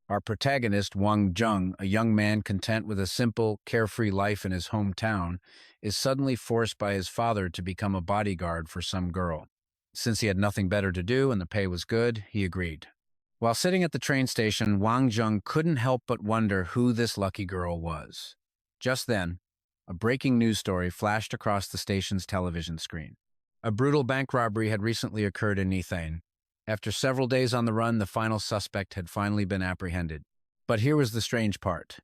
Our protagonist, Wang Zheng, a young man content with a simple, carefree life in his hometown, is suddenly forced by his father to become a bodyguard for some girl. Since he had nothing better to do and the pay was good, he agreed. While sitting at the train station, Wang Zheng couldn't help but wonder who this lucky girl was. Just then, a breaking news story flashed across the station's television screen. A brutal bank robbery had recently occurred in Nithane. After several days on the run, the final suspect had finally been apprehended. But here was the strange part.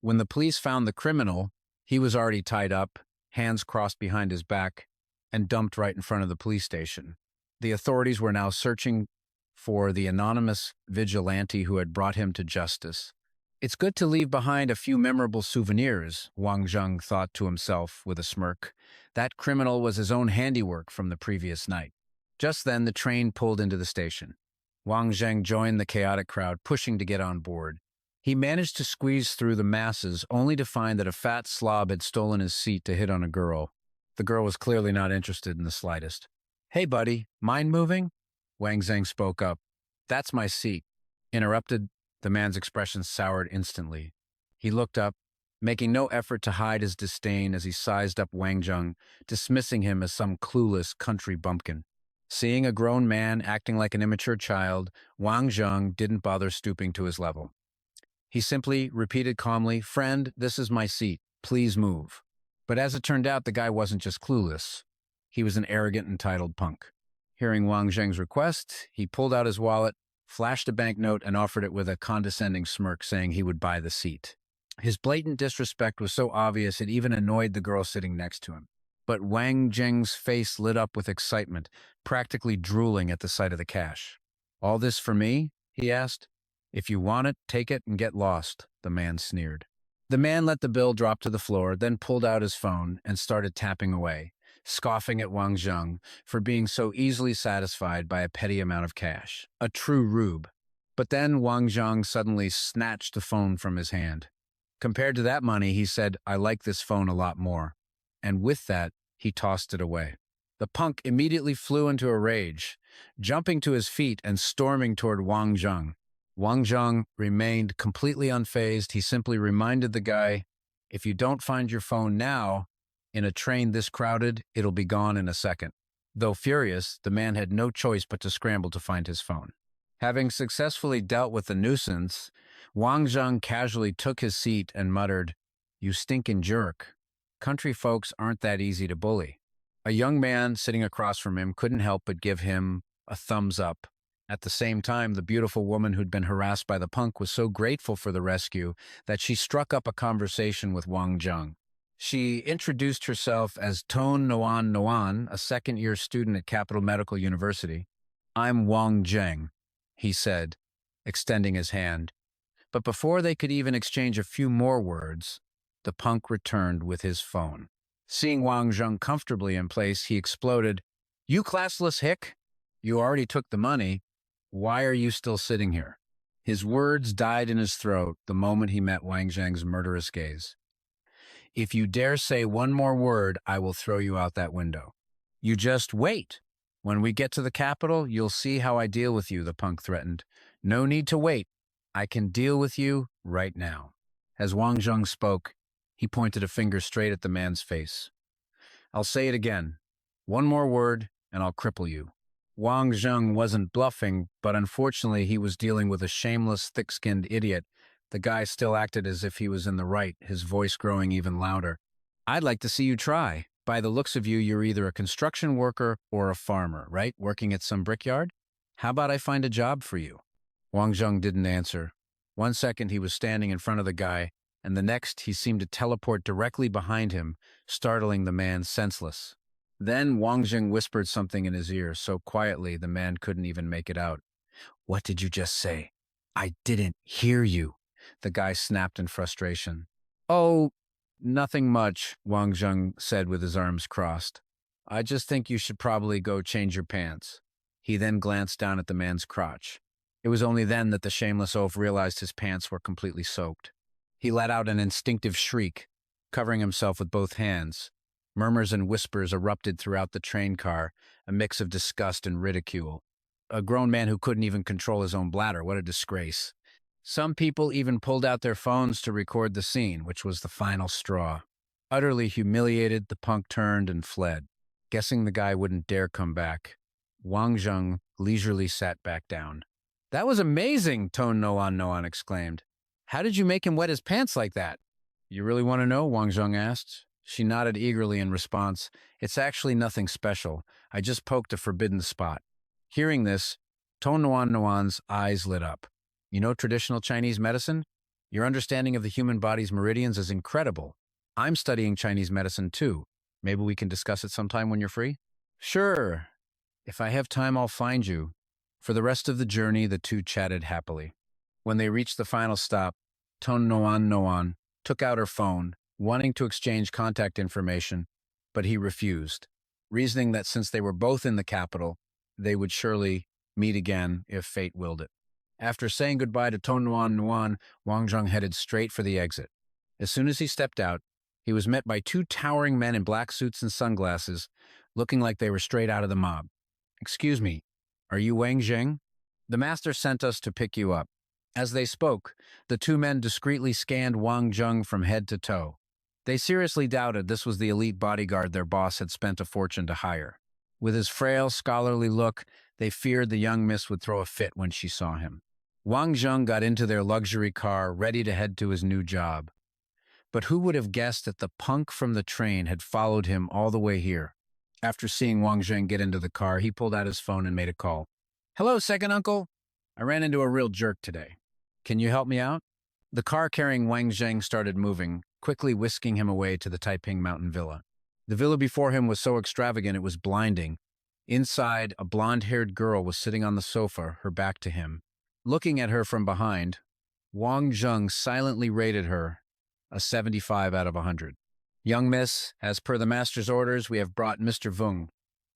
When the police found the criminal, he was already tied up, hands crossed behind his back, and dumped right in front of the police station. The authorities were now searching for the anonymous vigilante who had brought him to justice. It's good to leave behind a few memorable souvenirs, Wang Zheng thought to himself with a smirk. That criminal was his own handiwork from the previous night. Just then, the train pulled into the station. Wang Zheng joined the chaotic crowd, pushing to get on board. He managed to squeeze through the masses, only to find that a fat slob had stolen his seat to hit on a girl. The girl was clearly not interested in the slightest. "Hey, buddy, mind moving?" Wang Zheng spoke up. "That's my seat." Interrupted, the man's expression soured instantly. He looked up, making no effort to hide his disdain as he sized up Wang Zheng, dismissing him as some clueless country bumpkin. Seeing a grown man acting like an immature child, Wang Zheng didn't bother stooping to his level. He simply repeated calmly, "Friend, this is my seat. Please move." But as it turned out, the guy wasn't just clueless. He was an arrogant, entitled punk. Hearing Wang Zheng's request, he pulled out his wallet, flashed a banknote, and offered it with a condescending smirk, saying he would buy the seat. His blatant disrespect was so obvious it even annoyed the girl sitting next to him. But Wang Zheng's face lit up with excitement, practically drooling at the sight of the cash. "All this for me?" he asked. "If you want it, take it and get lost," the man sneered. The man let the bill drop to the floor, then pulled out his phone and started tapping away, scoffing at Wang Zheng for being so easily satisfied by a petty amount of cash. A true rube. But then Wang Zheng suddenly snatched the phone from his hand. Compared to that money, he said, "I like this phone a lot more." And with that, he tossed it away. The punk immediately flew into a rage, jumping to his feet and storming toward Wang Zheng. Wang Zheng remained completely unfazed. He simply reminded the guy, "If you don't find your phone now, in a train this crowded, it'll be gone in a second." Though furious, the man had no choice but to scramble to find his phone. Having successfully dealt with the nuisance, Wang Zheng casually took his seat and muttered, "You stinking jerk. Country folks aren't that easy to bully." A young man sitting across from him couldn't help but give him a thumbs up. At the same time, the beautiful woman who'd been harassed by the punk was so grateful for the rescue that she struck up a conversation with Wang Zheng. She introduced herself as Noan, a second-year student at Capital Medical University. "I'm Wang Zheng," he said, extending his hand. But before they could even exchange a few more words, the punk returned with his phone. Seeing Wang Zheng comfortably in place, he exploded, "You classless hick! You already took the money. Why are you still sitting here?" His words died in his throat the moment he met Wang Zheng's murderous gaze. "If you dare say one more word, I will throw you out that window." "You just wait. When we get to the capital, you'll see how I deal with you," the punk threatened. "No need to wait. I can deal with you right now." As Wang Zheng spoke, he pointed a finger straight at the man's face. "I'll say it again. One more word, and I'll cripple you." Wang Zheng wasn't bluffing, but unfortunately he was dealing with a shameless, thick-skinned idiot. The guy still acted as if he was in the right, his voice growing even louder. "I'd like to see you try. By the looks of you, you're either a construction worker or a farmer, right? Working at some brickyard? How about I find a job for you?" Wang Zheng didn't answer. One second he was standing in front of the guy, and the next he seemed to teleport directly behind him, startling the man senseless. Then Wang Zheng whispered something in his ear so quietly the man couldn't even make it out. "What did you just say?" "I didn't hear you," the guy snapped in frustration. "Oh, nothing much," Wang Zheng said with his arms crossed. "I just think you should probably go change your pants." He then glanced down at the man's crotch. It was only then that the shameless oaf realized his pants were completely soaked. He let out an instinctive shriek, covering himself with both hands. Murmurs and whispers erupted throughout the train car, a mix of disgust and ridicule. A grown man who couldn't even control his own bladder, what a disgrace. Some people even pulled out their phones to record the scene, which was the final straw. Utterly humiliated, the punk turned and fled, guessing the guy wouldn't dare come back. Wang Zheng leisurely sat back down. "That was amazing," Noan exclaimed. "How did you make him wet his pants like that?" "You really want to know?" Wang Zheng asked. She nodded eagerly in response. "It's actually nothing special. I just poked a forbidden spot." Hearing this, Noan's eyes lit up. "You know traditional Chinese medicine? Your understanding of the human body's meridians is incredible. I'm studying Chinese medicine too. Maybe we can discuss it sometime when you're free?" "Sure. If I have time, I'll find you." For the rest of the journey, the two chatted happily. When they reached the final stop, Noan took out her phone, wanting to exchange contact information, but he refused, reasoning that since they were both in the capital, they would surely meet again if fate willed it. After saying goodbye to Noan, Wang Zheng headed straight for the exit. As soon as he stepped out, he was met by two towering men in black suits and sunglasses, looking like they were straight out of the mob. "Excuse me, are you Wang Zheng? The master sent us to pick you up." As they spoke, the two men discreetly scanned Wang Zheng from head to toe. They seriously doubted this was the elite bodyguard their boss had spent a fortune to hire. With his frail, scholarly look, they feared the young miss would throw a fit when she saw him. Wang Zheng got into their luxury car, ready to head to his new job. But who would have guessed that the punk from the train had followed him all the way here? After seeing Wang Zheng get into the car, he pulled out his phone and made a call. "Hello, second uncle. I ran into a real jerk today. Can you help me out?" The car carrying Wang Zheng started moving, quickly whisking him away to the Taiping mountain villa. The villa before him was so extravagant it was blinding. Inside, a blonde-haired girl was sitting on the sofa, her back to him. Looking at her from behind, Wang Zheng silently rated her a 75 out of 100. "Young miss, as per the master's orders, we have brought Mr. Vung,"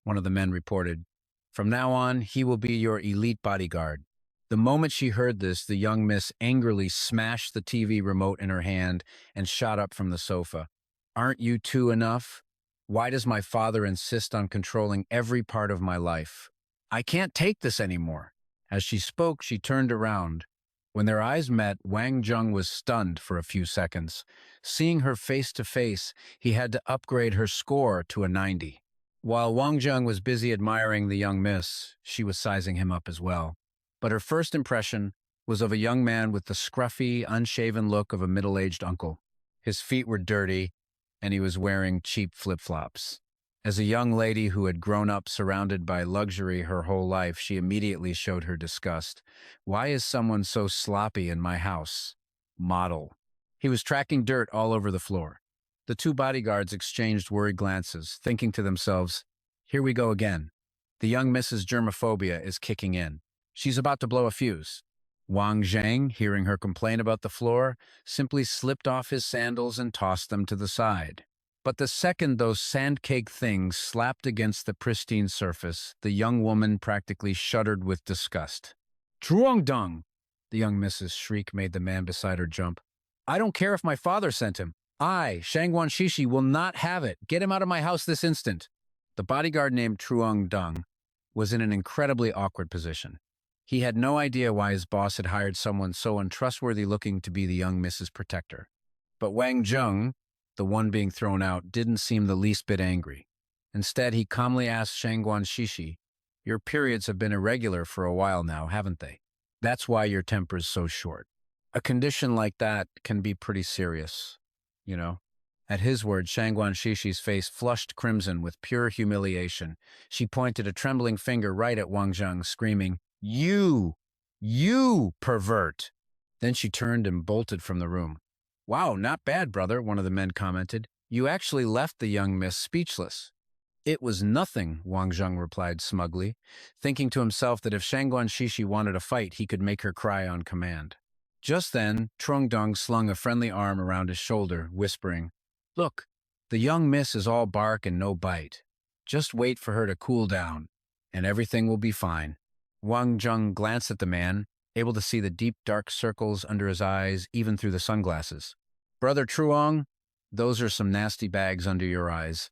one of the men reported. "From now on, he will be your elite bodyguard." The moment she heard this, the young miss angrily smashed the TV remote in her hand and shot up from the sofa. "Aren't you two enough? Why does my father insist on controlling every part of my life? I can't take this anymore." As she spoke, she turned around. When their eyes met, Wang Zheng was stunned for a few seconds. Seeing her face to face, he had to upgrade her score to a 90. While Wang Zheng was busy admiring the young miss, she was sizing him up as well. But her first impression was of a young man with the scruffy, unshaven look of a middle-aged uncle. His feet were dirty, and he was wearing cheap flip-flops. As a young lady who had grown up surrounded by luxury her whole life, she immediately showed her disgust. "Why is someone so sloppy in my house?" Model. He was tracking dirt all over the floor. The two bodyguards exchanged worried glances, thinking to themselves, "Here we go again. The young Mrs. Germophobia is kicking in. She's about to blow a fuse." Wang Zheng, hearing her complain about the floor, simply slipped off his sandals and tossed them to the side. But the second those sandcake things slapped against the pristine surface, the young woman practically shuddered with disgust. "Truongdong!" The young Mrs. shriek made the man beside her jump. "I don't care if my father sent him. I, Shangguan Shishi, will not have it. Get him out of my house this instant." The bodyguard named Truongdong was in an incredibly awkward position. He had no idea why his boss had hired someone so untrustworthy looking to be the young Mrs. Protector. But Wang Zheng, the one being thrown out, didn't seem the least bit angry. Instead, he calmly asked Shangguan Shishi, "Your periods have been irregular for a while now, haven't they? That's why your temper's so short. A condition like that can be pretty serious, you know." At his words, Shangguan Shishi's face flushed crimson with pure humiliation. She pointed a trembling finger right at Wang Zheng, screaming, You pervert!" Then she turned and bolted from the room. "Wow, not bad, brother," one of the men commented. "You actually left the young miss speechless." "It was nothing," Wang Zheng replied smugly, thinking to himself that if Shangguan Shishi wanted a fight, he could make her cry on command. Just then, Truongdong slung a friendly arm around his shoulder, whispering, "Look, the young miss is all bark and no bite. Just wait for her to cool down, and everything will be fine." Wang Zheng glanced at the man, able to see the deep, dark circles under his eyes, even through the sunglasses. "Brother Truong, those are some nasty bags under your eyes.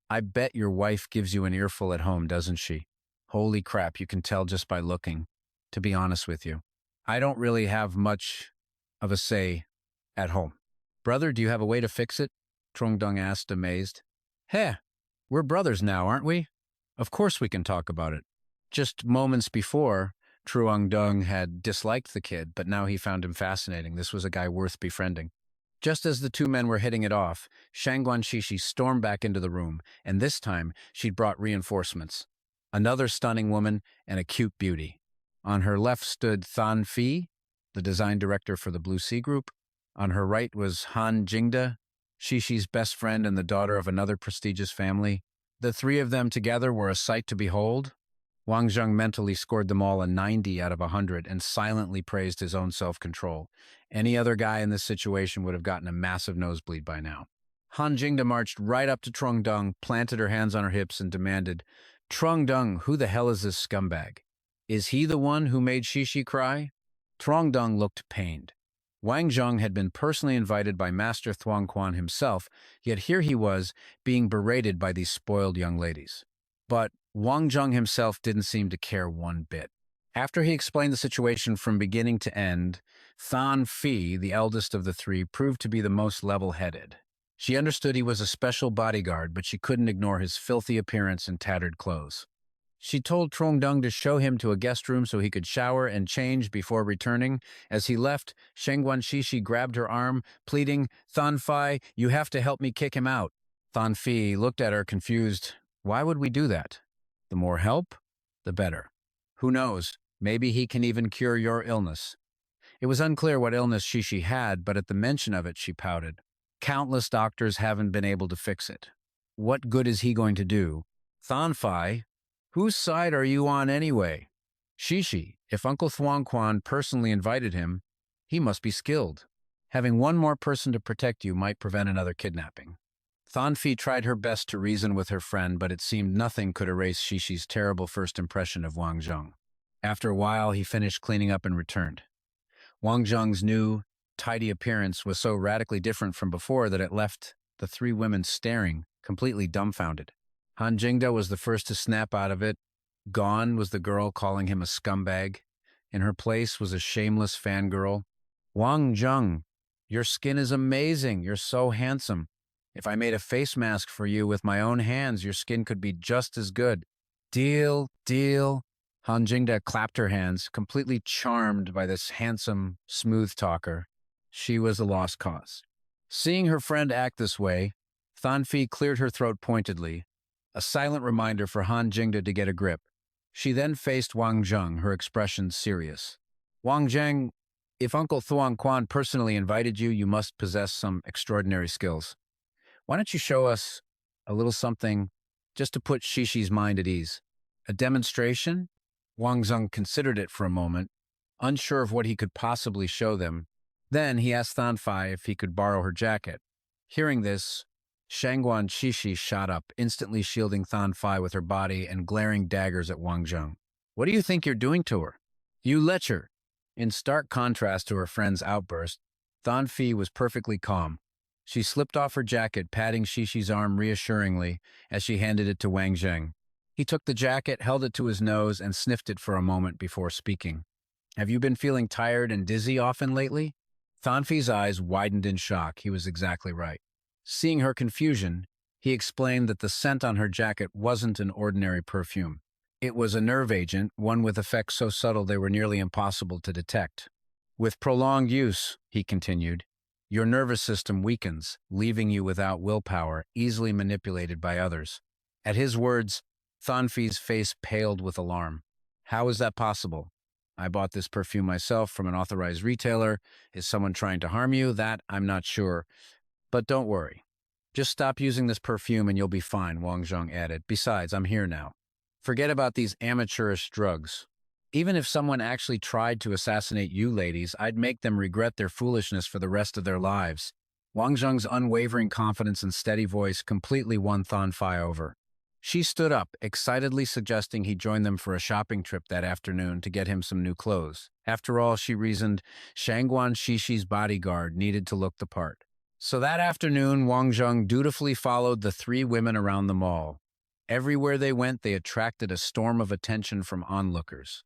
I bet your wife gives you an earful at home, doesn't she? Holy crap, you can tell just by looking, to be honest with you. I don't really have much of a say at home. Brother, do you have a way to fix it? Trongdung asked, amazed. Heh, we're brothers now, aren't we? Of course we can talk about it. Just moments before, Truong-dung had disliked the kid, but now he found him fascinating. This was a guy worth befriending. Just as the two men were hitting it off, Shangguan Shishi stormed back into the room, and this time she'd brought reinforcements. Another stunning woman and a cute beauty. On her left stood Than Fi, the design director for the Blue Sea Group. On her right was Han Jingda, Shishi's best friend and the daughter of another prestigious family. The three of them together were a sight to behold. Wang Zheng mentally scored them all a 90 out of 100 and silently praised his own self-control. Any other guy in this situation would have gotten a massive nosebleed by now. Han Jingda marched right up to Trongdung, planted her hands on her hips, and demanded, Trongdung, who the hell is this scumbag? Is he the one who made Shishi cry? Trongdung looked pained. Wang Zheng had been personally invited by Master Thuong Quan himself, yet here he was, being berated by these spoiled young ladies. But Wang Zheng himself didn't seem to care one bit. After he explained the situation from beginning to end, Than Fi, the eldest of the three, proved to be the most level-headed. She understood he was a special bodyguard, but she couldn't ignore his filthy appearance and tattered clothes. She told Trongdung to show him to a guest room so he could shower and change before returning. As he left, Shangguan Shishi grabbed her arm, pleading, Than Fi, you have to help me kick him out. Than Fi looked at her confused. Why would we do that? The more help, the better. Who knows, maybe he can even cure your illness. It was unclear what illness Shishi had, but at the mention of it, she pouted. Countless doctors haven't been able to fix it. What good is he going to do? Than Fi, whose side are you on anyway? Shishi, if Uncle Thuong Quan personally invited him, he must be skilled. Having one more person to protect you might prevent another kidnapping. Than Fi tried her best to reason with her friend, but it seemed nothing could erase Shishi's terrible first impression of Wang Zheng. After a while, he finished cleaning up and returned. Wang Zheng's new, tidy appearance was so radically different from before that it left the three women staring, completely dumbfounded. Han Jingda was the first to snap out of it. Gone was the girl calling him a scumbag. In her place was a shameless fangirl. Wang Zheng, your skin is amazing. You're so handsome. If I made a face mask for you with my own hands, your skin could be just as good. Deal, deal. Han Jingda clapped her hands, completely charmed by this handsome, smooth talker. She was a lost cause. Seeing her friend act this way, Than Fi cleared her throat pointedly, a silent reminder for Han Jingda to get a grip. She then faced Wang Zheng, her expression serious. Wang Zheng, if Uncle Thuong Quan personally invited you, you must possess some extraordinary skills. Why don't you show us a little something just to put Shishi's mind at ease? A demonstration? Wang Zheng considered it for a moment, unsure of what he could possibly show them. Then he asked Than Fi if he could borrow her jacket. Hearing this, Shangguan Shishi shot up, instantly shielding Than Fi with her body and glaring daggers at Wang Zheng. What do you think you're doing to her? You lecher! In stark contrast to her friend's outburst, Than Fi was perfectly calm. She slipped off her jacket, patting Shishi's arm reassuringly as she handed it to Wang Zheng. He took the jacket, held it to his nose, and sniffed it for a moment before speaking. Have you been feeling tired and dizzy often lately? Than Fi's eyes widened in shock. He was exactly right. Seeing her confusion, he explained that the scent on her jacket wasn't an ordinary perfume. It was a nerve agent, one with effects so subtle they were nearly impossible to detect. With prolonged use, he continued, your nervous system weakens, leaving you without willpower, easily manipulated by others. At his words, Than Fi's face paled with alarm. How is that possible? I bought this perfume myself from an authorized retailer. Is someone trying to harm you? That I'm not sure. But don't worry. Just stop using this perfume and you'll be fine, Wang Zheng added. Besides, I'm here now. Forget about these amateurish drugs. Even if someone actually tried to assassinate you ladies, I'd make them regret their foolishness for the rest of their lives. Wang Zheng's unwavering confidence and steady voice completely won Than Fi over. She stood up, excitedly suggesting he join them for a shopping trip that afternoon to get him some new clothes. After all, she reasoned, Shangguan Shishi's bodyguard needed to look the part. So that afternoon, Wang Zheng dutifully followed the three women around the mall. Everywhere they went, they attracted a storm of attention from onlookers.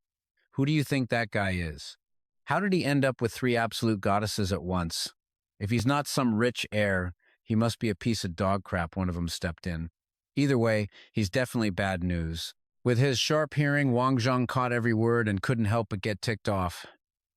Who do you think that guy is? How did he end up with three absolute goddesses at once? If he's not some rich heir, he must be a piece of dog crap, one of them stepped in. Either way, he's definitely bad news. With his sharp hearing, Wang Zheng caught every word and couldn't help but get ticked off.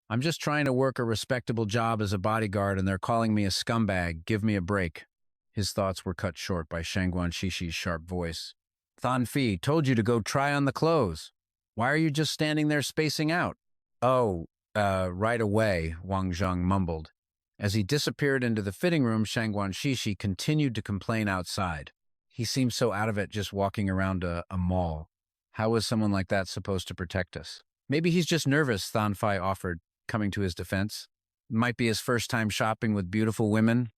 I'm just trying to work a respectable job as a bodyguard and they're calling me a scumbag. Give me a break. His thoughts were cut short by Shangguan Shishi's sharp voice. Thon Fi, told you to go try on the clothes. Why are you just standing there spacing out? Oh, right away, Wang Zheng mumbled. As he disappeared into the fitting room, Shangguan Shishi continued to complain outside. He seemed so out of it just walking around a mall. How was someone like that supposed to protect us? Maybe he's just nervous, Thon Fi offered, coming to his defense. Might be his first time shopping with beautiful women.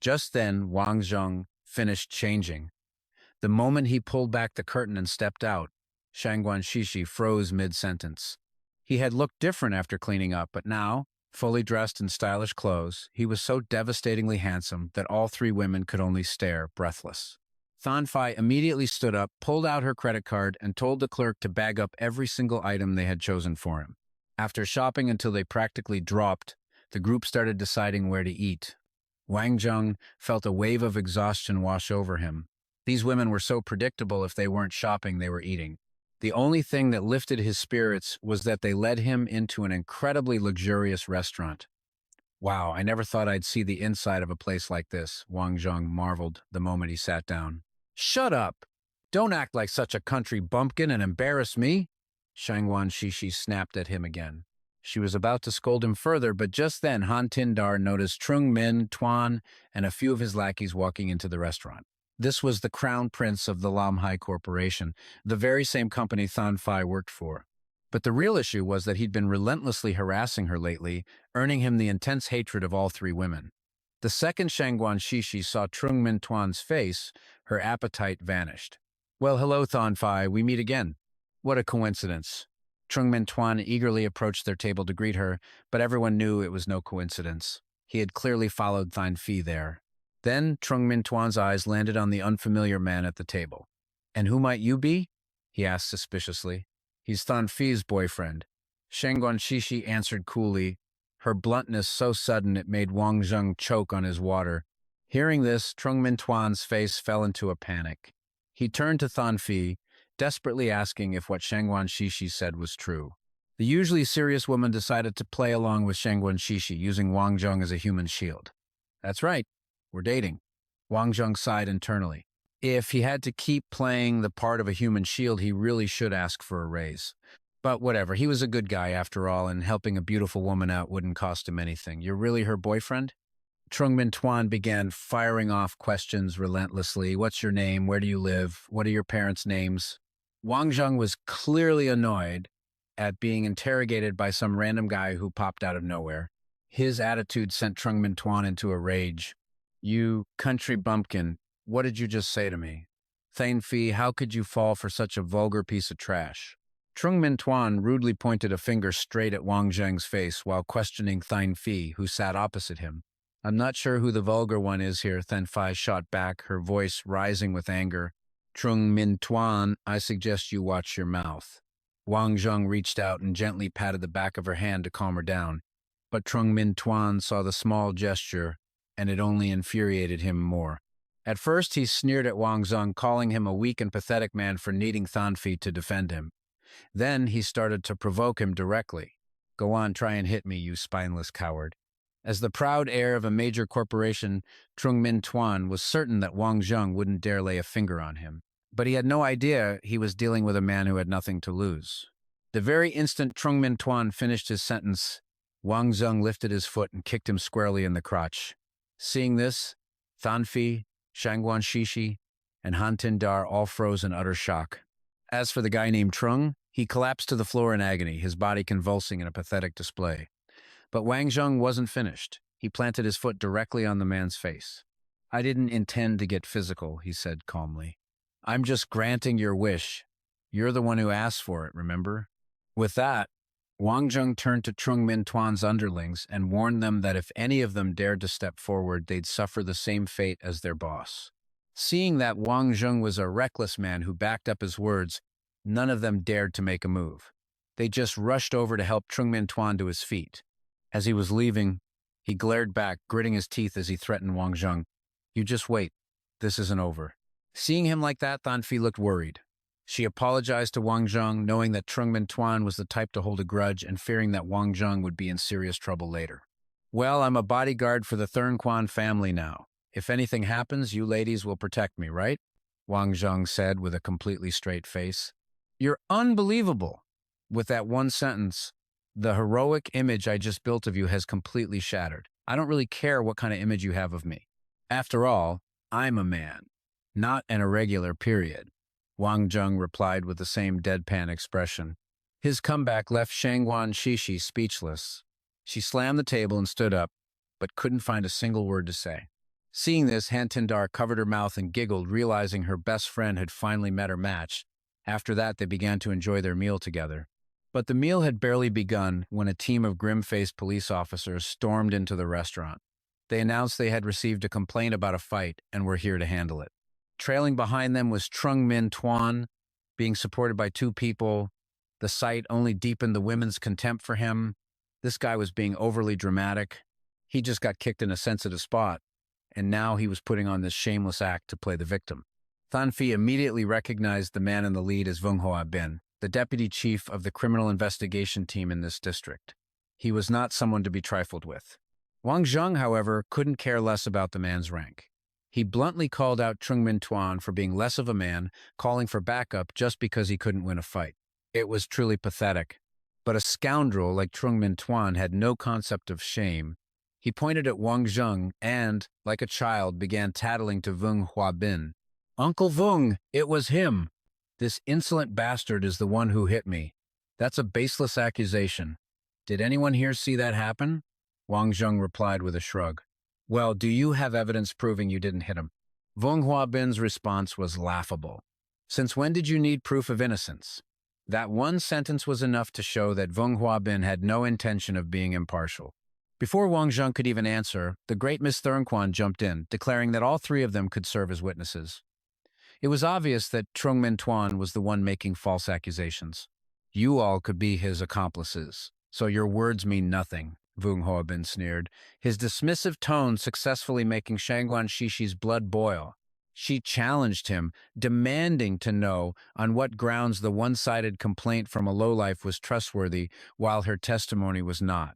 Just then, Wang Zheng finished changing. The moment he pulled back the curtain and stepped out, Shangguan Shishi froze mid-sentence. He had looked different after cleaning up, but now, fully dressed in stylish clothes, he was so devastatingly handsome that all three women could only stare, breathless. Thon Fi immediately stood up, pulled out her credit card, and told the clerk to bag up every single item they had chosen for him. After shopping until they practically dropped, the group started deciding where to eat. Wang Zheng felt a wave of exhaustion wash over him. These women were so predictable. If they weren't shopping, they were eating. The only thing that lifted his spirits was that they led him into an incredibly luxurious restaurant. Wow, I never thought I'd see the inside of a place like this, Wang Zheng marveled the moment he sat down. Shut up! Don't act like such a country bumpkin and embarrass me! Shangguan Shishi snapped at him again. She was about to scold him further, but just then Han Tindar noticed Trung Min, Tuan, and a few of his lackeys walking into the restaurant. This was the crown prince of the Lam Hai Corporation, the very same company Thon Fi worked for. But the real issue was that he'd been relentlessly harassing her lately, earning him the intense hatred of all three women. The second Shangguan Shishi saw Trung Min Tuan's face, her appetite vanished. Well, hello, Thon Fi, we meet again. What a coincidence. Trung Min Tuan eagerly approached their table to greet her, but everyone knew it was no coincidence. He had clearly followed Thon Fi there. Then Trung Min Tuan's eyes landed on the unfamiliar man at the table. And who might you be? He asked suspiciously. He's Thon Fi's boyfriend. Shangguan Shishi answered coolly, her bluntness so sudden it made Wang Zheng choke on his water. Hearing this, Trung Min Tuan's face fell into a panic. He turned to Thon Fi, desperately asking if what Shangguan Shishi said was true. The usually serious woman decided to play along with Shangguan Shishi, using Wang Zheng as a human shield. That's right. We're dating. Wang Zheng sighed internally. If he had to keep playing the part of a human shield, he really should ask for a raise. But whatever, he was a good guy after all, and helping a beautiful woman out wouldn't cost him anything. You're really her boyfriend? Trung Min Tuan began firing off questions relentlessly. What's your name? Where do you live? What are your parents' names? Wang Zheng was clearly annoyed at being interrogated by some random guy who popped out of nowhere. His attitude sent Trung Min Tuan into a rage. You country bumpkin, what did you just say to me? Thane Fi, how could you fall for such a vulgar piece of trash? Trung Min Tuan rudely pointed a finger straight at Wang Zheng's face while questioning Thane Fi, who sat opposite him. I'm not sure who the vulgar one is here, Thane Fi shot back, her voice rising with anger. Trung Min Tuan, I suggest you watch your mouth. Wang Zheng reached out and gently patted the back of her hand to calm her down. But Trung Min Tuan saw the small gesture, and it only infuriated him more. At first, he sneered at Wang Zheng, calling him a weak and pathetic man for needing Thon Fi to defend him. Then he started to provoke him directly. Go on, try and hit me, you spineless coward. As the proud heir of a major corporation, Trung Min Tuan was certain that Wang Zheng wouldn't dare lay a finger on him. But he had no idea he was dealing with a man who had nothing to lose. The very instant Trung Min Tuan finished his sentence, Wang Zheng lifted his foot and kicked him squarely in the crotch. Seeing this, Thon Fi, Shangguan Shishi, and Han Tindar all froze in utter shock. As for the guy named Trung, he collapsed to the floor in agony, his body convulsing in a pathetic display. But Wang Zheng wasn't finished. He planted his foot directly on the man's face. I didn't intend to get physical, he said calmly. I'm just granting your wish. You're the one who asked for it, remember? With that, Wang Zheng turned to Trung Min Tuan's underlings and warned them that if any of them dared to step forward, they'd suffer the same fate as their boss. Seeing that Wang Zheng was a reckless man who backed up his words, none of them dared to make a move. They just rushed over to help Trung Min Tuan to his feet. As he was leaving, he glared back, gritting his teeth as he threatened Wang Zheng. You just wait. This isn't over. Seeing him like that, Thanfi looked worried. She apologized to Wang Zheng, knowing that Trungmin Tuan was the type to hold a grudge and fearing that Wang Zheng would be in serious trouble later. Well, I'm a bodyguard for the Thurnquan family now. If anything happens, you ladies will protect me, right? Wang Zheng said with a completely straight face. You're unbelievable. With that one sentence, the heroic image I just built of you has completely shattered. I don't really care what kind of image you have of me. After all, I'm a man, not an irregular period. Wang Zheng replied with the same deadpan expression. His comeback left Shangguan Shishi speechless. She slammed the table and stood up, but couldn't find a single word to say. Seeing this, Han Tindar covered her mouth and giggled, realizing her best friend had finally met her match. After that, they began to enjoy their meal together. But the meal had barely begun when a team of grim-faced police officers stormed into the restaurant. They announced they had received a complaint about a fight and were here to handle it. Trailing behind them was Trungmin Tuan, being supported by two people. The sight only deepened the women's contempt for him. This guy was being overly dramatic. He just got kicked in a sensitive spot, and now he was putting on this shameless act to play the victim. Thanfi immediately recognized the man in the lead as Vung Hoa Bin, the deputy chief of the criminal investigation team in this district. He was not someone to be trifled with. Wang Zheng, however, couldn't care less about the man's rank. He bluntly called out Trungmin Tuan for being less of a man, calling for backup just because he couldn't win a fight. It was truly pathetic. But a scoundrel like Trungmin Tuan had no concept of shame. He pointed at Wang Zheng and, like a child, began tattling to Vung Hoa Bin. Uncle Vung, it was him. This insolent bastard is the one who hit me. That's a baseless accusation. Did anyone here see that happen? Wang Zheng replied with a shrug. Well, do you have evidence proving you didn't hit him? Vung Hoa Bin's response was laughable. Since when did you need proof of innocence? That one sentence was enough to show that Vung Hoa Bin had no intention of being impartial. Before Wang Zheng could even answer, the great Miss Thurnquan jumped in, declaring that all three of them could serve as witnesses. It was obvious that Trungmin Tuan was the one making false accusations. You all could be his accomplices, so your words mean nothing, Vung Hoa Bin sneered, his dismissive tone successfully making Shangguan Shishi's blood boil. She challenged him, demanding to know on what grounds the one-sided complaint from a lowlife was trustworthy while her testimony was not.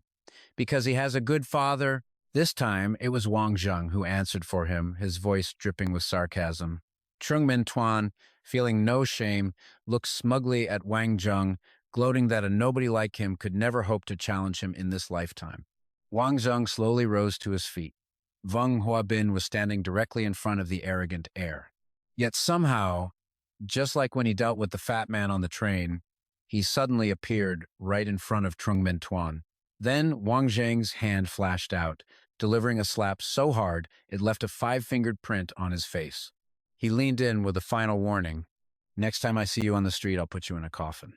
Because he has a good father? This time, it was Wang Zheng who answered for him, his voice dripping with sarcasm. Trungmin Tuan, feeling no shame, looked smugly at Wang Zheng, gloating that a nobody like him could never hope to challenge him in this lifetime. Wang Zheng slowly rose to his feet. Vung Hoa Bin was standing directly in front of the arrogant heir. Yet somehow, just like when he dealt with the fat man on the train, he suddenly appeared right in front of Trungmin Tuan. Then Wang Zheng's hand flashed out, delivering a slap so hard it left a 5-fingered print on his face. He leaned in with a final warning. Next time I see you on the street, I'll put you in a coffin.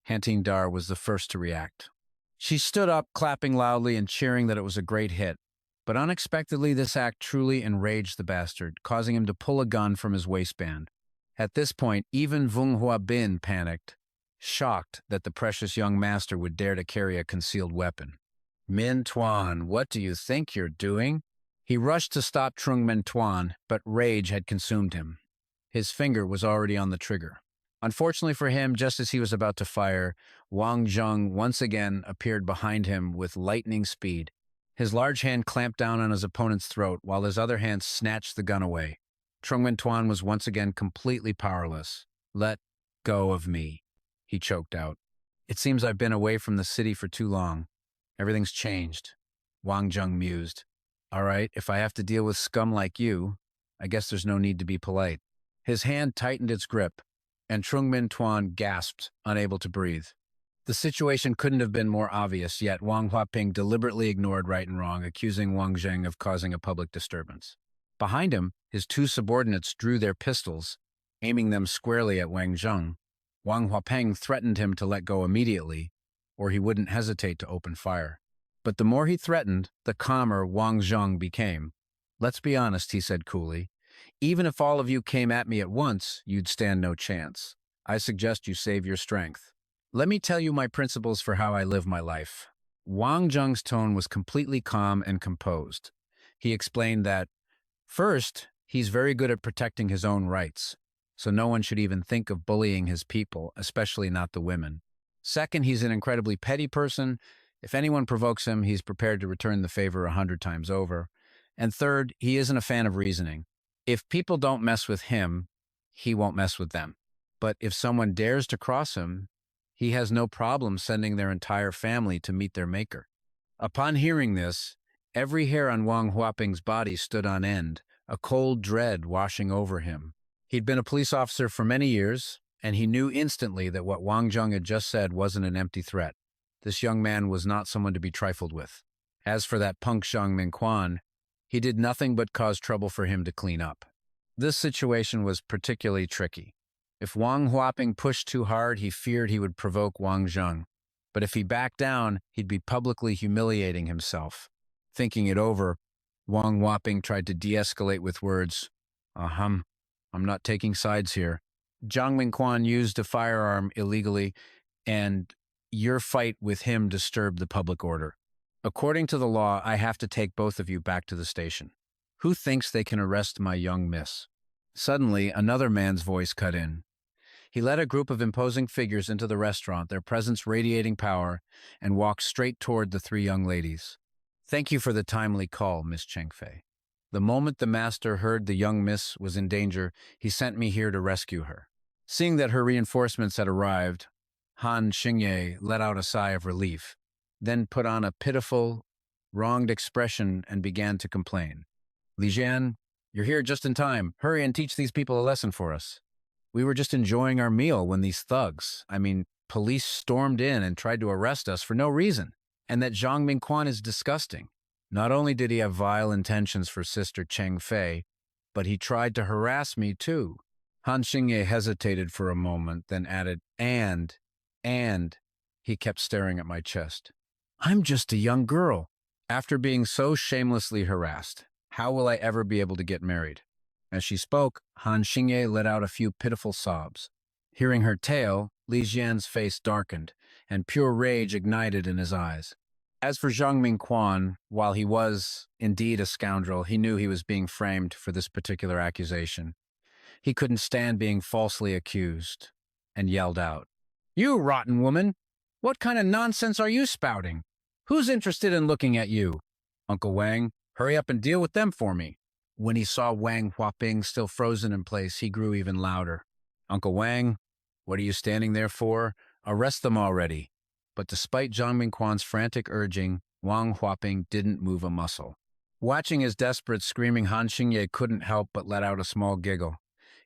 Han Tindar was the first to react. She stood up, clapping loudly and cheering that it was a great hit. But unexpectedly, this act truly enraged the bastard, causing him to pull a gun from his waistband. At this point, even Vung Hoa Bin panicked, shocked that the precious young master would dare to carry a concealed weapon. Min Tuan, what do you think you're doing? He rushed to stop Trungmin Tuan, but rage had consumed him. His finger was already on the trigger. Unfortunately for him, just as he was about to fire, Wang Zheng once again appeared behind him with lightning speed. His large hand clamped down on his opponent's throat, while his other hand snatched the gun away. Trungmin Tuan was once again completely powerless. Let go of me, he choked out. It seems I've been away from the city for too long. Everything's changed. Wang Zheng mused. All right, if I have to deal with scum like you, I guess there's no need to be polite. His hand tightened its grip, and Trungmin Tuan gasped, unable to breathe. The situation couldn't have been more obvious, yet Wang Huaping deliberately ignored right and wrong, accusing Wang Zheng of causing a public disturbance. Behind him, his two subordinates drew their pistols, aiming them squarely at Wang Zheng. Wang Huapeng threatened him to let go immediately, or he wouldn't hesitate to open fire. But the more he threatened, the calmer Wang Zheng became. Let's be honest, he said coolly. Even if all of you came at me at once, you'd stand no chance. I suggest you save your strength. Let me tell you my principles for how I live my life. Wang Zheng's tone was completely calm and composed. He explained that, first, he's very good at protecting his own rights, so no one should even think of bullying his people, especially not the women. Second, he's an incredibly petty person. If anyone provokes him, he's prepared to return the favor 100 times over. And third, he isn't a fan of reasoning. If people don't mess with him, he won't mess with them. But if someone dares to cross him, he has no problem sending their entire family to meet their maker. Upon hearing this, every hair on Wang Huaping's body stood on end, a cold dread washing over him. He'd been a police officer for many years, and he knew instantly that what Wang Zheng had just said wasn't an empty threat. This young man was not someone to be trifled with. As for that punk Zhang Mingquan, he did nothing but cause trouble for him to clean up. This situation was particularly tricky. If Wang Huaping pushed too hard, he feared he would provoke Wang Zheng. But if he backed down, he'd be publicly humiliating himself. Thinking it over, Wang Huaping tried to de-escalate with words, I'm not taking sides here. Zhang Mingquan used a firearm illegally, and your fight with him disturbed the public order. According to the law, I have to take both of you back to the station. Who thinks they can arrest my young miss? Suddenly, another man's voice cut in. He led a group of imposing figures into the restaurant, their presence radiating power, and walked straight toward the three young ladies. Thank you for the timely call, Miss Chengfei. The moment the master heard the young miss was in danger, he sent me here to rescue her. Seeing that her reinforcements had arrived, Han Xingye let out a sigh of relief, then put on a pitiful, wronged expression and began to complain. Li Jian, you're here just in time. Hurry and teach these people a lesson for us. We were just enjoying our meal when these police stormed in and tried to arrest us for no reason. And that Zhang Mingquan is disgusting. Not only did he have vile intentions for Sister Cheng Fei, but he tried to harass me too. Han Xingye hesitated for a moment, then added, and he kept staring at my chest. I'm just a young girl. After being so shamelessly harassed, how will I ever be able to get married? As she spoke, Han Xingye let out a few pitiful sobs. Hearing her tale, Li Jian's face darkened, and pure rage ignited in his eyes. As for Zhang Mingquan, while he was indeed a scoundrel, he knew he was being framed for this particular accusation. He couldn't stand being falsely accused, and yelled out, You rotten woman! What kind of nonsense are you spouting? Who's interested in looking at you? Uncle Wang, hurry up and deal with them for me. When he saw Wang Huaping still frozen in place, he grew even louder. Uncle Wang, what are you standing there for? Arrest them already. But despite Zhang Mingquan's frantic urging, Wang Huaping didn't move a muscle. Watching his desperate screaming, Han Xingye couldn't help but let out a small giggle.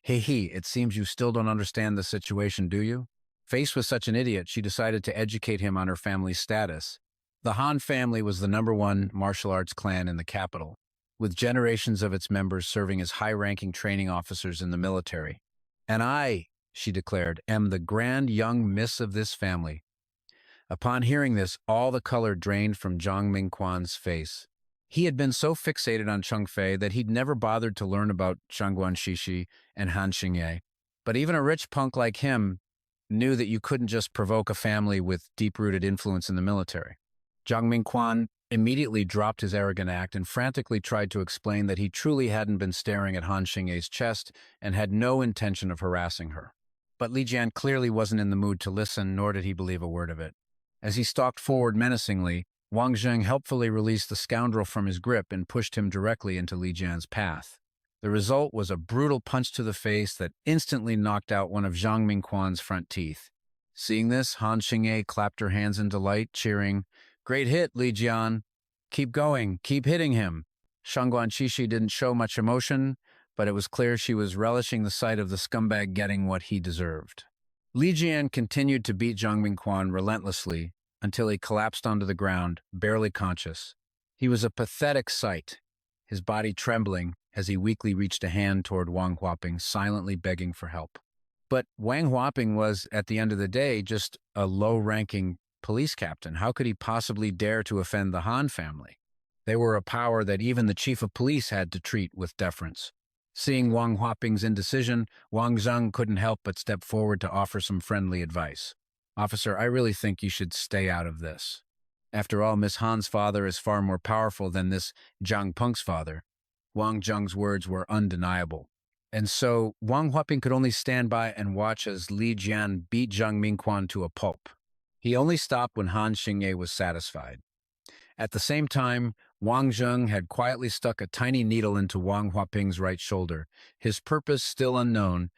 He, it seems you still don't understand the situation, do you? Faced with such an idiot, she decided to educate him on her family's status. The Han family was the #1 martial arts clan in the capital, with generations of its members serving as high-ranking training officers in the military. And I, she declared, am the grand young miss of this family. Upon hearing this, all the color drained from Zhang Mingquan's face. He had been so fixated on Cheng Fei that he'd never bothered to learn about Shangguan Shishi and Han Xingye. But even a rich punk like him knew that you couldn't just provoke a family with deep-rooted influence in the military. Zhang Mingquan immediately dropped his arrogant act and frantically tried to explain that he truly hadn't been staring at Han Xingye's chest and had no intention of harassing her. But Li Jian clearly wasn't in the mood to listen, nor did he believe a word of it. As he stalked forward menacingly, Wang Zheng helpfully released the scoundrel from his grip and pushed him directly into Li Jian's path. The result was a brutal punch to the face that instantly knocked out one of Zhang Mingquan's front teeth. Seeing this, Han Xingye clapped her hands in delight, cheering, Great hit, Li Jian. Keep going, keep hitting him. Shangguan Shishi didn't show much emotion, but it was clear she was relishing the sight of the scumbag getting what he deserved. Li Jian continued to beat Zhang Mingquan relentlessly until he collapsed onto the ground, barely conscious. He was a pathetic sight, his body trembling as he weakly reached a hand toward Wang Huaping, silently begging for help. But Wang Huaping was, at the end of the day, just a low-ranking police captain. How could he possibly dare to offend the Han family? They were a power that even the chief of police had to treat with deference. Seeing Wang Huaping's indecision, Wang Zheng couldn't help but step forward to offer some friendly advice. Officer, I really think you should stay out of this. After all, Miss Han's father is far more powerful than this Zhang Peng's father. Wang Zheng's words were undeniable. And so Wang Huaping could only stand by and watch as Li Jian beat Zhang Mingquan to a pulp. He only stopped when Han Xingye was satisfied. At the same time, Wang Zheng had quietly stuck a tiny needle into Wang Huaping's right shoulder, his purpose still unknown.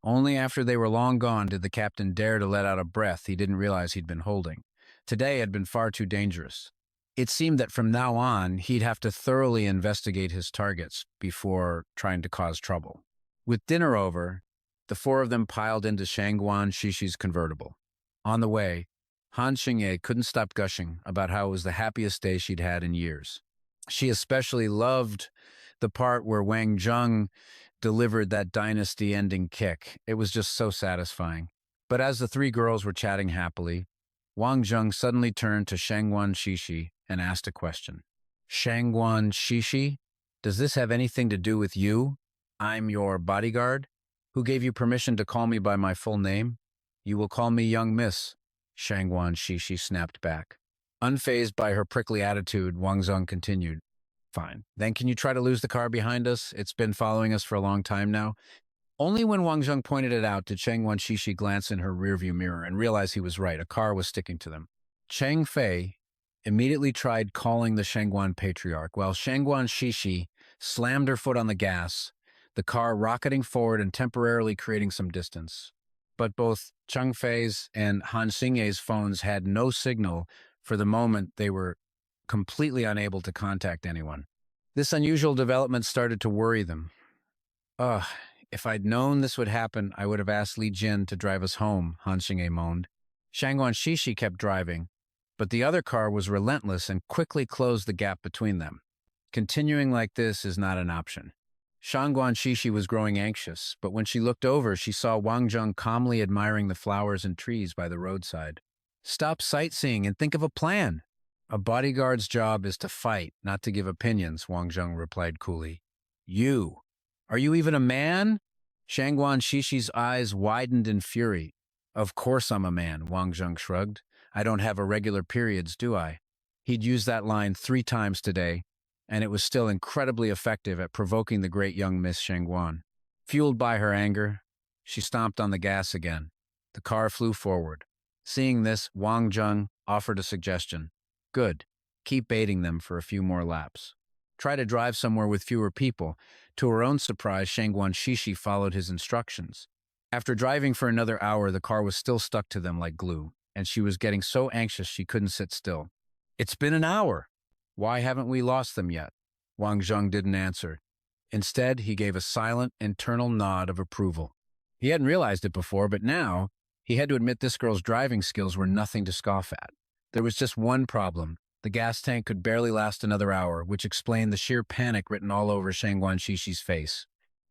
Only after they were long gone did the captain dare to let out a breath he didn't realize he'd been holding. Today had been far too dangerous. It seemed that from now on, he'd have to thoroughly investigate his targets before trying to cause trouble. With dinner over, the four of them piled into Shangguan Shishi's convertible. On the way, Han Xingye couldn't stop gushing about how it was the happiest day she'd had in years. She especially loved the part where Wang Zheng delivered that dynasty-ending kick. It was just so satisfying. But as the three girls were chatting happily, Wang Zheng suddenly turned to Shangguan Shishi and asked a question. Shangguan Shishi, does this have anything to do with you? I'm your bodyguard. Who gave you permission to call me by my full name? You will call me young miss, Shangguan Shishi snapped back. Unfazed by her prickly attitude, Wang Zheng continued. Fine. Then can you try to lose the car behind us? It's been following us for a long time now. Only when Wang Zheng pointed it out did Shangguan Shishi glance in her rearview mirror and realize he was right. A car was sticking to them. Cheng Fei immediately tried calling the Shangguan patriarch, while Shangguan Shishi slammed her foot on the gas, the car rocketing forward and temporarily creating some distance. But both Cheng Fei's and Han Xingye's phones had no signal for the moment. They were completely unable to contact anyone. This unusual development started to worry them. Ugh, if I'd known this would happen, I would have asked Li Jin to drive us home, Han Xingye moaned. Shangguan Shishi kept driving, but the other car was relentless and quickly closed the gap between them. Continuing like this is not an option. Shangguan Shishi was growing anxious, but when she looked over, she saw Wang Zheng calmly admiring the flowers and trees by the roadside. Stop sightseeing and think of a plan. A bodyguard's job is to fight, not to give opinions, Wang Zheng replied coolly. You? Are you even a man? Shangguan Shishi's eyes widened in fury. Of course I'm a man, Wang Zheng shrugged. I don't have irregular periods, do I? He'd used that line 3 times today, and it was still incredibly effective at provoking the great young Miss Shangguan. Fueled by her anger, she stomped on the gas again. The car flew forward. Seeing this, Wang Zheng offered a suggestion. Good. Keep baiting them for a few more laps. Try to drive somewhere with fewer people. To her own surprise, Shangguan Shishi followed his instructions. After driving for another hour, the car was still stuck to them like glue, and she was getting so anxious she couldn't sit still. It's been an hour. Why haven't we lost them yet? Wang Zheng didn't answer. Instead, he gave a silent, internal nod of approval. He hadn't realized it before, but now he had to admit this girl's driving skills were nothing to scoff at. There was just one problem. The gas tank could barely last another hour, which explained the sheer panic written all over Shangguan Shishi's face.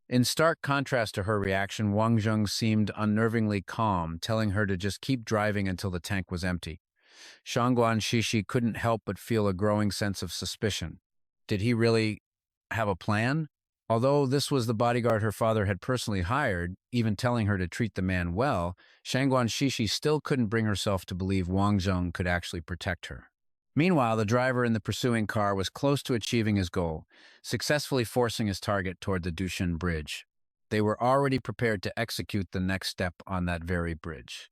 In stark contrast to her reaction, Wang Zheng seemed unnervingly calm, telling her to just keep driving until the tank was empty. Shangguan Shishi couldn't help but feel a growing sense of suspicion. Did he really have a plan? Although this was the bodyguard her father had personally hired, even telling her to treat the man well, Shangguan Shishi still couldn't bring herself to believe Wang Zheng could actually protect her. Meanwhile, the driver in the pursuing car was close to achieving his goal, successfully forcing his target toward the Dushan Bridge. They were already prepared to execute the next step on that very bridge.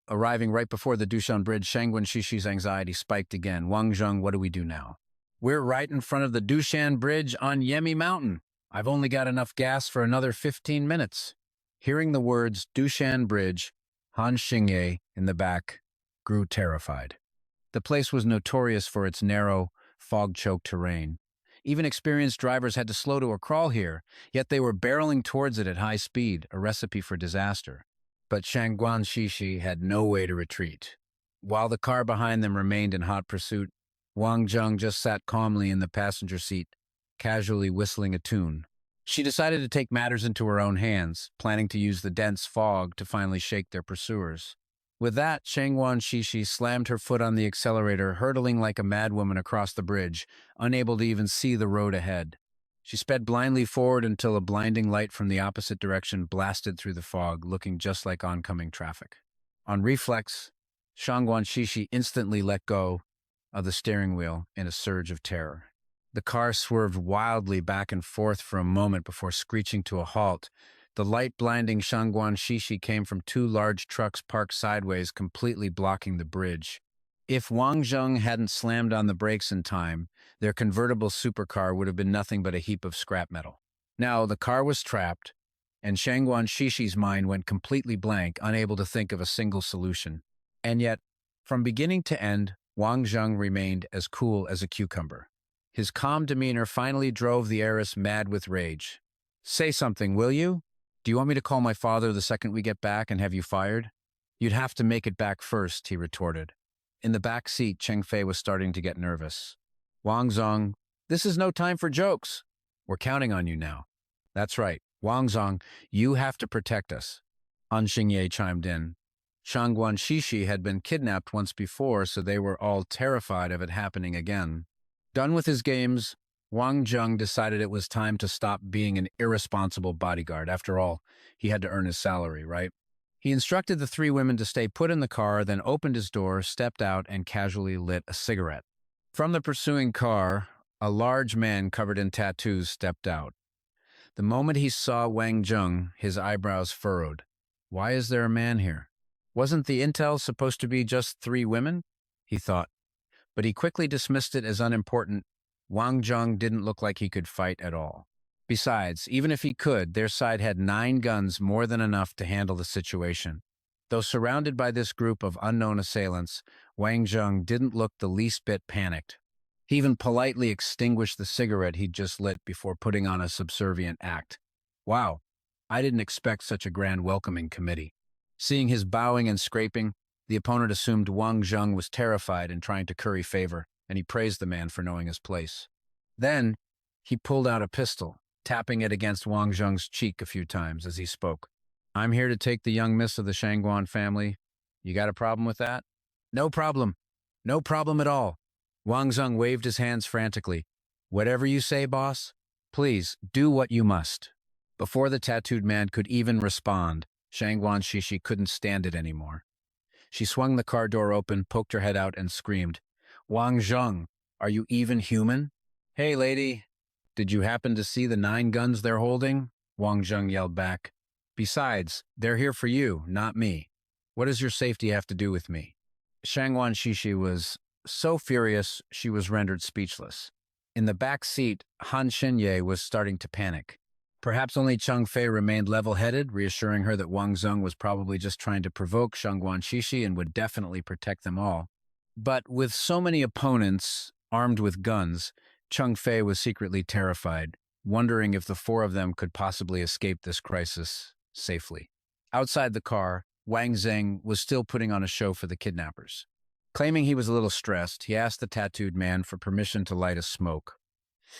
Arriving right before the Dushan Bridge, Shangguan Shishi's anxiety spiked again. Wang Zheng, what do we do now? We're right in front of the Dushan Bridge on Yemi Mountain. I've only got enough gas for another 15 minutes. Hearing the words Dushan Bridge, Han Xingye, in the back, grew terrified. The place was notorious for its narrow, fog-choked terrain. Even experienced drivers had to slow to a crawl here, yet they were barreling towards it at high speed, a recipe for disaster. But Shangguan Shishi had no way to retreat. While the car behind them remained in hot pursuit, Wang Zheng just sat calmly in the passenger seat, casually whistling a tune. She decided to take matters into her own hands, planning to use the dense fog to finally shake their pursuers. With that, Shangguan Shishi slammed her foot on the accelerator, hurtling like a madwoman across the bridge, unable to even see the road ahead. She sped blindly forward until a blinding light from the opposite direction blasted through the fog, looking just like oncoming traffic. On reflex, Shangguan Shishi instantly let go of the steering wheel in a surge of terror. The car swerved wildly back and forth for a moment before screeching to a halt. The light-blinding Shangguan Shishi came from two large trucks parked sideways, completely blocking the bridge. If Wang Zheng hadn't slammed on the brakes in time, their convertible supercar would have been nothing but a heap of scrap metal. Now, the car was trapped, and Shangguan Shishi's mind went completely blank, unable to think of a single solution. And yet, from beginning to end, Wang Zheng remained as cool as a cucumber. His calm demeanor finally drove the heiress mad with rage. "Say something, will you? Do you want me to call my father the second we get back and have you fired?" "You'd have to make it back first," he retorted. In the back seat, Cheng Fei was starting to get nervous. "Wang Zheng, this is no time for jokes. We're counting on you now." "That's right. Wang Zheng, you have to protect us." Han Xingye chimed in. Shangguan Shishi had been kidnapped once before, so they were all terrified of it happening again. Done with his games, Wang Zheng decided it was time to stop being an irresponsible bodyguard. After all, he had to earn his salary, right? He instructed the three women to stay put in the car, then opened his door, stepped out, and casually lit a cigarette. From the pursuing car, a large man covered in tattoos stepped out. The moment he saw Wang Zheng, his eyebrows furrowed. Why is there a man here? Wasn't the intel supposed to be just three women? He thought. But he quickly dismissed it as unimportant. Wang Zheng didn't look like he could fight at all. Besides, even if he could, their side had 9 guns, more than enough to handle the situation. Though surrounded by this group of unknown assailants, Wang Zheng didn't look the least bit panicked. He even politely extinguished the cigarette he'd just lit before putting on a subservient act. Wow, I didn't expect such a grand welcoming committee. Seeing his bowing and scraping, the opponent assumed Wang Zheng was terrified and trying to curry favor, and he praised the man for knowing his place. Then, he pulled out a pistol, tapping it against Wang Zheng's cheek a few times as he spoke. "I'm here to take the young miss of the Shangguan family. You got a problem with that?" "No problem. No problem at all." Wang Zheng waved his hands frantically. "Whatever you say, boss. Please, do what you must." Before the tattooed man could even respond, Shangguan Shishi couldn't stand it anymore. She swung the car door open, poked her head out, and screamed, "Wang Zheng, are you even human?" "Hey, lady, did you happen to see the 9 guns they're holding?" Wang Zheng yelled back. "Besides, they're here for you, not me. What does your safety have to do with me?" Shangguan Shishi was so furious she was rendered speechless. In the back seat, Han Xingye was starting to panic. Perhaps only Cheng Fei remained level-headed, reassuring her that Wang Zheng was probably just trying to provoke Shangguan Shishi and would definitely protect them all. But with so many opponents armed with guns, Cheng Fei was secretly terrified, wondering if the 4 of them could possibly escape this crisis safely. Outside the car, Wang Zheng was still putting on a show for the kidnappers. Claiming he was a little stressed, he asked the tattooed man for permission to light a smoke.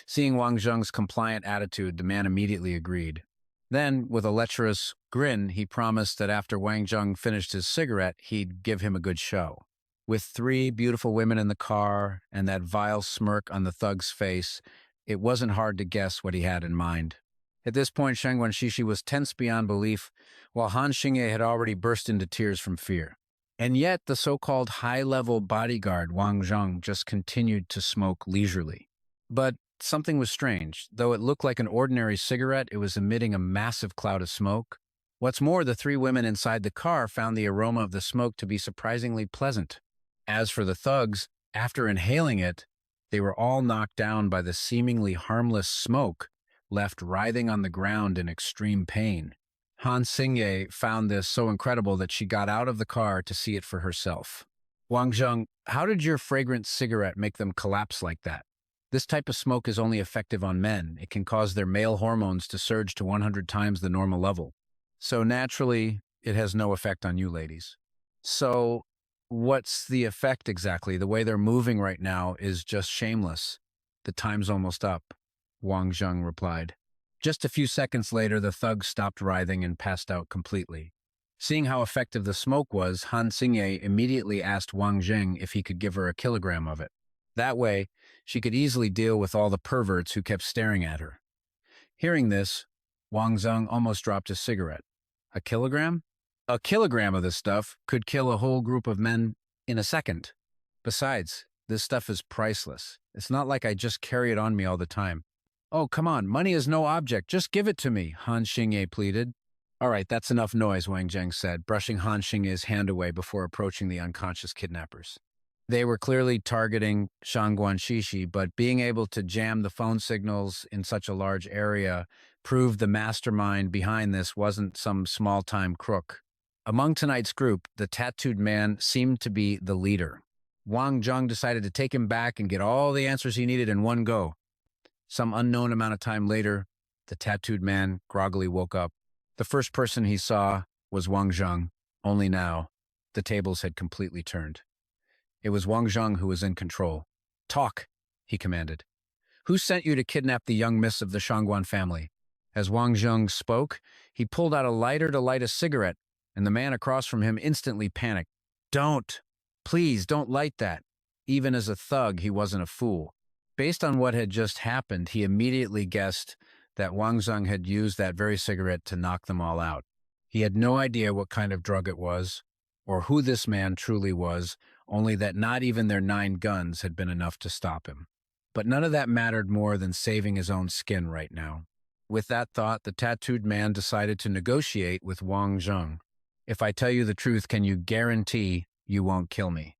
Seeing Wang Zheng's compliant attitude, the man immediately agreed. Then, with a lecherous grin, he promised that after Wang Zheng finished his cigarette, he'd give him a good show. With 3 beautiful women in the car and that vile smirk on the thug's face, it wasn't hard to guess what he had in mind. At this point, Shangguan Shishi was tense beyond belief, while Han Xingye had already burst into tears from fear. And yet, the so-called high-level bodyguard, Wang Zheng, just continued to smoke leisurely. But something was strange. Though it looked like an ordinary cigarette, it was emitting a massive cloud of smoke. What's more, the 3 women inside the car found the aroma of the smoke to be surprisingly pleasant. As for the thugs, after inhaling it, they were all knocked down by the seemingly harmless smoke, left writhing on the ground in extreme pain. Han Xingye found this so incredible that she got out of the car to see it for herself. "Wang Zheng, how did your fragrant cigarette make them collapse like that? This type of smoke is only effective on men. It can cause their male hormones to surge to 100 times the normal level. So naturally, it has no effect on you ladies." "So, what's the effect exactly? The way they're moving right now is just shameless. The time's almost up," Wang Zheng replied. Just a few seconds later, the thugs stopped writhing and passed out completely. Seeing how effective the smoke was, Han Xingye immediately asked Wang Zheng if he could give her a kilogram of it. That way, she could easily deal with all the perverts who kept staring at her. Hearing this, Wang Zheng almost dropped his cigarette. "A kilogram? A kilogram of this stuff could kill a whole group of men in a second. Besides, This stuff is priceless. It's not like I just carry it on me all the time. Oh, come on, money is no object. Just give it to me, Han Xingye pleaded. All right, that's enough noise, Wang Zheng said, brushing Han Xingye's hand away before approaching the unconscious kidnappers. They were clearly targeting Shangguan Shishi, but being able to jam the phone signals in such a large area proved the mastermind behind this wasn't some small-time crook. Among tonight's group, the tattooed man seemed to be the leader. Wang Zheng decided to take him back and get all the answers he needed in one go. Some unknown amount of time later, the tattooed man groggily woke up. The first person he saw was Wang Zheng, only now, the tables had completely turned. It was Wang Zheng who was in control. Talk, he commanded. Who sent you to kidnap the young miss of the Shangguan family? As Wang Zheng spoke, he pulled out a lighter to light a cigarette, and the man across from him instantly panicked. Don't! Please, don't light that. Even as a thug, he wasn't a fool. Based on what had just happened, he immediately guessed that Wang Zheng had used that very cigarette to knock them all out. He had no idea what kind of drug it was, or who this man truly was, only that not even their 9 guns had been enough to stop him. But none of that mattered more than saving his own skin right now. With that thought, the tattooed man decided to negotiate with Wang Zheng. If I tell you the truth, can you guarantee you won't kill me?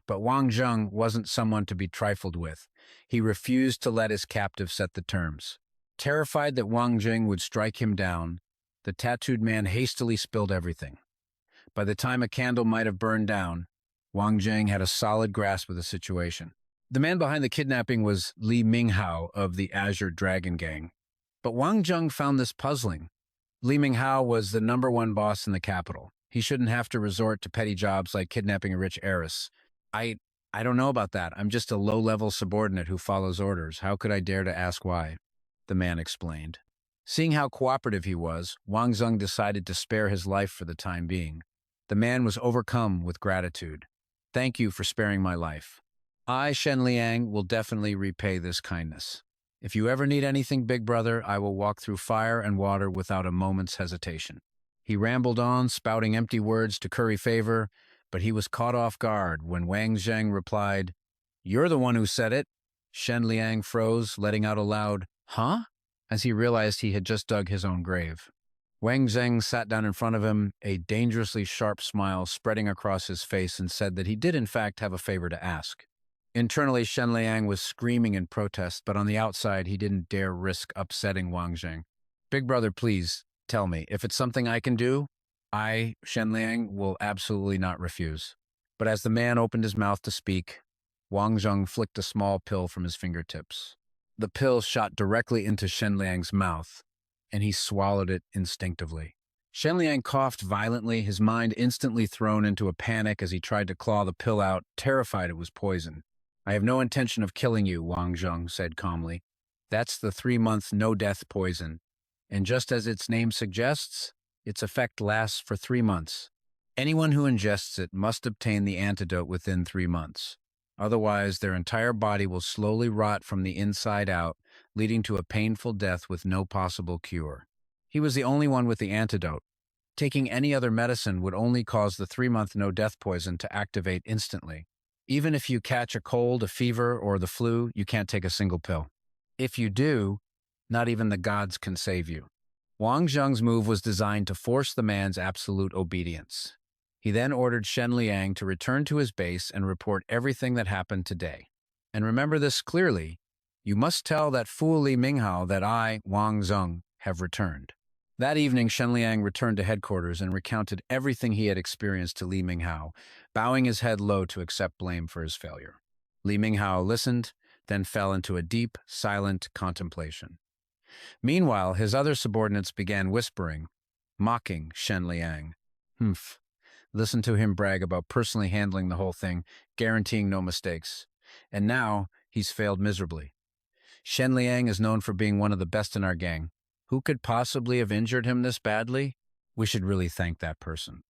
But Wang Zheng wasn't someone to be trifled with. He refused to let his captive set the terms. Terrified that Wang Zheng would strike him down, the tattooed man hastily spilled everything. By the time a candle might have burned down, Wang Zheng had a solid grasp of the situation. The man behind the kidnapping was Li Minghao of the Azure Dragon Gang. But Wang Zheng found this puzzling. Li Minghao was the #1 boss in the capital. He shouldn't have to resort to petty jobs like kidnapping a rich heiress. I don't know about that. I'm just a low-level subordinate who follows orders. How could I dare to ask why? The man explained. Seeing how cooperative he was, Wang Zheng decided to spare his life for the time being. The man was overcome with gratitude. Thank you for sparing my life. I, Shen Liang, will definitely repay this kindness. If you ever need anything, big brother, I will walk through fire and water without a moment's hesitation. He rambled on, spouting empty words to curry favor, but he was caught off guard when Wang Zheng replied, You're the one who said it. Shen Liang froze, letting out a loud, Huh? As he realized he had just dug his own grave. Wang Zheng sat down in front of him, a dangerously sharp smile spreading across his face, and said that he did in fact have a favor to ask. Internally, Shen Liang was screaming in protest, but on the outside, he didn't dare risk upsetting Wang Zheng. Big brother, please, tell me, if it's something I can do, I, Shen Liang, will absolutely not refuse. But as the man opened his mouth to speak, Wang Zheng flicked a small pill from his fingertips. The pill shot directly into Shen Liang's mouth, and he swallowed it instinctively. Shen Liang coughed violently, his mind instantly thrown into a panic as he tried to claw the pill out, terrified it was poison. I have no intention of killing you, Wang Zheng said calmly. That's the 3-month no-death poison, and just as its name suggests, its effect lasts for 3 months. Anyone who ingests it must obtain the antidote within 3 months. Otherwise, their entire body will slowly rot from the inside out, leading to a painful death with no possible cure. He was the only one with the antidote. Taking any other medicine would only cause the 3-month no-death poison to activate instantly. Even if you catch a cold, a fever, or the flu, you can't take a single pill. If you do, not even the gods can save you. Wang Zheng's move was designed to force the man's absolute obedience. He then ordered Shen Liang to return to his base and report everything that happened today. And remember this clearly, you must tell that fool Li Minghao that I, Wang Zheng, have returned. That evening, Shen Liang returned to headquarters and recounted everything he had experienced to Li Minghao, bowing his head low to accept blame for his failure. Li Minghao listened, then fell into a deep, silent contemplation. Meanwhile, his other subordinates began whispering, mocking Shen Liang. Humph. Listen to him brag about personally handling the whole thing, guaranteeing no mistakes. And now, he's failed miserably. Shen Liang is known for being one of the best in our gang. Who could possibly have injured him this badly? We should really thank that person.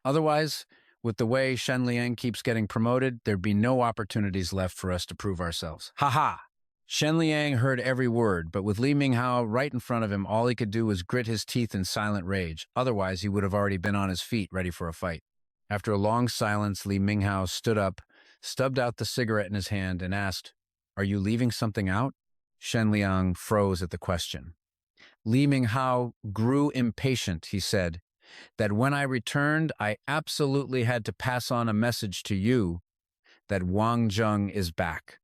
Otherwise, with the way Shen Liang keeps getting promoted, there'd be no opportunities left for us to prove ourselves. Ha ha! Shen Liang heard every word, but with Li Minghao right in front of him, all he could do was grit his teeth in silent rage. Otherwise, he would have already been on his feet, ready for a fight. After a long silence, Li Minghao stood up, stubbed out the cigarette in his hand, and asked, "Are you leaving something out?" Shen Liang froze at the question. Li Minghao grew impatient. He said, "That when I returned, I absolutely had to pass on a message to you that Wang Zheng is back."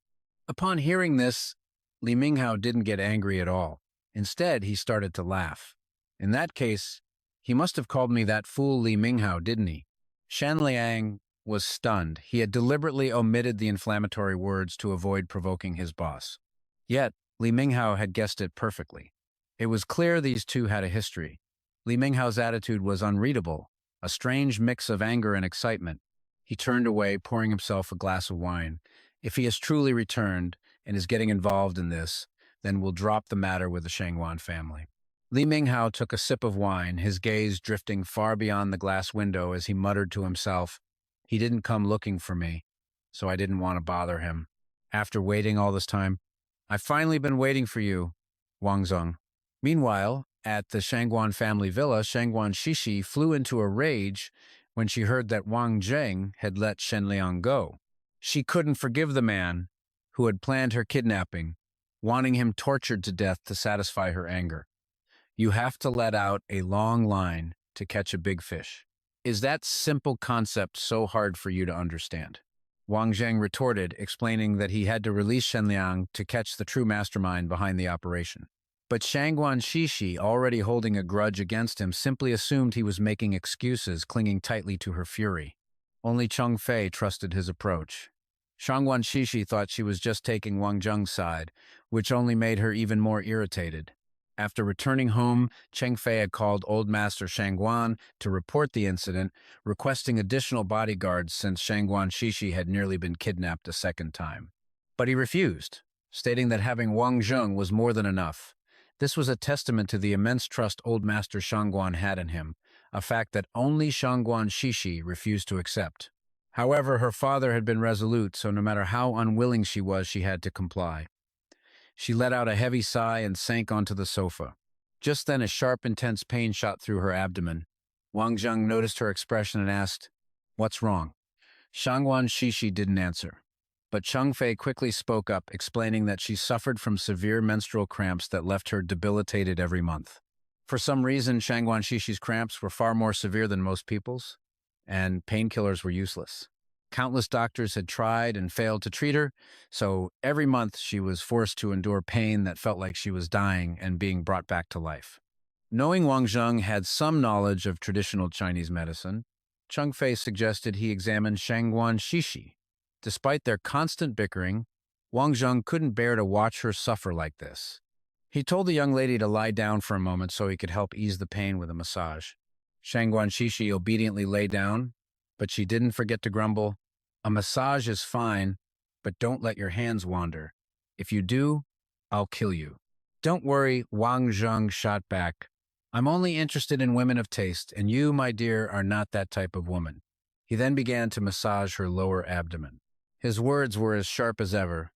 Upon hearing this, Li Minghao didn't get angry at all. Instead, he started to laugh. "In that case, he must have called me that fool Li Minghao, didn't he?" Shen Liang was stunned. He had deliberately omitted the inflammatory words to avoid provoking his boss. Yet, Li Minghao had guessed it perfectly. It was clear these two had a history. Li Minghao's attitude was unreadable, a strange mix of anger and excitement. He turned away, pouring himself a glass of wine. If he has truly returned and is getting involved in this, then we'll drop the matter with the Shangguan family. Li Minghao took a sip of wine, his gaze drifting far beyond the glass window as he muttered to himself, "He didn't come looking for me, so I didn't want to bother him. After waiting all this time, I've finally been waiting for you, Wang Zheng." Meanwhile, at the Shangguan family villa, Shangguan Shishi flew into a rage when she heard that Wang Zheng had let Shen Liang go. She couldn't forgive the man who had planned her kidnapping, wanting him tortured to death to satisfy her anger. You have to let out a long line to catch a big fish. Is that simple concept so hard for you to understand? Wang Zheng retorted, explaining that he had to release Shen Liang to catch the true mastermind behind the operation. But Shangguan Shishi, already holding a grudge against him, simply assumed he was making excuses, clinging tightly to her fury. Only Cheng Fei trusted his approach. Shangguan Shishi thought she was just taking Wang Zheng's side, which only made her even more irritated. After returning home, Cheng Fei had called Old Master Shangguan to report the incident, requesting additional bodyguards since Shangguan Shishi had nearly been kidnapped a second time. But he refused, stating that having Wang Zheng was more than enough. This was a testament to the immense trust Old Master Shangguan had in him, a fact that only Shangguan Shishi refused to accept. However, her father had been resolute, so no matter how unwilling she was, she had to comply. She let out a heavy sigh and sank onto the sofa. Just then, a sharp, intense pain shot through her abdomen. Wang Zheng noticed her expression and asked, "What's wrong?" Shangguan Shishi didn't answer. But Cheng Fei quickly spoke up, explaining that she suffered from severe menstrual cramps that left her debilitated every month. For some reason, Shangguan Shishi's cramps were far more severe than most people's, and painkillers were useless. Countless doctors had tried and failed to treat her, so every month she was forced to endure pain that felt like she was dying and being brought back to life. Knowing Wang Zheng had some knowledge of traditional Chinese medicine, Cheng Fei suggested he examine Shangguan Shishi. Despite their constant bickering, Wang Zheng couldn't bear to watch her suffer like this. He told the young lady to lie down for a moment so he could help ease the pain with a massage. Shangguan Shishi obediently lay down, but she didn't forget to grumble, "A massage is fine, but don't let your hands wander. If you do, I'll kill you." "Don't worry," Wang Zheng shot back. "I'm only interested in women of taste, and you, my dear, are not that type of woman." He then began to massage her lower abdomen. His words were as sharp as ever.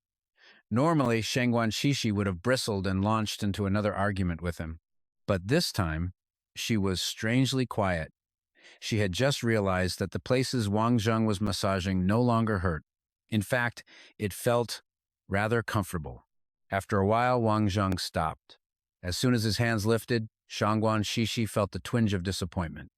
Normally, Shangguan Shishi would have bristled and launched into another argument with him. But this time, she was strangely quiet. She had just realized that the places Wang Zheng was massaging no longer hurt. In fact, it felt rather comfortable. After a while, Wang Zheng stopped. As soon as his hands lifted, Shangguan Shishi felt a twinge of disappointment.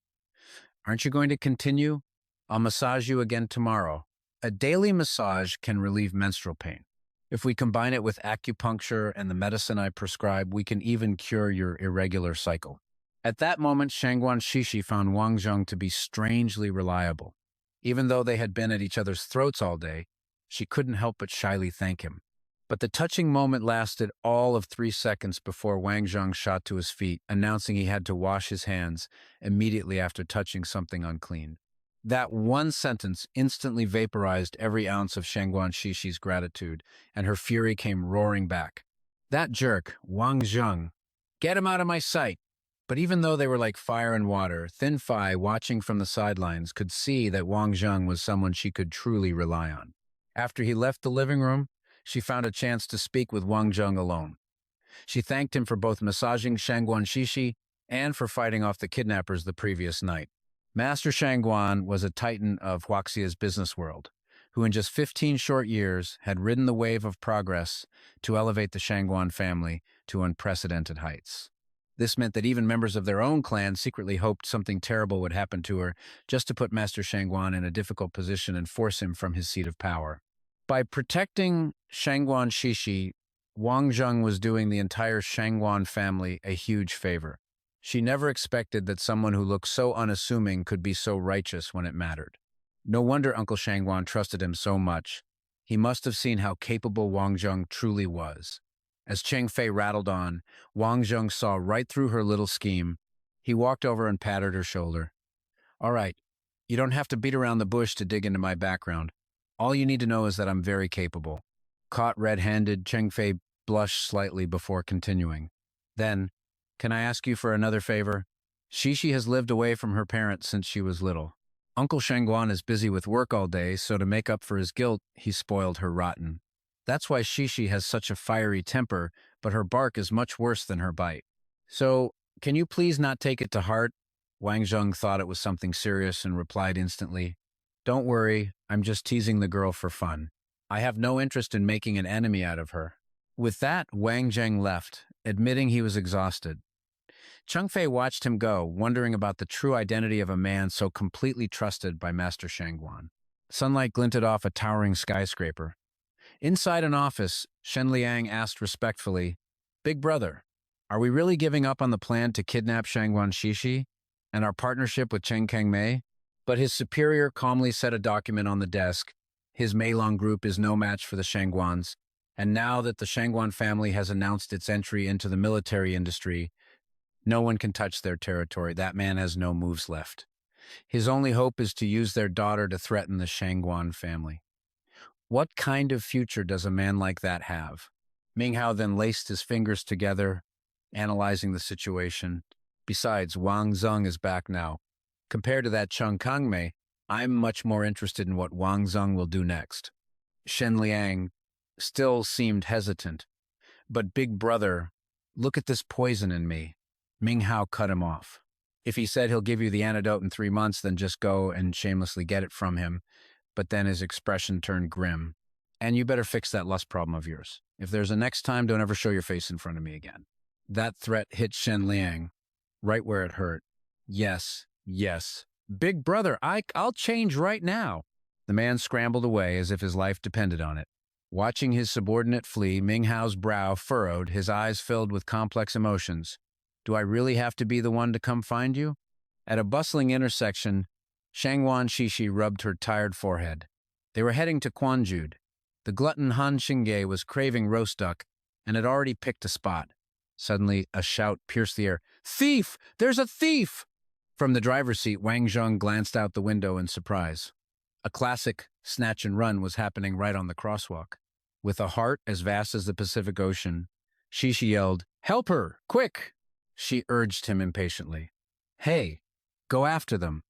"Aren't you going to continue? I'll massage you again tomorrow." A daily massage can relieve menstrual pain. If we combine it with acupuncture and the medicine I prescribe, we can even cure your irregular cycle. At that moment, Shangguan Shishi found Wang Zheng to be strangely reliable. Even though they had been at each other's throats all day, she couldn't help but shyly thank him. But the touching moment lasted all of 3 seconds before Wang Zheng shot to his feet, announcing he had to wash his hands immediately after touching something unclean. That one sentence instantly vaporized every ounce of Shangguan Shishi's gratitude, and her fury came roaring back. "That jerk, Wang Zheng, get him out of my sight!" But even though they were like fire and water, Thin Phi, watching from the sidelines, could see that Wang Zheng was someone she could truly rely on. After he left the living room, she found a chance to speak with Wang Zheng alone. She thanked him for both massaging Shangguan Shishi and for fighting off the kidnappers the previous night. Master Shangguan was a titan of Huaxia's business world. who in just 15 short years had ridden the wave of progress to elevate the Shangguan family to unprecedented heights. This meant that even members of their own clan secretly hoped something terrible would happen to her just to put Master Shangguan in a difficult position and force him from his seat of power. By protecting Shangguan Shishi, Wang Zheng was doing the entire Shangguan family a huge favor. She never expected that someone who looked so unassuming could be so righteous when it mattered. No wonder Uncle Shangguan trusted him so much. He must have seen how capable Wang Zheng truly was. As Cheng Fei rattled on, Wang Zheng saw right through her little scheme. He walked over and patted her shoulder. "All right, you don't have to beat around the bush to dig into my background. All you need to know is that I'm very capable." Caught red-handed, Cheng Fei blushed slightly before continuing. Then, "Can I ask you for another favor? Shishi has lived away from her parents since she was little. Uncle Shangguan is busy with work all day, so to make up for his guilt, he spoiled her rotten. That's why Shishi has such a fiery temper, but her bark is much worse than her bite. So, can you please not take it to heart?" Wang Zheng thought it was something serious and replied instantly, "Don't worry, I'm just teasing the girl for fun. I have no interest in making an enemy out of her." With that, Wang Zheng left, admitting he was exhausted. Cheng Fei watched him go, wondering about the true identity of a man so completely trusted by Master Shangguan. Sunlight glinted off a towering skyscraper. Inside an office, Shen Liang asked respectfully, "Big brother, are we really giving up on the plan to kidnap Shangguan Shishi and our partnership with Cheng Kangmei?" But his superior calmly set a document on the desk. His Meilong group is no match for the Shangguans, and now that the Shangguan family has announced its entry into the military industry, no one can touch their territory. That man has no moves left. His only hope is to use their daughter to threaten the Shangguan family. What kind of future does a man like that have? Ming Hao then laced his fingers together, analyzing the situation. Besides, Wang Zheng is back now. Compared to that Cheng Kangmei, I'm much more interested in what Wang Zheng will do next. Shen Liang still seemed hesitant. "But big brother, look at this poison in me." Ming Hao cut him off. "If he said he'll give you the antidote in 3 months, then just go and shamelessly get it from him." But then his expression turned grim. "And you better fix that lust problem of yours. If there's a next time, don't ever show your face in front of me again." That threat hit Shen Liang right where it hurt. Yes. "Big brother, I'll change right now." The man scrambled away as if his life depended on it. Watching his subordinate flee, Ming Hao's brow furrowed, his eyes filled with complex emotions. "Do I really have to be the one to come find you?" At a bustling intersection, Shangguan Shishi rubbed her tired forehead. They were heading to Quanjude. The glutton Han Xingye was craving roast duck and had already picked a spot. Suddenly, a shout pierced the air. "Thief! There's a thief!" From the driver's seat, Wang Zheng glanced out the window in surprise. A classic snatch and run was happening right on the crosswalk. With a heart as vast as the Pacific Ocean, Shishi yelled, "Help her! Quick!" She urged him impatiently. "Hey, go after them."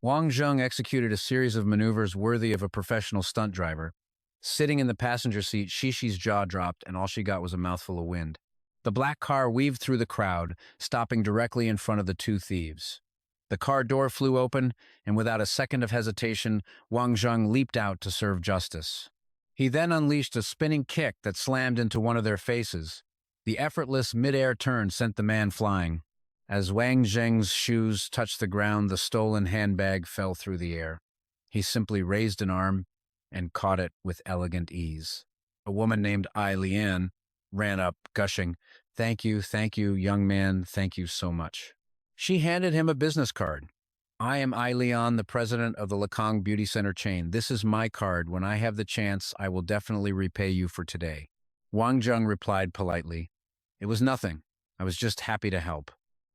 Wang Zheng executed a series of maneuvers worthy of a professional stunt driver. Sitting in the passenger seat, Shishi's jaw dropped and all she got was a mouthful of wind. The black car weaved through the crowd, stopping directly in front of the two thieves. The car door flew open, and without a second of hesitation, Wang Zheng leaped out to serve justice. He then unleashed a spinning kick that slammed into one of their faces. The effortless mid-air turn sent the man flying. As Wang Zheng's shoes touched the ground, the stolen handbag fell through the air. He simply raised an arm and caught it with elegant ease. A woman named Ai Lian ran up, gushing, thank you, young man, thank you so much." She handed him a business card. "I am Ai Lian, the president of the Lekong Beauty Center chain. This is my card. When I have the chance, I will definitely repay you for today." Wang Zheng replied politely, "It was nothing. I was just happy to help."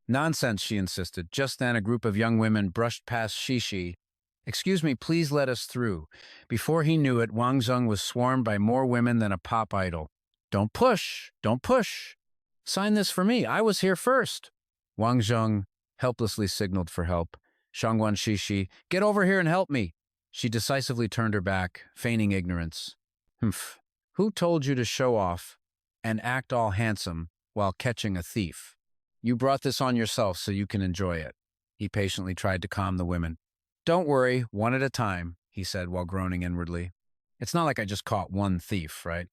"Nonsense," she insisted. Just then, a group of young women brushed past Shishi. "Excuse me, please let us through." Before he knew it, Wang Zheng was swarmed by more women than a pop idol. Don't push! Sign this for me. I was here first." Wang Zheng helplessly signaled for help. Shangguan Shishi, "Get over here and help me." She decisively turned her back, feigning ignorance. "Humph. Who told you to show off and act all handsome while catching a thief? You brought this on yourself so you can enjoy it." He patiently tried to calm the women. "Don't worry, one at a time," he said while groaning inwardly. It's not like I just caught one thief, right?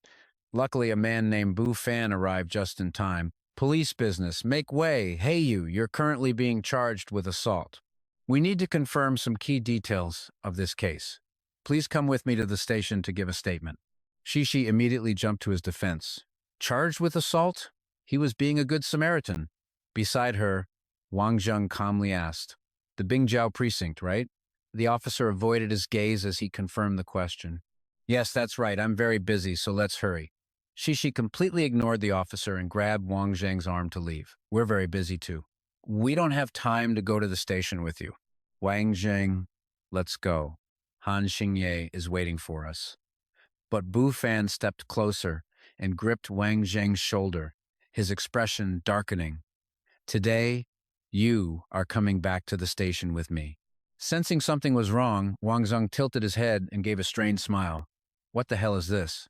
Luckily, a man named Bu Fan arrived just in time. Police business, make way. Hey, you're currently being charged with assault. We need to confirm some key details of this case. Please come with me to the station to give a statement. Shishi immediately jumped to his defense. Charged with assault? He was being a good Samaritan. Beside her, Wang Zheng calmly asked, "The Bingjiao precinct, right?" The officer avoided his gaze as he confirmed the question. "Yes, that's right. I'm very busy, so let's hurry." Shishi completely ignored the officer and grabbed Wang Zheng's arm to leave. "We're very busy too. We don't have time to go to the station with you." "Wang Zheng, let's go. Han Xingye is waiting for us." But Bu Fan stepped closer and gripped Wang Zheng's shoulder, his expression darkening. "Today, you are coming back to the station with me." Sensing something was wrong, Wang Zheng tilted his head and gave a strained smile. "What the hell is this?"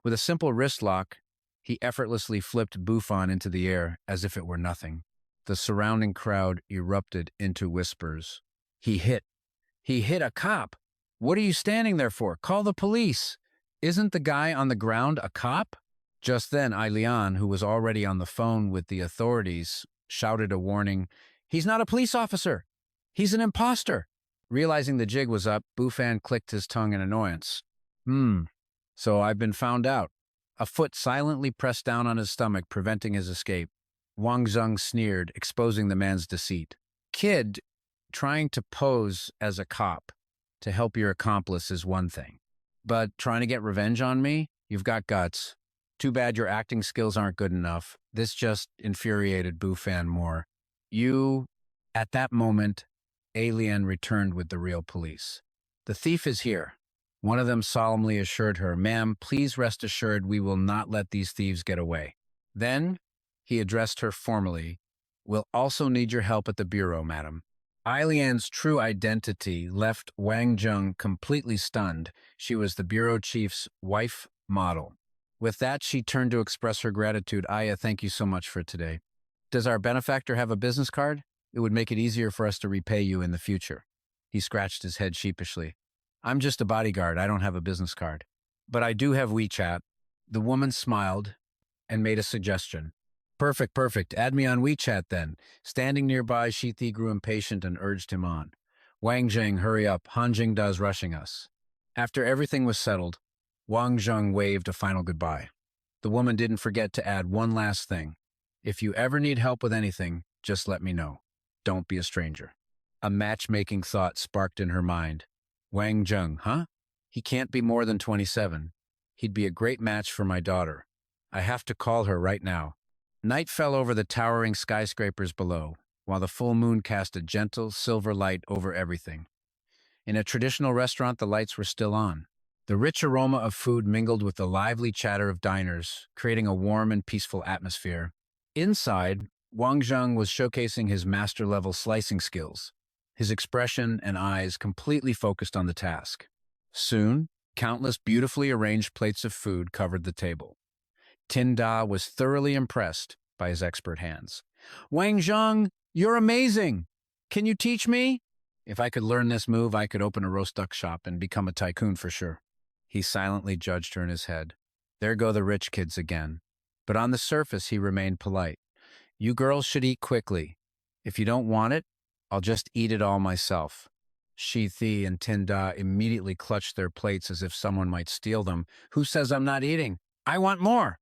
With a simple wrist lock, he effortlessly flipped Bufan into the air as if it were nothing. The surrounding crowd erupted into whispers. He hit a cop! What are you standing there for? Call the police! Isn't the guy on the ground a cop?" Just then, Lian, who was already on the phone with the authorities, shouted a warning. "He's not a police officer! He's an imposter!" Realizing the jig was up, Bufan clicked his tongue in annoyance. So I've been found out." A foot silently pressed down on his stomach, preventing his escape. Wang Zheng sneered, exposing the man's deceit. "Kid, trying to pose as a cop to help your accomplice is one thing. But trying to get revenge on me? You've got guts. Too bad your acting skills aren't good enough." This just infuriated Bufan more. At that moment, Alien returned with the real police. "The thief is here." One of them solemnly assured her, "Ma'am, please rest assured we will not let these thieves get away." Then, he addressed her formally, "We'll also need your help at the bureau, madam." Ailian's true identity left Wang Zheng completely stunned. She was the bureau chief's wife model. With that, she turned to express her gratitude. "Aya, thank you so much for today. Does our benefactor have a business card? It would make it easier for us to repay you in the future." He scratched his head sheepishly. "I'm just a bodyguard. I don't have a business card. But I do have WeChat." The woman smiled and made a suggestion. Perfect. Add me on WeChat then." Standing nearby, Shithi grew impatient and urged him on. "Wang Zheng, hurry up. Han Jingda is rushing us." After everything was settled, Wang Zheng waved a final goodbye. The woman didn't forget to add one last thing. "If you ever need help with anything, just let me know. Don't be a stranger." A matchmaking thought sparked in her mind. Wang Zheng, huh? He can't be more than 27. He'd be a great match for my daughter. I have to call her right now. Night fell over the towering skyscrapers below, while the full moon cast a gentle, silver light over everything. In a traditional restaurant, the lights were still on. The rich aroma of food mingled with the lively chatter of diners, creating a warm and peaceful atmosphere. Inside, Wang Zheng was showcasing his master-level slicing skills, his expression and eyes completely focused on the task. Soon, countless beautifully arranged plates of food covered the table. Tin Da was thoroughly impressed by his expert hands. "Wang Zheng, you're amazing! Can you teach me?" "If I could learn this move, I could open a roast duck shop and become a tycoon for sure." He silently judged her in his head. There go the rich kids again. But on the surface, he remained polite. "You girls should eat quickly. If you don't want it, I'll just eat it all myself." Shi Thi and Tin Da immediately clutched their plates as if someone might steal them. "Who says I'm not eating? I want more!"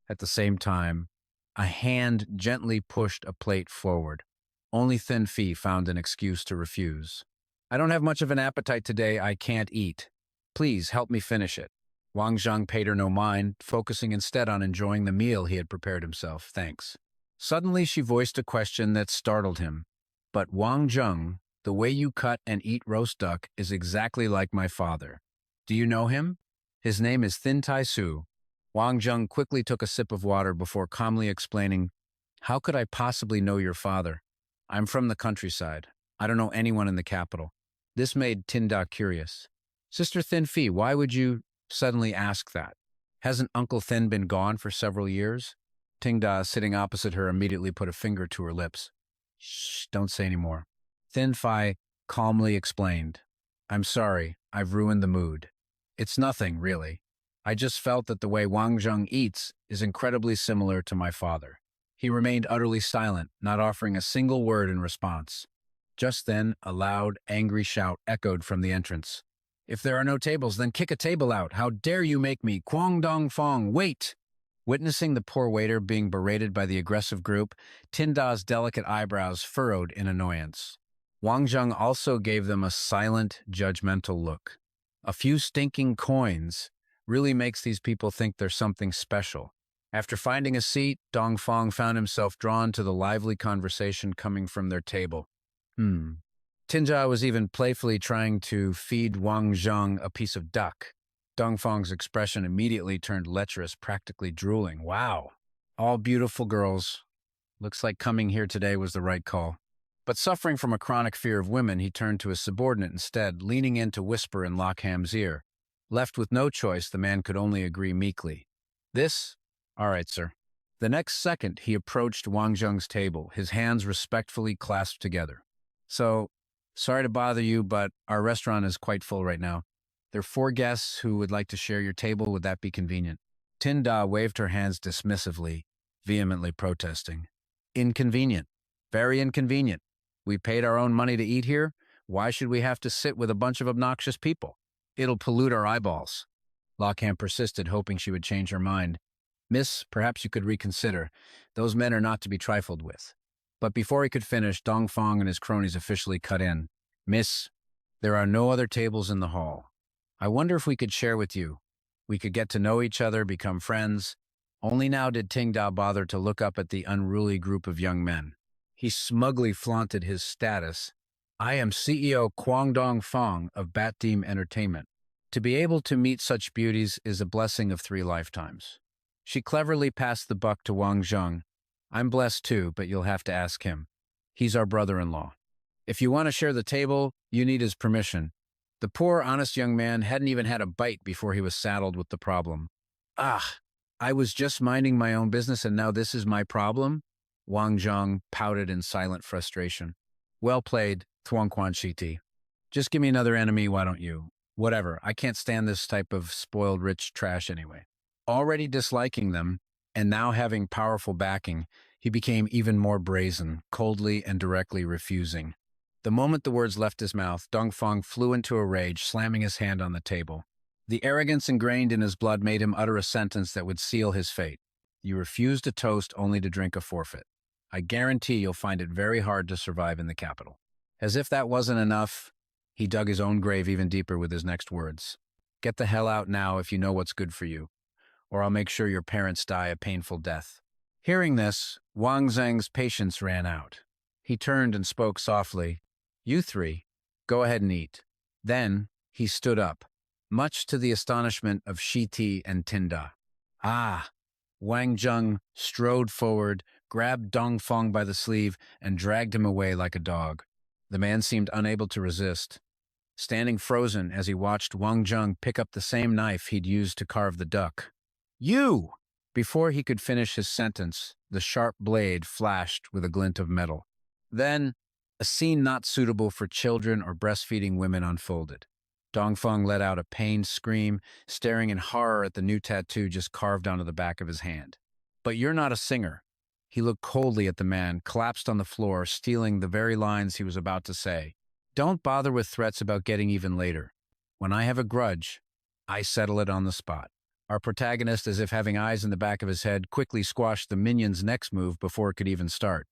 At the same time, a hand gently pushed a plate forward. Only Thin Fee found an excuse to refuse. "I don't have much of an appetite today. I can't eat. Please help me finish it." Wang Zheng paid her no mind, focusing instead on enjoying the meal he had prepared himself. "Thanks." Suddenly, she voiced a question that startled him. "But Wang Zheng, the way you cut and eat roast duck is exactly like my father. Do you know him? His name is Thin Tai Su." Wang Zheng quickly took a sip of water before calmly explaining, "How could I possibly know your father? I'm from the countryside. I don't know anyone in the capital." This made Tinda curious. "Sister Thin Fee, why would you suddenly ask that? Hasn't Uncle Thin been gone for several years?" Tingda, sitting opposite her, immediately put a finger to her lips. "Shh, don't say any more." Thin Phi calmly explained, "I'm sorry, I've ruined the mood. It's nothing, really. I just felt that the way Wang Zheng eats is incredibly similar to my father. He remained utterly silent, not offering a single word in response. Just then, a loud, angry shout echoed from the entrance. If there are no tables, then kick a table out. How dare you make me? Kwang Dong Fong, wait! Witnessing the poor waiter being berated by the aggressive group, Tinda's delicate eyebrows furrowed in annoyance. Wang Zheng also gave them a silent, judgmental look. A few stinking coins really makes these people think they're something special. After finding a seat, Dong Fong found himself drawn to the lively conversation coming from their table. Tinja was even playfully trying to feed Wang Zheng a piece of duck. Dong Fong's expression immediately turned lecherous, practically drooling. Wow. All beautiful girls. Looks like coming here today was the right call. But suffering from a chronic fear of women, he turned to his subordinate instead, leaning in to whisper in Lockham's ear. Left with no choice, the man could only agree meekly. This? All right, sir. The next second, he approached Wang Zheng's table, his hands respectfully clasped together. So, sorry to bother you, but our restaurant is quite full right now. There are 4 guests who would like to share your table. Would that be convenient? Tinda waved her hands dismissively, vehemently protesting. Inconvenient. Very inconvenient. We paid our own money to eat here. Why should we have to sit with a bunch of obnoxious people? It'll pollute our eyeballs. Lockham persisted, hoping she would change her mind. Miss, perhaps you could reconsider. Those men are not to be trifled with. But before he could finish, Dong Fong and his cronies officially cut in. Miss, there are no other tables in the hall. I wonder if we could share with you. We could get to know each other, become friends. Only now did Ting Da bother to look up at the unruly group of young men. He smugly flaunted his status. I am CEO Kwang Dong Fong of Bat Team Entertainment. To be able to meet such beauties is a blessing of 3 lifetimes. She cleverly passed the buck to Wang Zheng. I'm blessed too, but you'll have to ask him. He's our brother-in-law. If you want to share the table, you need his permission. The poor, honest young man hadn't even had a bite before he was saddled with the problem. Ah, I was just minding my own business and now this is my problem? Wang Zheng pouted in silent frustration. Well played, Thuangquan Shiti. Just give me another enemy, why don't you? Whatever, I can't stand this type of spoiled rich trash anyway. Already disliking them, and now having powerful backing, he became even more brazen, coldly and directly refusing. The moment the words left his mouth, Dong Fong flew into a rage, slamming his hand on the table. The arrogance ingrained in his blood made him utter a sentence that would seal his fate. You refused a toast only to drink a forfeit. I guarantee you'll find it very hard to survive in the capital. As if that wasn't enough, he dug his own grave even deeper with his next words. Get the hell out now if you know what's good for you, or I'll make sure your parents die a painful death. Hearing this, Wang Zheng's patience ran out. He turned and spoke softly. You 3, go ahead and eat. Then he stood up, much to the astonishment of Shiti and Tinda. Ah! Wang Zheng strode forward, grabbed Dong Fong by the sleeve, and dragged him away like a dog. The man seemed unable to resist, standing frozen as he watched Wang Zheng pick up the same knife he'd used to carve the duck. You! Before he could finish his sentence, the sharp blade flashed with a glint of metal. Then, a scene not suitable for children or breastfeeding women unfolded. Dong Fong let out a pained scream, staring in horror at the new tattoo just carved onto the back of his hand. But you're not a singer. He looked coldly at the man, collapsed on the floor, stealing the very lines he was about to say. Don't bother with threats about getting even later. When I have a grudge, I settle it on the spot. Our protagonist, as if having eyes in the back of his head, quickly squashed the minion's next move before it could even start.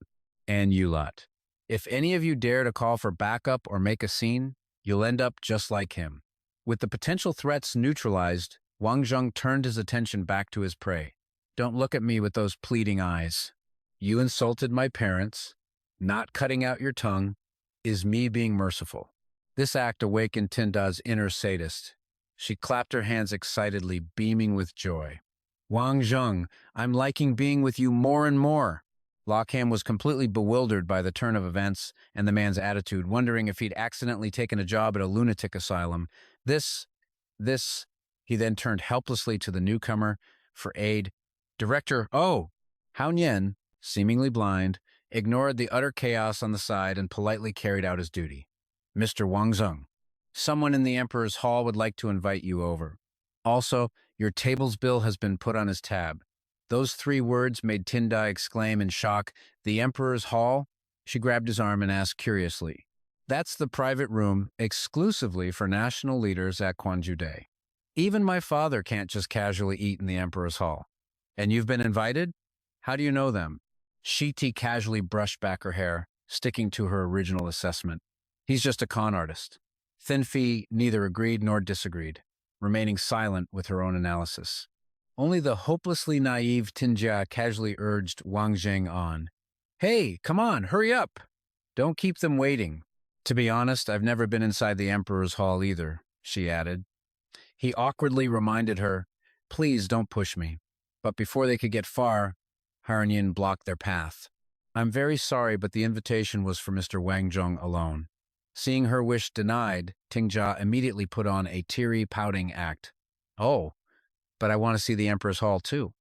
And you lot. If any of you dare to call for backup or make a scene, you'll end up just like him. With the potential threats neutralized, Wang Zheng turned his attention back to his prey. Don't look at me with those pleading eyes. You insulted my parents. Not cutting out your tongue is me being merciful. This act awakened Tinda's inner sadist. She clapped her hands excitedly, beaming with joy. Wang Zheng, I'm liking being with you more and more. Lockham was completely bewildered by the turn of events and the man's attitude, wondering if he'd accidentally taken a job at a lunatic asylum. He then turned helplessly to the newcomer for aid. Director, Hao Nian, seemingly blind, ignored the utter chaos on the side and politely carried out his duty. Mr. Wang Zheng, Someone in the Emperor's Hall would like to invite you over. Also, your table's bill has been put on his tab. Those 3 words made Tindai exclaim in shock, "The Emperor's Hall?" She grabbed his arm and asked curiously. "That's the private room exclusively for national leaders at Kwanjude. Even my father can't just casually eat in the Emperor's Hall. And you've been invited? How do you know them?" Shiti casually brushed back her hair, sticking to her original assessment. "He's just a con artist." Thinfi neither agreed nor disagreed, remaining silent with her own analysis. Only the hopelessly naive Tinjia casually urged Wang Zheng on. "Hey, come on, hurry up! Don't keep them waiting." "To be honest, I've never been inside the Emperor's Hall either," she added. He awkwardly reminded her, "Please don't push me." But before they could get far, Harnyan blocked their path. "I'm very sorry, but the invitation was for Mr. Wang Zheng alone." Seeing her wish denied, Tingjia immediately put on a teary, pouting act. "Oh, but I want to see the Emperor's Hall too."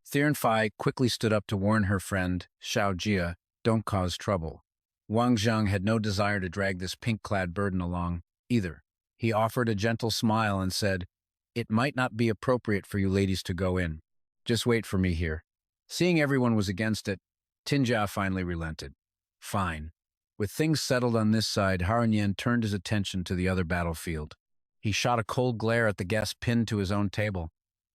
Thiernfei quickly stood up to warn her friend, Xiao Jia, "Don't cause trouble." Wang Zheng had no desire to drag this pink-clad burden along, either. He offered a gentle smile and said, "It might not be appropriate for you ladies to go in. Just wait for me here." Seeing everyone was against it, Tinjia finally relented. "Fine." With things settled on this side, Harunyan turned his attention to the other battlefield. He shot a cold glare at the guest pinned to his own table.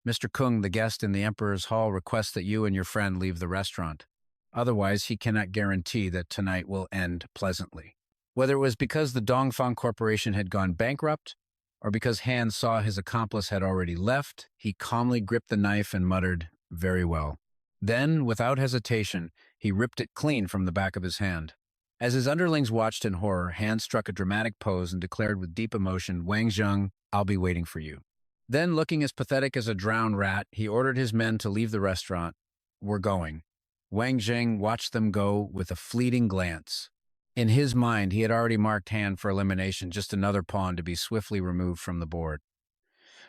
"Mr. Kung, the guest in the Emperor's Hall, requests that you and your friend leave the restaurant. Otherwise, he cannot guarantee that tonight will end pleasantly." Whether it was because the Dongfang Corporation had gone bankrupt, or because Han saw his accomplice had already left, he calmly gripped the knife and muttered, "Very well." Then, without hesitation, he ripped it clean from the back of his hand. As his underlings watched in horror, Han struck a dramatic pose and declared with deep emotion, "Wang Zheng, I'll be waiting for you." Then, looking as pathetic as a drowned rat, he ordered his men to leave the restaurant. "We're going." Wang Zheng watched them go with a fleeting glance. In his mind, he had already marked Han for elimination, just another pawn to be swiftly removed from the board.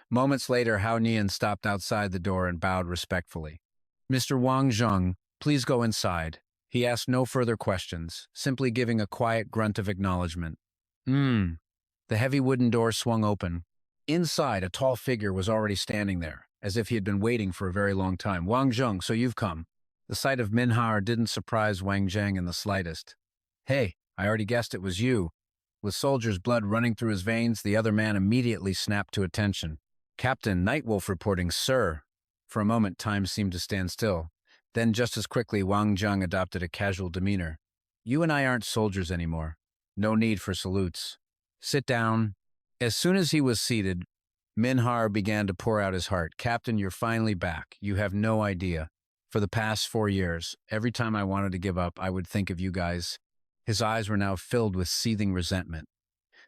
Moments later, Hao Nian stopped outside the door and bowed respectfully. "Mr. Wang Zheng, please go inside." He asked no further questions, simply giving a quiet grunt of acknowledgement. The heavy wooden door swung open. Inside, a tall figure was already standing there, as if he had been waiting for a very long time. "Wang Zheng, so you've come." The sight of Minhar didn't surprise Wang Zheng in the slightest. "Hey, I already guessed it was you." With soldier's blood running through his veins, the other man immediately snapped to attention. "Captain Nightwolf reporting, sir." For a moment, time seemed to stand still. Then, just as quickly, Wang Zheng adopted a casual demeanor. "You and I aren't soldiers anymore. No need for salutes. Sit down." As soon as he was seated, Minhar began to pour out his heart. "Captain, you're finally back. You have no idea. For the past 4 years, every time I wanted to give up, I would think of you guys." His eyes were now filled with seething resentment.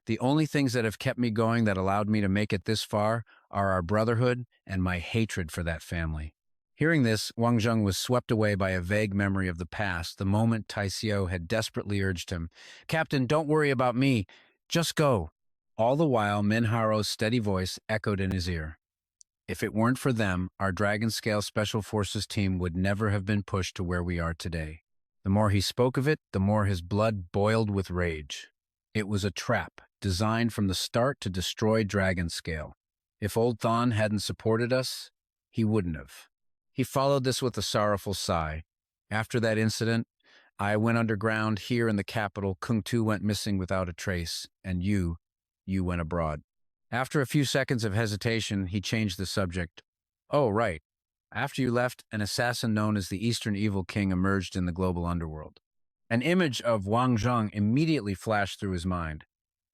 "The only things that have kept me going, that allowed me to make it this far, are our brotherhood and my hatred for that family." Hearing this, Wang Zheng was swept away by a vague memory of the past, the moment Taisio had desperately urged him, "Captain, don't worry about me. Just go." All the while, Minharo's steady voice echoed in his ear. "If it weren't for them, our Dragon Scale Special Forces team would never have been pushed to where we are today." The more he spoke of it, the more his blood boiled with rage. It was a trap, designed from the start to destroy Dragon Scale. If Old Thon hadn't supported us, he wouldn't have. He followed this with a sorrowful sigh. "After that incident, I went underground here in the capital. Kung Tu went missing without a trace, and you went abroad." After a few seconds of hesitation, he changed the subject. "Oh, right. After you left, an assassin known as the Eastern Evil King emerged in the global underworld." An image of Wang Zheng immediately flashed through his mind.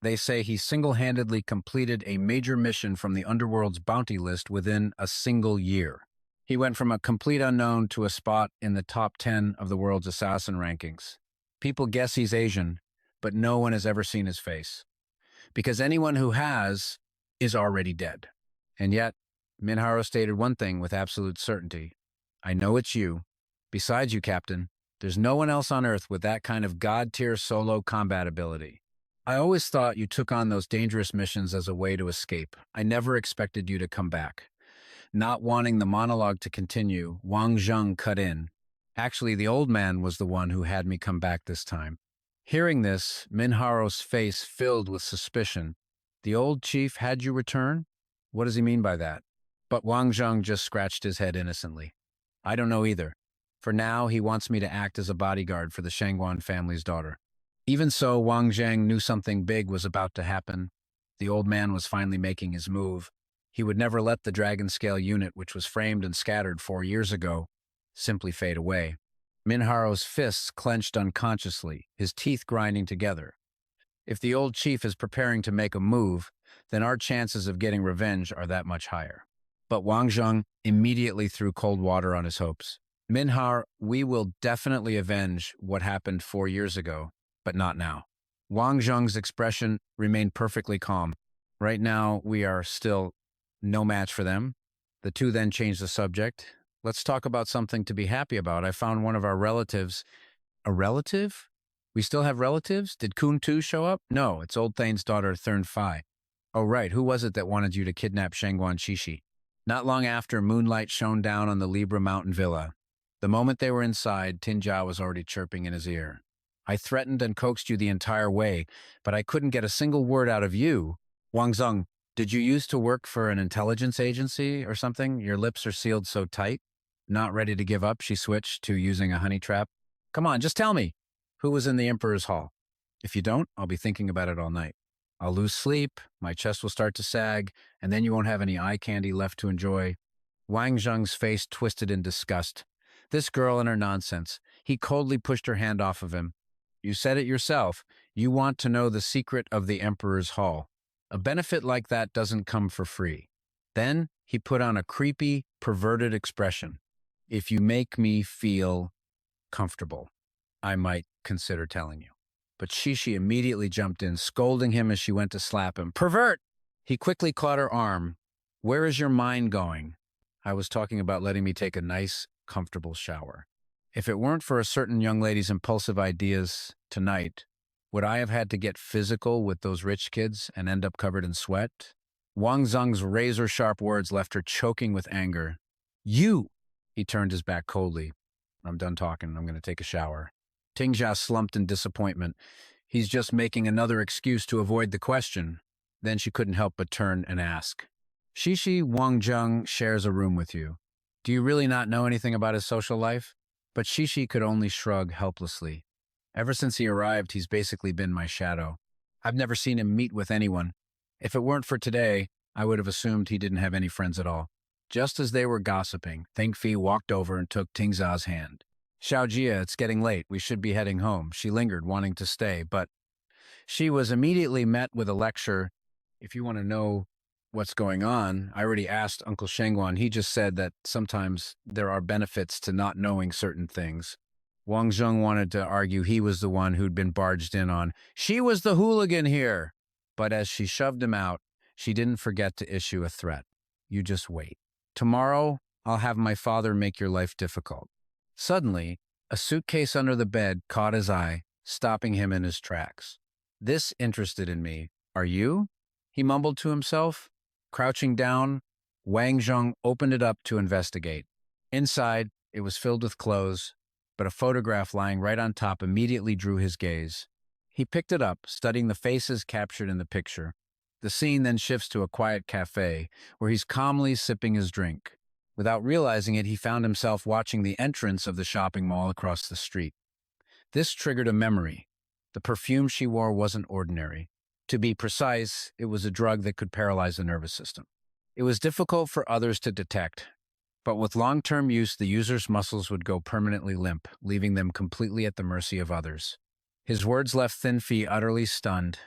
They say he single-handedly completed a major mission from the Underworld's bounty list within a single year. He went from a complete unknown to a spot in the top 10 of the world's assassin rankings. People guess he's Asian, but no one has ever seen his face. Because anyone who has is already dead. And yet, Minharo stated one thing with absolute certainty. "I know it's you. Besides you, Captain, there's no one else on Earth with that kind of god-tier solo combat ability. I always thought you took on those dangerous missions as a way to escape. I never expected you to come back." Not wanting the monologue to continue, Wang Zheng cut in. "Actually, the old man was the one who had me come back this time." Hearing this, Minharo's face filled with suspicion. The old chief had you return? What does he mean by that? But Wang Zheng just scratched his head innocently. I don't know either. For now, he wants me to act as a bodyguard for the Shangguan family's daughter. Even so, Wang Zheng knew something big was about to happen. The old man was finally making his move. He would never let the dragon scale unit, which was framed and scattered 4 years ago, simply fade away. Minharo's fists clenched unconsciously, his teeth grinding together. If the old chief is preparing to make a move, then our chances of getting revenge are that much higher. But Wang Zheng immediately threw cold water on his hopes. Minhar, we will definitely avenge what happened 4 years ago, but not now. Wang Zheng's expression remained perfectly calm. Right now, we are still no match for them. The two then changed the subject. Let's talk about something to be happy about. I found one of our relatives. A relative? We still have relatives? Did Kun Tu show up? No, it's Old Thane's daughter, Thurn Phi. Oh, right. Who was it that wanted you to kidnap Shangguan Shishi? Not long after, moonlight shone down on the Libra Mountain Villa. The moment they were inside, Tinjia was already chirping in his ear. I threatened and coaxed you the entire way, but I couldn't get a single word out of you. Wang Zheng, did you used to work for an intelligence agency or something? Your lips are sealed so tight. Not ready to give up, she switched to using a honey trap. Come on, just tell me. Who was in the Emperor's Hall? If you don't, I'll be thinking about it all night. I'll lose sleep, my chest will start to sag, and then you won't have any eye candy left to enjoy. Wang Zheng's face twisted in disgust. This girl and her nonsense. He coldly pushed her hand off of him. You said it yourself. You want to know the secret of the Emperor's Hall. A benefit like that doesn't come for free. Then he put on a creepy, perverted expression. If you make me feel comfortable, I might consider telling you. But Shishi immediately jumped in, scolding him as she went to slap him. Pervert! He quickly caught her arm. Where is your mind going? I was talking about letting me take a nice, comfortable shower. If it weren't for a certain young lady's impulsive ideas tonight, would I have had to get physical with those rich kids and end up covered in sweat? Wang Zheng's razor-sharp words left her choking with anger. You! He turned his back coldly. I'm done talking. I'm going to take a shower. Tingjia slumped in disappointment. He's just making another excuse to avoid the question. Then she couldn't help but turn and ask. Shishi Wang Zheng shares a room with you. Do you really not know anything about his social life? But Shishi could only shrug helplessly. Ever since he arrived, he's basically been my shadow. I've never seen him meet with anyone. If it weren't for today, I would have assumed he didn't have any friends at all. Just as they were gossiping, Thingfi walked over and took Tingza's hand. Xiaojia, it's getting late. We should be heading home. She lingered, wanting to stay, but she was immediately met with a lecture. If you want to know what's going on, I already asked Uncle Shangguan. He just said that sometimes there are benefits to not knowing certain things. Wang Zheng wanted to argue he was the one who'd been barged in on. She was the hooligan here. But as she shoved him out, she didn't forget to issue a threat. You just wait. Tomorrow, I'll have my father make your life difficult. Suddenly, a suitcase under the bed caught his eye, stopping him in his tracks. This interested in me. Are you? He mumbled to himself. Crouching down, Wang Zheng opened it up to investigate. Inside, it was filled with clothes, but a photograph lying right on top immediately drew his gaze. He picked it up, studying the faces captured in the picture. The scene then shifts to a quiet cafe, where he's calmly sipping his drink. Without realizing it, he found himself watching the entrance of the shopping mall across the street. This triggered a memory. The perfume she wore wasn't ordinary. To be precise, it was a drug that could paralyze the nervous system. It was difficult for others to detect, but with long-term use, the user's muscles would go permanently limp, leaving them completely at the mercy of others. His words left Thinfi utterly stunned.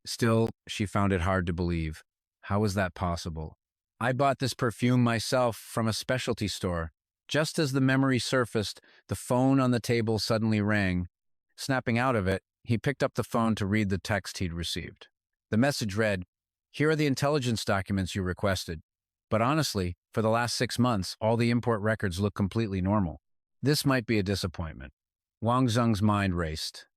Still, she found it hard to believe. How was that possible? I bought this perfume myself from a specialty store. Just as the memory surfaced, the phone on the table suddenly rang. Snapping out of it, he picked up the phone to read the text he'd received. The message read, "Here are the intelligence documents you requested. But honestly, for the last 6 months, all the import records look completely normal. This might be a disappointment." Wang Zheng's mind raced.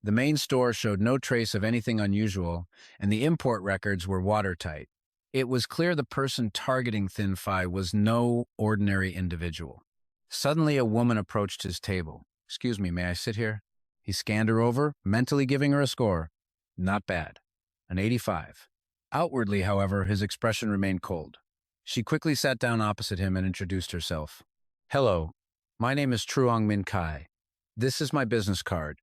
The main store showed no trace of anything unusual, and the import records were watertight. It was clear the person targeting Thin Phi was no ordinary individual. Suddenly, a woman approached his table. "Excuse me, may I sit here?" He scanned her over, mentally giving her a score. Not bad. An 85. Outwardly, however, his expression remained cold. She quickly sat down opposite him and introduced herself. Hello, my name is Truong Min Kai. This is my business card.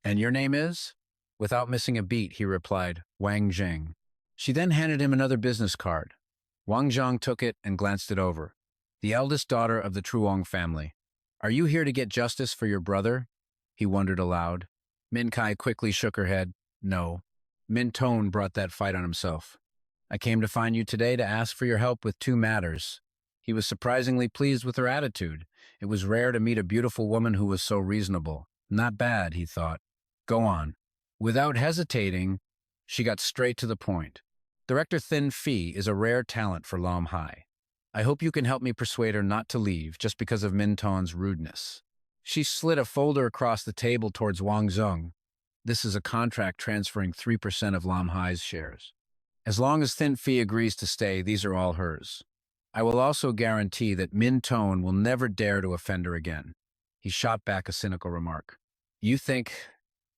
And your name is? Without missing a beat, he replied, Wang Zheng. She then handed him another business card. Wang Zheng took it and glanced it over. The eldest daughter of the Truong family. Are you here to get justice for your brother? He wondered aloud. Min Kai quickly shook her head. No. Min Tone brought that fight on himself. I came to find you today to ask for your help with two matters. He was surprisingly pleased with her attitude. It was rare to meet a beautiful woman who was so reasonable. Not bad, he thought. Go on. Without hesitating, she got straight to the point. Director Thin Phi is a rare talent for Lam Hai. I hope you can help me persuade her not to leave just because of Min Ton's rudeness. She slid a folder across the table towards Wang Zheng. This is a contract transferring 3% of Lam Hai's shares. As long as Thin Phi agrees to stay, these are all hers. I will also guarantee that Min Tone will never dare to offend her again. He shot back a cynical remark. You think,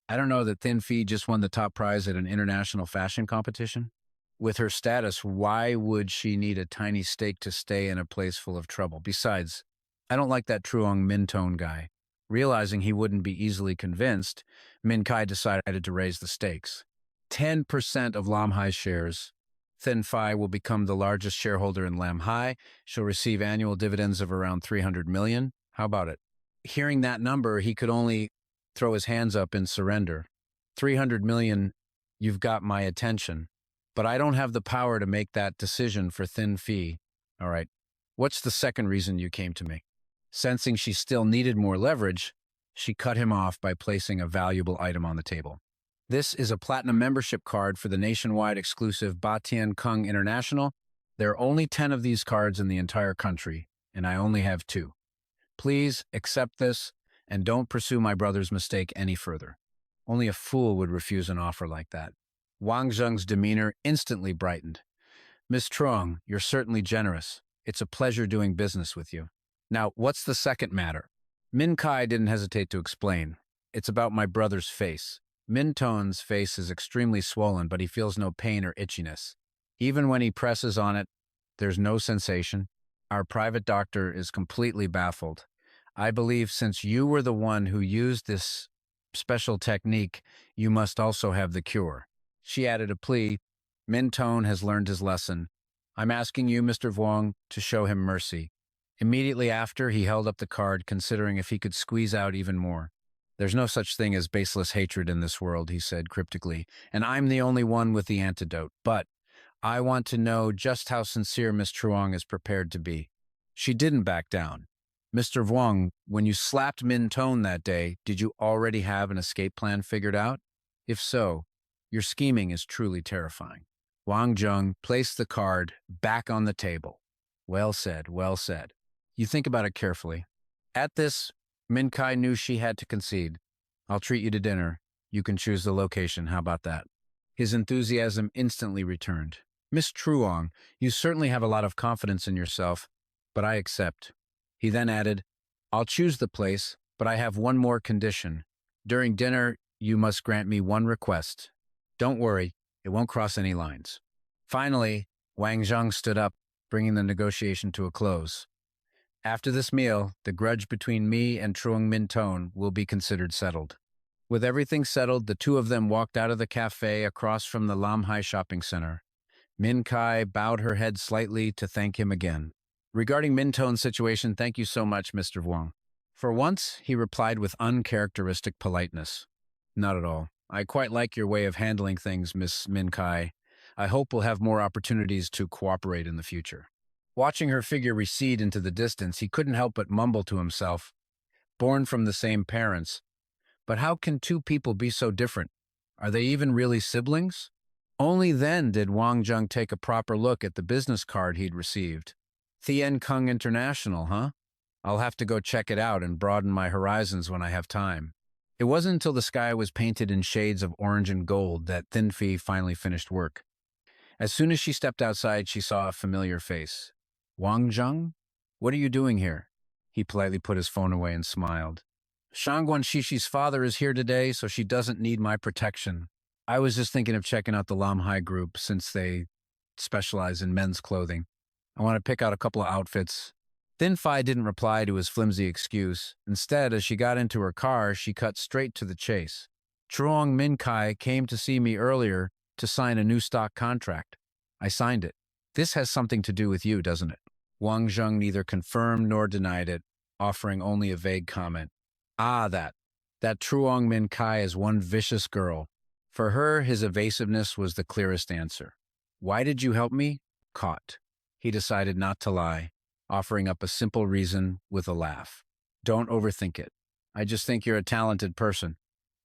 I don't know, that Thin Phi just won the top prize at an international fashion competition? With her status, why would she need a tiny stake to stay in a place full of trouble? Besides, I don't like that Truong Min Tone guy. Realizing he wouldn't be easily convinced, Min Kai decided to raise the stakes. 10% of Lam Hai's shares. Thin Phi will become the largest shareholder in Lam Hai. She'll receive annual dividends of around 300 million. How about it? Hearing that number, he could only throw his hands up in surrender. 300 million, you've got my attention. But I don't have the power to make that decision for Thin Phi. All right, what's the second reason you came to me? Sensing she still needed more leverage, she cut him off by placing a valuable item on the table. This is a platinum membership card for the nationwide exclusive Ba Tian Kung International. There are only 10 of these cards in the entire country, and I only have 2. Please accept this and don't pursue my brother's mistake any further. Only a fool would refuse an offer like that. Wang Zheng's demeanor instantly brightened. Miss Truong, you're certainly generous. It's a pleasure doing business with you. Now, what's the second matter? Min Kai didn't hesitate to explain. It's about my brother's face. Min Tone's face is extremely swollen, but he feels no pain or itchiness. Even when he presses on it, there's no sensation. Our private doctor is completely baffled. I believe since you were the one who used this special technique, you must also have the cure. She added a plea. Min Tone has learned his lesson. I'm asking you, Mr. Vuong, to show him mercy. Immediately after, he held up the card, considering if he could squeeze out even more. There's no such thing as baseless hatred in this world, he said cryptically, and I'm the only one with the antidote. But I want to know just how sincere Miss Truong is prepared to be. She didn't back down. Mr. Vuong, when you slapped Min Tone that day, did you already have an escape plan figured out? If so, your scheming is truly terrifying. Wang Jung placed the card back on the table. Well said, well said. You think about it carefully. At this, Min Kai knew she had to concede. I'll treat you to dinner. You can choose the location. How about that? His enthusiasm instantly returned. Miss Truong, you certainly have a lot of confidence in yourself, but I accept. He then added, I'll choose the place, but I have one more condition. During dinner, you must grant me one request. Don't worry, it won't cross any lines. Finally, Wang Zheng stood up, bringing the negotiation to a close. After this meal, the grudge between me and Truong Min Tone will be considered settled. With everything settled, the two of them walked out of the cafe across from the Lam Hai shopping center. Min Kai bowed her head slightly to thank him again. Regarding Min Tone's situation, thank you so much, Mr. Vuong. For once, he replied with uncharacteristic politeness. Not at all. I quite like your way of handling things, Miss Min Kai. I hope we'll have more opportunities to cooperate in the future. Watching her figure recede into the distance, he couldn't help but mumble to himself. Born from the same parents. But how can two people be so different? Are they even really siblings? Only then did Wang Zheng take a proper look at the business card he'd received. Thien Kung International, huh? I'll have to go check it out and broaden my horizons when I have time. It wasn't until the sky was painted in shades of orange and gold that Thin Phi finally finished work. As soon as she stepped outside, she saw a familiar face. Wang Zheng? What are you doing here? He politely put his phone away and smiled. Shangguan Shishi's father is here today, so she doesn't need my protection. I was just thinking of checking out the Lam Hai group since they specialize in men's clothing. I want to pick out a couple of outfits. Thin Phi didn't reply to his flimsy excuse. Instead, as she got into her car, she cut straight to the chase. Truong Min Kai came to see me earlier to sign a new stock contract. I signed it. This has something to do with you, doesn't it? Wang Zheng neither confirmed nor denied it, offering only a vague comment. Ah, that Truong Min Kai is one vicious girl. For her, his evasiveness was the clearest answer. Why did you help me? Caught. He decided not to lie, offering up a simple reason with a laugh. Don't overthink it. I just think you're a talented person.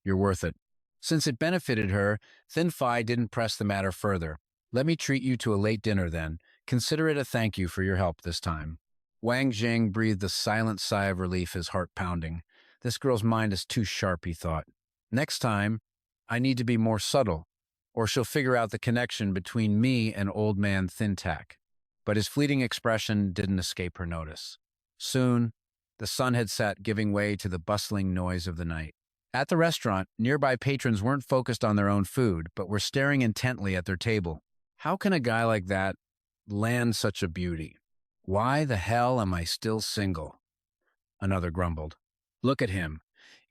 You're worth it. Since it benefited her, Thin Phi didn't press the matter further. Let me treat you to a late dinner then. Consider it a thank you for your help this time. Wang Zheng breathed a silent sigh of relief, his heart pounding. This girl's mind is too sharp, he thought. Next time, I need to be more subtle, or she'll figure out the connection between me and old man Thin Tack. But his fleeting expression didn't escape her notice. Soon, the sun had set, giving way to the bustling noise of the night. At the restaurant, nearby patrons weren't focused on their own food, but were staring intently at their table. How can a guy like that land such a beauty? Why the hell am I still single? Another grumbled. Look at him,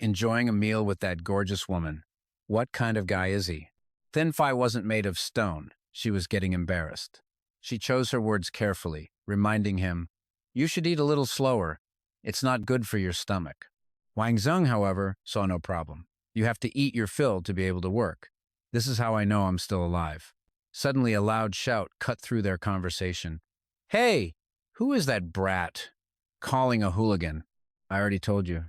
enjoying a meal with that gorgeous woman. What kind of guy is he? Thin Phi wasn't made of stone. She was getting embarrassed. She chose her words carefully, reminding him, You should eat a little slower. It's not good for your stomach. Wang Zheng, however, saw no problem. You have to eat your fill to be able to work. This is how I know I'm still alive. Suddenly, a loud shout cut through their conversation. Hey, who is that brat? Calling a hooligan. I already told you.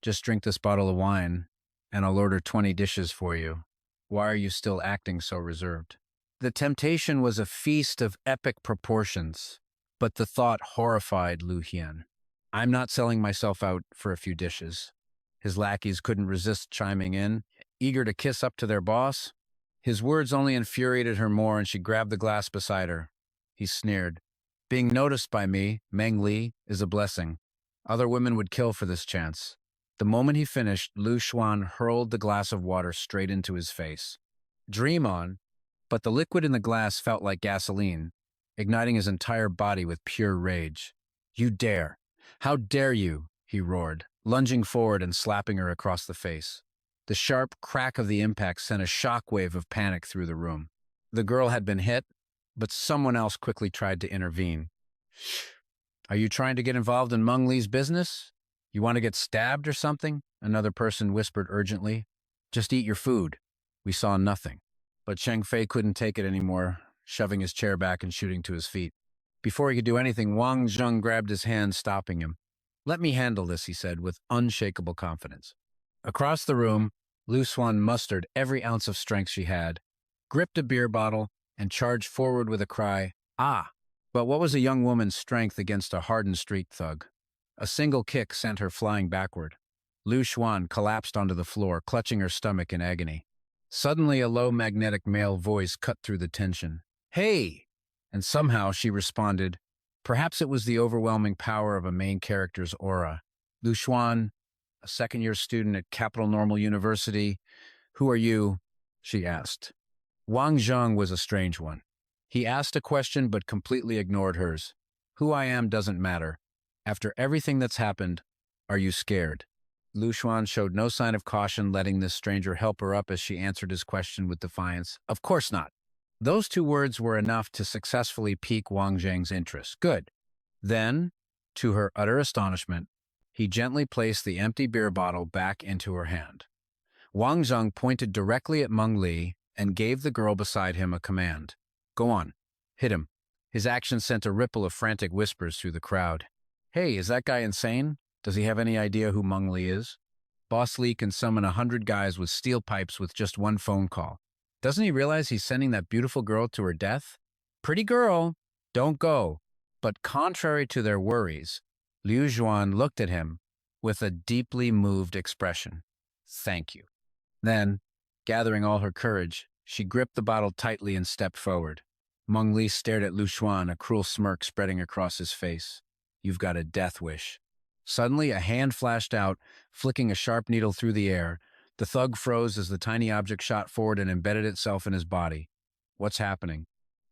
Just drink this bottle of wine, and I'll order 20 dishes for you. Why are you still acting so reserved? The temptation was a feast of epic proportions, but the thought horrified Lu Hian. I'm not selling myself out for a few dishes. His lackeys couldn't resist chiming in, eager to kiss up to their boss. His words only infuriated her more, and she grabbed the glass beside her. He sneered. Being noticed by me, Meng Li, is a blessing. Other women would kill for this chance. The moment he finished, Lu Xuan hurled the glass of water straight into his face. Dream on, but the liquid in the glass felt like gasoline, igniting his entire body with pure rage. You dare! How dare you! He roared, lunging forward and slapping her across the face. The sharp crack of the impact sent a shockwave of panic through the room. The girl had been hit, but someone else quickly tried to intervene. Are you trying to get involved in Meng Li's business? You want to get stabbed or something? Another person whispered urgently. Just eat your food. We saw nothing. But Cheng Fei couldn't take it anymore, shoving his chair back and shooting to his feet. Before he could do anything, Wang Zheng grabbed his hand, stopping him. Let me handle this, he said with unshakable confidence. Across the room, Lu Xuan mustered every ounce of strength she had, gripped a beer bottle, and charged forward with a cry, Ah! But what was a young woman's strength against a hardened street thug? A single kick sent her flying backward. Lu Xuan collapsed onto the floor, clutching her stomach in agony. Suddenly, a low magnetic male voice cut through the tension. Hey! And somehow she responded. Perhaps it was the overwhelming power of a main character's aura. Lu Xuan, a second-year student at Capital Normal University. Who are you? She asked. Wang Zheng was a strange one. He asked a question but completely ignored hers. Who I am doesn't matter. After everything that's happened, are you scared? Lu Xuan showed no sign of caution, letting this stranger help her up as she answered his question with defiance. Of course not. Those two words were enough to successfully pique Wang Zheng's interest. Good. Then, to her utter astonishment, he gently placed the empty beer bottle back into her hand. Wang Zheng pointed directly at Meng Li and gave the girl beside him a command. Go on. Hit him. His action sent a ripple of frantic whispers through the crowd. Hey, is that guy insane? Does he have any idea who Meng Li is? Boss Li can summon 100 guys with steel pipes with just one phone call. Doesn't he realize he's sending that beautiful girl to her death? Pretty girl, don't go. But contrary to their worries, Liu Zhuan looked at him with a deeply moved expression. Thank you. Then, gathering all her courage, she gripped the bottle tightly and stepped forward. Meng Li stared at Lu Xuan, a cruel smirk spreading across his face. You've got a death wish. Suddenly, a hand flashed out, flicking a sharp needle through the air. The thug froze as the tiny object shot forward and embedded itself in his body. What's happening?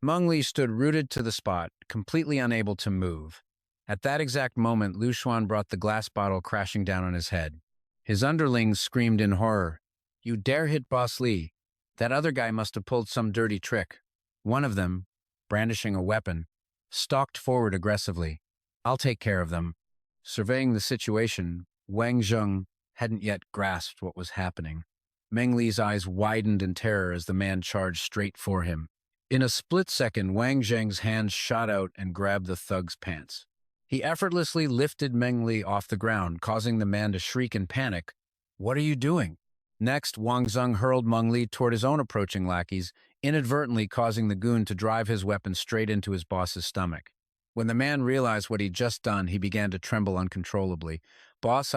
Meng Li stood rooted to the spot, completely unable to move. At that exact moment, Lu Xuan brought the glass bottle crashing down on his head. His underlings screamed in horror. "You dare hit Boss Li? That other guy must have pulled some dirty trick." One of them, brandishing a weapon, stalked forward aggressively. "I'll take care of them." Surveying the situation, Wang Zheng hadn't yet grasped what was happening. Meng Li's eyes widened in terror as the man charged straight for him. In a split second, Wang Zheng's hand shot out and grabbed the thug's pants. He effortlessly lifted Meng Li off the ground, causing the man to shriek in panic. "What are you doing?" Next, Wang Zheng hurled Meng Li toward his own approaching lackeys, inadvertently causing the goon to drive his weapon straight into his boss's stomach. When the man realized what he'd just done, he began to tremble uncontrollably. "Boss,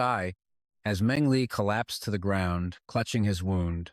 as Meng Li collapsed to the ground, clutching his wound,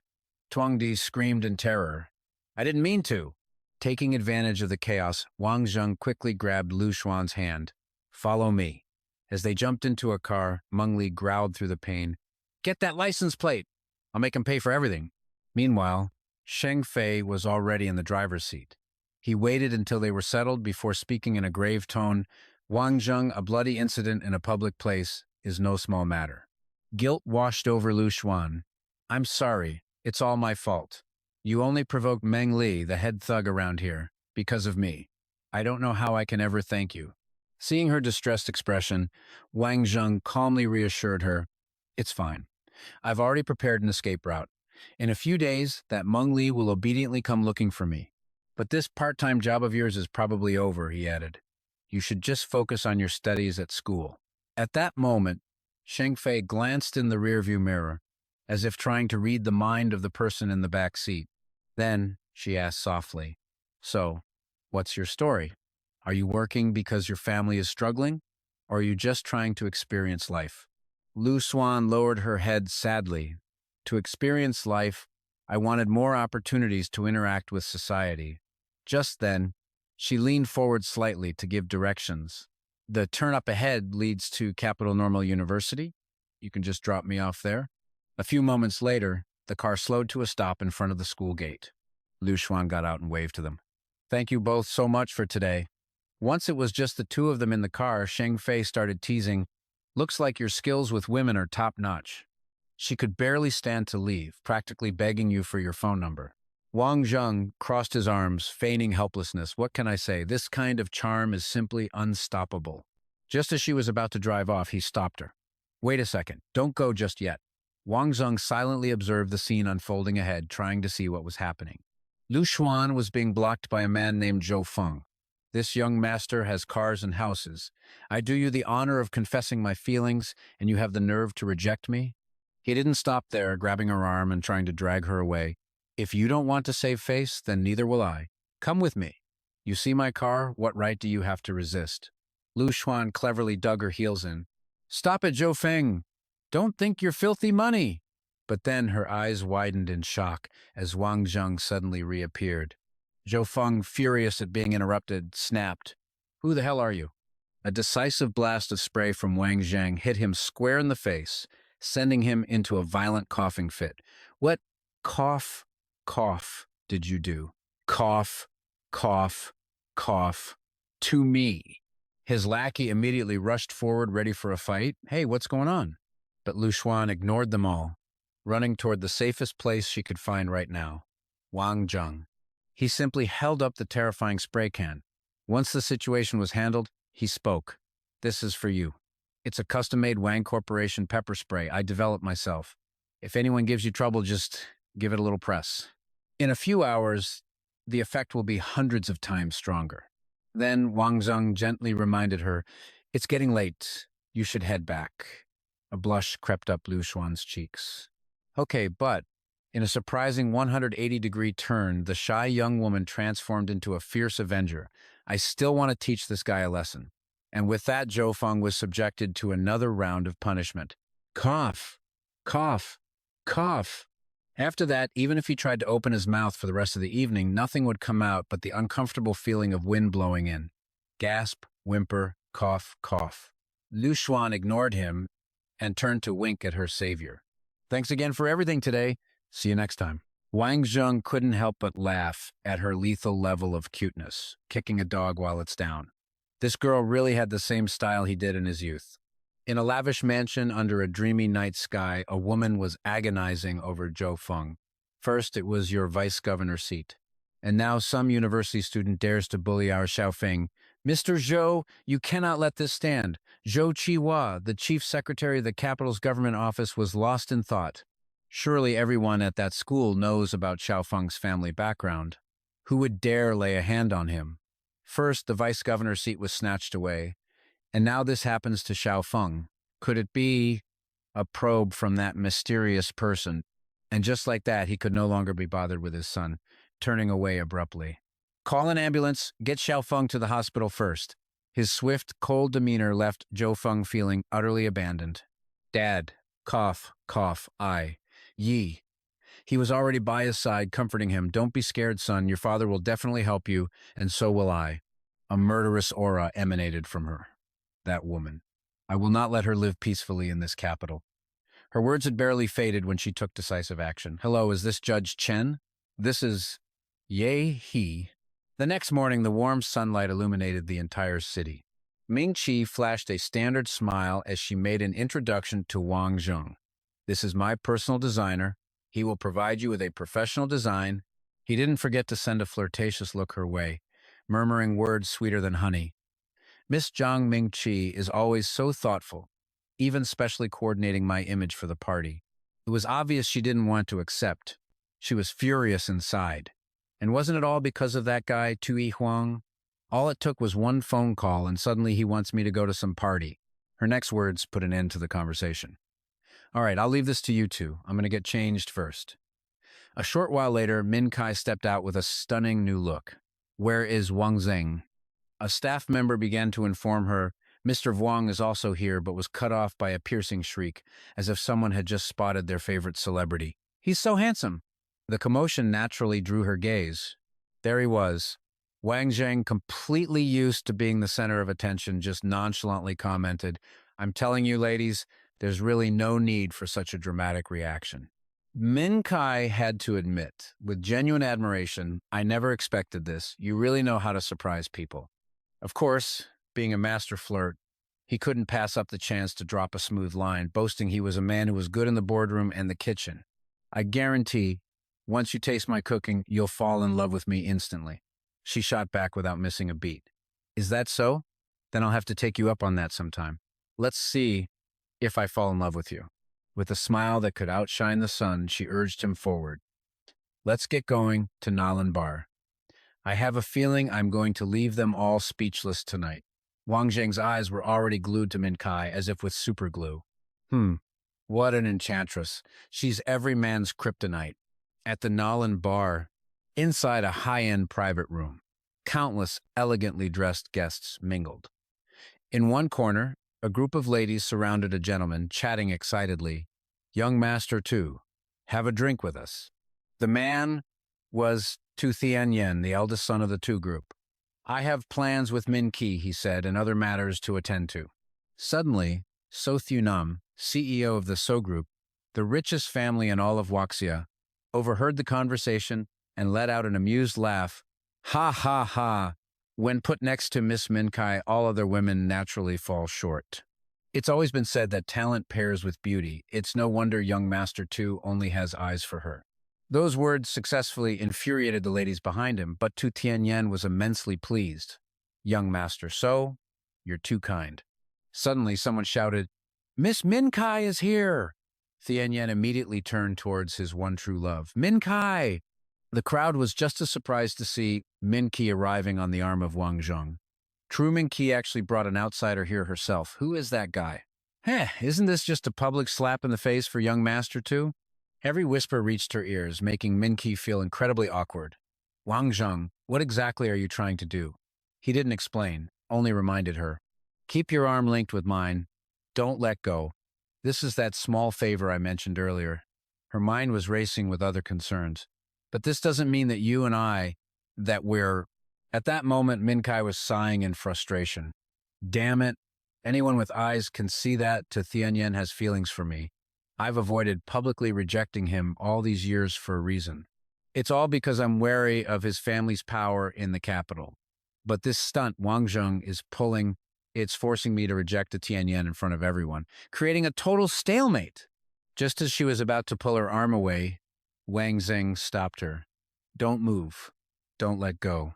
Tuangdi screamed in terror. "I didn't mean to." Taking advantage of the chaos, Wang Zheng quickly grabbed Lu Xuan's hand. "Follow me." As they jumped into a car, Meng Li growled through the pain. "Get that license plate! I'll make him pay for everything." Meanwhile, Sheng Fei was already in the driver's seat. He waited until they were settled before speaking in a grave tone. "Wang Zheng, a bloody incident in a public place is no small matter." Guilt washed over Lu Xuan. "I'm sorry. It's all my fault. You only provoked Meng Li, the head thug around here, because of me. I don't know how I can ever thank you." Seeing her distressed expression, Wang Zheng calmly reassured her, "It's fine. I've already prepared an escape route. In a few days, that Meng Li will obediently come looking for me. But this part-time job of yours is probably over," he added. "You should just focus on your studies at school." At that moment, Sheng Fei glanced in the rearview mirror, as if trying to read the mind of the person in the back seat. Then she asked softly, "So, what's your story? Are you working because your family is struggling, or are you just trying to experience life?" Lu Xuan lowered her head sadly. "To experience life, I wanted more opportunities to interact with society." Just then, she leaned forward slightly to give directions. "The turn up ahead leads to Capital Normal University. You can just drop me off there." A few moments later, the car slowed to a stop in front of the school gate. Lu Xuan got out and waved to them. "Thank you both so much for today." Once it was just the two of them in the car, Sheng Fei started teasing, "Looks like your skills with women are top-notch." She could barely stand to leave, practically begging you for your phone number. Wang Zheng crossed his arms, feigning helplessness. "What can I say? This kind of charm is simply unstoppable." Just as she was about to drive off, he stopped her. "Wait a second. Don't go just yet." Wang Zheng silently observed the scene unfolding ahead, trying to see what was happening. Lu Xuan was being blocked by a man named Zhou Feng. "This young master has cars and houses. I do you the honor of confessing my feelings, and you have the nerve to reject me?" He didn't stop there, grabbing her arm and trying to drag her away. "If you don't want to save face, then neither will I. Come with me. You see my car? What right do you have to resist?" Lu Xuan cleverly dug her heels in. "Stop it, Zhou Feng. Don't think you're filthy money." But then her eyes widened in shock as Wang Zheng suddenly reappeared. Zhou Feng, furious at being interrupted, snapped, "Who the hell are you?" A decisive blast of spray from Wang Zheng hit him square in the face, sending him into a violent coughing fit. "What cough, did you do? Cough, cough, cough. To me." His lackey immediately rushed forward, ready for a fight. "Hey, what's going on?" But Lu Xuan ignored them all, running toward the safest place she could find right now, Wang Zheng. He simply held up the terrifying spray can. Once the situation was handled, he spoke. "This is for you. It's a custom-made Wang Corporation pepper spray I developed myself. If anyone gives you trouble, just give it a little press. In a few hours, the effect will be hundreds of times stronger." Then Wang Zheng gently reminded her, "It's getting late. You should head back." A blush crept up Lu Xuan's cheeks. "Okay, but..." In a surprising 180-degree turn, the shy young woman transformed into a fierce avenger. "I still want to teach this guy a lesson." And with that, Zhou Feng was subjected to another round of punishment. Cough, cough, cough. After that, even if he tried to open his mouth for the rest of the evening, nothing would come out but the uncomfortable feeling of wind blowing in. Gasp, whimper, cough, cough. Lu Xuan ignored him and turned to wink at her savior. "Thanks again for everything today. See you next time." Wang Zheng couldn't help but laugh at her lethal level of cuteness, kicking a dog while it's down. This girl really had the same style he did in his youth. In a lavish mansion under a dreamy night sky, a woman was agonizing over Zhou Feng. First, it was your vice governor seat. And now some university student dares to bully our Xiaofeng. Mr. Zhou, you cannot let this stand. Zhou Qihua, the chief secretary of the capital's government office, was lost in thought. Surely everyone at that school knows about Xiaofeng's family background. Who would dare lay a hand on him? First, the vice governor's seat was snatched away, and now this happens to Xiaofeng. Could it be a probe from that mysterious person? And just like that, he could no longer be bothered with his son, turning away abruptly. Call an ambulance, get Xiaofeng to the hospital first. His swift, cold demeanor left Zhou Feng feeling utterly abandoned. Dad, cough, cough, I. Yi. He was already by his side, comforting him. Don't be scared, son. Your father will definitely help you, and so will I. A murderous aura emanated from her. That woman. I will not let her live peacefully in this capital. Her words had barely faded when she took decisive action. Hello, is this Judge Chen? This is Ye He. The next morning, the warm sunlight illuminated the entire city. Ming Qi flashed a standard smile as she made an introduction to Wang Zheng. This is my personal designer. He will provide you with a professional design. He didn't forget to send a flirtatious look her way, murmuring words sweeter than honey. Miss Zhang Mingqi is always so thoughtful, even specially coordinating my image for the party. It was obvious she didn't want to accept. She was furious inside. And wasn't it all because of that guy, Tui Huang? All it took was one phone call, and suddenly he wants me to go to some party. Her next words put an end to the conversation. All right, I'll leave this to you two. I'm going to get changed first. A short while later, Min Kai stepped out with a stunning new look. Where is Wang Zheng? A staff member began to inform her, Mr. Vuong is also here, but was cut off by a piercing shriek, as if someone had just spotted their favorite celebrity. He's so handsome. The commotion naturally drew her gaze. There he was. Wang Zheng, completely used to being the center of attention, just nonchalantly commented, I'm telling you, ladies, there's really no need for such a dramatic reaction. Min Kai had to admit, with genuine admiration, I never expected this. You really know how to surprise people. Of course, being a master flirt, he couldn't pass up the chance to drop a smooth line, boasting he was a man who was good in the boardroom and the kitchen. I guarantee, once you taste my cooking, you'll fall in love with me instantly. She shot back without missing a beat. Is that so? Then I'll have to take you up on that sometime. Let's see if I fall in love with you. With a smile that could outshine the sun, she urged him forward. Let's get going to Nalan Bar. I have a feeling I'm going to leave them all speechless tonight. Wang Zheng's eyes were already glued to Min Kai, as if with superglue. What an enchantress. She's every man's kryptonite. At the Nalan Bar, inside a high-end private room, countless elegantly dressed guests mingled. In one corner, a group of ladies surrounded a gentleman, chatting excitedly. Young master, too. Have a drink with us. The man was Tu Tianyan, the eldest son of the Tu group. I have plans with Min Qi, he said, and other matters to attend to. Suddenly, So Thunam, CEO of the So group, the richest family in all of Wuxia, overheard the conversation and let out an amused laugh. Ha ha ha. When put next to Miss Min Kai, all other women naturally fall short. It's always been said that talent pairs with beauty. It's no wonder young Master Tu only has eyes for her. Those words successfully infuriated the ladies behind him, but Tu Tianyan was immensely pleased. Young Master So, you're too kind. Suddenly, someone shouted, Miss Min Kai is here! Tianyan immediately turned towards his one true love. Min Kai! The crowd was just as surprised to see Min Qi arriving on the arm of Wang Zheng. True Min Qi actually brought an outsider here herself. Who is that guy? Isn't this just a public slap in the face for young Master Tu? Every whisper reached her ears, making Min Qi feel incredibly awkward. Wang Zheng, what exactly are you trying to do? He didn't explain, only reminded her. Keep your arm linked with mine. Don't let go. This is that small favor I mentioned earlier. Her mind was racing with other concerns. But this doesn't mean that you and I, that we're... At that moment, Min Kai was sighing in frustration. Damn it. Anyone with eyes can see that Tu Tianyan has feelings for me. I've avoided publicly rejecting him all these years for a reason. It's all because I'm wary of his family's power in the capital. But this stunt Wang Zheng is pulling, it's forcing me to reject the Tianyan in front of everyone, creating a total stalemate. Just as she was about to pull her arm away, Wang Zheng stopped her. Don't move. Don't let go.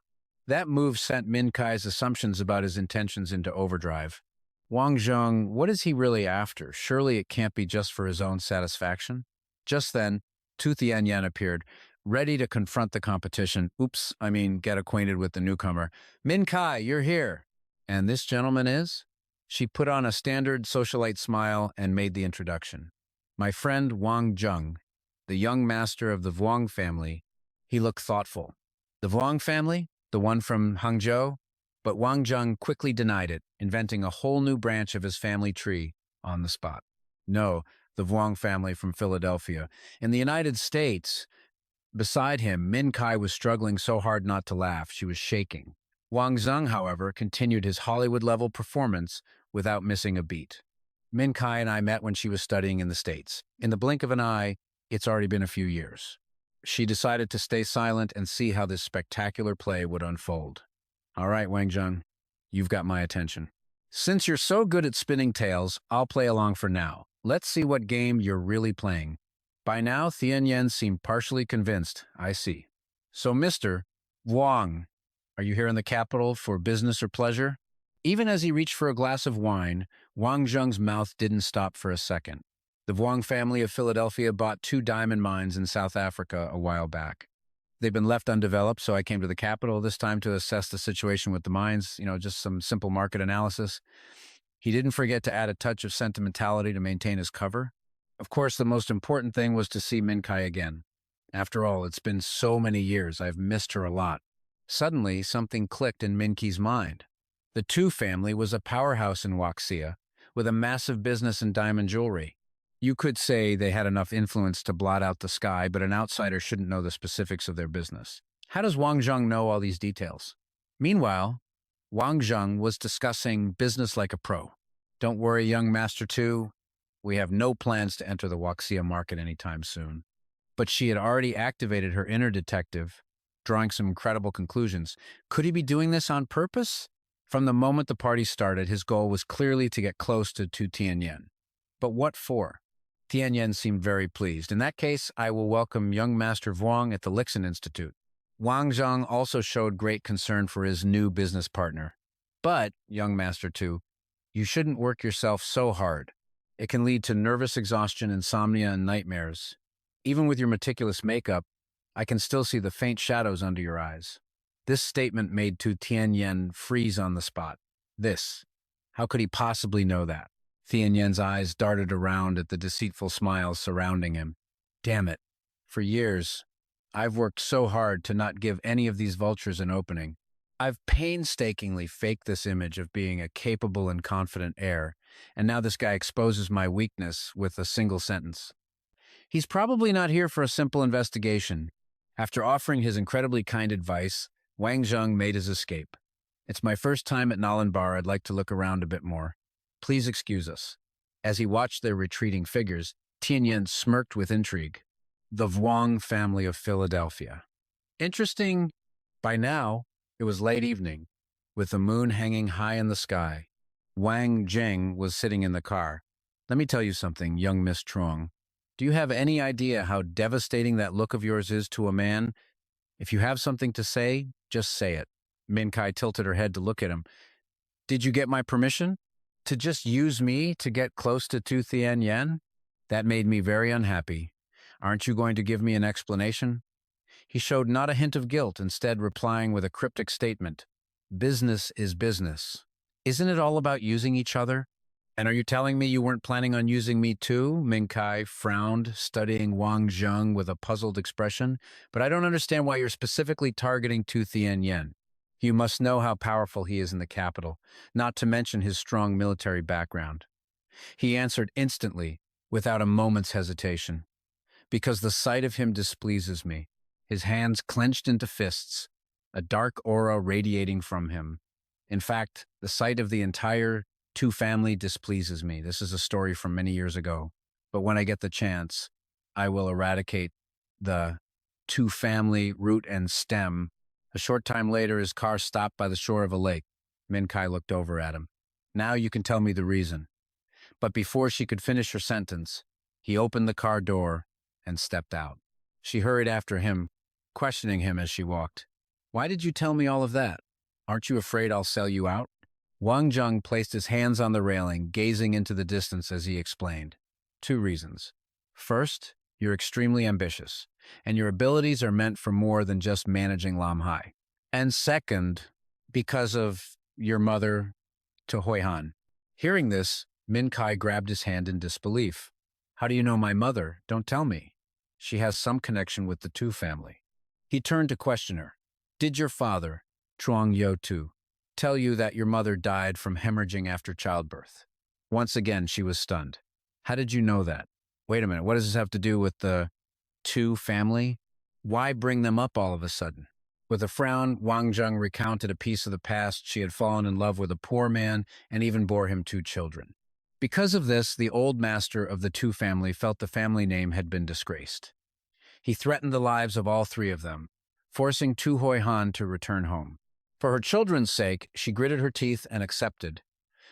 That move sent Min Kai's assumptions about his intentions into overdrive. Wang Zheng, what is he really after? Surely it can't be just for his own satisfaction? Just then, Tu Tianyan appeared, ready to confront the competition. Get acquainted with the newcomer. Min Kai, you're here. And this gentleman is? She put on a standard socialite smile and made the introduction. My friend Wang Zheng, the young master of the Wang family. He looked thoughtful. The Wang family? The one from Hangzhou? But Wang Zheng quickly denied it, inventing a whole new branch of his family tree on the spot. No, the Wang family from Philadelphia. In the United States, beside him, Min Kai was struggling so hard not to laugh, she was shaking. Wang Zheng, however, continued his Hollywood-level performance without missing a beat. Min Kai and I met when she was studying in the States. In the blink of an eye, it's already been a few years. She decided to stay silent and see how this spectacular play would unfold. All right, Wang Zheng, you've got my attention. Since you're so good at spinning tales, I'll play along for now. Let's see what game you're really playing. By now, Tianyan seemed partially convinced. I see. So, Mr. Wang, are you here in the capital for business or pleasure? Even as he reached for a glass of wine, Wang Zheng's mouth didn't stop for a second. The Wang family of Philadelphia bought 2 diamond mines in South Africa a while back. They've been left undeveloped, so I came to the capital this time to assess the situation with the mines, just some simple market analysis. He didn't forget to add a touch of sentimentality to maintain his cover. Of course, the most important thing was to see Min Kai again. After all, it's been so many years, I've missed her a lot. Suddenly, something clicked in Min Kai's mind. The Tu family was a powerhouse in Waxia, with a massive business in diamond jewelry. You could say they had enough influence to blot out the sky, but an outsider shouldn't know the specifics of their business. How does Wang Zheng know all these details? Meanwhile, Wang Zheng was discussing business like a pro. Don't worry, young Master Tu. We have no plans to enter the Waxia market anytime soon. But she had already activated her inner detective, drawing some incredible conclusions. Could he be doing this on purpose? From the moment the party started, his goal was clearly to get close to Tu Tianyan. But what for? Tianyan seemed very pleased. In that case, I will welcome young Master Wang at the Lixin Institute. Wang Zheng also showed great concern for his new business partner. But, young Master Tu, you shouldn't work yourself so hard. It can lead to nervous exhaustion, insomnia, and nightmares. Even with your meticulous makeup, I can still see the faint shadows under your eyes. This statement made Tu Tianyan freeze on the spot. How could he possibly know that? Tianyan's eyes darted around at the deceitful smiles surrounding him. Damn it. For years, I've worked so hard to not give any of these vultures an opening. I've painstakingly faked this image of being a capable and confident heir, and now this guy exposes my weakness with a single sentence. He's probably not here for a simple investigation. After offering his incredibly kind advice, Wang Zheng made his escape. It's my first time at Noan Bar. I'd like to look around a bit more. Please excuse us. As he watched their retreating figures, Tianyan smirked with intrigue. The Wang family of Philadelphia. Interesting. By now, it was late evening, with the moon hanging high in the sky. Wang Zheng was sitting in the car. Let me tell you something, young Miss Trong. Do you have any idea how devastating that look of yours is to a man? If you have something to say, just say it. Min Kai tilted her head to look at him. Did you get my permission? To just use me to get close to Tu Tianyan? That made me very unhappy. Aren't you going to give me an explanation? He showed not a hint of guilt, instead replying with a cryptic statement. Business is business. Isn't it all about using each other? And are you telling me you weren't planning on using me too? Min Kai frowned, studying Wang Zheng with a puzzled expression. But I don't understand why you're specifically targeting Tu Tianyan. You must know how powerful he is in the capital, not to mention his strong military background. He answered instantly, without a moment's hesitation. Because the sight of him displeases me. His hands clenched into fists, a dark aura radiating from him. In fact, the sight of the entire Tu family displeases me. This is a story from many years ago. But when I get the chance, I will eradicate the two family, root and stem. A short time later, his car stopped by the shore of a lake. Min Kai looked over at him. Now you can tell me the reason. But before she could finish her sentence, he opened the car door and stepped out. She hurried after him, questioning him as she walked. Why did you tell me all of that? Aren't you afraid I'll sell you out? Wang Zheng placed his hands on the railing, gazing into the distance as he explained. 2 reasons. First, you're extremely ambitious, and your abilities are meant for more than just managing Lam Hai. And second, because of your mother, To Hoi Han. Hearing this, Min Kai grabbed his hand in disbelief. How do you know my mother? Don't tell me. She has some connection with the Tu family. He turned to question her. Did your father, Truong Yo Tu, tell you that your mother died from hemorrhaging after childbirth? Once again, she was stunned. How did you know that? Wait a minute, what does this have to do with the Tu family? Why bring them up all of a sudden? With a frown, Wang Zheng recounted a piece of the past. She had fallen in love with a poor man and even bore him 2 children. Because of this, the old master of the Tu family felt the family name had been disgraced. He threatened the lives of all 3 of them, forcing Tu Hoi Han to return home. For her children's sake, she gritted her teeth and accepted.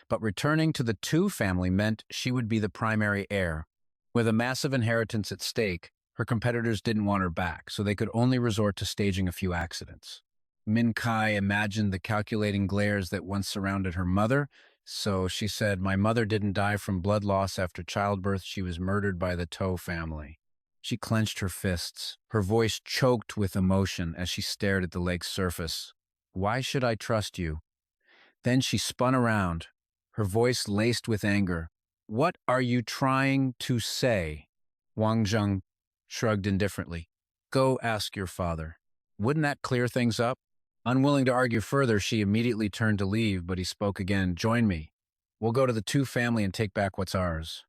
But returning to the Tu family meant she would be the primary heir. With a massive inheritance at stake, her competitors didn't want her back, so they could only resort to staging a few accidents. Min Kai imagined the calculating glares that once surrounded her mother, so she said, my mother didn't die from blood loss after childbirth, she was murdered by the To family. She clenched her fists, her voice choked with emotion as she stared at the lake's surface. Why should I trust you? Then she spun around, her voice laced with anger. What are you trying to say? Wang Zheng shrugged indifferently. Go ask your father. Wouldn't that clear things up? Unwilling to argue further, she immediately turned to leave, but he spoke again. Join me. We'll go to the Tu family and take back what's ours.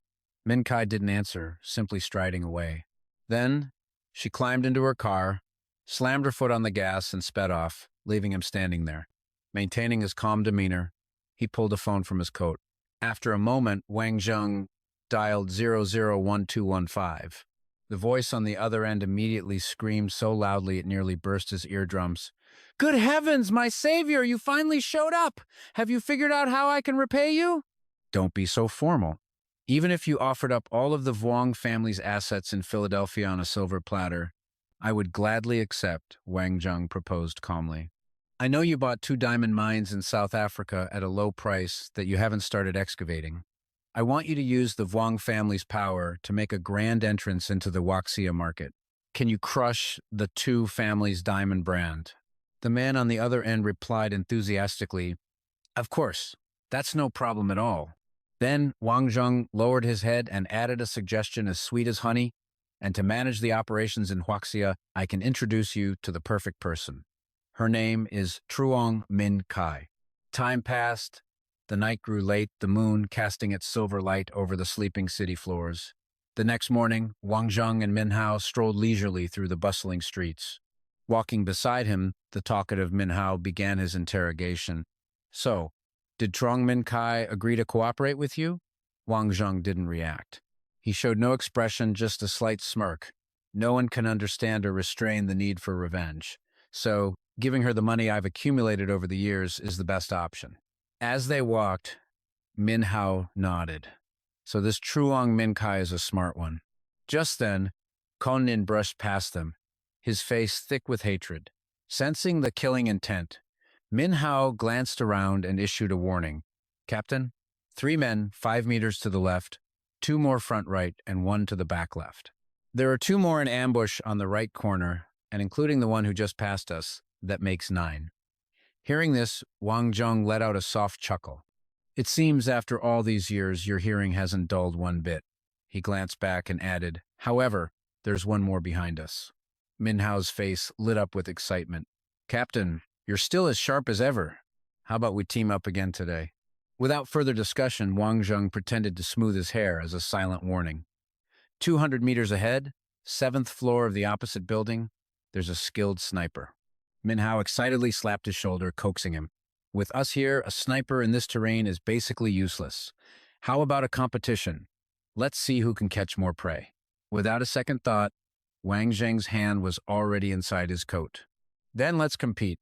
Min Kai didn't answer, simply striding away. Then she climbed into her car, slammed her foot on the gas, and sped off, leaving him standing there. Maintaining his calm demeanor, he pulled a phone from his coat. After a moment, Wang Zheng dialed 001215. The voice on the other end immediately screamed so loudly it nearly burst his eardrums. Good heavens, my savior, you finally showed up! Have you figured out how I can repay you? Don't be so formal. Even if you offered up all of the Vuong family's assets in Philadelphia on a silver platter, I would gladly accept, Wang Zheng proposed calmly. I know you bought 2 diamond mines in South Africa at a low price that you haven't started excavating. I want you to use the Vuong family's power to make a grand entrance into the Waxia market. Can you crush the Tu family's diamond brand? The man on the other end replied enthusiastically, Of course, that's no problem at all. Then Wang Zheng lowered his head and added a suggestion as sweet as honey, and to manage the operations in Huaxia, I can introduce you to the perfect person. Her name is Truong Min Kai. Time passed. The night grew late, the moon casting its silver light over the sleeping city floors. The next morning, Wang Zheng and Min Hao strolled leisurely through the bustling streets. Walking beside him, the talkative Min Hao began his interrogation. So, did Truong Min Kai agree to cooperate with you? Wang Zheng didn't react. He showed no expression, just a slight smirk. No one can understand or restrain the need for revenge. So, giving her the money I've accumulated over the years is the best option. As they walked, Min Hao nodded. So this Truong Min Kai is a smart one. Just then, Konin brushed past them, his face thick with hatred. Sensing the killing intent, Min Hao glanced around and issued a warning. Captain, 3 men, 5 meters to the left, 2 more front right, and 1 to the back left. There are 2 more in ambush on the right corner, and including the one who just passed us, that makes 9. Hearing this, Wang Zheng let out a soft chuckle. It seems after all these years your hearing hasn't dulled one bit. He glanced back and added, however, there's 1 more behind us. Min Hao's face lit up with excitement. Captain, you're still as sharp as ever. How about we team up again today? Without further discussion, Wang Zheng pretended to smooth his hair as a silent warning. 200 meters ahead, 7th floor of the opposite building, there's a skilled sniper. Min Hao excitedly slapped his shoulder, coaxing him. With us here, a sniper in this terrain is basically useless. How about a competition? Let's see who can catch more prey. Without a second thought, Wang Zheng's hand was already inside his coat. Then let's compete.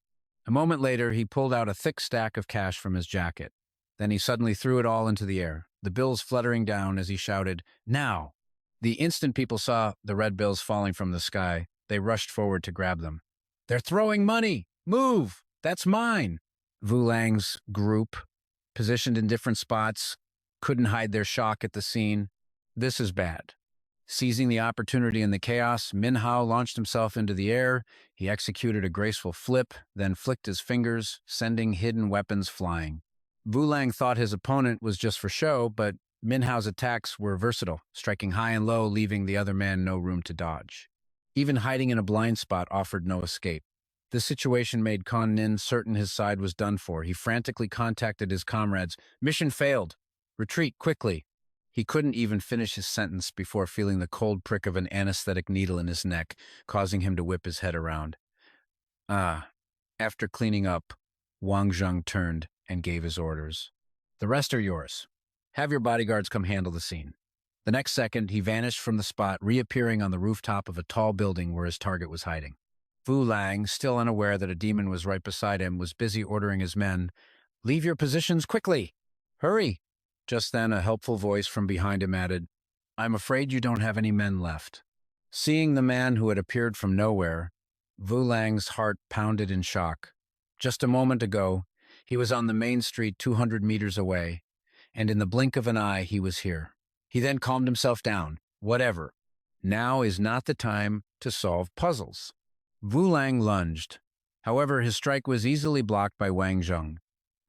A moment later, he pulled out a thick stack of cash from his jacket. Then he suddenly threw it all into the air, the bills fluttering down as he shouted, "Now!" The instant people saw the red bills falling from the sky, they rushed forward to grab them. "They're throwing money! Move! That's mine!" Vu Lang's group, positioned in different spots, couldn't hide their shock at the scene. This is bad. Seizing the opportunity in the chaos, Manhwa launched himself into the air. He executed a graceful flip, then flicked his fingers, sending hidden weapons flying. Vu Lang thought his opponent was just for show, but Manhwa's attacks were versatile, striking high and low, leaving the other man no room to dodge. Even hiding in a blind spot offered no escape. The situation made Con Nin certain his side was done for. He frantically contacted his comrades. "Mission failed. Retreat, quickly." He couldn't even finish his sentence before feeling the cold prick of an anesthetic needle in his neck, causing him to whip his head around. After cleaning up, Wang Zheng turned and gave his orders. "The rest are yours. Have your bodyguards come handle the scene." The next second, he vanished from the spot, reappearing on the rooftop of a tall building where his target was hiding. Vu Lang, still unaware that a demon was right beside him, was busy ordering his men, "Leave your positions quickly! Hurry!" Just then, a helpful voice from behind him added, "I'm afraid you don't have any men left." Seeing the man who had appeared from nowhere, Vu Lang's heart pounded in shock. Just a moment ago, he was on the main street 200 meters away, and in the blink of an eye, he was here. He then calmed himself down. Whatever. Now is not the time to solve puzzles. Vu Lang lunged. However, his strike was easily blocked by Wang Zheng.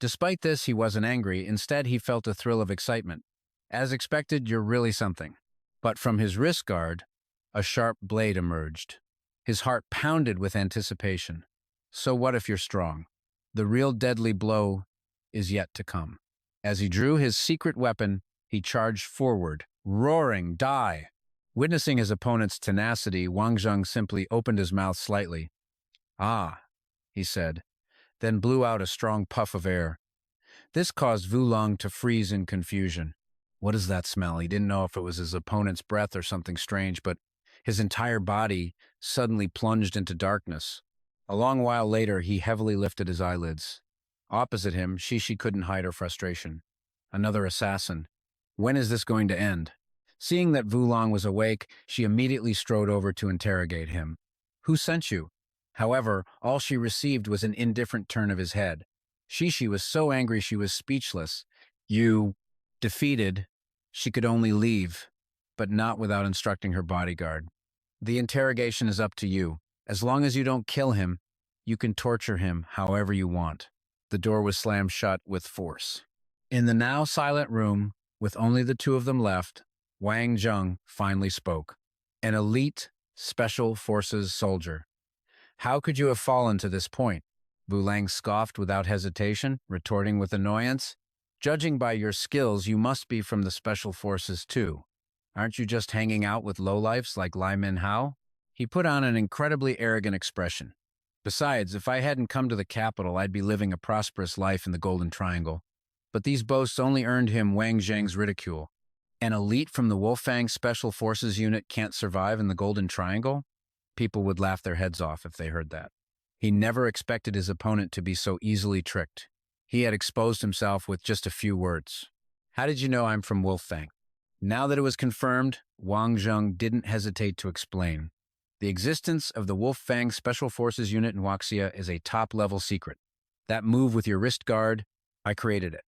Despite this, he wasn't angry. Instead, he felt a thrill of excitement. As expected, you're really something. But from his wrist guard, a sharp blade emerged. His heart pounded with anticipation. So what if you're strong? The real deadly blow is yet to come. As he drew his secret weapon, he charged forward, roaring, "Die!" Witnessing his opponent's tenacity, Wang Zheng simply opened his mouth slightly. "Ah," he said, then blew out a strong puff of air. This caused Vu Lang to freeze in confusion. What is that smell? He didn't know if it was his opponent's breath or something strange, but his entire body suddenly plunged into darkness. A long while later, he heavily lifted his eyelids. Opposite him, Shishi couldn't hide her frustration. Another assassin. When is this going to end? Seeing that Vu Lang was awake, she immediately strode over to interrogate him. "Who sent you?" However, all she received was an indifferent turn of his head. Shishi was so angry she was speechless. "You..." Defeated, she could only leave, but not without instructing her bodyguard. "The interrogation is up to you. As long as you don't kill him, you can torture him however you want." The door was slammed shut with force. In the now silent room, with only the two of them left, Wang Zheng finally spoke. "An elite special forces soldier. How could you have fallen to this point?" Vu Lang scoffed without hesitation, retorting with annoyance. "Judging by your skills, you must be from the special forces too. Aren't you just hanging out with lowlifes like Lai Manhwa?" He put on an incredibly arrogant expression. "Besides, if I hadn't come to the capital, I'd be living a prosperous life in the Golden Triangle." But these boasts only earned him Wang Zheng's ridicule. An elite from the Wolfang Special Forces unit can't survive in the Golden Triangle? People would laugh their heads off if they heard that. He never expected his opponent to be so easily tricked. He had exposed himself with just a few words. "How did you know I'm from Wolfang?" Now that it was confirmed, Wang Zheng didn't hesitate to explain. "The existence of the Wolfang Special Forces unit in Wuxia is a top-level secret. That move with your wrist guard, I created it.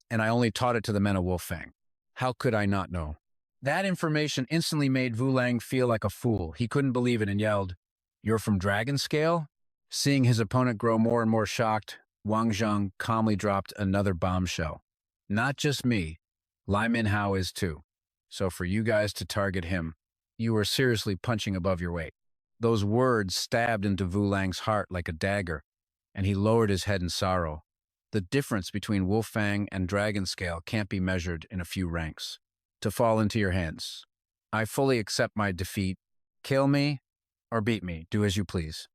And I only taught it to the men of Wolfang. How could I not know?" That information instantly made Vu Lang feel like a fool. He couldn't believe it and yelled, "You're from Dragon Scale?" Seeing his opponent grow more and more shocked, Wang Zheng calmly dropped another bombshell. "Not just me. Lai Manhwa is too. So for you guys to target him, you are seriously punching above your weight." Those words stabbed into Vu Lang's heart like a dagger, and he lowered his head in sorrow. The difference between Wolfang and Dragon Scale can't be measured in a few ranks. "To fall into your hands. I fully accept my defeat. Kill me or beat me, do as you please."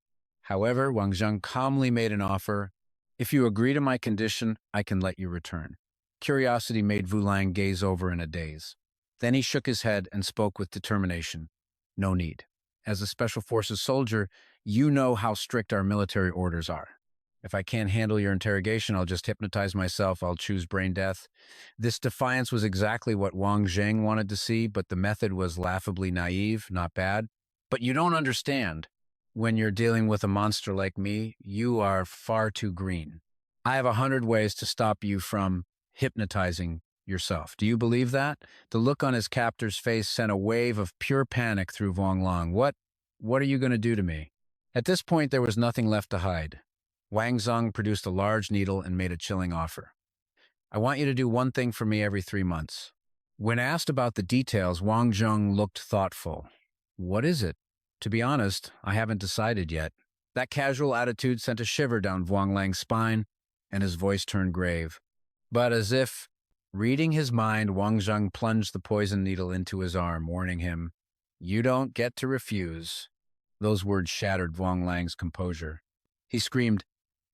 However, Wang Zheng calmly made an offer. "If you agree to my condition, I can let you return." Curiosity made Vu Lang gaze over in a daze. Then he shook his head and spoke with determination. "No need. As a Special Forces soldier, you know how strict our military orders are. If I can't handle your interrogation, I'll just hypnotize myself. I'll choose brain death. This defiance was exactly what Wang Zheng wanted to see, but the method was laughably naive, not bad. But you don't understand. When you're dealing with a monster like me, you are far too green. I have 100 ways to stop you from hypnotizing yourself. Do you believe that? The look on his captor's face sent a wave of pure panic through Wang Lang. What are you going to do to me? At this point, there was nothing left to hide. Wang Zheng produced a large needle and made a chilling offer. I want you to do one thing for me every 3 months. When asked about the details, Wang Zheng looked thoughtful. What is it? To be honest, I haven't decided yet. That casual attitude sent a shiver down Wang Lang's spine, and his voice turned grave. But as if reading his mind, Wang Zheng plunged the poison needle into his arm, warning him, "You don't get to refuse." Those words shattered Wang Lang's composure. He screamed,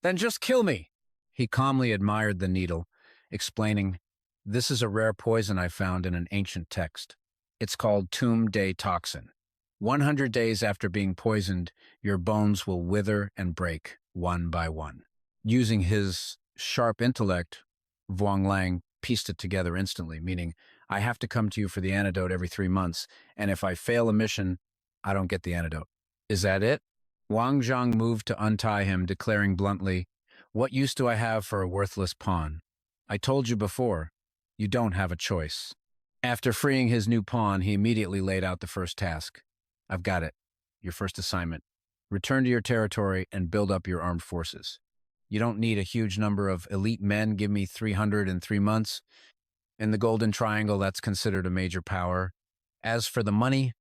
"Then just kill me!" He calmly admired the needle, explaining, "This is a rare poison I found in an ancient text. It's called Tomb Day Toxin. 100 days after being poisoned, your bones will wither and break, one by one." Using his sharp intellect, Wang Lang pieced it together instantly, meaning, I have to come to you for the antidote every 3 months, and if I fail a mission, I don't get the antidote. Is that it? Wang Zheng moved to untie him, declaring bluntly, "What use do I have for a worthless pawn? I told you before, you don't have a choice." After freeing his new pawn, he immediately laid out the first task. "I've got it. Your first assignment. Return to your territory and build up your armed forces. You don't need a huge number of elite men. Give me 300 in 3 months. In the Golden Triangle, that's considered a major power. As for the money,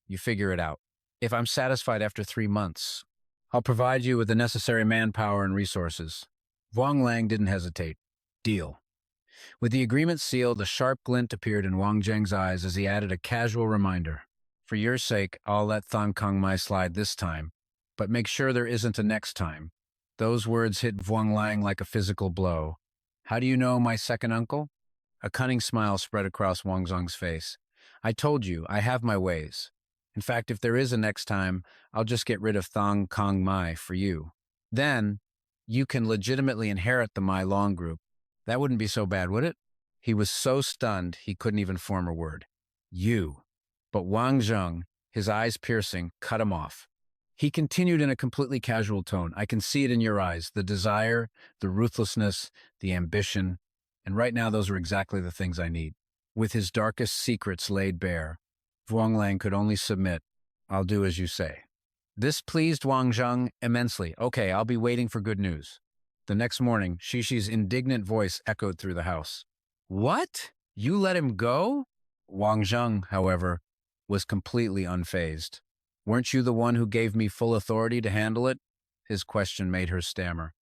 you figure it out. If I'm satisfied after 3 months, I'll provide you with the necessary manpower and resources." Wang Lang didn't hesitate. Deal. With the agreement sealed, a sharp glint appeared in Wang Zheng's eyes as he added a casual reminder. "For your sake, I'll let Thang Kong Mai slide this time, but make sure there isn't a next time." Those words hit Wang Lang like a physical blow. "How do you know my second uncle?" A cunning smile spread across Wang Zheng's face. "I told you, I have my ways. In fact, if there is a next time, I'll just get rid of Thang Kong Mai for you. Then, you can legitimately inherit the Mai Long group. That wouldn't be so bad, would it?" He was so stunned he couldn't even form a word. "You." But Wang Zheng, his eyes piercing, cut him off. He continued in a completely casual tone. "I can see it in your eyes, the desire, the ruthlessness, the ambition, and right now those are exactly the things I need." With his darkest secrets laid bare, Wang Lang could only submit. "I'll do as you say." This pleased Wang Zheng immensely. "Okay, I'll be waiting for good news." The next morning, Shishi's indignant voice echoed through the house. "What? You let him go?" Wang Zheng, however, was completely unfazed. "Weren't you the one who gave me full authority to handle it?" His question made her stammer.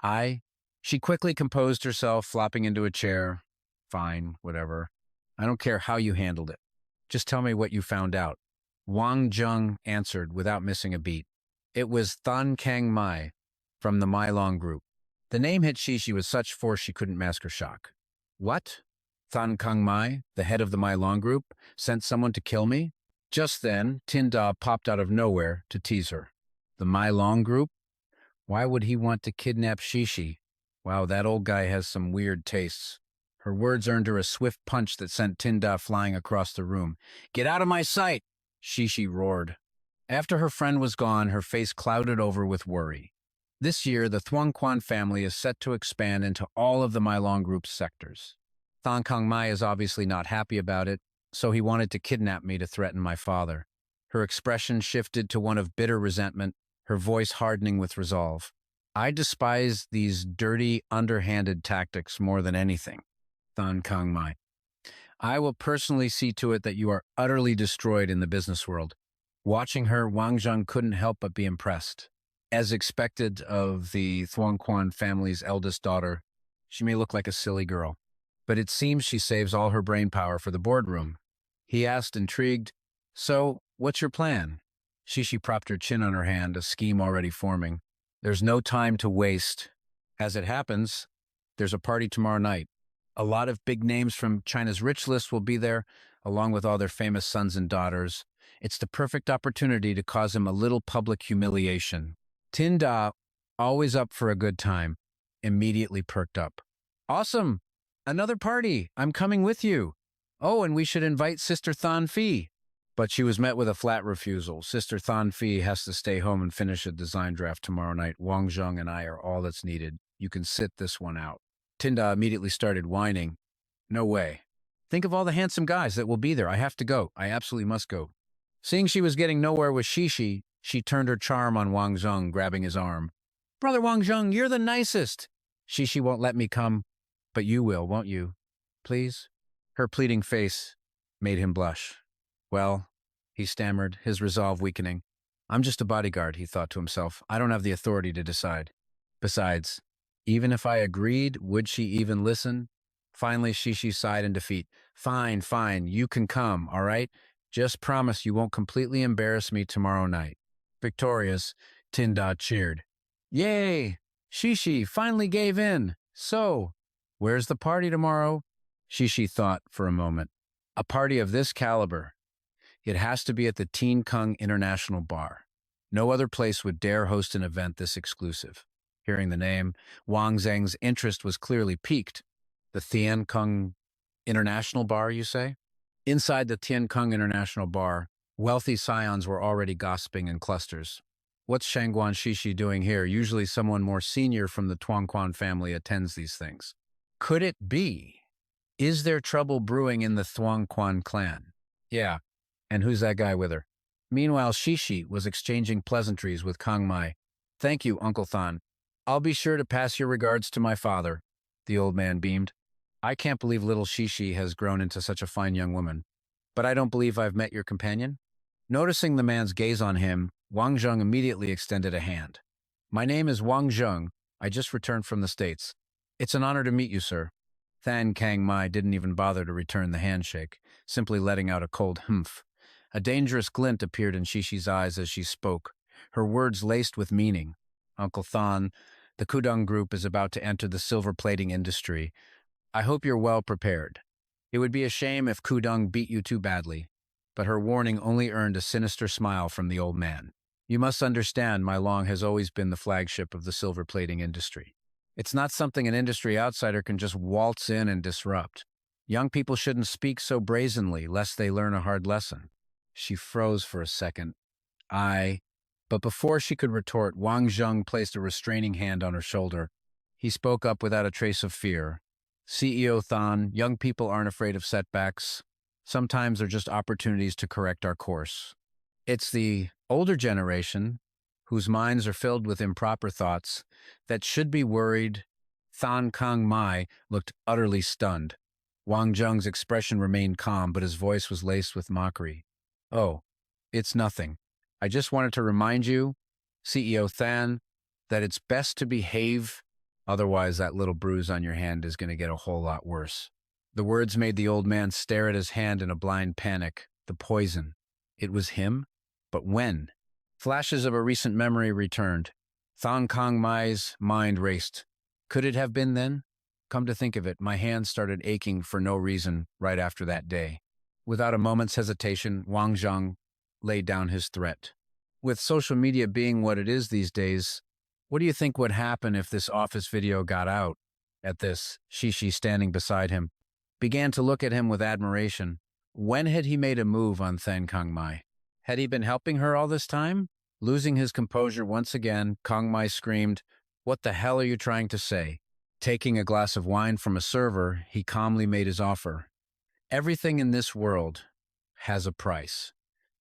"I?" She quickly composed herself, flopping into a chair. "Fine, whatever. I don't care how you handled it. Just tell me what you found out." Wang Zheng answered without missing a beat. "It was Thang Kang Mai from the Mai Long group." The name hit Shishi with such force she couldn't mask her shock. "What? Thang Kang Mai, the head of the Mai Long group, sent someone to kill me?" Just then, Tinda popped out of nowhere to tease her. "The Mai Long group? Why would he want to kidnap Shishi? Wow, that old guy has some weird tastes." Her words earned her a swift punch that sent Tinda flying across the room. "Get out of my sight!" Shishi roared. After her friend was gone, her face clouded over with worry. This year, the Thuong Quan family is set to expand into all of the Mai Long group's sectors. Thang Kong Mai is obviously not happy about it, so he wanted to kidnap me to threaten my father. Her expression shifted to one of bitter resentment, her voice hardening with resolve. "I despise these dirty, underhanded tactics more than anything, Thang Kong Mai. I will personally see to it that you are utterly destroyed in the business world." Watching her, Wang Zheng couldn't help but be impressed. As expected of the Thuong Quan family's eldest daughter, she may look like a silly girl, but it seems she saves all her brain power for the boardroom. He asked, intrigued, "So, what's your plan?" Shishi propped her chin on her hand, a scheme already forming. "There's no time to waste. As it happens, there's a party tomorrow night. A lot of big names from China's rich list will be there, along with all their famous sons and daughters. It's the perfect opportunity to cause him a little public humiliation. Tinda, always up for a good time, immediately perked up. Awesome! Another party! I'm coming with you! Oh, and we should invite Sister Than Fi. But she was met with a flat refusal. Sister Than Fi has to stay home and finish a design draft tomorrow night. Wang Zheng and I are all that's needed. You can sit this one out. Tinda immediately started whining. No way. Think of all the handsome guys that will be there. I have to go. I absolutely must go. Seeing she was getting nowhere with Shishi, she turned her charm on Wang Zheng, grabbing his arm. Brother Wang Zheng, you're the nicest. Shishi won't let me come, but you will, won't you? Please? Her pleading face made him blush. Well, he stammered, his resolve weakening. I'm just a bodyguard, he thought to himself. I don't have the authority to decide. Besides, even if I agreed, would she even listen? Finally, Shishi sighed in defeat. Fine, you can come, all right? Just promise you won't completely embarrass me tomorrow night. Victorious, Tinda cheered. Yay! Shishi finally gave in. So, where's the party tomorrow? Shishi thought for a moment. A party of this caliber. It has to be at the Teen Kung International Bar. No other place would dare host an event this exclusive. Hearing the name, Wang Zheng's interest was clearly piqued. The Tian Kung International Bar, you say? Inside the Tian Kung International Bar, wealthy scions were already gossiping in clusters. What's Shangguan Shishi doing here? Usually someone more senior from the Tuangquan family attends these things. Could it be? Is there trouble brewing in the Tuangquan clan? Yeah, and who's that guy with her? Meanwhile, Shishi was exchanging pleasantries with Kang Mai. Thank you, Uncle Than. I'll be sure to pass your regards to my father. The old man beamed. I can't believe little Shishi has grown into such a fine young woman. But I don't believe I've met your companion? Noticing the man's gaze on him, Wang Zheng immediately extended a hand. My name is Wang Zheng. I just returned from the States. It's an honor to meet you, sir. Than Kang Mai didn't even bother to return the handshake, simply letting out a cold humph. A dangerous glint appeared in Shishi's eyes as she spoke, her words laced with meaning. Uncle Than, the Kudung Group is about to enter the silver plating industry. I hope you're well prepared. It would be a shame if Kudung beat you too badly. But her warning only earned a sinister smile from the old man. You must understand, My Long has always been the flagship of the silver plating industry. It's not something an industry outsider can just waltz in and disrupt. Young people shouldn't speak so brazenly, lest they learn a hard lesson. She froze for a second. But before she could retort, Wang Zheng placed a restraining hand on her shoulder. He spoke up without a trace of fear. CEO Than, young people aren't afraid of setbacks. Sometimes they're just opportunities to correct our course. It's the older generation, whose minds are filled with improper thoughts, that should be worried. Than Kang Mai looked utterly stunned. Wang Zheng's expression remained calm, but his voice was laced with mockery. Oh, it's nothing. I just wanted to remind you, CEO Than, that it's best to behave, otherwise that little bruise on your hand is going to get a whole lot worse. The words made the old man stare at his hand in a blind panic. The poison. It was him? But when? Flashes of a recent memory returned. Than Kang Mai's mind raced. Could it have been then? Come to think of it, my hand started aching for no reason right after that day. Without a moment's hesitation, Wang Zheng laid down his threat. With social media being what it is these days, what do you think would happen if this office video got out? At this, Shishi, standing beside him, began to look at him with admiration. When had he made a move on Than Kang Mai? Had he been helping her all this time? Losing his composure once again, Kang Mai screamed, "What the hell are you trying to say?" Taking a glass of wine from a server, he calmly made his offer. Everything in this world has a price.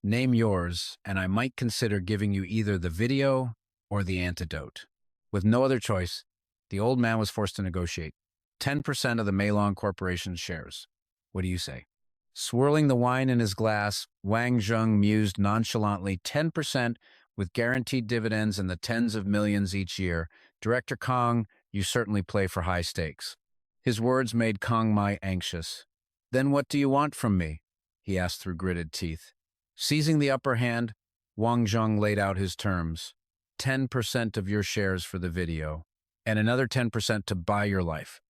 Name yours, and I might consider giving you either the video or the antidote. With no other choice, the old man was forced to negotiate. 10% of the Maylong Corporation's shares. What do you say? Swirling the wine in his glass, Wang Zheng mused nonchalantly, 10% with guaranteed dividends in the tens of millions each year. Director Kong, you certainly play for high stakes. His words made Kang Mai anxious. Then what do you want from me? He asked through gritted teeth. Seizing the upper hand, Wang Zheng laid out his terms. 10% of your shares for the video, and another 10% to buy your life.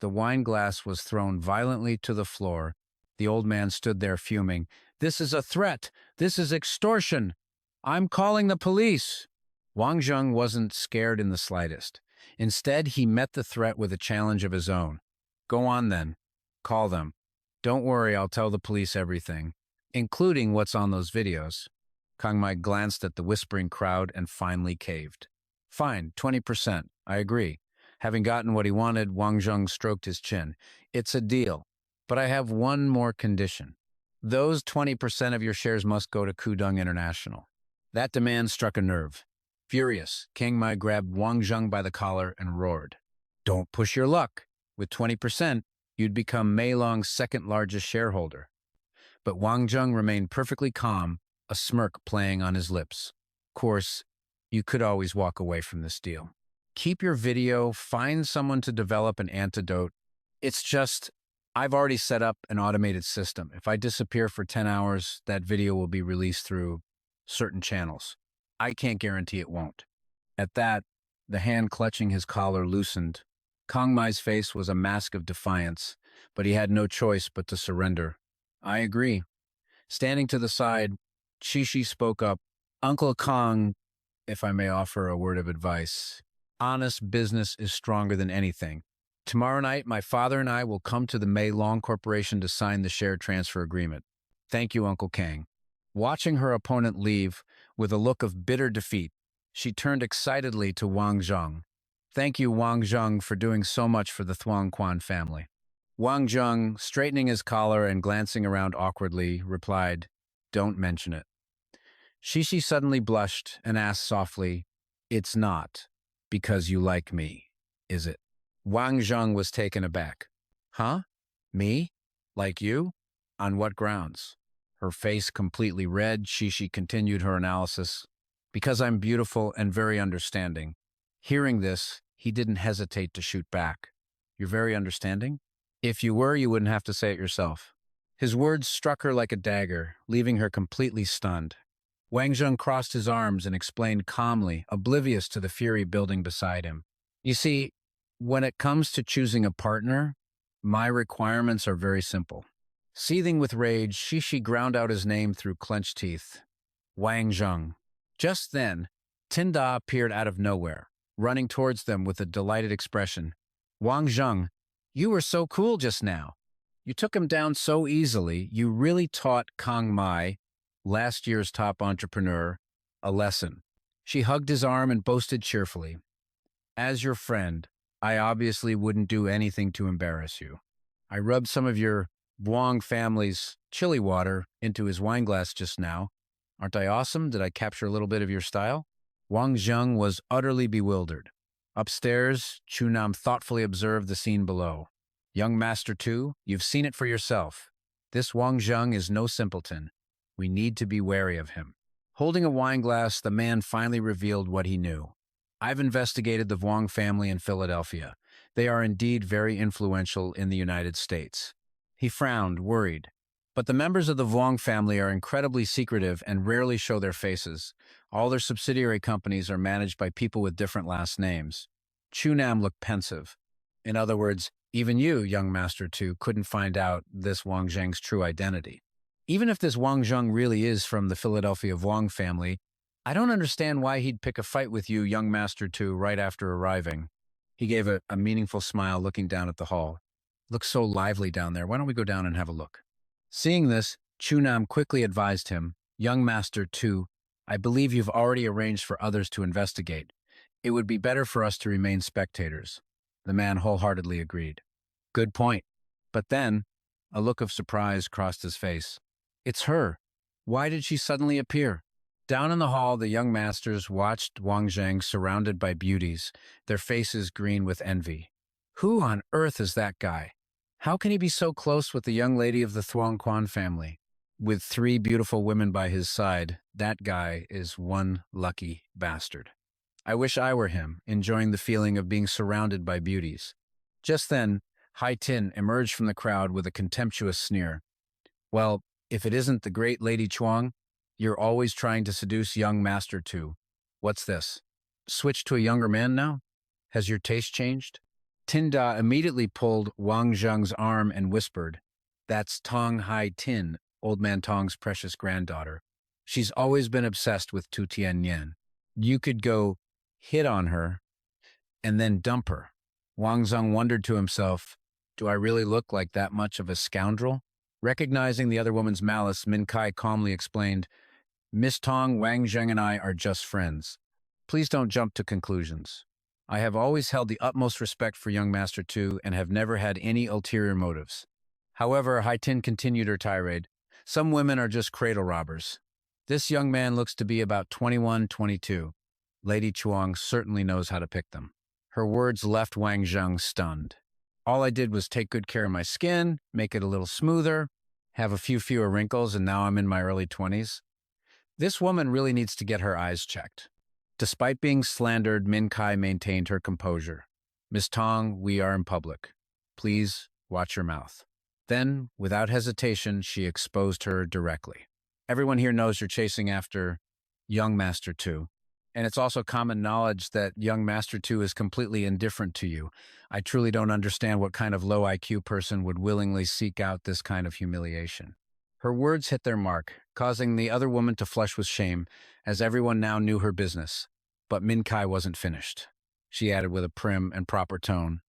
The wine glass was thrown violently to the floor, The old man stood there fuming. "This is a threat. This is extortion. I'm calling the police." Wang Zheng wasn't scared in the slightest. Instead, he met the threat with a challenge of his own. "Go on then. Call them. Don't worry, I'll tell the police everything, including what's on those videos." Kang Mai glanced at the whispering crowd and finally caved. "Fine, 20%. I agree." Having gotten what he wanted, Wang Zheng stroked his chin. "It's a deal. But I have one more condition. Those 20% of your shares must go to Kudung International." That demand struck a nerve. Furious, Kang Mai grabbed Wang Zheng by the collar and roared. "Don't push your luck. With 20%, you'd become Mei Long's second-largest shareholder." But Wang Zheng remained perfectly calm, a smirk playing on his lips. "Of course, you could always walk away from this deal. Keep your video, find someone to develop an antidote. It's just, I've already set up an automated system. If I disappear for 10 hours, that video will be released through certain channels. I can't guarantee it won't." At that, the hand clutching his collar loosened. Kang Mai's face was a mask of defiance, but he had no choice but to surrender. "I agree." Standing to the side, Shishi spoke up. "Uncle Kang, if I may offer a word of advice, honest business is stronger than anything. Tomorrow night, my father and I will come to the Mei Long Corporation to sign the share transfer agreement. Thank you, Uncle Kang." Watching her opponent leave, with a look of bitter defeat, she turned excitedly to Wang Zheng. "Thank you, Wang Zheng, for doing so much for the Thuong Quan family." Wang Zheng, straightening his collar and glancing around awkwardly, replied, "Don't mention it." Shishi suddenly blushed and asked softly, "It's not because you like me, is it?" Wang Zheng was taken aback. "Huh? Me? Like you? On what grounds?" Her face completely red, Shishi continued her analysis. "Because I'm beautiful and very understanding." Hearing this, he didn't hesitate to shoot back. "You're very understanding? If you were, you wouldn't have to say it yourself." His words struck her like a dagger, leaving her completely stunned. Wang Zheng crossed his arms and explained calmly, oblivious to the fury building beside him. "You see, when it comes to choosing a partner, my requirements are very simple." Seething with rage, Shishi ground out his name through clenched teeth. "Wang Zheng." Just then, Tinda appeared out of nowhere, running towards them with a delighted expression. "Wang Zheng, you were so cool just now. You took him down so easily. You really taught Kang Mai, last year's top entrepreneur, a lesson." She hugged his arm and boasted cheerfully, "As your friend, I obviously wouldn't do anything to embarrass you. I rubbed some of your Wang family's chili water into his wineglass just now. Aren't I awesome? Did I capture a little bit of your style?" Wang Zheng was utterly bewildered. Upstairs, Chunam thoughtfully observed the scene below. "Young Master 2, you've seen it for yourself. This Wang Zheng is no simpleton. We need to be wary of him." Holding a wineglass, the man finally revealed what he knew. "I've investigated the Wang family in Philadelphia. They are indeed very influential in the United States." He frowned, worried. "But the members of the Wang family are incredibly secretive and rarely show their faces. All their subsidiary companies are managed by people with different last names." Chunam looked pensive. "In other words, even you, young Master 2, couldn't find out this Wang Zheng's true identity. Even if this Wang Zheng really is from the Philadelphia Wang family, I don't understand why he'd pick a fight with you, young Master 2, right after arriving." He gave a meaningful smile, looking down at the hall. "Looks so lively down there. Why don't we go down and have a look?" Seeing this, Chunam quickly advised him, "Young Master 2, I believe you've already arranged for others to investigate. It would be better for us to remain spectators." The man wholeheartedly agreed. "Good point." But then, a look of surprise crossed his face. "It's her. Why did she suddenly appear?" Down in the hall, the young masters watched Wang Zheng surrounded by beauties, their faces green with envy. "Who on earth is that guy? How can he be so close with the young lady of the Thuong Quan family? With 3 beautiful women by his side, that guy is one lucky bastard. I wish I were him, enjoying the feeling of being surrounded by beauties." Just then, Hai Tin emerged from the crowd with a contemptuous sneer. "Well, if it isn't the great Lady Chuang, you're always trying to seduce young Master 2. What's this? Switch to a younger man now? Has your taste changed?" Tinda immediately pulled Wang Zheng's arm and whispered, That's Tong Hai Tin, Old Man Tong's precious granddaughter. She's always been obsessed with Tu Tien Yen. You could go hit on her and then dump her. Wang Zheng wondered to himself, do I really look like that much of a scoundrel? Recognizing the other woman's malice, Min Kai calmly explained, Miss Tong, Wang Zheng and I are just friends. Please don't jump to conclusions. I have always held the utmost respect for young Master Tu and have never had any ulterior motives. However, Hai Tin continued her tirade. Some women are just cradle robbers. This young man looks to be about 21, 22. Lady Chuang certainly knows how to pick them. Her words left Wang Zheng stunned. All I did was take good care of my skin, make it a little smoother, have a few fewer wrinkles, and now I'm in my early 20s. This woman really needs to get her eyes checked. Despite being slandered, Min Kai maintained her composure. Miss Tong, we are in public. Please watch your mouth. Then, without hesitation, she exposed her directly. Everyone here knows you're chasing after young Master Tu. And it's also common knowledge that young Master Tu is completely indifferent to you. I truly don't understand what kind of low IQ person would willingly seek out this kind of humiliation. Her words hit their mark, causing the other woman to flush with shame, as everyone now knew her business. But Min Kai wasn't finished. She added with a prim and proper tone,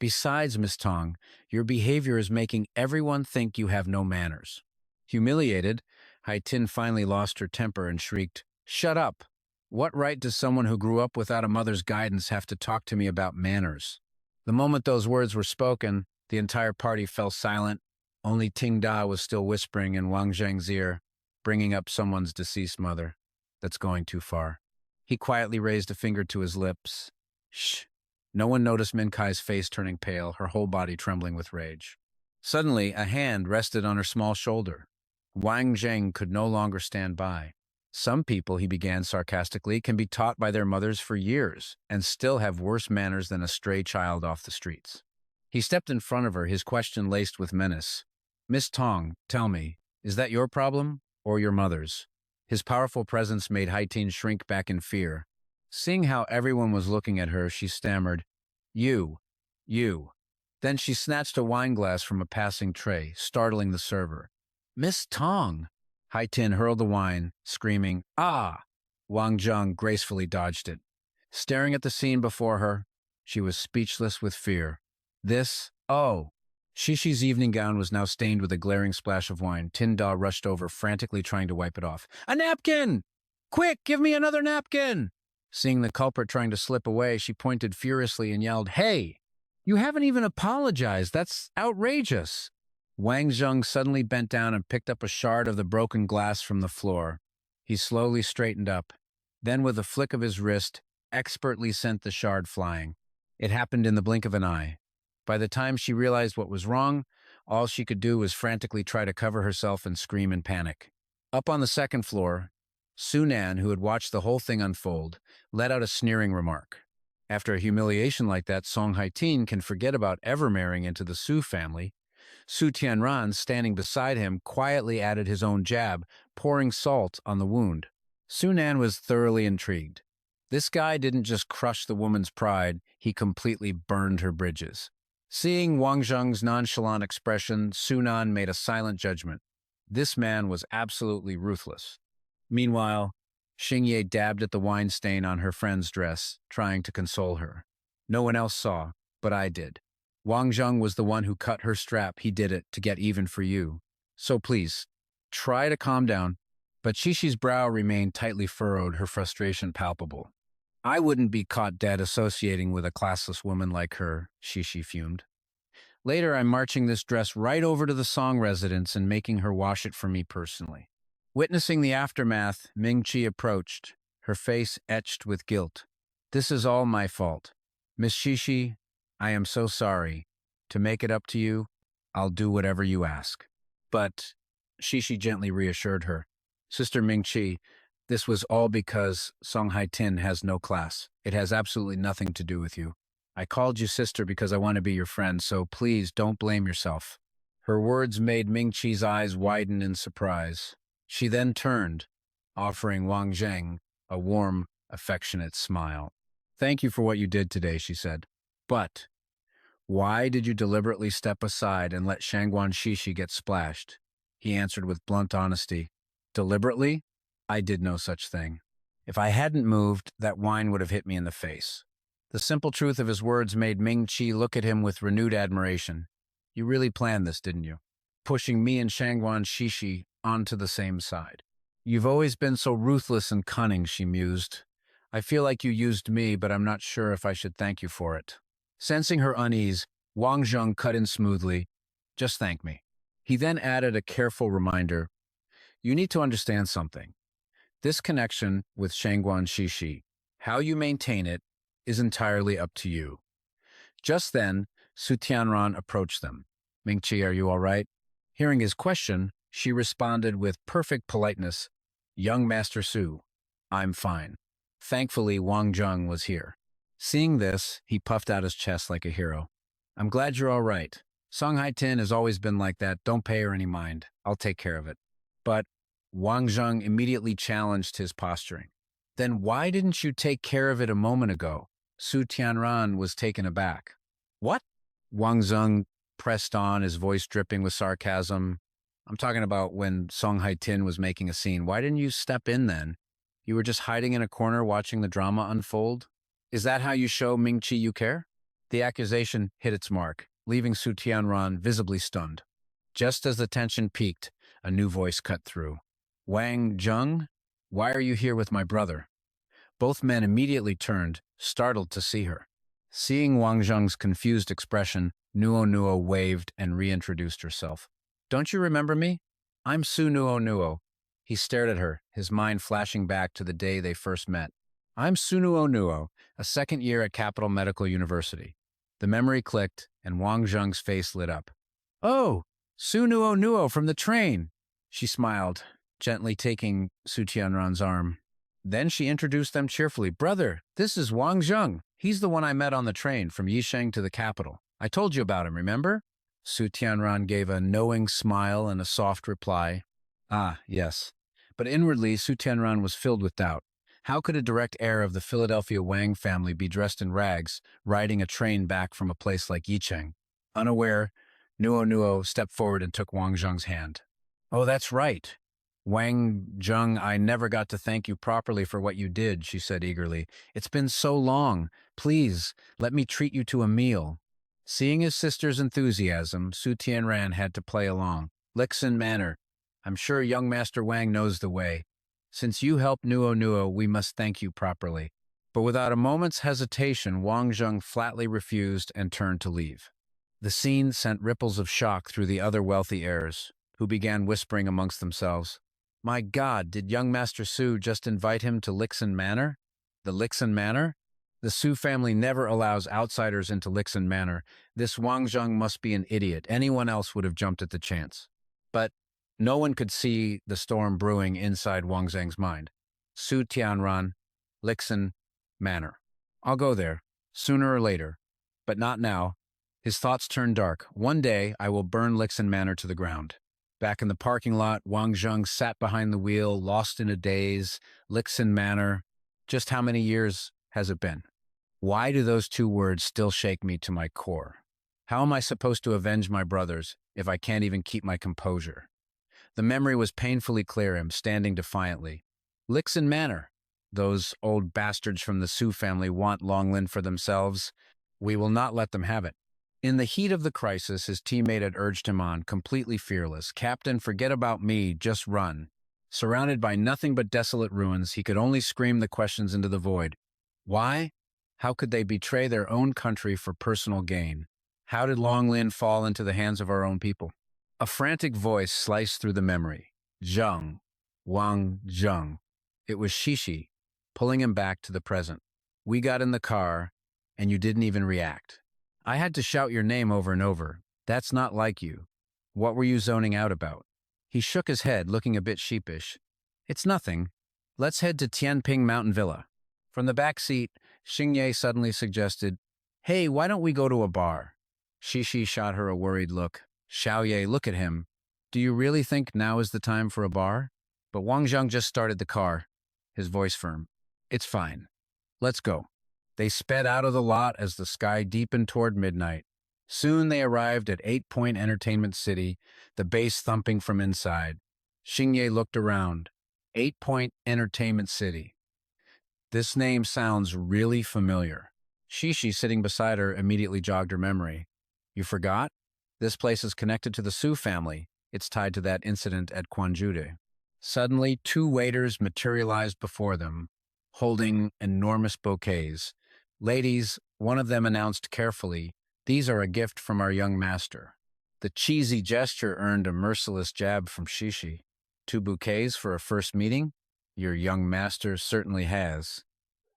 Besides, Miss Tong, your behavior is making everyone think you have no manners. Humiliated, Hai Tin finally lost her temper and shrieked, Shut up! What right does someone who grew up without a mother's guidance have to talk to me about manners? The moment those words were spoken, the entire party fell silent. Only Ting Da was still whispering in Wang Zheng's ear, bringing up someone's deceased mother. That's going too far. He quietly raised a finger to his lips. Shh. No one noticed Min Kai's face turning pale, her whole body trembling with rage. Suddenly, a hand rested on her small shoulder. Wang Zheng could no longer stand by. Some people, he began sarcastically, can be taught by their mothers for years and still have worse manners than a stray child off the streets. He stepped in front of her, his question laced with menace. Miss Tong, tell me, is that your problem or your mother's? His powerful presence made Hai Tin shrink back in fear. Seeing how everyone was looking at her, she stammered, You. Then she snatched a wine glass from a passing tray, startling the server. Miss Tong! Hai Tin hurled the wine, screaming, Ah! Wang Zheng gracefully dodged it. Staring at the scene before her, she was speechless with fear. Shishi's evening gown was now stained with a glaring splash of wine. Tin Da rushed over, frantically trying to wipe it off. A napkin! Quick, give me another napkin! Seeing the culprit trying to slip away, she pointed furiously and yelled, Hey! You haven't even apologized. That's outrageous. Wang Zheng suddenly bent down and picked up a shard of the broken glass from the floor. He slowly straightened up. Then, with a flick of his wrist, expertly sent the shard flying. It happened in the blink of an eye. By the time she realized what was wrong, all she could do was frantically try to cover herself and scream in panic. Up on the second floor, Noan, who had watched the whole thing unfold, let out a sneering remark. After a humiliation like that, Song Hai Tin can forget about ever marrying into the Su family. Su Tianran, standing beside him, quietly added his own jab, pouring salt on the wound. Noan was thoroughly intrigued. This guy didn't just crush the woman's pride, he completely burned her bridges. Seeing Wang Zheng's nonchalant expression, Noan made a silent judgment. This man was absolutely ruthless. Meanwhile, Xingye dabbed at the wine stain on her friend's dress, trying to console her. No one else saw, but I did. Wang Zheng was the one who cut her strap. He did it to get even for you. So please, try to calm down. But Shishi's brow remained tightly furrowed, her frustration palpable. I wouldn't be caught dead associating with a classless woman like her, Shishi fumed. Later, I'm marching this dress right over to the Song residence and making her wash it for me personally. Witnessing the aftermath, Ming Chi approached, her face etched with guilt. This is all my fault. Miss Shishi, I am so sorry. To make it up to you, I'll do whatever you ask. But, Shishi gently reassured her, Sister Ming Chi, this was all because Song Hai Tin has no class. It has absolutely nothing to do with you. I called you sister because I want to be your friend, so please don't blame yourself. Her words made Ming Chi's eyes widen in surprise. She then turned, offering Wang Zheng a warm, affectionate smile. Thank you for what you did today, she said. But Why did you deliberately step aside and let Shangguan Shishi get splashed? He answered with blunt honesty. Deliberately? I did no such thing. If I hadn't moved, that wine would have hit me in the face. The simple truth of his words made Ming-Chi look at him with renewed admiration. You really planned this, didn't you? Pushing me and Shangguan Shishi onto the same side. You've always been so ruthless and cunning, she mused. I feel like you used me, but I'm not sure if I should thank you for it. Sensing her unease, Wang Zheng cut in smoothly. Just thank me. He then added a careful reminder. You need to understand something. This connection with Shangguan Shishi, how you maintain it, is entirely up to you. Just then, Su Tianran approached them. Ming-Chi, are you all right? Hearing his question, she responded with perfect politeness. Young Master Su, I'm fine. Thankfully, Wang Zheng was here. Seeing this, he puffed out his chest like a hero. I'm glad you're all right. Song Hai-tin has always been like that. Don't pay her any mind. I'll take care of it. But Wang Zheng immediately challenged his posturing. Then why didn't you take care of it a moment ago? Su Tianran was taken aback. What? Wang Zheng pressed on, his voice dripping with sarcasm. I'm talking about when Song Hai-tin was making a scene. Why didn't you step in then? You were just hiding in a corner watching the drama unfold? Is that how you show Ming-Chi you care? The accusation hit its mark, leaving Su Tianran visibly stunned. Just as the tension peaked, a new voice cut through. Wang Zheng, why are you here with my brother? Both men immediately turned, startled to see her. Seeing Wang Zheng's confused expression, Nuo waved and reintroduced herself. Don't you remember me? I'm Su Nuo. He stared at her, his mind flashing back to the day they first met. I'm Su Nuo, a second year at Capital Medical University. The memory clicked, and Wang Zheng's face lit up. Oh, Su Nuo from the train. She smiled, gently taking Su Tianran's arm. Then she introduced them cheerfully. Brother, this is Wang Zheng. He's the one I met on the train from Yisheng to the capital. I told you about him, remember? Su Tianran gave a knowing smile and a soft reply. Ah, yes. But inwardly, Su Tianran was filled with doubt. How could a direct heir of the Philadelphia Wang family be dressed in rags, riding a train back from a place like Yicheng? Unaware, Nuo stepped forward and took Wang Zheng's hand. Oh, that's right. Wang Zheng, I never got to thank you properly for what you did, she said eagerly. It's been so long. Please, let me treat you to a meal. Seeing his sister's enthusiasm, Su Tianran had to play along. Lixin Manor. I'm sure young Master Wang knows the way. Since you helped Nuo, we must thank you properly. But without a moment's hesitation, Wang Zheng flatly refused and turned to leave. The scene sent ripples of shock through the other wealthy heirs, who began whispering amongst themselves. My God, did young Master Su just invite him to Lixin Manor? The Lixin Manor? The Su family never allows outsiders into Lixin Manor. This Wang Zheng must be an idiot. Anyone else would have jumped at the chance. But no one could see the storm brewing inside Wang Zheng's mind. Su Tianran, Lixin Manor. I'll go there, sooner or later, but not now. His thoughts turned dark. One day, I will burn Lixin Manor to the ground. Back in the parking lot, Wang Zheng sat behind the wheel, lost in a daze. Lixin Manor. Just how many years has it been? Why do those two words still shake me to my core? How am I supposed to avenge my brothers if I can't even keep my composure? The memory was painfully clear, him standing defiantly. Lixin Manor. Those old bastards from the Su family want Longlin for themselves. We will not let them have it. In the heat of the crisis, his teammate had urged him on, completely fearless. Captain, forget about me, just run. Surrounded by nothing but desolate ruins, he could only scream the questions into the void. Why? How could they betray their own country for personal gain? How did Longlin fall into the hands of our own people? A frantic voice sliced through the memory. Zheng. Wang Zheng. It was Shishi, pulling him back to the present. We got in the car, and you didn't even react. I had to shout your name over and over. That's not like you. What were you zoning out about? He shook his head, looking a bit sheepish. It's nothing. Let's head to Tianping Mountain Villa. From the back seat, Xingye suddenly suggested, Hey, why don't we go to a bar? Shishi shot her a worried look. Xiaoye, look at him. Do you really think now is the time for a bar? But Wang Zheng just started the car, his voice firm. It's fine. Let's go. They sped out of the lot as the sky deepened toward midnight. Soon they arrived at 8 Point Entertainment City, the bass thumping from inside. Xingye looked around. 8 Point Entertainment City. This name sounds really familiar. Shishi, sitting beside her, immediately jogged her memory. You forgot? This place is connected to the Su family. It's tied to that incident at Quanjude. Suddenly, two waiters materialized before them, holding enormous bouquets. Ladies, one of them announced carefully, these are a gift from our young master. The cheesy gesture earned a merciless jab from Shishi. 2 bouquets for a first meeting? Your young master certainly has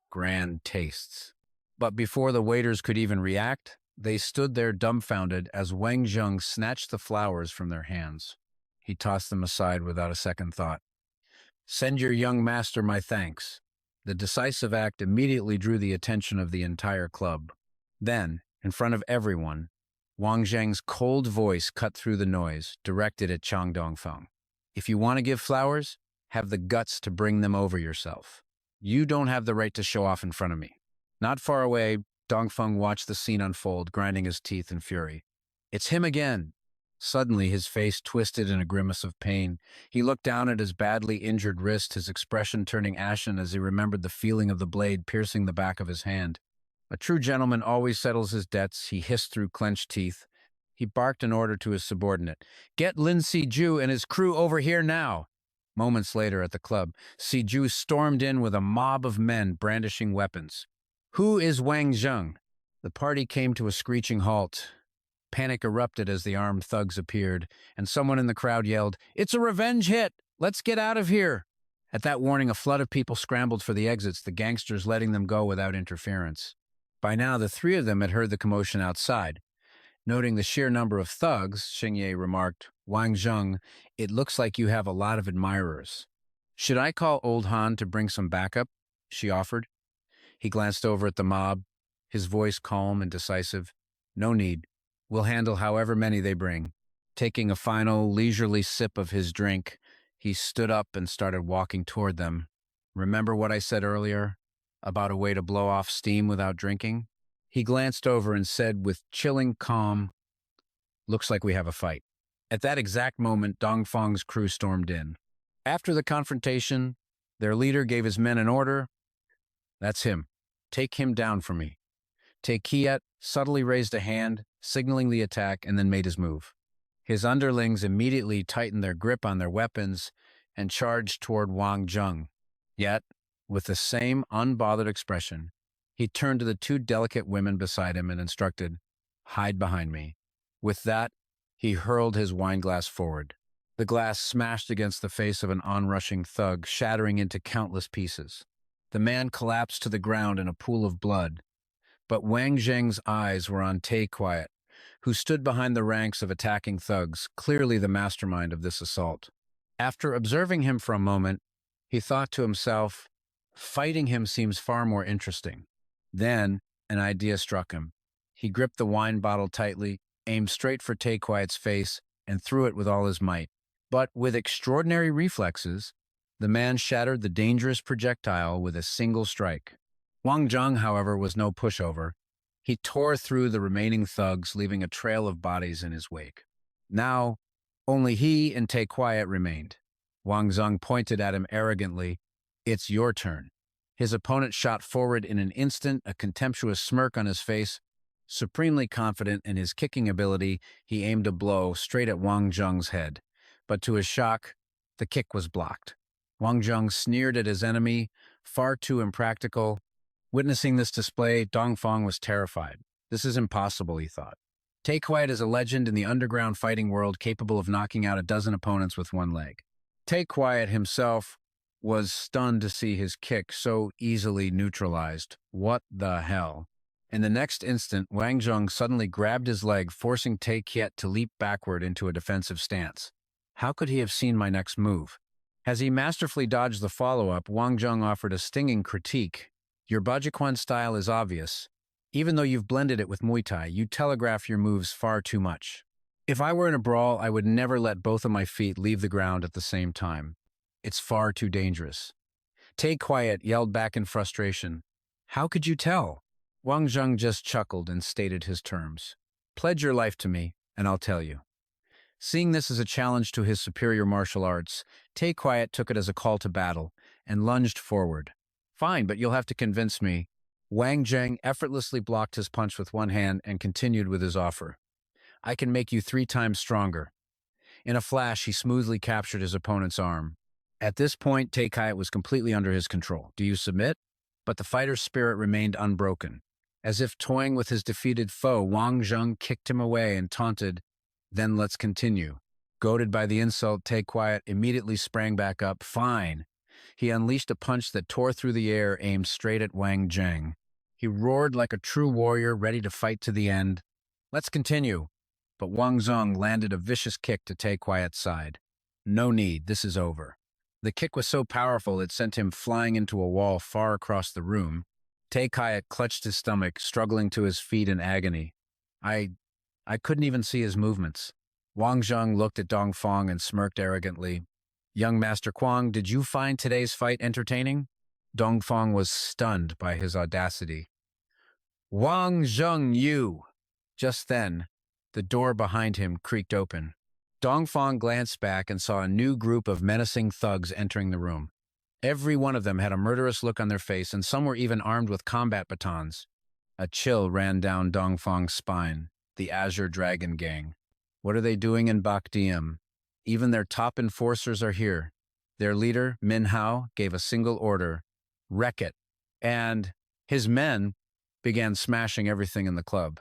grand tastes. But before the waiters could even react, they stood there dumbfounded as Wang Zheng snatched the flowers from their hands. He tossed them aside without a second thought. Send your young master my thanks. The decisive act immediately drew the attention of the entire club. Then, in front of everyone, Wang Zheng's cold voice cut through the noise, directed at Chang Dongfeng. If you want to give flowers, have the guts to bring them over yourself. You don't have the right to show off in front of me. Not far away, Dongfeng watched the scene unfold, grinding his teeth in fury. It's him again. Suddenly, his face twisted in a grimace of pain. He looked down at his badly injured wrist, his expression turning ashen as he remembered the feeling of the blade piercing the back of his hand. A true gentleman always settles his debts, he hissed through clenched teeth. He barked an order to his subordinate. Get Lin Siju and his crew over here now. Moments later at the club, Siju stormed in with a mob of men brandishing weapons. Who is Wang Zheng? The party came to a screeching halt. Panic erupted as the armed thugs appeared, and someone in the crowd yelled, It's a revenge hit! Let's get out of here! At that warning, a flood of people scrambled for the exits, the gangsters letting them go without interference. By now, the three of them had heard the commotion outside. Noting the sheer number of thugs, Xingye remarked, Wang Zheng, it looks like you have a lot of admirers. Should I call Old Han to bring some backup? She offered. He glanced over at the mob, his voice calm and decisive. No need. We'll handle however many they bring. Taking a final, leisurely sip of his drink, he stood up and started walking toward them. Remember what I said earlier about a way to blow off steam without drinking? He glanced over and said with chilling calm, Looks like we have a fight. At that exact moment, Dongfeng's crew stormed in. After the confrontation, their leader gave his men an order. That's him. Take him down for me. Tae Kiet subtly raised a hand, signaling the attack, and then made his move. His underlings immediately tightened their grip on their weapons and charged toward Wang Zheng. Yet, with the same unbothered expression, he turned to the two delicate women beside him and instructed, Hide behind me. With that, he hurled his wineglass forward. The glass smashed against the face of an onrushing thug, shattering into countless pieces. The man collapsed to the ground in a pool of blood, but Wang Zheng's eyes were on Tae Quiet, who stood behind the ranks of attacking thugs, clearly the mastermind of this assault. After observing him for a moment, he thought to himself, fighting him seems far more interesting. Then, an idea struck him. He gripped the wine bottle tightly, aimed straight for Tae Quiet's face, and threw it with all his might. But with extraordinary reflexes, the man shattered the dangerous projectile with a single strike. Wang Zheng, however, was no pushover. He tore through the remaining thugs, leaving a trail of bodies in his wake. Now, only he and Tae Quiet remained. Wang Zheng pointed at him arrogantly. It's your turn. His opponent shot forward in an instant, a contemptuous smirk on his face. Supremely confident in his kicking ability, he aimed a blow straight at Wang Zheng's head. But to his shock, the kick was blocked. Wang Zheng sneered at his enemy, far too impractical. Witnessing this display, Dongfeng was terrified. This is impossible, he thought. Tae Quiet is a legend in the underground fighting world capable of knocking out a dozen opponents with one leg. Tae Quiet himself was stunned to see his kick so easily neutralized. What the hell? In the next instant, Wang Zheng suddenly grabbed his leg, forcing Tae Quiet to leap backward into a defensive stance. How could he have seen my next move? As he masterfully dodged the follow-up, Wang Zheng offered a stinging critique. Your Bajikwan style is obvious. Even though you've blended it with Muay Thai, you telegraph your moves far too much. If I were in a brawl, I would never let both of my feet leave the ground at the same time. It's far too dangerous. Tae Quiet yelled back in frustration. How could you tell? Wang Zheng just chuckled and stated his terms. Pledge your life to me, and I'll tell you. Seeing this as a challenge to his superior martial arts, Tay Quiet took it as a call to battle and lunged forward. Fine, but you'll have to convince me. Wang Zheng effortlessly blocked his punch with one hand and continued with his offer. I can make you 3 times stronger. In a flash, he smoothly captured his opponent's arm. At this point, Tay Quiet was completely under his control. Do you submit? But the fighter's spirit remained unbroken. As if toying with his defeated foe, Wang Zheng kicked him away and taunted, "Then let's continue." Goaded by the insult, Tay Quiet immediately sprang back up. Fine. He unleashed a punch that tore through the air, aimed straight at Wang Zheng. He roared like a true warrior, ready to fight to the end. Let's continue. But Wang Zheng landed a vicious kick to Tay Quiet's side. No need, this is over. The kick was so powerful it sent him flying into a wall far across the room. Tay Quiet clutched his stomach, struggling to his feet in agony. I couldn't even see his movements. Wang Zheng looked at Dongfang and smirked arrogantly. Young Master Kwang, did you find today's fight entertaining? Dongfang was stunned by his audacity. Wang Zheng, you! Just then, the door behind him creaked open. Dongfang glanced back and saw a new group of menacing thugs entering the room. Every one of them had a murderous look on their face, and some were even armed with combat batons. A chill ran down Dongfang's spine. The Azure Dragon Gang. What are they doing in Bakdiem? Even their top enforcers are here. Their leader, Min Hao, gave a single order, wreck it, and his men began smashing everything in the club.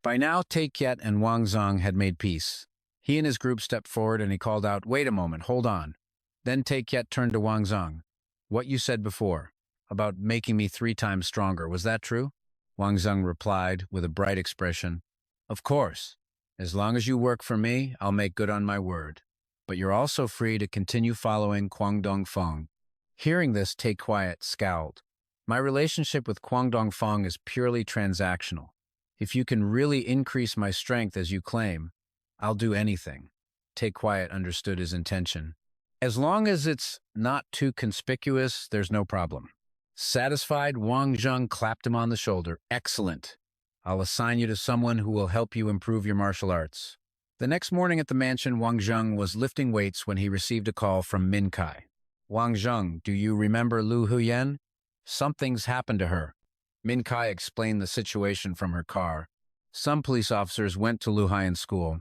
By now, Tay Quiet and Wang Zheng had made peace. He and his group stepped forward and he called out, "Wait a moment, hold on." Then Tay Quiet turned to Wang Zheng. "What you said before, about making me 3 times stronger, was that true?" Wang Zheng replied with a bright expression, "Of course. As long as you work for me, I'll make good on my word. But you're also free to continue following Kwang Dongfang." Hearing this, Tay Quiet scowled. "My relationship with Kwang Dongfang is purely transactional. If you can really increase my strength as you claim, I'll do anything." Tay Quiet understood his intention. "As long as it's not too conspicuous, there's no problem." Satisfied, Wang Zheng clapped him on the shoulder. "Excellent. I'll assign you to someone who will help you improve your martial arts." The next morning at the mansion, Wang Zheng was lifting weights when he received a call from Min Kai. "Wang Zheng, do you remember Lu Huyen? Something's happened to her." Min Kai explained the situation from her car. "Some police officers went to Lu Huyen's school.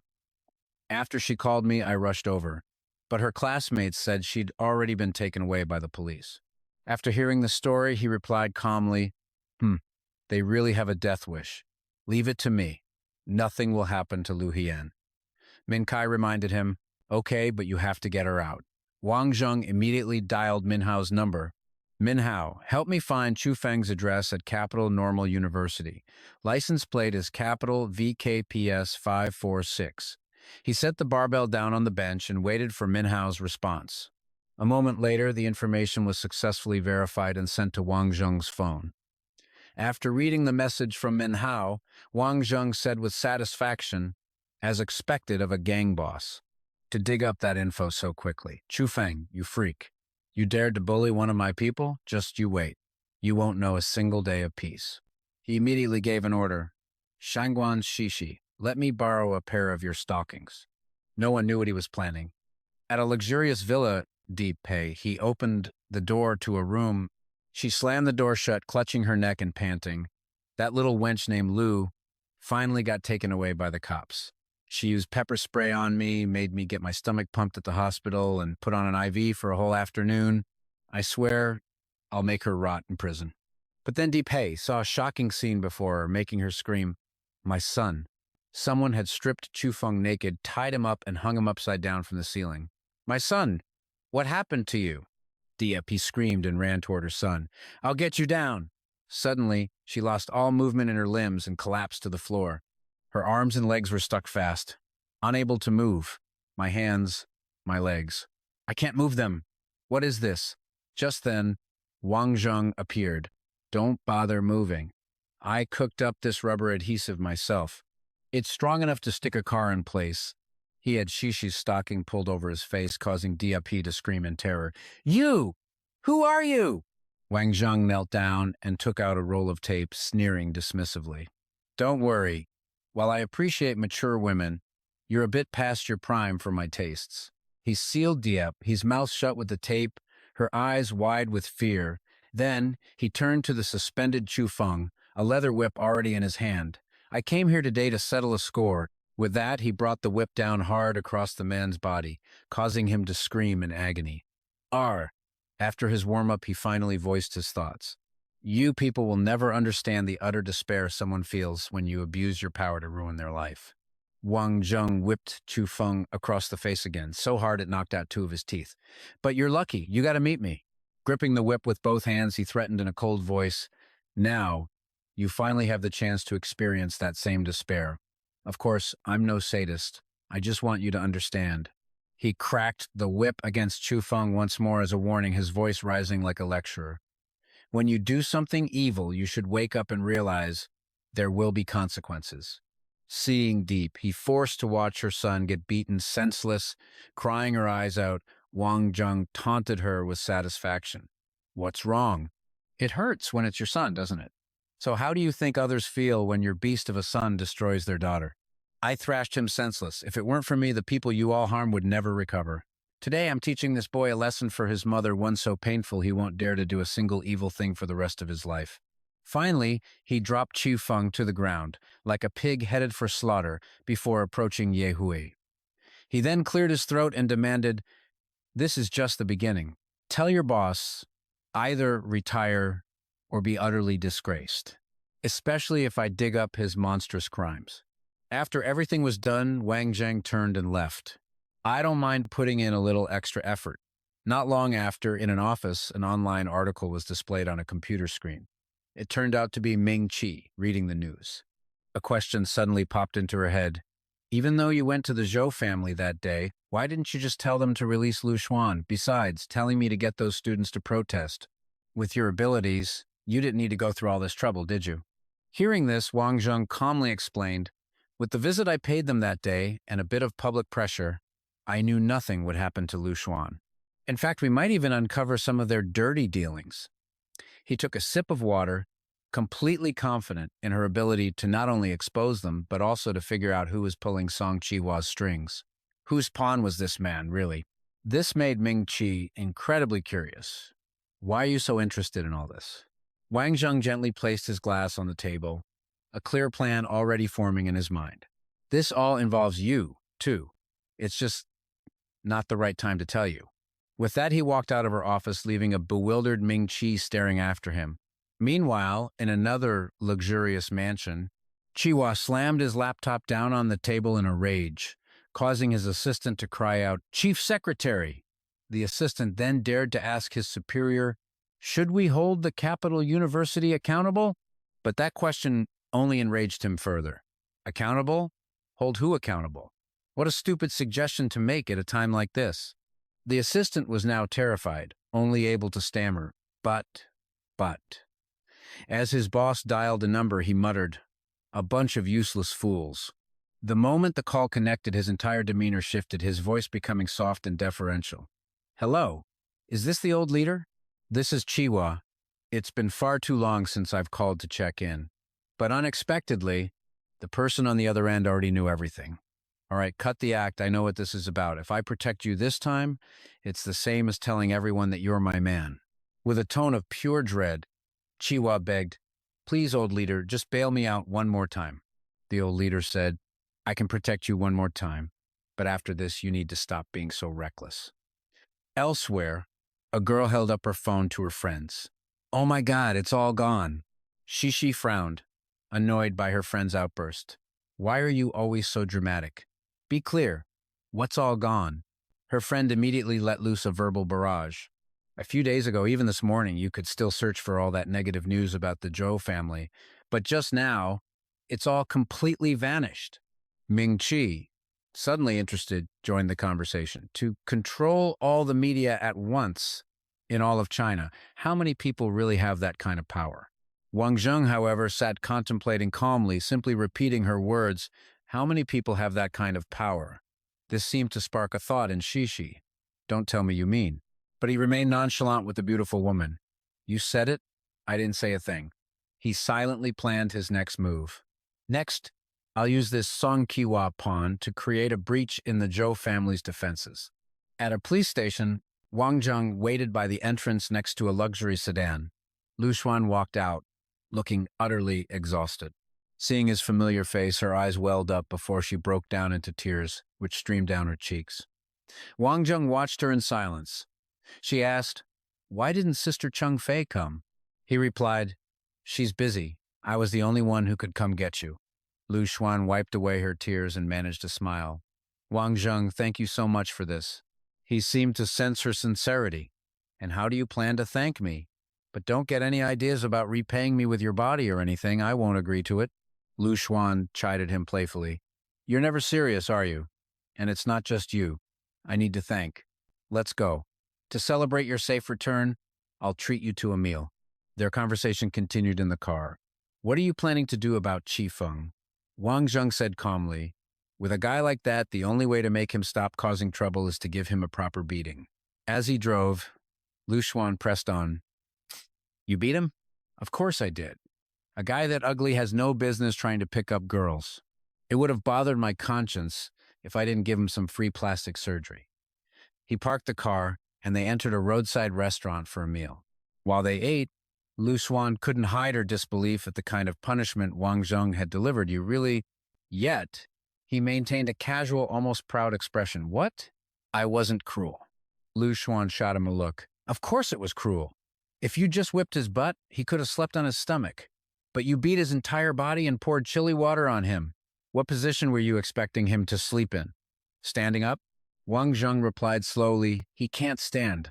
After she called me, I rushed over. But her classmates said she'd already been taken away by the police." After hearing the story, he replied calmly, "They really have a death wish. Leave it to me. Nothing will happen to Lu Huyen." Min Kai reminded him, "Okay, but you have to get her out." Wang Zheng immediately dialed Min Hao's number. "Min Hao, help me find Chu Feng's address at Capital Normal University. License plate is Capital VKPS 546. He set the barbell down on the bench and waited for Min Hao's response. A moment later, the information was successfully verified and sent to Wang Zheng's phone. After reading the message from Min Hao, Wang Zheng said with satisfaction, as expected of a gang boss, "To dig up that info so quickly. Chu Feng, you freak. You dared to bully one of my people? Just you wait. You won't know a single day of peace." He immediately gave an order. "Shangguan Shishi, let me borrow a pair of your stockings." No one knew what he was planning. At a luxurious villa, Deep Pay, he opened the door to a room. She slammed the door shut, clutching her neck and panting. That little wench named Lu finally got taken away by the cops. She used pepper spray on me, made me get my stomach pumped at the hospital, and put on an IV for a whole afternoon. I swear I'll make her rot in prison. But then Deep Pay saw a shocking scene before her, making her scream, "My son." Someone had stripped Chu Feng naked, tied him up, and hung him upside down from the ceiling. "My son, what happened to you?" He screamed and ran toward her son. "I'll get you down." Suddenly, she lost all movement in her limbs and collapsed to the floor. Her arms and legs were stuck fast. Unable to move. My hands, my legs. I can't move them. What is this? Just then, Wang Zheng appeared. "Don't bother moving. I cooked up this rubber adhesive myself. It's strong enough to stick a car in place." He had Shishi's stocking pulled over his face, causing DP to scream in terror. "You! Who are you?" Wang Zheng knelt down and took out a roll of tape, sneering dismissively. "Don't worry. While I appreciate mature women, you're a bit past your prime for my tastes. He sealed Dieppe, his mouth shut with the tape, her eyes wide with fear. Then he turned to the suspended Chu Feng, a leather whip already in his hand. I came here today to settle a score. With that, he brought the whip down hard across the man's body, causing him to scream in agony. R. After his warm-up, he finally voiced his thoughts. You people will never understand the utter despair someone feels when you abuse your power to ruin their life. Wang Zheng whipped Chu Feng across the face again, so hard it knocked out two of his teeth. But you're lucky, you gotta meet me. Gripping the whip with both hands, he threatened in a cold voice, now, you finally have the chance to experience that same despair. Of course, I'm no sadist. I just want you to understand. He cracked the whip against Chu Feng once more as a warning, his voice rising like a lecturer. When you do something evil, you should wake up and realize there will be consequences. Seeing deep, he forced to watch her son get beaten senseless, crying her eyes out. Wang Zheng taunted her with satisfaction. What's wrong? It hurts when it's your son, doesn't it? So how do you think others feel when your beast of a son destroys their daughter? I thrashed him senseless. If it weren't for me, the people you all harm would never recover. Today I'm teaching this boy a lesson for his mother, one so painful he won't dare to do a single evil thing for the rest of his life. Finally, he dropped Chu Feng to the ground, like a pig headed for slaughter, before approaching Ye Hui. He then cleared his throat and demanded, this is just the beginning. Tell your boss, either retire or be utterly disgraced, especially if I dig up his monstrous crimes. After everything was done, Wang Zheng turned and left. I don't mind putting in a little extra effort. Not long after, in an office, an online article was displayed on a computer screen. It turned out to be Ming Chi reading the news. A question suddenly popped into her head. Even though you went to the Zhou family that day, why didn't you just tell them to release Lu Xuan? Besides, telling me to get those students to protest. With your abilities, you didn't need to go through all this trouble, did you? Hearing this, Wang Zheng calmly explained, with the visit I paid them that day and a bit of public pressure, I knew nothing would happen to Lu Xuan. In fact, we might even uncover some of their dirty dealings. He took a sip of water, completely confident in her ability to not only expose them, but also to figure out who was pulling Song Chihua's strings. Whose pawn was this man, really? This made Ming Chi incredibly curious. Why are you so interested in all this? Wang Zheng gently placed his glass on the table, a clear plan already forming in his mind. This all involves you, too. It's just not the right time to tell you. With that, he walked out of her office, leaving a bewildered Ming Chi staring after him. Meanwhile, in another luxurious mansion, Chihua slammed his laptop down on the table in a rage, causing his assistant to cry out, "Chief Secretary!" The assistant then dared to ask his superior, "Should we hold the Capital University accountable?" But that question only enraged him further. Accountable? Hold who accountable? What a stupid suggestion to make at a time like this. The assistant was now terrified, only able to stammer, but. As his boss dialed a number, he muttered, "A bunch of useless fools." The moment the call connected, his entire demeanor shifted, his voice becoming soft and deferential. "Hello, is this the old leader? This is Chihua. It's been far too long since I've called to check in." But unexpectedly, the person on the other end already knew everything. "All right, cut the act. I know what this is about. If I protect you this time, it's the same as telling everyone that you're my man." With a tone of pure dread, Chihua begged, "Please, old leader, just bail me out one more time." The old leader said, "I can protect you one more time, but after this, you need to stop being so reckless." Elsewhere, a girl held up her phone to her friends. "Oh my God, it's all gone." Shishi frowned, annoyed by her friend's outburst. "Why are you always so dramatic? Be clear. What's all gone?" Her friend immediately let loose a verbal barrage. "A few days ago, even this morning, you could still search for all that negative news about the Zhou family, but just now, it's all completely vanished." Ming Chi, suddenly interested, joined the conversation. To control all the media at once in all of China, how many people really have that kind of power? Wang Zheng, however, sat contemplating calmly, simply repeating her words, "How many people have that kind of power?" This seemed to spark a thought in Shishi. "Don't tell me you mean." But he remained nonchalant with the beautiful woman. "You said it. I didn't say a thing." He silently planned his next move. Next, I'll use this Song Kiwa pawn to create a breach in the Zhou family's defenses. At a police station, Wang Zheng waited by the entrance next to a luxury sedan. Lu Xuan walked out, looking utterly exhausted. Seeing his familiar face, her eyes welled up before she broke down into tears, which streamed down her cheeks. Wang Zheng watched her in silence. She asked, "Why didn't Sister Chung Fei come?" He replied, "She's busy. I was the only one who could come get you." Lu Xuan wiped away her tears and managed to smile. "Wang Zheng, thank you so much for this." He seemed to sense her sincerity. "And how do you plan to thank me? But don't get any ideas about repaying me with your body or anything. I won't agree to it." Lu Xuan chided him playfully. "You're never serious, are you? And it's not just you. I need to thank. Let's go. To celebrate your safe return, I'll treat you to a meal." Their conversation continued in the car. "What are you planning to do about Qi Feng?" Wang Zheng said calmly, "With a guy like that, the only way to make him stop causing trouble is to give him a proper beating." As he drove, Lu Xuan pressed on. "You beat him?" "Of course I did. A guy that ugly has no business trying to pick up girls. It would have bothered my conscience if I didn't give him some free plastic surgery." He parked the car, and they entered a roadside restaurant for a meal. While they ate, Lu Xuan couldn't hide her disbelief at the kind of punishment Wang Zheng had delivered. "You really..." Yet, he maintained a casual, almost proud expression. "What? I wasn't cruel." Lu Xuan shot him a look. "Of course it was cruel. If you just whipped his butt, he could have slept on his stomach. But you beat his entire body and poured chili water on him. What position were you expecting him to sleep in? Standing up?" Wang Zheng replied slowly, "He can't stand.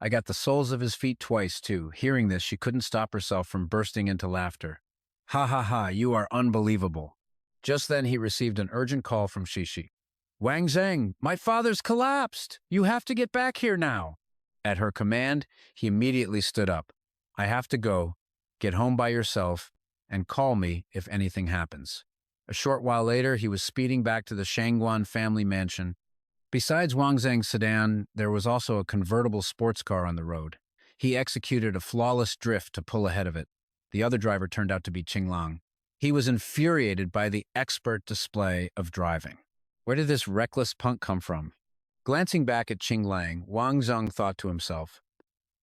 I got the soles of his feet twice, too." Hearing this, she couldn't stop herself from bursting into laughter. "Ha ha ha, you are unbelievable." Just then, he received an urgent call from Shishi. "Wang Zheng, my father's collapsed. You have to get back here now." At her command, he immediately stood up. "I have to go. Get home by yourself, and call me if anything happens." A short while later, he was speeding back to the Shangguan family mansion. Besides Wang Zheng's sedan, there was also a convertible sports car on the road. He executed a flawless drift to pull ahead of it. The other driver turned out to be Qinglang. He was infuriated by the expert display of driving. Where did this reckless punk come from? Glancing back at Qinglang, Wang Zheng thought to himself,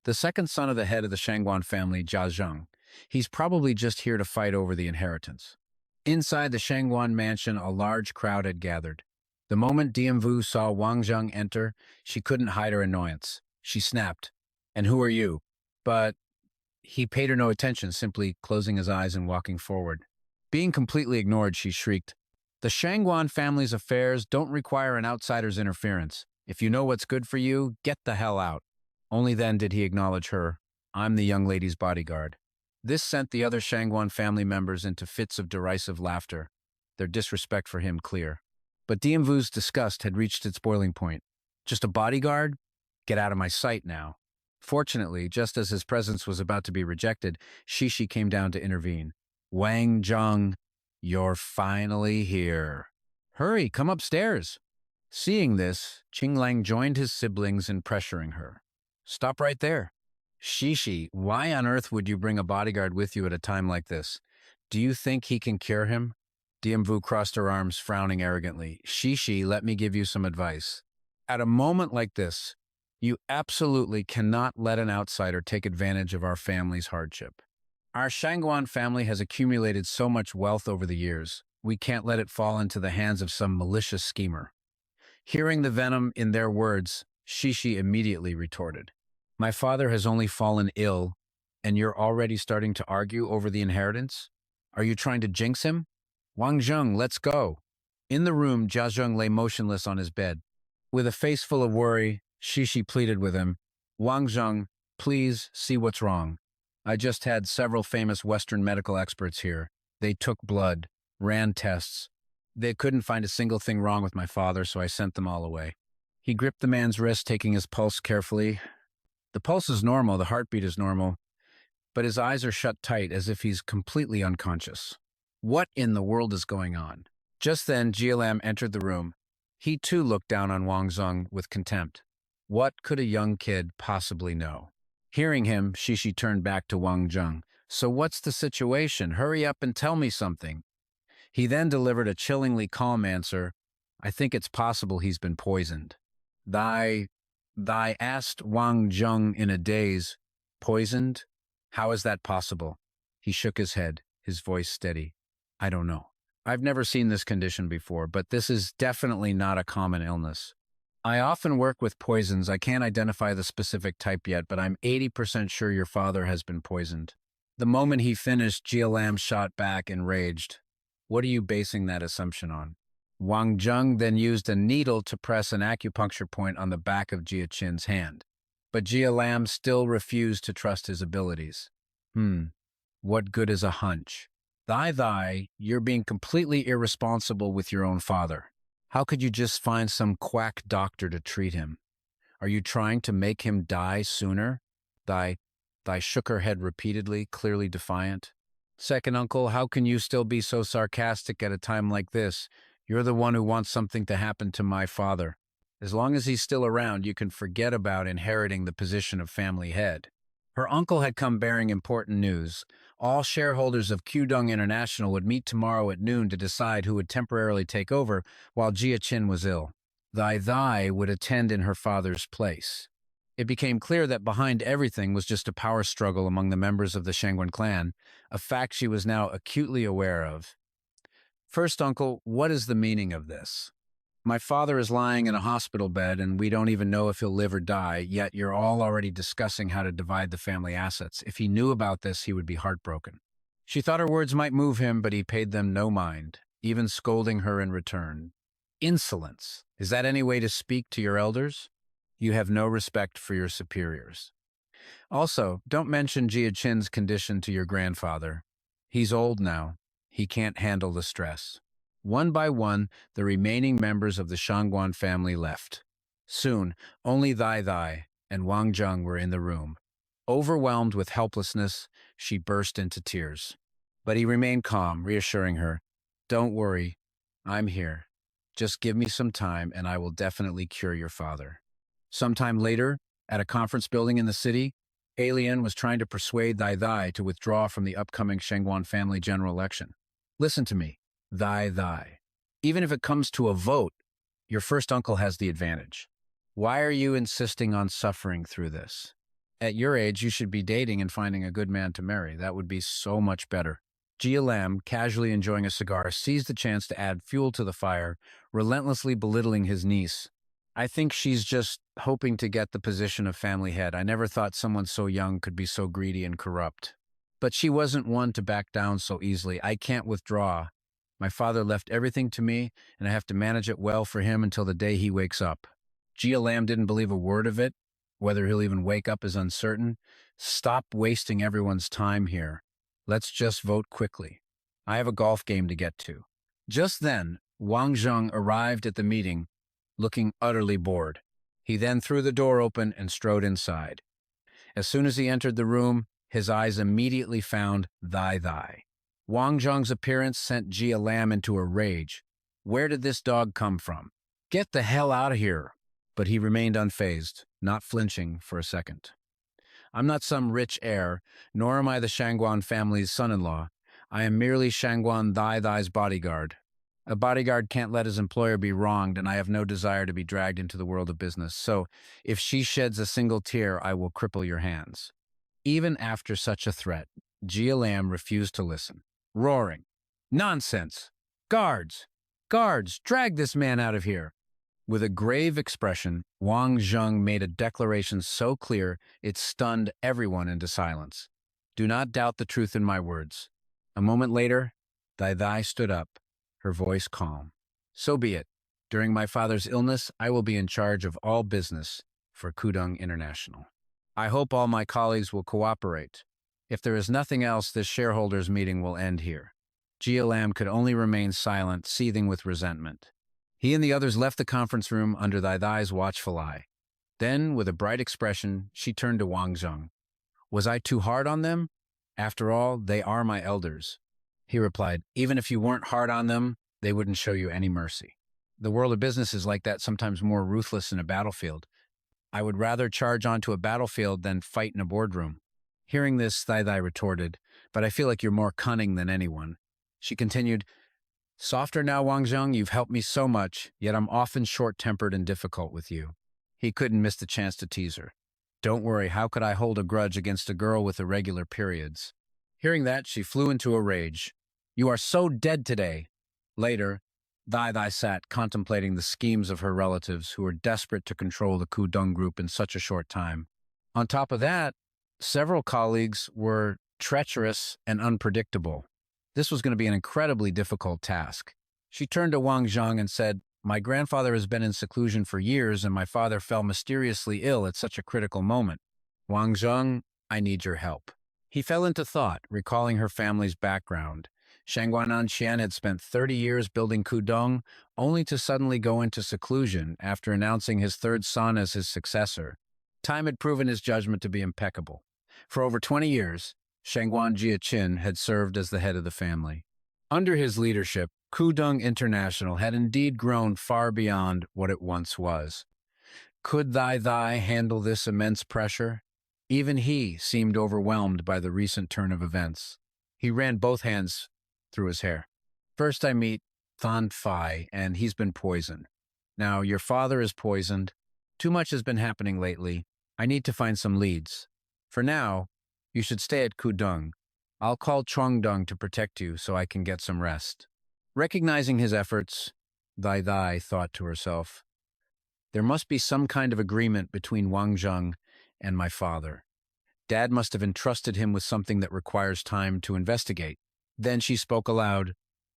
"The second son of the head of the Shangguan family, Jia Zheng. He's probably just here to fight over the inheritance." Inside the Shangguan mansion, a large crowd had gathered. The moment Dianwu saw Wang Zheng enter, she couldn't hide her annoyance. She snapped, "And who are you?" But he paid her no attention, simply closing his eyes and walking forward. Being completely ignored, she shrieked, "The Shangguan family's affairs don't require an outsider's interference. If you know what's good for you, get the hell out." Only then did he acknowledge her. "I'm the young lady's bodyguard." This sent the other Shangguan family members into fits of derisive laughter, their disrespect for him clear. But Dianwu's disgust had reached its boiling point. "Just a bodyguard? Get out of my sight now." Fortunately, just as his presence was about to be rejected, Shishi came down to intervene. "Wang Zheng, you're finally here. Hurry, come upstairs." Seeing this, Qinglang joined his siblings in pressuring her. "Stop right there. Shishi, why on earth would you bring a bodyguard with you at a time like this? Do you think he can cure him?" Dianwu crossed her arms, frowning arrogantly. "Shishi, let me give you some advice. At a moment like this, you absolutely cannot let an outsider take advantage of our family's hardship. Our Shangguan family has accumulated so much wealth over the years. We can't let it fall into the hands of some malicious schemer." Hearing the venom in their words, Shishi immediately retorted, "My father has only fallen ill, and you're already starting to argue over the inheritance? Are you trying to jinx him? Wang Zheng, let's go." In the room, Jia Zheng lay motionless on his bed. With a face full of worry, Shishi pleaded with him, "Wang Zheng, please see what's wrong. I just had several famous Western medical experts here. They took blood, ran tests. They couldn't find a single thing wrong with my father, so I sent them all away." He gripped the man's wrist, taking his pulse carefully. The pulse is normal, the heartbeat is normal, but his eyes are shut tight as if he's completely unconscious. What in the world is going on? Just then, Jialam entered the room. He too looked down on Wang Zheng with contempt. What could a young kid possibly know? Hearing him, Shishi turned back to Wang Zheng. "So what's the situation? Hurry up and tell me something." He then delivered a chillingly calm answer. I think it's possible he's been poisoned. Thy asked Wang Zheng in a daze. Poisoned? How is that possible? He shook his head, his voice steady. I don't know. I've never seen this condition before, but this is definitely not a common illness. I often work with poisons. I can't identify the specific type yet, but I'm 80% sure your father has been poisoned. The moment he finished, Jia Lam shot back, enraged. What are you basing that assumption on? Wang Zheng then used a needle to press an acupuncture point on the back of Jia Qin's hand. But Jia Lam still refused to trust his abilities. What good is a hunch? You're being completely irresponsible with your own father. How could you just find some quack doctor to treat him? Are you trying to make him die sooner? Thai shook her head repeatedly, clearly defiant. Second uncle, how can you still be so sarcastic at a time like this? You're the one who wants something to happen to my father. As long as he's still around, you can forget about inheriting the position of family head. Her uncle had come bearing important news. All shareholders of Qdong International would meet tomorrow at noon to decide who would temporarily take over while Jia Qin was ill. Thai would attend in her father's place. It became clear that behind everything was just a power struggle among the members of the Shangguan clan, a fact she was now acutely aware of. First uncle, what is the meaning of this? My father is lying in a hospital bed and we don't even know if he'll live or die, yet you're all already discussing how to divide the family assets. If he knew about this, he would be heartbroken. She thought her words might move him, but he paid them no mind, even scolding her in return. Insolence. Is that any way to speak to your elders? You have no respect for your superiors. Also, don't mention Jia Qin's condition to your grandfather. He's old now. He can't handle the stress. One by one, the remaining members of the Shangguan family left. Soon, only Thai and Wang Zheng were in the room. Overwhelmed with helplessness, she burst into tears. But he remained calm, reassuring her, Don't worry, I'm here. Just give me some time and I will definitely cure your father. Sometime later, at a conference building in the city, Alien was trying to persuade Thai to withdraw from the upcoming Shangguan family general election. Listen to me. Thai. Even if it comes to a vote, your first uncle has the advantage. Why are you insisting on suffering through this? At your age, you should be dating and finding a good man to marry. That would be so much better. Jia Lam, casually enjoying a cigar, seized the chance to add fuel to the fire, relentlessly belittling his niece. I think she's just hoping to get the position of family head. I never thought someone so young could be so greedy and corrupt. But she wasn't one to back down so easily. I can't withdraw. My father left everything to me, and I have to manage it well for him until the day he wakes up. Jia Lam didn't believe a word of it. Whether he'll even wake up is uncertain. Stop wasting everyone's time here. Let's just vote quickly. I have a golf game to get to. Just then, Wang Zheng arrived at the meeting, looking utterly bored. He then threw the door open and strode inside. As soon as he entered the room, his eyes immediately found Thai. Wang Zheng's appearance sent Jia Lam into a rage. Where did this dog come from? Get the hell out of here. But he remained unfazed, not flinching for a second. I'm not some rich heir, nor am I the Shangguan family's son-in-law. I am merely Shangguan Thai's bodyguard. A bodyguard can't let his employer be wronged, and I have no desire to be dragged into the world of business. So, if she sheds a single tear, I will cripple your hands. Even after such a threat, Jia Lam refused to listen. Roaring, Nonsense! Guards! Drag this man out of here! With a grave expression, Wang Zheng made a declaration so clear it stunned everyone into silence. Do not doubt the truth in my words. A moment later, Thai stood up, her voice calm. So be it. During my father's illness, I will be in charge of all business for Qdong International. I hope all my colleagues will cooperate. If there is nothing else, this shareholders' meeting will end here. Jia Lam could only remain silent, seething with resentment. He and the others left the conference room under Thai's watchful eye. Then, with a bright expression, she turned to Wang Zheng. Was I too hard on them? After all, they are my elders. He replied, even if you weren't hard on them, they wouldn't show you any mercy. The world of business is like that, sometimes more ruthless in a battlefield. I would rather charge onto a battlefield than fight in a boardroom. Hearing this, Thai retorted, but I feel like you're more cunning than anyone. She continued, Softer now, Wang Zheng, you've helped me so much, yet I'm often short-tempered and difficult with you. He couldn't miss the chance to tease her. Don't worry, how could I hold a grudge against a girl with irregular periods? Hearing that, she flew into a rage. You are so dead today. Later, Dai sat contemplating the schemes of her relatives who were desperate to control the Kudung group in such a short time. On top of that, several colleagues were treacherous and unpredictable. This was going to be an incredibly difficult task. She turned to Wang Zheng and said, My grandfather has been in seclusion for years and my father fell mysteriously ill at such a critical moment. Wang Zheng, I need your help. He fell into thought, recalling her family's background. Shangguan Shishi had spent 30 years building Kudong, only to suddenly go into seclusion after announcing his third son as his successor. Time had proven his judgment to be impeccable. For over 20 years, Shangguan Shishi had served as the head of the family. Under his leadership, Kudong International had indeed grown far beyond what it once was. Could Dai handle this immense pressure? Even he seemed overwhelmed by the recent turn of events. He ran both hands through his hair. First I meet Defy, and he's been poisoned. Now your father is poisoned. Too much has been happening lately. I need to find some leads. For now, you should stay at Kudong. I'll call Chongdong to protect you so I can get some rest. Recognizing his efforts, Dai thought to herself, there must be some kind of agreement between Wang Zheng and my father. Dad must have entrusted him with something that requires time to investigate. Then she spoke aloud,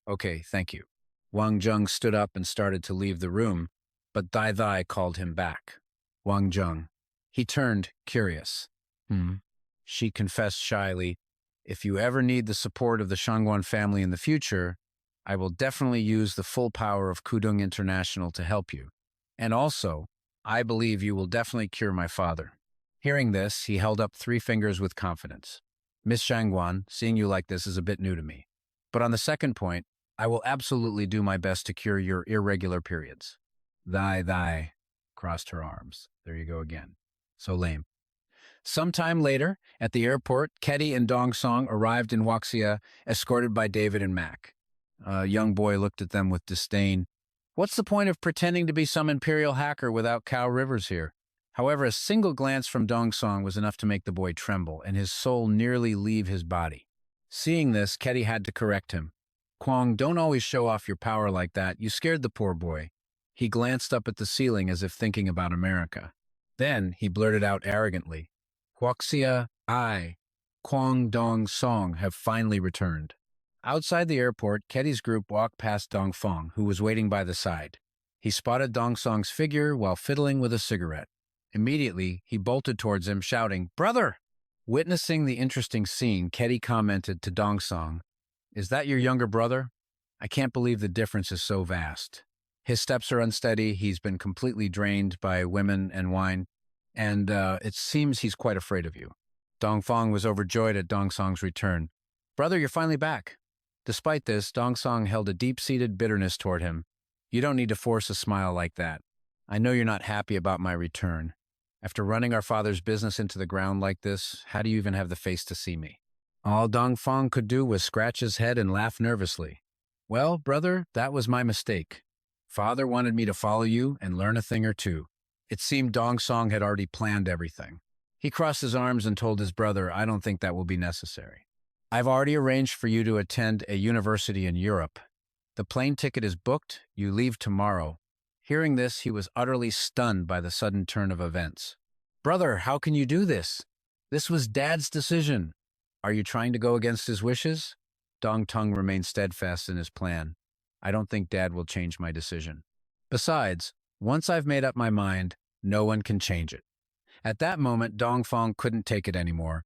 Okay, thank you. Wang Zheng stood up and started to leave the room, but Dai called him back. Wang Zheng. He turned, curious. She confessed shyly, If you ever need the support of the Shangguan family in the future, I will definitely use the full power of Kudong International to help you. And also, I believe you will definitely cure my father. Hearing this, he held up 3 fingers with confidence. Miss Shangguan, seeing you like this is a bit new to me. But on the second point, I will absolutely do my best to cure your irregular periods. Dai crossed her arms. There you go again. So lame. Sometime later, at the airport, Ketty and Dong Song arrived in Wuxia, escorted by David and Mac. A young boy looked at them with disdain. What's the point of pretending to be some imperial hacker without Cow Rivers here? However, a single glance from Dong Song was enough to make the boy tremble, and his soul nearly leave his body. Seeing this, Ketty had to correct him. Kwong, don't always show off your power like that. You scared the poor boy. He glanced up at the ceiling as if thinking about America. Then he blurted out arrogantly, Wuxia, I, Kwong Dong Song have finally returned. Outside the airport, Ketty's group walked past Dong Fong, who was waiting by the side. He spotted Dong Song's figure while fiddling with a cigarette. Immediately, he bolted towards him, shouting, Brother! Witnessing the interesting scene, Ketty commented to Dong Song, Is that your younger brother? I can't believe the difference is so vast. His steps are unsteady, he's been completely drained by women and wine, and it seems he's quite afraid of you. Dong Fong was overjoyed at Dong Song's return. Brother, you're finally back. Despite this, Dong Song held a deep-seated bitterness toward him. You don't need to force a smile like that. I know you're not happy about my return. After running our father's business into the ground like this, how do you even have the face to see me? All Dong Fong could do was scratch his head and laugh nervously. Well, brother, that was my mistake. Father wanted me to follow you and learn a thing or two. It seemed Dong Song had already planned everything. He crossed his arms and told his brother, I don't think that will be necessary. I've already arranged for you to attend a university in Europe. The plane ticket is booked. You leave tomorrow. Hearing this, he was utterly stunned by the sudden turn of events. Brother, how can you do this? This was Dad's decision. Are you trying to go against his wishes? Dong Tung remained steadfast in his plan. I don't think Dad will change my decision. Besides, once I've made up my mind, no one can change it. At that moment, Dong Fong couldn't take it anymore.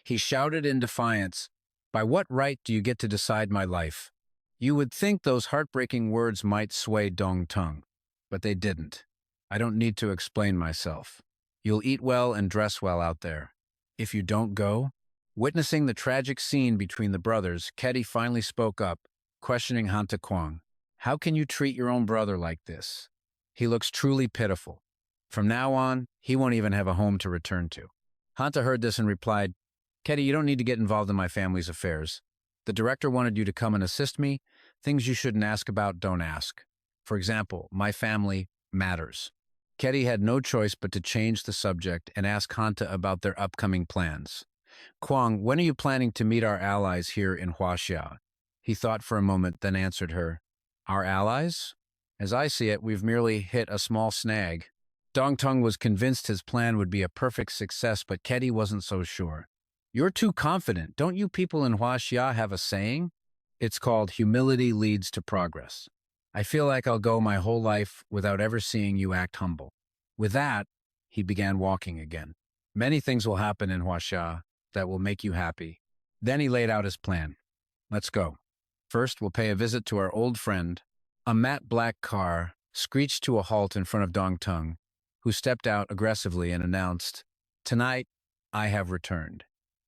He shouted in defiance, By what right do you get to decide my life? You would think those heartbreaking words might sway Dong Tung, but they didn't. I don't need to explain myself. You'll eat well and dress well out there. If you don't go? Witnessing the tragic scene between the brothers, Ketty finally spoke up, questioning Hanta Kwong. How can you treat your own brother like this? He looks truly pitiful. From now on, he won't even have a home to return to. Hanta heard this and replied, Ketty, you don't need to get involved in my family's affairs. The director wanted you to come and assist me. Things you shouldn't ask about, don't ask. For example, my family matters. Ketty had no choice but to change the subject and ask Hanta about their upcoming plans. Kwang, when are you planning to meet our allies here in Huaxia? He thought for a moment, then answered her. Our allies? As I see it, we've merely hit a small snag. Dongtung was convinced his plan would be a perfect success, but Ketty wasn't so sure. You're too confident. Don't you people in Huaxia have a saying? It's called humility leads to progress. I feel like I'll go my whole life without ever seeing you act humble. With that, he began walking again. Many things will happen in Huaxia that will make you happy. Then he laid out his plan. Let's go. First, we'll pay a visit to our old friend. A matte black car screeched to a halt in front of Dongtung, who stepped out aggressively and announced, Tonight, I have returned.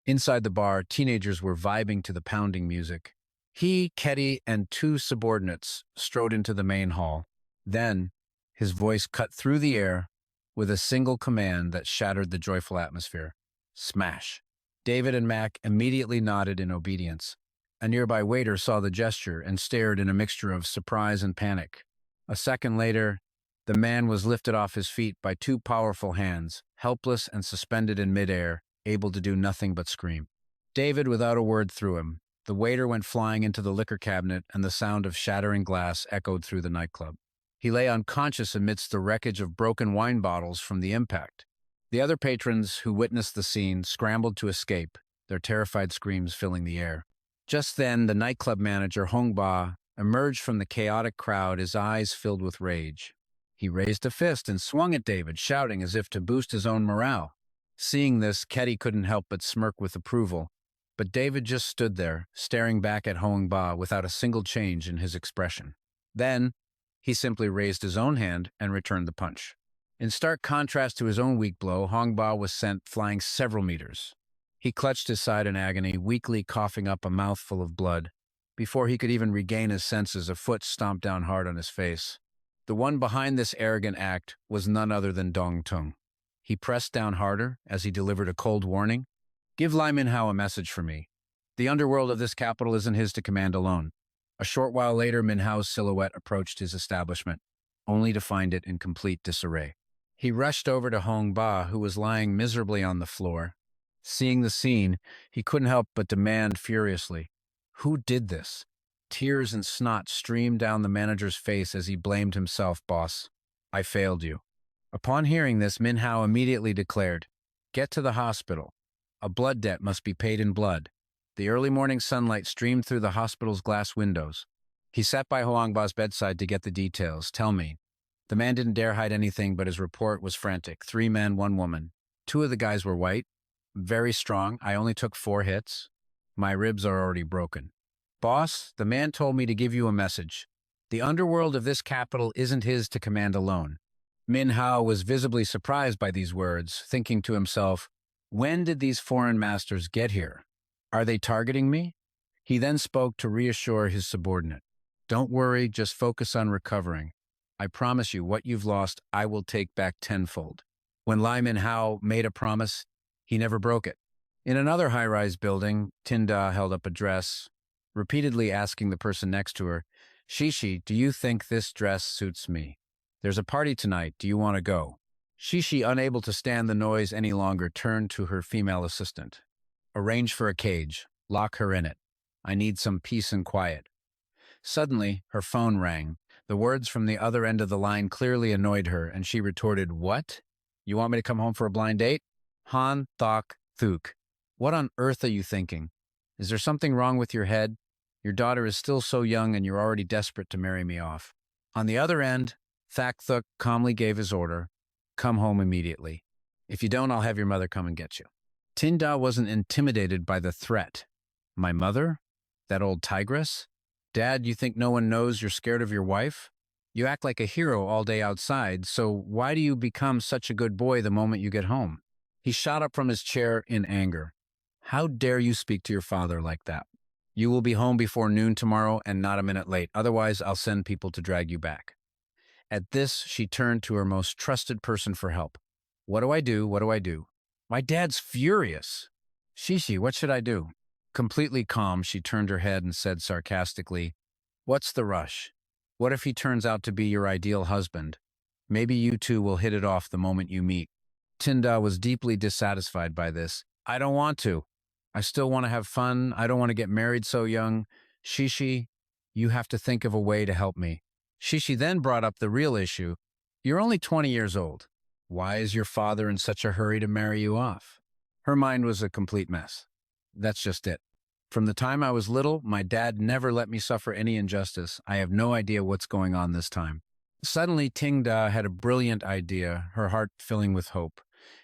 Inside the bar, teenagers were vibing to the pounding music. He, Ketty, and two subordinates strode into the main hall. Then, his voice cut through the air with a single command that shattered the joyful atmosphere. Smash. David and Mac immediately nodded in obedience. A nearby waiter saw the gesture and stared in a mixture of surprise and panic. A second later, the man was lifted off his feet by two powerful hands, helpless and suspended in midair, able to do nothing but scream. David, without a word, threw him. The waiter went flying into the liquor cabinet, and the sound of shattering glass echoed through the nightclub. He lay unconscious amidst the wreckage of broken wine bottles from the impact. The other patrons who witnessed the scene scrambled to escape, their terrified screams filling the air. Just then, the nightclub manager, Hong Ba, emerged from the chaotic crowd, his eyes filled with rage. He raised a fist and swung at David, shouting as if to boost his own morale. Seeing this, Ketty couldn't help but smirk with approval, but David just stood there, staring back at Hong Ba without a single change in his expression. Then, he simply raised his own hand and returned the punch. In stark contrast to his own weak blow, Hong Ba was sent flying several meters. He clutched his side in agony, weakly coughing up a mouthful of blood. Before he could even regain his senses, a foot stomped down hard on his face. The one behind this arrogant act was none other than Dongtung. He pressed down harder as he delivered a cold warning. Give Lai Minhao a message for me. The underworld of this capital isn't his to command alone. A short while later, Minhao's silhouette approached his establishment, only to find it in complete disarray. He rushed over to Hong Ba, who was lying miserably on the floor. Seeing the scene, he couldn't help but demand furiously, Who did this? Tears and snot streamed down the manager's face as he blamed himself. Boss, I failed you. Upon hearing this, Minhao immediately declared, Get to the hospital. A blood debt must be paid in blood. The early morning sunlight streamed through the hospital's glass windows. He sat by Huangba's bedside to get the details. Tell me. The man didn't dare hide anything, but his report was frantic. 3 men, 1 woman. 2 of the guys were white. Very strong. I only took 4 hits. My ribs are already broken. Boss, the man told me to give you a message. The underworld of this capital isn't his to command alone. Minhao was visibly surprised by these words, thinking to himself, when did these foreign masters get here? Are they targeting me? He then spoke to reassure his subordinate. Don't worry, just focus on recovering. I promise you, what you've lost, I will take back tenfold. When Lai Minhao made a promise, he never broke it. In another high-rise building, Tinda held up a dress, repeatedly asking the person next to her, Shishi, do you think this dress suits me? There's a party tonight. Do you want to go? Shishi, unable to stand the noise any longer, turned to her female assistant. Arrange for a cage. Lock her in it. I need some peace and quiet. Suddenly, her phone rang. The words from the other end of the line clearly annoyed her, and she retorted, What? You want me to come home for a blind date? Han, Thok, Thuk. What on earth are you thinking? Is there something wrong with your head? Your daughter is still so young and you're already desperate to marry me off. On the other end, Thak Thuk calmly gave his order. Come home immediately. If you don't, I'll have your mother come and get you. Tinda wasn't intimidated by the threat. My mother? That old tigress? Dad, you think no one knows you're scared of your wife? You act like a hero all day outside, so why do you become such a good boy the moment you get home? He shot up from his chair in anger. How dare you speak to your father like that? You will be home before noon tomorrow and not a minute late. Otherwise, I'll send people to drag you back. At this, she turned to her most trusted person for help. What do I do? What do I do? My dad's furious. Shishi, what should I do? Completely calm, she turned her head and said sarcastically, What's the rush? What if he turns out to be your ideal husband? Maybe you two will hit it off the moment you meet. Tinda was deeply dissatisfied by this. I don't want to. I still want to have fun. I don't want to get married so young. Shishi, you have to think of a way to help me. Shishi then brought up the real issue. You're only 20 years old. Why is your father in such a hurry to marry you off? Her mind was a complete mess. That's just it. From the time I was little, my dad never let me suffer any injustice. I have no idea what's going on this time. Suddenly, Tingda had a brilliant idea, her heart filling with hope.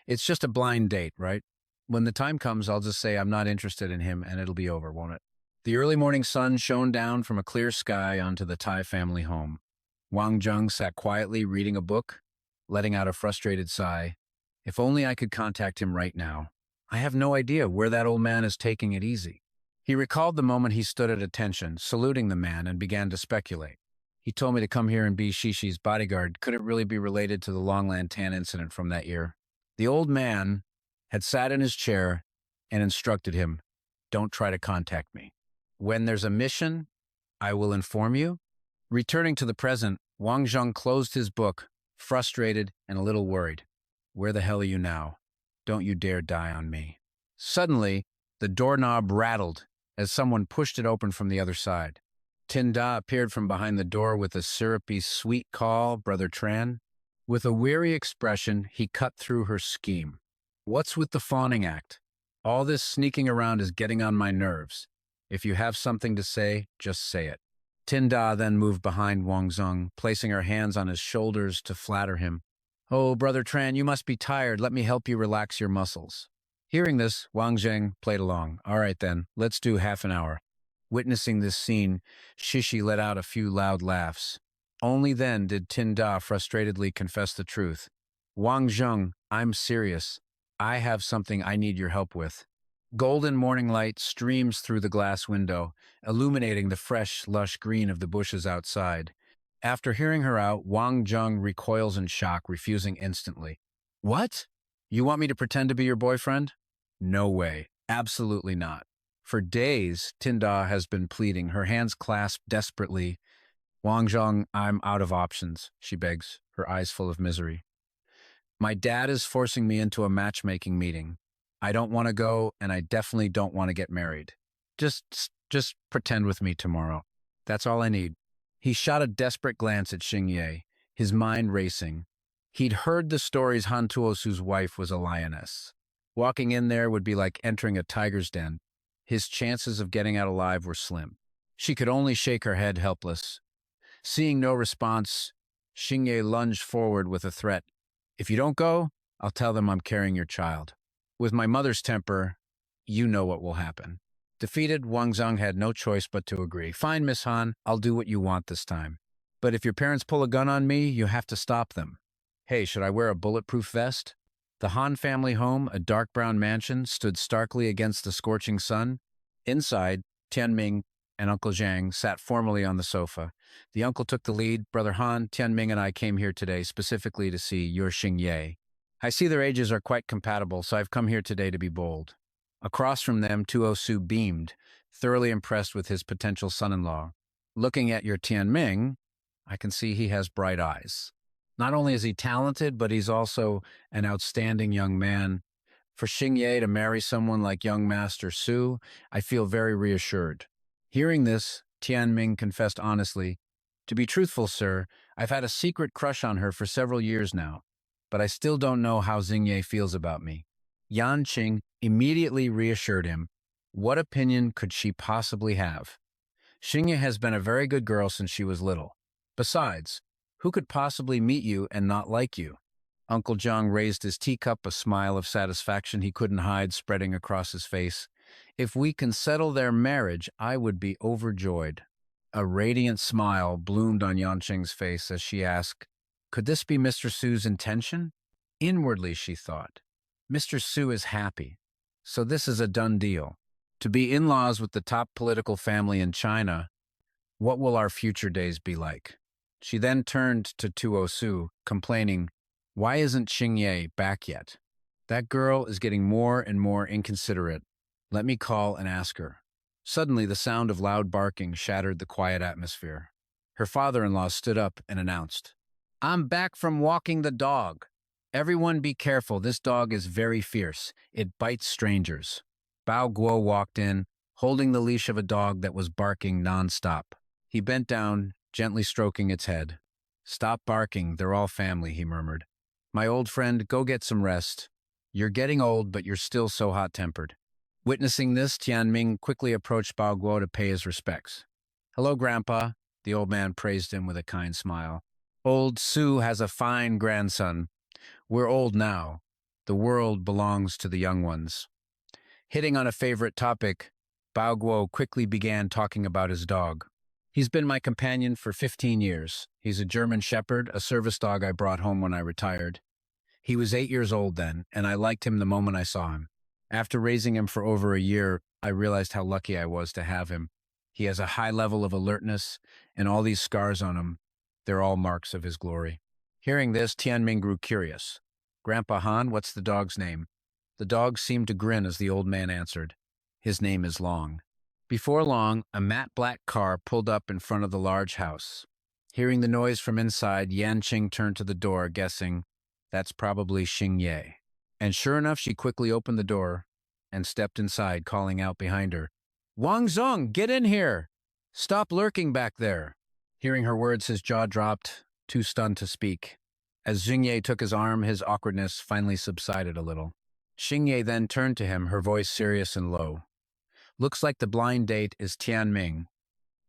It's just a blind date, right? When the time comes, I'll just say I'm not interested in him and it'll be over, won't it? The early morning sun shone down from a clear sky onto the Tai family home. Wang Zheng sat quietly reading a book, letting out a frustrated sigh. If only I could contact him right now. I have no idea where that old man is taking it easy. He recalled the moment he stood at attention, saluting the man, and began to speculate. He told me to come here and be Shishi's bodyguard. Could it really be related to the Longland Tan incident from that year? The old man had sat in his chair and instructed him, don't try to contact me. When there's a mission, I will inform you. Returning to the present, Wang Zheng closed his book, frustrated and a little worried. Where the hell are you now? Don't you dare die on me. Suddenly, the doorknob rattled as someone pushed it open from the other side. Tinda appeared from behind the door with a syrupy, sweet call, Brother Tran. With a weary expression, he cut through her scheme. What's with the fawning act? All this sneaking around is getting on my nerves. If you have something to say, just say it. Tinda then moved behind Wang Zheng, placing her hands on his shoulders to flatter him. Oh, Brother Tran, you must be tired. Let me help you relax your muscles. Hearing this, Wang Zheng played along. All right then, let's do half an hour. Witnessing this scene, Shishi let out a few loud laughs. Only then did Tinda frustratedly confess the truth. Wang Zheng, I'm serious. I have something I need your help with. Golden morning light streams through the glass window, illuminating the fresh, lush green of the bushes outside. After hearing her out, Wang Zheng recoils in shock, refusing instantly. What? You want me to pretend to be your boyfriend? No way. Absolutely not. For days, Tinda has been pleading, her hands clasped desperately. Wang Zheng, I'm out of options, she begs, her eyes full of misery. My dad is forcing me into a matchmaking meeting. I don't want to go, and I definitely don't want to get married. Just pretend with me tomorrow. That's all I need. He shot a desperate glance at Xingye, his mind racing. He'd heard the stories Han Tuosu's wife was a lioness. Walking in there would be like entering a tiger's den. His chances of getting out alive were slim. She could only shake her head helpless. Seeing no response, Xingye lunged forward with a threat. If you don't go, I'll tell them I'm carrying your child. With my mother's temper, you know what will happen. Defeated, Wang Zheng had no choice but to agree. Fine, Miss Han, I'll do what you want this time. But if your parents pull a gun on me, you have to stop them. Hey, should I wear a bulletproof vest? The Han family home, a dark brown mansion, stood starkly against the scorching sun. Inside, Tianming and Uncle Zhang sat formally on the sofa. The uncle took the lead. Brother Han, Tianming and I came here today specifically to see your Xingye. I see their ages are quite compatible, so I've come here today to be bold. Across from them, Tuosu beamed, thoroughly impressed with his potential son-in-law. Looking at your Tianming, I can see he has bright eyes. Not only is he talented, but he's also an outstanding young man. For Xingye to marry someone like young Master Su, I feel very reassured. Hearing this, Tianming confessed honestly, to be truthful, sir, I've had a secret crush on her for several years now, but I still don't know how Xingye feels about me. Yan Qing immediately reassured him. What opinion could she possibly have? Xingye has been a very good girl since she was little. Besides, who could possibly meet you and not like you? Uncle Zhang raised his teacup, a smile of satisfaction he couldn't hide spreading across his face. If we can settle their marriage, I would be overjoyed. A radiant smile bloomed on Yanqing's face as she asked, could this be Mr. Su's intention? Inwardly, she thought, Mr. Su is happy, so this is a done deal. To be in-laws with the top political family in China, what will our future days be like? She then turned to Tuosu, complaining, why isn't Xingye back yet? That girl is getting more and more inconsiderate. Let me call and ask her. Suddenly, the sound of loud barking shattered the quiet atmosphere. Her father-in-law stood up and announced, "I'm back from walking the dog. Everyone be careful, this dog is very fierce. It bites strangers." Bao Guo walked in, holding the leash of a dog that was barking nonstop. He bent down, gently stroking its head. "Stop barking, they're all family," he murmured. "My old friend, go get some rest. You're getting old, but you're still so hot-tempered." Witnessing this, Tianming quickly approached Bao Guo to pay his respects. "Hello, Grandpa." The old man praised him with a kind smile. "Old Su has a fine grandson. We're old now. The world belongs to the young ones." Hitting on a favorite topic, Bao Guo quickly began talking about his dog. "He's been my companion for 15 years. He's a German Shepherd, a service dog I brought home when I retired. He was 8 years old then, and I liked him the moment I saw him. After raising him for over a year, I realized how lucky I was to have him. He has a high level of alertness, and all these scars on him, they're all marks of his glory." Hearing this, Tianming grew curious. "Grandpa Han, what's the dog's name?" The dog seemed to grin as the old man answered, "His name is Long." Before long, a matte black car pulled up in front of the large house. Hearing the noise from inside, Yanqing turned to the door, guessing, "That's probably Xingye." And sure enough, she quickly opened the door and stepped inside, calling out behind her, "Wang Zheng, get in here! Stop lurking back there!" Hearing her words, his jaw dropped, too stunned to speak. As Xingye took his arm, his awkwardness finally subsided a little. Xingye then turned to him, her voice serious and low. "Looks like the blind date is Tianming.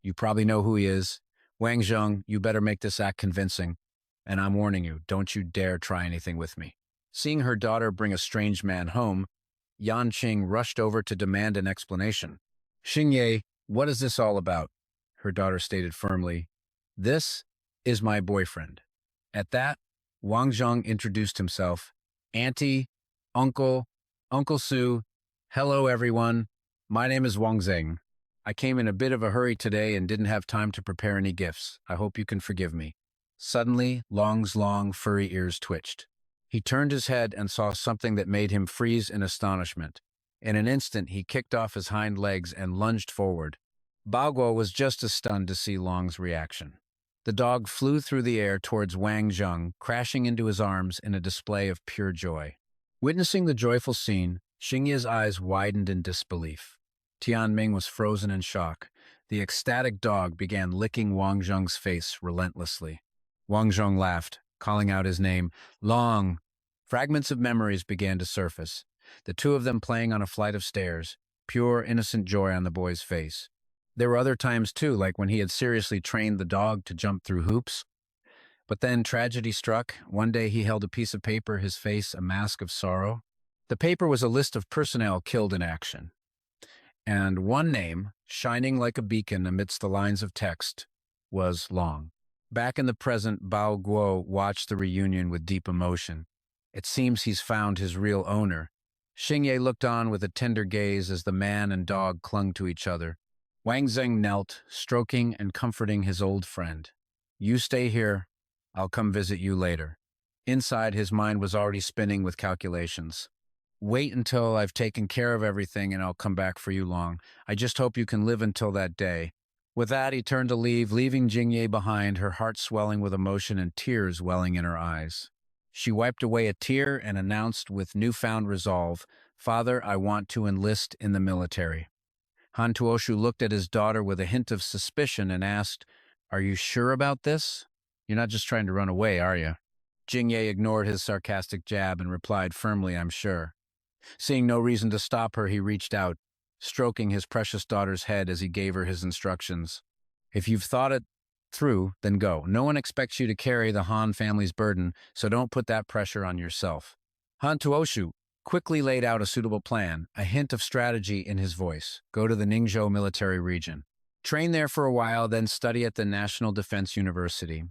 You probably know who he is. Wang Zheng, you better make this act convincing. And I'm warning you, don't you dare try anything with me." Seeing her daughter bring a strange man home, Yanqing rushed over to demand an explanation. "Xingye, what is this all about?" Her daughter stated firmly, "This is my boyfriend." At that, Wang Zheng introduced himself. "Auntie, Uncle, Uncle Su, hello everyone. My name is Wang Zheng. I came in a bit of a hurry today and didn't have time to prepare any gifts. I hope you can forgive me." Suddenly, Long's long, furry ears twitched. He turned his head and saw something that made him freeze in astonishment. In an instant, he kicked off his hind legs and lunged forward. Bao Guo was just as stunned to see Long's reaction. The dog flew through the air towards Wang Zheng, crashing into his arms in a display of pure joy. Witnessing the joyful scene, Xingye's eyes widened in disbelief. Tianming was frozen in shock. The ecstatic dog began licking Wang Zheng's face relentlessly. Wang Zheng laughed, calling out his name, "Long." Fragments of memories began to surface, the two of them playing on a flight of stairs, pure, innocent joy on the boy's face. There were other times too, like when he had seriously trained the dog to jump through hoops. But then tragedy struck. One day he held a piece of paper, his face a mask of sorrow. The paper was a list of personnel killed in action. And one name, shining like a beacon amidst the lines of text, was Long. Back in the present, Bao Guo watched the reunion with deep emotion. It seems he's found his real owner. Xingye looked on with a tender gaze as the man and dog clung to each other. Wang Zheng knelt, stroking and comforting his old friend. "You stay here. I'll come visit you later." Inside, his mind was already spinning with calculations. "Wait until I've taken care of everything and I'll come back for you, Long. I just hope you can live until that day." With that, he turned to leave, leaving Xingye behind, her heart swelling with emotion and tears welling in her eyes. She wiped away a tear and announced with newfound resolve, "Father, I want to enlist in the military." Han Tuoshu looked at his daughter with a hint of suspicion and asked, "Are you sure about this? You're not just trying to run away, are you?" Xingye ignored his sarcastic jab and replied firmly, "I'm sure." Seeing no reason to stop her, he reached out, stroking his precious daughter's head as he gave her his instructions. "If you've thought it through, then go. No one expects you to carry the Han family's burden, so don't put that pressure on yourself." Han Tuoshu quickly laid out a suitable plan, a hint of strategy in his voice. "Go to the Ningzhou military region. Train there for a while, then study at the National Defense University.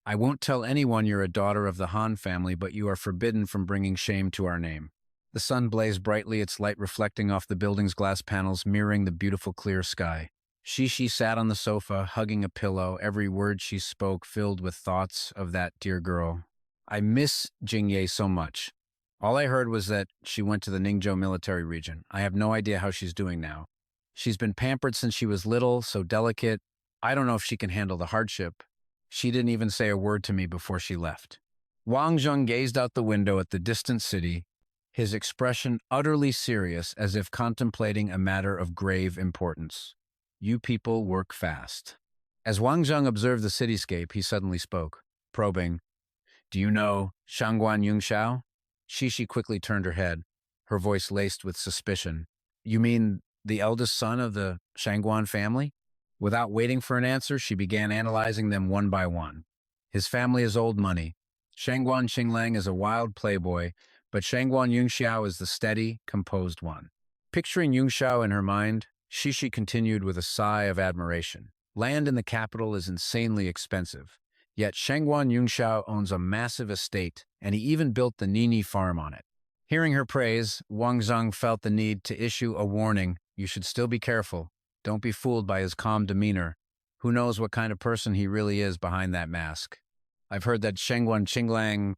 I won't tell anyone you're a daughter of the Han family, but you are forbidden from bringing shame to our name." The sun blazed brightly, its light reflecting off the building's glass panels, mirroring the beautiful clear sky. Shishi sat on the sofa, hugging a pillow, every word she spoke filled with thoughts of that dear girl. "I miss Jingye so much. All I heard was that she went to the Ningzhou military region. I have no idea how she's doing now. She's been pampered since she was little, so delicate. I don't know if she can handle the hardship. She didn't even say a word to me before she left." Wang Zheng gazed out the window at the distant city, his expression utterly serious as if contemplating a matter of grave importance. "You people work fast." As Wang Zheng observed the cityscape, he suddenly spoke, probing, "Do you know Shangguan Shishi?" Shishi quickly turned her head, her voice laced with suspicion. "You mean the eldest son of the Shangguan family?" Without waiting for an answer, she began analyzing them one by one. His family is old money. Shangguan Qinglang is a wild playboy, but Shangguan Yungxiao is the steady, composed one. Picturing Yungxiao in her mind, Shishi continued with a sigh of admiration. Land in the capital is insanely expensive, yet Shangguan Yungxiao owns a massive estate, and he even built the Nini farm on it. Hearing her praise, Wang Zheng felt the need to issue a warning. You should still be careful. Don't be fooled by his calm demeanor. Who knows what kind of person he really is behind that mask? I've heard that Shangguan Qinglang,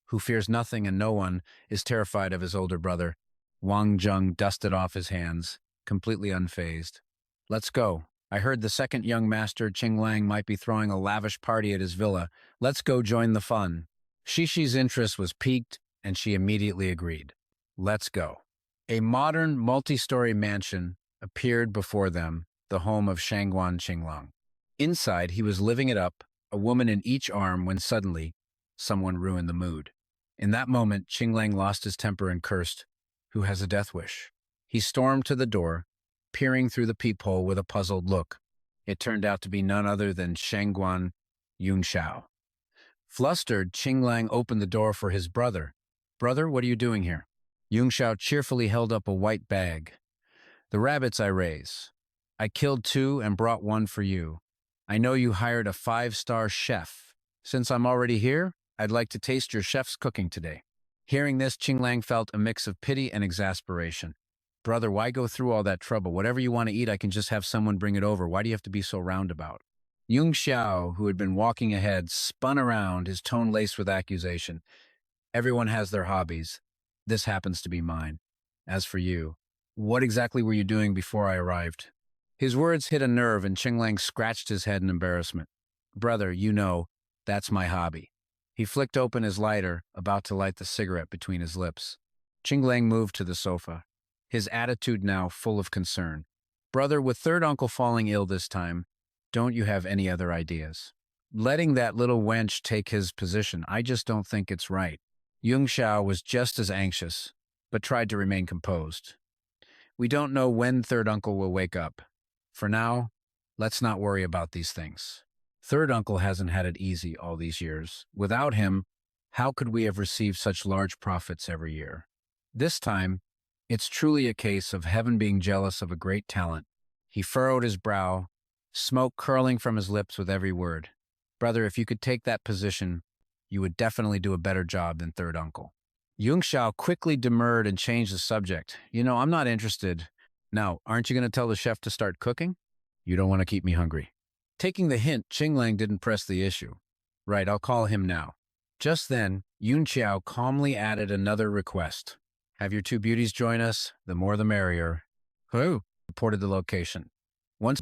who fears nothing and no one, is terrified of his older brother. Wang Zheng dusted off his hands, completely unfazed. "Let's go. I heard the second young master, Qinglang, might be throwing a lavish party at his villa. Let's go join the fun." Shishi's interest was piqued, and she immediately agreed. "Let's go." A modern, multi-story mansion appeared before them, the home of Shangguan Qinglang. Inside, he was living it up, a woman in each arm, when suddenly, someone ruined the mood. In that moment, Qinglang lost his temper and cursed, "Who has a death wish?" He stormed to the door, peering through the peephole with a puzzled look. It turned out to be none other than Shangguan Yungxiao. Flustered, Qinglang opened the door for his brother. "Brother, what are you doing here?" Yungxiao cheerfully held up a white bag. "The rabbits I raise. I killed 2 and brought 1 for you. I know you hired a 5-star chef. Since I'm already here, I'd like to taste your chef's cooking today." Hearing this, Qinglang felt a mix of pity and exasperation. "Brother, why go through all that trouble? Whatever you want to eat, I can just have someone bring it over. Why do you have to be so roundabout?" Yungxiao, who had been walking ahead, spun around, his tone laced with accusation. "Everyone has their hobbies. This happens to be mine. As for you, what exactly were you doing before I arrived?" His words hit a nerve, and Qinglang scratched his head in embarrassment. "Brother, you know, that's my hobby." He flicked open his lighter, about to light the cigarette between his lips. Qinglang moved to the sofa, his attitude now full of concern. "Brother, with third uncle falling ill this time, don't you have any other ideas? Letting that little wench take his position, I just don't think it's right." Yungxiao was just as anxious, but tried to remain composed. "We don't know when third uncle will wake up. For now, let's not worry about these things. Third uncle hasn't had it easy all these years. Without him, how could we have received such large profits every year? This time, it's truly a case of heaven being jealous of a great talent." He furrowed his brow, smoke curling from his lips with every word. "Brother, if you could take that position, you would definitely do a better job than third uncle." Yungxiao quickly demurred and changed the subject. "You know, I'm not interested. Now, aren't you going to tell the chef to start cooking? You don't want to keep me hungry." Taking the hint, Qinglang didn't press the issue. "Right, I'll call him now." Just then, Yunqiao calmly added another request. "Have your 2 beauties join us, the more the merrier." Who? Reported the location. Once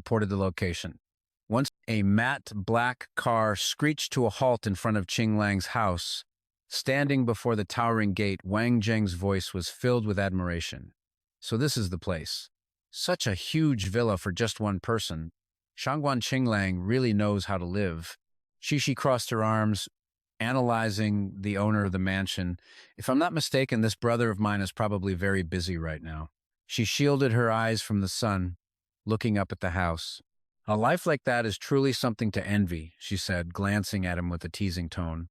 a matte black car screeched to a halt in front of Qinglang's house. Standing before the towering gate, Wang Zheng's voice was filled with admiration. "So this is the place. Such a huge villa for just one person. Shangguan Qinglang really knows how to live." Shishi crossed her arms, analyzing the owner of the mansion. "If I'm not mistaken, this brother of mine is probably very busy right now." She shielded her eyes from the sun, looking up at the house. "A life like that is truly something to envy," she said, glancing at him with a teasing tone.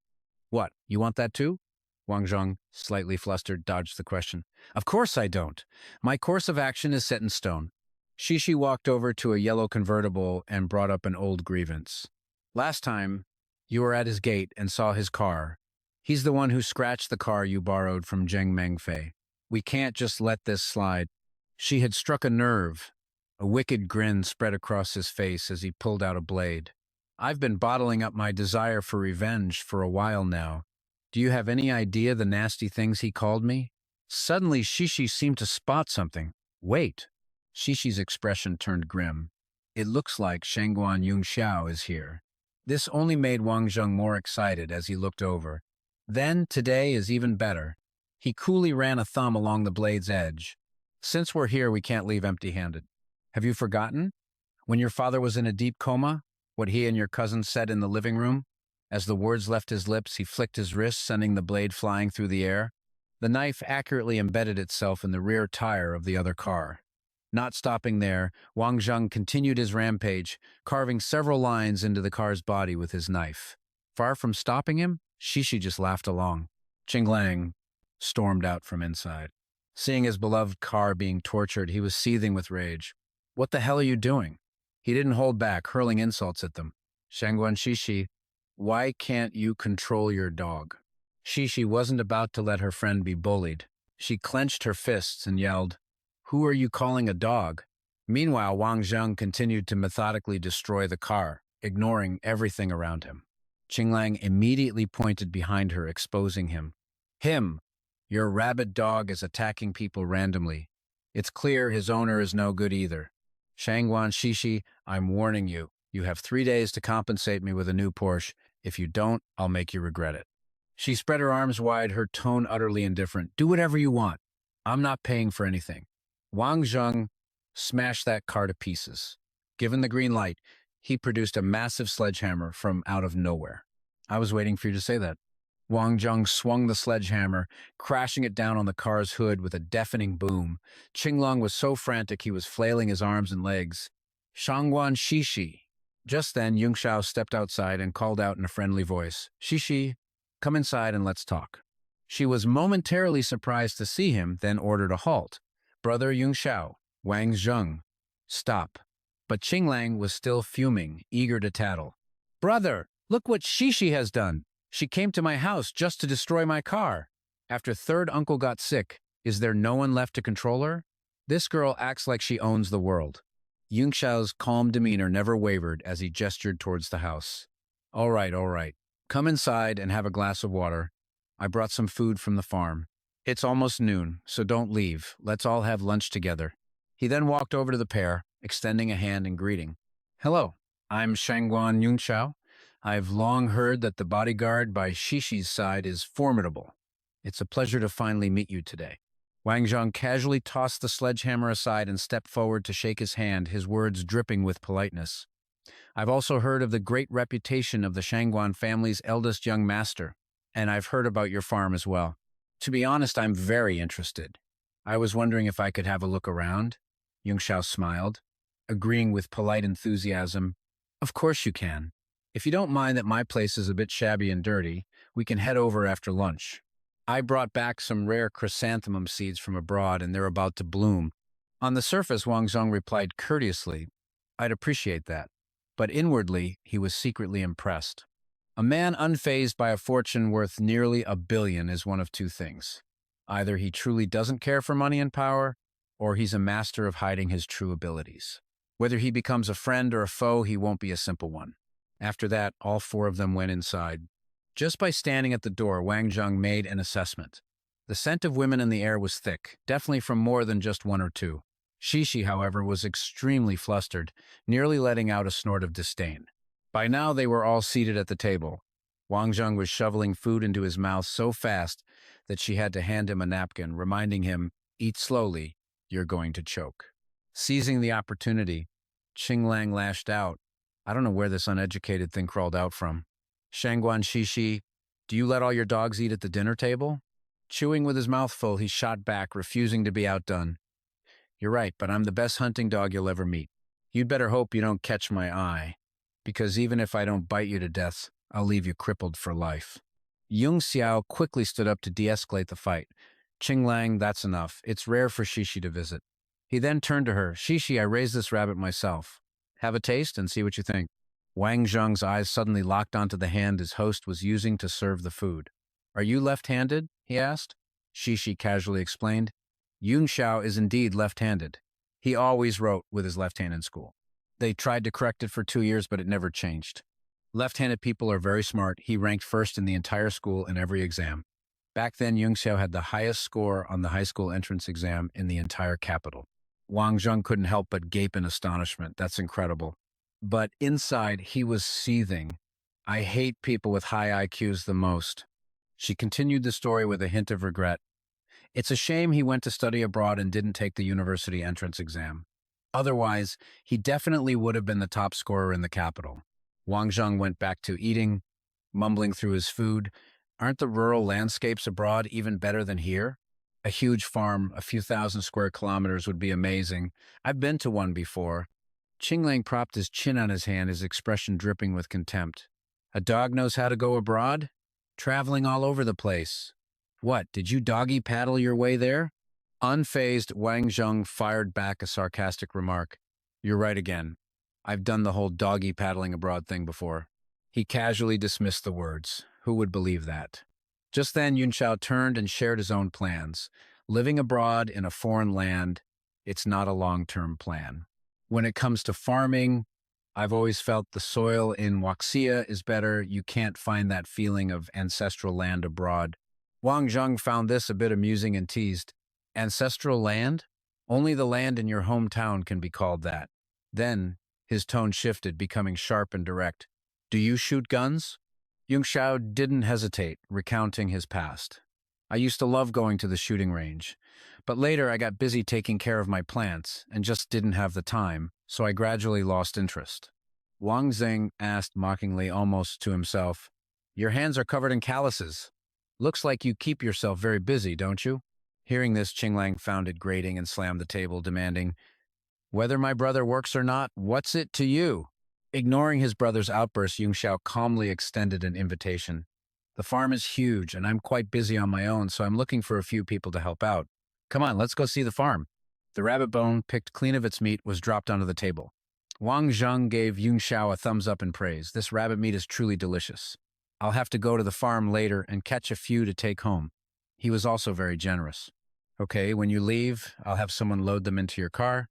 "What, you want that too?" Wang Zheng, slightly flustered, dodged the question. "Of course I don't. My course of action is set in stone." Shishi walked over to a yellow convertible and brought up an old grievance. "Last time, you were at his gate and saw his car. He's the one who scratched the car you borrowed from Zheng Mengfei. We can't just let this slide." She had struck a nerve. A wicked grin spread across his face as he pulled out a blade. "I've been bottling up my desire for revenge for a while now. Do you have any idea the nasty things he called me?" Suddenly, Shishi seemed to spot something. "Wait." Shishi's expression turned grim. It looks like Shangguan Yunxiao is here. This only made Wang Zheng more excited as he looked over. Then, today is even better. He coolly ran a thumb along the blade's edge. Since we're here, we can't leave empty-handed. Have you forgotten? When your father was in a deep coma, what he and your cousin said in the living room? As the words left his lips, he flicked his wrist, sending the blade flying through the air. The knife accurately embedded itself in the rear tire of the other car. Not stopping there, Wang Zheng continued his rampage, carving several lines into the car's body with his knife. Far from stopping him, Shishi just laughed along. Qinglang stormed out from inside. Seeing his beloved car being tortured, he was seething with rage. What the hell are you doing? He didn't hold back, hurling insults at them. Shangguan Shishi, why can't you control your dog? Shishi wasn't about to let her friend be bullied. She clenched her fists and yelled, Who are you calling a dog? Meanwhile, Wang Zheng continued to methodically destroy the car, ignoring everything around him. Qinglang immediately pointed behind her, exposing him. Him! Your rabid dog is attacking people randomly. It's clear his owner is no good either. Shangguan Shishi, I'm warning you. You have 3 days to compensate me with a new Porsche. If you don't, I'll make you regret it. She spread her arms wide, her tone utterly indifferent. Do whatever you want. I'm not paying for anything. Wang Zheng smashed that car to pieces. Given the green light, he produced a massive sledgehammer from out of nowhere. I was waiting for you to say that. Wang Zheng swung the sledgehammer, crashing it down on the car's hood with a deafening boom. Qinglang was so frantic he was flailing his arms and legs. Shangguan Shishi. Just then, Yunxiao stepped outside and called out in a friendly voice, Shishi, come inside and let's talk. She was momentarily surprised to see him, then ordered a halt. Brother Yunxiao, Wang Zheng, stop. But Qinglang was still fuming, eager to tattle. Brother, look what Shishi has done. She came to my house just to destroy my car. After third uncle got sick, is there no one left to control her? This girl acts like she owns the world. Yunxiao's calm demeanor never wavered as he gestured towards the house. All right. Come inside and have a glass of water. I brought some food from the farm. It's almost noon, so don't leave. Let's all have lunch together. He then walked over to the pair, extending a hand in greeting. Hello, I'm Shangguan Yunxiao. I've long heard that the bodyguard by Shishi's side is formidable. It's a pleasure to finally meet you today. Wang Zheng casually tossed the sledgehammer aside and stepped forward to shake his hand, his words dripping with politeness. I've also heard of the great reputation of the Shangguan family's eldest young master, and I've heard about your farm as well. To be honest, I'm very interested. I was wondering if I could have a look around. Yunxiao smiled, agreeing with polite enthusiasm. Of course you can. If you don't mind that my place is a bit shabby and dirty, we can head over after lunch. I brought back some rare chrysanthemum seeds from abroad, and they're about to bloom. On the surface, Wang Zheng replied courteously, I'd appreciate that. But inwardly, he was secretly impressed. A man unfazed by a fortune worth nearly $1 billion is one of two things. Either he truly doesn't care for money and power, or he's a master of hiding his true abilities. Whether he becomes a friend or a foe, he won't be a simple one. After that, all four of them went inside. Just by standing at the door, Wang Zheng made an assessment. The scent of women in the air was thick, definitely from more than just one or two. Shishi, however, was extremely flustered, nearly letting out a snort of disdain. By now, they were all seated at the table. Wang Zheng was shoveling food into his mouth so fast that she had to hand him a napkin, reminding him, Eat slowly, you're going to choke. Seizing the opportunity, Qinglang lashed out. I don't know where this uneducated thing crawled out from. Shangguan Shishi, do you let all your dogs eat at the dinner table? Chewing with his mouth full, he shot back, refusing to be outdone. You're right, but I'm the best hunting dog you'll ever meet. You'd better hope you don't catch my eye, because even if I don't bite you to death, I'll leave you crippled for life. Yunxiao quickly stood up to de-escalate the fight. Qinglang, that's enough. It's rare for Shishi to visit. He then turned to her. Shishi, I raised this rabbit myself. Have a taste and see what you think. Wang Zheng's eyes suddenly locked onto the hand his host was using to serve the food. Are you left-handed? He asked. Shishi casually explained. Yunxiao is indeed left-handed. He always wrote with his left hand in school. They tried to correct it for 2 years, but it never changed. Left-handed people are very smart. He ranked first in the entire school in every exam. Back then, Yunxiao had the highest score on the high school entrance exam in the entire capital. Wang Zheng couldn't help but gape in astonishment. That's incredible. But inside, he was seething. I hate people with high IQs the most. She continued the story with a hint of regret. It's a shame he went to study abroad and didn't take the university entrance exam. Otherwise, he definitely would have been the top scorer in the capital. Wang Zheng went back to eating, mumbling through his food. Aren't the rural landscapes abroad even better than here? A huge farm, a few thousand square kilometers would be amazing. I've been to one before. Qinglang propped his chin on his hand, his expression dripping with contempt. A dog knows how to go abroad? Traveling all over the place. What, did you doggy paddle your way there? Unfazed, Wang Zheng fired back a sarcastic remark. You're right again. I've done the whole doggy paddling abroad thing before. He casually dismissed the words. Who would believe that? Just then, Yun Xiao turned and shared his own plans. Living abroad in a foreign land, it's not a long-term plan. When it comes to farming, I've always felt the soil in Waxia is better. You can't find that feeling of ancestral land abroad. Wang Zheng found this a bit amusing and teased. Ancestral land? Only the land in your hometown can be called that. Then, his tone shifted, becoming sharp and direct. Do you shoot guns? Yung Xiao didn't hesitate, recounting his past. I used to love going to the shooting range, but later I got busy taking care of my plants and just didn't have the time, so I gradually lost interest. Wang Zheng asked mockingly, almost to himself, Your hands are covered in calluses. Looks like you keep yourself very busy, don't you? Hearing this, Qinglang found it grating and slammed the table, demanding, Whether my brother works or not, what's it to you? Ignoring his brother's outburst, Yung Xiao calmly extended an invitation. The farm is huge, and I'm quite busy on my own, so I'm looking for a few people to help out. Come on, let's go see the farm. The rabbit bone, picked clean of its meat, was dropped onto the table. Wang Zheng gave Yung Xiao a thumbs up in praise. This rabbit meat is truly delicious. I'll have to go to the farm later and catch a few to take home. He was also very generous. Okay, when you leave, I'll have someone load them into your car.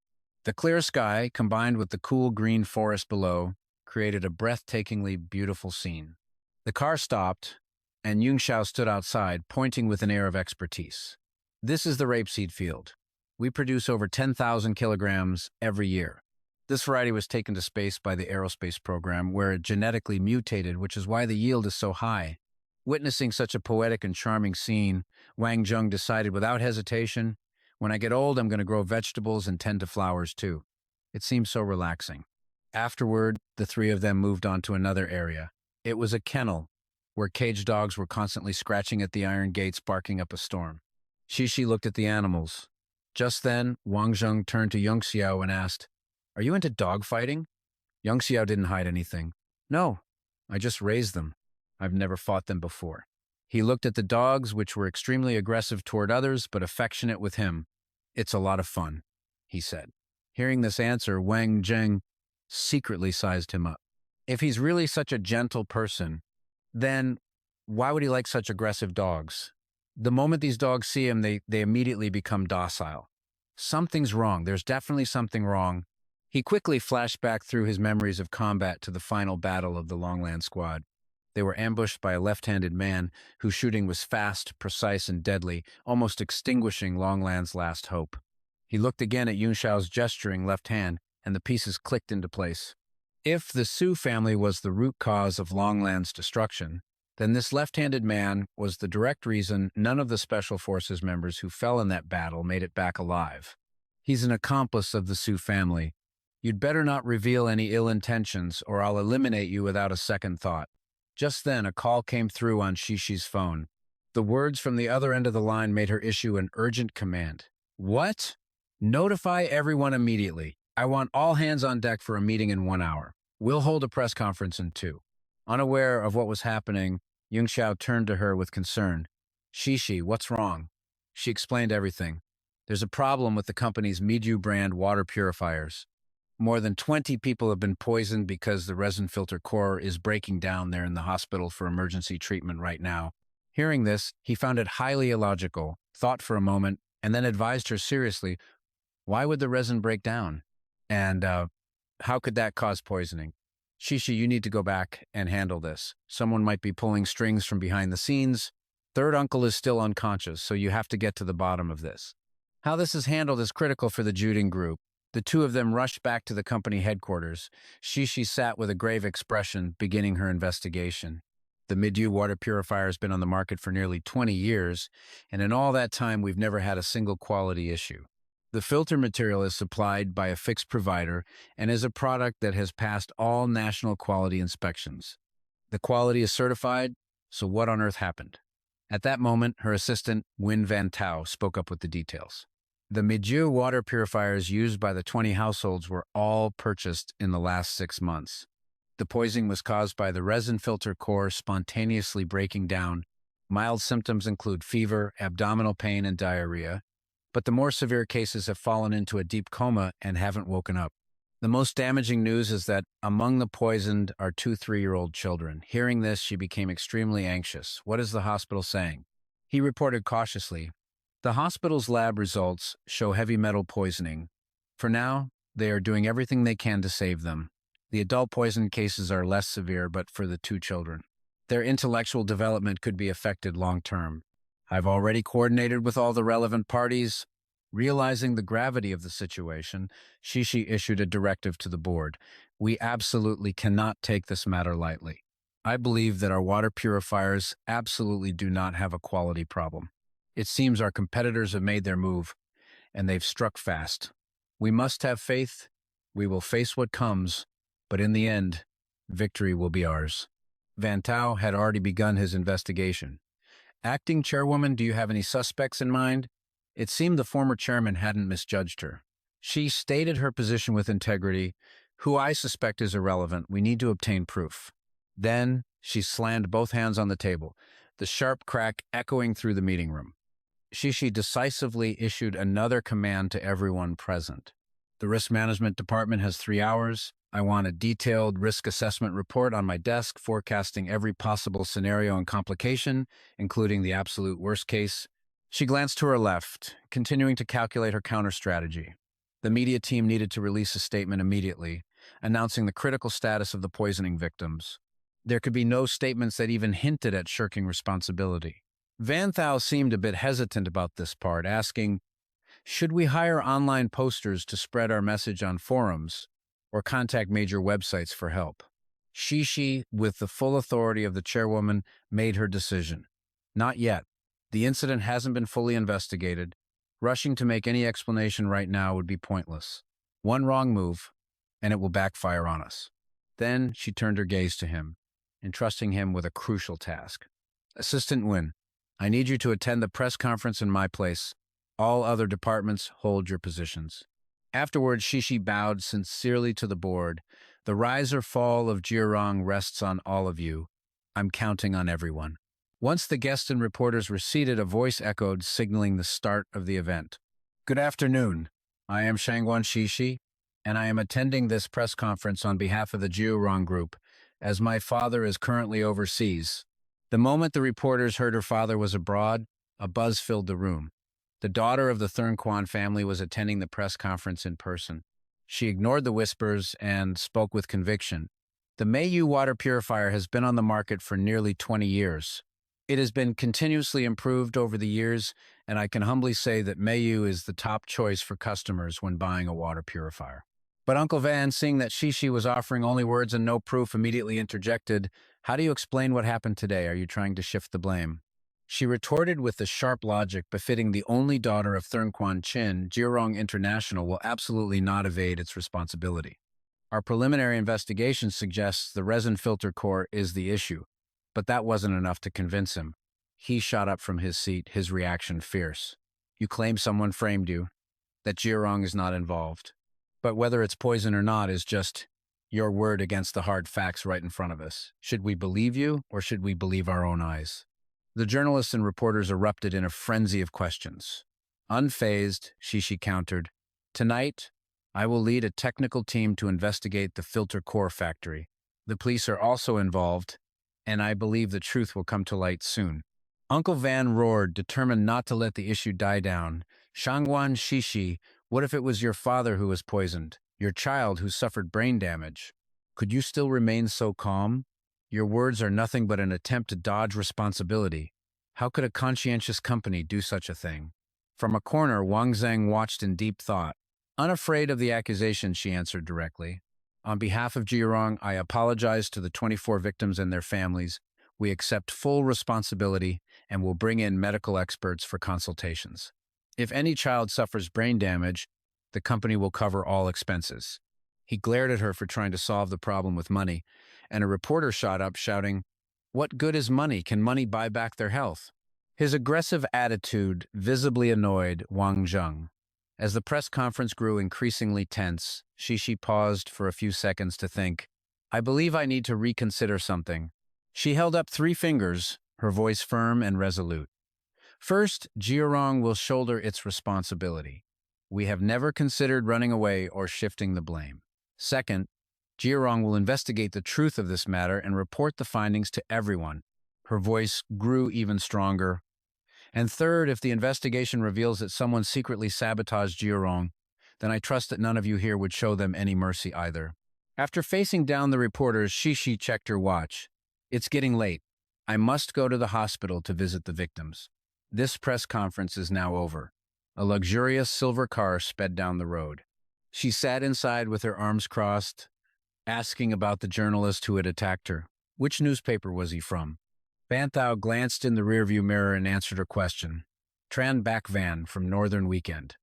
The clear sky, combined with the cool green forest below, created a breathtakingly beautiful scene. The car stopped, and Yung Xiao stood outside, pointing with an air of expertise. This is the rapeseed field. We produce over 10,000 kilograms every year. This variety was taken to space by the aerospace program, where it genetically mutated, which is why the yield is so high. Witnessing such a poetic and charming scene, Wang Zheng decided without hesitation, when I get old, I'm going to grow vegetables and tend to flowers too. It seemed so relaxing. Afterward, the three of them moved on to another area. It was a kennel, where caged dogs were constantly scratching at the iron gates, barking up a storm. Shishi looked at the animals. Just then, Wang Zheng turned to Yung Xiao and asked, Are you into dog fighting? Yung Xiao didn't hide anything. No, I just raised them. I've never fought them before. He looked at the dogs, which were extremely aggressive toward others, but affectionate with him. It's a lot of fun, he said. Hearing this answer, Wang Zheng secretly sized him up. If he's really such a gentle person, then why would he like such aggressive dogs? The moment these dogs see him, they immediately become docile. Something's wrong. There's definitely something wrong. He quickly flashed back through his memories of combat to the final battle of the Longland Squad. They were ambushed by a left-handed man whose shooting was fast, precise, and deadly, almost extinguishing Longland's last hope. He looked again at Yun Xiao's gesturing left hand, and the pieces clicked into place. If the Su family was the root cause of Longland's destruction, then this left-handed man was the direct reason none of the Special Forces members who fell in that battle made it back alive. He's an accomplice of the Su family. You'd better not reveal any ill intentions, or I'll eliminate you without a second thought. Just then, a call came through on Shishi's phone. The words from the other end of the line made her issue an urgent command. What? Notify everyone immediately. I want all hands on deck for a meeting in 1 hour. We'll hold a press conference in 2. Unaware of what was happening, Yung Xiao turned to her with concern. Shishi, what's wrong? She explained everything. There's a problem with the company's Miju brand water purifiers. More than 20 people have been poisoned because the resin filter core is breaking down there in the hospital for emergency treatment right now. Hearing this, he found it highly illogical, thought for a moment, and then advised her seriously, why would the resin break down? And how could that cause poisoning? Shishi, you need to go back and handle this. Someone might be pulling strings from behind the scenes. Third uncle is still unconscious, so you have to get to the bottom of this. How this is handled is critical for the Juding group. The two of them rushed back to the company headquarters. Shishi sat with a grave expression, beginning her investigation. The Midyu water purifier has been on the market for nearly 20 years, and in all that time, we've never had a single quality issue. The filter material is supplied by a fixed provider and is a product that has passed all national quality inspections. The quality is certified, so what on earth happened? At that moment, her assistant, Win Van Tao, spoke up with the details. The Midju water purifiers used by the 20 households were all purchased in the last 6 months. The poisoning was caused by the resin filter core spontaneously breaking down. Mild symptoms include fever, abdominal pain, and diarrhea, but the more severe cases have fallen into a deep coma and haven't woken up. The most damaging news is that among the poisoned are 2 3-year-old children. Hearing this, she became extremely anxious. What is the hospital saying? He reported cautiously, the hospital's lab results show heavy metal poisoning. For now, they are doing everything they can to save them. The adult poison cases are less severe, but for the 2 children, their intellectual development could be affected long term. I've already coordinated with all the relevant parties. Realizing the gravity of the situation, Shishi issued a directive to the board. We absolutely cannot take this matter lightly. I believe that our water purifiers absolutely do not have a quality problem. It seems our competitors have made their move, and they've struck fast. We must have faith. We will face what comes, but in the end, victory will be ours. Van Tao had already begun his investigation. Acting chairwoman, do you have any suspects in mind? It seemed the former chairman hadn't misjudged her. She stated her position with integrity. Who I suspect is irrelevant. We need to obtain proof. Then she slammed both hands on the table, the sharp crack echoing through the meeting room. Shishi decisively issued another command to everyone present. The risk management department has 3 hours. I want a detailed risk assessment report on my desk, forecasting every possible scenario and complication, including the absolute worst case. She glanced to her left, continuing to calculate her counter-strategy. The media team needed to release a statement immediately, announcing the critical status of the poisoning victims. There could be no statements that even hinted at shirking responsibility. Van Thou seemed a bit hesitant about this part, asking, should we hire online posters to spread our message on forums, or contact major websites for help? Shishi, with the full authority of the chairwoman, made her decision. Not yet. The incident hasn't been fully investigated. Rushing to make any explanation right now would be pointless. One wrong move, and it will backfire on us. Then she turned her gaze to him, entrusting him with a crucial task. Assistant Win, I need you to attend the press conference in my place. All other departments hold your positions. Afterwards, Shishi bowed sincerely to the board. The rise or fall of Jiarong rests on all of you. I'm counting on everyone. Once the guests and reporters were seated, a voice echoed, signaling the start of the event. Good afternoon. I am Shangguan Shishi, and I am attending this press conference on behalf of the Jiarong Group, as my father is currently overseas. The moment the reporters heard her father was abroad, a buzz filled the room. The daughter of the Thurnquan family was attending the press conference in person. She ignored the whispers and spoke with conviction. The Mayu water purifier has been on the market for nearly 20 years. It has been continuously improved over the years, and I can humbly say that Mayu is the top choice for customers when buying a water purifier. But Uncle Van, seeing that Shishi was offering only words and no proof, immediately interjected, how do you explain what happened today? Are you trying to shift the blame? She retorted with the sharp logic befitting the only daughter of Thurnquan Chin. Jiarong International will absolutely not evade its responsibility. Our preliminary investigation suggests the resin filter core is the issue, but that wasn't enough to convince him. He shot up from his seat, his reaction fierce. You claim someone framed you, that Jiarong is not involved. But whether it's poison or not is just your word against the hard facts right in front of us. Should we believe you, or should we believe our own eyes? The journalists and reporters erupted in a frenzy of questions. Unfazed, Shishi countered, tonight, I will lead a technical team to investigate the filter core factory. The police are also involved, and I believe the truth will come to light soon. Uncle Van roared, determined not to let the issue die down. Shangguan Shishi, what if it was your father who was poisoned, your child who suffered brain damage? Could you still remain so calm? Your words are nothing but an attempt to dodge responsibility. How could a conscientious company do such a thing? From a corner, Wang Zheng watched in deep thought. Unafraid of the accusation, she answered directly. On behalf of Jiarong, I apologize to the 24 victims and their families. We accept full responsibility and will bring in medical experts for consultations. If any child suffers brain damage, the company will cover all expenses. He glared at her for trying to solve the problem with money, and a reporter shot up shouting, "What good is money? Can money buy back their health?" His aggressive attitude visibly annoyed Wang Zheng. As the press conference grew increasingly tense, Shishi paused for a few seconds to think, "I believe I need to reconsider something." She held up 3 fingers, her voice firm and resolute. "First, Jiarong will shoulder its responsibility. We have never considered running away or shifting the blame. Second, Jiarong will investigate the truth of this matter and report the findings to everyone." Her voice grew even stronger. "And third, if the investigation reveals that someone secretly sabotaged Jiarong, then I trust that none of you here would show them any mercy either." After facing down the reporters, Shishi checked her watch. "It's getting late. I must go to the hospital to visit the victims. This press conference is now over." A luxurious silver car sped down the road. She sat inside with her arms crossed, asking about the journalist who had attacked her. Which newspaper was he from? Van Thou glanced in the rearview mirror and answered her question. Tran Bak Van from Northern Weekend.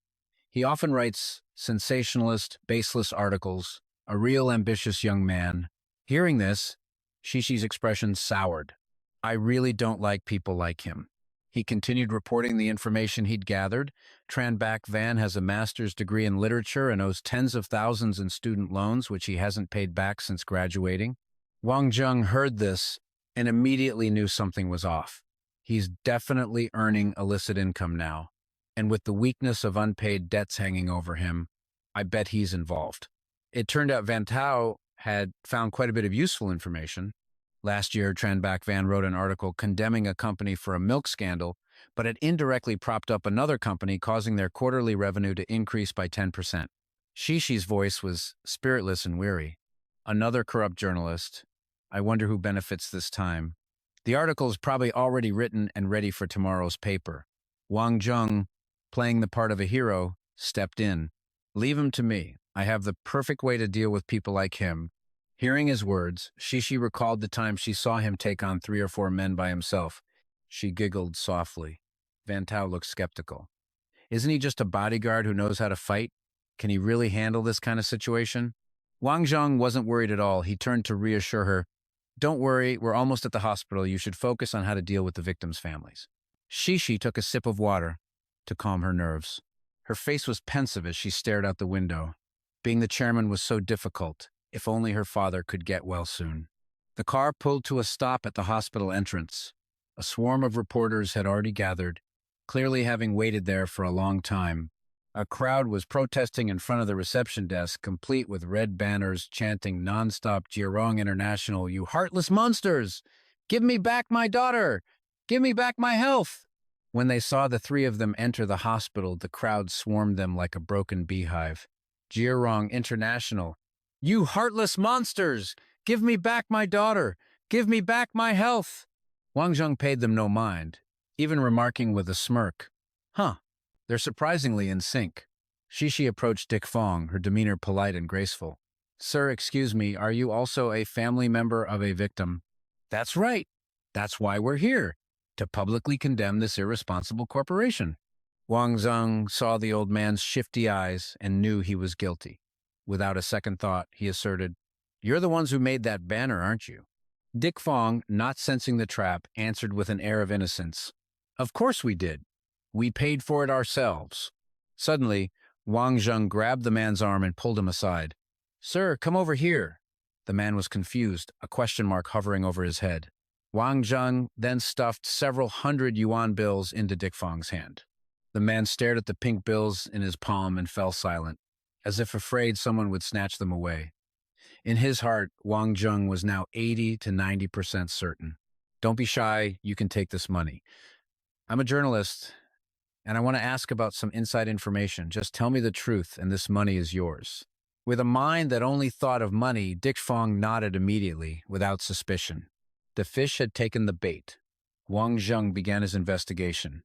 He often writes sensationalist, baseless articles, a real ambitious young man. Hearing this, Shishi's expression soured. "I really don't like people like him." He continued reporting the information he'd gathered. Tran Bak Van has a master's degree in literature and owes tens of thousands in student loans, which he hasn't paid back since graduating. Wong Jung heard this and immediately knew something was off. He's definitely earning illicit income now, and with the weakness of unpaid debts hanging over him, I bet he's involved. It turned out Van Tao had found quite a bit of useful information. Last year, Tran Bak Van wrote an article condemning a company for a milk scandal, but it indirectly propped up another company, causing their quarterly revenue to increase by 10%. Shishi's voice was spiritless and weary. "Another corrupt journalist. I wonder who benefits this time." The article is probably already written and ready for tomorrow's paper. Wang Zheng, playing the part of a hero, stepped in. "Leave him to me. I have the perfect way to deal with people like him." Hearing his words, Shishi recalled the time she saw him take on 3 or 4 men by himself. She giggled softly. Van Tao looked skeptical. "Isn't he just a bodyguard who knows how to fight? Can he really handle this kind of situation?" Wang Zheng wasn't worried at all. He turned to reassure her. "Don't worry, we're almost at the hospital. You should focus on how to deal with the victims' families." Shishi took a sip of water to calm her nerves. Her face was pensive as she stared out the window. Being the chairman was so difficult. If only her father could get well soon. The car pulled to a stop at the hospital entrance. A swarm of reporters had already gathered, clearly having waited there for a long time. A crowd was protesting in front of the reception desk, complete with red banners chanting nonstop "Jiarong International, you heartless monsters! Give me back my daughter! Give me back my health!" When they saw the 3 of them enter the hospital, the crowd swarmed them like a broken beehive. "Jiarong International, you heartless monsters! Give me back my daughter! Give me back my health!" Wang Zheng paid them no mind, even remarking with a smirk, "Huh, they're surprisingly in sync." Shishi approached Dick Fong, her demeanor polite and graceful. "Sir, excuse me, are you also a family member of a victim?" "That's right. That's why we're here, to publicly condemn this irresponsible corporation." Wang Zheng saw the old man's shifty eyes and knew he was guilty. Without a second thought, he asserted, "You're the ones who made that banner, aren't you?" Dick Fong, not sensing the trap, answered with an air of innocence, "Of course we did. We paid for it ourselves." Suddenly, Wang Zheng grabbed the man's arm and pulled him aside. "Sir, come over here." The man was confused, a question mark hovering over his head. Wang Zheng then stuffed several hundred yuan bills into Dick Fong's hand. The man stared at the pink bills in his palm and fell silent, as if afraid someone would snatch them away. In his heart, Wang Zheng was now 80 to 90% certain. "Don't be shy, you can take this money. I'm a journalist, and I want to ask about some inside information. Just tell me the truth, and this money is yours." With a mind that only thought of money, Dick Fong nodded immediately, without suspicion. The fish had taken the bait. Wang Zheng began his investigation.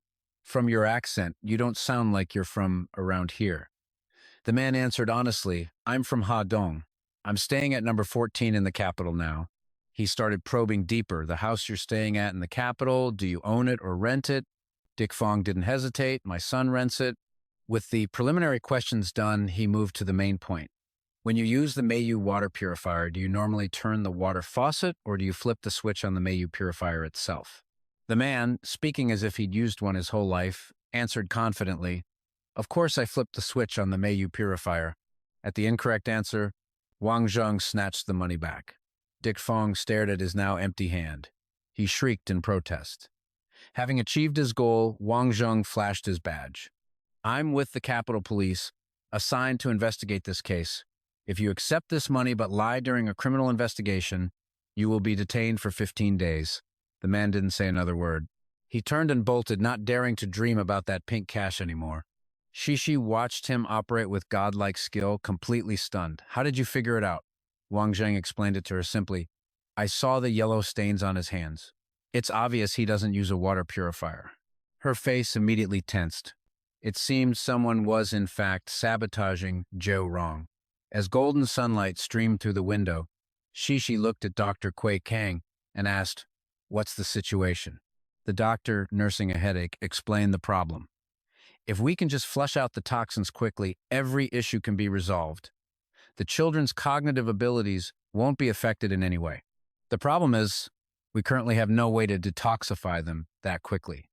From your accent, you don't sound like you're from around here." The man answered honestly, "I'm from Ha-dong. I'm staying at number 14 in the capital now." He started probing deeper. "The house you're staying at in the capital, do you own it or rent it?" Dick Fong didn't hesitate. "My son rents it." With the preliminary questions done, he moved to the main point. "When you use the Mayu water purifier, do you normally turn the water faucet or do you flip the switch on the Mayu purifier itself?" The man, speaking as if he'd used one his whole life, answered confidently, "Of course I flipped the switch on the Mayu purifier." At the incorrect answer, Wang Zheng snatched the money back. Dick Fong stared at his now empty hand. He shrieked in protest. Having achieved his goal, Wang Zheng flashed his badge. "I'm with the Capitol Police, assigned to investigate this case. If you accept this money but lie during a criminal investigation, you will be detained for 15 days. The man didn't say another word. He turned and bolted, not daring to dream about that pink cash anymore. Shishi watched him operate with godlike skill, completely stunned. "How did you figure it out?" Wang Zheng explained it to her simply. "I saw the yellow stains on his hands. It's obvious he doesn't use a water purifier." Her face immediately tensed. It seemed someone was, in fact, sabotaging Joe Wrong. As golden sunlight streamed through the window, Shishi looked at Dr. Kui Kang and asked, "What's the situation?" The doctor, nursing a headache, explained the problem. "If we can just flush out the toxins quickly, every issue can be resolved. The children's cognitive abilities won't be affected in any way. The problem is, we currently have no way to detoxify them that quickly."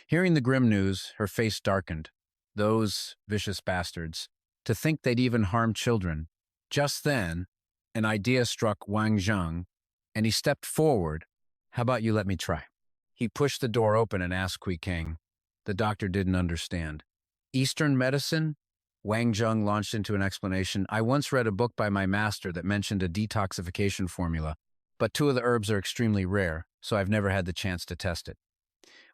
Hearing the grim news, her face darkened. Those vicious bastards. To think they'd even harm children. Just then, an idea struck Wang Zheng, and he stepped forward. "How about you let me try?" He pushed the door open and asked Kui Kang. The doctor didn't understand. "Eastern medicine?" Wang Zheng launched into an explanation. "I once read a book by my master that mentioned a detoxification formula, but 2 of the herbs are extremely rare, so I've never had the chance to test it.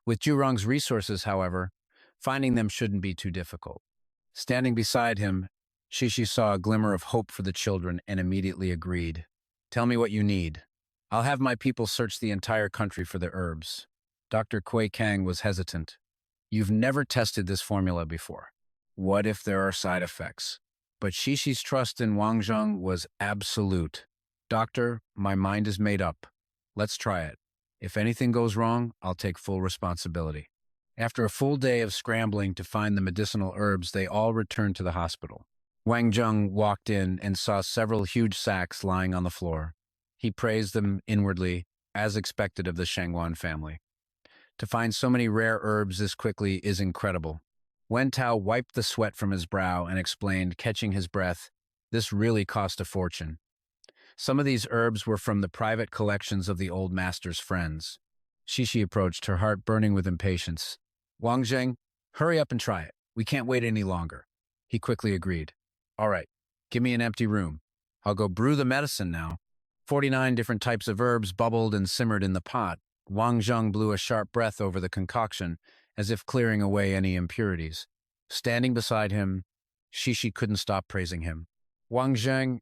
With Jurong's resources, however, finding them shouldn't be too difficult." Standing beside him, Shishi saw a glimmer of hope for the children and immediately agreed. "Tell me what you need. I'll have my people search the entire country for the herbs." Dr. Kui Kang was hesitant. "You've never tested this formula before. What if there are side effects?" But Shishi's trust in Wang Zheng was absolute. "Doctor, my mind is made up. Let's try it. If anything goes wrong, I'll take full responsibility." After a full day of scrambling to find the medicinal herbs, they all returned to the hospital. Wang Zheng walked in and saw several huge sacks lying on the floor. He praised them inwardly, as expected of the Shangguan family. To find so many rare herbs this quickly is incredible. Wen Tao wiped the sweat from his brow and explained, catching his breath, "This really cost a fortune. Some of these herbs were from the private collections of the old master's friends." Shishi approached, her heart burning with impatience. "Wang Zheng, hurry up and try it. We can't wait any longer." He quickly agreed. "All right, give me an empty room. I'll go brew the medicine now." 49 different types of herbs bubbled and simmered in the pot. Wang Zheng blew a sharp breath over the concoction, as if clearing away any impurities. Standing beside him, Shishi couldn't stop praising him. "Wang Zheng,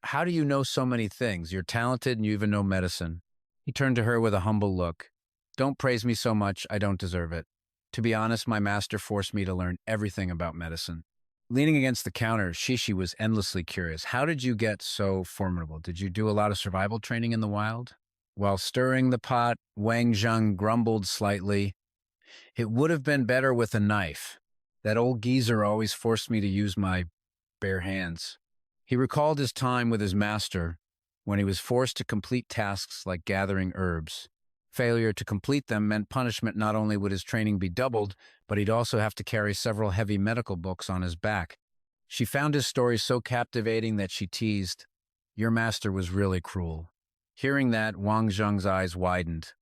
how do you know so many things? You're talented and you even know medicine." He turned to her with a humble look. "Don't praise me so much, I don't deserve it. To be honest, my master forced me to learn everything about medicine." Leaning against the counter, Shishi was endlessly curious. "How did you get so formidable? Did you do a lot of survival training in the wild?" While stirring the pot, Wang Zheng grumbled slightly. "It would have been better with a knife. That old geezer always forced me to use my bare hands." He recalled his time with his master when he was forced to complete tasks like gathering herbs. Failure to complete them meant punishment. Not only would his training be doubled, but he'd also have to carry several heavy medical books on his back. She found his story so captivating that she teased, "Your master was really cruel." Hearing that, Wang Zheng's eyes widened.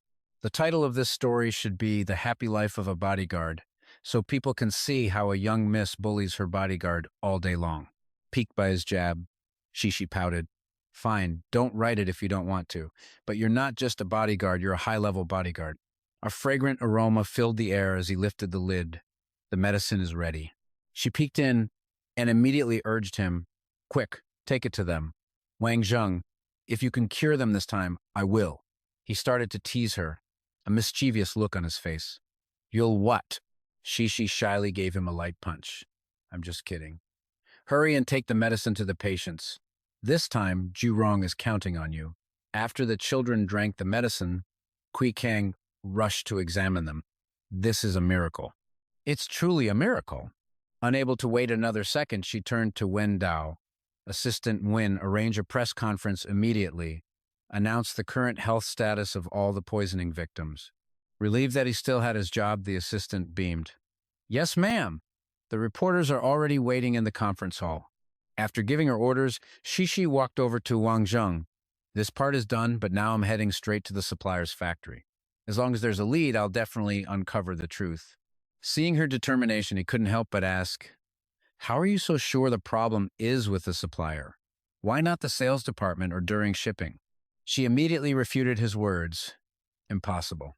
The title of this story should be "The Happy Life of a Bodyguard," so people can see how a young miss bullies her bodyguard all day long. Piqued by his jab, Shishi pouted. "Fine, don't write it if you don't want to. But you're not just a bodyguard, you're a high-level bodyguard." A fragrant aroma filled the air as he lifted the lid. "The medicine is ready." She peeked in and immediately urged him, "Quick, take it to them. Wang Zheng, if you can cure them this time, I will." He started to tease her, a mischievous look on his face. "You'll what?" Shishi shyly gave him a light punch. I'm just kidding. Hurry and take the medicine to the patients. This time, Zhurong is counting on you. After the children drank the medicine, Kui Kang rushed to examine them. This is a miracle. It's truly a miracle. Unable to wait another second, she turned to Wen Dao. Assistant Wen, arrange a press conference immediately. Announce the current health status of all the poisoning victims. Relieved that he still had his job, the assistant beamed. Yes, ma'am. The reporters are already waiting in the conference hall. After giving her orders, Shishi walked over to Wang Zheng. This part is done, but now I'm heading straight to the supplier's factory. As long as there's a lead, I'll definitely uncover the truth. Seeing her determination, he couldn't help but ask, how are you so sure the problem is with the supplier? Why not the sales department or during shipping? She immediately refuted his words. Impossible.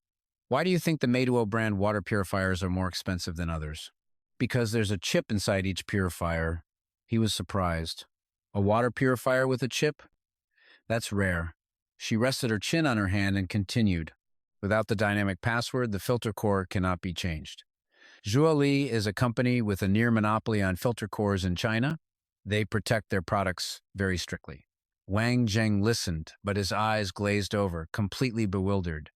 Why do you think the Meituo brand water purifiers are more expensive than others? Because there's a chip inside each purifier. He was surprised. A water purifier with a chip? That's rare. She rested her chin on her hand and continued. Without the dynamic password, the filter core cannot be changed. Zhuoli is a company with a near monopoly on filter cores in China. They protect their products very strictly. Wang Zheng listened, but his eyes glazed over, completely bewildered.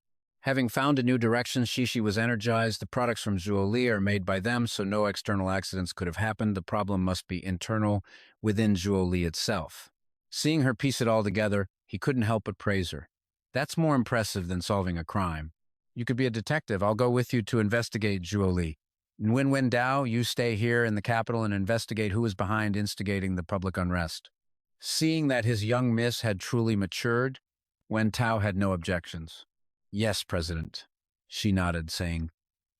Having found a new direction, Shishi was energized. The products from Zhuoli are made by them, so no external accidents could have happened. The problem must be internal, within Zhuoli itself. Seeing her piece it all together, he couldn't help but praise her. That's more impressive than solving a crime. You could be a detective. I'll go with you to investigate Zhuoli. Wen Dao, you stay here in the capital and investigate who is behind instigating the public unrest. Seeing that his young miss had truly matured, Wen Tao had no objections. Yes, President. She nodded, saying,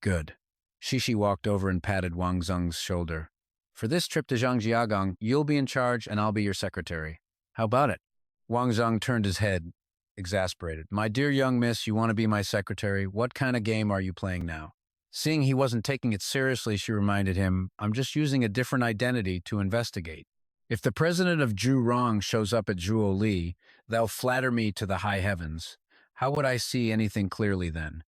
good. Shishi walked over and patted Wang Zheng's shoulder. For this trip to Zhangjiagang, you'll be in charge and I'll be your secretary. How about it? Wang Zheng turned his head, exasperated. My dear young miss, you want to be my secretary? What kind of game are you playing now? Seeing he wasn't taking it seriously, she reminded him, I'm just using a different identity to investigate. If the president of Zhurong shows up at Zhuoli, they'll flatter me to the high heavens. How would I see anything clearly then?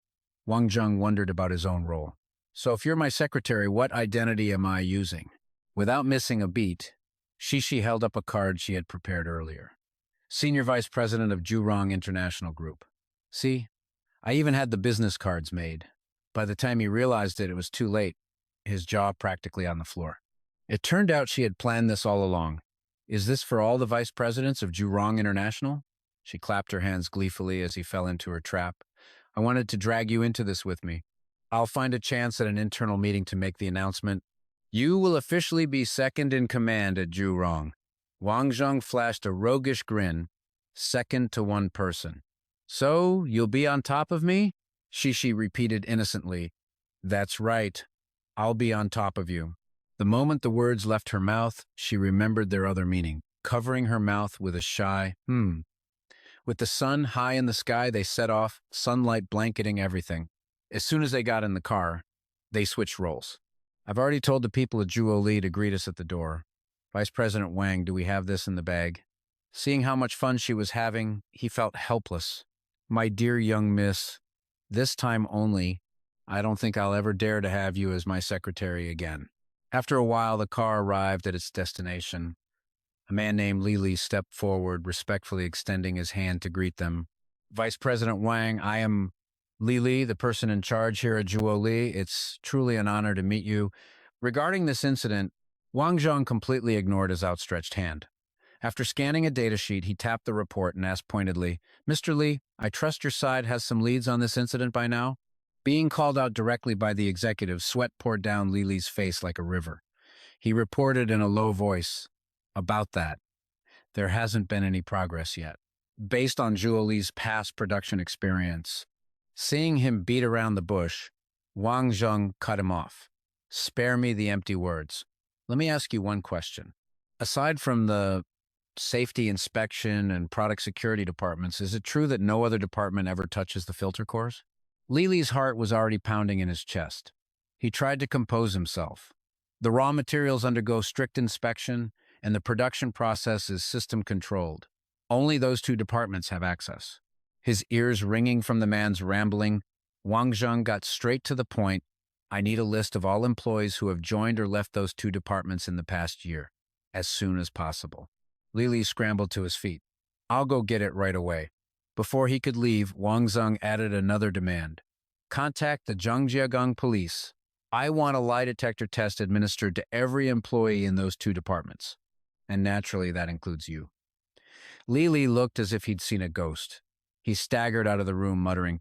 Wang Zheng wondered about his own role. So if you're my secretary, what identity am I using? Without missing a beat, Shishi held up a card she had prepared earlier. Senior Vice President of Zhurong International Group. See, I even had the business cards made. By the time he realized it, it was too late, his jaw practically on the floor. It turned out she had planned this all along. Is this for all the vice presidents of Zhurong International? She clapped her hands gleefully as he fell into her trap. I wanted to drag you into this with me. I'll find a chance at an internal meeting to make the announcement. You will officially be second in command at Zhurong. Wang Zheng flashed a roguish grin, second to one person. So, you'll be on top of me? Shishi repeated innocently. That's right. I'll be on top of you. The moment the words left her mouth, she remembered their other meaning, covering her mouth with a shy, With the sun high in the sky, they set off, sunlight blanketing everything. As soon as they got in the car, they switched roles. I've already told the people at Zhuoli to greet us at the door. Vice President Wang, do we have this in the bag? Seeing how much fun she was having, he felt helpless. My dear young miss, this time only, I don't think I'll ever dare to have you as my secretary again. After a while, the car arrived at its destination. A man named Li stepped forward, respectfully extending his hand to greet them. Vice President Wang, I am Li, the person in charge here at Zhuoli. It's truly an honor to meet you. Regarding this incident, Wang Zheng completely ignored his outstretched hand. After scanning a datasheet, he tapped the report and asked pointedly, Mr. Li, I trust your side has some leads on this incident by now? Being called out directly by the executive, sweat poured down Li's face like a river. He reported in a low voice, about that, there hasn't been any progress yet. Based on Zhuoli's past production experience, seeing him beat around the bush, Wang Zheng cut him off. Spare me the empty words. Let me ask you one question. Aside from the safety inspection and product security departments, is it true that no other department ever touches the filter cores? Li's heart was already pounding in his chest. He tried to compose himself. The raw materials undergo strict inspection, and the production process is system-controlled. Only those two departments have access. His ears ringing from the man's rambling, Wang Zheng got straight to the point. I need a list of all employees who have joined or left those two departments in the past year, as soon as possible. Li scrambled to his feet. I'll go get it right away. Before he could leave, Wang Zheng added another demand. Contact the Zhangjiagang police. I want a lie detector test administered to every employee in those two departments. And naturally, that includes you. Li looked as if he'd seen a ghost. He staggered out of the room, muttering,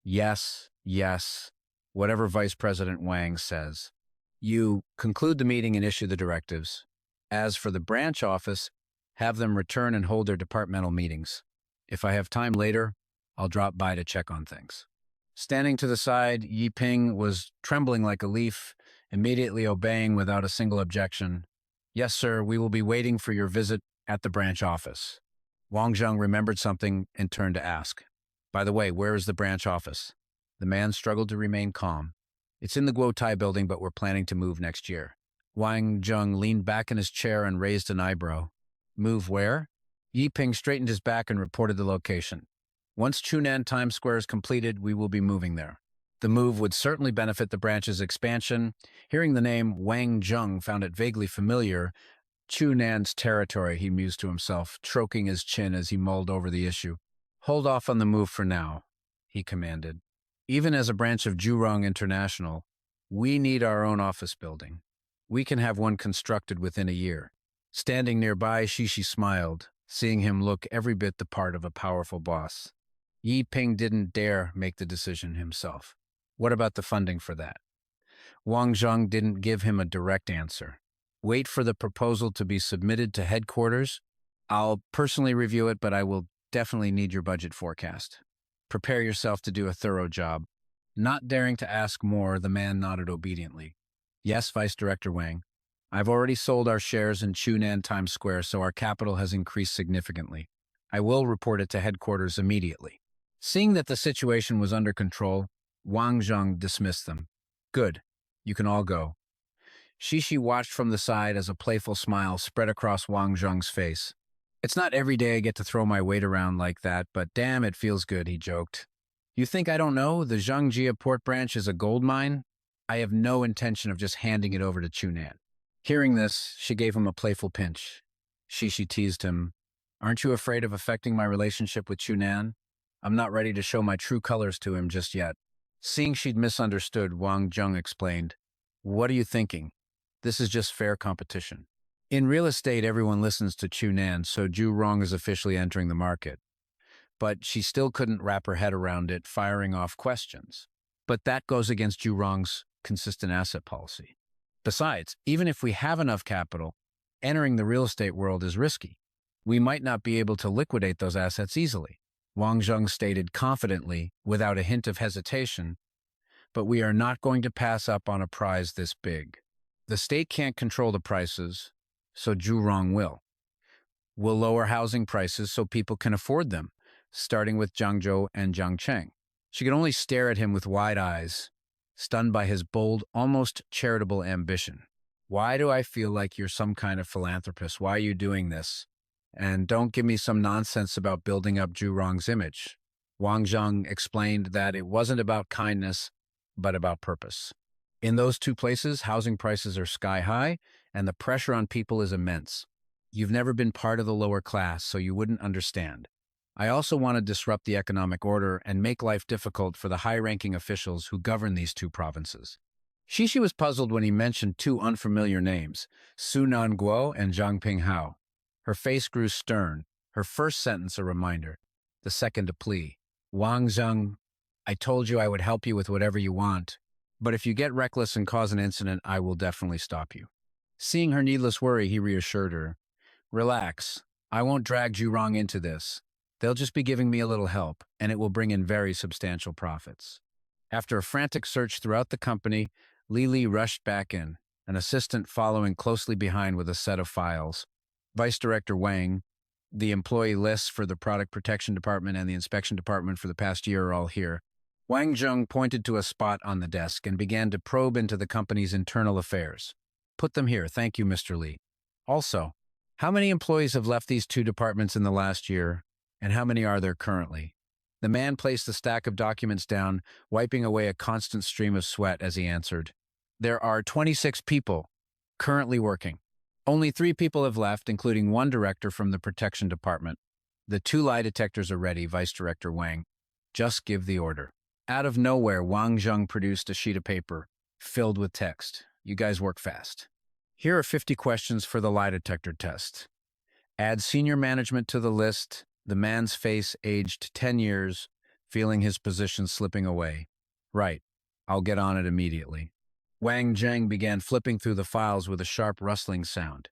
Yes, yes, whatever Vice President Wang says. You conclude the meeting and issue the directives. As for the branch office, have them return and hold their departmental meetings. If I have time later, I'll drop by to check on things. Standing to the side, Yi Ping was trembling like a leaf, immediately obeying without a single objection. Yes, sir, we will be waiting for your visit at the branch office. Wang Zheng remembered something and turned to ask. By the way, where is the branch office? The man struggled to remain calm. It's in the Guotai building, but we're planning to move next year. Wang Zheng leaned back in his chair and raised an eyebrow. Move where? Yi Ping straightened his back and reported the location. Once Chunan Times Square is completed, we will be moving there. The move would certainly benefit the branch's expansion. Hearing the name Wang Zheng found it vaguely familiar. Chunan's territory, he mused to himself, stroking his chin as he mulled over the issue. Hold off on the move for now, he commanded. Even as a branch of Jurong International, we need our own office building. We can have one constructed within a year. Standing nearby, Shishi smiled, seeing him look every bit the part of a powerful boss. Yi Ping didn't dare make the decision himself. What about the funding for that? Wang Zheng didn't give him a direct answer. Wait for the proposal to be submitted to headquarters. I'll personally review it, but I will definitely need your budget forecast. Prepare yourself to do a thorough job. Not daring to ask more, the man nodded obediently. Yes, Vice Director Wang. I've already sold our shares in Chunan Times Square, so our capital has increased significantly. I will report it to headquarters immediately. Seeing that the situation was under control, Wang Zheng dismissed them. Good. You can all go. Shishi watched from the side as a playful smile spread across Wang Zheng's face. It's not every day I get to throw my weight around like that, but damn, it feels good, he joked. You think I don't know? The Zhangjia port branch is a gold mine? I have no intention of just handing it over to Chunan. Hearing this, she gave him a playful pinch. Shishi teased him. Aren't you afraid of affecting my relationship with Chunan? I'm not ready to show my true colors to him just yet. Seeing she'd misunderstood, Wang Zheng explained. What are you thinking? This is just fair competition. In real estate, everyone listens to Chunan, so Jurong is officially entering the market. But she still couldn't wrap her head around it, firing off questions. But that goes against Jurong's consistent asset policy. Besides, even if we have enough capital, entering the real estate world is risky. We might not be able to liquidate those assets easily. Wang Zheng stated confidently, without a hint of hesitation, but we are not going to pass up on a prize this big. The state can't control the prices, so Jurong will. We'll lower housing prices so people can afford them, starting with Jiangzhou and Jiangcheng. She could only stare at him with wide eyes, stunned by his bold, almost charitable ambition. Why do I feel like you're some kind of philanthropist? Why are you doing this? And don't give me some nonsense about building up Jurong's image. Wang Zheng explained that it wasn't about kindness, but about purpose. In those two places, housing prices are sky high, and the pressure on people is immense. You've never been part of the lower class, so you wouldn't understand. I also want to disrupt the economic order and make life difficult for the high-ranking officials who govern these two provinces. Shishi was puzzled when he mentioned two unfamiliar names, Su Nanguo and Zhang Pinghao. Her face grew stern, her first sentence a reminder, the second a plea. Wang Zheng, I told you I would help you with whatever you want, but if you get reckless and cause an incident, I will definitely stop you. Seeing her needless worry, he reassured her. Relax, I won't drag Jurong into this. They'll just be giving me a little help, and it will bring in very substantial profits. After a frantic search throughout the company, Li rushed back in, an assistant following closely behind with a set of files. Vice Director Wang, the employee lists for the Product Protection Department and the Inspection Department for the past year are all here. Wang Zheng pointed to a spot on the desk and began to probe into the company's internal affairs. Put them here, thank you, Mr. Li. Also, how many employees have left these two departments in the last year, and how many are there currently? The man placed the stack of documents down, wiping away a constant stream of sweat as he answered. There are 26 people currently working. Only 3 people have left, including 1 director from the protection department. The 2 lie detectors are ready, Vice Director Wang. Just give the order. Out of nowhere, Wang Zheng produced a sheet of paper filled with text. You guys work fast. Here are 50 questions for the lie detector test. Add senior management to the list. The man's face aged 10 years, feeling his position slipping away. Right. I'll get on it immediately. Wang Zheng began flipping through the files with a sharp rustling sound.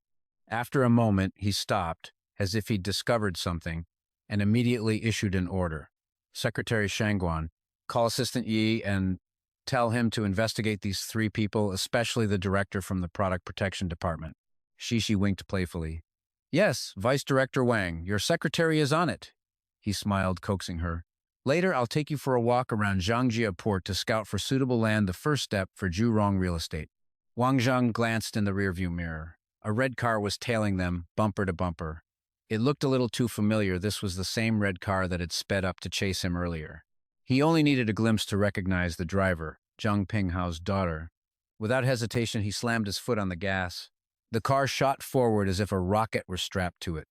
After a moment, he stopped, as if he'd discovered something, and immediately issued an order. Secretary Shangguan, call Assistant Yi and tell him to investigate these 3 people, especially the director from the Product Protection Department. Shishi winked playfully. Yes, Vice Director Wang, your secretary is on it. He smiled, coaxing her. Later, I'll take you for a walk around Zhangji Port to scout for suitable land, the first step for Zhurong real estate. Wang Zheng glanced in the rearview mirror. A red car was tailing them, bumper to bumper. It looked a little too familiar. This was the same red car that had sped up to chase him earlier. He only needed a glimpse to recognize the driver, Zhang Pinghao's daughter. Without hesitation, he slammed his foot on the gas. The car shot forward as if a rocket were strapped to it,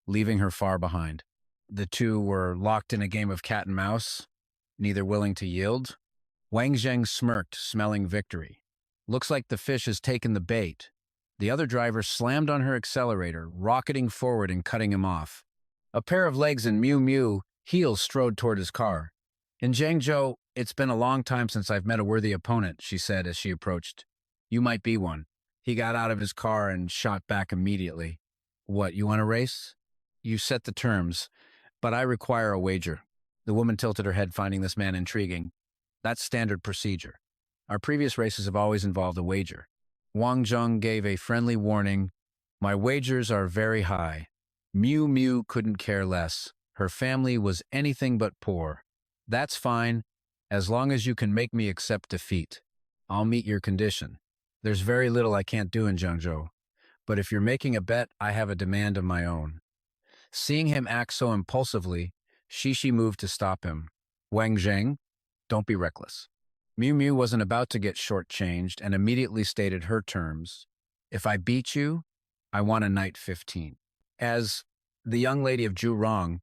leaving her far behind. The 2 were locked in a game of cat and mouse, neither willing to yield. Wang Zheng smirked, smelling victory. Looks like the fish has taken the bait. The other driver slammed on her accelerator, rocketing forward and cutting him off. A pair of legs and Mew Mew heels strode toward his car. In Zhangzhou, it's been a long time since I've met a worthy opponent, she said as she approached. You might be one. He got out of his car and shot back immediately. What, you want to race? You set the terms, but I require a wager. The woman tilted her head, finding this man intriguing. That's standard procedure. Our previous races have always involved a wager. Wang Zheng gave a friendly warning. My wagers are very high. Mew Mew couldn't care less. Her family was anything but poor. That's fine, as long as you can make me accept defeat. I'll meet your condition. There's very little I can't do in Zhangzhou, but if you're making a bet, I have a demand of my own. Seeing him act so impulsively, Shishi moved to stop him. Wang Zheng, don't be reckless. Mew Mew wasn't about to get shortchanged and immediately stated her terms. If I beat you, I want a night 15. As the young lady of Zhurong,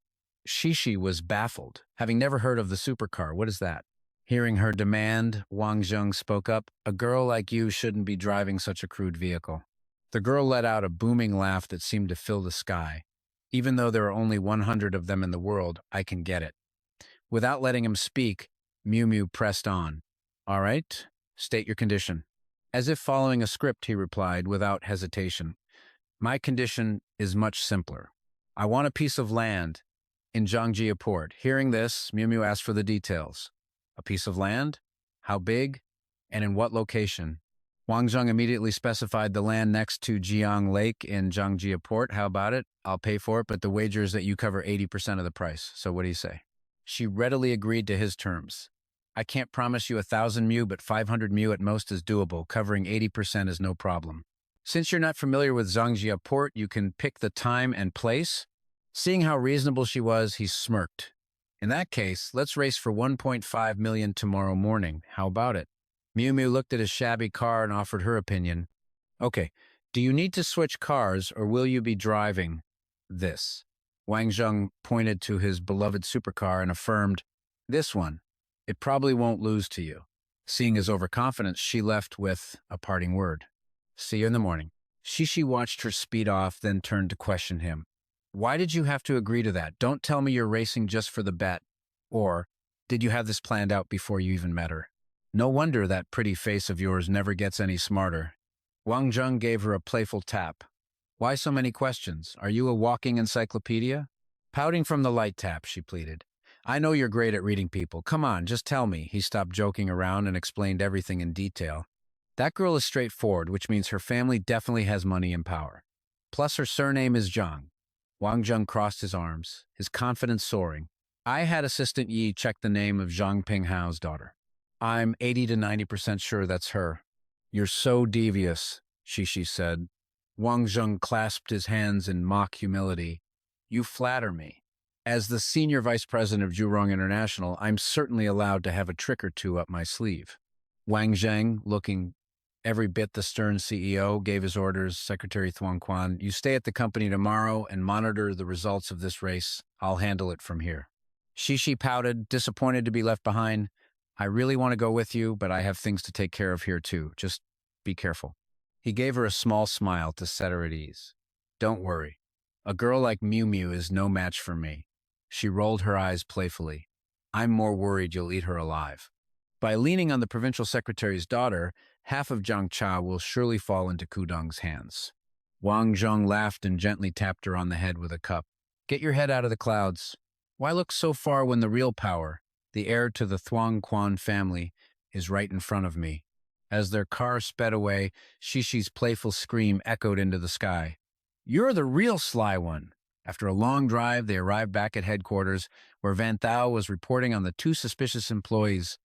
Shishi was baffled, having never heard of the supercar. What is that? Hearing her demand, Wang Zheng spoke up. A girl like you shouldn't be driving such a crude vehicle. The girl let out a booming laugh that seemed to fill the sky. Even though there are only 100 of them in the world, I can get it. Without letting him speak, Mew Mew pressed on. All right, state your condition. As if following a script, he replied without hesitation. My condition is much simpler. I want a piece of land in Zhangji Port. Hearing this, Mew Mew asked for the details. A piece of land? How big? And in what location? Wang Zheng immediately specified the land next to Jiang Lake in Zhangji Port. How about it? I'll pay for it, but the wager is that you cover 80% of the price. So what do you say? She readily agreed to his terms. I can't promise you 1,000 mu, but 500 mu at most is doable. Covering 80% is no problem. Since you're not familiar with Zhangji Port, you can pick the time and place. Seeing how reasonable she was, he smirked. In that case, let's race for 1.5 million tomorrow morning. How about it? Mew Mew looked at his shabby car and offered her opinion. Okay, do you need to switch cars or will you be driving this? Wang Zheng pointed to his beloved supercar and affirmed, this one. It probably won't lose to you. Seeing his overconfidence, she left with a parting word. See you in the morning. Shishi watched her speed off, then turned to question him. Why did you have to agree to that? Don't tell me you're racing just for the bet. Or, did you have this planned out before you even met her? No wonder that pretty face of yours never gets any smarter. Wang Zheng gave her a playful tap. Why so many questions? Are you a walking encyclopedia? Pouting from the light tap, she pleaded. I know you're great at reading people. Come on, just tell me. He stopped joking around and explained everything in detail. That girl is straightforward, which means her family definitely has money and power. Plus her surname is Zhang. Wang Zheng crossed his arms, his confidence soaring. I had Assistant Yi check the name of Zhang Pinghao's daughter. I'm 80 to 90% sure that's her. You're so devious, Shishi said. Wang Zheng clasped his hands in mock humility. You flatter me. As the senior vice president of Zhurong International, I'm certainly allowed to have a trick or two up my sleeve. Wang Zheng, looking every bit the stern CEO gave his orders. Secretary Thuong Quan, you stay at the company tomorrow and monitor the results of this race. I'll handle it from here. Shishi pouted, disappointed to be left behind. I really want to go with you, but I have things to take care of here too. Just be careful. He gave her a small smile to set her at ease. Don't worry. A girl like Miu Miu is no match for me. She rolled her eyes playfully. I'm more worried you'll eat her alive. By leaning on the provincial secretary's daughter, half of Jiangcha will surely fall into Kudong's hands. Wang Zheng laughed and gently tapped her on the head with a cup. Get your head out of the clouds. Why look so far when the real power, the heir to the Thuong Quan family, is right in front of me? As their car sped away, Shishi's playful scream echoed into the sky. You're the real sly one. After a long drive, they arrived back at headquarters, where Van Thao was reporting on the two suspicious employees.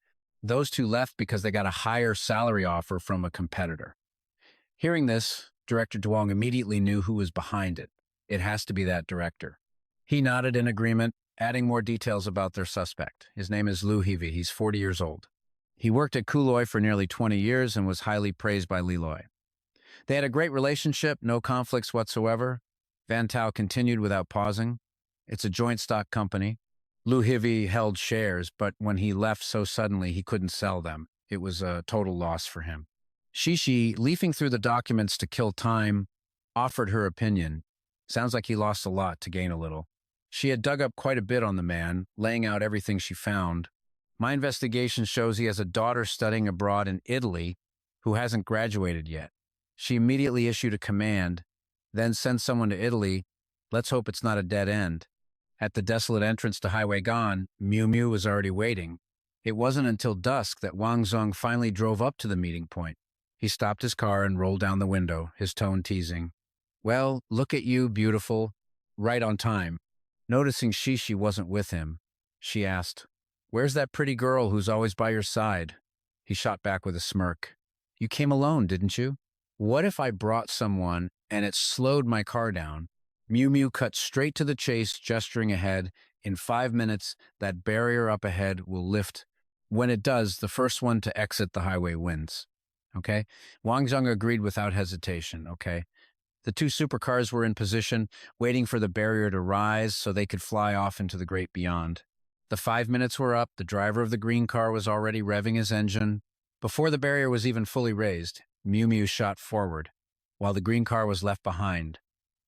Those two left because they got a higher salary offer from a competitor. Hearing this, Director Duong immediately knew who was behind it. It has to be that director. He nodded in agreement, adding more details about their suspect. His name is Lu Hevi. He's 40 years old. He worked at Kuloi for nearly 20 years and was highly praised by Liloi. They had a great relationship, no conflicts whatsoever. Van Tao continued without pausing. It's a joint stock company. Lu Hevi held shares, but when he left so suddenly, he couldn't sell them. It was a total loss for him. Shishi, leafing through the documents to kill time, offered her opinion. Sounds like he lost a lot to gain a little. She had dug up quite a bit on the man, laying out everything she found. My investigation shows he has a daughter studying abroad in Italy who hasn't graduated yet. She immediately issued a command, then sent someone to Italy. Let's hope it's not a dead end. At the desolate entrance to Highway Gan, Miu Miu was already waiting. It wasn't until dusk that Wang Zheng finally drove up to the meeting point. He stopped his car and rolled down the window, his tone teasing. Well, look at you, beautiful. Right on time. Noticing Shishi wasn't with him, she asked, Where's that pretty girl who's always by your side? He shot back with a smirk. You came alone, didn't you? What if I brought someone and it slowed my car down? Miu Miu cut straight to the chase, gesturing ahead. In 5 minutes, that barrier up ahead will lift. When it does, the first one to exit the highway wins. Okay? Wang Zheng agreed without hesitation, okay? The two supercars were in position, waiting for the barrier to rise so they could fly off into the great beyond. The 5 minutes were up. The driver of the green car was already revving his engine. Before the barrier was even fully raised, Miu Miu shot forward, while the green car was left behind,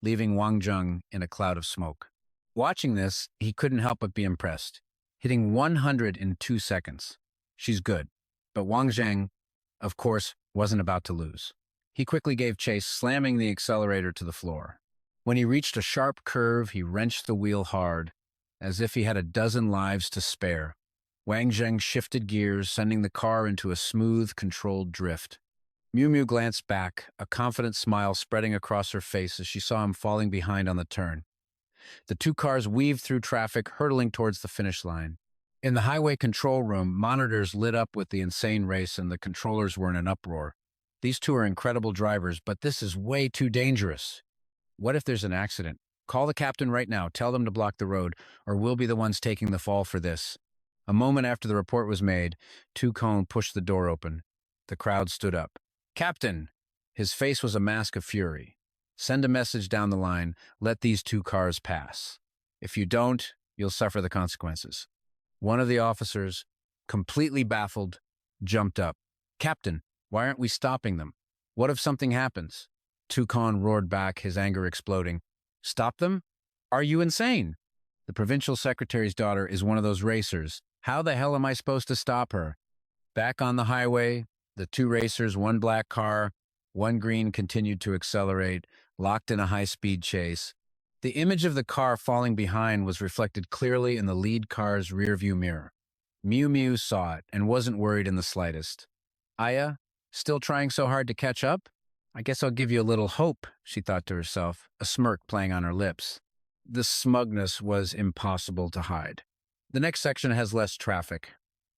leaving Wang Zheng in a cloud of smoke. Watching this, he couldn't help but be impressed. Hitting 100 in 2 seconds. She's good. But Wang Zheng, of course, wasn't about to lose. He quickly gave chase, slamming the accelerator to the floor. When he reached a sharp curve, he wrenched the wheel hard, as if he had a dozen lives to spare. Wang Zheng shifted gears, sending the car into a smooth, controlled drift. Miu Miu glanced back, a confident smile spreading across her face as she saw him falling behind on the turn. The two cars weaved through traffic, hurtling towards the finish line. In the highway control room, monitors lit up with the insane race and the controllers were in an uproar. These two are incredible drivers, but this is way too dangerous. What if there's an accident? Call the captain right now, tell them to block the road, or we'll be the ones taking the fall for this. A moment after the report was made, Tucon pushed the door open. The crowd stood up. Captain! His face was a mask of fury. Send a message down the line, let these two cars pass. If you don't, you'll suffer the consequences. One of the officers, completely baffled, jumped up. Captain, why aren't we stopping them? What if something happens? Tucon roared back, his anger exploding. Stop them? Are you insane? The provincial secretary's daughter is one of those racers. How the hell am I supposed to stop her? Back on the highway, the two racers, one black car, one green, continued to accelerate, locked in a high-speed chase. The image of the car falling behind was reflected clearly in the lead car's rearview mirror. Miu Miu saw it and wasn't worried in the slightest. Aya, still trying so hard to catch up? I guess I'll give you a little hope, she thought to herself, a smirk playing on her lips. The smugness was impossible to hide. The next section has less traffic.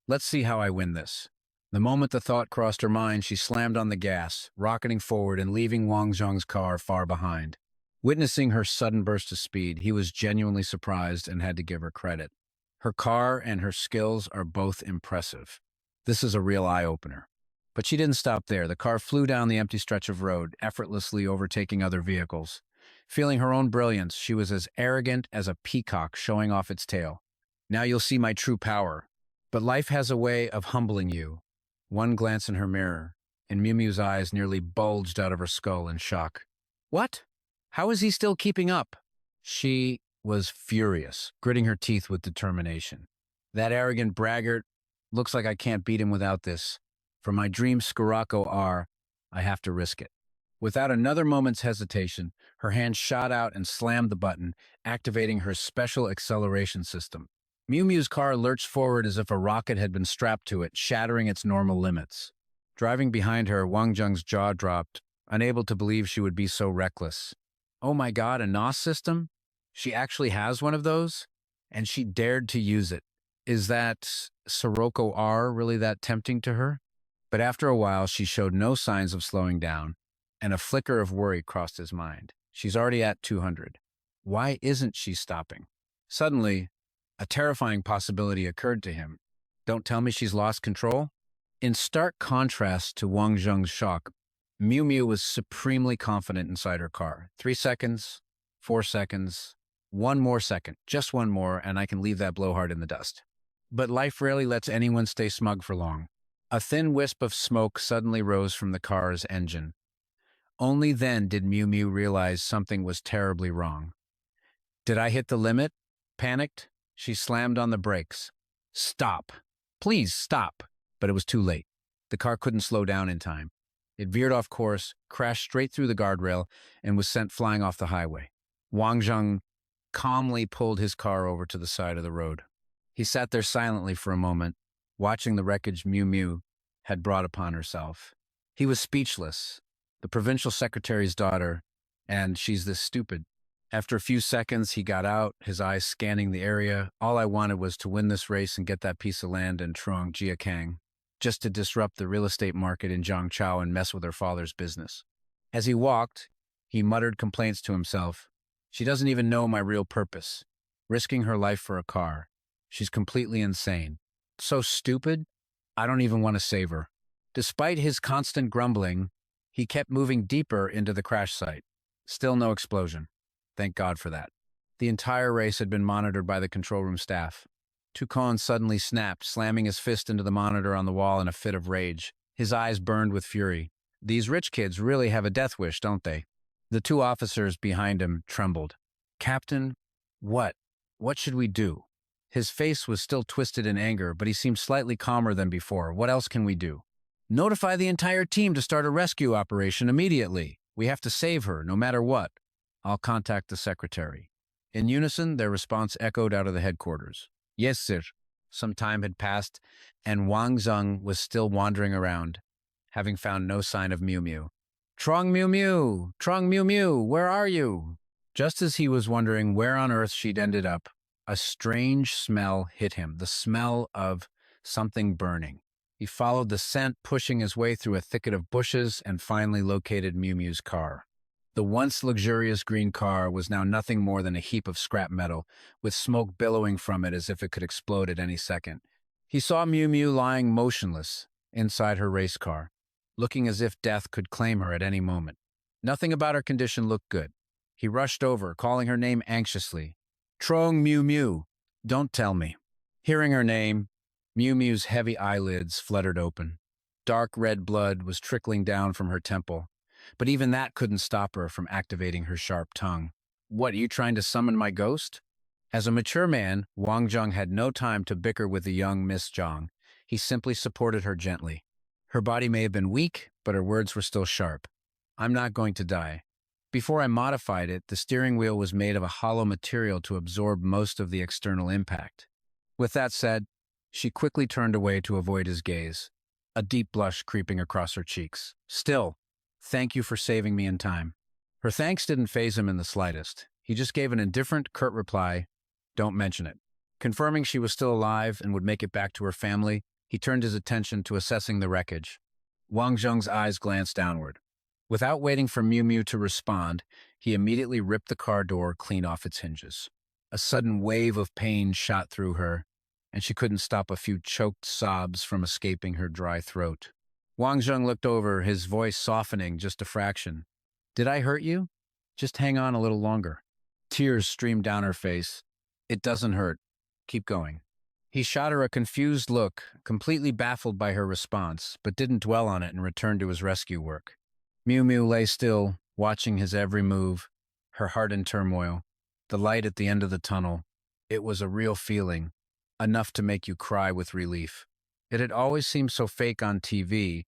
Let's see how I win this. The moment the thought crossed her mind, she slammed on the gas, rocketing forward and leaving Wang Zheng's car far behind. Witnessing her sudden burst of speed, he was genuinely surprised and had to give her credit. Her car and her skills are both impressive. This is a real eye-opener. But she didn't stop there. The car flew down the empty stretch of road, effortlessly overtaking other vehicles. Feeling her own brilliance, she was as arrogant as a peacock showing off its tail. Now you'll see my true power. But life has a way of humbling you. One glance in her mirror, and Miu Miu's eyes nearly bulged out of her skull in shock. What? How is he still keeping up? She was furious, gritting her teeth with determination. That arrogant braggart, looks like I can't beat him without this. For my dream Scirocco R, I have to risk it. Without another moment's hesitation, her hand shot out and slammed the button, activating her special acceleration system. Miu Miu's car lurched forward as if a rocket had been strapped to it, shattering its normal limits. Driving behind her, Wang Zheng's jaw dropped, unable to believe she would be so reckless. Oh my God, a NOS system? She actually has one of those? And she dared to use it. Is that Sirocco R really that tempting to her? But after a while, she showed no signs of slowing down, and a flicker of worry crossed his mind. She's already at 200. Why isn't she stopping? Suddenly, a terrifying possibility occurred to him. Don't tell me she's lost control? In stark contrast to Wang Zheng's shock, Miu Miu was supremely confident inside her car. 3 seconds, 4 seconds, one more second, just one more, and I can leave that blowhard in the dust. But life rarely lets anyone stay smug for long. A thin wisp of smoke suddenly rose from the car's engine. Only then did Miu Miu realize something was terribly wrong. Did I hit the limit? Panicked, she slammed on the brakes. Stop. Please stop. But it was too late. The car couldn't slow down in time. It veered off course, crashed straight through the guardrail, and was sent flying off the highway. Wang Zheng calmly pulled his car over to the side of the road. He sat there silently for a moment, watching the wreckage Miu Miu had brought upon herself. He was speechless. The provincial secretary's daughter, and she's this stupid. After a few seconds, he got out, his eyes scanning the area. All I wanted was to win this race and get that piece of land in Trung Jiakang, just to disrupt the real estate market in Zhangchao and mess with her father's business. As he walked, he muttered complaints to himself. She doesn't even know my real purpose. Risking her life for a car. She's completely insane. So stupid, I don't even want to save her. Despite his constant grumbling, he kept moving deeper into the crash site. Still no explosion. Thank God for that. The entire race had been monitored by the control room staff. Tucon suddenly snapped, slamming his fist into the monitor on the wall in a fit of rage. His eyes burned with fury. These rich kids really have a death wish, don't they? The 2 officers behind him trembled. Captain, what? What should we do? His face was still twisted in anger, but he seemed slightly calmer than before. What else can we do? Notify the entire team to start a rescue operation immediately. We have to save her, no matter what. I'll contact the secretary. In unison, their response echoed out of the headquarters. Yes, sir. Some time had passed, and Wang Zheng was still wandering around, having found no sign of Miu Miu. Trong Miu Miu! Trong Miu Miu! Where are you? Just as he was wondering where on earth she'd ended up, a strange smell hit him, the smell of something burning. He followed the scent, pushing his way through a thicket of bushes, and finally located Miu Miu's car. The once luxurious green car was now nothing more than a heap of scrap metal, with smoke billowing from it as if it could explode at any second. He saw Miu Miu lying motionless inside her race car, looking as if death could claim her at any moment. Nothing about her condition looked good. He rushed over, calling her name anxiously. Trong Miu Miu, don't tell me. Hearing her name, Miu Miu's heavy eyelids fluttered open. Dark red blood was trickling down from her temple, but even that couldn't stop her from activating her sharp tongue. What, are you trying to summon my ghost? As a mature man, Wang Zheng had no time to bicker with the young Miss Zhang. He simply supported her gently. Her body may have been weak, but her words were still sharp. I'm not going to die. Before I modified it, the steering wheel was made of a hollow material to absorb most of the external impact. With that said, she quickly turned away to avoid his gaze, a deep blush creeping across her cheeks. Still, thank you for saving me in time. Her thanks didn't faze him in the slightest. He just gave an indifferent, curt reply, don't mention it. Confirming she was still alive and would make it back to her family, he turned his attention to assessing the wreckage. Wang Zheng's eyes glanced downward. Without waiting for Miu Miu to respond, he immediately ripped the car door clean off its hinges. A sudden wave of pain shot through her, and she couldn't stop a few choked sobs from escaping her dry throat. Wang Zheng looked over, his voice softening just a fraction. Did I hurt you? Just hang on a little longer. Tears streamed down her face. It doesn't hurt. Keep going. He shot her a confused look, completely baffled by her response, but didn't dwell on it and returned to his rescue work. Miu Miu lay still, watching his every move, her heart in turmoil. The light at the end of the tunnel. It was a real feeling, enough to make you cry with relief. It had always seemed so fake on TV,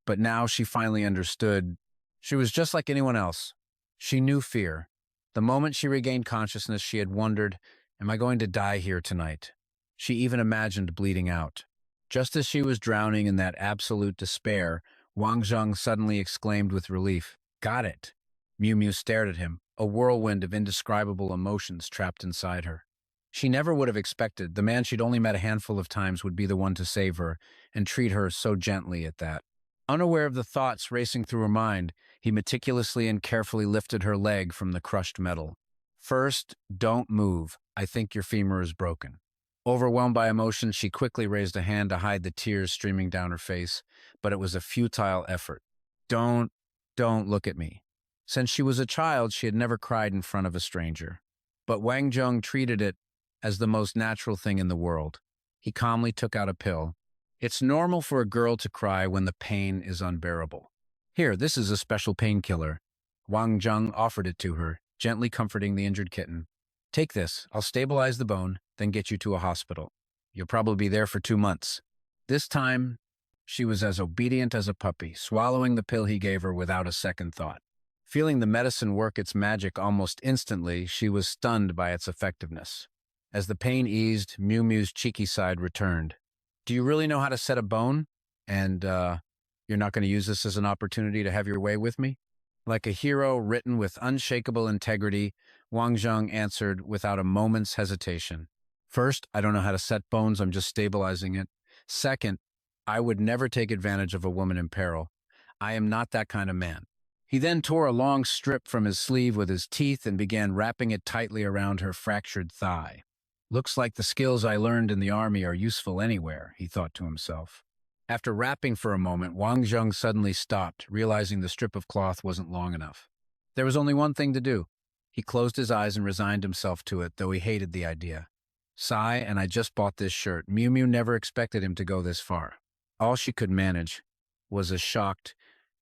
but now she finally understood. She was just like anyone else. She knew fear. The moment she regained consciousness, she had wondered, am I going to die here tonight? She even imagined bleeding out. Just as she was drowning in that absolute despair, Wang Zheng suddenly exclaimed with relief, "Got it." Miu Miu stared at him, a whirlwind of indescribable emotions trapped inside her. She never would have expected the man she'd only met a handful of times would be the one to save her and treat her so gently at that. Unaware of the thoughts racing through her mind, he meticulously and carefully lifted her leg from the crushed metal. First, don't move. I think your femur is broken. Overwhelmed by emotion, she quickly raised a hand to hide the tears streaming down her face, but it was a futile effort. Don't look at me. Since she was a child, she had never cried in front of a stranger. But Wang Zheng treated it as the most natural thing in the world. He calmly took out a pill. It's normal for a girl to cry when the pain is unbearable. Here, this is a special painkiller. Wang Zheng offered it to her, gently comforting the injured kitten. Take this, I'll stabilize the bone, then get you to a hospital. You'll probably be there for 2 months. This time, she was as obedient as a puppy, swallowing the pill he gave her without a second thought. Feeling the medicine work its magic almost instantly, she was stunned by its effectiveness. As the pain eased, Miu Miu's cheeky side returned. Do you really know how to set a bone? And, you're not going to use this as an opportunity to have your way with me? Like a hero written with unshakable integrity, Wang Zheng answered without a moment's hesitation. First, I don't know how to set bones, I'm just stabilizing it. Second, I would never take advantage of a woman in peril. I am not that kind of man. He then tore a long strip from his sleeve with his teeth and began wrapping it tightly around her fractured thigh. Looks like the skills I learned in the army are useful anywhere, he thought to himself. After rapping for a moment, Wang Zheng suddenly stopped, realizing the strip of cloth wasn't long enough. There was only one thing to do. He closed his eyes and resigned himself to it, though he hated the idea. Sigh, and I just bought this shirt. Miu Miu never expected him to go this far. All she could manage was a shocked,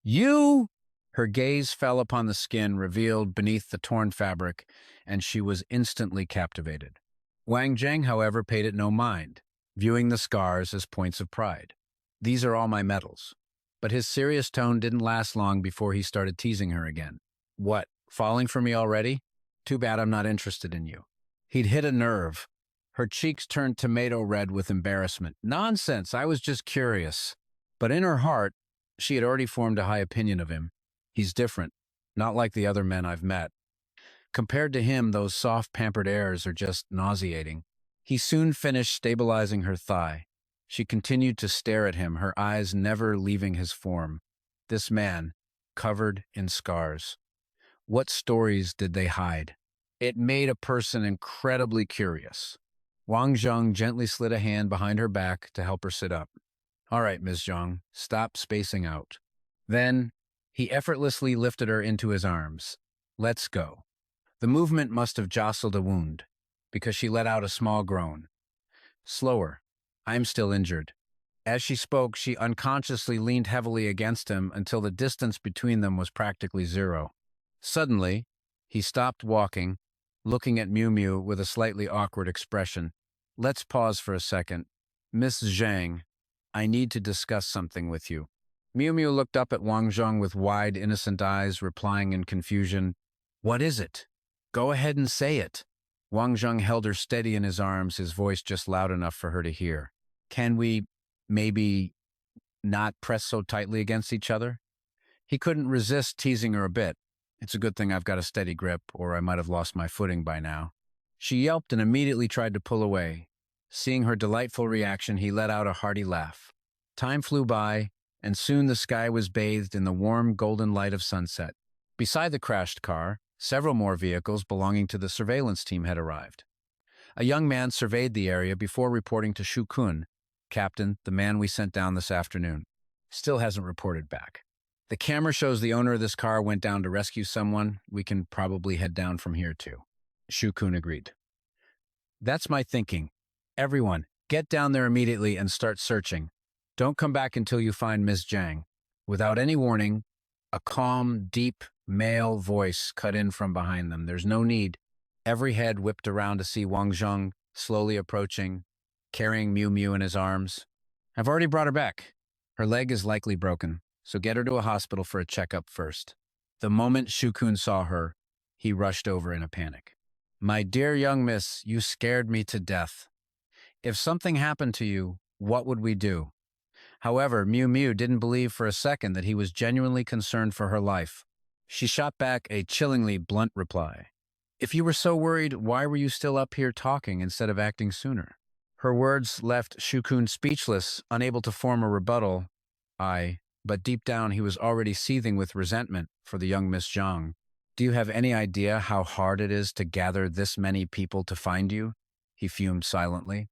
"You!" Her gaze fell upon the skin revealed beneath the torn fabric, and she was instantly captivated. Wang Zheng, however, paid it no mind, viewing the scars as points of pride. These are all my medals. But his serious tone didn't last long before he started teasing her again. What, falling for me already? Too bad I'm not interested in you. He'd hit a nerve. Her cheeks turned tomato red with embarrassment. Nonsense, I was just curious. But in her heart, she had already formed a high opinion of him. He's different, not like the other men I've met. Compared to him, those soft, pampered airs are just nauseating. He soon finished stabilizing her thigh. She continued to stare at him, her eyes never leaving his form. This man, covered in scars. What stories did they hide? It made a person incredibly curious. Wang Zheng gently slid a hand behind her back to help her sit up. All right, Ms. Zheng, stop spacing out. Then, he effortlessly lifted her into his arms. Let's go. The movement must have jostled a wound, because she let out a small groan. Slower. I'm still injured. As she spoke, she unconsciously leaned heavily against him until the distance between them was practically zero. Suddenly, he stopped walking, looking at Miu Miu with a slightly awkward expression. Let's pause for a second. Miss Zhang, I need to discuss something with you. Miu Miu looked up at Wang Zheng with wide, innocent eyes, replying in confusion. What is it? Go ahead and say it. Wang Zheng held her steady in his arms, his voice just loud enough for her to hear. Can we, maybe, not press so tightly against each other? He couldn't resist teasing her a bit. It's a good thing I've got a steady grip, or I might have lost my footing by now. She yelped and immediately tried to pull away. Seeing her delightful reaction, he let out a hearty laugh. Time flew by, and soon the sky was bathed in the warm golden light of sunset. Beside the crashed car, several more vehicles belonging to the surveillance team had arrived. A young man surveyed the area before reporting to Shu Kun, Captain, the man we sent down this afternoon. Still hasn't reported back. The camera shows the owner of this car went down to rescue someone. We can probably head down from here too. Shukun agreed. That's my thinking. Everyone, get down there immediately and start searching. Don't come back until you find Miss Zhang. Without any warning, a calm, deep male voice cut in from behind them. There's no need. Every head whipped around to see Wang Zheng slowly approaching, carrying Miu Miu in his arms. I've already brought her back. Her leg is likely broken, so get her to a hospital for a checkup first. The moment Shukun saw her, he rushed over in a panic. My dear young miss, you scared me to death. If something happened to you, what would we do? However, Miu Miu didn't believe for a second that he was genuinely concerned for her life. She shot back a chillingly blunt reply. If you were so worried, why were you still up here talking instead of acting sooner? Her words left Shukun speechless, unable to form a rebuttal. But deep down he was already seething with resentment for the young Miss Zhang. Do you have any idea how hard it is to gather this many people to find you? He fumed silently.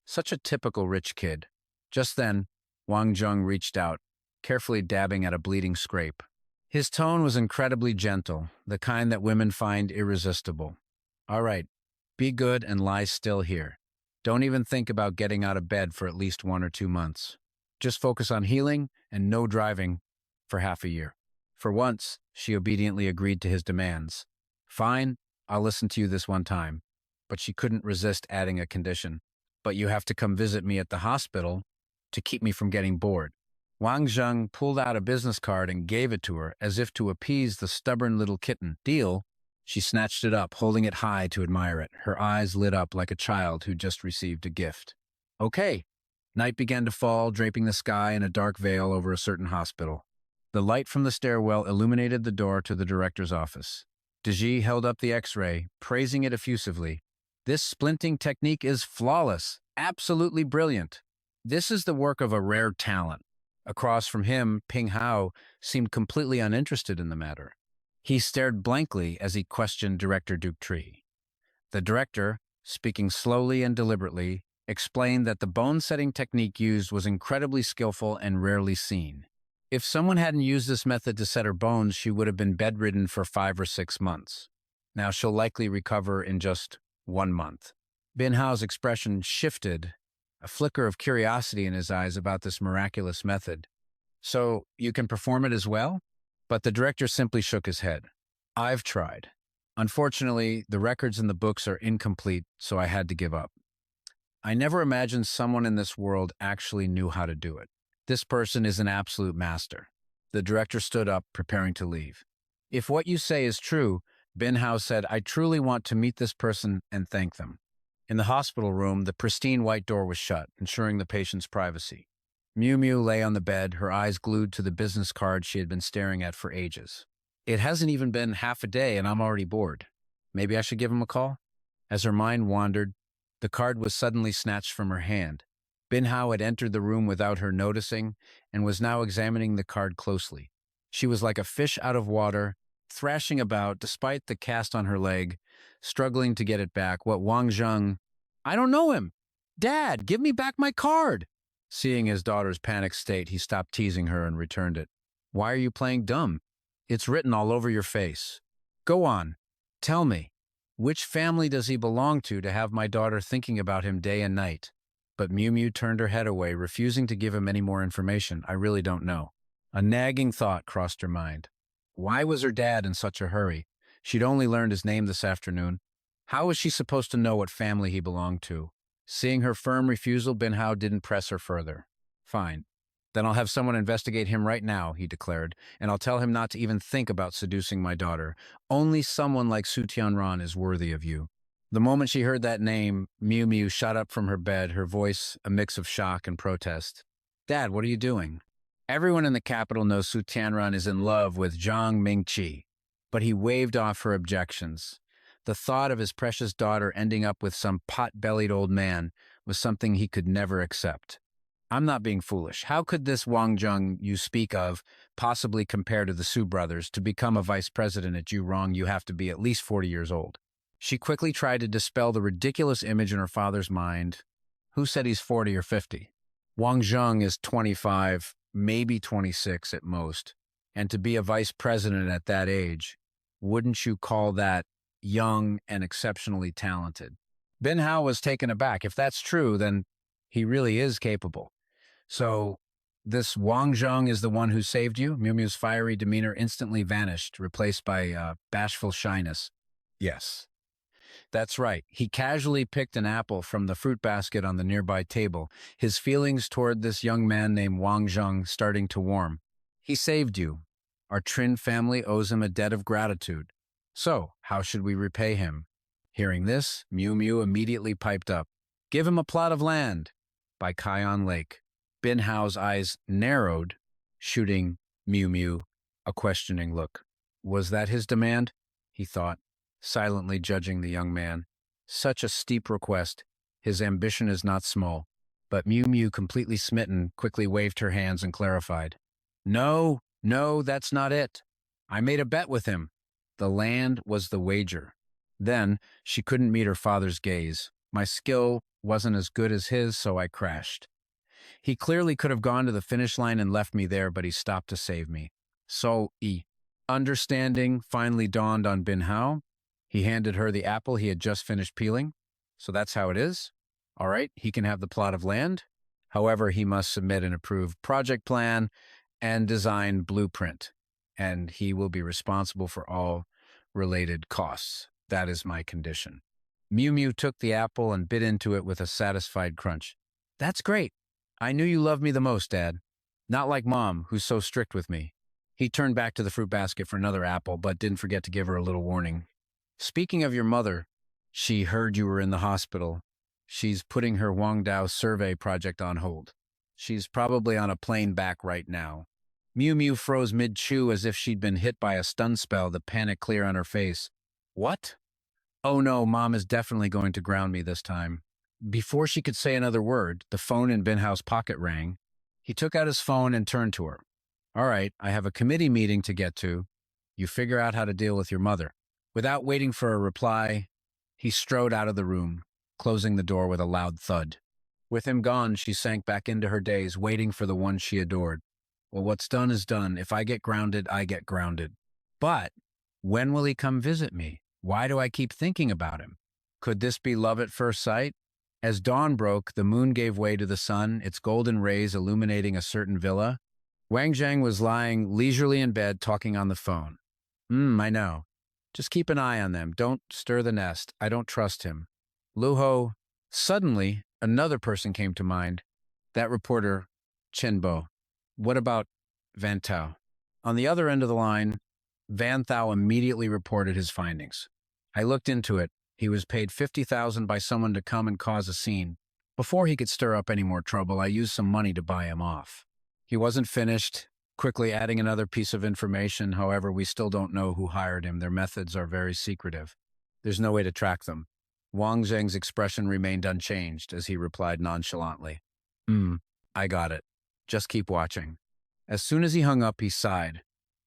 Such a typical rich kid. Just then, Wang Zheng reached out, carefully dabbing at a bleeding scrape. His tone was incredibly gentle, the kind that women find irresistible. All right, be good and lie still here. Don't even think about getting out of bed for at least 1 or 2 months. Just focus on healing and no driving for half a year. For once, she obediently agreed to his demands. Fine, I'll listen to you this one time. But she couldn't resist adding a condition. But you have to come visit me at the hospital to keep me from getting bored. Wang Zheng pulled out a business card and gave it to her as if to appease the stubborn little kitten. Deal? She snatched it up, holding it high to admire it. Her eyes lit up like a child who just received a gift. Okay. Night began to fall, draping the sky in a dark veil over a certain hospital. The light from the stairwell illuminated the door to the director's office. Deji held up the X-ray, praising it effusively. This splinting technique is flawless, absolutely brilliant. This is the work of a rare talent. Across from him, Ping Hao seemed completely uninterested in the matter. He stared blankly as he questioned Director Duke Tree. The director, speaking slowly and deliberately, explained that the bone-setting technique used was incredibly skillful and rarely seen. If someone hadn't used this method to set her bones, she would have been bedridden for 5 or 6 months. Now she'll likely recover in just 1 month. Bin Hao's expression shifted, a flicker of curiosity in his eyes about this miraculous method. So, you can perform it as well? But the director simply shook his head. I've tried. Unfortunately, the records in the books are incomplete, so I had to give up. I never imagined someone in this world actually knew how to do it. This person is an absolute master. The director stood up, preparing to leave. If what you say is true, Bin Hao said, I truly want to meet this person and thank them. In the hospital room, the pristine white door was shut, ensuring the patient's privacy. Miu Miu lay on the bed, her eyes glued to the business card she had been staring at for ages. It hasn't even been half a day and I'm already bored. Maybe I should give him a call? As her mind wandered, the card was suddenly snatched from her hand. Bin Hao had entered the room without her noticing and was now examining the card closely. She was like a fish out of water, thrashing about despite the cast on her leg, struggling to get it back. What Wang Zheng... I don't know him! Dad, give me back my card! Seeing his daughter's panicked state, he stopped teasing her and returned it. Why are you playing dumb? It's written all over your face. Go on. Tell me. Which family does he belong to have my daughter thinking about him day and night? But Miu Miu turned her head away, refusing to give him any more information. I really don't know. A nagging thought crossed her mind. Why was her dad in such a hurry? She'd only learned his name this afternoon. How was she supposed to know what family he belonged to? Seeing her firm refusal, Bin Hao didn't press her further. Fine. Then I'll have someone investigate him right now, he declared, and I'll tell him not to even think about seducing my daughter. Only someone like Su Tianran is worthy of you. The moment she heard that name, Miu Miu shot up from her bed, her voice a mix of shock and protest. Dad, what are you doing? Everyone in the capital knows Su Tianran is in love with Zhang Mingqi, but he waved off her objections. The thought of his precious daughter ending up with some pot-bellied old man was something he could never accept. I'm not being foolish. How could this Wang Zheng you speak of possibly compare to the Su brothers? To become a vice president at Jurong, you have to be at least 40 years old. She quickly tried to dispel the ridiculous image in her father's mind. Who said he's 40 or 50? Wang Zheng is 25, maybe 26 at most. And to be a vice president at that age, wouldn't you call that young and exceptionally talented? Bin Hao was taken aback. If that's true, then he really is capable. So this Wang Zheng is the one who saved you? Miu Miu's fiery demeanor instantly vanished, replaced by bashful shyness. Yes, that's right. He casually picked an apple from the fruit basket on the nearby table, his feelings toward this young man named Wang Zheng starting to warm. He saved you. Our Trin family owes him a debt of gratitude. So, how should we repay him? Hearing this, Miu Miu immediately piped up. Give him a plot of land by Kion Lake. Bin Hao's eyes narrowed, shooting Miu Miu a questioning look. Was that his demand? He thought, silently judging the young man. Such a steep request. His ambition is not small. But Miu Miu, completely smitten, quickly waved her hands and clarified. No, that's not it. I made a bet with him. The land was the wager. Then she couldn't meet her father's gaze. My skill wasn't as good as his, so I crashed. He clearly could have gone to the finish line and left me there, but he stopped to save me. Understanding finally dawned on Bin Hao. He handed her the apple he had just finished peeling. So that's how it is? All right, he can have the plot of land. However, he must submit an approved project plan and design blueprint, and he will be responsible for all related costs. That is my condition. Miu Miu took the apple and bit into it with a satisfied crunch. That's great. I knew you loved me the most, Dad. Not like Mom, who's so strict with me. He turned back to the fruit basket for another apple, but didn't forget to give her a little warning. Speaking of your mother, she heard you were in the hospital. She's putting her Wangdao survey project on hold. She's probably on a plane back right now. Miu Miu froze mid-chew as if she'd been hit by a stun spell, the panic clear on her face. What? Oh no, Mom is definitely going to ground me this time. Before she could say another word, the phone in Bin Hao's pocket rang. He took out his phone and turned to her. All right, I have a committee meeting to get to. You figure out how to deal with your mother. Without waiting for a reply, he strode out of the room, closing the door with a loud thud. With him gone, she sank back into her days, waiting for the one she adored. Well, what's done is done. If I get grounded, I get grounded. But when will he come visit me? Why do I keep thinking about him? Could this be love at first sight? As dawn broke, the moon gave way to the sun, its golden rays illuminating a certain villa. Wang Zheng was lying leisurely in bed, talking on the phone. I know. Just keep an eye on them. Don't stir the nest. I don't trust him. Luho. Suddenly, another person came to mind. That reporter, Chen Bo. What about Van Tao? On the other end of the line, Van Thao immediately reported his findings. I looked into it. He was paid $50,000 by someone to come and cause a scene. Before he could stir up any more trouble, I used some money to buy him off. He wasn't finished, quickly adding another piece of information. However, we still don't know who hired him. Their methods are very secretive. There's no way to track them. Wang Zheng's expression remained unchanged as he replied nonchalantly. I got it. Just keep watching. As soon as he hung up, he sighed,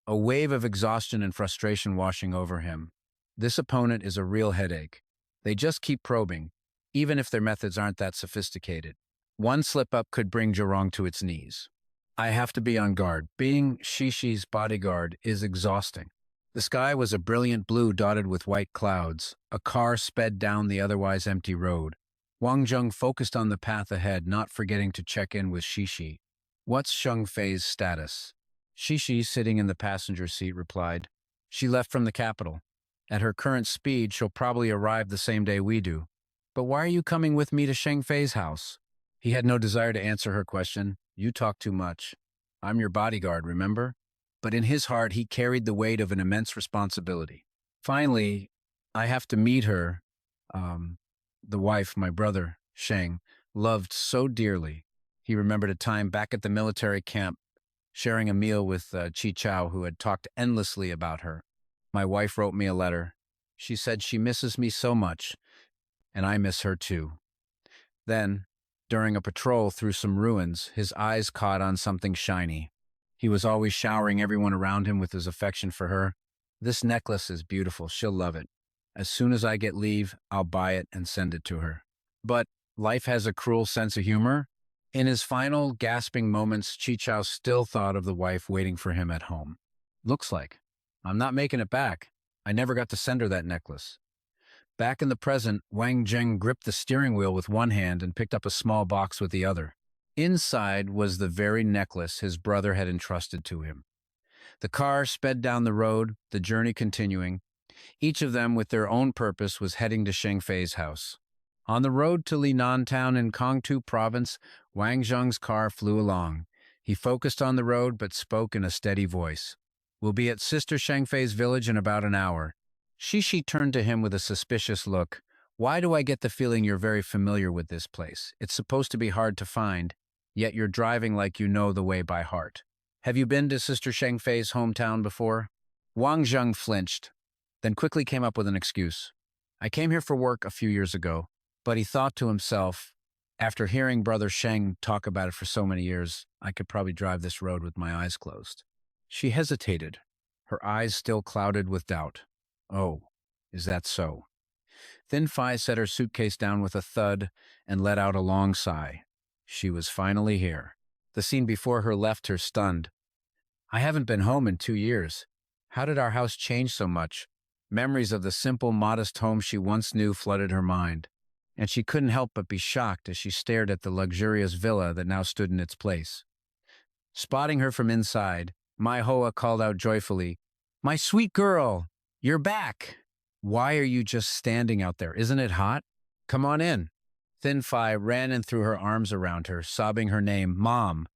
a wave of exhaustion and frustration washing over him. This opponent is a real headache. They just keep probing, even if their methods aren't that sophisticated. One slip-up could bring Zhurong to its knees. I have to be on guard. Being Shishi's bodyguard is exhausting. The sky was a brilliant blue dotted with white clouds. A car sped down the otherwise empty road. Wang Zheng focused on the path ahead, not forgetting to check in with Shishi. What's Sheng Fei's status? Shishi, sitting in the passenger seat, replied. She left from the capital. At her current speed, she'll probably arrive the same day we do. But why are you coming with me to Sheng Fei's house? He had no desire to answer her question. You talk too much. I'm your bodyguard, remember? But in his heart, he carried the weight of an immense responsibility. Finally, I have to meet her, the wife my brother, Sheng, loved so dearly. He remembered a time back at the military camp, sharing a meal with Chi Chao, who had talked endlessly about her. My wife wrote me a letter. She said she misses me so much, and I miss her too. Then, during a patrol through some ruins, his eyes caught on something shiny. He was always showering everyone around him with his affection for her. This necklace is beautiful. She'll love it. As soon as I get leave, I'll buy it and send it to her. But life has a cruel sense of humor. In his final, gasping moments, Chichao still thought of the wife waiting for him at home. Looks like. I'm not making it back. I never got to send her that necklace. Back in the present, Wang Zheng gripped the steering wheel with one hand and picked up a small box with the other. Inside was the very necklace his brother had entrusted to him. The car sped down the road, the journey continuing. Each of them, with their own purpose, was heading to Sheng Fei's house. On the road to Linan town in Kangtu province, Wang Zheng's car flew along. He focused on the road but spoke in a steady voice. We'll be at Sister Sheng Fei's village in about an hour. Shishi turned to him with a suspicious look. Why do I get the feeling you're very familiar with this place? It's supposed to be hard to find, yet you're driving like you know the way by heart. Have you been to Sister Sheng Fei's hometown before? Wang Zheng flinched, then quickly came up with an excuse. I came here for work a few years ago, but he thought to himself, after hearing Brother Sheng talk about it for so many years, I could probably drive this road with my eyes closed. She hesitated, her eyes still clouded with doubt. Oh, is that so? Thin Phi set her suitcase down with a thud and let out a long sigh. She was finally here. The scene before her left her stunned. I haven't been home in 2 years. How did our house change so much? Memories of the simple, modest home she once knew flooded her mind, and she couldn't help but be shocked as she stared at the luxurious villa that now stood in its place. Spotting her from inside, Mai Hoa called out joyfully, My sweet girl, you're back! Why are you just standing out there? Isn't it hot? Come on in. Thin Phi ran and threw her arms around her, sobbing her name, Mom.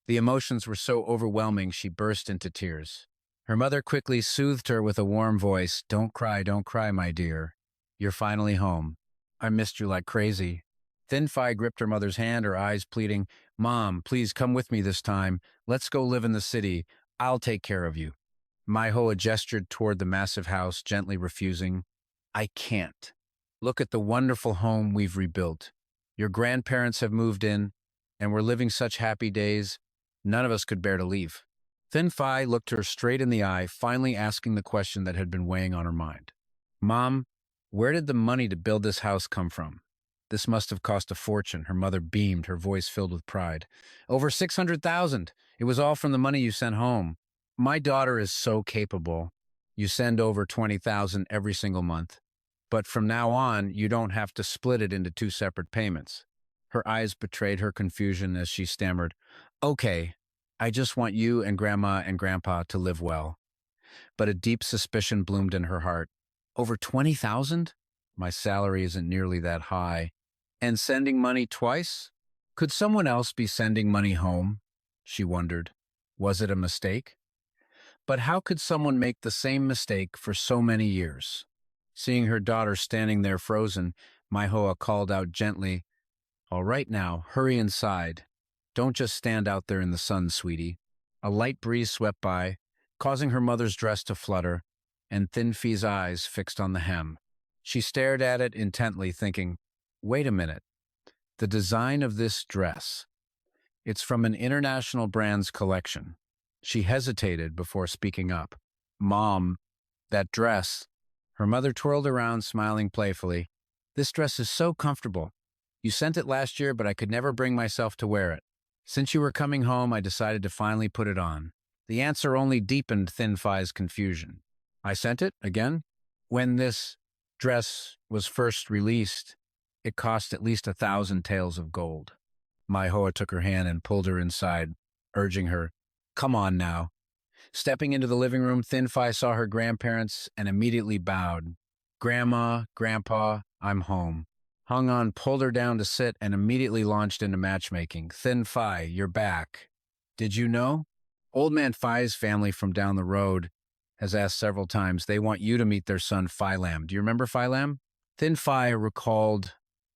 The emotions were so overwhelming she burst into tears. Her mother quickly soothed her with a warm voice. Don't cry, my dear. You're finally home. I missed you like crazy. Thin Phi gripped her mother's hand, her eyes pleading, Mom, please come with me this time. Let's go live in the city. I'll take care of you. Mai Hoa gestured toward the massive house, gently refusing. I can't. Look at the wonderful home we've rebuilt. Your grandparents have moved in, and we're living such happy days, none of us could bear to leave. Thin Phi looked her straight in the eye, finally asking the question that had been weighing on her mind. Mom, where did the money to build this house come from? This must have cost a fortune. Her mother beamed, her voice filled with pride. Over 600,000. It was all from the money you sent home. My daughter is so capable. You send over 20,000 every single month. But from now on, you don't have to split it into 2 separate payments. Her eyes betrayed her confusion as she stammered, Okay, I just want you and Grandma and Grandpa to live well. But a deep suspicion bloomed in her heart. Over 20,000? My salary isn't nearly that high. And sending money twice? Could someone else be sending money home? She wondered. Was it a mistake? But how could someone make the same mistake for so many years? Seeing her daughter standing there frozen, Mai Hoa called out gently, All right now, hurry inside. Don't just stand out there in the sun, sweetie. A light breeze swept by, causing her mother's dress to flutter, and Thin Phi's eyes fixed on the hem. She stared at it intently, thinking, Wait a minute. The design of this dress. It's from an international brand's collection. She hesitated before speaking up. Mom, that dress. Her mother twirled around, smiling playfully. This dress is so comfortable. You sent it last year, but I could never bring myself to wear it. Since you were coming home, I decided to finally put it on. The answer only deepened Thin Phi's confusion. I sent it again? When this dress was first released, it cost at least 1,000 taels of gold. Mai Hoa took her hand and pulled her inside, urging her, Come on now. Stepping into the living room, Thin Phi saw her grandparents and immediately bowed. Grandma, Grandpa, I'm home. Hung On pulled her down to sit and immediately launched into matchmaking. Thin Phi, you're back. Did you know? Old Man Phi's family from down the road has asked several times. They want you to meet their son, Phi Lam. Do you remember Phi Lam? Thin Phi recalled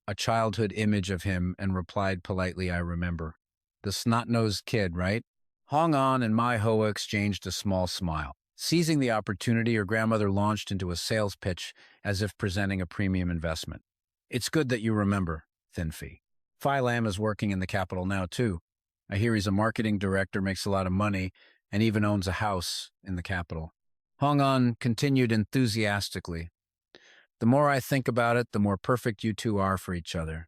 a childhood image of him and replied politely, I remember. The snot-nosed kid, right? Hong On and Mai Hoa exchanged a small smile. Seizing the opportunity, her grandmother launched into a sales pitch as if presenting a premium investment. It's good that you remember, Thin Phi. Phi Lam is working in the capital now, too. I hear he's a marketing director, makes a lot of money, and even owns a house in the capital. Hong On continued enthusiastically. The more I think about it, the more perfect you two are for each other.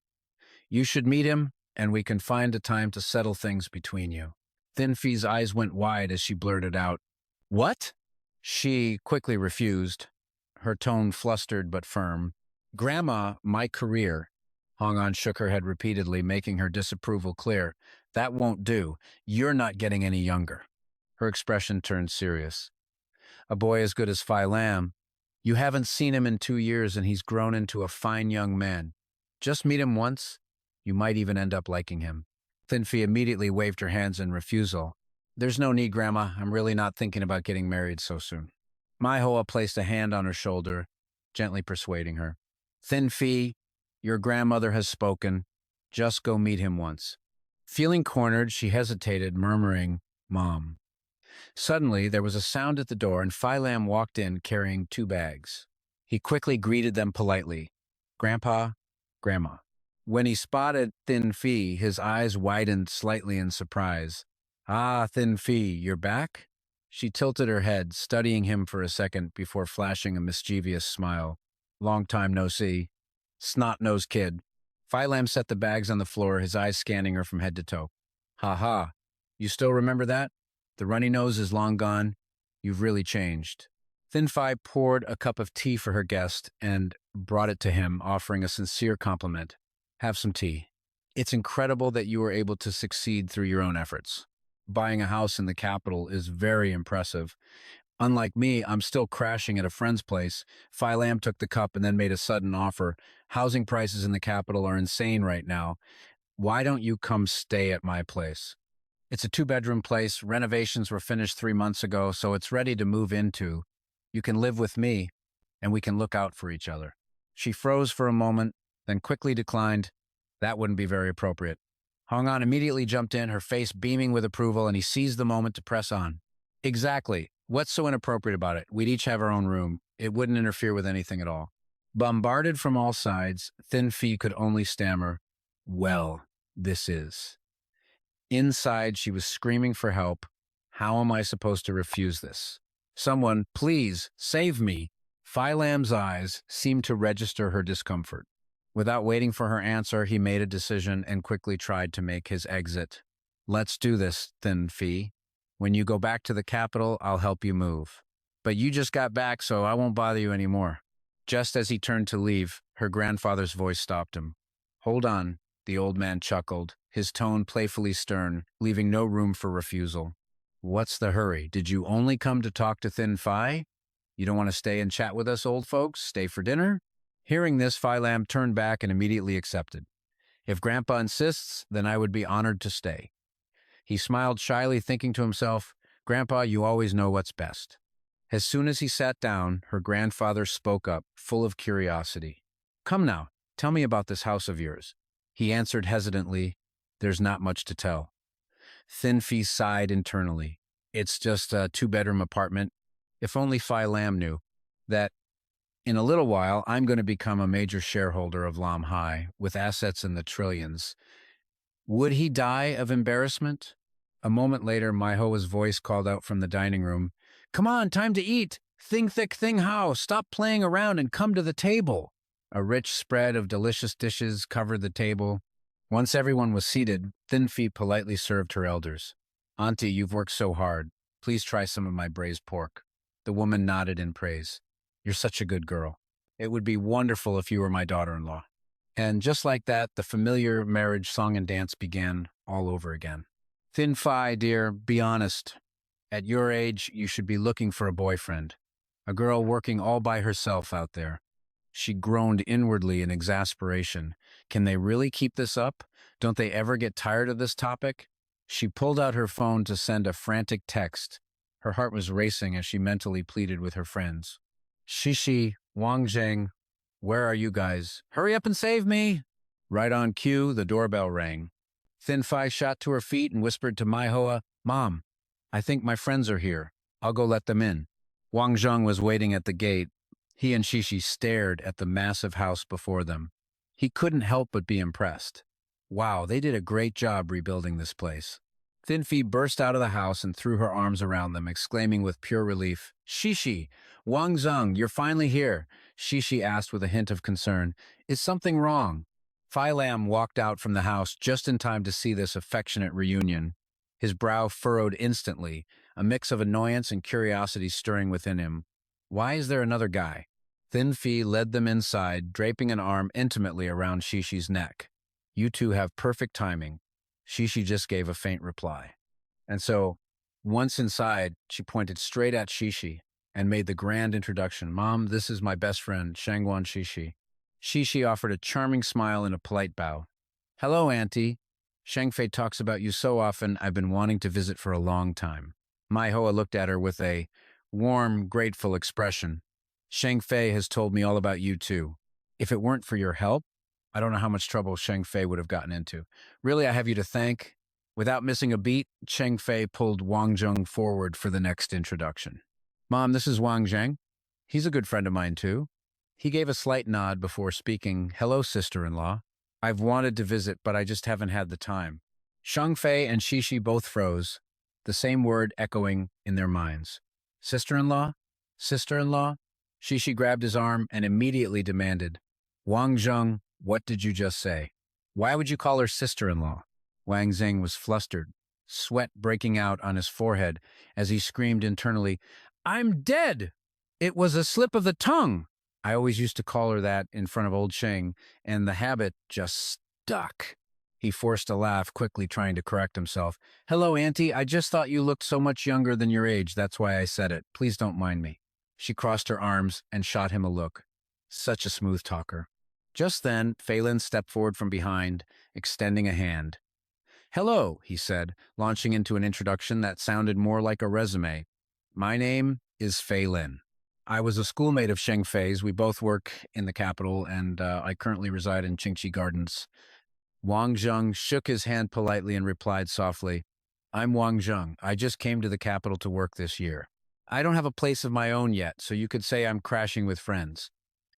You should meet him, and we can find a time to settle things between you. Thin Fee's eyes went wide as she blurted out, "What?" She quickly refused, her tone flustered but firm. "Grandma, my career." Hong An shook her head repeatedly, making her disapproval clear. "That won't do. You're not getting any younger." Her expression turned serious. "A boy as good as Phi Lam. You haven't seen him in 2 years and he's grown into a fine young man. Just meet him once. You might even end up liking him." Thin Fee immediately waved her hands in refusal. "There's no need, Grandma. I'm really not thinking about getting married so soon." Mai Hoa placed a hand on her shoulder, gently persuading her. "Thin Fee, your grandmother has spoken. Just go meet him once." Feeling cornered, she hesitated, murmuring, "Mom." Suddenly, there was a sound at the door, and Phi Lam walked in carrying 2 bags. He quickly greeted them politely. "Grandpa, Grandma." When he spotted Thin Fee, his eyes widened slightly in surprise. "Ah, Thin Fee, you're back?" She tilted her head, studying him for a second before flashing a mischievous smile. "Long time no see. Snot-nosed kid." Phi Lam set the bags on the floor, his eyes scanning her from head to toe. "Ha ha. You still remember that? The runny nose is long gone. You've really changed." Thin Phi poured a cup of tea for her guest and brought it to him, offering a sincere compliment. "Have some tea. It's incredible that you were able to succeed through your own efforts. Buying a house in the capital is very impressive. Unlike me, I'm still crashing at a friend's place." Phi Lam took the cup and then made a sudden offer. "Housing prices in the capital are insane right now. Why don't you come stay at my place? It's a 2-bedroom place. Renovations were finished 3 months ago, so it's ready to move into. You can live with me, and we can look out for each other." She froze for a moment, then quickly declined. "That wouldn't be very appropriate." Hong An immediately jumped in, her face beaming with approval, and he seized the moment to press on. "Exactly. What's so inappropriate about it? We'd each have our own room. It wouldn't interfere with anything at all." Bombarded from all sides, Thin Fee could only stammer, "Well, this is." Inside, she was screaming for help. How am I supposed to refuse this? "Someone, please, save me." Phi Lam's eyes seemed to register her discomfort. Without waiting for her answer, he made a decision and quickly tried to make his exit. "Let's do this, Thin Fee. When you go back to the capital, I'll help you move. But you just got back, so I won't bother you anymore." Just as he turned to leave, her grandfather's voice stopped him. "Hold on," the old man chuckled, his tone playfully stern, leaving no room for refusal. "What's the hurry? Did you only come to talk to Thin Phi? You don't want to stay and chat with us old folks? Stay for dinner?" Hearing this, Phi Lam turned back and immediately accepted. "If Grandpa insists, then I would be honored to stay." He smiled shyly, thinking to himself, "Grandpa, you always know what's best." As soon as he sat down, her grandfather spoke up, full of curiosity. "Come now, tell me about this house of yours." He answered hesitantly, "There's not much to tell." Thin Fee sighed internally. "It's just a 2-bedroom apartment. If only Phi Lam knew that in a little while I'm going to become a major shareholder of Lam Hai, with assets in the trillions. Would he die of embarrassment?" A moment later, Mai Hoa's voice called out from the dining room, "Come on, time to eat! Thing thick, thing how! Stop playing around and come to the table!" A rich spread of delicious dishes covered the table. Once everyone was seated, Thin Fee politely served her elders. "Auntie, you've worked so hard. Please try some of my braised pork." The woman nodded in praise. "You're such a good girl. It would be wonderful if you were my daughter-in-law." And just like that, the familiar marriage song and dance began all over again. "Thin Phi, dear, be honest. At your age, you should be looking for a boyfriend. A girl working all by herself out there." She groaned inwardly in exasperation. Can they really keep this up? Don't they ever get tired of this topic? She pulled out her phone to send a frantic text. Her heart was racing as she mentally pleaded with her friends. "Shishi, Wang Zheng, where are you guys? Hurry up and save me!" Right on cue, the doorbell rang. Thin Phi shot to her feet and whispered to Mai Hoa, "Mom, I think my friends are here. I'll go let them in." Wang Zheng was waiting at the gate. He and Shishi stared at the massive house before them. He couldn't help but be impressed. Wow, they did a great job rebuilding this place. Thin Fee burst out of the house and threw her arms around them, exclaiming with pure relief, "Shishi, Wang Zheng, you're finally here." Shishi asked with a hint of concern, "Is something wrong?" Phi Lam walked out from the house just in time to see this affectionate reunion. His brow furrowed instantly, a mix of annoyance and curiosity stirring within him. Why is there another guy? Thin Fee led them inside, draping an arm intimately around Shishi's neck. You two have perfect timing. Shishi just gave a faint reply. And so, once inside, she pointed straight at Shishi and made the grand introduction. Mom, this is my best friend, Shangguan Shishi. Shishi offered a charming smile and a polite bow. Hello, Auntie. Shangfei talks about you so often, I've been wanting to visit for a long time. Mai Hoa looked at her with a warm, grateful expression. Shangfei has told me all about you too. If it weren't for your help, I don't know how much trouble Shangfei would have gotten into. Really, I have you to thank. Without missing a beat, Shangfei pulled Wang Zheng forward for the next introduction. Mom, this is Wang Zheng. He's a good friend of mine too. He gave a slight nod before speaking. Hello, sister-in-law. I've wanted to visit, but I just haven't had the time. Shangfei and Shishi both froze, the same word echoing in their minds. Sister-in-law? Sister-in-law? Shishi grabbed his arm and immediately demanded, Wang Zheng, what did you just say? Why would you call her sister-in-law? Wang Zheng was flustered, sweat breaking out on his forehead as he screamed internally, I'm dead! It was a slip of the tongue! I always used to call her that in front of old Sheng, and the habit just stuck. He forced a laugh, quickly trying to correct himself. Hello, Auntie. I just thought you looked so much younger than your age. That's why I said it. Please don't mind me. She crossed her arms and shot him a look. Such a smooth talker. Just then, Phelan stepped forward from behind, extending a hand. Hello, he said, launching into an introduction that sounded more like a resume. My name is Phelan. I was a schoolmate of Sheng Fei's. We both work in the capital, and I currently reside in Qingqi Gardens. Wang Zheng shook his hand politely and replied softly, I'm Wang Zheng. I just came to the capital to work this year. I don't have a place of my own yet, so you could say I'm crashing with friends.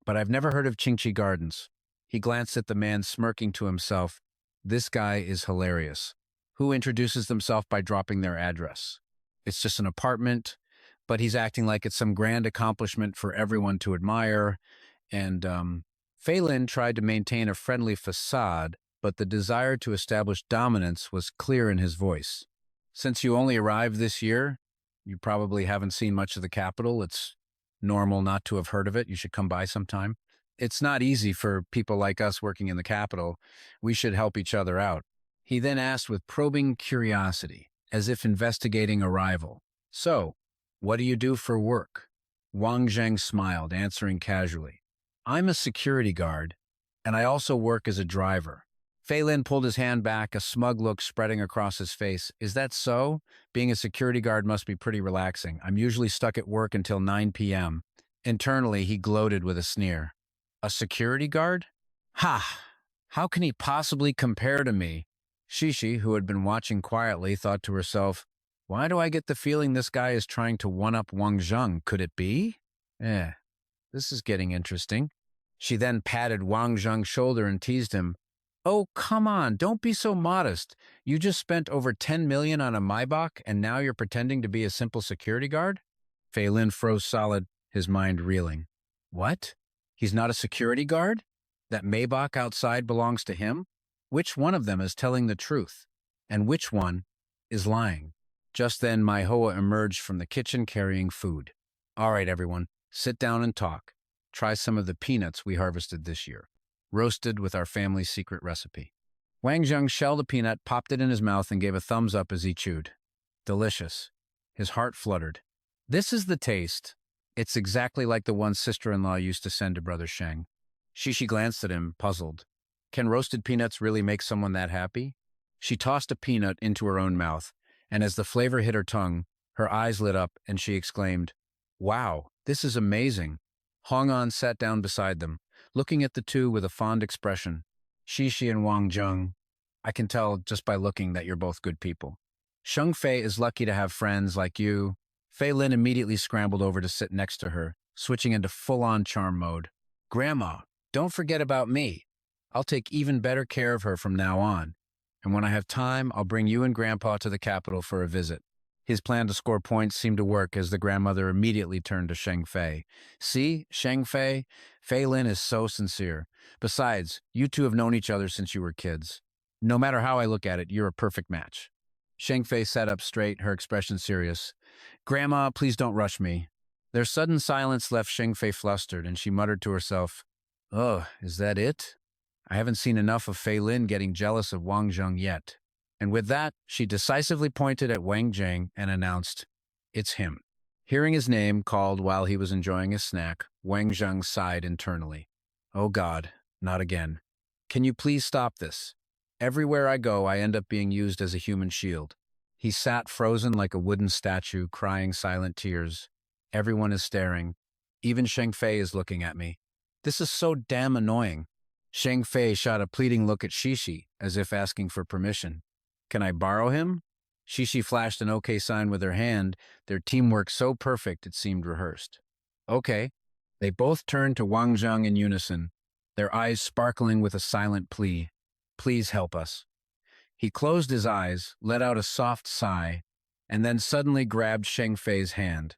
But I've never heard of Qingqi Gardens. He glanced at the man, smirking to himself. This guy is hilarious. Who introduces themselves by dropping their address? It's just an apartment, but he's acting like it's some grand accomplishment for everyone to admire. And Phelan tried to maintain a friendly facade, but the desire to establish dominance was clear in his voice. Since you only arrived this year, you probably haven't seen much of the capital. It's normal not to have heard of it. You should come by sometime. It's not easy for people like us working in the capital. We should help each other out. He then asked with probing curiosity, as if investigating a rival. So, what do you do for work? Wang Zheng smiled, answering casually. I'm a security guard, and I also work as a driver. Phelan pulled his hand back, a smug look spreading across his face. Is that so? Being a security guard must be pretty relaxing. I'm usually stuck at work until 9 p.m. Internally, he gloated with a sneer. A security guard? Ha! How can he possibly compare to me? Shishi, who had been watching quietly, thought to herself, why do I get the feeling this guy is trying to one-up Wang Zheng? Could it be? This is getting interesting. She then patted Wang Zheng's shoulder and teased him. Oh, come on, don't be so modest. You just spent over 10 million on a Maybach, and now you're pretending to be a simple security guard? Phelan froze solid, his mind reeling. What? He's not a security guard? That Maybach outside belongs to him? Which one of them is telling the truth? And which one is lying? Just then, Mai Hoa emerged from the kitchen carrying food. All right, everyone, sit down and talk. Try some of the peanuts we harvested this year, roasted with our family's secret recipe. Wang Zheng shelled a peanut, popped it in his mouth, and gave a thumbs up as he chewed. Delicious. His heart fluttered. This is the taste. It's exactly like the one sister-in-law used to send to Brother Sheng. Shishi glanced at him, puzzled. Can roasted peanuts really make someone that happy? She tossed a peanut into her own mouth, and as the flavor hit her tongue, her eyes lit up and she exclaimed, Wow, this is amazing. Hong An sat down beside them, looking at the two with a fond expression. Shishi and Wang Zheng, I can tell just by looking that you're both good people. Sheng Fei is lucky to have friends like you. Fei Lin immediately scrambled over to sit next to her, switching into full-on charm mode. Grandma, don't forget about me. I'll take even better care of her from now on. And when I have time, I'll bring you and Grandpa to the capital for a visit. His plan to score points seemed to work as the grandmother immediately turned to Sheng Fei. See, Sheng Fei? Fei Lin is so sincere. Besides, you two have known each other since you were kids. No matter how I look at it, you're a perfect match. Sheng Fei sat up straight, her expression serious. Grandma, please don't rush me. Their sudden silence left Sheng Fei flustered, and she muttered to herself, Oh, is that it? I haven't seen enough of Fei Lin getting jealous of Wang Zheng yet. And with that, she decisively pointed at Wang Zheng and announced, It's him. Hearing his name called while he was enjoying his snack, Wang Zheng sighed internally. Oh God, not again. Can you please stop this? Everywhere I go, I end up being used as a human shield. He sat frozen like a wooden statue, crying silent tears. Everyone is staring. Even Sheng Fei is looking at me. This is so damn annoying. Sheng Fei shot a pleading look at Shishi, as if asking for permission. Can I borrow him? Shishi flashed an okay sign with her hand, their teamwork so perfect it seemed rehearsed. Okay. They both turned to Wang Zheng in unison, their eyes sparkling with a silent plea. Please help us. He closed his eyes, let out a soft sigh, and then suddenly grabbed Sheng Fei's hand.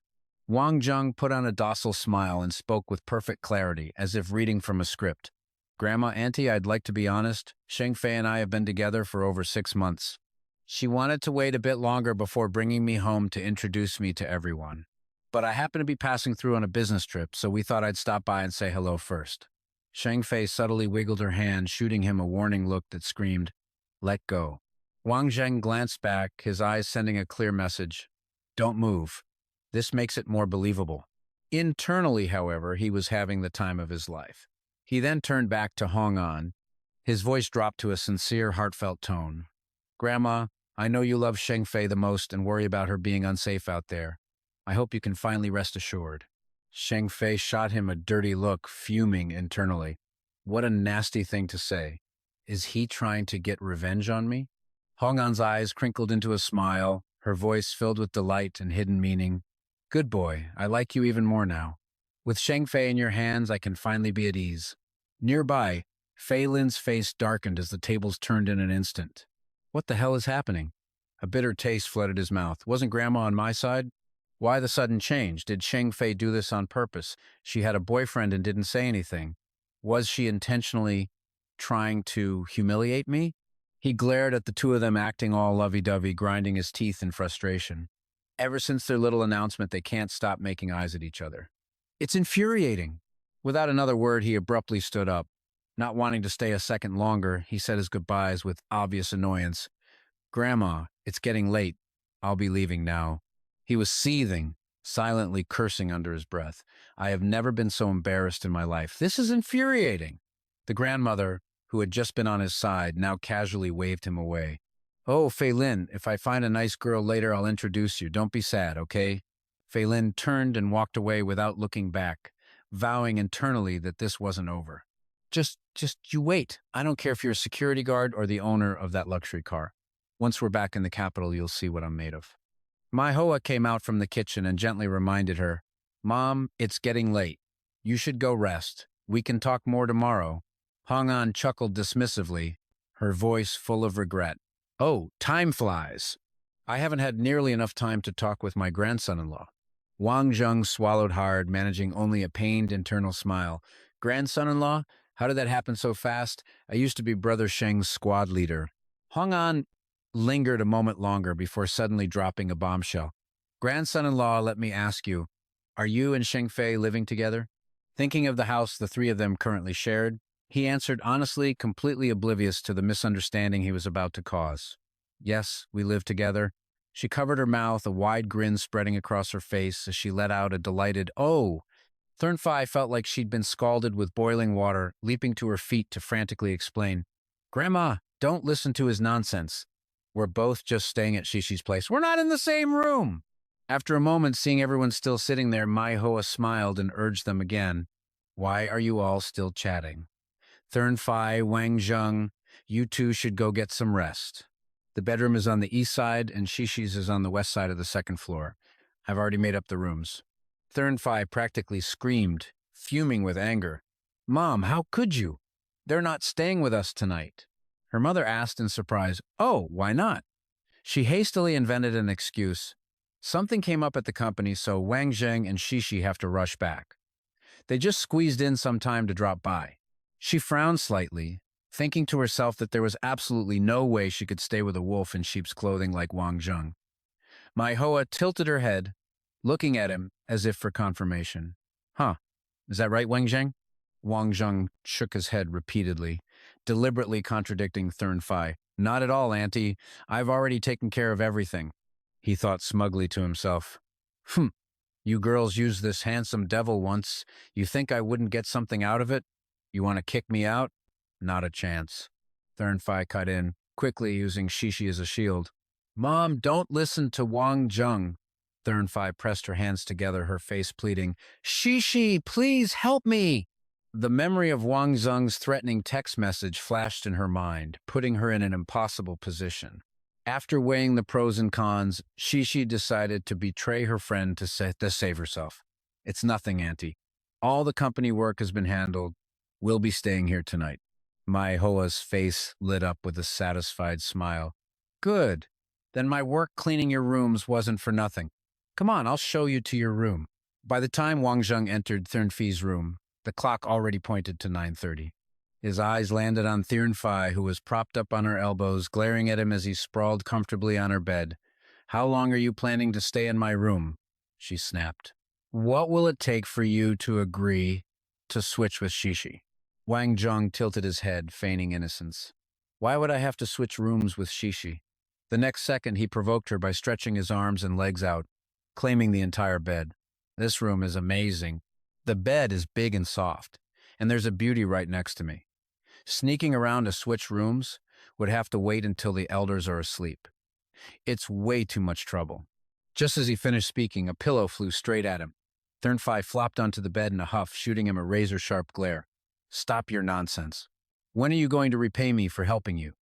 Wang Zheng put on a docile smile and spoke with perfect clarity, as if reading from a script. Grandma, Auntie, I'd like to be honest. Sheng Fei and I have been together for over 6 months. She wanted to wait a bit longer before bringing me home to introduce me to everyone. But I happened to be passing through on a business trip, so we thought I'd stop by and say hello first. Sheng Fei subtly wiggled her hand, shooting him a warning look that screamed, Let go. Wang Zheng glanced back, his eyes sending a clear message. Don't move. This makes it more believable. Internally, however, he was having the time of his life. He then turned back to Hong An. His voice dropped to a sincere, heartfelt tone. Grandma, I know you love Sheng Fei the most and worry about her being unsafe out there. I hope you can finally rest assured. Sheng Fei shot him a dirty look, fuming internally. What a nasty thing to say. Is he trying to get revenge on me? Hong An's eyes crinkled into a smile, her voice filled with delight and hidden meaning. Good boy, I like you even more now. With Sheng Fei in your hands, I can finally be at ease. Nearby, Fei Lin's face darkened as the tables turned in an instant. What the hell is happening? A bitter taste flooded his mouth. Wasn't Grandma on my side? Why the sudden change? Did Sheng Fei do this on purpose? She had a boyfriend and didn't say anything. Was she intentionally trying to humiliate me? He glared at the two of them acting all lovey-dovey, grinding his teeth in frustration. Ever since their little announcement, they can't stop making eyes at each other. It's infuriating. Without another word, he abruptly stood up. Not wanting to stay a second longer, he said his goodbyes with obvious annoyance. Grandma, it's getting late. I'll be leaving now. He was seething, silently cursing under his breath. I have never been so embarrassed in my life. This is infuriating. The grandmother, who had just been on his side, now casually waved him away. Oh, Fei Lin, if I find a nice girl later, I'll introduce you. Don't be sad, okay? Fei Lin turned and walked away without looking back, vowing internally that this wasn't over. Just you wait. I don't care if you're a security guard or the owner of that luxury car. Once we're back in the capital, you'll see what I'm made of. Mai Hoa came out from the kitchen and gently reminded her, Mom, it's getting late. You should go rest. We can talk more tomorrow. Hong An chuckled dismissively, her voice full of regret. Oh, time flies. I haven't had nearly enough time to talk with my grandson-in-law. Wang Zheng swallowed hard, managing only a pained internal smile. Grandson-in-law? How did that happen so fast? I used to be Brother Sheng's squad leader. Hong An lingered a moment longer before suddenly dropping a bombshell. Grandson-in-law, let me ask you, are you and Sheng Fei living together? Thinking of the house the three of them currently shared, he answered honestly, completely oblivious to the misunderstanding he was about to cause. Yes, we live together. She covered her mouth, a wide grin spreading across her face as she let out a delighted, oh! Thurnfei felt like she'd been scalded with boiling water, leaping to her feet to frantically explain. Grandma, don't listen to his nonsense. We're both just staying at Shishi's place. We're not in the same room! After a moment, seeing everyone still sitting there, Mai Hoa smiled and urged them again. Why are you all still chatting? Thurnfei, Wang Zheng, you two should go get some rest. The bedroom is on the east side and Shishi's is on the west side of the second floor. I've already made up the rooms. Thurnfei practically screamed, fuming with anger. Mom, how could you? They're not staying with us tonight. Her mother asked in surprise, Oh, why not? She hastily invented an excuse. Something came up at the company, so Wang Zheng and Shishi have to rush back. They just squeezed in some time to drop by. She frowned slightly, thinking to herself that there was absolutely no way she could stay with a wolf in sheep's clothing like Wang Zheng. Mai Hoa tilted her head, looking at him as if for confirmation. Huh, is that right, Wang Zheng? Wang Zheng shook his head repeatedly, deliberately contradicting Thurn Fai. Not at all, Auntie. I've already taken care of everything. He thought smugly to himself. You girls used this handsome devil once. You think I wouldn't get something out of it? You want to kick me out? Not a chance. Thurn Fai cut in, quickly using Shishi as a shield. Mom, don't listen to Wang Zheng. Thurn Fai pressed her hands together, her face pleading. Shishi, please help me! The memory of Wang Zheng's threatening text message flashed in her mind, putting her in an impossible position. After weighing the pros and cons, Shishi decided to betray her friend to save herself. It's nothing, Auntie. All the company work has been handled. We'll be staying here tonight. Mai Hoa's face lit up with a satisfied smile. Good. Then my work cleaning your rooms wasn't for nothing. Come on, I'll show you to your room. By the time Wang Zheng entered Thurn Fai's room, the clock already pointed to 9:30. His eyes landed on Thurn Fai, who was propped up on her elbows, glaring at him as he sprawled comfortably on her bed. How long are you planning to stay in my room? She snapped. What will it take for you to agree to switch with Shishi? Wang Zheng tilted his head, feigning innocence. Why would I have to switch rooms with Shishi? The next second, he provoked her by stretching his arms and legs out, claiming the entire bed. This room is amazing. The bed is big and soft, and there's a beauty right next to me. Sneaking around to switch rooms would have to wait until the elders are asleep. It's way too much trouble. Just as he finished speaking, a pillow flew straight at him. Thurn Fai flopped onto the bed in a huff, shooting him a razor-sharp glare. Stop your nonsense. When are you going to repay me for helping you?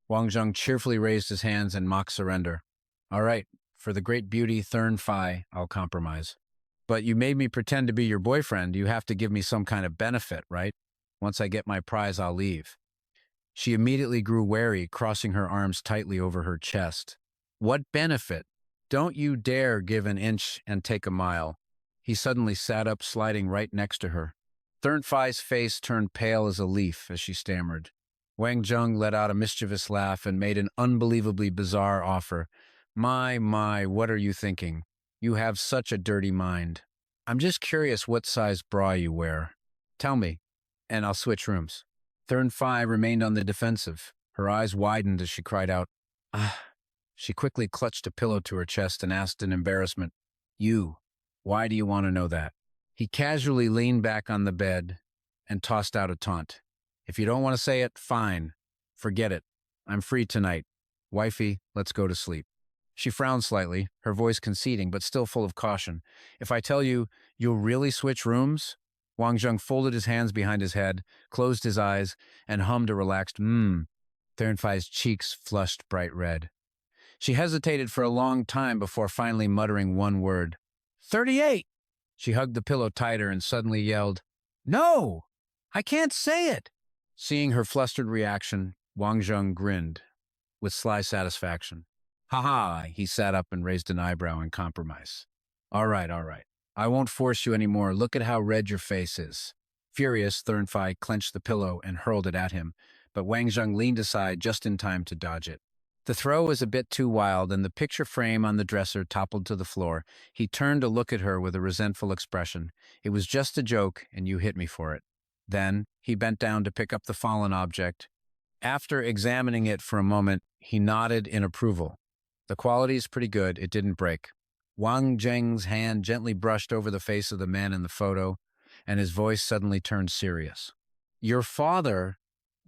Wang Zheng cheerfully raised his hands in mock surrender. All right, for the great beauty Thurn Fai, I'll compromise. But you made me pretend to be your boyfriend. You have to give me some kind of benefit, right? Once I get my prize, I'll leave. She immediately grew wary, crossing her arms tightly over her chest. What benefit? Don't you dare give an inch and take a mile. He suddenly sat up, sliding right next to her. Thurn Fai's face turned pale as a leaf as she stammered. Wang Zheng let out a mischievous laugh and made an unbelievably bizarre offer. My, what are you thinking? You have such a dirty mind. I'm just curious what size bra you wear. Tell me, and I'll switch rooms. Thurn Fai remained on the defensive. Her eyes widened as she cried out, ah. She quickly clutched a pillow to her chest and asked in embarrassment, why do you want to know that? He casually leaned back on the bed and tossed out a taunt. If you don't want to say it, fine. Forget it. I'm free tonight. Wifey, let's go to sleep. She frowned slightly, her voice conceding, but still full of caution. If I tell you, you'll really switch rooms? Wang Zheng folded his hands behind his head, closed his eyes, and hummed a relaxed Thurn Fai's cheeks flushed bright red. She hesitated for a long time before finally muttering one word. 38! She hugged the pillow tighter and suddenly yelled, No! I can't say it! Seeing her flustered reaction, Wang Zheng grinned with sly satisfaction. Ha! He sat up and raised an eyebrow in compromise. All right. I won't force you anymore. Look at how red your face is. Furious, Thurn Fai clenched the pillow and hurled it at him, but Wang Zheng leaned aside just in time to dodge it. The throw was a bit too wild, and the picture frame on the dresser toppled to the floor. He turned to look at her with a resentful expression. It was just a joke, and you hit me for it. Then he bent down to pick up the fallen object. After examining it for a moment, he nodded in approval. The quality is pretty good. It didn't break. Wang Zheng's hand gently brushed over the face of the man in the photo, and his voice suddenly turned serious. Your father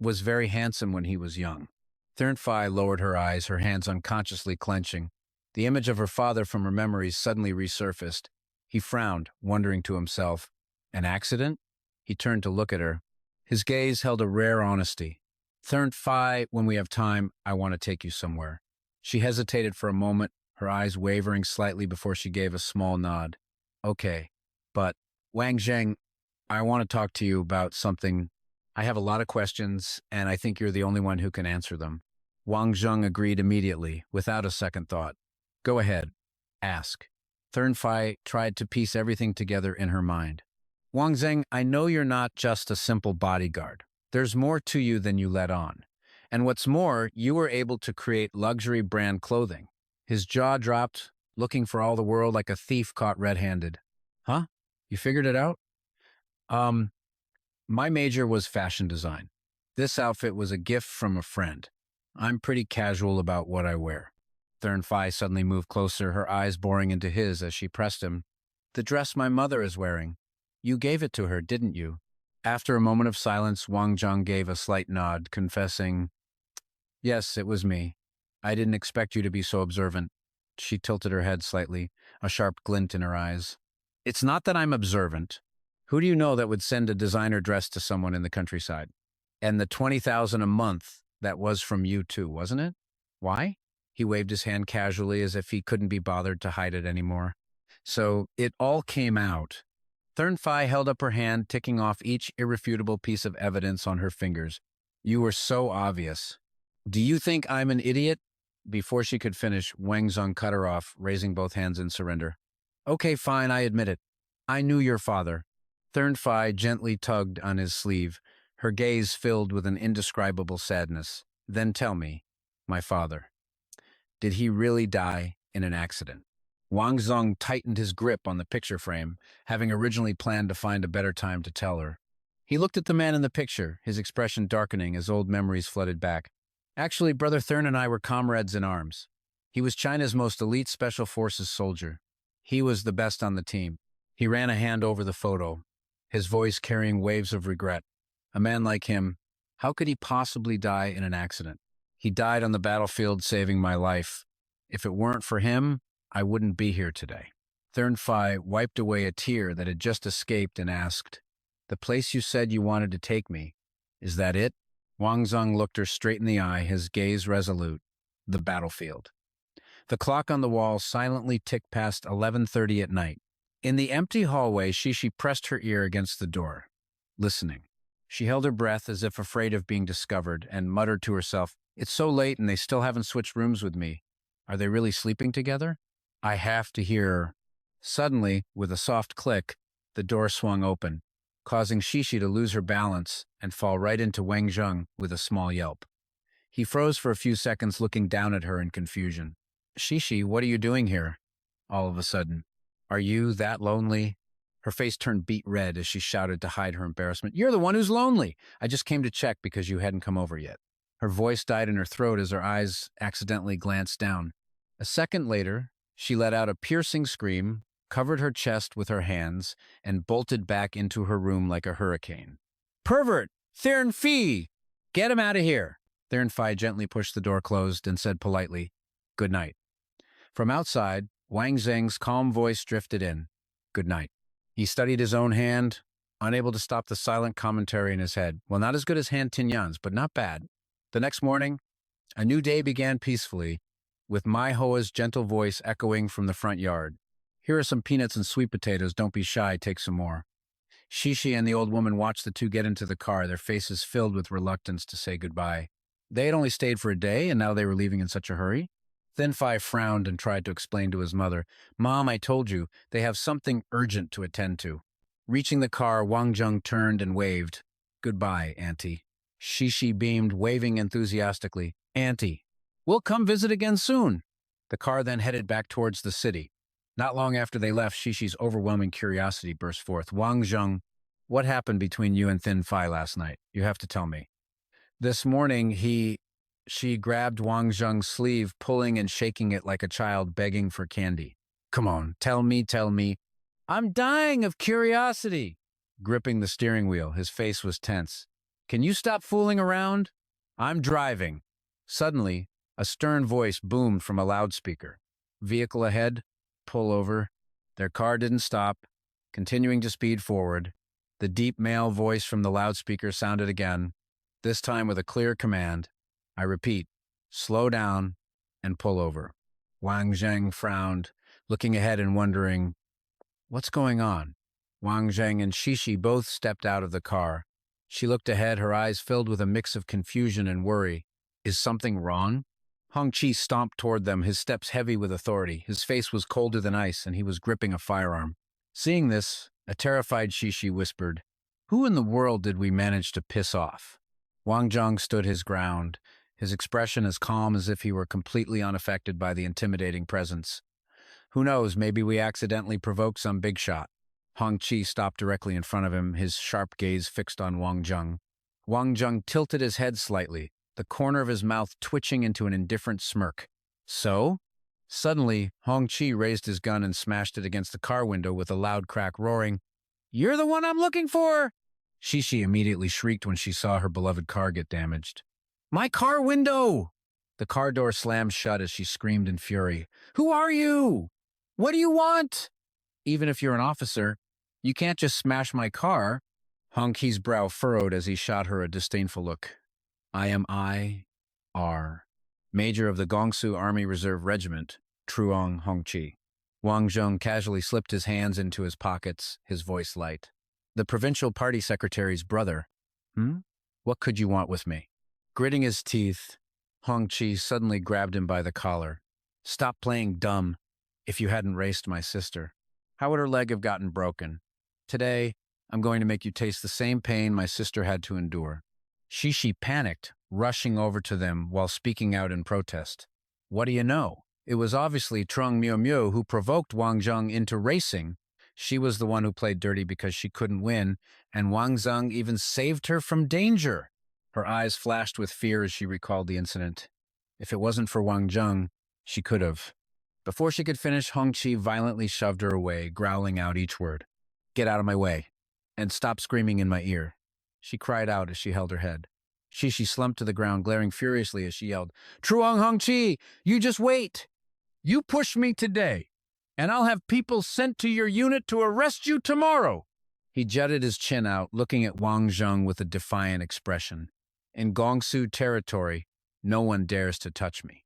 was very handsome when he was young. Thurn Fai lowered her eyes, her hands unconsciously clenching. The image of her father from her memories suddenly resurfaced. He frowned, wondering to himself, an accident? He turned to look at her. His gaze held a rare honesty. Thurn Fai, when we have time, I want to take you somewhere. She hesitated for a moment, her eyes wavering slightly before she gave a small nod. Okay, but Wang Zheng, I want to talk to you about something. I have a lot of questions, and I think you're the only one who can answer them. Wang Zheng agreed immediately, without a second thought. Go ahead. Ask. Thurnfei tried to piece everything together in her mind. Wang Zheng, I know you're not just a simple bodyguard. There's more to you than you let on. And what's more, you were able to create luxury brand clothing. His jaw dropped, looking for all the world like a thief caught red-handed. Huh? You figured it out? Um, my major was fashion design. This outfit was a gift from a friend. I'm pretty casual about what I wear. Thurnfei suddenly moved closer, her eyes boring into his as she pressed him. The dress my mother is wearing. You gave it to her, didn't you? After a moment of silence, Wang Zheng gave a slight nod, confessing, Yes, it was me. I didn't expect you to be so observant. She tilted her head slightly, a sharp glint in her eyes. It's not that I'm observant. Who do you know that would send a designer dress to someone in the countryside? And the 20,000 a month, that was from you too, wasn't it? Why? He waved his hand casually as if he couldn't be bothered to hide it anymore. So it all came out. Thurnfei held up her hand, ticking off each irrefutable piece of evidence on her fingers. You were so obvious. Do you think I'm an idiot? Before she could finish, Wang Zheng cut her off, raising both hands in surrender. Okay, fine, I admit it. I knew your father. Thurnfei gently tugged on his sleeve, her gaze filled with an indescribable sadness. Then tell me, my father, did he really die in an accident? Wang Zheng tightened his grip on the picture frame, having originally planned to find a better time to tell her. He looked at the man in the picture, his expression darkening as old memories flooded back. Actually, Brother Thurn and I were comrades in arms. He was China's most elite special forces soldier. He was the best on the team. He ran a hand over the photo, his voice carrying waves of regret. A man like him, how could he possibly die in an accident? He died on the battlefield saving my life. If it weren't for him, I wouldn't be here today. Thurnfei wiped away a tear that had just escaped and asked, The place you said you wanted to take me, is that it? Wang Zheng looked her straight in the eye, his gaze resolute. The battlefield. The clock on the wall silently ticked past 11:30 at night. In the empty hallway, Shishi pressed her ear against the door, listening. She held her breath as if afraid of being discovered and muttered to herself, It's so late and they still haven't switched rooms with me. Are they really sleeping together? I have to hear. Suddenly, with a soft click, the door swung open, causing Shishi to lose her balance and fall right into Wang Zheng with a small yelp. He froze for a few seconds, looking down at her in confusion. Shishi, what are you doing here? All of a sudden. Are you that lonely? Her face turned beet red as she shouted to hide her embarrassment. You're the one who's lonely. I just came to check because you hadn't come over yet. Her voice died in her throat as her eyes accidentally glanced down. A second later, she let out a piercing scream, covered her chest with her hands, and bolted back into her room like a hurricane. Pervert! Thurnfei! Get him out of here! Thurnfei gently pushed the door closed and said politely, Good night. From outside, Wang Zheng's calm voice drifted in. Good night. He studied his own hand, unable to stop the silent commentary in his head. Well, not as good as Han Tinyan's, but not bad. The next morning, a new day began peacefully, with Mai Hoa's gentle voice echoing from the front yard. Here are some peanuts and sweet potatoes. Don't be shy. Take some more. Shishi and the old woman watched the two get into the car, their faces filled with reluctance to say goodbye. They had only stayed for a day, and now they were leaving in such a hurry. Thurnfei frowned and tried to explain to his mother, Mom, I told you, they have something urgent to attend to. Reaching the car, Wang Zheng turned and waved. Goodbye, Auntie. Shishi beamed, waving enthusiastically. Auntie, we'll come visit again soon. The car then headed back towards the city. Not long after they left, Shishi's overwhelming curiosity burst forth. Wang Zheng, what happened between you and Thurnfei last night? You have to tell me. This morning, She grabbed Wang Zheng's sleeve, pulling and shaking it like a child begging for candy. Come on, tell me. I'm dying of curiosity. Gripping the steering wheel, his face was tense. Can you stop fooling around? I'm driving. Suddenly, a stern voice boomed from a loudspeaker. Vehicle ahead, pull over. Their car didn't stop, continuing to speed forward. The deep male voice from the loudspeaker sounded again, this time with a clear command. I repeat, slow down and pull over. Wang Zheng frowned, looking ahead and wondering, what's going on? Wang Zheng and Shishi both stepped out of the car. She looked ahead, her eyes filled with a mix of confusion and worry. Is something wrong? Hong Chi stomped toward them, his steps heavy with authority. His face was colder than ice, and he was gripping a firearm. Seeing this, a terrified Shishi whispered, "Who in the world did we manage to piss off?" Wang Zheng stood his ground, his expression as calm as if he were completely unaffected by the intimidating presence. "Who knows, maybe we accidentally provoked some big shot." Hong Chi stopped directly in front of him, his sharp gaze fixed on Wang Zheng. Wang Zheng tilted his head slightly, the corner of his mouth twitching into an indifferent smirk. "So?" Suddenly, Hong Chi raised his gun and smashed it against the car window with a loud crack, roaring, "You're the one I'm looking for!" Shishi immediately shrieked when she saw her beloved car get damaged. "My car window!" The car door slammed shut as she screamed in fury. "Who are you? What do you want?" "Even if you're an officer, you can't just smash my car." Hong Ki's brow furrowed as he shot her a disdainful look. "I am I.R. Major of the Gongsu Army Reserve Regiment, Truong Hong Chi." Wang Zheng casually slipped his hands into his pockets, his voice light. "The provincial party secretary's brother. What could you want with me?" Gritting his teeth, Hong Chi suddenly grabbed him by the collar. "Stop playing dumb. If you hadn't raced my sister, how would her leg have gotten broken? Today, I'm going to make you taste the same pain my sister had to endure." Shishi panicked, rushing over to them while speaking out in protest. "What do you know? It was obviously Trung Miu Miu who provoked Wang Zheng into racing. She was the one who played dirty because she couldn't win, and Wang Zheng even saved her from danger." Her eyes flashed with fear as she recalled the incident. If it wasn't for Wang Zheng, she could have. Before she could finish, Hong Chi violently shoved her away, growling out each word. "Get out of my way, and stop screaming in my ear," she cried out as she held her head. Shishi slumped to the ground, glaring furiously as she yelled, "Truong Hong Chi, you just wait! You push me today, and I'll have people sent to your unit to arrest you tomorrow." He jutted his chin out, looking at Wang Zheng with a defiant expression. "In Gongsu territory, no one dares to touch me."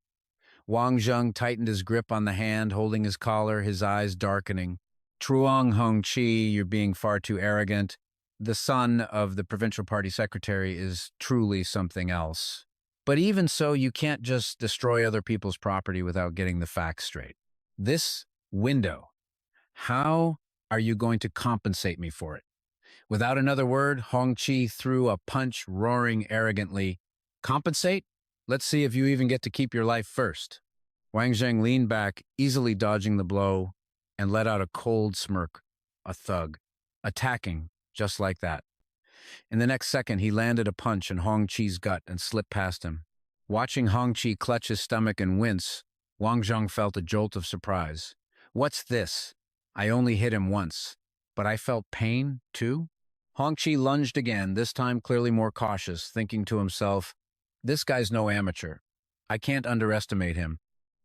Wang Zheng tightened his grip on the hand, holding his collar, his eyes darkening. "Truong Hong Chi, you're being far too arrogant. The son of the provincial party secretary is truly something else. But even so, you can't just destroy other people's property without getting the facts straight. This window, how are you going to compensate me for it?" Without another word, Hong Chi threw a punch, roaring arrogantly, "Compensate? Let's see if you even get to keep your life first." Wang Zheng leaned back, easily dodging the blow, and let out a cold smirk. A thug. Attacking, just like that. In the next second, he landed a punch in Hong Chi's gut and slipped past him. Watching Hong Chi clutch his stomach and wince, Wang Zheng felt a jolt of surprise. "What's this? I only hit him once, but I felt pain, too?" Hong Chi lunged again, this time clearly more cautious, thinking to himself, "This guy's no amateur. I can't underestimate him."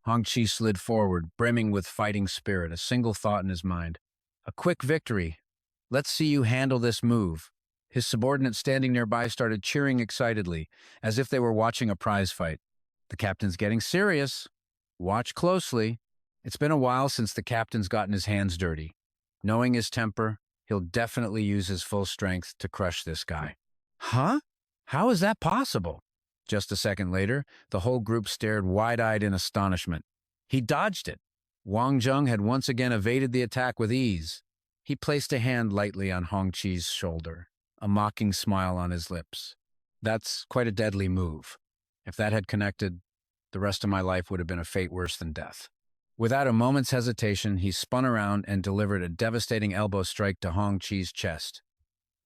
Hong Chi slid forward, brimming with fighting spirit, a single thought in his mind. "A quick victory. Let's see you handle this move." His subordinates standing nearby started cheering excitedly, as if they were watching a prize fight. "The captain's getting serious. Watch closely." It's been a while since the captain's gotten his hands dirty. Knowing his temper, he'll definitely use his full strength to crush this guy. "Huh? How is that possible?" Just a second later, the whole group stared wide-eyed in astonishment. He dodged it. Wang Zheng had once again evaded the attack with ease. He placed a hand lightly on Hong Chi's shoulder, a mocking smile on his lips. "That's quite a deadly move. If that had connected, the rest of my life would have been a fate worse than death." Without a moment's hesitation, he spun around and delivered a devastating elbow strike to Hong Chi's chest.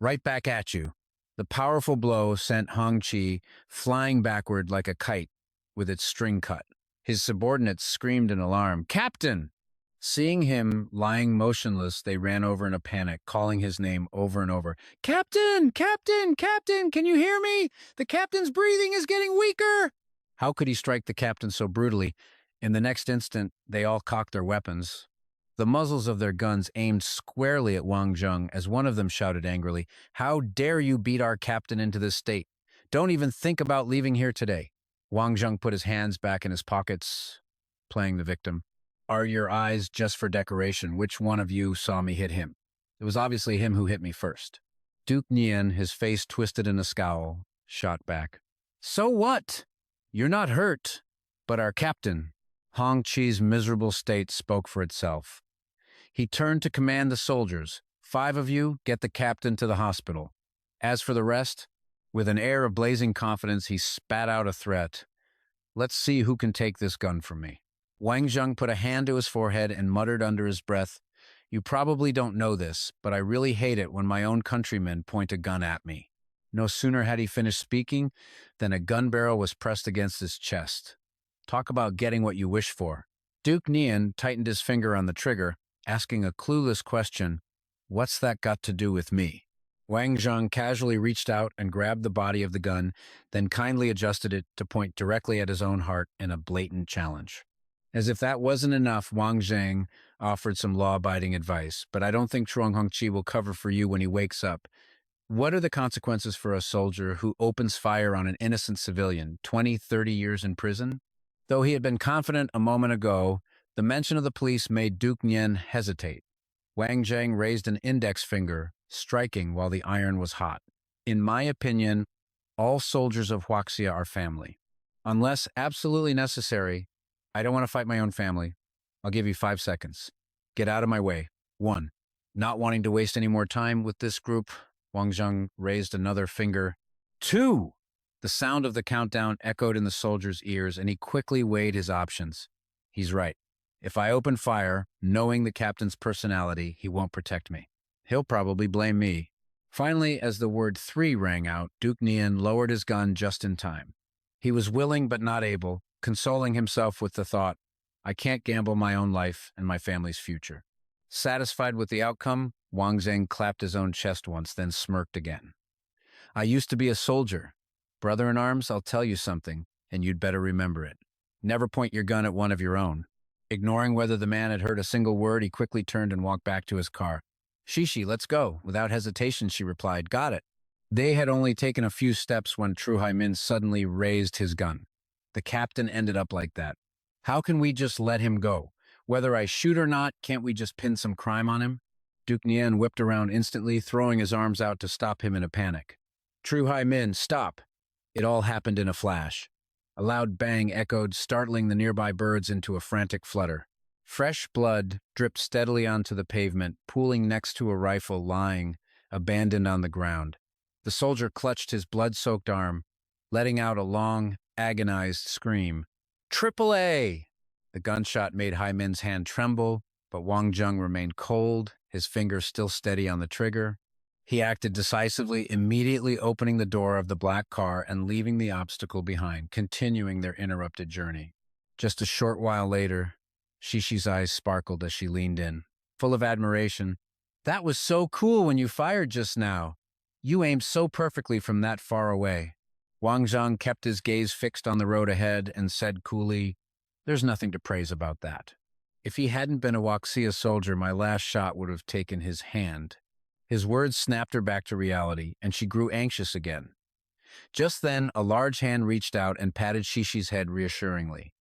"Right back at you." The powerful blow sent Hong Chi flying backward like a kite with its string cut. His subordinates screamed in alarm, "Captain!" Seeing him lying motionless, they ran over in a panic, calling his name over and over. "Captain! Captain! Captain! Can you hear me? The captain's breathing is getting weaker!" How could he strike the captain so brutally? In the next instant, they all cocked their weapons. The muzzles of their guns aimed squarely at Wang Zheng as one of them shouted angrily, "How dare you beat our captain into this state? Don't even think about leaving here today." Wang Zheng put his hands back in his pockets, playing the victim. "Are your eyes just for decoration? Which one of you saw me hit him?" It was obviously him who hit me first. Duke Nian, his face twisted in a scowl, shot back. "So what? You're not hurt, But our captain, Hong Chi's miserable state spoke for itself. He turned to command the soldiers. 5 of you, get the captain to the hospital. As for the rest, with an air of blazing confidence, he spat out a threat. Let's see who can take this gun from me. Wang Zheng put a hand to his forehead and muttered under his breath, You probably don't know this, but I really hate it when my own countrymen point a gun at me. No sooner had he finished speaking than a gun barrel was pressed against his chest. Talk about getting what you wish for. Duke Noan tightened his finger on the trigger, asking a clueless question, What's that got to do with me? Wang Zheng casually reached out and grabbed the body of the gun, then kindly adjusted it to point directly at his own heart in a blatant challenge. As if that wasn't enough, Wang Zheng offered some law-abiding advice, but I don't think Truong Hongqi will cover for you when he wakes up. What are the consequences for a soldier who opens fire on an innocent civilian, 20, 30 years in prison? Though he had been confident a moment ago, the mention of the police made Duke Noan hesitate. Wang Zheng raised an index finger, striking while the iron was hot. In my opinion, all soldiers of Huaxia are family. Unless absolutely necessary, I don't want to fight my own family. I'll give you 5 seconds. Get out of my way. 1. Not wanting to waste any more time with this group, Wang Zheng raised another finger. 2. The sound of the countdown echoed in the soldier's ears, and he quickly weighed his options. He's right. If I open fire, knowing the captain's personality, he won't protect me. He'll probably blame me. Finally, as the word 3 rang out, Duke Noan lowered his gun just in time. He was willing but not able, consoling himself with the thought, I can't gamble my own life and my family's future. Satisfied with the outcome, Wang Zheng clapped his own chest once, then smirked again. I used to be a soldier. Brother-in-arms, I'll tell you something, and you'd better remember it. Never point your gun at one of your own. Ignoring whether the man had heard a single word, he quickly turned and walked back to his car. Shishi, let's go. Without hesitation, she replied, Got it. They had only taken a few steps when Tru Haimin suddenly raised his gun. The captain ended up like that. How can we just let him go? Whether I shoot or not, can't we just pin some crime on him? Duke Noan whipped around instantly, throwing his arms out to stop him in a panic. Tru Haimin, stop. It all happened in a flash. A loud bang echoed, startling the nearby birds into a frantic flutter. Fresh blood dripped steadily onto the pavement, pooling next to a rifle lying, abandoned on the ground. The soldier clutched his blood-soaked arm, letting out a long, agonized scream. Triple A! The gunshot made Haimin's hand tremble, but Wang Zheng remained cold, his fingers still steady on the trigger. He acted decisively, immediately opening the door of the black car and leaving the obstacle behind, continuing their interrupted journey. Just a short while later, Shishi's eyes sparkled as she leaned in, full of admiration. That was so cool when you fired just now. You aimed so perfectly from that far away. Wang Zheng kept his gaze fixed on the road ahead and said coolly, There's nothing to praise about that. If he hadn't been a Huaxia soldier, my last shot would have taken his hand. His words snapped her back to reality, and she grew anxious again. Just then, a large hand reached out and patted Shishi's head reassuringly.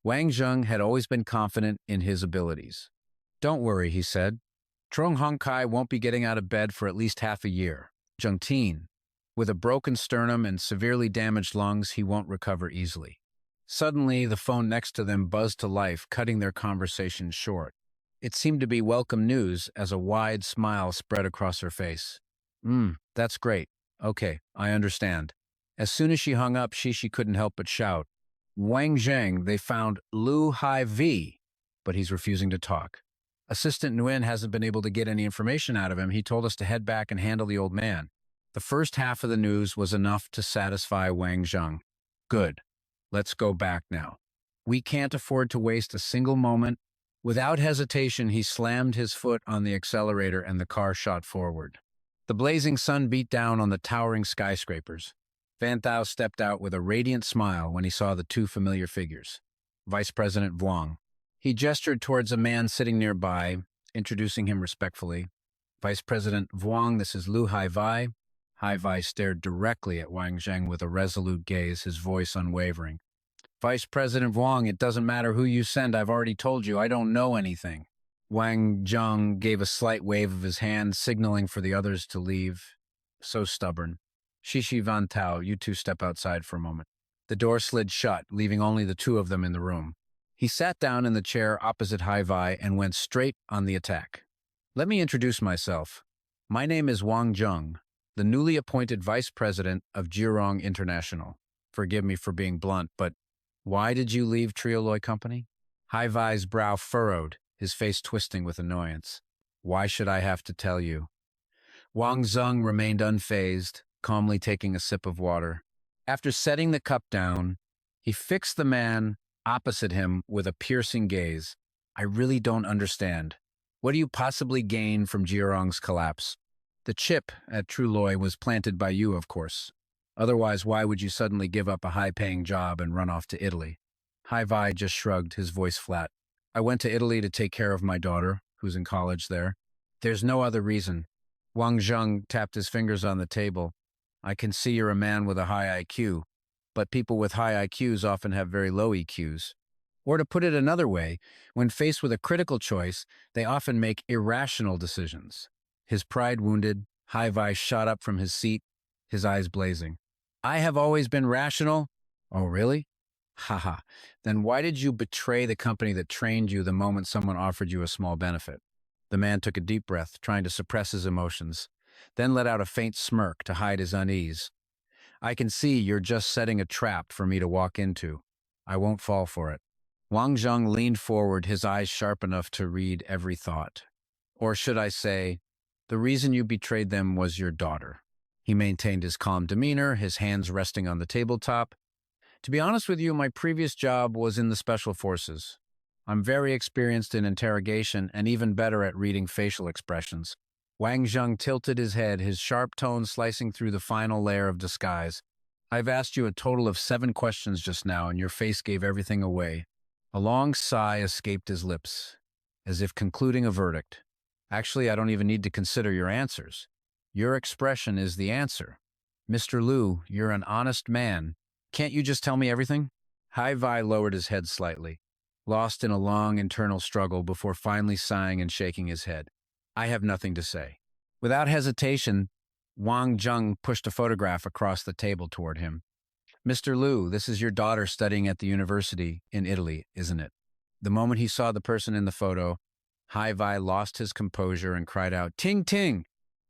Wang Zheng had always been confident in his abilities. Don't worry, he said. Truong Hong Kai won't be getting out of bed for at least half a year. Zheng Tin. With a broken sternum and severely damaged lungs, he won't recover easily. Suddenly, the phone next to them buzzed to life, cutting their conversation short. It seemed to be welcome news as a wide smile spread across her face. That's great. Okay, I understand. As soon as she hung up, Shishi couldn't help but shout, Wang Zheng, they found Lu Hai V, but he's refusing to talk. Assistant Nguyen hasn't been able to get any information out of him. He told us to head back and handle the old man. The first half of the news was enough to satisfy Wang Zheng. Good. Let's go back now. We can't afford to waste a single moment. Without hesitation, he slammed his foot on the accelerator and the car shot forward. The blazing sun beat down on the towering skyscrapers. Van Thao stepped out with a radiant smile when he saw the two familiar figures. Vice President Vuong. He gestured towards a man sitting nearby, introducing him respectfully. Vice President Vuong, this is Lu Hai Vai. Hai Vai stared directly at Wang Zheng with a resolute gaze, his voice unwavering. Vice President Vuong, it doesn't matter who you send. I've already told you, I don't know anything. Wang Zheng gave a slight wave of his hand, signaling for the others to leave. So stubborn. Shishi Van Tao, you two step outside for a moment. The door slid shut, leaving only the two of them in the room. He sat down in the chair opposite Hai and went straight on the attack. Let me introduce myself. My name is Wang Zheng, the newly appointed vice president of Jirong International. Forgive me for being blunt, but why did you leave Trioloi Company? Hai brow furrowed, his face twisting with annoyance. Why should I have to tell you? Wang Zheng remained unfazed, calmly taking a sip of water. After setting the cup down, he fixed the man opposite him with a piercing gaze. I really don't understand. What do you possibly gain from Jirong's collapse? The chip at Truloi was planted by you, of course. Otherwise, why would you suddenly give up a high-paying job and run off to Italy? Hai just shrugged, his voice flat. I went to Italy to take care of my daughter, who's in college there. There's no other reason. Wang Zheng tapped his fingers on the table. I can see you're a man with a high IQ, but people with high IQs often have very low EQs. Or to put it another way, when faced with a critical choice, they often make irrational decisions. His pride wounded, Hai shot up from his seat, his eyes blazing. I have always been rational? Oh, really? Haha. Then why did you betray the company that trained you the moment someone offered you a small benefit? The man took a deep breath, trying to suppress his emotions, then let out a faint smirk to hide his unease. I can see you're just setting a trap for me to walk into. I won't fall for it. Wang Zheng leaned forward, his eyes sharp enough to read every thought. Or should I say, the reason you betrayed them was your daughter. He maintained his calm demeanor, his hands resting on the tabletop. To be honest with you, my previous job was in the special forces. I'm very experienced in interrogation and even better at reading facial expressions. Wang Zheng tilted his head, his sharp tone slicing through the final layer of disguise. I've asked you a total of 7 questions just now, and your face gave everything away. A long sigh escaped his lips, as if concluding a verdict. Actually, I don't even need to consider your answers. Your expression is the answer. Mr. Liu, you're an honest man. Can't you just tell me everything? Hai lowered his head slightly, lost in a long internal struggle before finally sighing and shaking his head. I have nothing to say. Without hesitation, Wang Zheng pushed a photograph across the table toward him. Mr. Liu, this is your daughter studying at the university in Italy, isn't it? The moment he saw the person in the photo, Hai lost his composure and cried out, Ting Ting!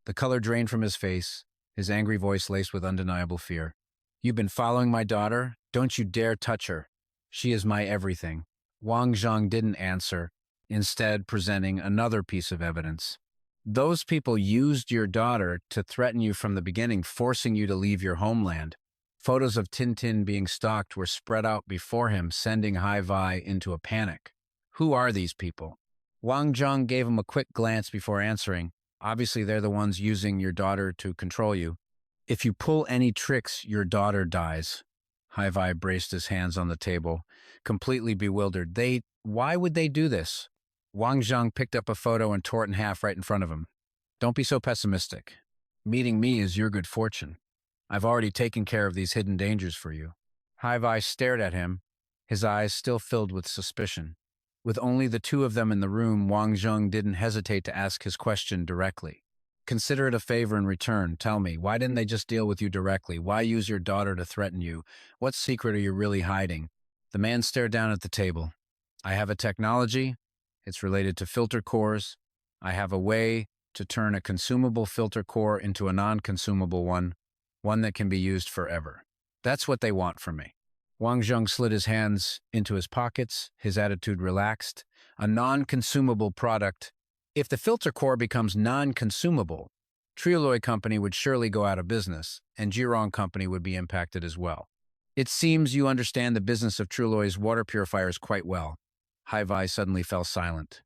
The color drained from his face, his angry voice laced with undeniable fear. You've been following my daughter? Don't you dare touch her. She is my everything. Wang Zheng didn't answer, instead presenting another piece of evidence. Those people used your daughter to threaten you from the beginning, forcing you to leave your homeland. Photos of Tintin being stalked were spread out before him, sending Hai into a panic. Who are these people? Wang Zheng gave him a quick glance before answering. Obviously, they're the ones using your daughter to control you. If you pull any tricks, your daughter dies. Hai braced his hands on the table, completely bewildered. Why would they do this? Wang Zheng picked up a photo and tore it in half right in front of him. Don't be so pessimistic. Meeting me is your good fortune. I've already taken care of these hidden dangers for you. Hai stared at him, his eyes still filled with suspicion. With only the two of them in the room, Wang Zheng didn't hesitate to ask his question directly. Consider it a favor in return. Tell me, why didn't they just deal with you directly? Why use your daughter to threaten you? What secret are you really hiding? The man stared down at the table. I have a technology. It's related to filter cores. I have a way to turn a consumable filter core into a non-consumable one that can be used forever. That's what they want from me. Wang Zheng slid his hands into his pockets, his attitude relaxed. A non-consumable product. If the filter core becomes non-consumable, Trioloi Company would surely go out of business, and Jirong Company would be impacted as well. It seems you understand the business of Truloi's water purifiers quite well. Hai suddenly fell silent.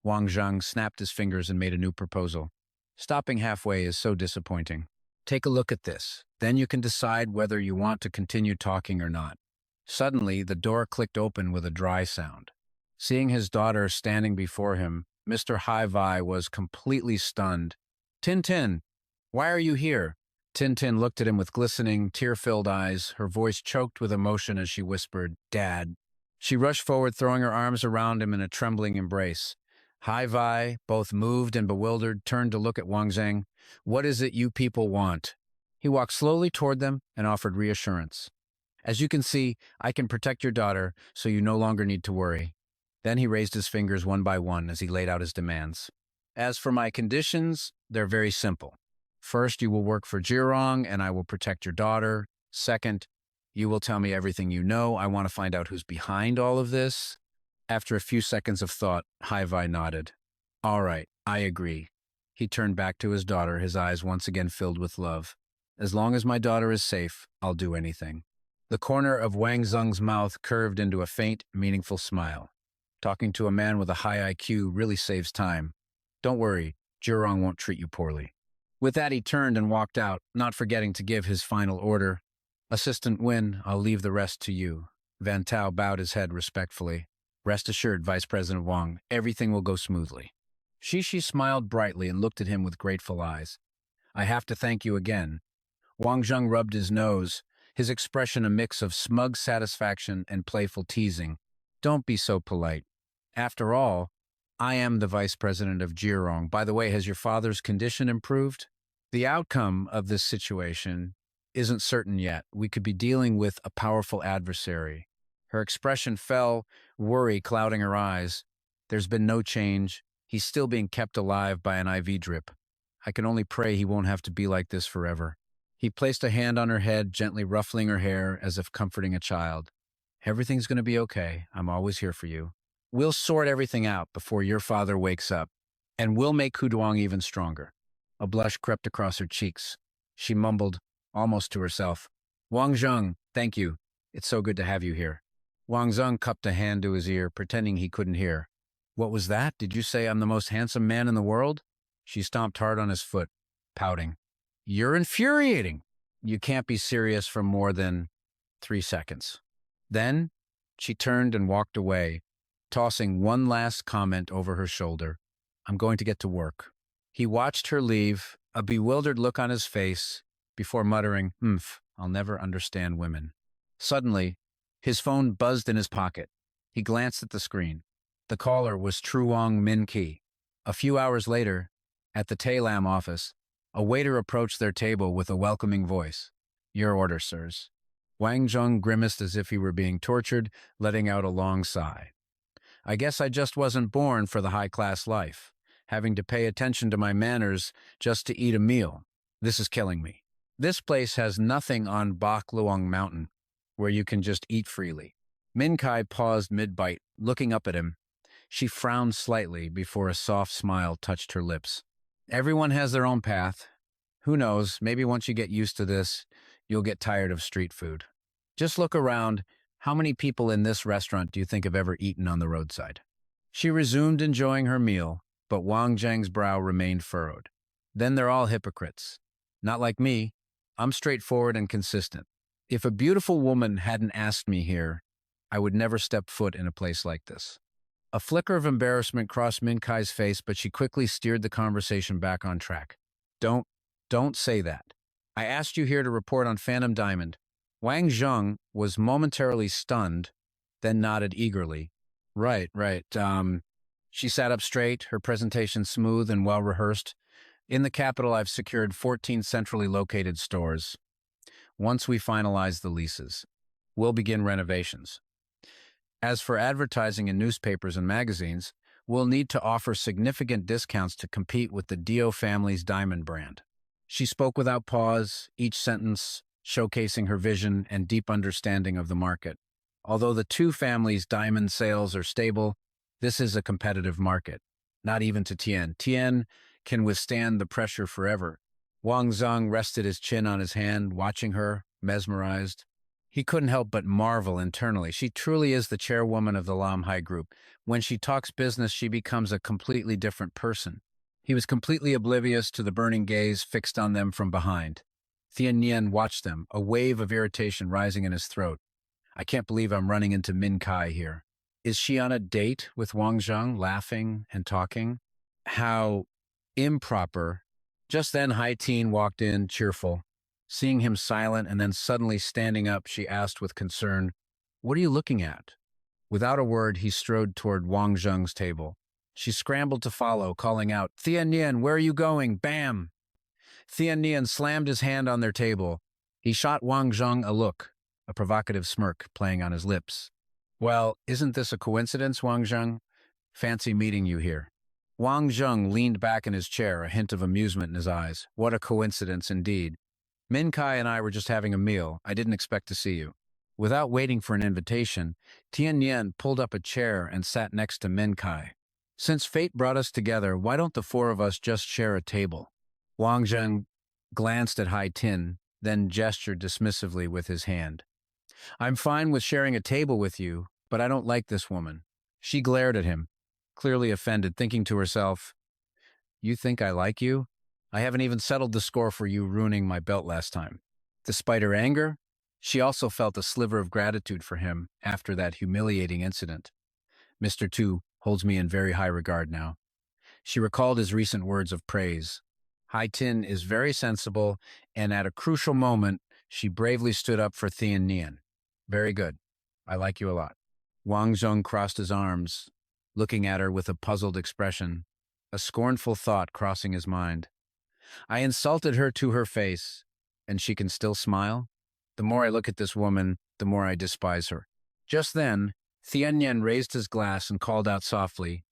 Wang Zheng snapped his fingers and made a new proposal. Stopping halfway is so disappointing. Take a look at this. Then you can decide whether you want to continue talking or not. Suddenly, the door clicked open with a dry sound. Seeing his daughter standing before him, Mr. Hai was completely stunned. Tintin, why are you here? Tintin looked at him with glistening, tear-filled eyes, her voice choked with emotion as she whispered, Dad. She rushed forward, throwing her arms around him in a trembling embrace. Hai, both moved and bewildered, turned to look at Wang Zheng. What is it you people want? He walked slowly toward them and offered reassurance. As you can see, I can protect your daughter, so you no longer need to worry. Then he raised his fingers one by one as he laid out his demands. As for my conditions, they're very simple. First, you will work for Jirong, and I will protect your daughter. Second, you will tell me everything you know. I want to find out who's behind all of this. After a few seconds of thought, Hai nodded. All right, I agree. He turned back to his daughter, his eyes once again filled with love. As long as my daughter is safe, I'll do anything. The corner of Wang Zheng's mouth curved into a faint, meaningful smile. Talking to a man with a high IQ really saves time. Don't worry, Jirong won't treat you poorly. With that, he turned and walked out, not forgetting to give his final order. Assistant Win, I'll leave the rest to you. Van Tao bowed his head respectfully. Rest assured, Vice President Wang, everything will go smoothly. Shishi smiled brightly and looked at him with grateful eyes. I have to thank you again. Wang Zheng rubbed his nose, his expression a mix of smug satisfaction and playful teasing. Don't be so polite. After all, I am the vice president of Jirong. By the way, has your father's condition improved? The outcome of this situation isn't certain yet. We could be dealing with a powerful adversary. Her expression fell, worry clouding her eyes. There's been no change. He's still being kept alive by an IV drip. I can only pray he won't have to be like this forever. He placed a hand on her head, gently ruffling her hair as if comforting a child. Everything's going to be okay. I'm always here for you. We'll sort everything out before your father wakes up, and we'll make Huduang even stronger. A blush crept across her cheeks. She mumbled, almost to herself, Wang Zheng, thank you. It's so good to have you here. Wang Zheng cupped a hand to his ear, pretending he couldn't hear. What was that? Did you say I'm the most handsome man in the world? She stomped hard on his foot, pouting. You're infuriating. You can't be serious for more than 3 seconds. Then she turned and walked away, tossing one last comment over her shoulder. I'm going to get to work. He watched her leave, a bewildered look on his face, before muttering, I'll never understand women. Suddenly, his phone buzzed in his pocket. He glanced at the screen. The caller was Truong Min Ki. A few hours later, at the Taylam office, a waiter approached their table with a welcoming voice. Your order, sirs. Wang Zheng grimaced as if he were being tortured, letting out a long sigh. I guess I just wasn't born for the high-class life, having to pay attention to my manners just to eat a meal. This is killing me. This place has nothing on Bak Luong Mountain, where you can just eat freely. Min Kai paused mid-bite, looking up at him. She frowned slightly before a soft smile touched her lips. Everyone has their own path. Who knows, maybe once you get used to this, you'll get tired of street food. Just look around. How many people in this restaurant do you think have ever eaten on the roadside? She resumed enjoying her meal, but Wang Zheng's brow remained furrowed. Then they're all hypocrites. Not like me. I'm straightforward and consistent. If a beautiful woman hadn't asked me here, I would never step foot in a place like this. A flicker of embarrassment crossed Min Kai's face, but she quickly steered the conversation back on track. Don't say that. I asked you here to report on Phantom Diamond. Wang Zheng was momentarily stunned, then nodded eagerly. Right. She sat up straight, her presentation smooth and well-rehearsed. In the capital, I've secured 14 centrally located stores. Once we finalize the leases, we'll begin renovations. As for advertising in newspapers and magazines, we'll need to offer significant discounts to compete with the Dio family's diamond brand. She spoke without pause, each sentence showcasing her vision and deep understanding of the market. Although the two families' diamond sales are stable, this is a competitive market. Not even to Tian. Tian can withstand the pressure forever. Wang Zheng rested his chin on his hand, watching her, mesmerized. He couldn't help but marvel internally. She truly is the chairwoman of the Lam Hai Group. When she talks business, she becomes a completely different person. He was completely oblivious to the burning gaze fixed on them from behind. Thien Nien watched them, a wave of irritation rising in his throat. I can't believe I'm running into Min Kai here. Is she on a date with Wang Zheng, laughing and talking? How improper. Just then, Hai Tin walked in, cheerful. Seeing him silent and then suddenly standing up, she asked with concern, What are you looking at? Without a word, he strode toward Wang Zheng's table. She scrambled to follow, calling out, Thien Nien, where are you going? Bam! Thien Nien slammed his hand on their table. He shot Wang Zheng a look. a provocative smirk playing on his lips. Well, isn't this a coincidence, Wang Zheng? Fancy meeting you here. Wang Zheng leaned back in his chair, a hint of amusement in his eyes. What a coincidence indeed. Min Kai and I were just having a meal. I didn't expect to see you. Without waiting for an invitation, Tian Yan pulled up a chair and sat next to Min Kai. Since fate brought us together, why don't the four of us just share a table? Wang Zheng glanced at Hai Tin, then gestured dismissively with his hand. I'm fine with sharing a table with you, but I don't like this woman. She glared at him, clearly offended, thinking to herself, You think I like you? I haven't even settled the score for you ruining my belt last time. Despite her anger, she also felt a sliver of gratitude for him after that humiliating incident. Mr. Tu holds me in very high regard now. She recalled his recent words of praise. Hai Tin is very sensible, and at a crucial moment, she bravely stood up for Tian Nian. Very good. I like you a lot. Wang Zheng crossed his arms, looking at her with a puzzled expression, a scornful thought crossing his mind. I insulted her to her face, and she can still smile? The more I look at this woman, the more I despise her. Just then, Tian Nian raised his glass and called out softly,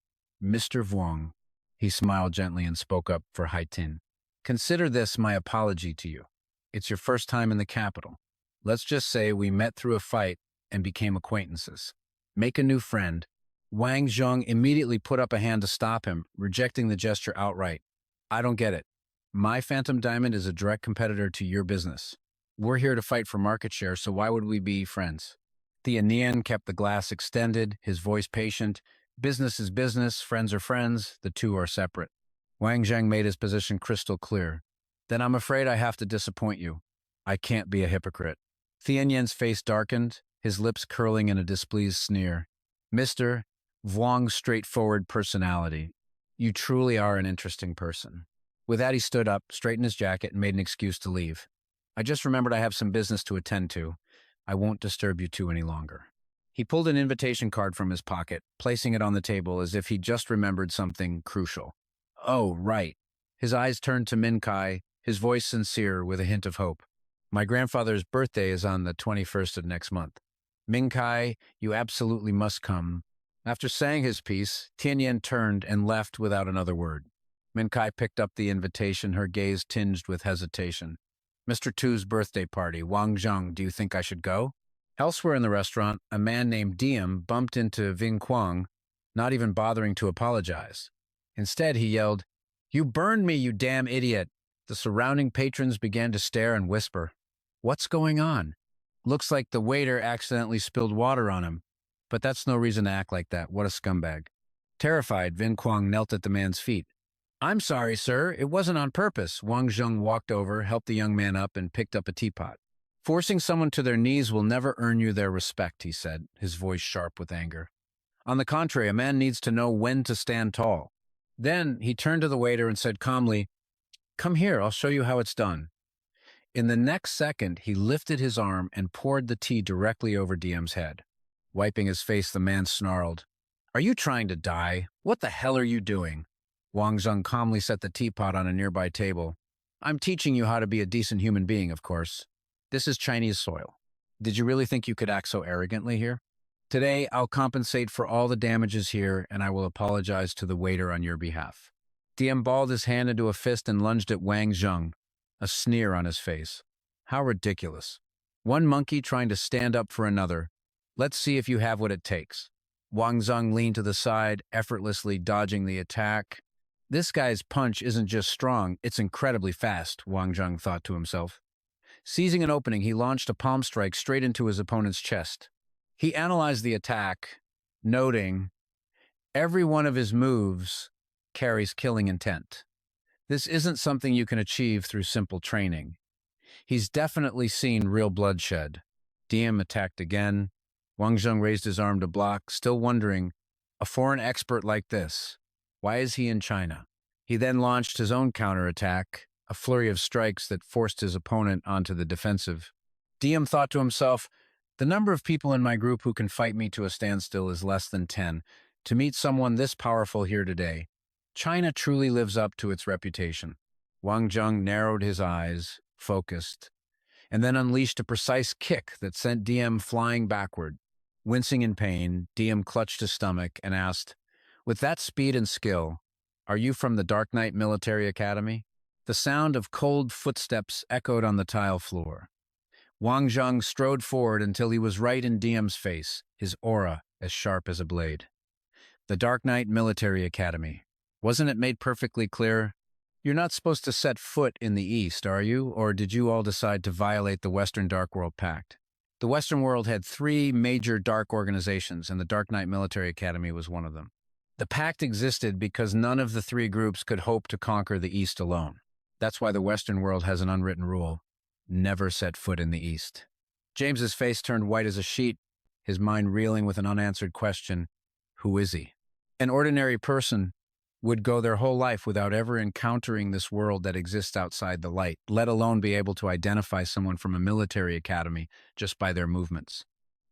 Mr. Vuong. He smiled gently and spoke up for Hai Tin. Consider this my apology to you. It's your first time in the capital. Let's just say we met through a fight and became acquaintances. Make a new friend. Wang Zheng immediately put up a hand to stop him, rejecting the gesture outright. I don't get it. My Phantom Diamond is a direct competitor to your business. We're here to fight for market share, so why would we be friends? Tian Nian kept the glass extended, his voice patient. Business is business, friends are friends, the two are separate. Wang Zheng made his position crystal clear. Then I'm afraid I have to disappoint you. I can't be a hypocrite. Tian Yan's face darkened, his lips curling in a displeased sneer. Mr. Vuong's straightforward personality. You truly are an interesting person. With that, he stood up, straightened his jacket, and made an excuse to leave. I just remembered I have some business to attend to. I won't disturb you two any longer. He pulled an invitation card from his pocket, placing it on the table as if he just remembered something crucial. Oh, right. His eyes turned to Min Kai, his voice sincere with a hint of hope. My grandfather's birthday is on the 21st of next month. Min Kai, you absolutely must come. After saying his piece, Tian Yan turned and left without another word. Min Kai picked up the invitation, her gaze tinged with hesitation. Mr. Tu's birthday party. Wang Zheng, do you think I should go? Elsewhere in the restaurant, a man named Diem bumped into Ving Kuang, not even bothering to apologize. Instead, he yelled, You burned me, you damn idiot! The surrounding patrons began to stare and whisper. What's going on? Looks like the waiter accidentally spilled water on him. But that's no reason to act like that. What a scumbag. Terrified, Ving Kuang knelt at the man's feet. I'm sorry, sir. It wasn't on purpose. Wang Zheng walked over, helped the young man up, and picked up a teapot. Forcing someone to their knees will never earn you their respect, he said, his voice sharp with anger. On the contrary, a man needs to know when to stand tall. Then he turned to the waiter and said calmly, Come here, I'll show you how it's done. In the next second, he lifted his arm and poured the tea directly over Diem's head. Wiping his face, the man snarled, Are you trying to die? What the hell are you doing? Wang Zheng calmly set the teapot on a nearby table. I'm teaching you how to be a decent human being, of course. This is Chinese soil. Did you really think you could act so arrogantly here? Today, I'll compensate for all the damages here, and I will apologize to the waiter on your behalf. Diem balled his hand into a fist and lunged at Wang Zheng, a sneer on his face. How ridiculous. One monkey trying to stand up for another. Let's see if you have what it takes. Wang Zheng leaned to the side, effortlessly dodging the attack. This guy's punch isn't just strong, it's incredibly fast, Wang Zheng thought to himself. Seizing an opening, he launched a palm strike straight into his opponent's chest. He analyzed the attack, noting, every one of his moves carries killing intent. This isn't something you can achieve through simple training. He's definitely seen real bloodshed. Diem attacked again. Wang Zheng raised his arm to block, still wondering, a foreign expert like this, why is he in China? He then launched his own counterattack, a flurry of strikes that forced his opponent onto the defensive. Diem thought to himself, the number of people in my group who can fight me to a standstill is less than 10. To meet someone this powerful here today, China truly lives up to its reputation. Wang Zheng narrowed his eyes, focused. and then unleashed a precise kick that sent DM flying backward. Wincing in pain, DM clutched his stomach and asked, "With that speed and skill, are you from the Dark Knight Military Academy?" The sound of cold footsteps echoed on the tile floor. Wang Zheng strode forward until he was right in DM's face, his aura as sharp as a blade. The Dark Knight Military Academy. Wasn't it made perfectly clear? You're not supposed to set foot in the East, are you? Or did you all decide to violate the Western Dark World Pact? The Western world had three major dark organizations, and the Dark Knight Military Academy was one of them. The pact existed because none of the three groups could hope to conquer the East alone. That's why the Western world has an unwritten rule: never set foot in the East. James's face turned white as a sheet, his mind reeling with an unanswered question: who is he? An ordinary person would go their whole life without ever encountering this world that exists outside the light, let alone be able to identify someone from a military academy just by their movements.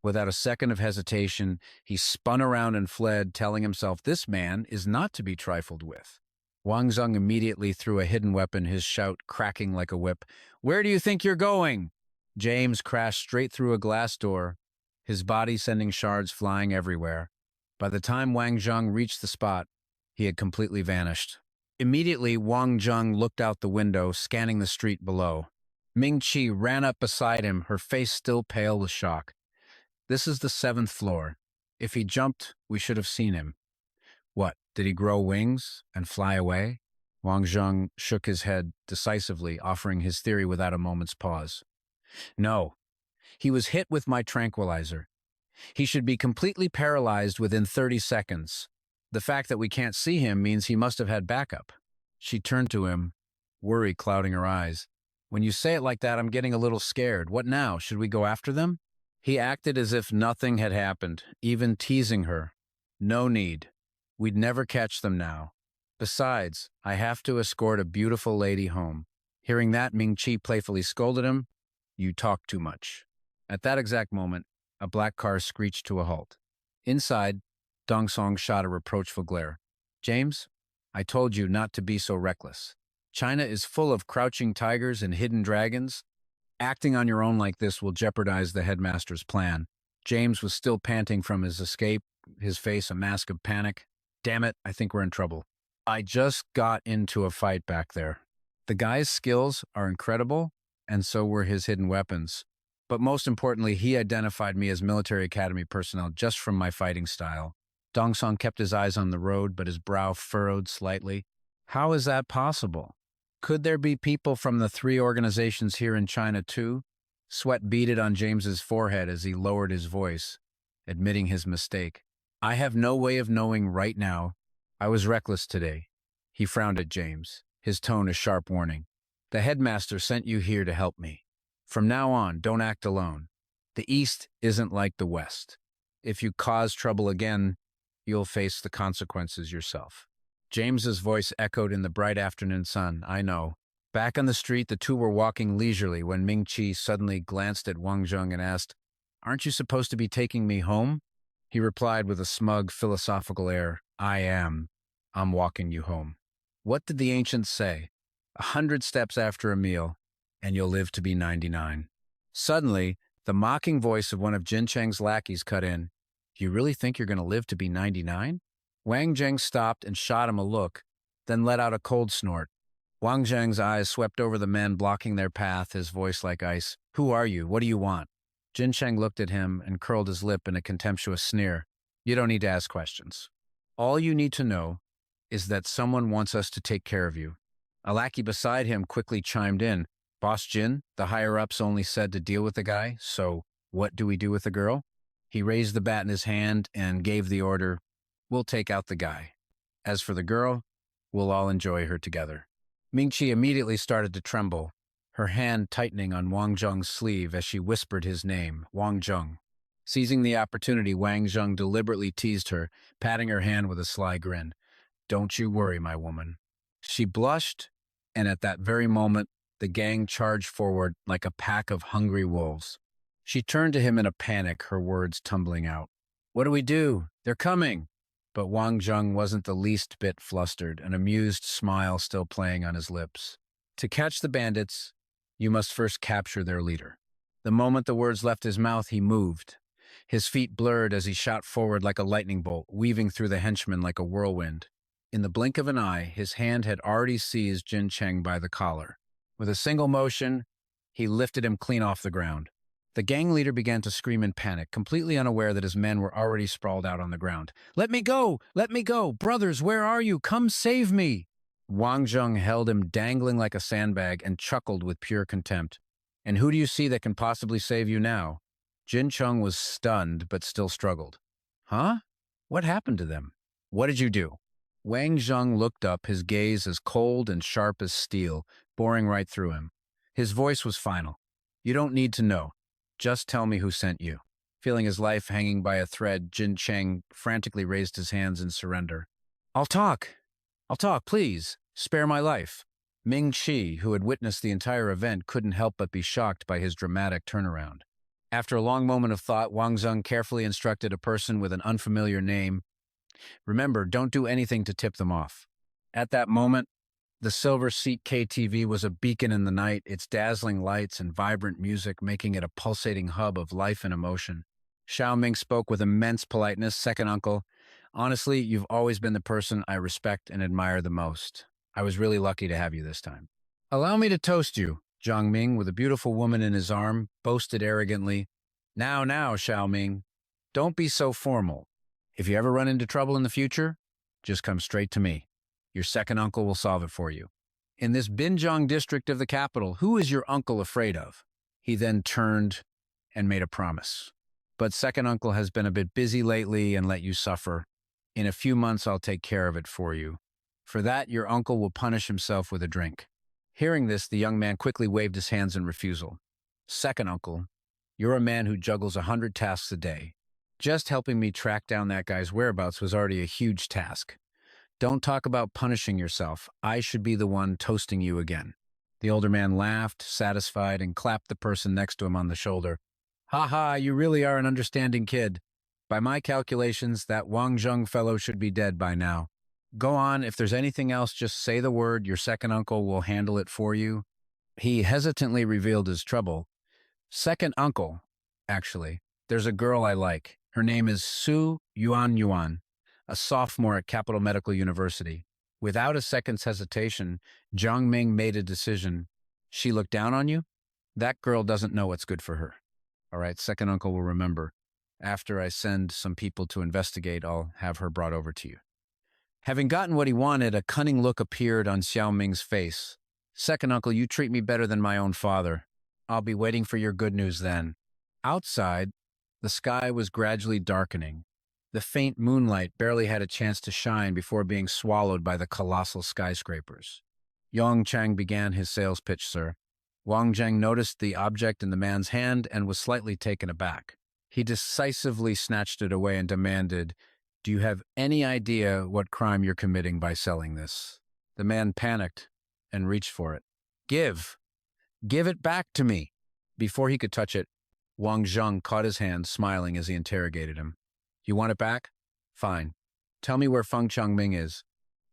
Without a second of hesitation, he spun around and fled, telling himself this man is not to be trifled with. Wang Zheng immediately threw a hidden weapon, his shout cracking like a whip. "Where do you think you're going?" James crashed straight through a glass door, his body sending shards flying everywhere. By the time Wang Zheng reached the spot, he had completely vanished. Immediately, Wang Zheng looked out the window, scanning the street below. Ming-Chi ran up beside him, her face still pale with shock. "This is the 7th floor. If he jumped, we should have seen him." "What, did he grow wings and fly away?" Wang Zheng shook his head decisively, offering his theory without a moment's pause. "No, he was hit with my tranquilizer. He should be completely paralyzed within 30 seconds. The fact that we can't see him means he must have had backup." She turned to him, worry clouding her eyes. "When you say it like that, I'm getting a little scared. What now? Should we go after them?" He acted as if nothing had happened, even teasing her. "No need. We'd never catch them now. Besides, I have to escort a beautiful lady home." Hearing that, Ming-Chi playfully scolded him. "You talk too much." At that exact moment, a black car screeched to a halt. Inside, Dong Song shot a reproachful glare. "James, I told you not to be so reckless. China is full of crouching tigers and hidden dragons. Acting on your own like this will jeopardize the headmaster's plan." James was still panting from his escape, his face a mask of panic. "Damn it, I think we're in trouble. I just got into a fight back there." The guy's skills are incredible, and so were his hidden weapons. But most importantly, he identified me as military academy personnel just from my fighting style. Dong Song kept his eyes on the road, but his brow furrowed slightly. How is that possible? Could there be people from the three organizations here in China too? Sweat beaded on James's forehead as he lowered his voice, admitting his mistake. "I have no way of knowing right now. I was reckless today." He frowned at James, his tone a sharp warning. "The headmaster sent you here to help me. From now on, don't act alone. The East isn't like the West. If you cause trouble again, you'll face the consequences yourself." James's voice echoed in the bright afternoon sun. "I know." Back on the street, the two were walking leisurely when Ming-Chi suddenly glanced at Wang Zheng and asked, "Aren't you supposed to be taking me home?" He replied with a smug, philosophical air, "I am. I'm walking you home." What did the ancients say? 100 steps after a meal, and you'll live to be 99. Suddenly, the mocking voice of one of Jin Cheng's lackeys cut in. "You really think you're going to live to be 99? Wang Zheng stopped and shot him a look, then let out a cold snort. Wang Zheng's eyes swept over the men blocking their path, his voice like ice. "Who are you? What do you want?" Jin Cheng looked at him and curled his lip in a contemptuous sneer. "You don't need to ask questions. All you need to know is that someone wants us to take care of you." A lackey beside him quickly chimed in. "Boss Jin, the higher-ups only said to deal with the guy, so what do we do with the girl?" He raised the bat in his hand and gave the order, "We'll take out the guy. As for the girl, we'll all enjoy her together." Ming-Chi immediately started to tremble, her hand tightening on Wang Zheng's sleeve as she whispered his name, Wang Jung. Seizing the opportunity, Wang Zheng deliberately teased her, patting her hand with a sly grin. "Don't you worry, my woman." She blushed, and at that very moment, the gang charged forward like a pack of hungry wolves. She turned to him in a panic, her words tumbling out. "What do we do? They're coming!" But Wang Zheng wasn't the least bit flustered, an amused smile still playing on his lips. "To catch the bandits, You must first capture their leader. The moment the words left his mouth, he moved. His feet blurred as he shot forward like a lightning bolt, weaving through the henchmen like a whirlwind. In the blink of an eye, his hand had already seized Jin Cheng by the collar. With a single motion, he lifted him clean off the ground. The gang leader began to scream in panic, completely unaware that his men were already sprawled out on the ground. "Let me go! Let me go! Brothers, where are you? Come save me!" Wang Zheng held him dangling like a sandbag and chuckled with pure contempt. "And who do you see that can possibly save you now?" Jin Cheng was stunned, but still struggled. "Huh? What happened to them? What did you do?" Wang Zheng looked up, his gaze as cold and sharp as steel, boring right through him. His voice was final. "You don't need to know. Just tell me who sent you." Feeling his life hanging by a thread, Jin Cheng frantically raised his hands in surrender. I'll talk, please. Spare my life." Ming Chi, who had witnessed the entire event, couldn't help but be shocked by his dramatic turnaround. After a long moment of thought, Wang Zheng carefully instructed a person with an unfamiliar name, "Remember, don't do anything to tip them off." At that moment, the Silver Seat KTV was a beacon in the night, its dazzling lights and vibrant music making it a pulsating hub of life and emotion. Xiao Ming spoke with immense politeness. "Second uncle, honestly, you've always been the person I respect and admire the most. I was really lucky to have you this time." "Allow me to toast you," Zhang Ming, with a beautiful woman in his arm, boasted arrogantly. Now, Xiao Ming, don't be so formal. If you ever run into trouble in the future, just come straight to me. Your second uncle will solve it for you. In this Binjiang district of the capital, who is your uncle afraid of?" He then turned and made a promise. "But second uncle has been a bit busy lately and let you suffer. In a few months, I'll take care of it for you. For that, your uncle will punish himself with a drink." Hearing this, the young man quickly waved his hands in refusal. "Second uncle, you're a man who juggles 100 tasks a day. Just helping me track down that guy's whereabouts was already a huge task. Don't talk about punishing yourself. I should be the one toasting you again." The older man laughed, satisfied, and clapped the person next to him on the shoulder. "Ha ha, you really are an understanding kid. By my calculations, that Wang Zheng fellow should be dead by now. Go on, if there's anything else, just say the word. Your second uncle will handle it for you." He hesitantly revealed his trouble. "Second uncle, actually, there's a girl I like. Her name is Su Yuan, a sophomore at Capital Medical University." Without a second's hesitation, Zhang Ming made a decision. "She looked down on you? That girl doesn't know what's good for her. All right, second uncle will remember. After I send some people to investigate, I'll have her brought over to you." Having gotten what he wanted, a cunning look appeared on Xiao Ming's face. "Second uncle, you treat me better than my own father. I'll be waiting for your good news then." Outside, the sky was gradually darkening. The faint moonlight barely had a chance to shine before being swallowed by the colossal skyscrapers. Yong Chang began his sales pitch, sir. Wang Zheng noticed the object in the man's hand and was slightly taken aback. He decisively snatched it away and demanded, "Do you have any idea what crime you're committing by selling this?" The man panicked and reached for it. Give it back to me." Before he could touch it, Wang Zheng caught his hand, smiling as he interrogated him. "You want it back? Fine. Tell me where Feng Changming is."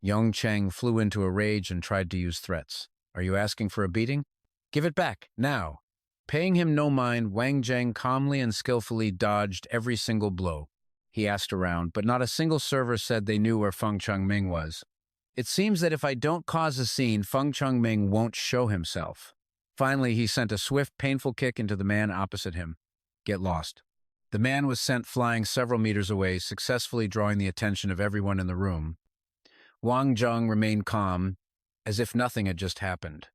Yong Cheng flew into a rage and tried to use threats. "Are you asking for a beating? Give it back, now." Paying him no mind, Wang Zheng calmly and skillfully dodged every single blow. He asked around, but not a single server said they knew where Feng Changming was. "It seems that if I don't cause a scene, Feng Changming won't show himself." Finally, he sent a swift, painful kick into the man opposite him. "Get lost." The man was sent flying several meters away, successfully drawing the attention of everyone in the room. Wang Zheng remained calm, as if nothing had just happened.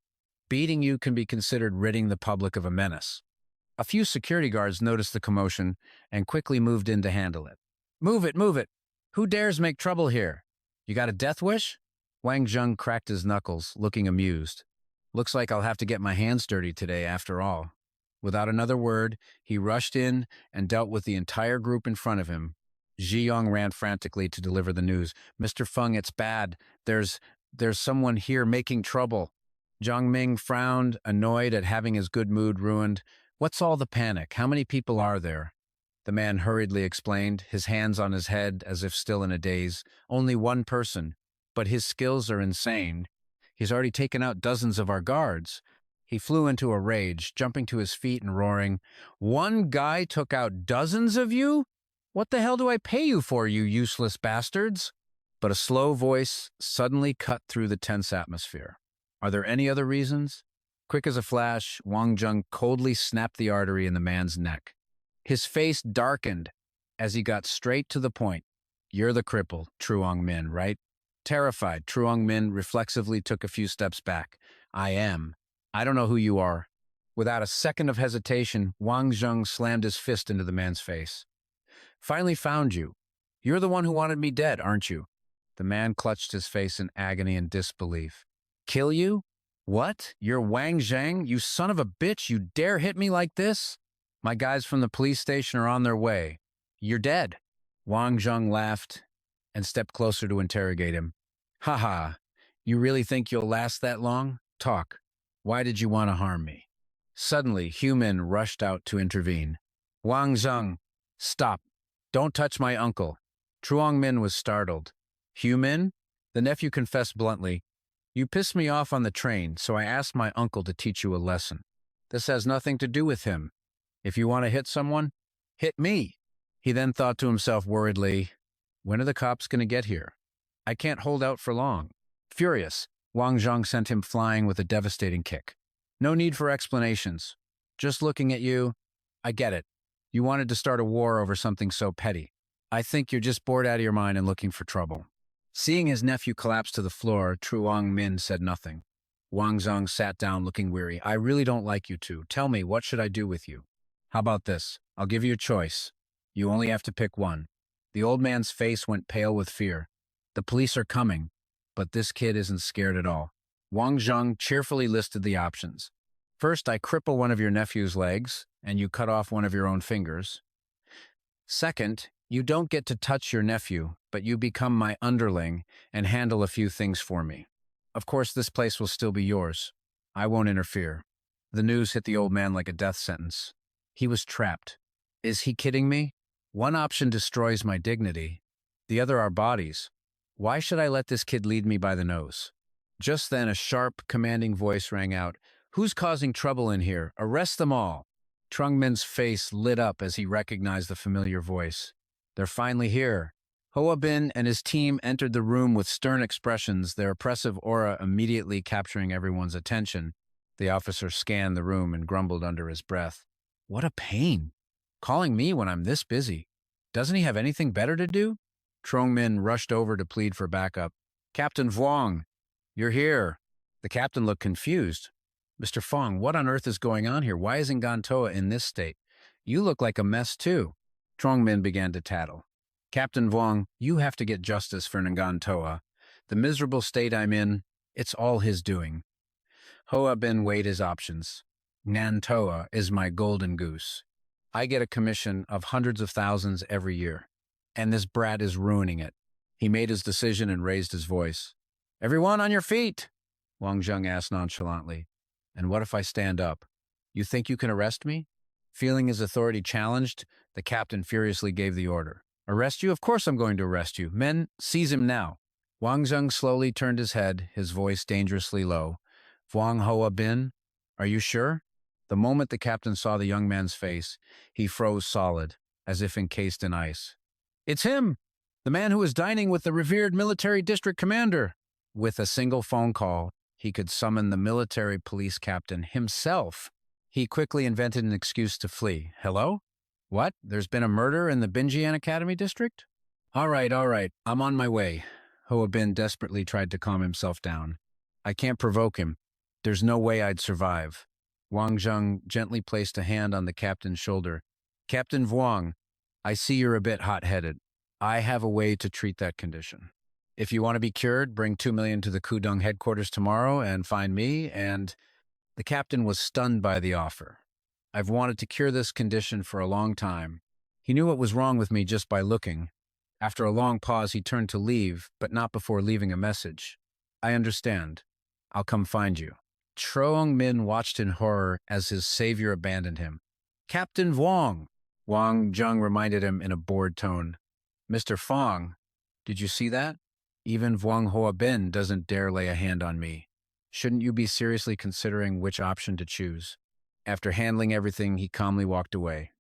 Beating you can be considered ridding the public of a menace. A few security guards noticed the commotion and quickly moved in to handle it. Move it! Who dares make trouble here? You got a death wish?" Wang Zheng cracked his knuckles, looking amused. "Looks like I'll have to get my hands dirty today after all." Without another word, he rushed in and dealt with the entire group in front of him. Zhiyong ran frantically to deliver the news. "Mr. Feng, it's bad. There's someone here making trouble." Zhang Ming frowned, annoyed at having his good mood ruined. "What's all the panic? How many people are there?" The man hurriedly explained, his hands on his head as if still in a daze. "Only one person, but his skills are insane. He's already taken out dozens of our guards. He flew into a rage, jumping to his feet and roaring, "One guy took out dozens of you? What the hell do I pay you for, you useless bastards?" But a slow voice suddenly cut through the tense atmosphere. "Are there any other reasons?" Quick as a flash, Wang Zheng coldly snapped the artery in the man's neck. His face darkened as he got straight to the point. "You're the cripple, Truong Min, right?" Terrified, Truong Min reflexively took a few steps back. "I am. I don't know who you are." Without a second of hesitation, Wang Zheng slammed his fist into the man's face. "Finally found you. You're the one who wanted me dead, aren't you?" The man clutched his face in agony and disbelief. "Kill you? What? You're Wang Zheng? You son of a bitch, you dare hit me like this? My guys from the police station are on their way. You're dead." Wang Zheng laughed and stepped closer to interrogate him. "Ha ha, you really think you'll last that long? Talk. Why did you want to harm me?" Suddenly, Min rushed out to intervene. "Wang Zheng, stop. Don't touch my uncle." Truong Min was startled. "Min?" The nephew confessed bluntly, "You pissed me off on the train, so I asked my uncle to teach you a lesson. This has nothing to do with him. If you want to hit someone, hit me." He then thought to himself worriedly, "When are the cops going to get here? I can't hold out for long." Furious, Wang Zheng sent him flying with a devastating kick. "No need for explanations. Just looking at you, I get it. You wanted to start a war over something so petty. I think you're just bored out of your mind and looking for trouble." Seeing his nephew collapse to the floor, Truong Min said nothing. Wang Zheng sat down looking weary. "I really don't like you two. Tell me, what should I do with you?" "How about this? I'll give you a choice. You only have to pick one." The old man's face went pale with fear. "The police are coming, but this kid isn't scared at all." Wang Zheng cheerfully listed the options. "First, I cripple one of your nephew's legs, and you cut off one of your own fingers. Second, you don't get to touch your nephew, but you become my underling and handle a few things for me. Of course, this place will still be yours. I won't interfere." The news hit the old man like a death sentence. He was trapped. Is he kidding me? One option destroys my dignity. The other our bodies. Why should I let this kid lead me by the nose? Just then, a sharp, commanding voice rang out. "Who's causing trouble in here? Arrest them all." Trung Min's face lit up as he recognized the familiar voice. "They're finally here." Hoa Bin and his team entered the room with stern expressions, their oppressive aura immediately capturing everyone's attention. The officer scanned the room and grumbled under his breath. "What a pain. Calling me when I'm this busy. Doesn't he have anything better to do?" Trung Min rushed over to plead for backup. "Captain Vuong, you're here." The captain looked confused. "Mr. Fong, what on earth is going on here? Why isn't Gantoa in this state? You look like a mess too." Trung Min began to tattle. "Captain Vuong, you have to get justice for Ngantoa. The miserable state I'm in, it's all his doing." Hoa Bin weighed his options. "Ngantoa is my golden goose. I get a commission of hundreds of thousands every year, and this brat is ruining it." He made his decision and raised his voice. "Everyone on your feet," Wang Zheng asked nonchalantly. "And what if I stand up? You think you can arrest me?" Feeling his authority challenged, the captain furiously gave the order. "Arrest you? Of course I'm going to arrest you. Men, seize him now." Wang Zheng slowly turned his head, his voice dangerously low. "Vuong Hoa Bin, are you sure?" The moment the captain saw the young man's face, he froze solid, as if encased in ice. "It's him! The man who was dining with the revered military district commander." With a single phone call, he could summon the military police captain himself. He quickly invented an excuse to flee. "Hello? What? There's been a murder in the Binjian Academy district?" All right, I'm on my way." Hoa Bin desperately tried to calm himself down. "I can't provoke him. There's no way I'd survive." Wang Zheng gently placed a hand on the captain's shoulder. "Captain Vuong, I see you're a bit hot-headed. I have a way to treat that condition. If you want to be cured, bring 2 million to the Kudong headquarters tomorrow and find me, and..." The captain was stunned by the offer. "I've wanted to cure this condition for a long time." He knew what was wrong with me just by looking. After a long pause, he turned to leave, but not before leaving a message. "I understand. I'll come find you." Truong Min watched in horror as his savior abandoned him. "Captain Vuong," Wang Zheng reminded him in a bored tone. "Mr. Fong, did you see that? Even Vuong Hoa Bin doesn't dare lay a hand on me. Shouldn't you be seriously considering which option to choose? After handling everything, he calmly walked away.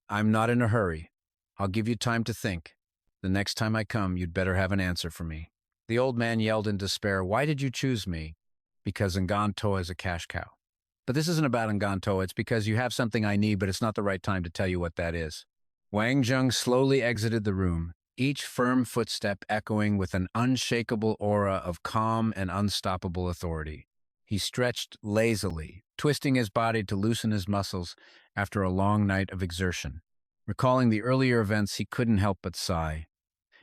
I'm not in a hurry. I'll give you time to think. The next time I come, you'd better have an answer for me. The old man yelled in despair, Why did you choose me? Because Nganto is a cash cow. But this isn't about Nganto, it's because you have something I need, but it's not the right time to tell you what that is. Wang Zheng slowly exited the room, each firm footstep echoing with an unshakable aura of calm and unstoppable authority. He stretched lazily, twisting his body to loosen his muscles after a long night of exertion. Recalling the earlier events, he couldn't help but sigh.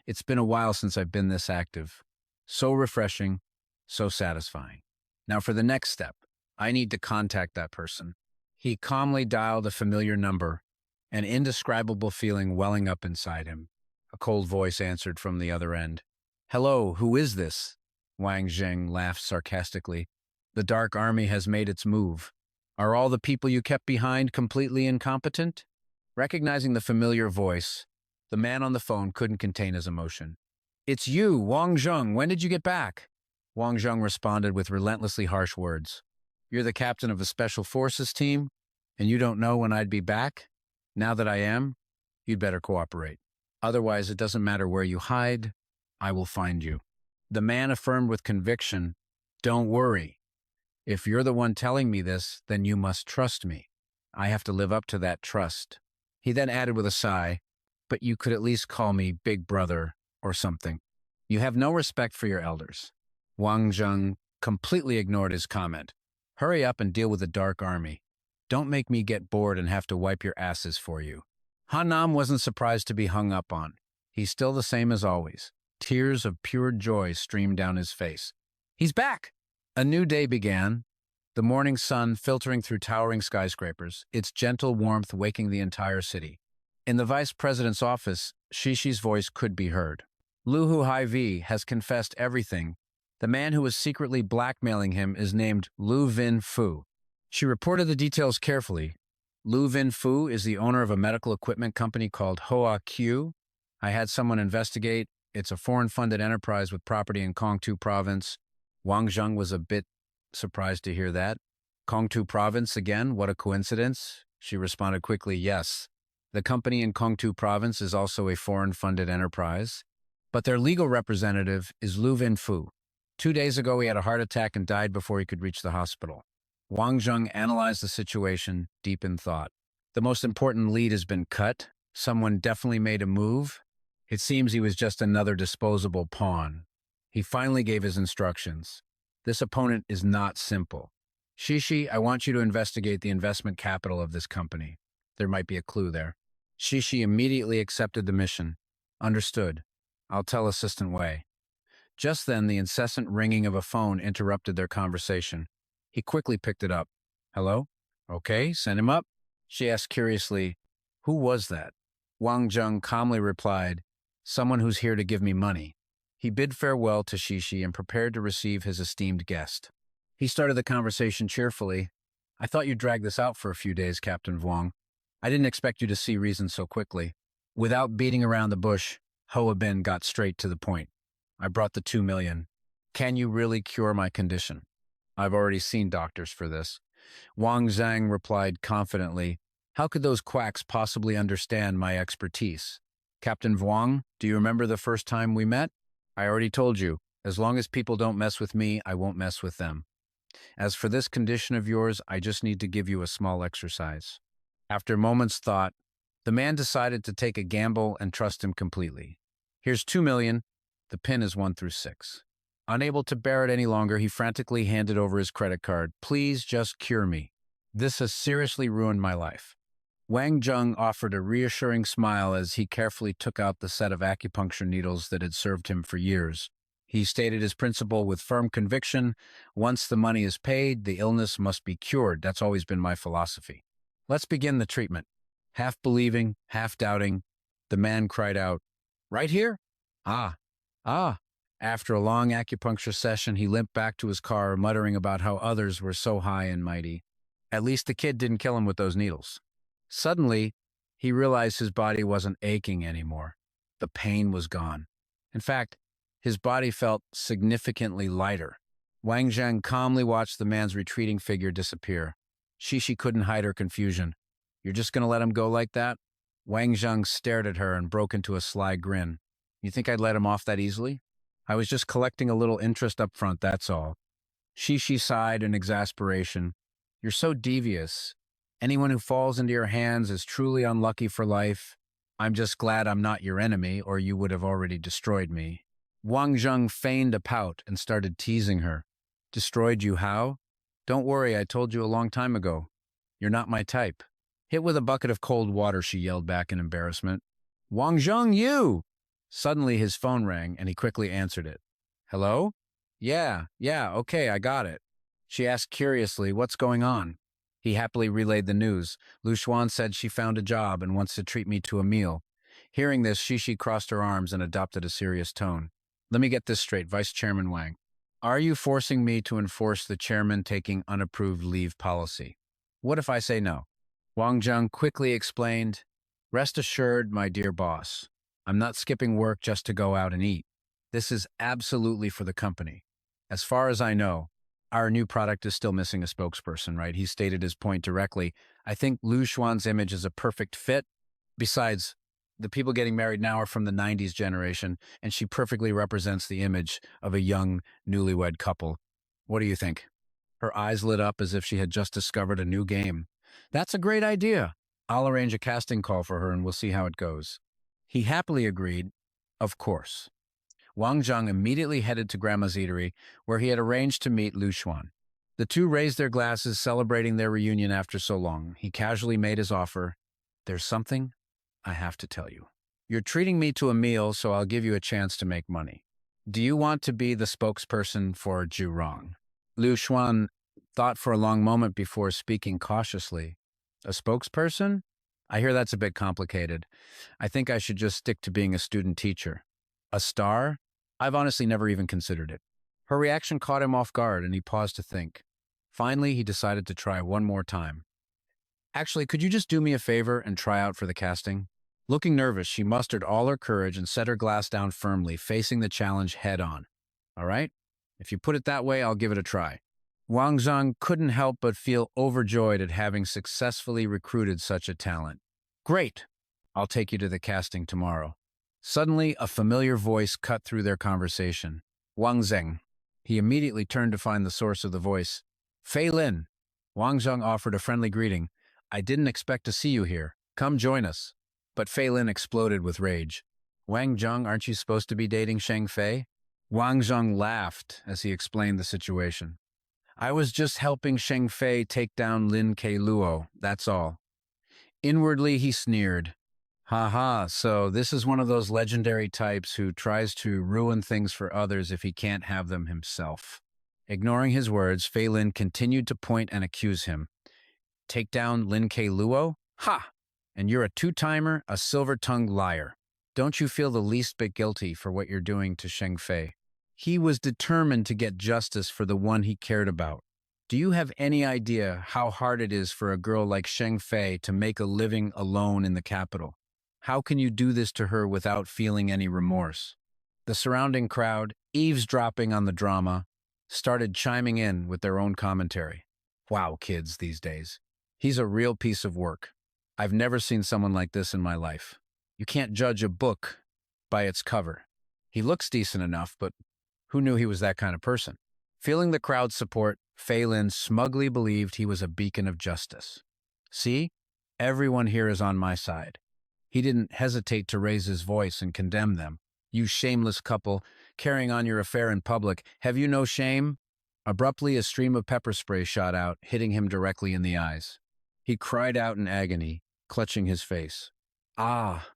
It's been a while since I've been this active. So refreshing, so satisfying. Now for the next step, I need to contact that person. He calmly dialed a familiar number, an indescribable feeling welling up inside him. A cold voice answered from the other end. Hello, who is this? Wang Zheng laughed sarcastically. The Dark Army has made its move. Are all the people you kept behind completely incompetent? Recognizing the familiar voice, the man on the phone couldn't contain his emotion. It's you, Wang Zheng. When did you get back? Wang Zheng responded with relentlessly harsh words. You're the captain of a special forces team, and you don't know when I'd be back? Now that I am, you'd better cooperate. Otherwise, it doesn't matter where you hide, I will find you. The man affirmed with conviction, Don't worry. If you're the one telling me this, then you must trust me. I have to live up to that trust. He then added with a sigh, But you could at least call me Big Brother or something. You have no respect for your elders. Wang Zheng completely ignored his comment. Hurry up and deal with the Dark Army. Don't make me get bored and have to wipe your asses for you. Hanam wasn't surprised to be hung up on. He's still the same as always. Tears of pure joy streamed down his face. He's back! A new day began, the morning sun filtering through towering skyscrapers, its gentle warmth waking the entire city. In the vice president's office, Shishi's voice could be heard. Luhu Hai-Vi has confessed everything. The man who was secretly blackmailing him is named Lu Vin Fu. She reported the details carefully. Lu Vin Fu is the owner of a medical equipment company called Hoa Q. I had someone investigate. It's a foreign-funded enterprise with property in Kongtu province. Wang Zheng was a bit surprised to hear that. Kongtu province again? What a coincidence. She responded quickly, yes. The company in Kongtu province is also a foreign-funded enterprise, but their legal representative is Lu Vin Fu. 2 days ago, he had a heart attack and died before he could reach the hospital. Wang Zheng analyzed the situation, deep in thought. The most important lead has been cut. Someone definitely made a move. It seems he was just another disposable pawn. He finally gave his instructions. This opponent is not simple. Shishi, I want you to investigate the investment capital of this company. There might be a clue there. Shishi immediately accepted the mission. Understood. I'll tell Assistant Wei. Just then, the incessant ringing of a phone interrupted their conversation. He quickly picked it up. Hello? Okay, send him up. She asked curiously, Who was that? Wang Zheng calmly replied, Someone who's here to give me money. He bid farewell to Shishi and prepared to receive his esteemed guest. He started the conversation cheerfully. I thought you'd drag this out for a few days, Captain Vuong. I didn't expect you to see reason so quickly. Without beating around the bush, Hoa Bin got straight to the point. I brought the 2 million. Can you really cure my condition? I've already seen doctors for this. Wang Zheng replied confidently, How could those quacks possibly understand my expertise? Captain Vuong, do you remember the first time we met? I already told you, as long as people don't mess with me, I won't mess with them. As for this condition of yours, I just need to give you a small exercise. After a moment's thought, the man decided to take a gamble and trust him completely. Here's 2 million. The pin is 1 through 6. Unable to bear it any longer, he frantically handed over his credit card. Please just cure me. This has seriously ruined my life. Wang Zheng offered a reassuring smile as he carefully took out the set of acupuncture needles that had served him for years. He stated his principle with firm conviction, once the money is paid, the illness must be cured. That's always been my philosophy. Let's begin the treatment. Half believing, half doubting, the man cried out, Right here? Ah. After a long acupuncture session, he limped back to his car, muttering about how others were so high and mighty. At least the kid didn't kill him with those needles. Suddenly, he realized his body wasn't aching anymore. The pain was gone. In fact, his body felt significantly lighter. Wang Zheng calmly watched the man's retreating figure disappear. Shishi couldn't hide her confusion. You're just gonna let him go like that? Wang Zheng stared at her and broke into a sly grin. You think I'd let him off that easily? I was just collecting a little interest up front, that's all. Shishi sighed in exasperation. You're so devious. Anyone who falls into your hands is truly unlucky for life. I'm just glad I'm not your enemy, or you would have already destroyed me. Wang Zheng feigned a pout and started teasing her. Destroyed you how? Don't worry, I told you a long time ago. You're not my type. Hit with a bucket of cold water, she yelled back in embarrassment. Wang Zheng, you! Suddenly his phone rang and he quickly answered it. Hello? Yeah, okay, I got it. She asked curiously, what's going on? He happily relayed the news. Lu Xuan said she found a job and wants to treat me to a meal. Hearing this, Shishi crossed her arms and adopted a serious tone. Let me get this straight, Vice Chairman Wang. Are you forcing me to enforce the chairman taking unapproved leave policy? What if I say no? Wang Zheng quickly explained, rest assured, my dear boss, I'm not skipping work just to go out and eat. This is absolutely for the company. As far as I know, our new product is still missing a spokesperson, right? He stated his point directly. I think Lu Xuan's image is a perfect fit. Besides, the people getting married now are from the 90s generation, and she perfectly represents the image of a young, newlywed couple. What do you think? Her eyes lit up as if she had just discovered a new game. That's a great idea. I'll arrange a casting call for her and we'll see how it goes. He happily agreed, of course. Wang Zheng immediately headed to Grandma's eatery, where he had arranged to meet Lu Xuan. The two raised their glasses, celebrating their reunion after so long. He casually made his offer. There's something I have to tell you. You're treating me to a meal, so I'll give you a chance to make money. Do you want to be the spokesperson for Jurong? Lu Xuan thought for a long moment before speaking cautiously. A spokesperson? I hear that's a bit complicated. I think I should just stick to being a student teacher. A star? I've honestly never even considered it. Her reaction caught him off guard, and he paused to think. Finally, he decided to try one more time. Actually, could you just do me a favor and try out for the casting? Looking nervous, she mustered all her courage and set her glass down firmly, facing the challenge head on. All right? If you put it that way, I'll give it a try. Wang Zheng couldn't help but feel overjoyed at having successfully recruited such a talent. Great! I'll take you to the casting tomorrow. Suddenly, a familiar voice cut through their conversation. Wang Zheng. He immediately turned to find the source of the voice. Fei Lin. Wang Zheng offered a friendly greeting. I didn't expect to see you here. Come join us. But Fei Lin exploded with rage. Wang Zheng, aren't you supposed to be dating Sheng Fei? Wang Zheng laughed as he explained the situation. I was just helping Sheng Fei take down Lin Ke Luo, that's all. Inwardly, he sneered. Ha, so this is one of those legendary types who tries to ruin things for others if he can't have them himself. Ignoring his words, Fei Lin continued to point and accuse him. Take down Lin Ke Luo? Ha! And you're a two-timer, a silver-tongued liar. Don't you feel the least bit guilty for what you're doing to Sheng Fei? He was determined to get justice for the one he cared about. Do you have any idea how hard it is for a girl like Sheng Fei to make a living alone in the capital? How can you do this to her without feeling any remorse? The surrounding crowd, eavesdropping on the drama, started chiming in with their own commentary. Wow, kids these days. He's a real piece of work. I've never seen someone like this in my life. You can't judge a book by its cover. He looks decent enough, but who knew he was that kind of person? Feeling the crowd's support, Fei Lin smugly believed he was a beacon of justice. See? Everyone here is on my side. He didn't hesitate to raise his voice and condemn them. You shameless couple, carrying on your affair in public, have you no shame? Abruptly, a stream of pepper spray shot out, hitting him directly in the eyes. He cried out in agony, clutching his face. Ah,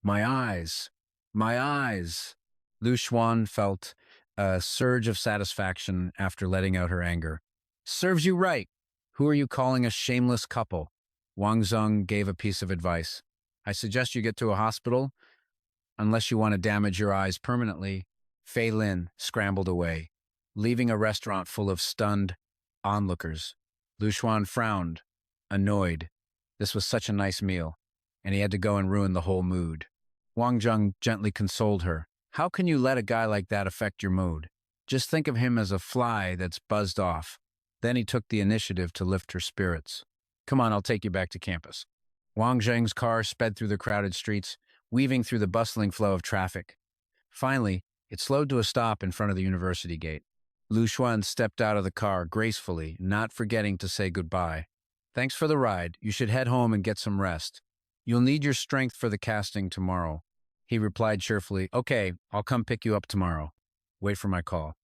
my eyes, my eyes. Lu Xuan felt a surge of satisfaction after letting out her anger. Serves you right. Who are you calling a shameless couple? Wang Zheng gave a piece of advice. I suggest you get to a hospital, unless you want to damage your eyes permanently. Fei Lin scrambled away, leaving a restaurant full of stunned onlookers. Lu Xuan frowned, annoyed. This was such a nice meal, and he had to go and ruin the whole mood. Wang Zheng gently consoled her. How can you let a guy like that affect your mood? Just think of him as a fly that's buzzed off. Then he took the initiative to lift her spirits. Come on, I'll take you back to campus. Wang Zheng's car sped through the crowded streets, weaving through the bustling flow of traffic. Finally, it slowed to a stop in front of the university gate. Lu Xuan stepped out of the car gracefully, not forgetting to say goodbye. Thanks for the ride. You should head home and get some rest. You'll need your strength for the casting tomorrow. He replied cheerfully, Okay, I'll come pick you up tomorrow. Wait for my call.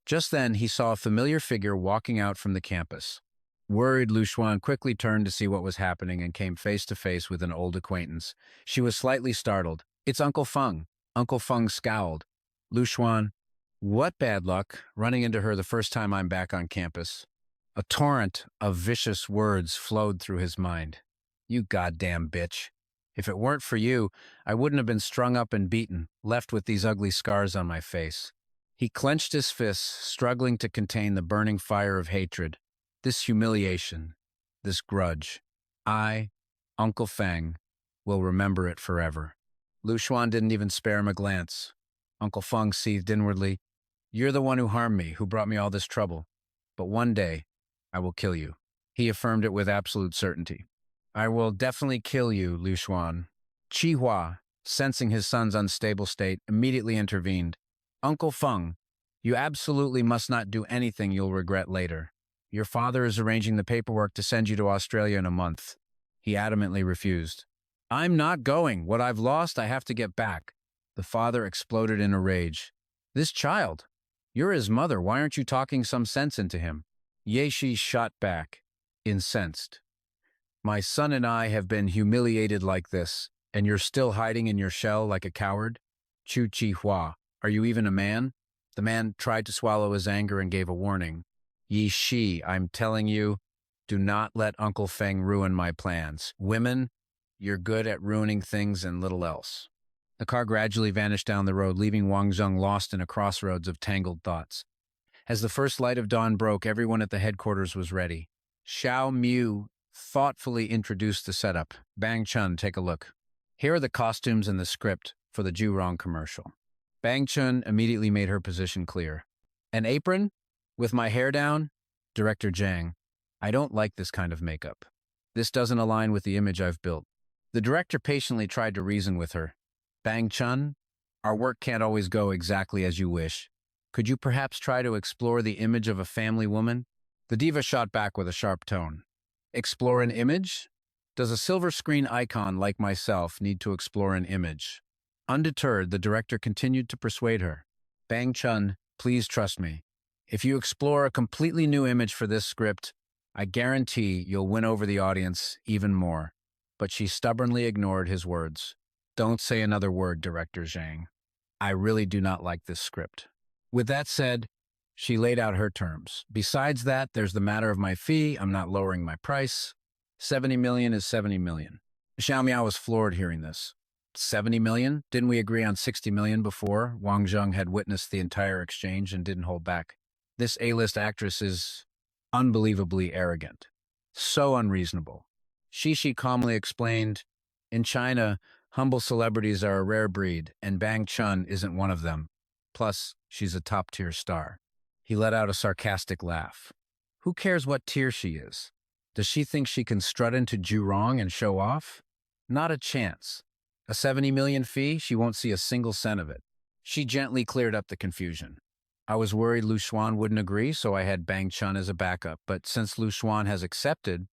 Just then, he saw a familiar figure walking out from the campus. Worried, Lu Xuan quickly turned to see what was happening and came face to face with an old acquaintance. She was slightly startled. It's Uncle Feng. Uncle Feng scowled. Lu Xuan, what bad luck, running into her the first time I'm back on campus. A torrent of vicious words flowed through his mind. You goddamn bitch. If it weren't for you, I wouldn't have been strung up and beaten, left with these ugly scars on my face. He clenched his fists, struggling to contain the burning fire of hatred. This humiliation, this grudge. I, Uncle Feng, will remember it forever. Lu Xuan didn't even spare him a glance. Uncle Feng seethed inwardly. You're the one who harmed me, who brought me all this trouble. But one day, I will kill you. He affirmed it with absolute certainty. I will definitely kill you, Lu Xuan. Chi Hua, sensing his son's unstable state, immediately intervened. Uncle Feng, you absolutely must not do anything you'll regret later. Your father is arranging the paperwork to send you to Australia in a month. He adamantly refused. I'm not going. What I've lost, I have to get back. The father exploded in a rage. This child. You're his mother. Why aren't you talking some sense into him? Yeshi shot back, incensed. My son and I have been humiliated like this, and you're still hiding in your shell like a coward? Chu Chi Hua, are you even a man? The man tried to swallow his anger and gave a warning. Yi Shi, I'm telling you, do not let Uncle Feng ruin my plans. Women, you're good at ruining things and little else. The car gradually vanished down the road, leaving Wang Zheng lost in a crossroads of tangled thoughts. As the first light of dawn broke, everyone at the headquarters was ready. Xiao Mu thoughtfully introduced the setup. Bang Chun, take a look. Here are the costumes and the script for the Jurong commercial. Bang Chun immediately made her position clear. An apron? With my hair down? Director Zhang, I don't like this kind of makeup. This doesn't align with the image I've built. The director patiently tried to reason with her. Bang Chun, our work can't always go exactly as you wish. Could you perhaps try to explore the image of a family woman? The diva shot back with a sharp tone. Explore an image? Does a silver screen icon like myself need to explore an image? Undeterred, the director continued to persuade her. Bang Chun, please trust me. If you explore a completely new image for this script, I guarantee you'll win over the audience even more. But she stubbornly ignored his words. Don't say another word, Director Zhang. I really do not like this script. With that said, she laid out her terms. Besides that, there's the matter of my fee. I'm not lowering my price. 70 million is 70 million. Xiao Miao was floored hearing this. 70 million? Didn't we agree on 60 million before? Wang Zheng had witnessed the entire exchange and didn't hold back. This A-list actress is unbelievably arrogant. So unreasonable. Shishi calmly explained, in China, humble celebrities are a rare breed, and Bang Chun isn't one of them. Plus, she's a top-tier star. He let out a sarcastic laugh. Who cares what tier she is? Does she think she can strut into Jurong and show off? Not a chance. A 70 million fee, she won't see a single cent of it. She gently cleared up the confusion. I was worried Lu Xuan wouldn't agree, so I had Bang Chun as a backup, but since Lu Xuan has accepted,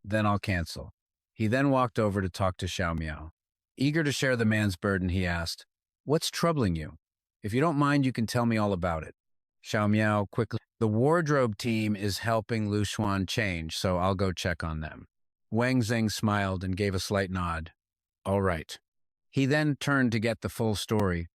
then I'll cancel. He then walked over to talk to Xiao Miao. Eager to share the man's burden, he asked, What's troubling you? If you don't mind, you can tell me all about it. Xiao Miao quickly. The wardrobe team is helping Lu Xuan change, so I'll go check on them. Wang Zheng smiled and gave a slight nod. All right. He then turned to get the full story.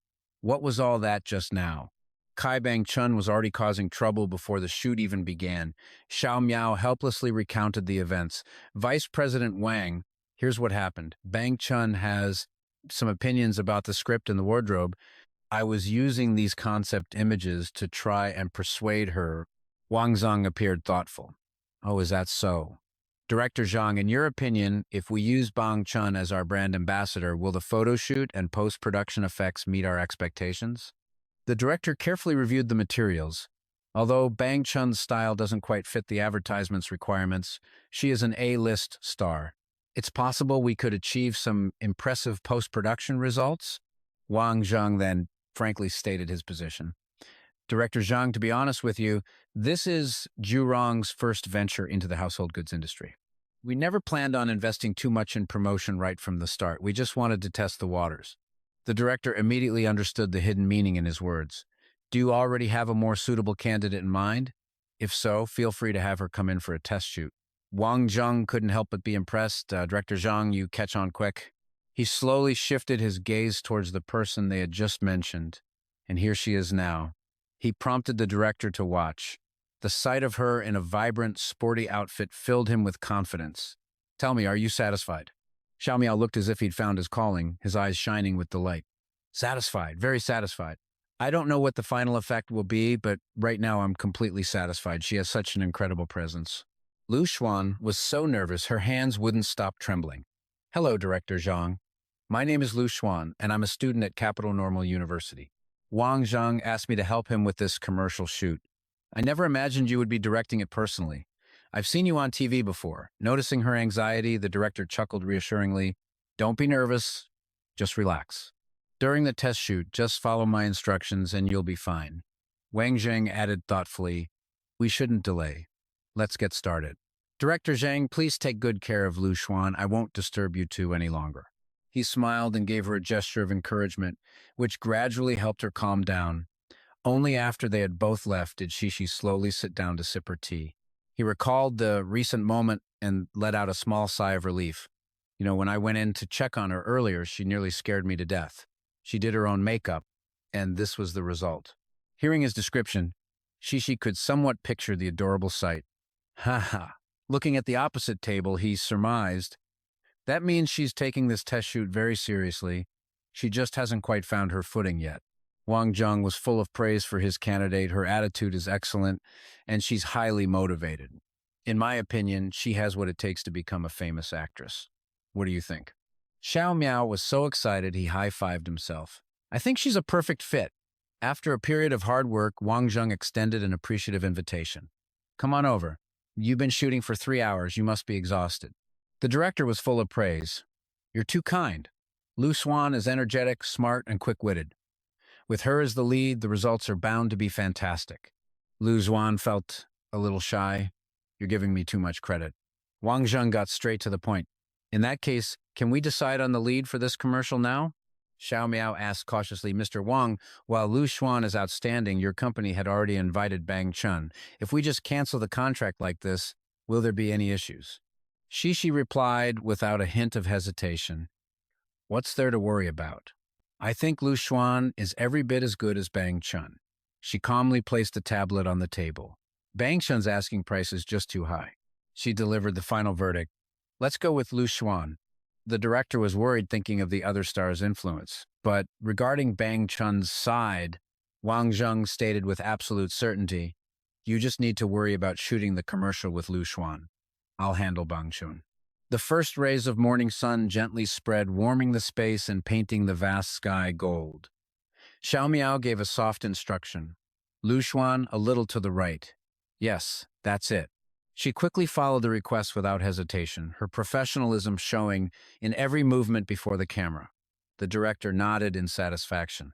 What was all that just now? Kai Bang Chun was already causing trouble before the shoot even began. Xiao Miao helplessly recounted the events. Vice President Wang, here's what happened. Bang Chun has some opinions about the script and the wardrobe. I was using these concept images to try and persuade her. Wang Zheng appeared thoughtful. Oh, is that so? Director Zhang, in your opinion, if we use Bang Chun as our brand ambassador, will the photo shoot and post-production effects meet our expectations? The director carefully reviewed the materials. Although Bang Chun's style doesn't quite fit the advertisement's requirements, she is an A-list star. It's possible we could achieve some impressive post-production results? Wang Zheng then frankly stated his position. Director Zhang, to be honest with you, this is Jurong's first venture into the household goods industry. We never planned on investing too much in promotion right from the start. We just wanted to test the waters. The director immediately understood the hidden meaning in his words. Do you already have a more suitable candidate in mind? If so, feel free to have her come in for a test shoot. Wang Zheng couldn't help but be impressed. Director Zhang, you catch on quick. He slowly shifted his gaze towards the person they had just mentioned, and here she is now. He prompted the director to watch. The sight of her in a vibrant, sporty outfit filled him with confidence. Tell me, are you satisfied? Xiao Miao looked as if he'd found his calling, his eyes shining with delight. Satisfied, very satisfied. I don't know what the final effect will be, but right now I'm completely satisfied. She has such an incredible presence. Lu Xuan was so nervous her hands wouldn't stop trembling. Hello, Director Zhang. My name is Lu Xuan, and I'm a student at Capital Normal University. Wang Zheng asked me to help him with this commercial shoot. I never imagined you would be directing it personally. I've seen you on TV before. Noticing her anxiety, the director chuckled reassuringly. Don't be nervous. Just relax. During the test shoot, just follow my instructions and you'll be fine. Wang Zheng added thoughtfully, we shouldn't delay. Let's get started. Director Zhang, please take good care of Lu Xuan. I won't disturb you two any longer. He smiled and gave her a gesture of encouragement, which gradually helped her calm down. Only after they had both left did Shishi slowly sit down to sip her tea. He recalled the recent moment and let out a small sigh of relief. When I went in to check on her earlier, she nearly scared me to death. She did her own makeup, and this was the result. Hearing his description, Shishi could somewhat picture the adorable sight. Ha ha. Looking at the opposite table, he surmised, that means she's taking this test shoot very seriously. She just hasn't quite found her footing yet. Wang Zheng was full of praise for his candidate. Her attitude is excellent, and she's highly motivated. In my opinion, she has what it takes to become a famous actress. What do you think? Xiao Miao was so excited he high-fived himself. I think she's a perfect fit. After a period of hard work, Wang Zheng extended an appreciative invitation. Come on over. You've been shooting for 3 hours. You must be exhausted. The director was full of praise. You're too kind. Lu Xuan is energetic, smart, and quick-witted. With her as the lead, the results are bound to be fantastic. Lu Xuan felt a little shy. You're giving me too much credit. Wang Zheng got straight to the point. In that case, can we decide on the lead for this commercial now? Xiao Miao asked cautiously, Mr. Wang, while Lu Xuan is outstanding, your company had already invited Bang Chun. If we just cancel the contract like this, will there be any issues? Shishi replied without a hint of hesitation. What's there to worry about? I think Lu Xuan is every bit as good as Bang Chun. She calmly placed the tablet on the table. Bang Chun's asking price is just too high. She delivered the final verdict. Let's go with Lu Xuan. The director was worried thinking of the other star's influence. But regarding Bang Chun's side, Wang Zheng stated with absolute certainty, you just need to worry about shooting the commercial with Lu Xuan. I'll handle Bang Chun. The first rays of morning sun gently spread, warming the space and painting the vast sky gold. Xiao Miao gave a soft instruction. Lu Xuan, a little to the right. Yes, that's it. She quickly followed the request without hesitation, her professionalism showing in every movement before the camera. The director nodded in satisfaction.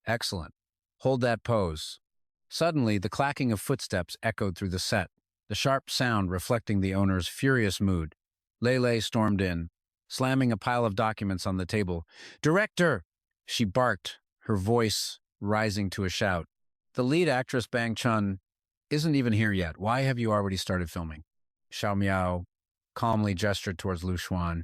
Excellent. Hold that pose. Suddenly, the clacking of footsteps echoed through the set, the sharp sound reflecting the owner's furious mood. Lei stormed in, slamming a pile of documents on the table. Director! She barked, her voice rising to a shout. The lead actress, Bang Chun, isn't even here yet. Why have you already started filming? Xiao Miao calmly gestured towards Lu Xuan.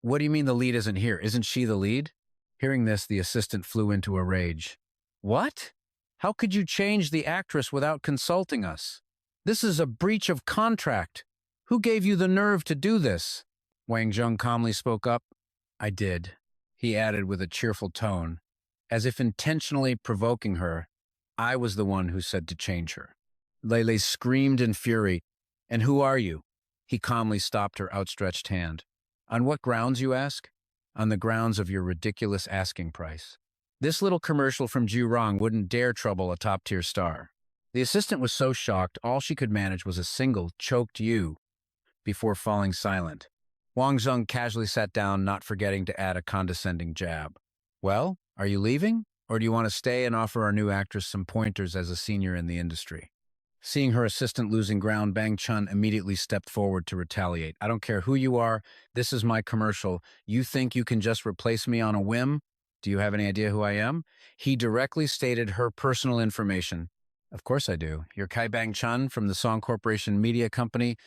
What do you mean the lead isn't here? Isn't she the lead? Hearing this, the assistant flew into a rage. What? How could you change the actress without consulting us? This is a breach of contract. Who gave you the nerve to do this? Wang Zheng calmly spoke up. I did, he added with a cheerful tone, as if intentionally provoking her. I was the one who said to change her. Lei screamed in fury. And who are you? He calmly stopped her outstretched hand. On what grounds, you ask? On the grounds of your ridiculous asking price. This little commercial from Jurong wouldn't dare trouble a top-tier star. The assistant was so shocked, all she could manage was a single choked "you" before falling silent. Wang Zheng casually sat down, not forgetting to add a condescending jab. Well, are you leaving? Or do you want to stay and offer our new actress some pointers as a senior in the industry? Seeing her assistant losing ground, Bang Chun immediately stepped forward to retaliate. I don't care who you are, this is my commercial. You think you can just replace me on a whim? Do you have any idea who I am? He directly stated her personal information. Of course I do. You're Kai Bang Chun from the Song Corporation Media Company.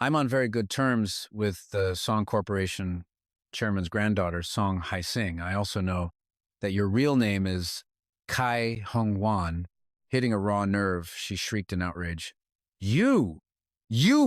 I'm on very good terms with the Song Corporation chairman's granddaughter, Song Hai-sing. I also know that your real name is Kai Hong-wan. Hitting a raw nerve, she shrieked in outrage. You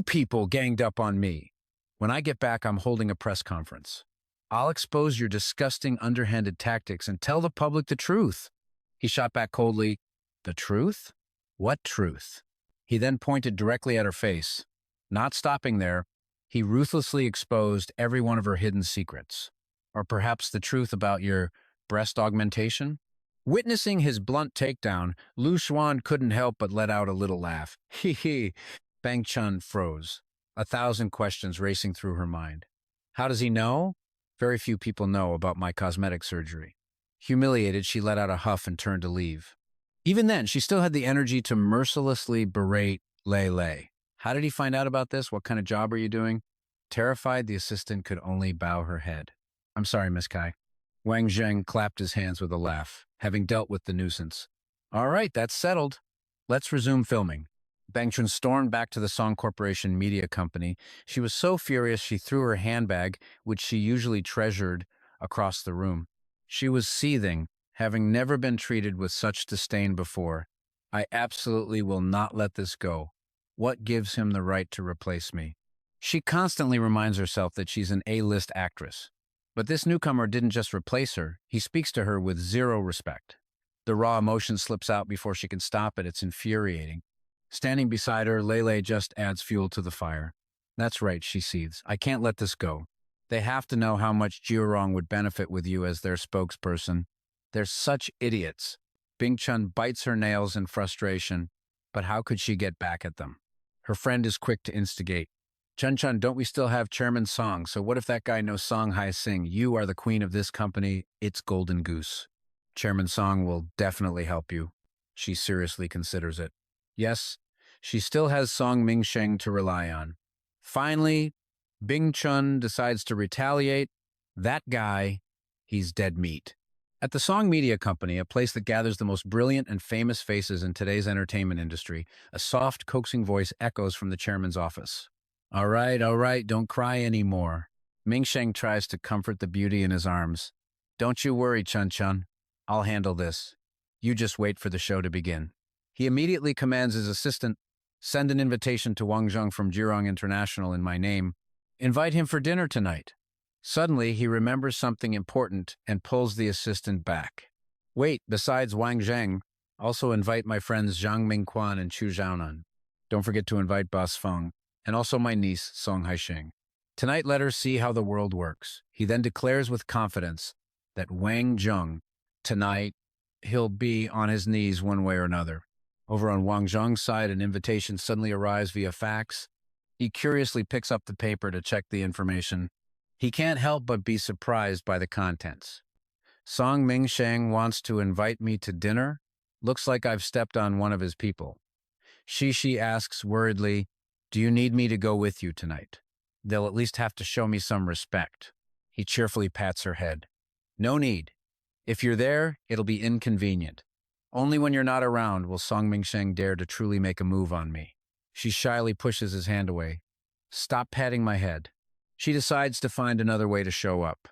people ganged up on me. When I get back, I'm holding a press conference. I'll expose your disgusting, underhanded tactics and tell the public the truth. He shot back coldly. The truth? What truth? He then pointed directly at her face. Not stopping there, he ruthlessly exposed every one of her hidden secrets. Or perhaps the truth about your breast augmentation? Witnessing his blunt takedown, Lu Xuan couldn't help but let out a little laugh. Hee hee. Bang Chun froze, 1,000 questions racing through her mind. How does he know? Very few people know about my cosmetic surgery. Humiliated, she let out a huff and turned to leave. Even then, she still had the energy to mercilessly berate Lei Lei. How did he find out about this? What kind of job are you doing? Terrified, the assistant could only bow her head. I'm sorry, Miss Kai. Wang Zheng clapped his hands with a laugh, having dealt with the nuisance. All right, that's settled. Let's resume filming. Bang Chun stormed back to the Song Corporation Media Company. She was so furious she threw her handbag, which she usually treasured, across the room. She was seething, having never been treated with such disdain before. I absolutely will not let this go. What gives him the right to replace me? She constantly reminds herself that she's an A-list actress. But this newcomer didn't just replace her, he speaks to her with zero respect. The raw emotion slips out before she can stop it. It's infuriating. Standing beside her, Lei Lei just adds fuel to the fire. That's right, she seethes. I can't let this go. They have to know how much Jiurong would benefit with you as their spokesperson. They're such idiots. Bing Chun bites her nails in frustration, but how could she get back at them? Her friend is quick to instigate. Chun, don't we still have Chairman Song? So what if that guy knows Song Hai-sing? You are the queen of this company. It's Golden Goose. Chairman Song will definitely help you. She seriously considers it. Yes, she still has Song Mingsheng to rely on. Finally, Bing Chun decides to retaliate. That guy, he's dead meat. At the Song Media Company, a place that gathers the most brilliant and famous faces in today's entertainment industry, a soft, coaxing voice echoes from the chairman's office. All right, don't cry anymore. Mingsheng tries to comfort the beauty in his arms. Don't you worry, Chun. I'll handle this. You just wait for the show to begin. He immediately commands his assistant, send an invitation to Wang Zheng from Jurong International in my name. Invite him for dinner tonight. Suddenly, he remembers something important and pulls the assistant back. Wait, besides Wang Zheng, also invite my friends Zhang Mingquan and Chu Zhaonan. Don't forget to invite Boss Feng, and also my niece, Song Haisheng. Tonight, let her see how the world works. He then declares with confidence that Wang Zheng, tonight, he'll be on his knees one way or another. Over on Wang Zheng's side, an invitation suddenly arrives via fax. He curiously picks up the paper to check the information. He can't help but be surprised by the contents. Song Mingsheng wants to invite me to dinner. Looks like I've stepped on one of his people. Shishi asks worriedly, do you need me to go with you tonight? They'll at least have to show me some respect. He cheerfully pats her head. No need. If you're there, it'll be inconvenient. Only when you're not around will Song Mingsheng dare to truly make a move on me. She shyly pushes his hand away. Stop patting my head. She decides to find another way to show up.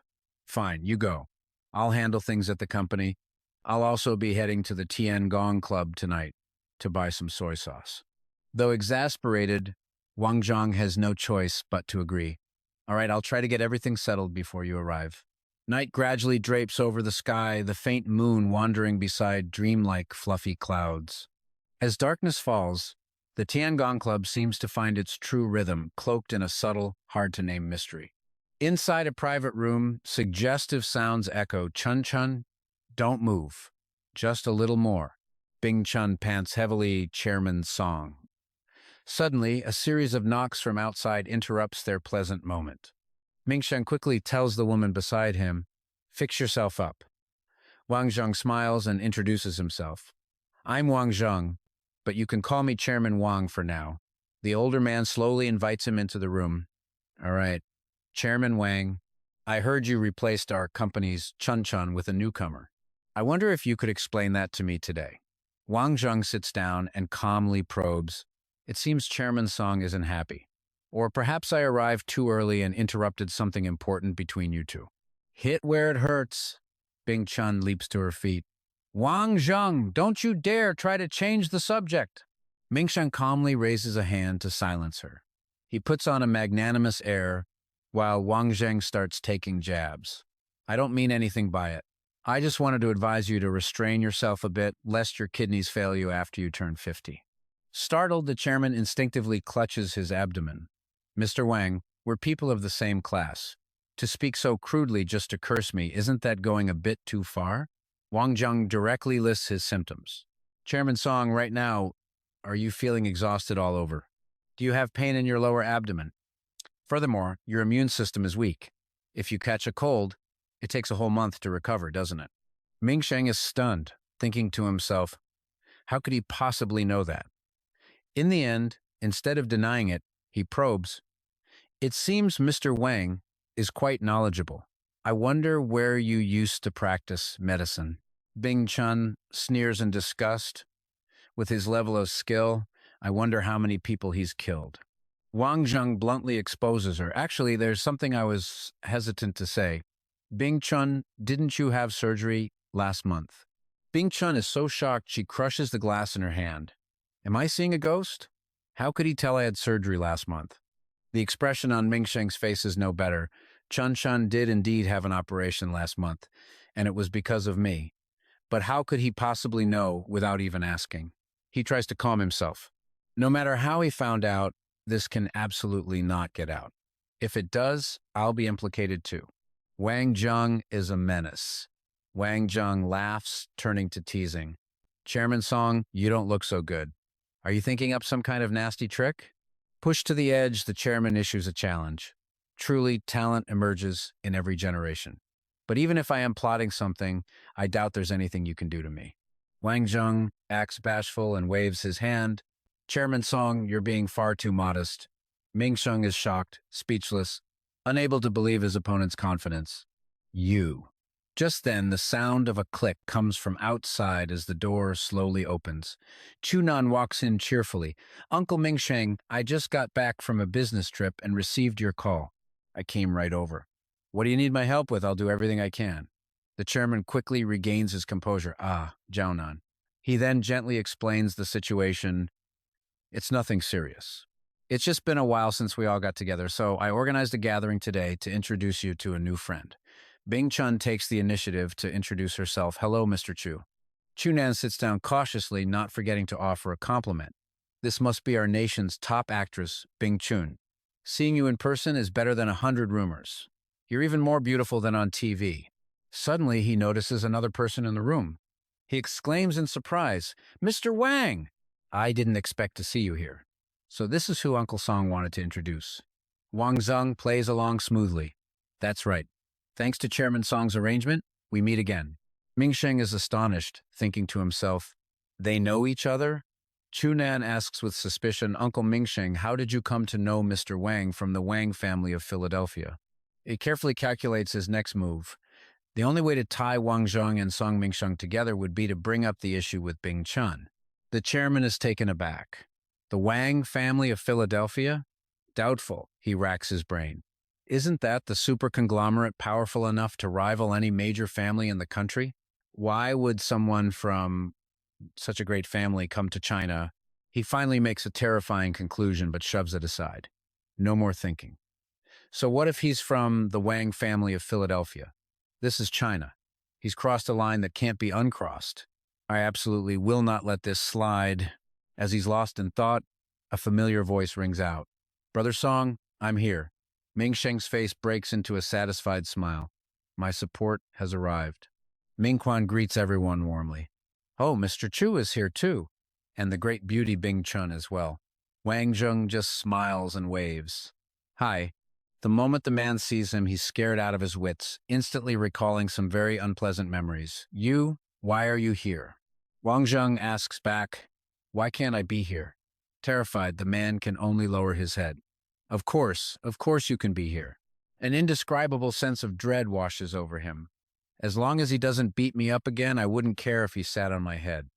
Fine, you go. I'll handle things at the company. I'll also be heading to the Tiangong Club tonight to buy some soy sauce. Though exasperated, Wang Zheng has no choice but to agree. All right, I'll try to get everything settled before you arrive. Night gradually drapes over the sky, the faint moon wandering beside dreamlike, fluffy clouds. As darkness falls, the Tiangong Club seems to find its true rhythm, cloaked in a subtle, hard-to-name mystery. Inside a private room, suggestive sounds echo. Chun, Don't move. Just a little more. Bing Chun pants heavily, Chairman Song. Suddenly, a series of knocks from outside interrupts their pleasant moment. Mingsheng quickly tells the woman beside him, "Fix yourself up." Wang Zheng smiles and introduces himself. "I'm Wang Zheng, but you can call me Chairman Wang for now." The older man slowly invites him into the room. "All right, Chairman Wang, I heard you replaced our company's Chun Chun with a newcomer. I wonder if you could explain that to me today." Wang Zheng sits down and calmly probes. "It seems Chairman Song isn't happy. Or perhaps I arrived too early and interrupted something important between you two." "Hit where it hurts." Bing Chun leaps to her feet. "Wang Zheng, don't you dare try to change the subject." Mingsheng calmly raises a hand to silence her. He puts on a magnanimous air while Wang Zheng starts taking jabs. "I don't mean anything by it. I just wanted to advise you to restrain yourself a bit, lest your kidneys fail you after you turn 50. Startled, the chairman instinctively clutches his abdomen. "Mr. Wang, we're people of the same class. To speak so crudely just to curse me, isn't that going a bit too far?" Wang Zheng directly lists his symptoms. "Chairman Song, right now, are you feeling exhausted all over? Do you have pain in your lower abdomen? Furthermore, your immune system is weak. If you catch a cold, it takes a whole month to recover, doesn't it?" Mingsheng is stunned, thinking to himself, how could he possibly know that? In the end, instead of denying it, he probes. "It seems Mr. Wang is quite knowledgeable. I wonder where you used to practice medicine." Bing Chun sneers in disgust. "With his level of skill, I wonder how many people he's killed." Wang Zheng bluntly exposes her. "Actually, there's something I was hesitant to say. Bing Chun, didn't you have surgery last month?" Bing Chun is so shocked she crushes the glass in her hand. "Am I seeing a ghost? How could he tell I had surgery last month?" The expression on Mingsheng's face is no better. Chun Chun did indeed have an operation last month, and it was because of me. But how could he possibly know without even asking? He tries to calm himself. No matter how he found out, this can absolutely not get out. If it does, I'll be implicated too. Wang Zheng is a menace. Wang Zheng laughs, turning to teasing. "Chairman Song, you don't look so good. Are you thinking up some kind of nasty trick?" Pushed to the edge, the chairman issues a challenge. Truly, talent emerges in every generation. "But even if I am plotting something, I doubt there's anything you can do to me." Wang Zheng acts bashful and waves his hand. "Chairman Song, you're being far too modest." Mingsheng is shocked, speechless, unable to believe his opponent's confidence. "You." Just then, the sound of a click comes from outside as the door slowly opens. Chunan walks in cheerfully. "Uncle Mingsheng, I just got back from a business trip and received your call. I came right over. What do you need my help with? I'll do everything I can." The chairman quickly regains his composure. Jiaonan. He then gently explains the situation. "It's nothing serious. It's just been a while since we all got together, so I organized a gathering today to introduce you to a new friend." Bing Chun takes the initiative to introduce herself. "Hello, Mr. Chu." Chunan sits down cautiously, not forgetting to offer a compliment. "This must be our nation's top actress, Bing Chun. Seeing you in person is better than 100 rumors. You're even more beautiful than on TV." Suddenly, he notices another person in the room. He exclaims in surprise, "Mr. Wang! I didn't expect to see you here." So this is who Uncle Song wanted to introduce. Wang Zheng plays along smoothly. "That's right. Thanks to Chairman Song's arrangement, we meet again." Mingsheng is astonished, thinking to himself, they know each other? Chunan asks with suspicion, "Uncle Mingsheng, how did you come to know Mr. Wang from the Wang family of Philadelphia?" He carefully calculates his next move. The only way to tie Wang Zheng and Song Mingsheng together would be to bring up the issue with Bing Chun. The chairman is taken aback. The Wang family of Philadelphia? Doubtful, he racks his brain. Isn't that the super conglomerate powerful enough to rival any major family in the country? Why would someone from such a great family come to China? He finally makes a terrifying conclusion but shoves it aside. No more thinking. So what if he's from the Wang family of Philadelphia? This is China. He's crossed a line that can't be uncrossed. I absolutely will not let this slide. As he's lost in thought, a familiar voice rings out. "Brother Song, I'm here." Mingsheng's face breaks into a satisfied smile. My support has arrived. Ming-Quan greets everyone warmly. Oh, Mr. Chu is here too, and the great beauty Bing Chun as well. Wang Zheng just smiles and waves. Hi. The moment the man sees him, he's scared out of his wits, instantly recalling some very unpleasant memories. You? Why are you here? Wang Zheng asks back, why can't I be here? Terrified, the man can only lower his head. Of course you can be here. An indescribable sense of dread washes over him. As long as he doesn't beat me up again, I wouldn't care if he sat on my head.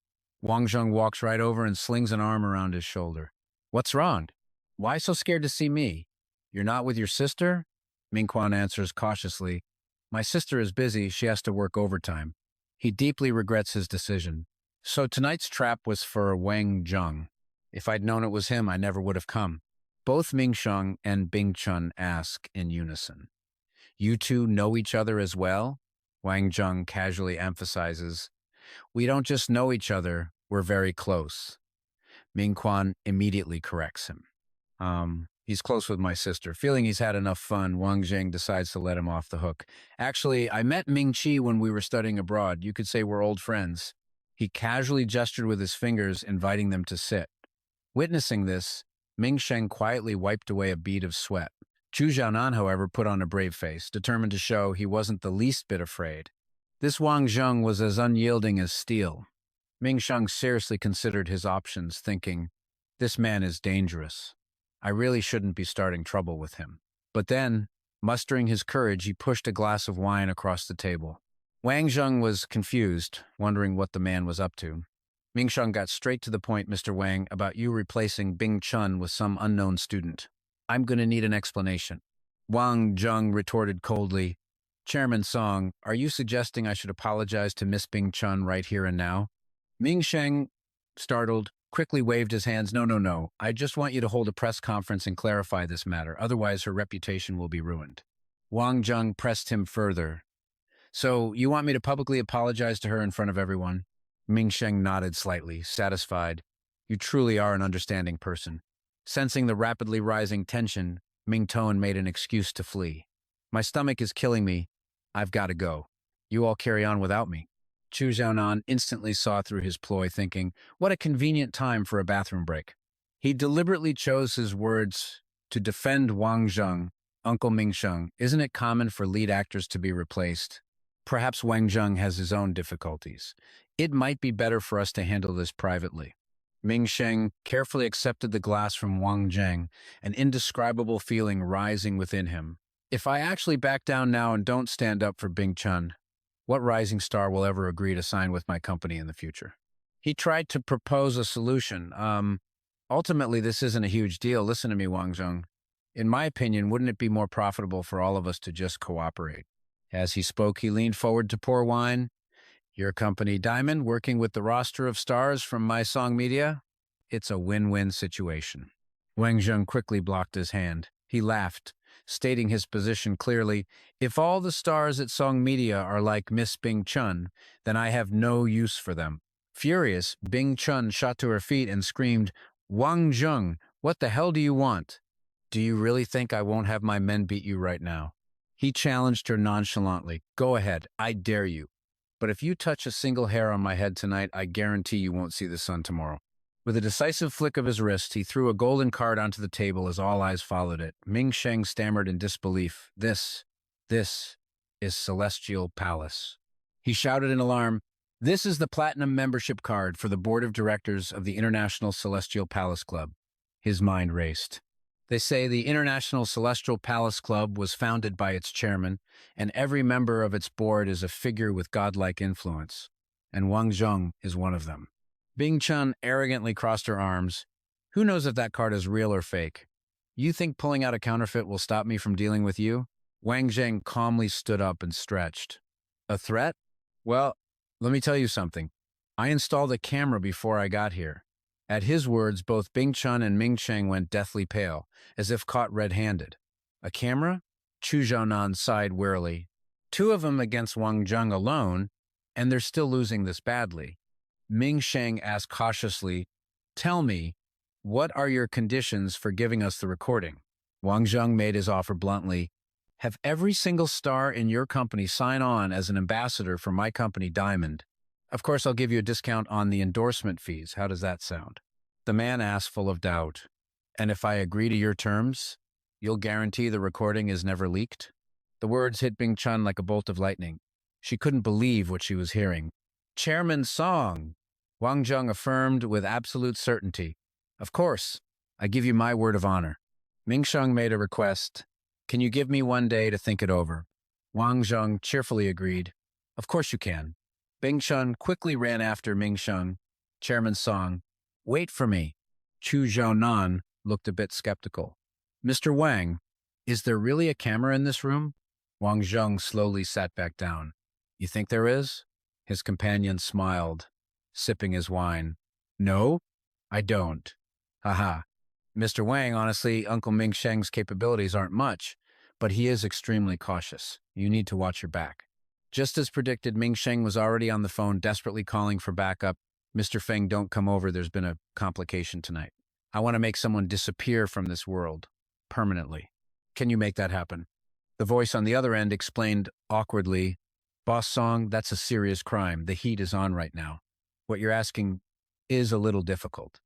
Wang Zheng walks right over and slings an arm around his shoulder. What's wrong? Why so scared to see me? You're not with your sister? Ming-Quan answers cautiously. My sister is busy, she has to work overtime. He deeply regrets his decision. So tonight's trap was for Wang Zheng. If I'd known it was him, I never would have come. Both Ming-Sheng and Bing Chun ask in unison. You two know each other as well? Wang Zheng casually emphasizes. We don't just know each other, we're very close. Ming-Quan immediately corrects him. He's close with my sister. Feeling he's had enough fun, Wang Zheng decides to let him off the hook. Actually, I met Ming-Chi when we were studying abroad. You could say we're old friends. He casually gestured with his fingers, inviting them to sit. Witnessing this, Ming-Sheng quietly wiped away a bead of sweat. Chu Xiaonan, however, put on a brave face, determined to show he wasn't the least bit afraid. This Wang Zheng was as unyielding as steel. Ming-Sheng seriously considered his options, thinking, this man is dangerous. I really shouldn't be starting trouble with him. But then, mustering his courage, he pushed a glass of wine across the table. Wang Zheng was confused, wondering what the man was up to. Ming-Sheng got straight to the point, Mr. Wang, about you replacing Bing Chun with some unknown student. I'm going to need an explanation. Wang Zheng retorted coldly, Chairman Song, are you suggesting I should apologize to Miss Bing Chun right here and now? Ming-Sheng, startled, quickly waved his hands. No. I just want you to hold a press conference and clarify this matter. Otherwise, her reputation will be ruined. Wang Zheng pressed him further. So, you want me to publicly apologize to her in front of everyone? Ming-Sheng nodded slightly, satisfied. You truly are an understanding person. Sensing the rapidly rising tension, Ming-Toan made an excuse to flee. My stomach is killing me. I've got to go. You all carry on without me. Chu Xiaonan instantly saw through his ploy, thinking, what a convenient time for a bathroom break. He deliberately chose his words to defend Wang Zheng. Uncle Ming-Sheng, isn't it common for lead actors to be replaced? Perhaps Wang Zheng has his own difficulties. It might be better for us to handle this privately. Ming-Sheng carefully accepted the glass from Wang Zheng, an indescribable feeling rising within him. If I actually back down now and don't stand up for Bing Chun, what rising star will ever agree to sign with my company in the future? He tried to propose a solution. Ultimately, this isn't a huge deal. Listen to me, Wang Zheng. In my opinion, wouldn't it be more profitable for all of us to just cooperate? As he spoke, he leaned forward to pour wine. Your company, Diamond, working with the roster of stars from My Song Media? It's a win-win situation. Wang Zheng quickly blocked his hand. He laughed, stating his position clearly. If all the stars at Song Media are like Miss Bing Chun, then I have no use for them. Furious, Bing Chun shot to her feet and screamed, Wang Zheng, what the hell do you want? Do you really think I won't have my men beat you right now? He challenged her nonchalantly. Go ahead, I dare you. But if you touch a single hair on my head tonight, I guarantee you won't see the sun tomorrow. With a decisive flick of his wrist, he threw a golden card onto the table as all eyes followed it. Ming-Sheng stammered in disbelief. This is Celestial Palace. He shouted in alarm, this is the Platinum membership card for the Board of Directors of the International Celestial Palace Club. His mind raced. They say the International Celestial Palace Club was founded by its chairman, and every member of its board is a figure with godlike influence. And Wang Zheng is one of them. Bing Chun arrogantly crossed her arms. Who knows if that card is real or fake? You think pulling out a counterfeit will stop me from dealing with you? Wang Zheng calmly stood up and stretched. A threat? Well, let me tell you something. I installed a camera before I got here. At his words, both Bing Chun and Ming-Sheng went deathly pale, as if caught red-handed. A camera? Chu Xiaonan sighed wearily. 2 of them against Wang Zheng alone, and they're still losing this badly. Ming-Sheng asked cautiously, tell me, what are your conditions for giving us the recording? Wang Zheng made his offer bluntly. Have every single star in your company sign on as an ambassador for my company, Diamond. Of course, I'll give you a discount on the endorsement fees. How does that sound? The man asked, full of doubt. And if I agree to your terms, you'll guarantee the recording is never leaked? The words hit Bing Chun like a bolt of lightning. She couldn't believe what she was hearing. Chairman Song, Wang Zheng affirmed with absolute certainty. Of course, I give you my word of honor. Ming Sheng made a request. Can you give me 1 day to think it over? Wang Zheng cheerfully agreed. Of course you can. Bing Chun quickly ran after Ming Sheng. Chairman Song, wait for me. Chu Zhaonan looked a bit skeptical. Mr. Wang, is there really a camera in this room? Wang Zheng slowly sat back down. You think there is? His companion smiled, sipping his wine. No, I don't. Haha. Mr. Wang, honestly, Uncle Ming Sheng's capabilities aren't much, but he is extremely cautious. You need to watch your back. Just as predicted, Ming Sheng was already on the phone, desperately calling for backup. Mr. Feng, don't come over. There's been a complication tonight. I want to make someone disappear from this world, permanently. Can you make that happen? The voice on the other end explained awkwardly, Boss Song, that's a serious crime. The heat is on right now. What you're asking is a little difficult.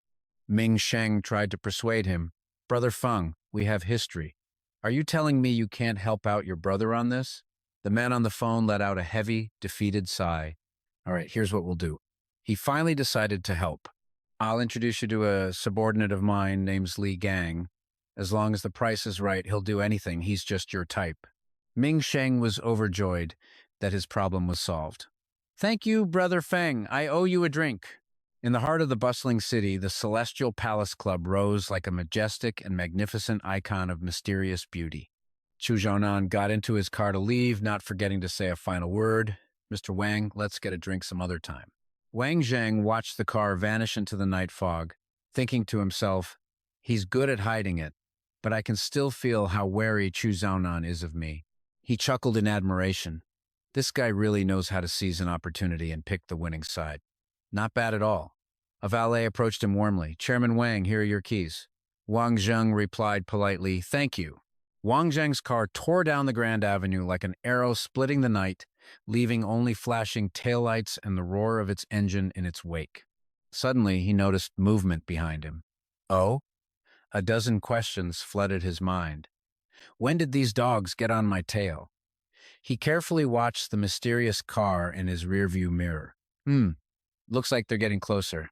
Ming Sheng tried to persuade him. Brother Feng, we have history. Are you telling me you can't help out your brother on this? The man on the phone let out a heavy, defeated sigh. All right, here's what we'll do. He finally decided to help. I'll introduce you to a subordinate of mine named Li Gang. As long as the price is right, he'll do anything. He's just your type. Ming Sheng was overjoyed that his problem was solved. Thank you, Brother Feng. I owe you a drink. In the heart of the bustling city, the Celestial Palace Club rose like a majestic and magnificent icon of mysterious beauty. Chu Zhaonan got into his car to leave, not forgetting to say a final word. Mr. Wang, let's get a drink some other time. Wang Zheng watched the car vanish into the night fog, thinking to himself, he's good at hiding it, but I can still feel how wary Chu Zhaonan is of me. He chuckled in admiration. This guy really knows how to seize an opportunity and pick the winning side. Not bad at all. A valet approached him warmly. Chairman Wang, here are your keys. Wang Zheng replied politely, thank you. Wang Zheng's car tore down the Grand Avenue like an arrow splitting the night, leaving only flashing taillights and the roar of its engine in its wake. Suddenly, he noticed movement behind him. Oh? A dozen questions flooded his mind. When did these dogs get on my tail? He carefully watched the mysterious car in his rearview mirror. Looks like they're getting closer.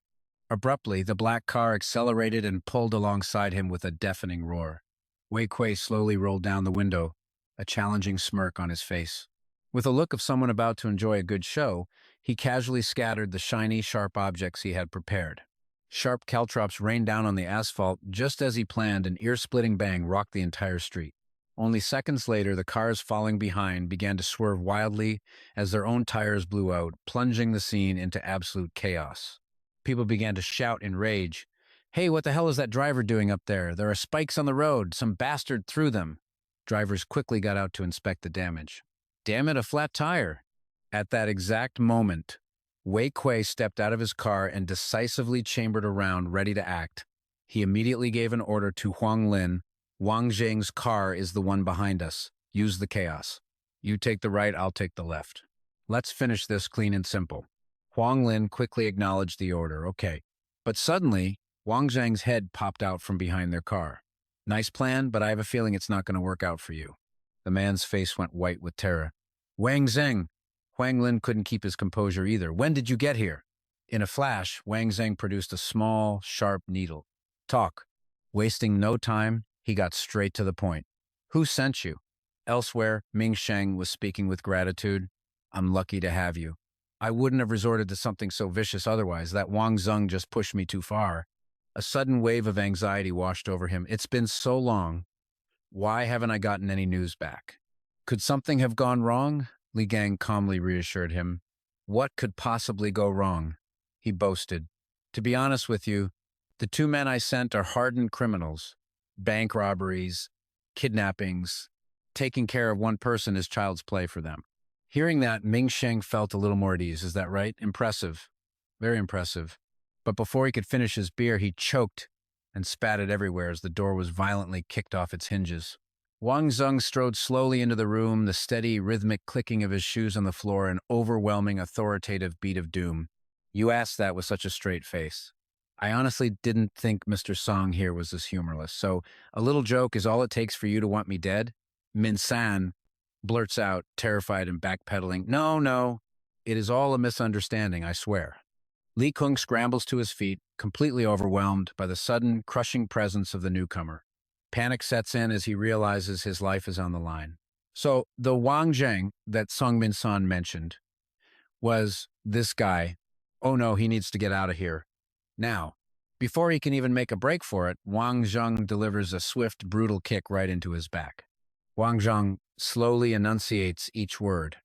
Abruptly, the black car accelerated and pulled alongside him with a deafening roar. Wei Kuei slowly rolled down the window, a challenging smirk on his face. With a look of someone about to enjoy a good show, he casually scattered the shiny, sharp objects he had prepared. Sharp caltrops rained down on the asphalt just as he planned. An ear-splitting bang rocked the entire street. Only seconds later, the cars falling behind began to swerve wildly as their own tires blew out, plunging the scene into absolute chaos. People began to shout in rage. Hey, what the hell is that driver doing up there? There are spikes on the road. Some bastard threw them. Drivers quickly got out to inspect the damage. Damn it, a flat tire. At that exact moment, Wei Kuei stepped out of his car and decisively chambered around, ready to act. He immediately gave an order to Huang Lin. Wang Zheng's car is the one behind us. Use the chaos. You take the right, I'll take the left. Let's finish this clean and simple. Huang Lin quickly acknowledged the order. Okay. But suddenly, Wang Zheng's head popped out from behind their car. Nice plan, but I have a feeling it's not going to work out for you. The man's face went white with terror. Wang Zheng! Huang Lin couldn't keep his composure either. When did you get here? In a flash, Wang Zheng produced a small, sharp needle. Talk. Wasting no time, he got straight to the point. Who sent you? Elsewhere, Ming Sheng was speaking with gratitude. I'm lucky to have you. I wouldn't have resorted to something so vicious otherwise. That Wang Zheng just pushed me too far. A sudden wave of anxiety washed over him. It's been so long. Why haven't I gotten any news back? Could something have gone wrong? Li Gang calmly reassured him. What could possibly go wrong? He boasted. To be honest with you, the 2 men I sent are hardened criminals. Bank robberies, kidnappings. Taking care of one person is child's play for them. Hearing that, Ming Sheng felt a little more at ease. Is that right? Impressive. Very impressive. But before he could finish his beer, he choked and spat it everywhere as the door was violently kicked off its hinges. Wang Zheng strode slowly into the room, the steady, rhythmic clicking of his shoes on the floor, an overwhelming, authoritative beat of doom. You asked that with such a straight face. I honestly didn't think Mr. Song here was this humorless. So, a little joke is all it takes for you to want me dead? Min San blurts out, terrified and backpedaling. No, no. It is all a misunderstanding, I swear. Li Kung scrambles to his feet, completely overwhelmed by the sudden, crushing presence of the newcomer. Panic sets in as he realizes his life is on the line. So, the Wang Zheng that Song Min San mentioned was this guy. Oh no, he needs to get out of here. Now, before he can even make a break for it, Wang Zheng delivers a swift, brutal kick right into his back. Wang Zheng slowly enunciates each word.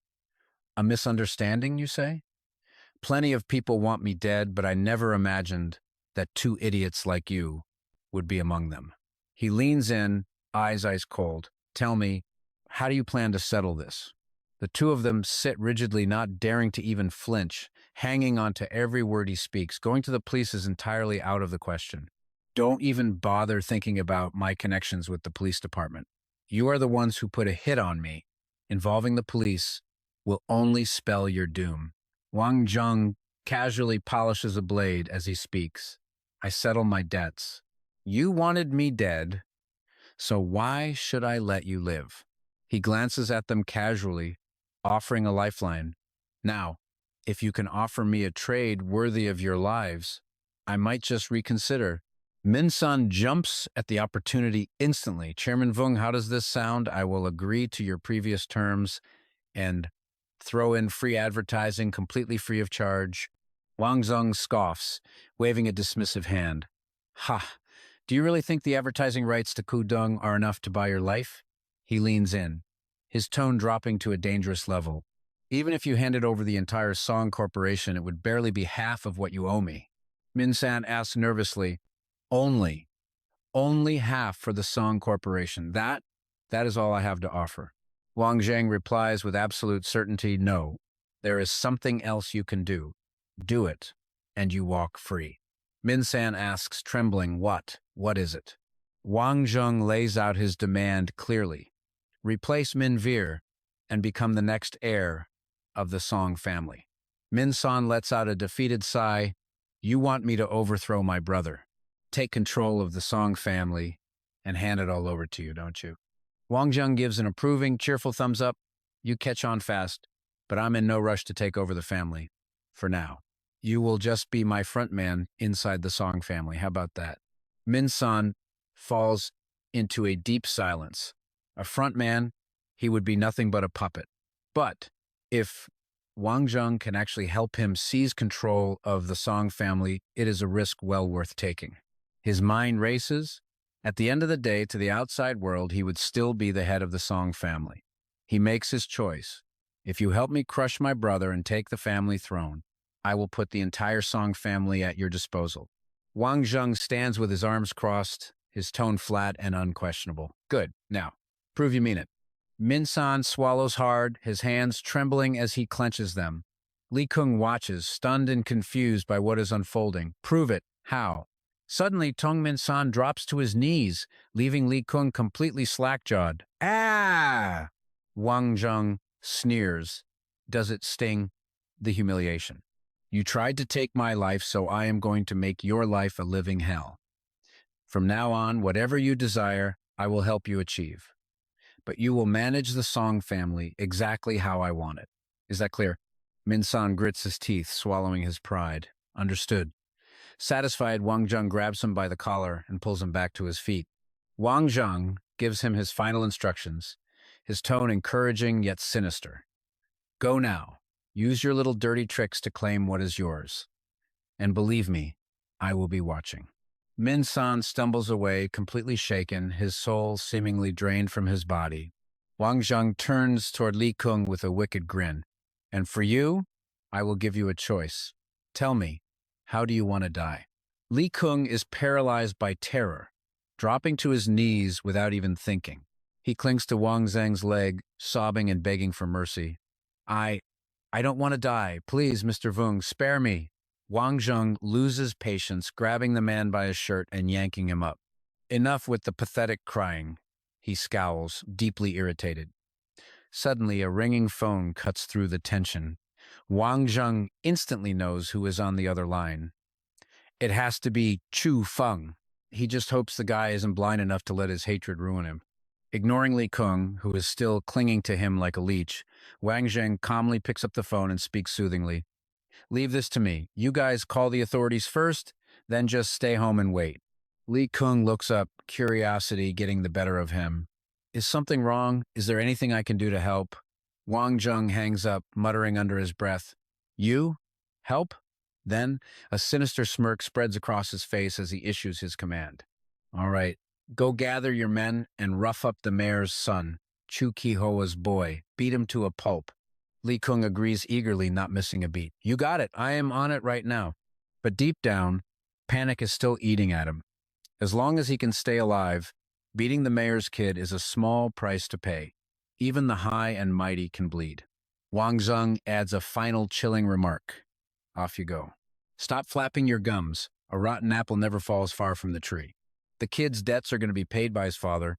A misunderstanding, you say? Plenty of people want me dead, but I never imagined that two idiots like you would be among them. He leans in, eyes ice cold. Tell me, how do you plan to settle this? The two of them sit rigidly, not daring to even flinch, hanging on to every word he speaks. Going to the police is entirely out of the question. Don't even bother thinking about my connections with the police department. You are the ones who put a hit on me. Involving the police will only spell your doom. Wang Zheng casually polishes a blade as he speaks. I settle my debts. You wanted me dead, so why should I let you live? He glances at them casually, offering a lifeline. Now, if you can offer me a trade worthy of your lives, I might just reconsider. Min San jumps at the opportunity instantly. Chairman Vung, how does this sound? I will agree to your previous terms and throw in free advertising completely free of charge. Wang Zheng scoffs, waving a dismissive hand. Ha! Do you really think the advertising rights to Kudung are enough to buy your life? He leans in, his tone dropping to a dangerous level. Even if you handed over the entire Song Corporation, it would barely be half of what you owe me. Min San asks nervously, Only half for the Song Corporation. That is all I have to offer. Wang Zheng replies with absolute certainty, no. There is something else you can do. Do it, and you walk free. Min San asks, trembling, what? What is it? Wang Zheng lays out his demand clearly. Replace Min Veer and become the next heir of the Song family. Min San lets out a defeated sigh. You want me to overthrow my brother, take control of the Song family, and hand it all over to you, don't you? Wang Zheng gives an approving, cheerful thumbs up. You catch on fast, but I'm in no rush to take over the family. For now. You will just be my front man inside the Song family. How about that? Min San falls into a deep silence. A front man, he would be nothing but a puppet. But if Wang Zheng can actually help him seize control of the Song family, it is a risk well worth taking. His mind races. At the end of the day, to the outside world, he would still be the head of the Song family. He makes his choice. If you help me crush my brother and take the family throne, I will put the entire Song family at your disposal. Wang Zheng stands with his arms crossed, his tone flat and unquestionable. Good. Now, prove you mean it. Min San swallows hard, his hands trembling as he clenches them. Li Kung watches, stunned and confused by what is unfolding. Prove it. How? Suddenly, Tong Min San drops to his knees, leaving Li Kung completely slack-jawed. Ah! Wang Zheng sneers. Does it sting? The humiliation. You tried to take my life, so I am going to make your life a living hell. From now on, whatever you desire, I will help you achieve. But you will manage the Song family exactly how I want it. Is that clear? Min San grits his teeth, swallowing his pride. Understood. Satisfied, Wang Zheng grabs him by the collar and pulls him back to his feet. Wang Zheng gives him his final instructions, his tone encouraging yet sinister. Go now. Use your little dirty tricks to claim what is yours. And believe me, I will be watching. Min San stumbles away, completely shaken, his soul seemingly drained from his body. Wang Zheng turns toward Li Kung with a wicked grin. And for you, I will give you a choice. Tell me, how do you want to die? Li Kung is paralyzed by terror, dropping to his knees without even thinking. He clings to Wang Zheng's leg, sobbing and begging for mercy. I don't want to die. Please, Mr. Vung, spare me. Wang Zheng loses patience, grabbing the man by his shirt and yanking him up. Enough with the pathetic crying. He scowls, deeply irritated. Suddenly, a ringing phone cuts through the tension. Wang Zheng instantly knows who is on the other line. It has to be Chu Feng. He just hopes the guy isn't blind enough to let his hatred ruin him. Ignoring Li Kung, who is still clinging to him like a leech, Wang Zheng calmly picks up the phone and speaks soothingly. Leave this to me. You guys call the authorities first, then just stay home and wait. Li Kung looks up, curiosity getting the better of him. Is something wrong? Is there anything I can do to help? Wang Zheng hangs up, muttering under his breath. You? Help? Then, a sinister smirk spreads across his face as he issues his command. All right, go gather your men and rough up the mayor's son, Chu Kihoa's boy. Beat him to a pulp. Li Kung agrees eagerly, not missing a beat. You got it. I am on it right now. But deep down, panic is still eating at him. As long as he can stay alive, beating the mayor's kid is a small price to pay. Even the high and mighty can bleed. Wang Zheng adds a final chilling remark. Off you go. Stop flapping your gums. A rotten apple never falls far from the tree. The kid's debts are going to be paid by his father.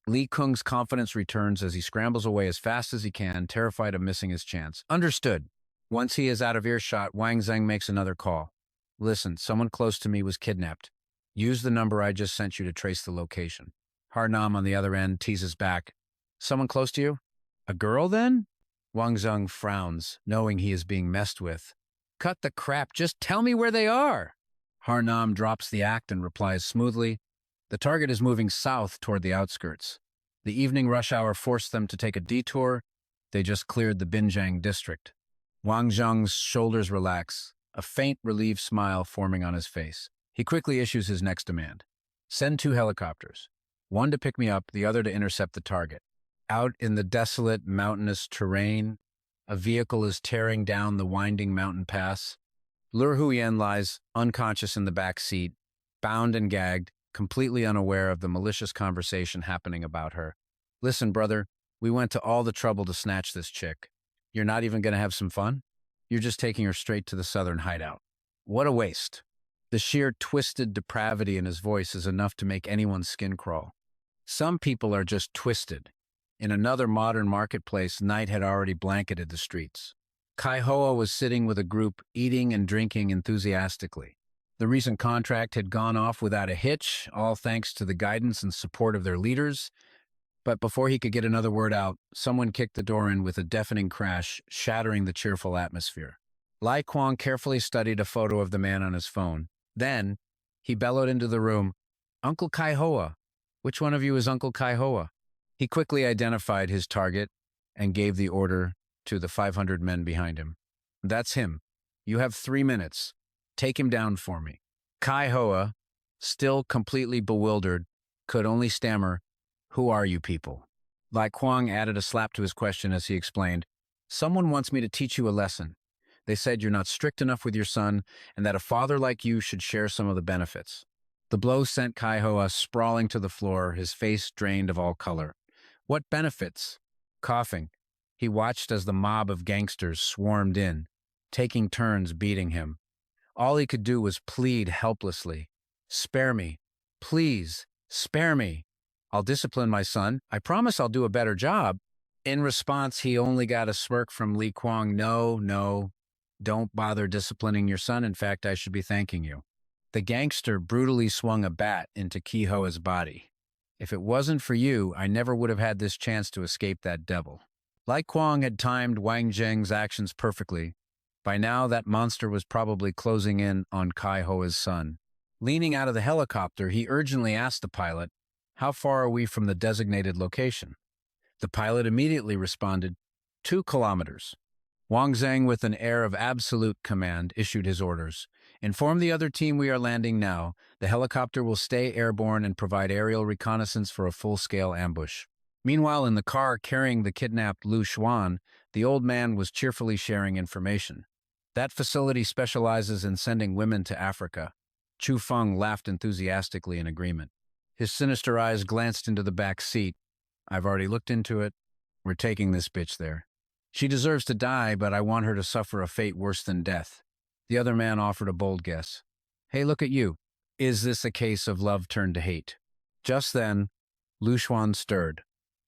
Li Kung's confidence returns as he scrambles away as fast as he can, terrified of missing his chance. Understood. Once he is out of earshot, Wang Zheng makes another call. Listen, someone close to me was kidnapped. Use the number I just sent you to trace the location. Harnam on the other end teases back. Someone close to you? A girl, then? Wang Zheng frowns, knowing he is being messed with. Cut the crap, just tell me where they are. Harnam drops the act and replies smoothly. The target is moving south toward the outskirts. The evening rush hour forced them to take a detour. They just cleared the Binjiang district. Wang Zheng's shoulders relax, a faint, relieved smile forming on his face. He quickly issues his next demand. Send 2 helicopters. One to pick me up, the other to intercept the target. Out in the desolate, mountainous terrain, a vehicle is tearing down the winding mountain pass. Lur Huyen lies unconscious in the back seat, bound and gagged, completely unaware of the malicious conversation happening about her. Listen, brother, we went to all the trouble to snatch this chick. You're not even going to have some fun? You're just taking her straight to the southern hideout. What a waste. The sheer twisted depravity in his voice is enough to make anyone's skin crawl. Some people are just twisted. In another modern marketplace, night had already blanketed the streets. Kai Hoa was sitting with a group, eating and drinking enthusiastically. The recent contract had gone off without a hitch, all thanks to the guidance and support of their leaders. But before he could get another word out, someone kicked the door in with a deafening crash, shattering the cheerful atmosphere. Lai Kwang carefully studied a photo of the man on his phone. Then, he bellowed into the room, Uncle Kai Hoa. Which one of you is Uncle Kai Hoa? He quickly identified his target and gave the order to the 500 men behind him. That's him. You have 3 minutes. Take him down for me. Kai Hoa, still completely bewildered, could only stammer, Who are you people? Lai Kwang added a slap to his question as he explained, Someone wants me to teach you a lesson. They said you're not strict enough with your son and that a father like you should share some of the benefits. The blow sent Kai Hoa sprawling to the floor, his face drained of all color. What benefits? Coughing, he watched as the mob of gangsters swarmed in, taking turns beating him. All he could do was plead helplessly. Spare me. Please, spare me. I'll discipline my son. I promise I'll do a better job. In response, he only got a smirk from Li Kwang. No, don't bother disciplining your son. In fact, I should be thanking you. The gangster brutally swung a bat into Ki Hoa's body. If it wasn't for you, I never would have had this chance to escape that devil. Lai Kwang had timed Wang Zheng's actions perfectly. By now, that monster was probably closing in on Kai Hoa's son. Leaning out of the helicopter, he urgently asked the pilot, How far are we from the designated location? The pilot immediately responded, 2 kilometers. Wang Zheng, with an air of absolute command, issued his orders. Inform the other team we are landing now. The helicopter will stay airborne and provide aerial reconnaissance for a full-scale ambush. Meanwhile, in the car carrying the kidnapped Lu Xuan, the old man was cheerfully sharing information. That facility specializes in sending women to Africa. Chu Feng laughed enthusiastically in agreement. His sinister eyes glanced into the back seat. I've already looked into it. We're taking this bitch there. She deserves to die, but I want her to suffer a fate worse than death. The other man offered a bold guess. Hey, look at you. Is this a case of love turned to hate? Just then, Lu Xuan stirred,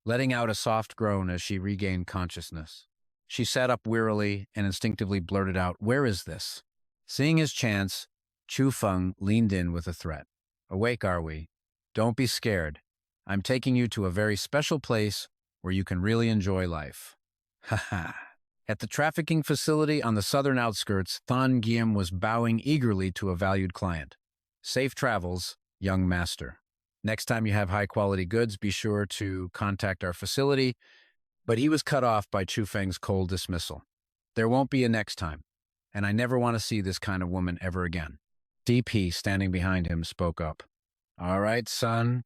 letting out a soft groan as she regained consciousness. She sat up wearily and instinctively blurted out, "Where is this?" Seeing his chance, Chu Feng leaned in with a threat. "Awake, are we? Don't be scared. I'm taking you to a very special place where you can really enjoy life." Ha ha. At the trafficking facility on the southern outskirts, Thon Guillaume was bowing eagerly to a valued client. "Safe travels, young master. Next time you have high-quality goods, be sure to contact our facility." But he was cut off by Chu Feng's cold dismissal. "There won't be a next time, and I never want to see this kind of woman ever again." DP, standing behind him, spoke up. "All right, son.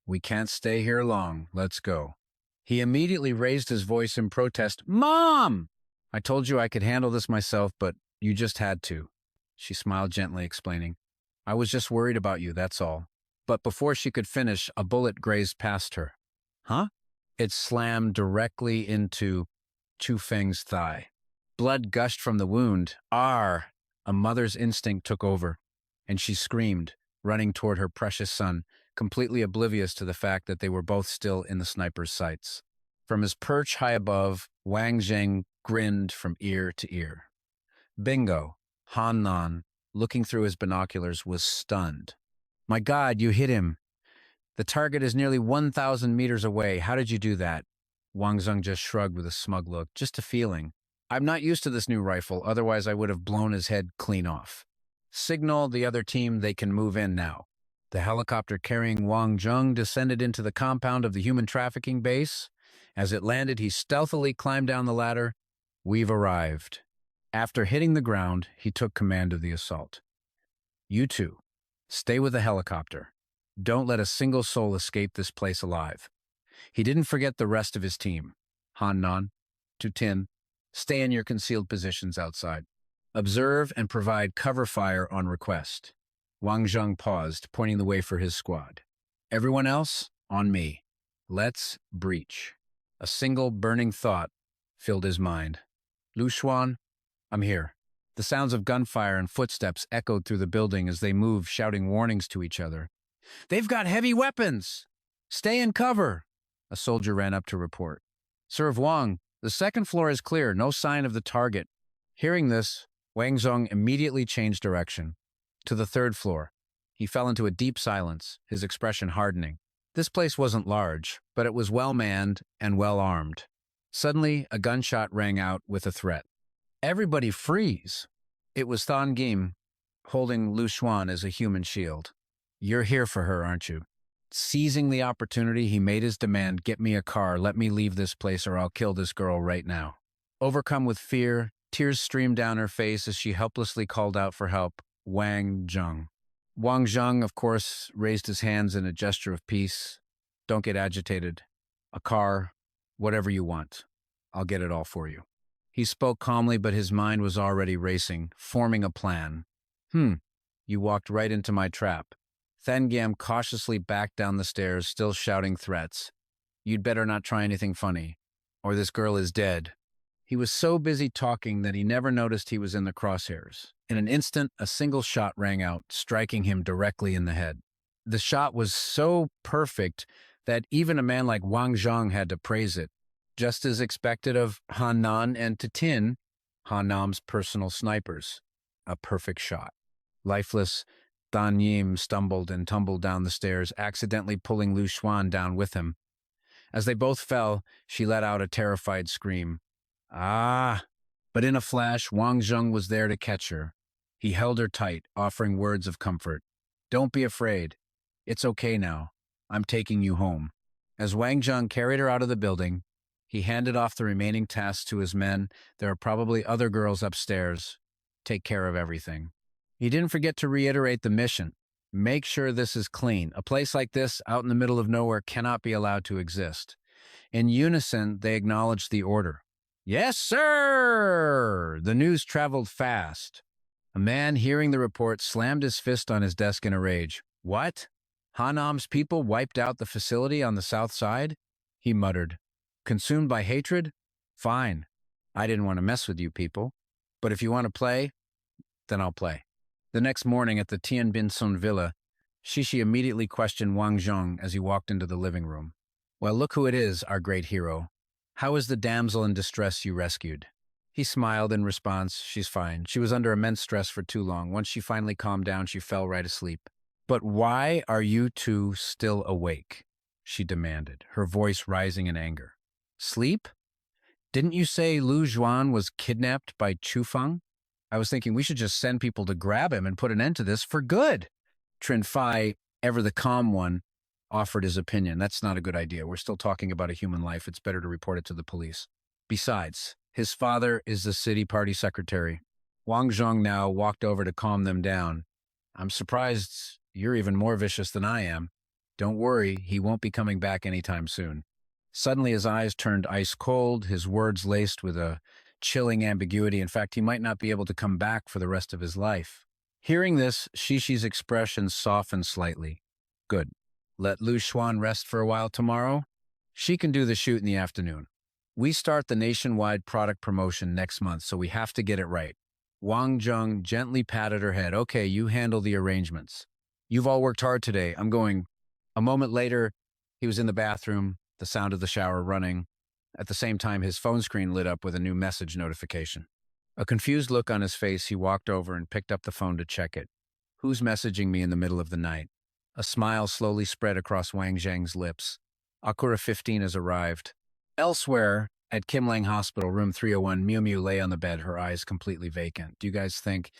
We can't stay here long. Let's go." He immediately raised his voice in protest. "Mom! I told you I could handle this myself, but you just had to." She smiled gently, explaining, "I was just worried about you, that's all." But before she could finish, a bullet grazed past her. "Huh?" It slammed directly into Chu Feng's thigh. Blood gushed from the wound. "Arr!" A mother's instinct took over, and she screamed, running toward her precious son, completely oblivious to the fact that they were both still in the sniper's sights. From his perch high above, Wang Zheng grinned from ear to ear. Bingo! Han Nan, looking through his binoculars, was stunned. "My God, you hit him! The target is nearly 1,000 meters away. How did you do that?" Wang Zheng just shrugged with a smug look. "Just a feeling. I'm not used to this new rifle, otherwise I would have blown his head clean off. Signal the other team they can move in now." The helicopter carrying Wong Jung descended into the compound of the human trafficking base. As it landed, he stealthily climbed down the ladder. "We've arrived." After hitting the ground, he took command of the assault. "You two, stay with the helicopter. Don't let a single soul escape this place alive." He didn't forget the rest of his team. "Han Nan, to Tin, stay in your concealed positions outside. Observe and provide cover fire on request." Wang Zheng paused, pointing the way for his squad. "Everyone else, on me. Let's breach." A single burning thought filled his mind. "Lu Xuan, I'm here." The sounds of gunfire and footsteps echoed through the building as they moved, shouting warnings to each other. "They've got heavy weapons! Stay in cover!" A soldier ran up to report. "Sir Wang, the second floor is clear, no sign of the target." Hearing this, Wang Zheng immediately changed direction. To the third floor. He fell into a deep silence, his expression hardening. This place wasn't large, but it was well-manned and well-armed. Suddenly, a gunshot rang out with a threat. Everybody freeze! It was Thon Guillaume, holding Lu Xuan as a human shield. "You're here for her, aren't you?" Seizing the opportunity, he made his demand, "Get me a car, let me leave this place, or I'll kill this girl right now." Overcome with fear, tears streamed down her face as she helplessly called out for help. Wang Zheng. Wang Zheng, of course, raised his hands in a gesture of peace. "Don't get agitated. A car, whatever you want. I'll get it all for you." He spoke calmly, but his mind was already racing, forming a plan. You walked right into my trap." Thengam cautiously backed down the stairs, still shouting threats. "You'd better not try anything funny, or this girl is dead." He was so busy talking that he never noticed he was in the crosshairs. In an instant, a single shot rang out, striking him directly in the head. The shot was so perfect that even a man like Wang Zheng had to praise it. Just as expected of Han Nan and Tin, Han Nam's personal snipers. A perfect shot. Lifeless, Dan Yim stumbled and tumbled down the stairs, accidentally pulling Lu Xuan down with him. As they both fell, she let out a terrified scream. "Ah!" But in a flash, Wang Zheng was there to catch her. He held her tight, offering words of comfort. "Don't be afraid. It's okay now. I'm taking you home." As Wang Zheng carried her out of the building, he handed off the remaining tasks to his men. "There are probably other girls upstairs. Take care of everything." He didn't forget to reiterate the mission. Make sure this is clean. A place like this, out in the middle of nowhere, cannot be allowed to exist. In unison, they acknowledged the order. "Yes, sir!" The news traveled fast. A man, hearing the report, slammed his fist on his desk in a rage. "What? Hanam's people wiped out the facility on the south side?" He muttered. "Consumed by hatred? Fine. I didn't want to mess with you people. But if you want to play, then I'll play." The next morning at the Tianbinsun villa, Shishi immediately questioned Wang Zheng as he walked into the living room. Well, look who it is, our great hero. How is the damsel in distress you rescued? He smiled in response. She's fine. She was under immense stress for too long. Once she finally calmed down, she fell right asleep. But why are you two still awake? She demanded, her voice rising in anger. Sleep? Didn't you say Lu Juan was kidnapped by Chufeng? I was thinking we should just send people to grab him and put an end to this for good. Trin Fai, ever the calm one, offered his opinion. That's not a good idea. We're still talking about a human life. It's better to report it to the police. Besides, his father is the city party secretary. Wang Zheng now walked over to calm them down. I'm surprised you're even more vicious than I am. Don't worry, he won't be coming back anytime soon. Suddenly his eyes turned ice cold, his words laced with a chilling ambiguity. In fact, he might not be able to come back for the rest of his life. Hearing this, Shishi's expression softened slightly. Good. Let Lu Xuan rest for a while tomorrow. She can do the shoot in the afternoon. We start the nationwide product promotion next month, so we have to get it right. Wang Zheng gently patted her head. Okay, you handle the arrangements. You've all worked hard today. I'm going. A moment later, he was in the bathroom, the sound of the shower running. At the same time, his phone screen lit up with a new message notification. A confused look on his face, he walked over and picked up the phone to check it. Who's messaging me in the middle of the night? A smile slowly spread across Wang Zheng's lips. Akura 15 has arrived. Elsewhere, at Kim Lang Hospital, room 301, Miu Miu lay on the bed, her eyes completely vacant. Do you guys think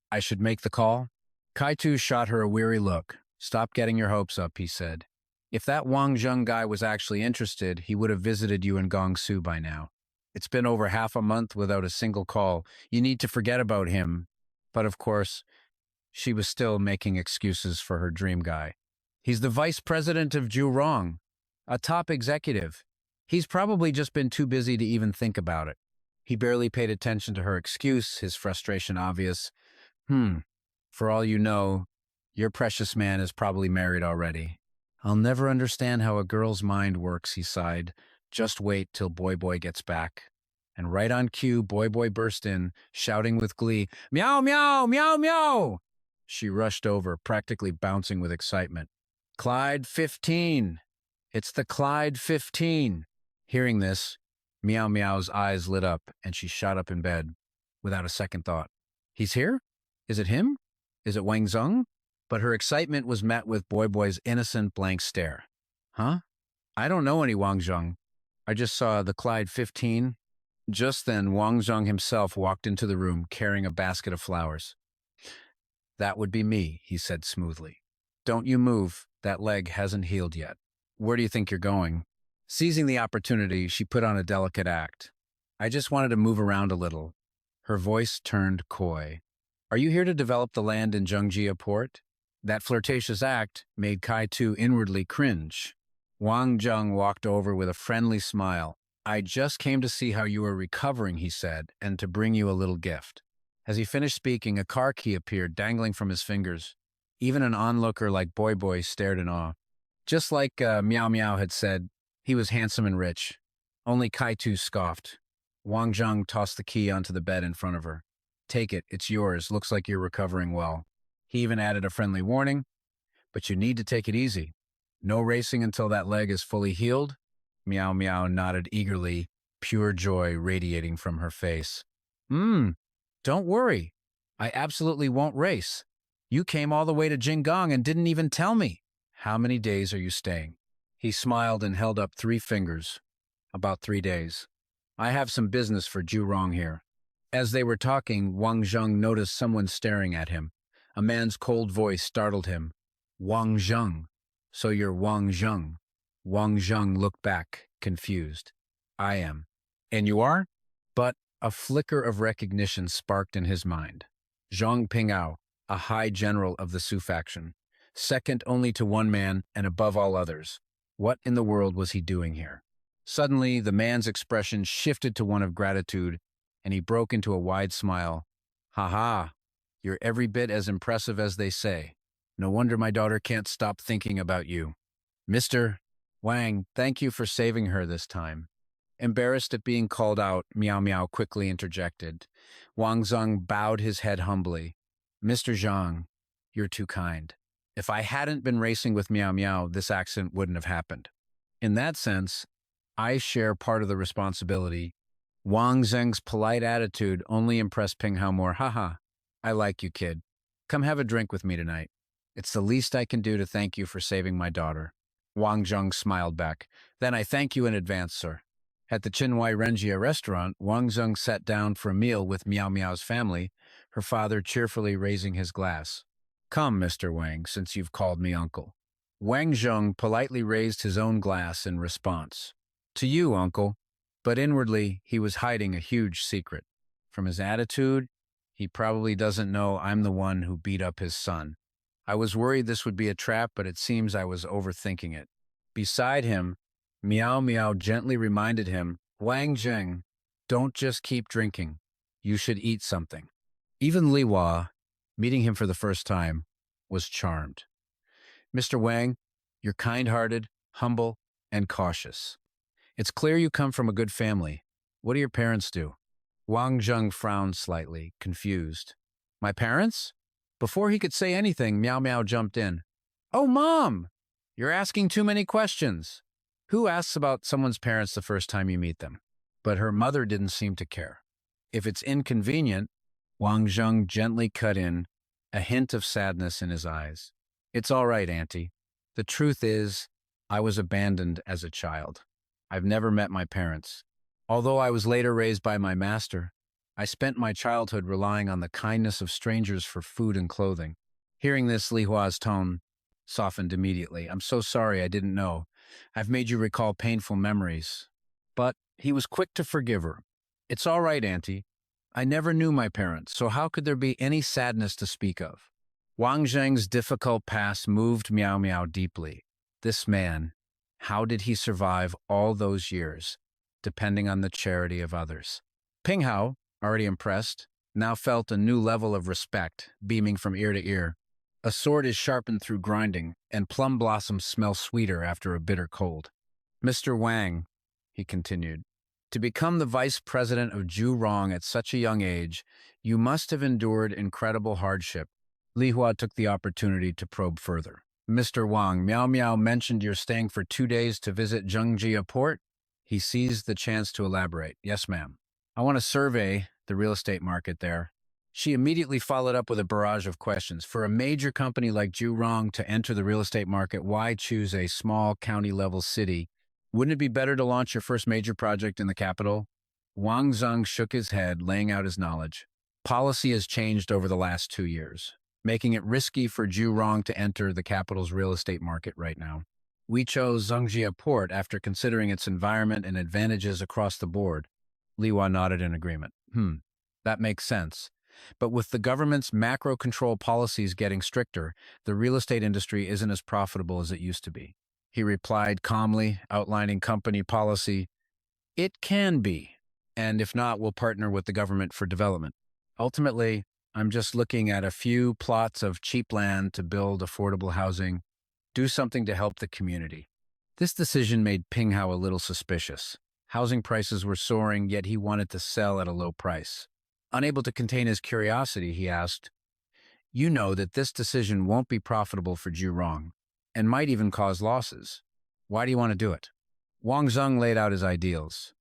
I should make the call? Kaitu shot her a weary look. Stop getting your hopes up, he said. If that Wang Zheng guy was actually interested, he would have visited you in Gongsu by now. It's been over half a month without a single call. You need to forget about him. But of course, she was still making excuses for her dream guy. He's the vice president of Jurong, a top executive. He's probably just been too busy to even think about it. He barely paid attention to her excuse, his frustration obvious. For all you know, your precious man is probably married already. I'll never understand how a girl's mind works, he sighed. Just wait till Boy Boy gets back. And right on cue, Boy Boy burst in, shouting with glee, Meow, meow, meow, meow! She rushed over, practically bouncing with excitement. Clyde 15! It's the Clyde 15! Hearing this, Meow Meow's eyes lit up, and she shot up in bed, without a second thought. He's here? Is it him? Is it Wang Zheng? But her excitement was met with Boy Boy's innocent blank stare. Huh? I don't know any Wang Zheng. I just saw the Clyde 15. Just then, Wang Zheng himself walked into the room carrying a basket of flowers. That would be me, he said smoothly. Don't you move. That leg hasn't healed yet. Where do you think you're going? Seizing the opportunity, she put on a delicate act. I just wanted to move around a little. Her voice turned coy. Are you here to develop the land in Zhengjia port? That flirtatious act made Kai Tu inwardly cringe. Wang Zheng walked over with a friendly smile. I just came to see how you were recovering, he said, and to bring you a little gift. As he finished speaking, a car key appeared, dangling from his fingers. Even an onlooker like Boy Boy stared in awe. Just like Meow Meow had said, he was handsome and rich. Only Kai Tu scoffed. Wang Zheng tossed the key onto the bed in front of her. Take it, it's yours. Looks like you're recovering well. He even added a friendly warning, but you need to take it easy. No racing until that leg is fully healed. Meow Meow nodded eagerly, pure joy radiating from her face. Don't worry. I absolutely won't race. You came all the way to Jingong and didn't even tell me. How many days are you staying? He smiled and held up 3 fingers. About 3 days. I have some business for Jurong here. As they were talking, Wang Zheng noticed someone staring at him. A man's cold voice startled him. Wang Zheng. So you're Wang Zheng. Wang Zheng looked back, confused. I am. And you are? But a flicker of recognition sparked in his mind. Zhang Pingao, a high general of the Su faction, second only to one man and above all others. What in the world was he doing here? Suddenly, the man's expression shifted to one of gratitude, and he broke into a wide smile. Ha ha, you're every bit as impressive as they say. No wonder my daughter can't stop thinking about you. Mr. Wang, thank you for saving her this time. Embarrassed at being called out, Meow Meow quickly interjected. Wang Zheng bowed his head humbly. Mr. Zhang, you're too kind. If I hadn't been racing with Meow Meow, this accident wouldn't have happened. In that sense, I share part of the responsibility. Wang Zheng's polite attitude only impressed Ping Hao more. Haha, I like you, kid. Come have a drink with me tonight. It's the least I can do to thank you for saving my daughter. Wang Jung smiled back. Then I thank you in advance, sir. At the Chinwai Renjia restaurant, Wang Zheng sat down for a meal with Meow Meow's family, her father cheerfully raising his glass. Come, Mr. Wang, since you've called me uncle. Wang Zheng politely raised his own glass in response. To you, uncle. But inwardly, he was hiding a huge secret. From his attitude, he probably doesn't know I'm the one who beat up his son. I was worried this would be a trap, but it seems I was overthinking it. Beside him, Meow Meow gently reminded him, Wang Zheng, don't just keep drinking. You should eat something. Even Li Hua, meeting him for the first time, was charmed. Mr. Wang, you're kind-hearted, humble, and cautious. It's clear you come from a good family. What do your parents do? Wang Zheng frowned slightly, confused. My parents? Before he could say anything, Meow Meow jumped in. Oh, Mom! You're asking too many questions. Who asks about someone's parents the first time you meet them? But her mother didn't seem to care. If it's inconvenient, Wang Zheng gently cut in, a hint of sadness in his eyes. It's all right, Auntie. The truth is, I was abandoned as a child. I've never met my parents. Although I was later raised by my master, I spent my childhood relying on the kindness of strangers for food and clothing. Hearing this, Li Hua's tone softened immediately. I'm so sorry, I didn't know. I've made you recall painful memories. But he was quick to forgive her. It's all right, Auntie. I never knew my parents, so how could there be any sadness to speak of? Wang Zheng's difficult past moved Meow Meow deeply. This man, how did he survive all those years, depending on the charity of others? Ping Hao, already impressed, now felt a new level of respect, beaming from ear to ear. A sword is sharpened through grinding, and plum blossoms smell sweeter after a bitter cold. Mr. Wang, he continued, to become the vice president of Zhurong at such a young age, you must have endured incredible hardship. Li Hua took the opportunity to probe further. Mr. Wang, Meow Meow mentioned you're staying for 2 days to visit Zhengjia Port. He seized the chance to elaborate. Yes, ma'am. I want to survey the real estate market there. She immediately followed up with a barrage of questions. For a major company like Zhurong to enter the real estate market, why choose a small county-level city? Wouldn't it be better to launch your first major project in the capital? Wang Zheng shook his head, laying out his knowledge. Policy has changed over the last 2 years, making it risky for Zhurong to enter the capital's real estate market right now. We chose Zhengjia Port after considering its environment and advantages across the board. Li Hua nodded in agreement. That makes sense. But with the government's macro control policies getting stricter, the real estate industry isn't as profitable as it used to be. He replied calmly, outlining company policy. It can be, and if not, we'll partner with the government for development. Ultimately, I'm just looking at a few plots of cheap land to build affordable housing, do something to help the community. This decision made Ping Hao a little suspicious. Housing prices were soaring, yet he wanted to sell at a low price. Unable to contain his curiosity, he asked, You know that this decision won't be profitable for Zhurong, and might even cause losses. Why do you want to do it? Wang Zheng laid out his ideals.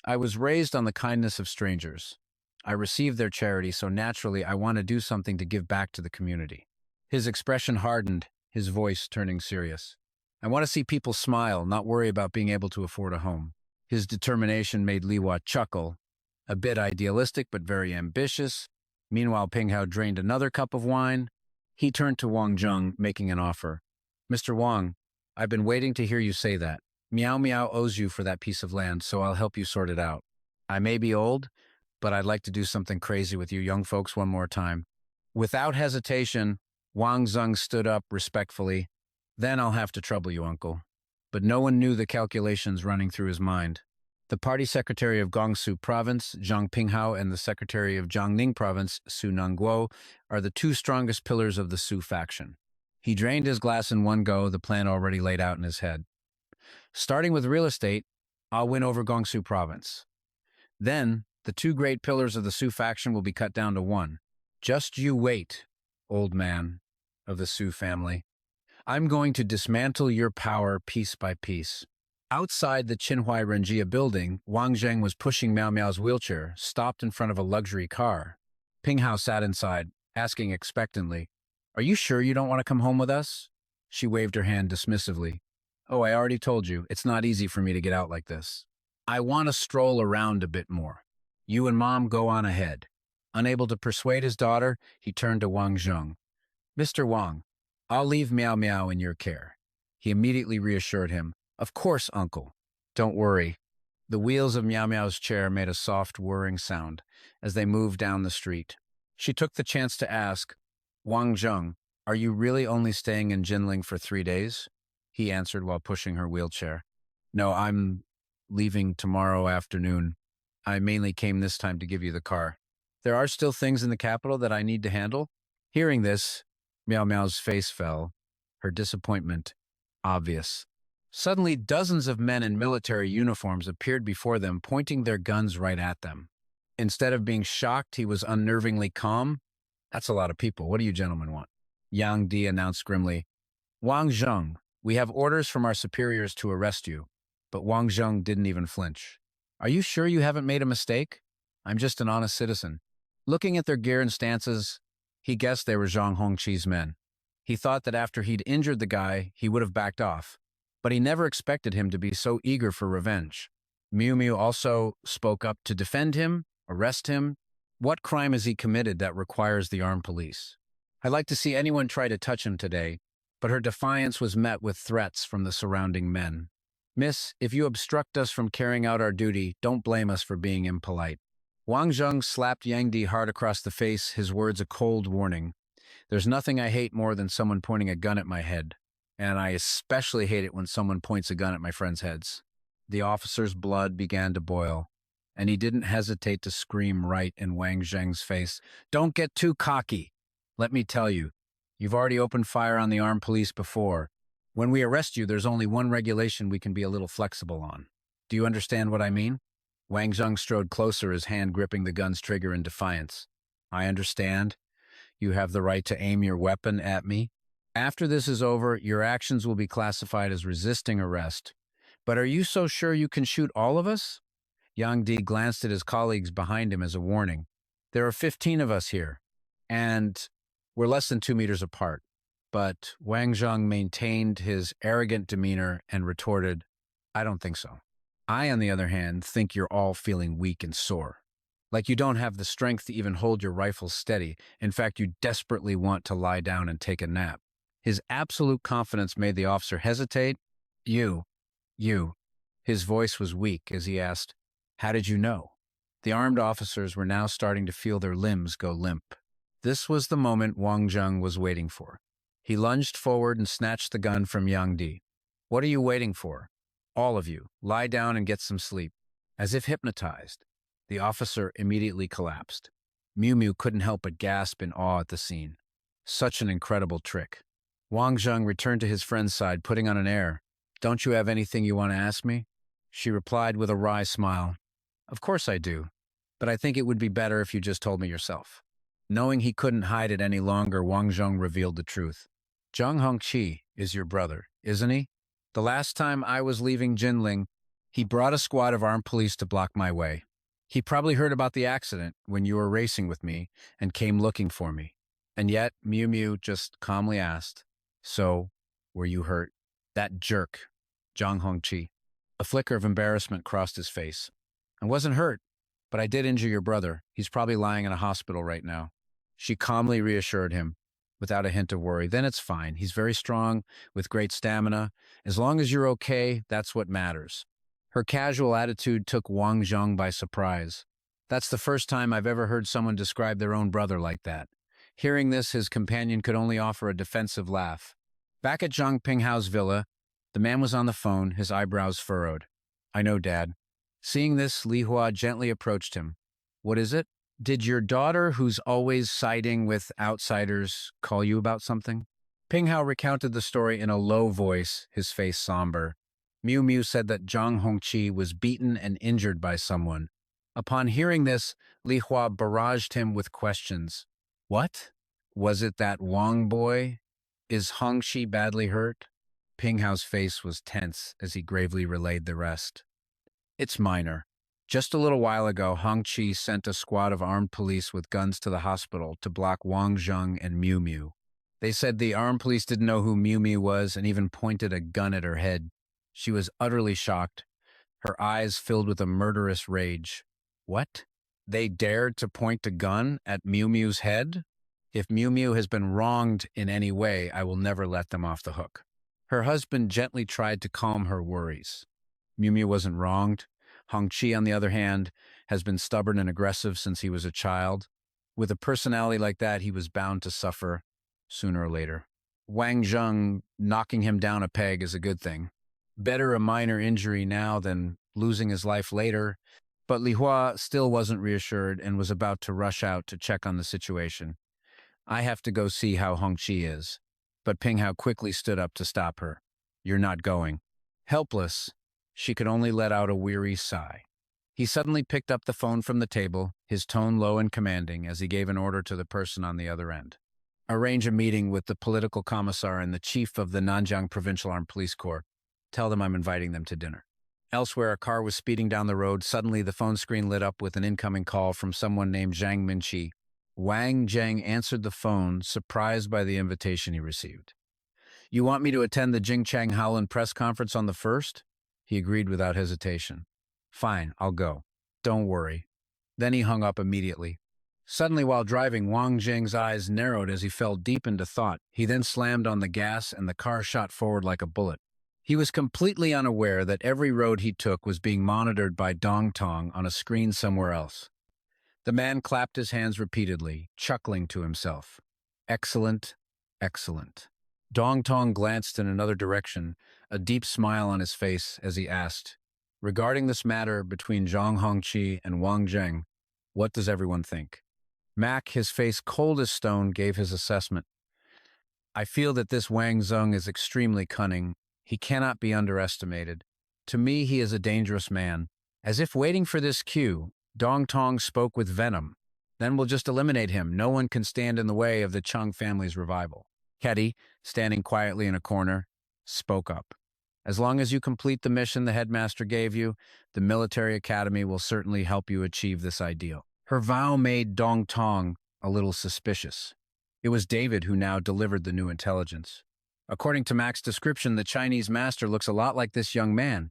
I was raised on the kindness of strangers. I received their charity, so naturally I want to do something to give back to the community. His expression hardened, his voice turning serious. I want to see people smile, not worry about being able to afford a home. His determination made Li Hua chuckle, a bit idealistic but very ambitious. Meanwhile, Ping Hao drained another cup of wine. He turned to Wang Zheng, making an offer. Mr. Wang, I've been waiting to hear you say that. Meow Meow owes you for that piece of land, so I'll help you sort it out. I may be old, but I'd like to do something crazy with you young folks one more time. Without hesitation, Wang Zheng stood up respectfully. Then I'll have to trouble you, uncle. But no one knew the calculations running through his mind. The party secretary of Gongsu Province, Zhang Pinghao, and the secretary of Jiangning Province, Su Nangguo, are the 2 strongest pillars of the Su faction. He drained his glass in one go, the plan already laid out in his head. Starting with real estate, I'll win over Gongsu Province. Then, the 2 great pillars of the Su faction will be cut down to 1. Just you wait, old man of the Su family. I'm going to dismantle your power piece by piece. Outside the Qinhuai Renjia building, Wang Zheng was pushing Miao Miao's wheelchair, stopped in front of a luxury car. Ping Hao sat inside, asking expectantly, "Are you sure you don't want to come home with us?" She waved her hand dismissively. "Oh, I already told you, it's not easy for me to get out like this. I want to stroll around a bit more. You and Mom go on ahead." Unable to persuade his daughter, he turned to Wang Zheng. "Mr. Wang, I'll leave Miao Miao in your care." He immediately reassured him. "Of course, uncle. Don't worry." The wheels of Miao Miao's chair made a soft whirring sound as they moved down the street. She took the chance to ask, "Wang Zheng, are you really only staying in Jinling for 3 days?" He answered while pushing her wheelchair. "No, I'm leaving tomorrow afternoon. I mainly came this time to give you the car. There are still things in the capital that I need to handle." Hearing this, Miao Miao's face fell, her disappointment obvious. Suddenly, dozens of men in military uniforms appeared before them, pointing their guns right at them. Instead of being shocked, he was unnervingly calm. "That's a lot of people. What do you gentlemen want?" Yang Di announced grimly. "Wang Zheng, we have orders from our superiors to arrest you." But Wang Zheng didn't even flinch. "Are you sure you haven't made a mistake? I'm just an honest citizen." Looking at their gear and stances, he guessed they were Zhang Hongqi's men. He thought that after he'd injured the guy, he would have backed off. But he never expected him to be so eager for revenge. Miu Miu also spoke up to defend him, arrest him. What crime has he committed that requires the armed police? "I'd like to see anyone try to touch him today," but her defiance was met with threats from the surrounding men. "Miss, if you obstruct us from carrying out our duty, don't blame us for being impolite." Wang Zheng slapped Yang Di hard across the face, his words a cold warning. "There's nothing I hate more than someone pointing a gun at my head. And I especially hate it when someone points a gun at my friends' heads." The officer's blood began to boil, and he didn't hesitate to scream right in Wang Zheng's face. "Don't get too cocky. Let me tell you, you've already opened fire on the armed police before. When we arrest you, there's only one regulation we can be a little flexible on. Do you understand what I mean?" Wang Zheng strode closer, his hand gripping the gun's trigger in defiance. "I understand. You have the right to aim your weapon at me. After this is over, your actions will be classified as resisting arrest. But are you so sure you can shoot all of us?" Yang Di glanced at his colleagues behind him as a warning. "There are 15 of us here, and we're less than 2 meters apart." But Wang Zheng maintained his arrogant demeanor and retorted, "I don't think so. I, on the other hand, think you're all feeling weak and sore. Like you don't have the strength to even hold your rifles steady. In fact, you desperately want to lie down and take a nap." His absolute confidence made the officer hesitate. You. His voice was weak as he asked, "How did you know?" The armed officers were now starting to feel their limbs go limp. This was the moment Wang Zheng was waiting for. He lunged forward and snatched the gun from Yang Di. "What are you waiting for? All of you, lie down and get some sleep." As if hypnotized, the officer immediately collapsed. Miu Miu couldn't help but gasp in awe at the scene. Such an incredible trick. Wang Zheng returned to his friend's side, putting on an air. "Don't you have anything you want to ask me?" She replied with a wry smile. "Of course I do, but I think it would be better if you just told me yourself." Knowing he couldn't hide it any longer, Wang Zheng revealed the truth. "Zhang Hongqi is your brother, isn't he? The last time I was leaving Jinling, he brought a squad of armed police to block my way. He probably heard about the accident when you were racing with me and came looking for me." And yet, Miu Miu just calmly asked, "So, were you hurt?" "That jerk, Zhang Hongqi." A flicker of embarrassment crossed his face. "I wasn't hurt, but I did injure your brother. He's probably lying in a hospital right now." She calmly reassured him, without a hint of worry. "Then it's fine. He's very strong, with great stamina. As long as you're okay, that's what matters." Her casual attitude took Wang Zheng by surprise. That's the first time I've ever heard someone describe their own brother like that. Hearing this, his companion could only offer a defensive laugh. Back at Zhang Pinghao's villa, the man was on the phone, his eyebrows furrowed. "I know, Dad." Seeing this, Li Hua gently approached him. "What is it? Did your daughter, who's always siding with outsiders, call you about something?" Pinghao recounted the story in a low voice, his face somber. Miu Miu said that Zhang Hongqi was beaten and injured by someone. Upon hearing this, Li Hua barraged him with questions. "What? Was it that Wang boy? Is Hongxi badly hurt? Ping Hao's face was tense as he gravely relayed the rest. It's minor. Just a little while ago, Hongxi sent a squad of armed police with guns to the hospital to block Wang Zheng and Miu Miu. They said the armed police didn't know who Miu Miu was and even pointed a gun at her head. She was utterly shocked, her eyes filled with a murderous rage. What? They dared to point a gun at Miu Miu's head? If Miu Miu has been wronged in any way, I will never let them off the hook. Her husband gently tried to calm her worries. Miu Miu wasn't wronged. Hongxi, on the other hand, has been stubborn and aggressive since he was a child. With a personality like that, he was bound to suffer sooner or later. Wang Zheng knocking him down a peg is a good thing. Better a minor injury now than losing his life later. But Li Hua still wasn't reassured and was about to rush out to check on the situation. I have to go see how Hongxi is. But Ping Hao quickly stood up to stop her. You're not going. Helpless, she could only let out a weary sigh. He suddenly picked up the phone from the table, his tone low and commanding as he gave an order to the person on the other end. Arrange a meeting with the political commissar and the chief of the Nanjiang Provincial Armed Police Corps. Tell them I'm inviting them to dinner. Elsewhere, a car was speeding down the road. Suddenly, the phone screen lit up with an incoming call from someone named Zhang Minqi. Wang Zheng answered the phone, surprised by the invitation he received. You want me to attend the Jingchang Howland press conference on the 1st? He agreed without hesitation. Fine, I'll go. Don't worry. Then he hung up immediately. Suddenly, while driving, Wang Zheng's eyes narrowed as he fell deep into thought. He then slammed on the gas and the car shot forward like a bullet. He was completely unaware that every road he took was being monitored by Dong Tong on a screen somewhere else. The man clapped his hands repeatedly, chuckling to himself. Excellent, excellent. Dong Tong glanced in another direction, a deep smile on his face as he asked, regarding this matter between Zhang Hongqi and Wang Zheng, what does everyone think? Mac, his face cold as stone, gave his assessment. I feel that this Wang Zheng is extremely cunning. He cannot be underestimated. To me, he is a dangerous man. As if waiting for this cue, Dong Tong spoke with venom. Then we'll just eliminate him. No one can stand in the way of the Chung family's revival. Ketty, standing quietly in a corner, spoke up. As long as you complete the mission the headmaster gave you, the military academy will certainly help you achieve this ideal. Her vow made Dong Tong a little suspicious. It was David who now delivered the new intelligence. According to Mac's description, the Chinese master looks a lot like this young man.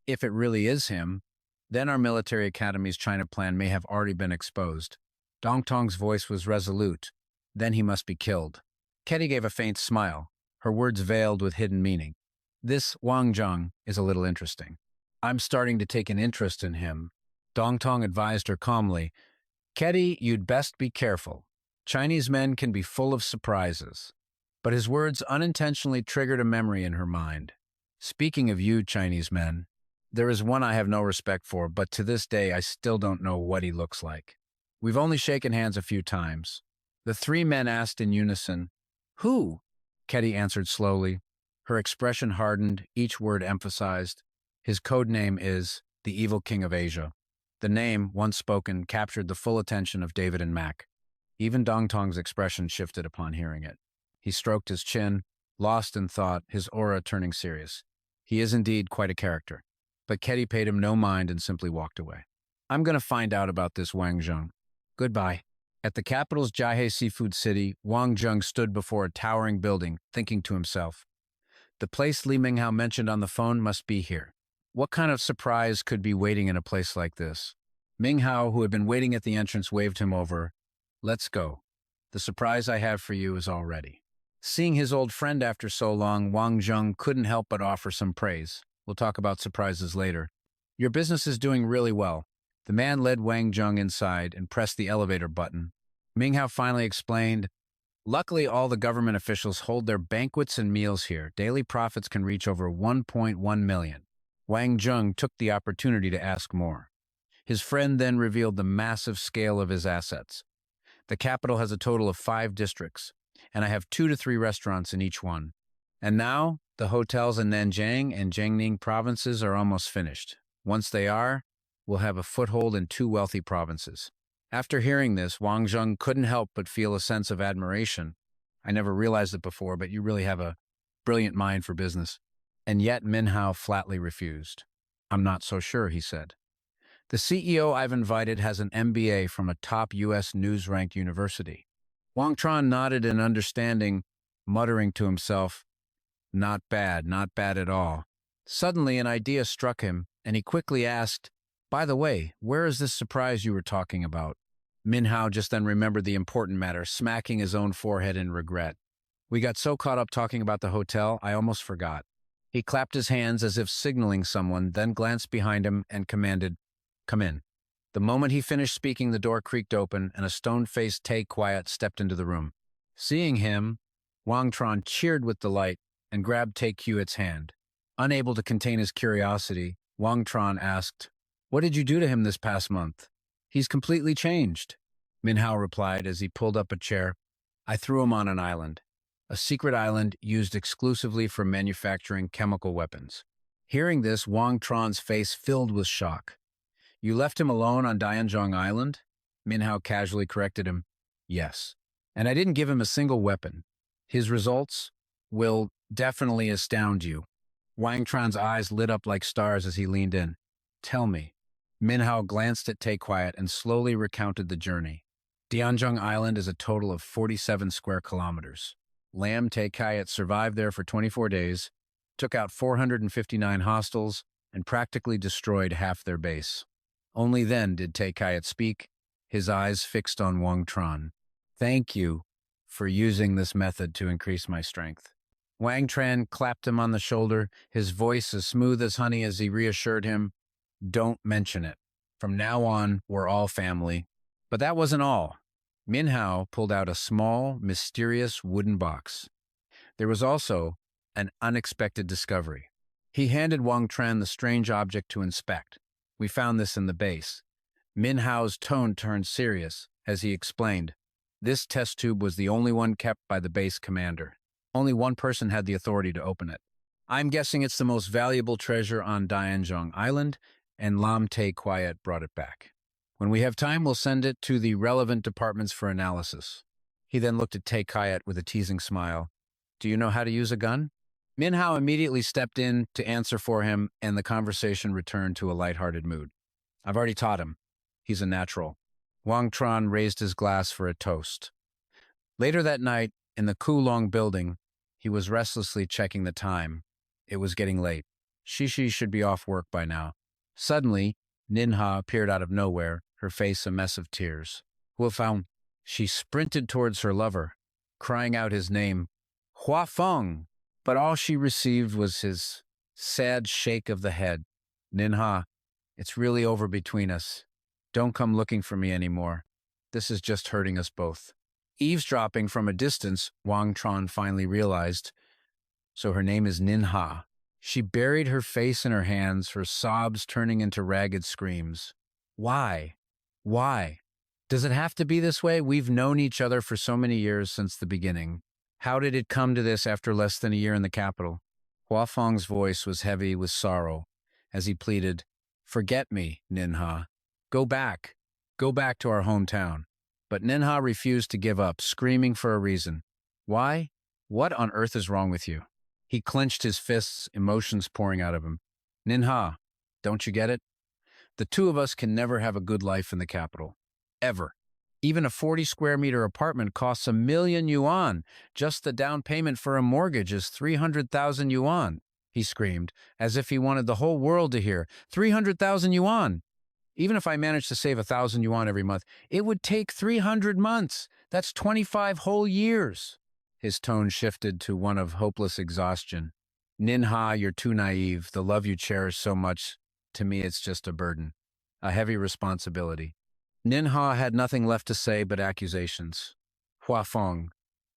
If it really is him, then our military academy's China plan may have already been exposed. Dong Tong's voice was resolute. Then he must be killed. Ketty gave a faint smile, her words veiled with hidden meaning. This Wang Zheng is a little interesting. I'm starting to take an interest in him. Dong Tong advised her calmly. Ketty, you'd best be careful. Chinese men can be full of surprises. But his words unintentionally triggered a memory in her mind. Speaking of you, Chinese men, there is one I have no respect for, but to this day I still don't know what he looks like. We've only shaken hands a few times. The three men asked in unison, Who? Ketty answered slowly. Her expression hardened, each word emphasized. His code name is the Evil King of Asia. The name, once spoken, captured the full attention of David and Mac. Even Dong Tong's expression shifted upon hearing it. He stroked his chin, lost in thought, his aura turning serious. He is indeed quite a character. But Ketty paid him no mind and simply walked away. I'm going to find out about this Wang Zheng. Goodbye. At the capital's Jiahe seafood city, Wang Zheng stood before a towering building, thinking to himself, the place Li Minghao mentioned on the phone must be here. What kind of surprise could be waiting in a place like this? Minghao, who had been waiting at the entrance, waved him over. Let's go. The surprise I have for you is all ready. Seeing his old friend after so long, Wang Zheng couldn't help but offer some praise. We'll talk about surprises later. Your business is doing really well. The man led Wang Zheng inside and pressed the elevator button. Minghao finally explained, luckily all the government officials hold their banquets and meals here. Daily profits can reach over 1.1 million. Wang Zheng took the opportunity to ask more. His friend then revealed the massive scale of his assets. The capital has a total of 5 districts, and I have 2 to 3 restaurants in each one. And now, the hotels in Nanjing and Jiangning provinces are almost finished. Once they are, we'll have a foothold in 2 wealthy provinces. After hearing this, Wang Zheng couldn't help but feel a sense of admiration. I never realized it before, but you really have a brilliant mind for business. And yet Minhao flatly refused. I'm not so sure, he said. The CEO I've invited has an MBA from a top U.S. news-ranked university. Wang Tran nodded in understanding, muttering to himself, not bad at all. Suddenly, an idea struck him, and he quickly asked, by the way, where is this surprise you were talking about? Minhao just then remembered the important matter, smacking his own forehead in regret. We got so caught up talking about the hotel, I almost forgot. He clapped his hands as if signaling someone, then glanced behind him and commanded, come in. The moment he finished speaking, the door creaked open, and a stone-faced Tay Quiet stepped into the room. Seeing him, Wang Tran cheered with delight and grabbed Tay Quiet's hand. Unable to contain his curiosity, Wang Tran asked, what did you do to him this past month? He's completely changed. Minhao replied as he pulled up a chair. I threw him on an island. A secret island used exclusively for manufacturing chemical weapons. Hearing this, Wang Tran's face filled with shock. You left him alone on Dianzhong Island? Minhao casually corrected him. Yes. And I didn't give him a single weapon. His results will definitely astound you. Wang Tran's eyes lit up like stars as he leaned in. Tell me. Minhao glanced at Tay Quiet and slowly recounted the journey. Dianzhong Island is a total of 47 square kilometers. Lam Tay Quiet survived there for 24 days, took out 459 hostiles, and practically destroyed half their base. Only then did Tay Quiet speak, his eyes fixed on Wang Tran. Thank you for using this method to increase my strength. Wang Tran clapped him on the shoulder, his voice as smooth as honey as he reassured him, don't mention it. From now on, we're all family. But that wasn't all. Minhao pulled out a small, mysterious wooden box. There was also an unexpected discovery. He handed Wang Tran the strange object to inspect. We found this in the base. Minhao's tone turned serious as he explained. This test tube was the only one kept by the base commander. Only one person had the authority to open it. I'm guessing it's the most valuable treasure on Dianzhong Island, and Lam Tay Quiet brought it back. When we have time, we'll send it to the relevant departments for analysis. He then looked at Tay Quiet with a teasing smile. Do you know how to use a gun? Minhao immediately stepped in to answer for him, and the conversation returned to a lighthearted mood. I've already taught him. He's a natural. Wang Tran raised his glass for a toast. Later that night, in the Kulong building, he was restlessly checking the time. It was getting late. Shishi should be off work by now. Suddenly, Ninha appeared out of nowhere, her face a mess of tears. Huafeng. She sprinted towards her lover, crying out his name, Huafeng, but all she received was his sad shake of the head. Ninha, it's really over between us. Don't come looking for me anymore. This is just hurting us both. Eavesdropping from a distance, Wang Tran finally realized, so her name is Ninha. She buried her face in her hands, her sobs turning into ragged screams. Why? Why? Does it have to be this way? We've known each other for so many years since the beginning. How did it come to this after less than a year in the capital? Huafeng's voice was heavy with sorrow as he pleaded, forget me, Ninha. Go back. Go back to our hometown. But Ninha refused to give up, screaming for a reason. Why? What on earth is wrong with you? He clenched his fists, emotions pouring out of him. Ninha, don't you get it? The two of us can never have a good life in the capital. Ever. Even a 40-square-meter apartment costs 1,000,000 yuan. Just the down payment for a mortgage is 300,000 yuan, he screamed, as if he wanted the whole world to hear. 300,000 yuan! Even if I managed to save 1,000 yuan every month, it would take 300 months. That's 25 whole years. His tone shifted to one of hopeless exhaustion. Ninha, you're too naive. The love you cherish so much, to me it's just a burden. A heavy responsibility. Ninha had nothing left to say but accusations. Huafeng,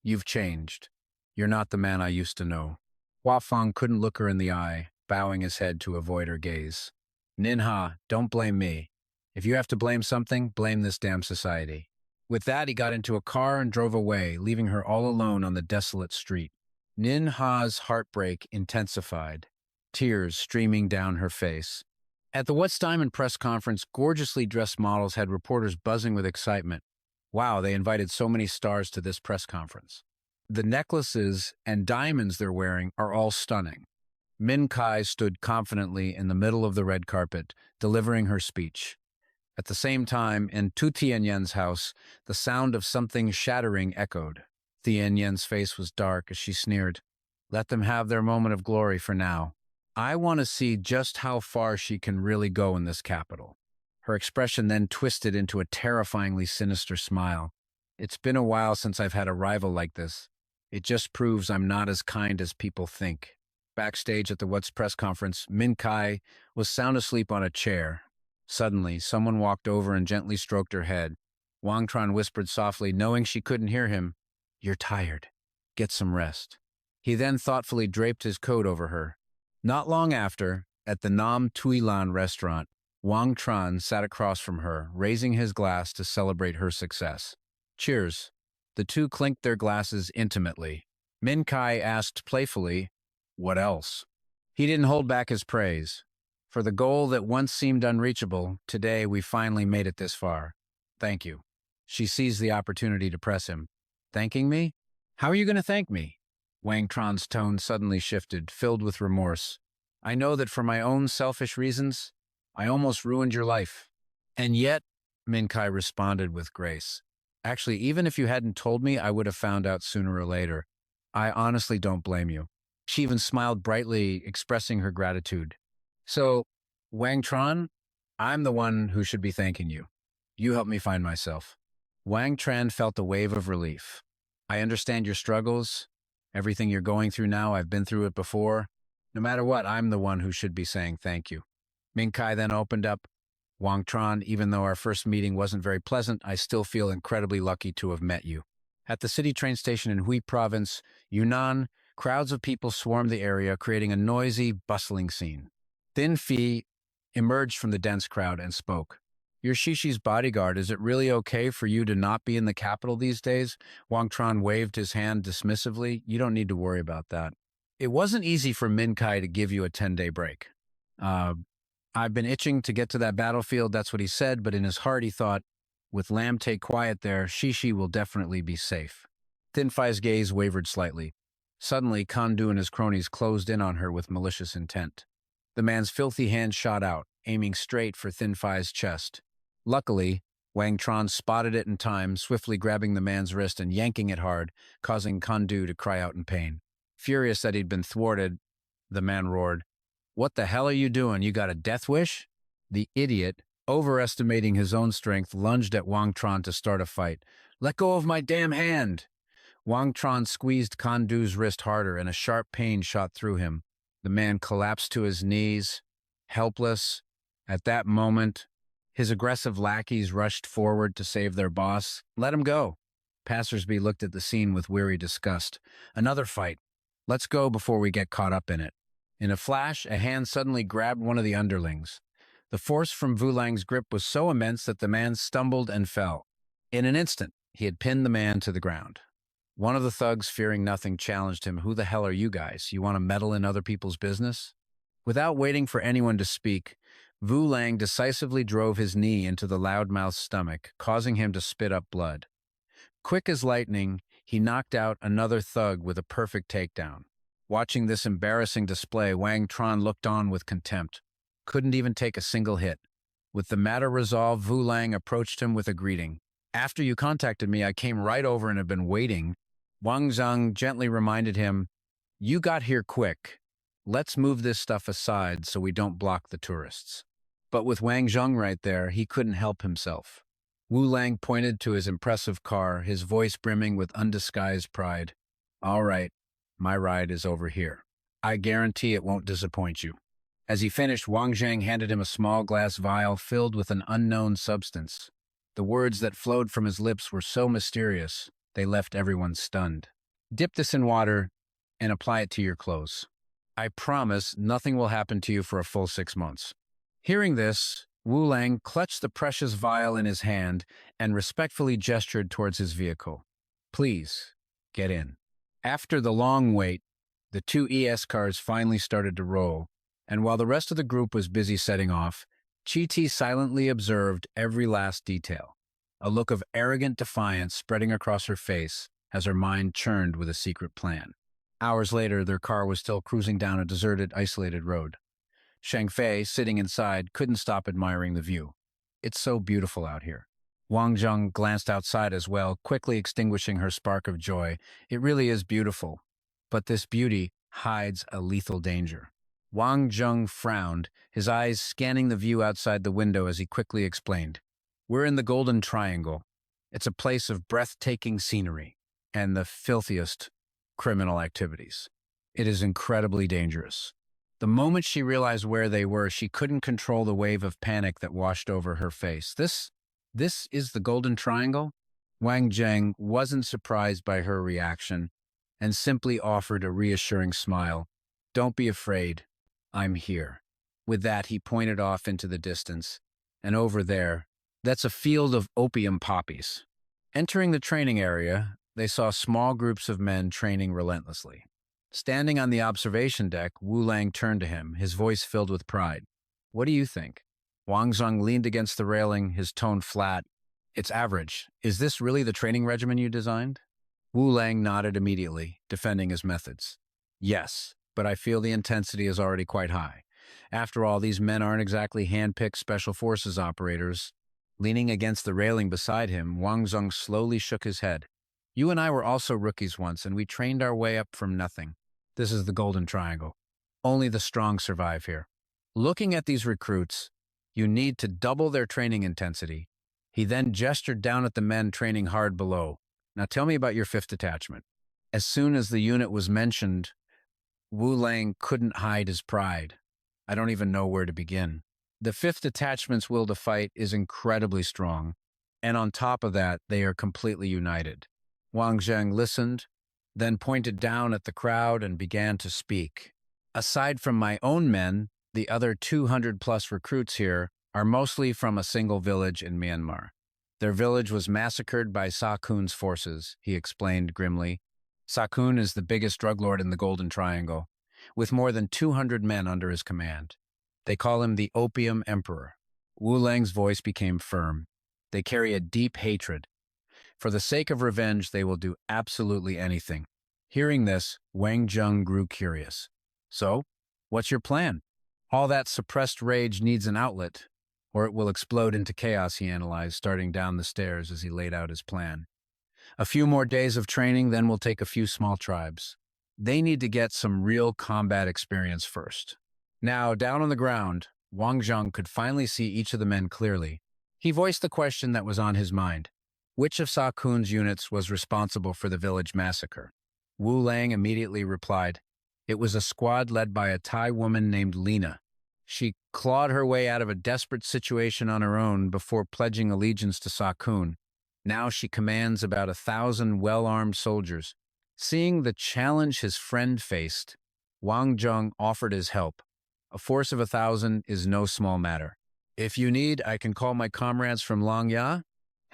you've changed. You're not the man I used to know. Huafeng couldn't look her in the eye, bowing his head to avoid her gaze. Ninha, don't blame me. If you have to blame something, blame this damn society. With that, he got into a car and drove away, leaving her all alone on the desolate street. Ninha's heartbreak intensified, tears streaming down her face. At the What's Diamond press conference, gorgeously dressed models had reporters buzzing with excitement. Wow, they invited so many stars to this press conference. The necklaces and diamonds they're wearing are all stunning. Min Kai stood confidently in the middle of the red carpet, delivering her speech. At the same time, in Tu Tianyan's house, the sound of something shattering echoed. Tianyan's face was dark as she sneered. Let them have their moment of glory for now. I want to see just how far she can really go in this capital. Her expression then twisted into a terrifyingly sinister smile. It's been a while since I've had a rival like this. It just proves I'm not as kind as people think. Backstage at the What's press conference, Min Kai was sound asleep on a chair. Suddenly, someone walked over and gently stroked her head. Wang Tran whispered softly, knowing she couldn't hear him, "You're tired. Get some rest." He then thoughtfully draped his coat over her. Not long after, at the Nam Tuilan restaurant, Wang Tran sat across from her, raising his glass to celebrate her success. Cheers. The two clinked their glasses intimately. Min Kai asked playfully, "What else?" He didn't hold back his praise. For the goal that once seemed unreachable, today we finally made it this far. Thank you. She seized the opportunity to press him. Thanking me? How are you going to thank me? Wang Tran's tone suddenly shifted, filled with remorse. I know that for my own selfish reasons, I almost ruined your life. And yet, Min Kai responded with grace. Actually, even if you hadn't told me, I would have found out sooner or later. I honestly don't blame you. She even smiled brightly, expressing her gratitude. So, Wang Tran, I'm the one who should be thanking you. You helped me find myself. Wang Tran felt a wave of relief. I understand your struggles. Everything you're going through now, I've been through it before. No matter what, I'm the one who should be saying thank you. Min Kai then opened up. Wang Tran, even though our first meeting wasn't very pleasant, I still feel incredibly lucky to have met you. At the city train station in Hui Province, Yunnan, crowds of people swarmed the area, creating a noisy, bustling scene. Thin Fi emerged from the dense crowd and spoke. You're Shishi's bodyguard. Is it really okay for you to not be in the capital these days? Wang Tran waved his hand dismissively. You don't need to worry about that. It wasn't easy for Min Kai to give you a 10-day break. I've been itching to get to that battlefield, that's what he said, but in his heart he thought, with Lam Tay quiet there, Shishi will definitely be safe. Thin Phi's gaze wavered slightly. Suddenly, Kandu and his cronies closed in on her with malicious intent. The man's filthy hand shot out, aiming straight for Thin Phi's chest. Luckily, Wang Tran spotted it in time, swiftly grabbing the man's wrist and yanking it hard, causing Kandu to cry out in pain. Furious that he'd been thwarted, the man roared, What the hell are you doing? You got a death wish? The idiot, overestimating his own strength, lunged at Wang Tran to start a fight. Let go of my damn hand! Wang Tran squeezed Kandu's wrist harder and a sharp pain shot through him. The man collapsed to his knees, helpless. At that moment, his aggressive lackeys rushed forward to save their boss. Let him go. Passersby looked at the scene with weary disgust. Another fight. Let's go before we get caught up in it. In a flash, a hand suddenly grabbed one of the underlings. The force from Wulang's grip was so immense that the man stumbled and fell. In an instant, he had pinned the man to the ground. One of the thugs, fearing nothing, challenged him, Who the hell are you guys? You want to meddle in other people's business? Without waiting for anyone to speak, Wulang decisively drove his knee into the loudmouth's stomach, causing him to spit up blood. Quick as lightning, he knocked out another thug with a perfect takedown. Watching this embarrassing display, Wang Tran looked on with contempt. Couldn't even take a single hit. With the matter resolved, Wulang approached him with a greeting. After you contacted me, I came right over and have been waiting. Wang Zheng gently reminded him, You got here quick. Let's move this stuff aside so we don't block the tourists. But with Wang Zheng right there, he couldn't help himself. Wu Lang pointed to his impressive car, his voice brimming with undisguised pride. All right, my ride is over here. I guarantee it won't disappoint you. As he finished, Wang Zheng handed him a small glass vial filled with an unknown substance. The words that flowed from his lips were so mysterious, they left everyone stunned. Dip this in water and apply it to your clothes. I promise nothing will happen to you for a full 6 months. Hearing this, Wu Lang clutched the precious vial in his hand and respectfully gestured towards his vehicle. Please, get in. After the long wait, the 2 ES cars finally started to roll, and while the rest of the group was busy setting off, Chi-Ti silently observed every last detail. A look of arrogant defiance spreading across her face, as her mind churned with a secret plan. Hours later, their car was still cruising down a deserted, isolated road. Shang Fei, sitting inside, couldn't stop admiring the view. It's so beautiful out here. Wang Zheng glanced outside as well, quickly extinguishing her spark of joy. It really is beautiful. But this beauty hides a lethal danger. Wang Zheng frowned, his eyes scanning the view outside the window as he quickly explained. We're in the Golden Triangle. It's a place of breathtaking scenery and the filthiest criminal activities. It is incredibly dangerous. The moment she realized where they were, she couldn't control the wave of panic that washed over her face. This is the Golden Triangle? Wang Zheng wasn't surprised by her reaction and simply offered a reassuring smile. Don't be afraid. I'm here. With that, he pointed off into the distance. And over there, that's a field of opium poppies. Entering the training area, they saw small groups of men training relentlessly. Standing on the observation deck, Wu Lang turned to him, his voice filled with pride. What do you think? Wang Zheng leaned against the railing, his tone flat. It's average. Is this really the training regimen you designed? Wu Lang nodded immediately, defending his methods. Yes, but I feel the intensity is already quite high. After all, these men aren't exactly hand-picked special forces operators. Leaning against the railing beside him, Wang Zheng slowly shook his head. You and I were also rookies once, and we trained our way up from nothing. This is the Golden Triangle. Only the strong survive here. Looking at these recruits, you need to double their training intensity. He then gestured down at the men training hard below. Now tell me about your fifth detachment. As soon as the unit was mentioned, Wu Lang couldn't hide his pride. I don't even know where to begin. The fifth detachment's will to fight is incredibly strong, and on top of that, they are completely united. Wang Zheng listened, then pointed down at the crowd and began to speak. Aside from my own men, the other 200-plus recruits here are mostly from a single village in Myanmar. Their village was massacred by Sa Kun's forces, he explained grimly. Sa Kun is the biggest drug lord in the Golden Triangle, with more than 200 men under his command. They call him the Opium Emperor. Wu Lang's voice became firm. They carry a deep hatred. For the sake of revenge, they will do absolutely anything. Hearing this, Wang Zheng grew curious. So, what's your plan? All that suppressed rage needs an outlet, or it will explode into chaos, he analyzed, starting down the stairs as he laid out his plan. A few more days of training, then we'll take a few small tribes. They need to get some real combat experience first. Now, down on the ground, Wang Zheng could finally see each of the men clearly. He voiced the question that was on his mind. Which of Sa Kun's units was responsible for the village massacre? Wu Lang immediately replied, It was a squad led by a Thai woman named Lena. She clawed her way out of a desperate situation on her own before pledging allegiance to Sa Kun. Now she commands about 1,000 well-armed soldiers. Seeing the challenge his friend faced, Wang Zheng offered his help. A force of 1,000 is no small matter. If you need, I can call my comrades from Langya.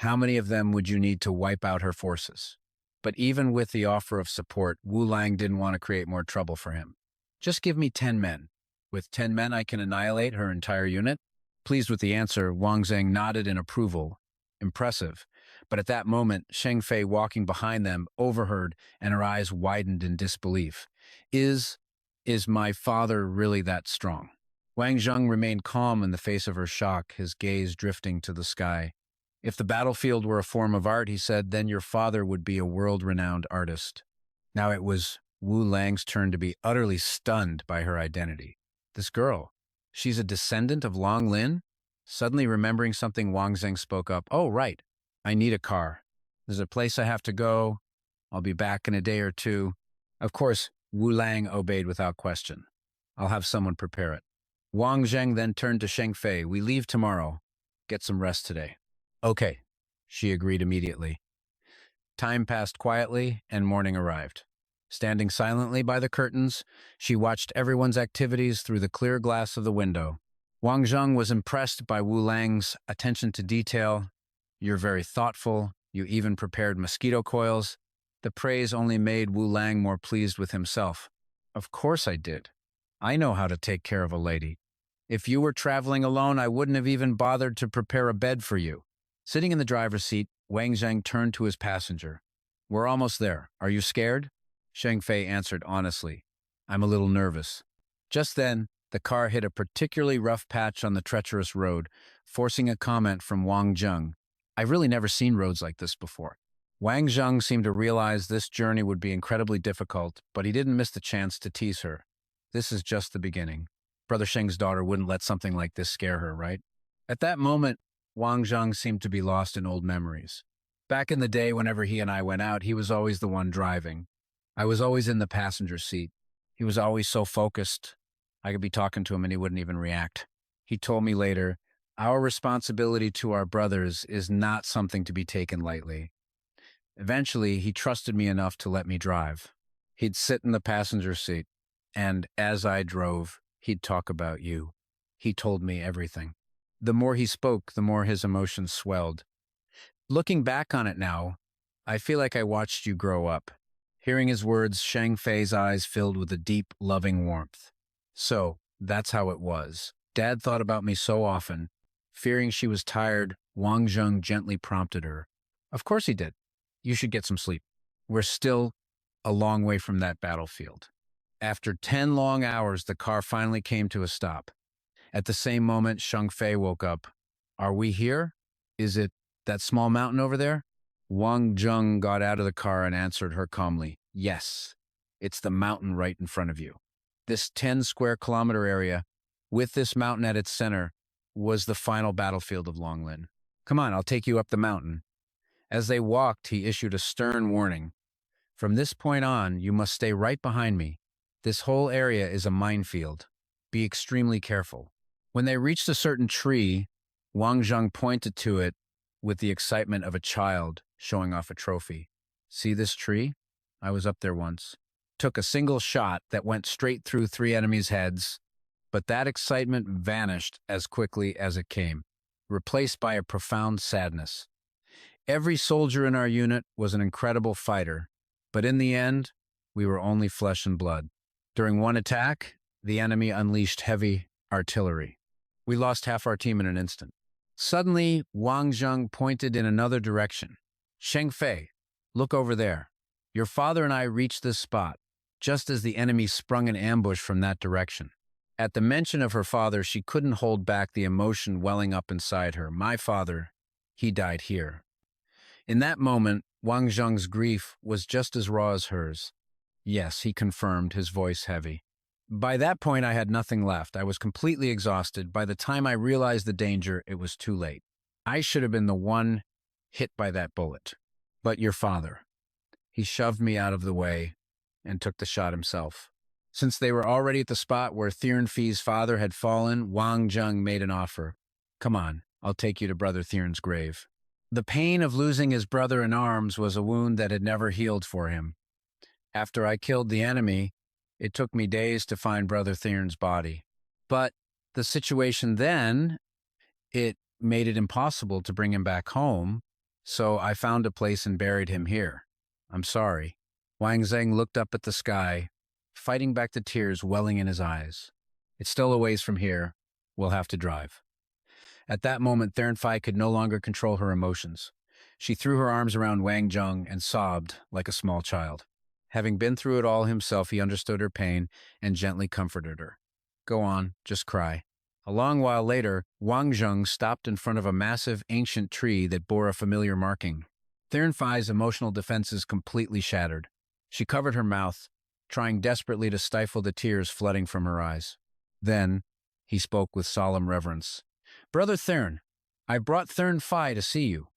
How many of them would you need to wipe out her forces? But even with the offer of support, Wu Lang didn't want to create more trouble for him. Just give me 10 men. With 10 men, I can annihilate her entire unit. Pleased with the answer, Wang Zheng nodded in approval. Impressive. But at that moment, Shang Fei walking behind them overheard, and her eyes widened in disbelief. Is my father really that strong? Wang Zheng remained calm in the face of her shock, his gaze drifting to the sky. If the battlefield were a form of art, he said, then your father would be a world-renowned artist. Now it was Wu Lang's turn to be utterly stunned by her identity. This girl, she's a descendant of Long Lin? Suddenly remembering something, Wang Zheng spoke up. Oh, right. I need a car. There's a place I have to go. I'll be back in a day or two. Of course, Wu Lang obeyed without question. I'll have someone prepare it. Wang Zheng then turned to Shang Fei. We leave tomorrow. Get some rest today. Okay, she agreed immediately. Time passed quietly, and morning arrived. Standing silently by the curtains, she watched everyone's activities through the clear glass of the window. Wang Zheng was impressed by Wu Lang's attention to detail. You're very thoughtful. You even prepared mosquito coils. The praise only made Wu Lang more pleased with himself. Of course I did. I know how to take care of a lady. If you were traveling alone, I wouldn't have even bothered to prepare a bed for you. Sitting in the driver's seat, Wang Zheng turned to his passenger. We're almost there. Are you scared? Shang Fei answered honestly. I'm a little nervous. Just then, the car hit a particularly rough patch on the treacherous road, forcing a comment from Wang Zheng. I've really never seen roads like this before. Wang Zheng seemed to realize this journey would be incredibly difficult, but he didn't miss the chance to tease her. This is just the beginning. Brother Sheng's daughter wouldn't let something like this scare her, right? At that moment, Wang Zheng seemed to be lost in old memories. Back in the day, whenever he and I went out, he was always the one driving. I was always in the passenger seat. He was always so focused. I could be talking to him and he wouldn't even react. He told me later, our responsibility to our brothers is not something to be taken lightly. Eventually, he trusted me enough to let me drive. He'd sit in the passenger seat, and as I drove, he'd talk about you. He told me everything. The more he spoke, the more his emotions swelled. Looking back on it now, I feel like I watched you grow up. Hearing his words, Shang Fei's eyes filled with a deep, loving warmth. So, that's how it was. Dad thought about me so often. Fearing she was tired, Wang Zheng gently prompted her. Of course he did. You should get some sleep. We're still a long way from that battlefield. After 10 long hours, the car finally came to a stop. At the same moment, Shang Fei woke up. Are we here? Is it that small mountain over there? Wang Zheng got out of the car and answered her calmly. Yes, it's the mountain right in front of you. This 10 square kilometer area, with this mountain at its center, was the final battlefield of Longlin. Come on, I'll take you up the mountain. As they walked, he issued a stern warning. From this point on, you must stay right behind me. This whole area is a minefield. Be extremely careful. When they reached a certain tree, Wang Zheng pointed to it with the excitement of a child showing off a trophy. See this tree? I was up there once. Took a single shot that went straight through 3 enemies' heads, but that excitement vanished as quickly as it came, replaced by a profound sadness. Every soldier in our unit was an incredible fighter, but in the end, we were only flesh and blood. During one attack, the enemy unleashed heavy artillery. We lost half our team in an instant. Suddenly, Wang Zheng pointed in another direction. Shang Fei, look over there. Your father and I reached this spot, just as the enemy sprung an ambush from that direction. At the mention of her father, she couldn't hold back the emotion welling up inside her. My father, he died here. In that moment, Wang Zheng's grief was just as raw as hers. Yes, he confirmed, his voice heavy. By that point, I had nothing left. I was completely exhausted. By the time I realized the danger, it was too late. I should have been the one hit by that bullet. But your father. He shoved me out of the way and took the shot himself. Since they were already at the spot where Thierry Fee's father had fallen, Wang Zheng made an offer. Come on, I'll take you to Brother Thierry's grave. The pain of losing his brother in arms was a wound that had never healed for him. After I killed the enemy, it took me days to find Brother Thierry's body. But the situation then, it made it impossible to bring him back home, so I found a place and buried him here. I'm sorry. Wang Zheng looked up at the sky, fighting back the tears welling in his eyes. It's still a ways from here. We'll have to drive. At that moment, Thernfei could no longer control her emotions. She threw her arms around Wang Zheng and sobbed like a small child. Having been through it all himself, he understood her pain and gently comforted her. Go on, just cry. A long while later, Wang Zheng stopped in front of a massive ancient tree that bore a familiar marking. Thernfei's emotional defenses completely shattered. She covered her mouth, trying desperately to stifle the tears flooding from her eyes. Then, he spoke with solemn reverence. Brother Thern, I brought Thernfei to see you.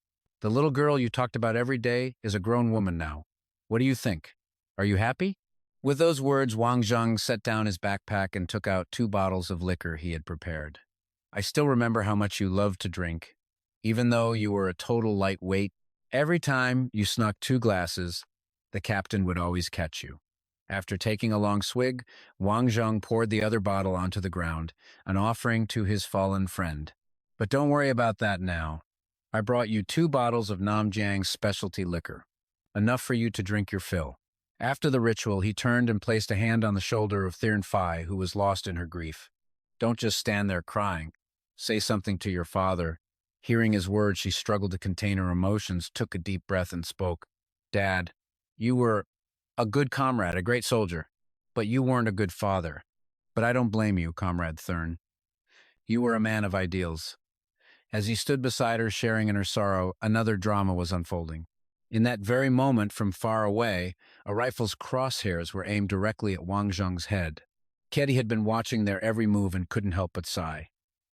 The little girl you talked about every day is a grown woman now. What do you think? Are you happy? With those words, Wang Zheng set down his backpack and took out 2 bottles of liquor he had prepared. I still remember how much you loved to drink. Even though you were a total lightweight, every time you snuck 2 glasses, the captain would always catch you. After taking a long swig, Wang Zheng poured the other bottle onto the ground, an offering to his fallen friend. But don't worry about that now. I brought you 2 bottles of Namjiang's specialty liquor, enough for you to drink your fill. After the ritual, he turned and placed a hand on the shoulder of Thernfei, who was lost in her grief. Don't just stand there crying. Say something to your father. Hearing his words, she struggled to contain her emotions, took a deep breath, and spoke. Dad, You were a good comrade, a great soldier, but you weren't a good father. But I don't blame you, Comrade Thurn. You were a man of ideals. As he stood beside her, sharing in her sorrow, another drama was unfolding. In that very moment, from far away, a rifle's crosshairs were aimed directly at Wang Zheng's head. Ketty had been watching their every move and couldn't help but sigh.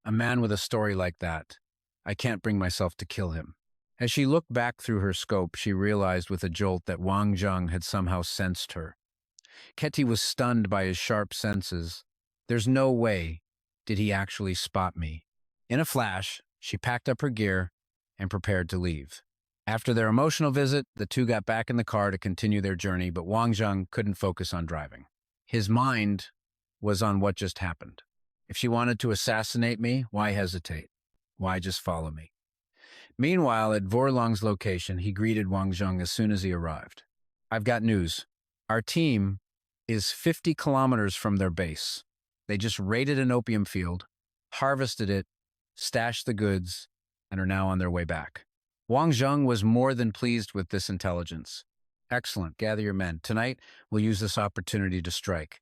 A man with a story like that. I can't bring myself to kill him. As she looked back through her scope, she realized with a jolt that Wang Zheng had somehow sensed her. Ketty was stunned by his sharp senses. There's no way did he actually spot me. In a flash, she packed up her gear and prepared to leave. After their emotional visit, the two got back in the car to continue their journey, but Wang Zheng couldn't focus on driving. His mind was on what just happened. If she wanted to assassinate me, why hesitate? Why just follow me? Meanwhile, at Vorlong's location, he greeted Wang Zheng as soon as he arrived. I've got news. Our team is 50 kilometers from their base. They just raided an opium field, harvested it, stashed the goods, and are now on their way back. Wang Zheng was more than pleased with this intelligence. Excellent. Gather your men. Tonight, we'll use this opportunity to strike.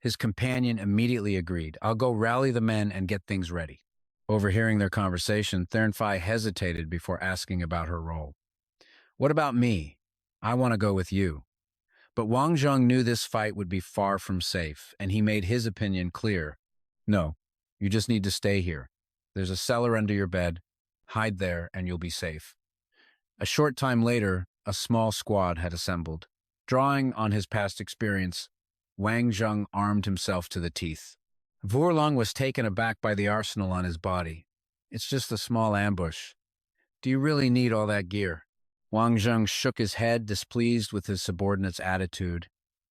His companion immediately agreed. I'll go rally the men and get things ready. Overhearing their conversation, Thernfei hesitated before asking about her role. What about me? I want to go with you. But Wang Zheng knew this fight would be far from safe, and he made his opinion clear. No, you just need to stay here. There's a cellar under your bed. Hide there, and you'll be safe. A short time later, a small squad had assembled. Drawing on his past experience, Wang Zheng armed himself to the teeth. Vorlong was taken aback by the arsenal on his body. It's just a small ambush. Do you really need all that gear? Wang Zheng shook his head, displeased with his subordinate's attitude.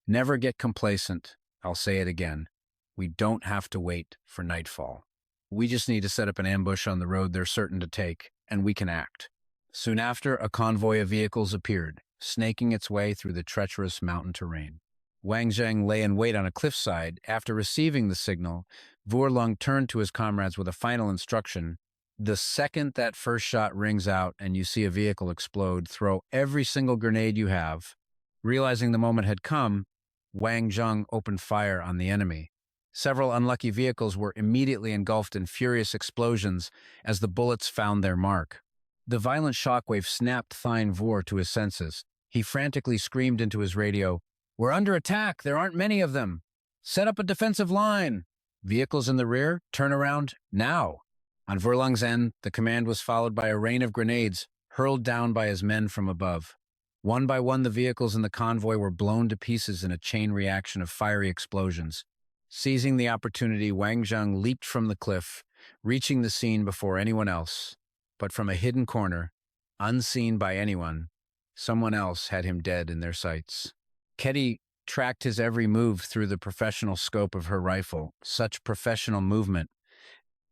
Never get complacent. I'll say it again. We don't have to wait for nightfall. We just need to set up an ambush on the road they're certain to take, and we can act. Soon after, a convoy of vehicles appeared, snaking its way through the treacherous mountain terrain. Wang Zheng lay in wait on a cliffside. After receiving the signal, Vorlong turned to his comrades with a final instruction. The second that first shot rings out and you see a vehicle explode, throw every single grenade you have. Realizing the moment had come, Wang Zheng opened fire on the enemy. Several unlucky vehicles were immediately engulfed in furious explosions as the bullets found their mark. The violent shockwave snapped Thine Vor to his senses. He frantically screamed into his radio, "We're under attack! There aren't many of them! Set up a defensive line! Vehicles in the rear, turn around, now!" On Vorlong's end, the command was followed by a rain of grenades hurled down by his men from above. One by one, the vehicles in the convoy were blown to pieces in a chain reaction of fiery explosions. Seizing the opportunity, Wang Zheng leaped from the cliff, reaching the scene before anyone else. But from a hidden corner, unseen by anyone, someone else had him dead in their sights. Ketty tracked his every move through the professional scope of her rifle. Such professional movement.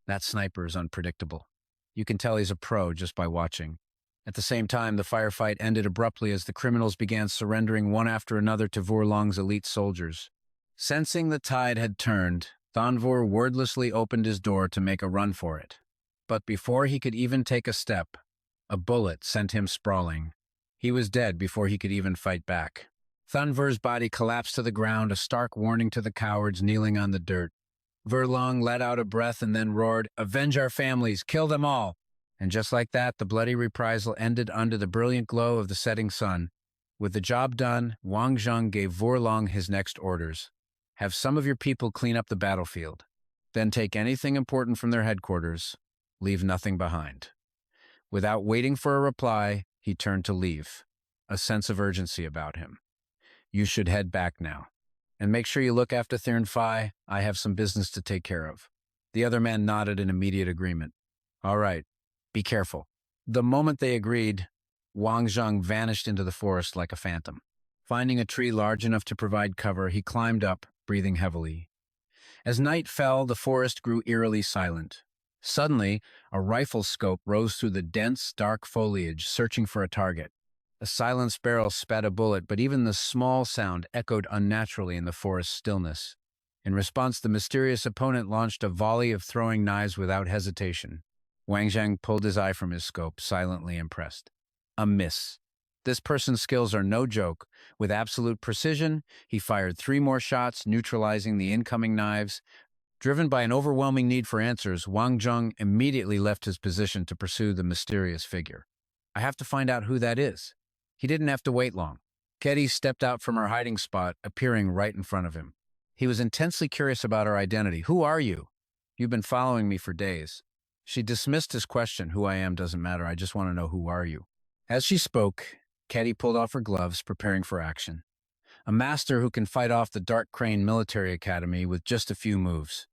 That sniper is unpredictable. You can tell he's a pro just by watching. At the same time, the firefight ended abruptly as the criminals began surrendering one after another to Vorlong's elite soldiers. Sensing the tide had turned, Thanvor wordlessly opened his door to make a run for it. But before he could even take a step, a bullet sent him sprawling. He was dead before he could even fight back. Thanvor's body collapsed to the ground, a stark warning to the cowards kneeling on the dirt. Vorlong let out a breath and then roared, "Avenge our families! Kill them all!" And just like that, the bloody reprisal ended under the brilliant glow of the setting sun. With the job done, Wang Zheng gave Vorlong his next orders. Have some of your people clean up the battlefield. Then take anything important from their headquarters. Leave nothing behind. Without waiting for a reply, he turned to leave, a sense of urgency about him. You should head back now. And make sure you look after Thernfei. I have some business to take care of. The other man nodded in immediate agreement. All right, be careful. The moment they agreed, Wang Zheng vanished into the forest like a phantom. Finding a tree large enough to provide cover, he climbed up, breathing heavily. As night fell, the forest grew eerily silent. Suddenly, a rifle scope rose through the dense, dark foliage, searching for a target. A silenced barrel spat a bullet, but even the small sound echoed unnaturally in the forest's stillness. In response, the mysterious opponent launched a volley of throwing knives without hesitation. Wang Zheng pulled his eye from his scope, silently impressed. A miss. This person's skills are no joke. With absolute precision, he fired 3 more shots, neutralizing the incoming knives. Driven by an overwhelming need for answers, Wang Zheng immediately left his position to pursue the mysterious figure. I have to find out who that is. He didn't have to wait long. Ketty stepped out from her hiding spot, appearing right in front of him. He was intensely curious about her identity. Who are you? You've been following me for days. She dismissed his question. Who I am doesn't matter. I just want to know who are you. As she spoke, Ketty pulled off her gloves, preparing for action. A master who can fight off the Dark Crane Military Academy with just a few moves.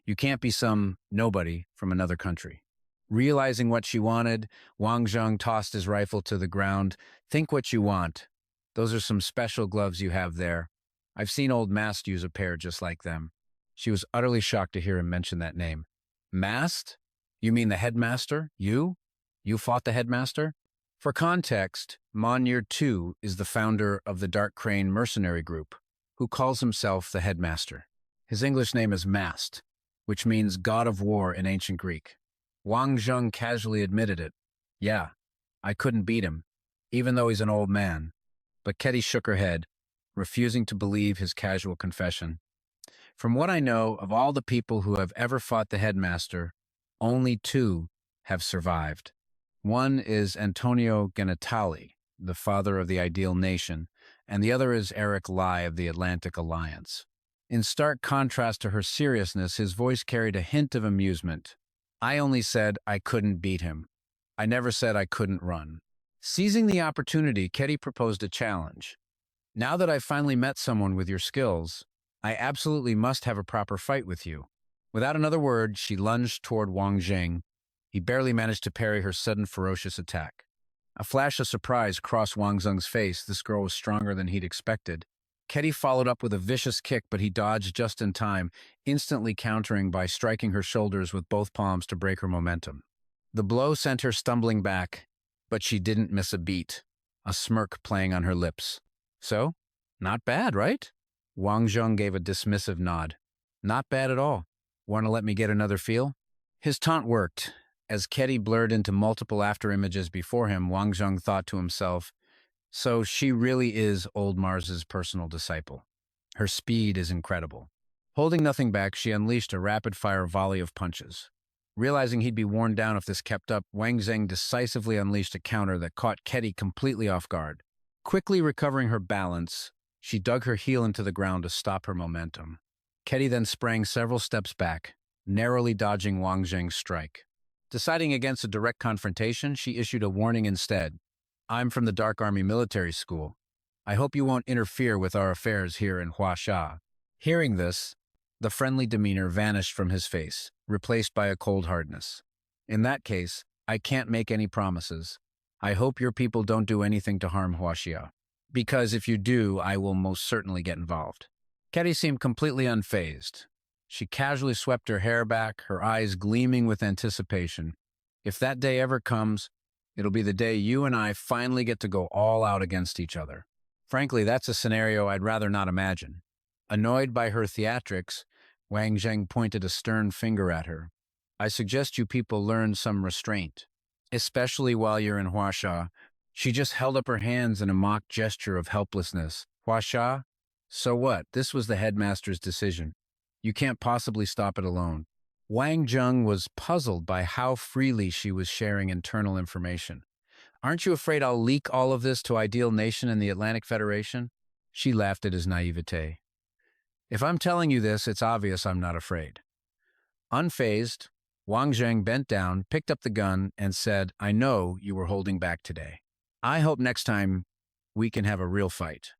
You can't be some nobody from another country. Realizing what she wanted, Wang Zheng tossed his rifle to the ground. Think what you want. Those are some special gloves you have there. I've seen old Mast use a pair just like them. She was utterly shocked to hear him mention that name. Mast? You mean the headmaster? You? You fought the headmaster? For context, Monir II is the founder of the Dark Crane mercenary group, who calls himself the headmaster. His English name is Mast, which means god of war in ancient Greek. Wang Zheng casually admitted it. Yeah, I couldn't beat him, even though he's an old man. But Ketty shook her head, refusing to believe his casual confession. From what I know of all the people who have ever fought the headmaster, only 2 have survived. One is Antonio Genitali, the father of the Ideal Nation, and the other is Eric Lai of the Atlantic Alliance. In stark contrast to her seriousness, his voice carried a hint of amusement. I only said I couldn't beat him. I never said I couldn't run. Seizing the opportunity, Ketty proposed a challenge. Now that I've finally met someone with your skills, I absolutely must have a proper fight with you. Without another word, she lunged toward Wang Zheng. He barely managed to parry her sudden ferocious attack. A flash of surprise crossed Wang Zheng's face. This girl was stronger than he'd expected. Ketty followed up with a vicious kick, but he dodged just in time, instantly countering by striking her shoulders with both palms to break her momentum. The blow sent her stumbling back, but she didn't miss a beat, a smirk playing on her lips. So, not bad, right? Wang Zheng gave a dismissive nod. Not bad at all. Want to let me get another feel? His taunt worked. As Ketty blurred into multiple afterimages before him, Wang Zheng thought to himself, so she really is old Mars's personal disciple. Her speed is incredible. Holding nothing back, she unleashed a rapid-fire volley of punches. Realizing he'd be worn down if this kept up, Wang Zheng decisively unleashed a counter that caught Ketty completely off guard. Quickly recovering her balance, she dug her heel into the ground to stop her momentum. Ketty then sprang several steps back, narrowly dodging Wang Zheng's strike. Deciding against a direct confrontation, she issued a warning instead. I'm from the Dark Army Military School. I hope you won't interfere with our affairs here in Huasha. Hearing this, the friendly demeanor vanished from his face, replaced by a cold hardness. In that case, I can't make any promises. I hope your people don't do anything to harm Huaxia, because if you do, I will most certainly get involved. Ketty seemed completely unfazed. She casually swept her hair back, her eyes gleaming with anticipation. If that day ever comes, it'll be the day you and I finally get to go all out against each other. Frankly, that's a scenario I'd rather not imagine. Annoyed by her theatrics, Wang Zheng pointed a stern finger at her. I suggest you people learn some restraint, especially while you're in Huasha. She just held up her hands in a mock gesture of helplessness. Huasha? So what? This was the headmaster's decision. You can't possibly stop it alone. Wang Zheng was puzzled by how freely she was sharing internal information. Aren't you afraid I'll leak all of this to Ideal Nation and the Atlantic Federation? She laughed at his naivete. If I'm telling you this, it's obvious I'm not afraid. Unfazed, Wang Zheng bent down, picked up the gun, and said, I know you were holding back today. I hope next time we can have a real fight.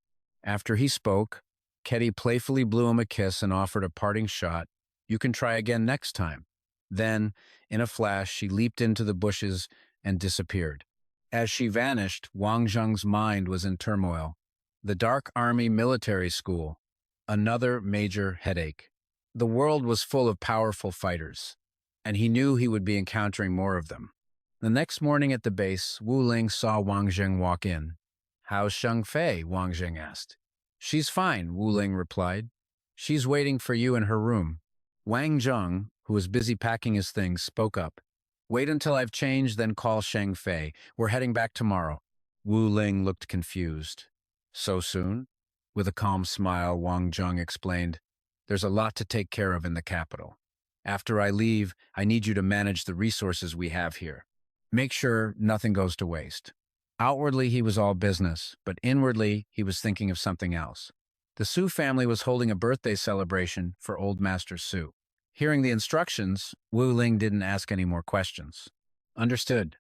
After he spoke, Ketty playfully blew him a kiss and offered a parting shot. You can try again next time. Then, in a flash, she leaped into the bushes and disappeared. As she vanished, Wang Zheng's mind was in turmoil. The Dark Army Military School. Another major headache. The world was full of powerful fighters, and he knew he would be encountering more of them. The next morning at the base, Wu Ling saw Wang Zheng walk in. How's Sheng Fei? Wang Zheng asked. She's fine, Wu Ling replied. She's waiting for you in her room. Wang Zheng, who was busy packing his things, spoke up. Wait until I've changed, then call Sheng Fei. We're heading back tomorrow. Wu Ling looked confused. So soon? With a calm smile, Wang Zheng explained, "There's a lot to take care of in the capital. After I leave, I need you to manage the resources we have here. Make sure nothing goes to waste." Outwardly, he was all business, but inwardly, he was thinking of something else. The Su family was holding a birthday celebration for Old Master Su. Hearing the instructions, Wu Ling didn't ask any more questions. "Understood.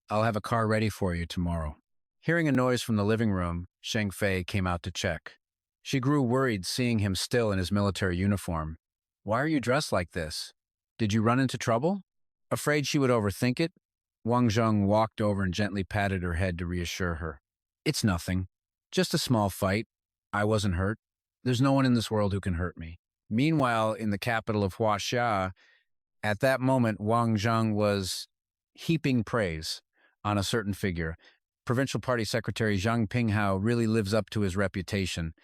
I'll have a car ready for you tomorrow." Hearing a noise from the living room, Sheng Fei came out to check. She grew worried seeing him still in his military uniform. "Why are you dressed like this? Did you run into trouble?" Afraid she would overthink it, Wang Zheng walked over and gently patted her head to reassure her. "It's nothing. Just a small fight. I wasn't hurt. There's no one in this world who can hurt me." Meanwhile, in the capital of Huaxia, at that moment, Wang Zheng was heaping praise on a certain figure. Provincial Party Secretary Zhang Pinghao really lives up to his reputation.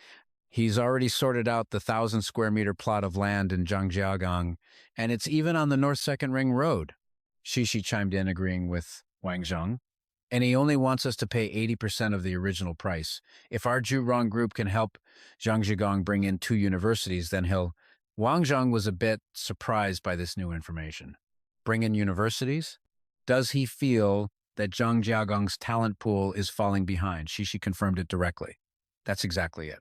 He's already sorted out the 1,000-square-meter plot of land in Zhangjiagang, and it's even on the North Second Ring Road. Shishi chimed in, agreeing with Wang Zheng. "And he only wants us to pay 80% of the original price. If our Zhurong group can help Zhangjiagang bring in 2 universities, then he'll..." Wang Zheng was a bit surprised by this new information. Bring in universities? Does he feel that Zhangjiagang's talent pool is falling behind? Shishi confirmed it directly. That's exactly it.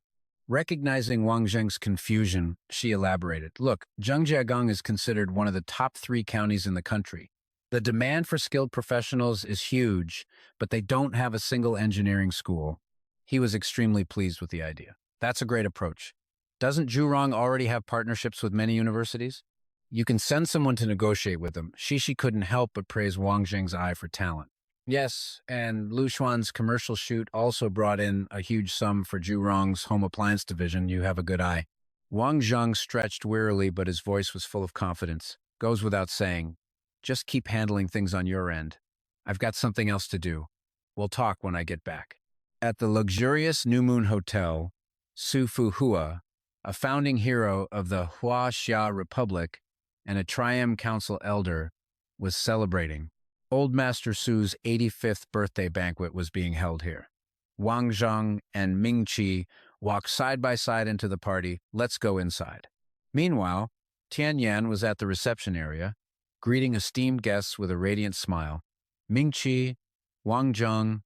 Recognizing Wang Zheng's confusion, she elaborated. "Look, Zhangjiagang is considered one of the top 3 counties in the country. The demand for skilled professionals is huge, but they don't have a single engineering school." He was extremely pleased with the idea. "That's a great approach. Doesn't Zhurong already have partnerships with many universities? You can send someone to negotiate with them." Shishi couldn't help but praise Wang Zheng's eye for talent. "Yes, and Lu Xuan's commercial shoot also brought in a huge sum for Zhurong's home appliance division. You have a good eye." Wang Zheng stretched wearily, but his voice was full of confidence. "Goes without saying. Just keep handling things on your end. I've got something else to do. We'll talk when I get back." At the luxurious New Moon Hotel, Su Fuhua, a founding hero of the Huaxia Republic and a Trium Council elder, was celebrating. Old Master Su's 85th birthday banquet was being held here. Wang Zheng and Ming Qi walked side by side into the party. "Let's go inside." Meanwhile, Tian Yan was at the reception area, greeting esteemed guests with a radiant smile. Ming Qi, Wang Zheng,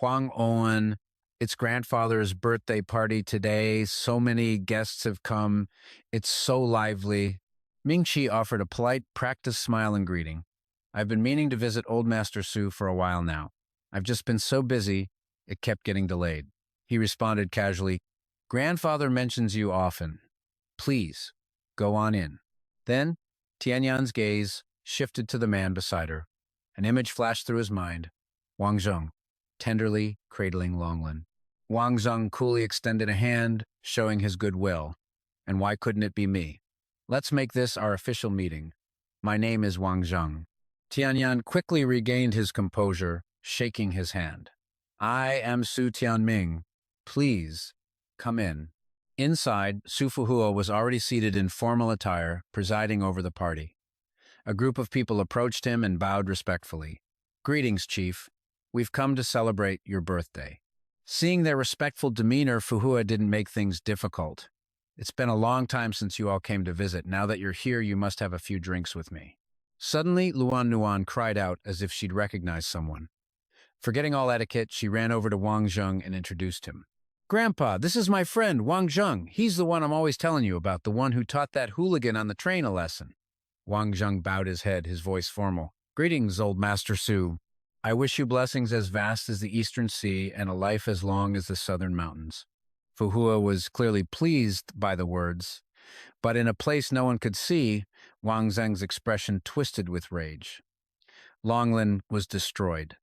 Huang Owen, it's grandfather's birthday party today. So many guests have come. It's so lively. Ming Qi offered a polite, practiced smile and greeting. "I've been meaning to visit Old Master Su for a while now. I've just been so busy, it kept getting delayed." He responded casually, "Grandfather mentions you often. Please, go on in." Then, Tianyan's gaze shifted to the man beside her. An image flashed through his mind. Wang Zheng, tenderly cradling Longlin. Wang Zheng coolly extended a hand, showing his goodwill. "And why couldn't it be me? Let's make this our official meeting. My name is Wang Zheng." Tianyan quickly regained his composure, shaking his hand. "I am Su Tianming. Please, come in." Inside, Su Fuhua was already seated in formal attire, presiding over the party. A group of people approached him and bowed respectfully. "Greetings, Chief. We've come to celebrate your birthday." Seeing their respectful demeanor, Fuhua didn't make things difficult. "It's been a long time since you all came to visit. Now that you're here, you must have a few drinks with me." Suddenly, Luan Nuan cried out as if she'd recognized someone. Forgetting all etiquette, she ran over to Wang Zheng and introduced him. "Grandpa, this is my friend, Wang Zheng. He's the one I'm always telling you about, the one who taught that hooligan on the train a lesson." Wang Zheng bowed his head, his voice formal. "Greetings, Old Master Su. I wish you blessings as vast as the eastern sea and a life as long as the southern mountains." Fuhua was clearly pleased by the words, but in a place no one could see, Wang Zheng's expression twisted with rage. Longlin was destroyed.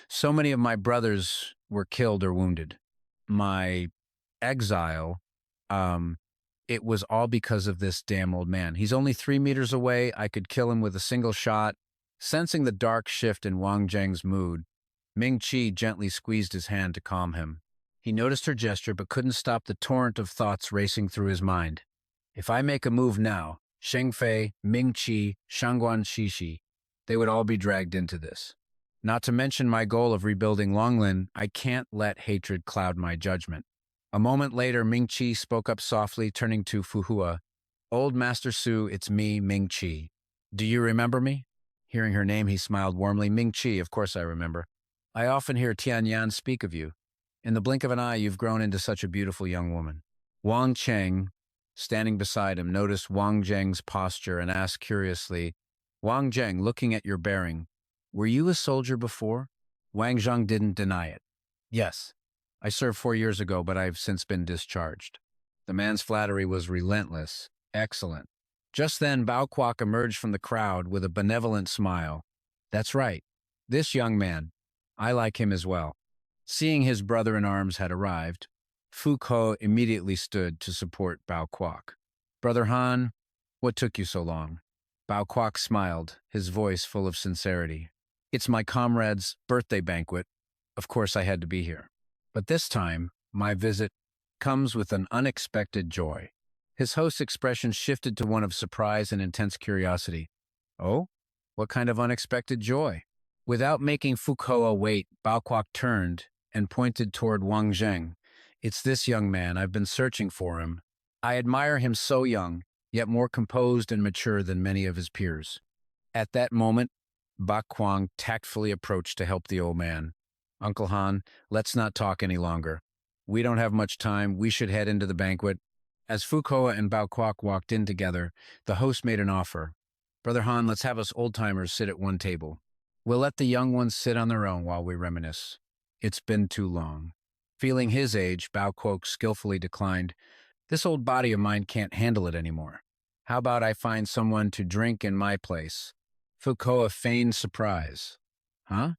"So many of my brothers were killed or wounded. My exile, it was all because of this damn old man. He's only 3 meters away. I could kill him with a single shot." Sensing the dark shift in Wang Zheng's mood, Ming Qi gently squeezed his hand to calm him. He noticed her gesture but couldn't stop the torrent of thoughts racing through his mind. If I make a move now, Sheng Fei, Ming Qi, Shangguan Shishi, they would all be dragged into this. Not to mention my goal of rebuilding Longlin, I can't let hatred cloud my judgment. A moment later, Ming-Chi spoke up softly, turning to Fuhua. Old Master Su, it's me, Ming-Chi. Do you remember me? Hearing her name, he smiled warmly. Ming-Chi, of course I remember. I often hear Tianyan speak of you. In the blink of an eye, you've grown into such a beautiful young woman. Wang Cheng, standing beside him, noticed Wang Zheng's posture and asked curiously, Wang Zheng, looking at your bearing, were you a soldier before? Wang Zheng didn't deny it. Yes, I served 4 years ago, but I've since been discharged. The man's flattery was relentless. Excellent. Just then, Bao Kwok emerged from the crowd with a benevolent smile. That's right. This young man. I like him as well. Seeing his brother-in-arms had arrived, Fu Ko immediately stood to support Bao Kwok. Brother Han, what took you so long? Bao Kwok smiled, his voice full of sincerity. It's my comrade's birthday banquet. Of course I had to be here. But this time, my visit comes with an unexpected joy. His host's expression shifted to one of surprise and intense curiosity. Oh? What kind of unexpected joy? Without making Fukuoka wait, Bao Kwok turned and pointed toward Wang Zheng. It's this young man. I've been searching for him. I admire him so young, yet more composed and mature than many of his peers. At that moment, Ba Kwang tactfully approached to help the old man. Uncle Han, let's not talk any longer. We don't have much time. We should head into the banquet. As Fukuoka and Bao Kwok walked in together, the host made an offer. Brother Han, let's have us old-timers sit at one table. We'll let the young ones sit on their own while we reminisce. It's been too long. Feeling his age, Bao Kwok skillfully declined. This old body of mine can't handle it anymore. How about I find someone to drink in my place? Fukuoka feigned surprise. Huh?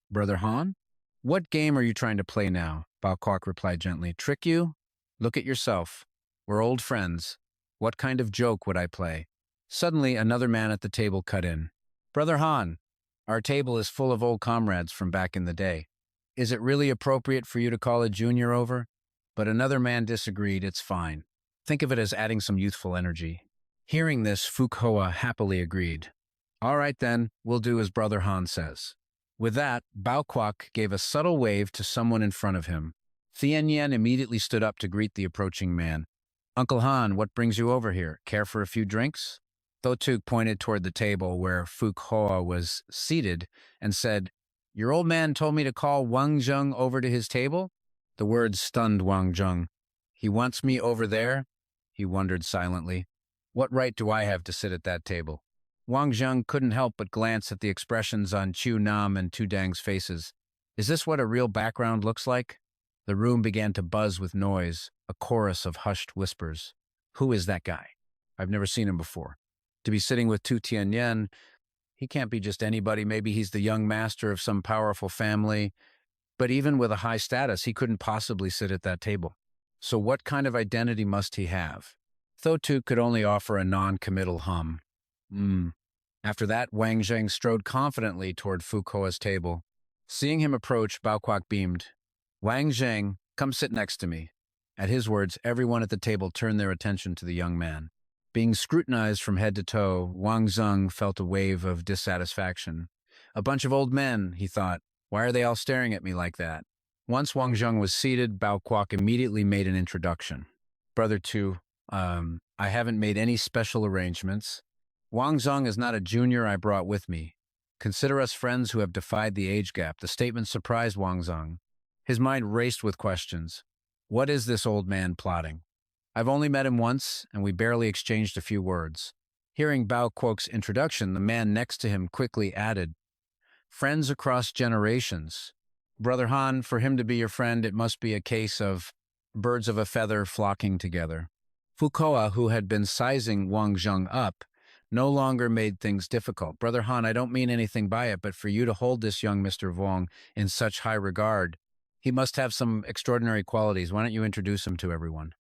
Brother Han? What game are you trying to play now? Bao Kwok replied gently. Trick you? Look at yourself. We're old friends. What kind of joke would I play? Suddenly, another man at the table cut in. Brother Han, our table is full of old comrades from back in the day. Is it really appropriate for you to call a junior over? But another man disagreed. It's fine. Think of it as adding some youthful energy. Hearing this, Fukuoka happily agreed. All right then, we'll do as Brother Han says. With that, Bao Kwok gave a subtle wave to someone in front of him. Tianyan immediately stood up to greet the approaching man. Uncle Han, what brings you over here? Care for a few drinks? Thotuk pointed toward the table where Fukuoka was seated and said, Your old man told me to call Wang Zheng over to his table? The words stunned Wang Zheng. He wants me over there? He wondered silently. What right do I have to sit at that table? Wang Zheng couldn't help but glance at the expressions on Chu Nam and Tu Dang's faces. Is this what a real background looks like? The room began to buzz with noise, a chorus of hushed whispers. Who is that guy? I've never seen him before. To be sitting with Tu Tianyan, he can't be just anybody. Maybe he's the young master of some powerful family. But even with a high status, he couldn't possibly sit at that table. So what kind of identity must he have? Thotu could only offer a non-committal hum. After that, Wang Zheng strode confidently toward Fukuoka's table. Seeing him approach, Bao Kwok beamed. Wang Zheng, come sit next to me. At his words, everyone at the table turned their attention to the young man. Being scrutinized from head to toe, Wang Zheng felt a wave of dissatisfaction. A bunch of old men, he thought. Why are they all staring at me like that? Once Wang Zheng was seated, Bao Kwok immediately made an introduction. Brother Tu, I haven't made any special arrangements. Wang Zheng is not a junior I brought with me. Consider us friends who have defied the age gap. The statement surprised Wang Zheng. His mind raced with questions. What is this old man plotting? I've only met him once, and we barely exchanged a few words. Hearing Bao Kwok's introduction, the man next to him quickly added, Friends across generations. Brother Han, for him to be your friend, it must be a case of birds of a feather flocking together. Fukuoka, who had been sizing Wang Zheng up, no longer made things difficult. Brother Han, I don't mean anything by it, but for you to hold this young Mr. Wong in such high regard, he must have some extraordinary qualities. Why don't you introduce him to everyone?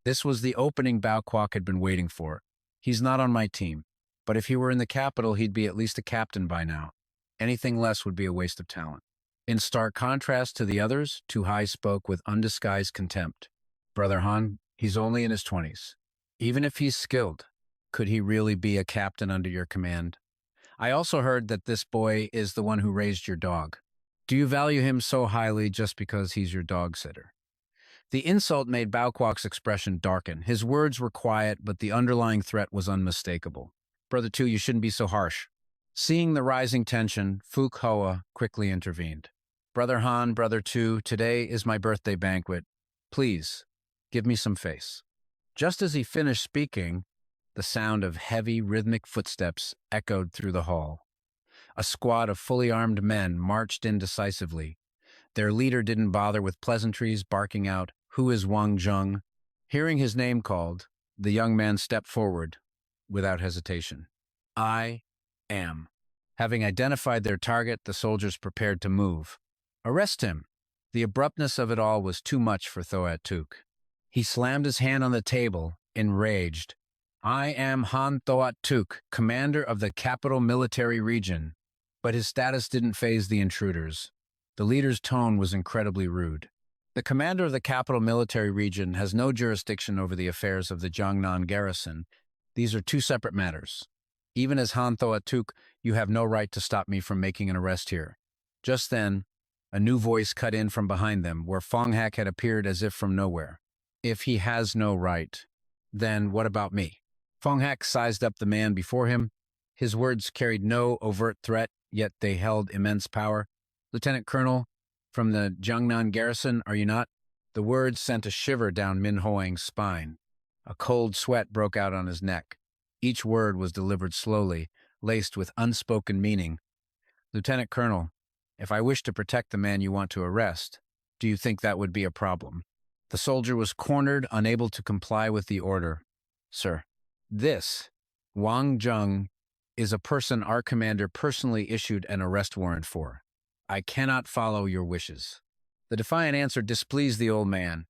This was the opening Bao Kwok had been waiting for. He's not on my team, but if he were in the capital, he'd be at least a captain by now. Anything less would be a waste of talent. In stark contrast to the others, Tu Hai spoke with undisguised contempt. Brother Han, he's only in his 20s. Even if he's skilled, could he really be a captain under your command? I also heard that this boy is the one who raised your dog. Do you value him so highly just because he's your dog sitter? The insult made Bao Kwok's expression darken. His words were quiet, but the underlying threat was unmistakable. Brother Two, you shouldn't be so harsh. Seeing the rising tension, Fook Hoa quickly intervened. Brother Han, Brother Two, today is my birthday banquet. Please, give me some face. Just as he finished speaking, the sound of heavy, rhythmic footsteps echoed through the hall. A squad of fully armed men marched in decisively. Their leader didn't bother with pleasantries, barking out, "Who is Wang Zheng?" Hearing his name called, the young man stepped forward without hesitation. I am. Having identified their target, the soldiers prepared to move. Arrest him. The abruptness of it all was too much for Thoat Tuk. He slammed his hand on the table, enraged. I am Han Thoat Tuk, commander of the capital military region. But his status didn't faze the intruders. The leader's tone was incredibly rude. The commander of the capital military region has no jurisdiction over the affairs of the Jiangnan garrison. These are two separate matters. Even as Han Thoat Tuk, you have no right to stop me from making an arrest here. Just then, a new voice cut in from behind them, where Fong Hak had appeared as if from nowhere. If he has no right, then what about me? Fong Hak sized up the man before him. His words carried no overt threat, yet they held immense power. Lieutenant Colonel, from the Jiangnan garrison, are you not? The words sent a shiver down Min Hoang's spine. A cold sweat broke out on his neck. Each word was delivered slowly, laced with unspoken meaning. Lieutenant Colonel, if I wish to protect the man you want to arrest, do you think that would be a problem? The soldier was cornered, unable to comply with the order. Sir, this, Wang Zheng, is a person our commander personally issued an arrest warrant for. I cannot follow your wishes. The defiant answer displeased the old man.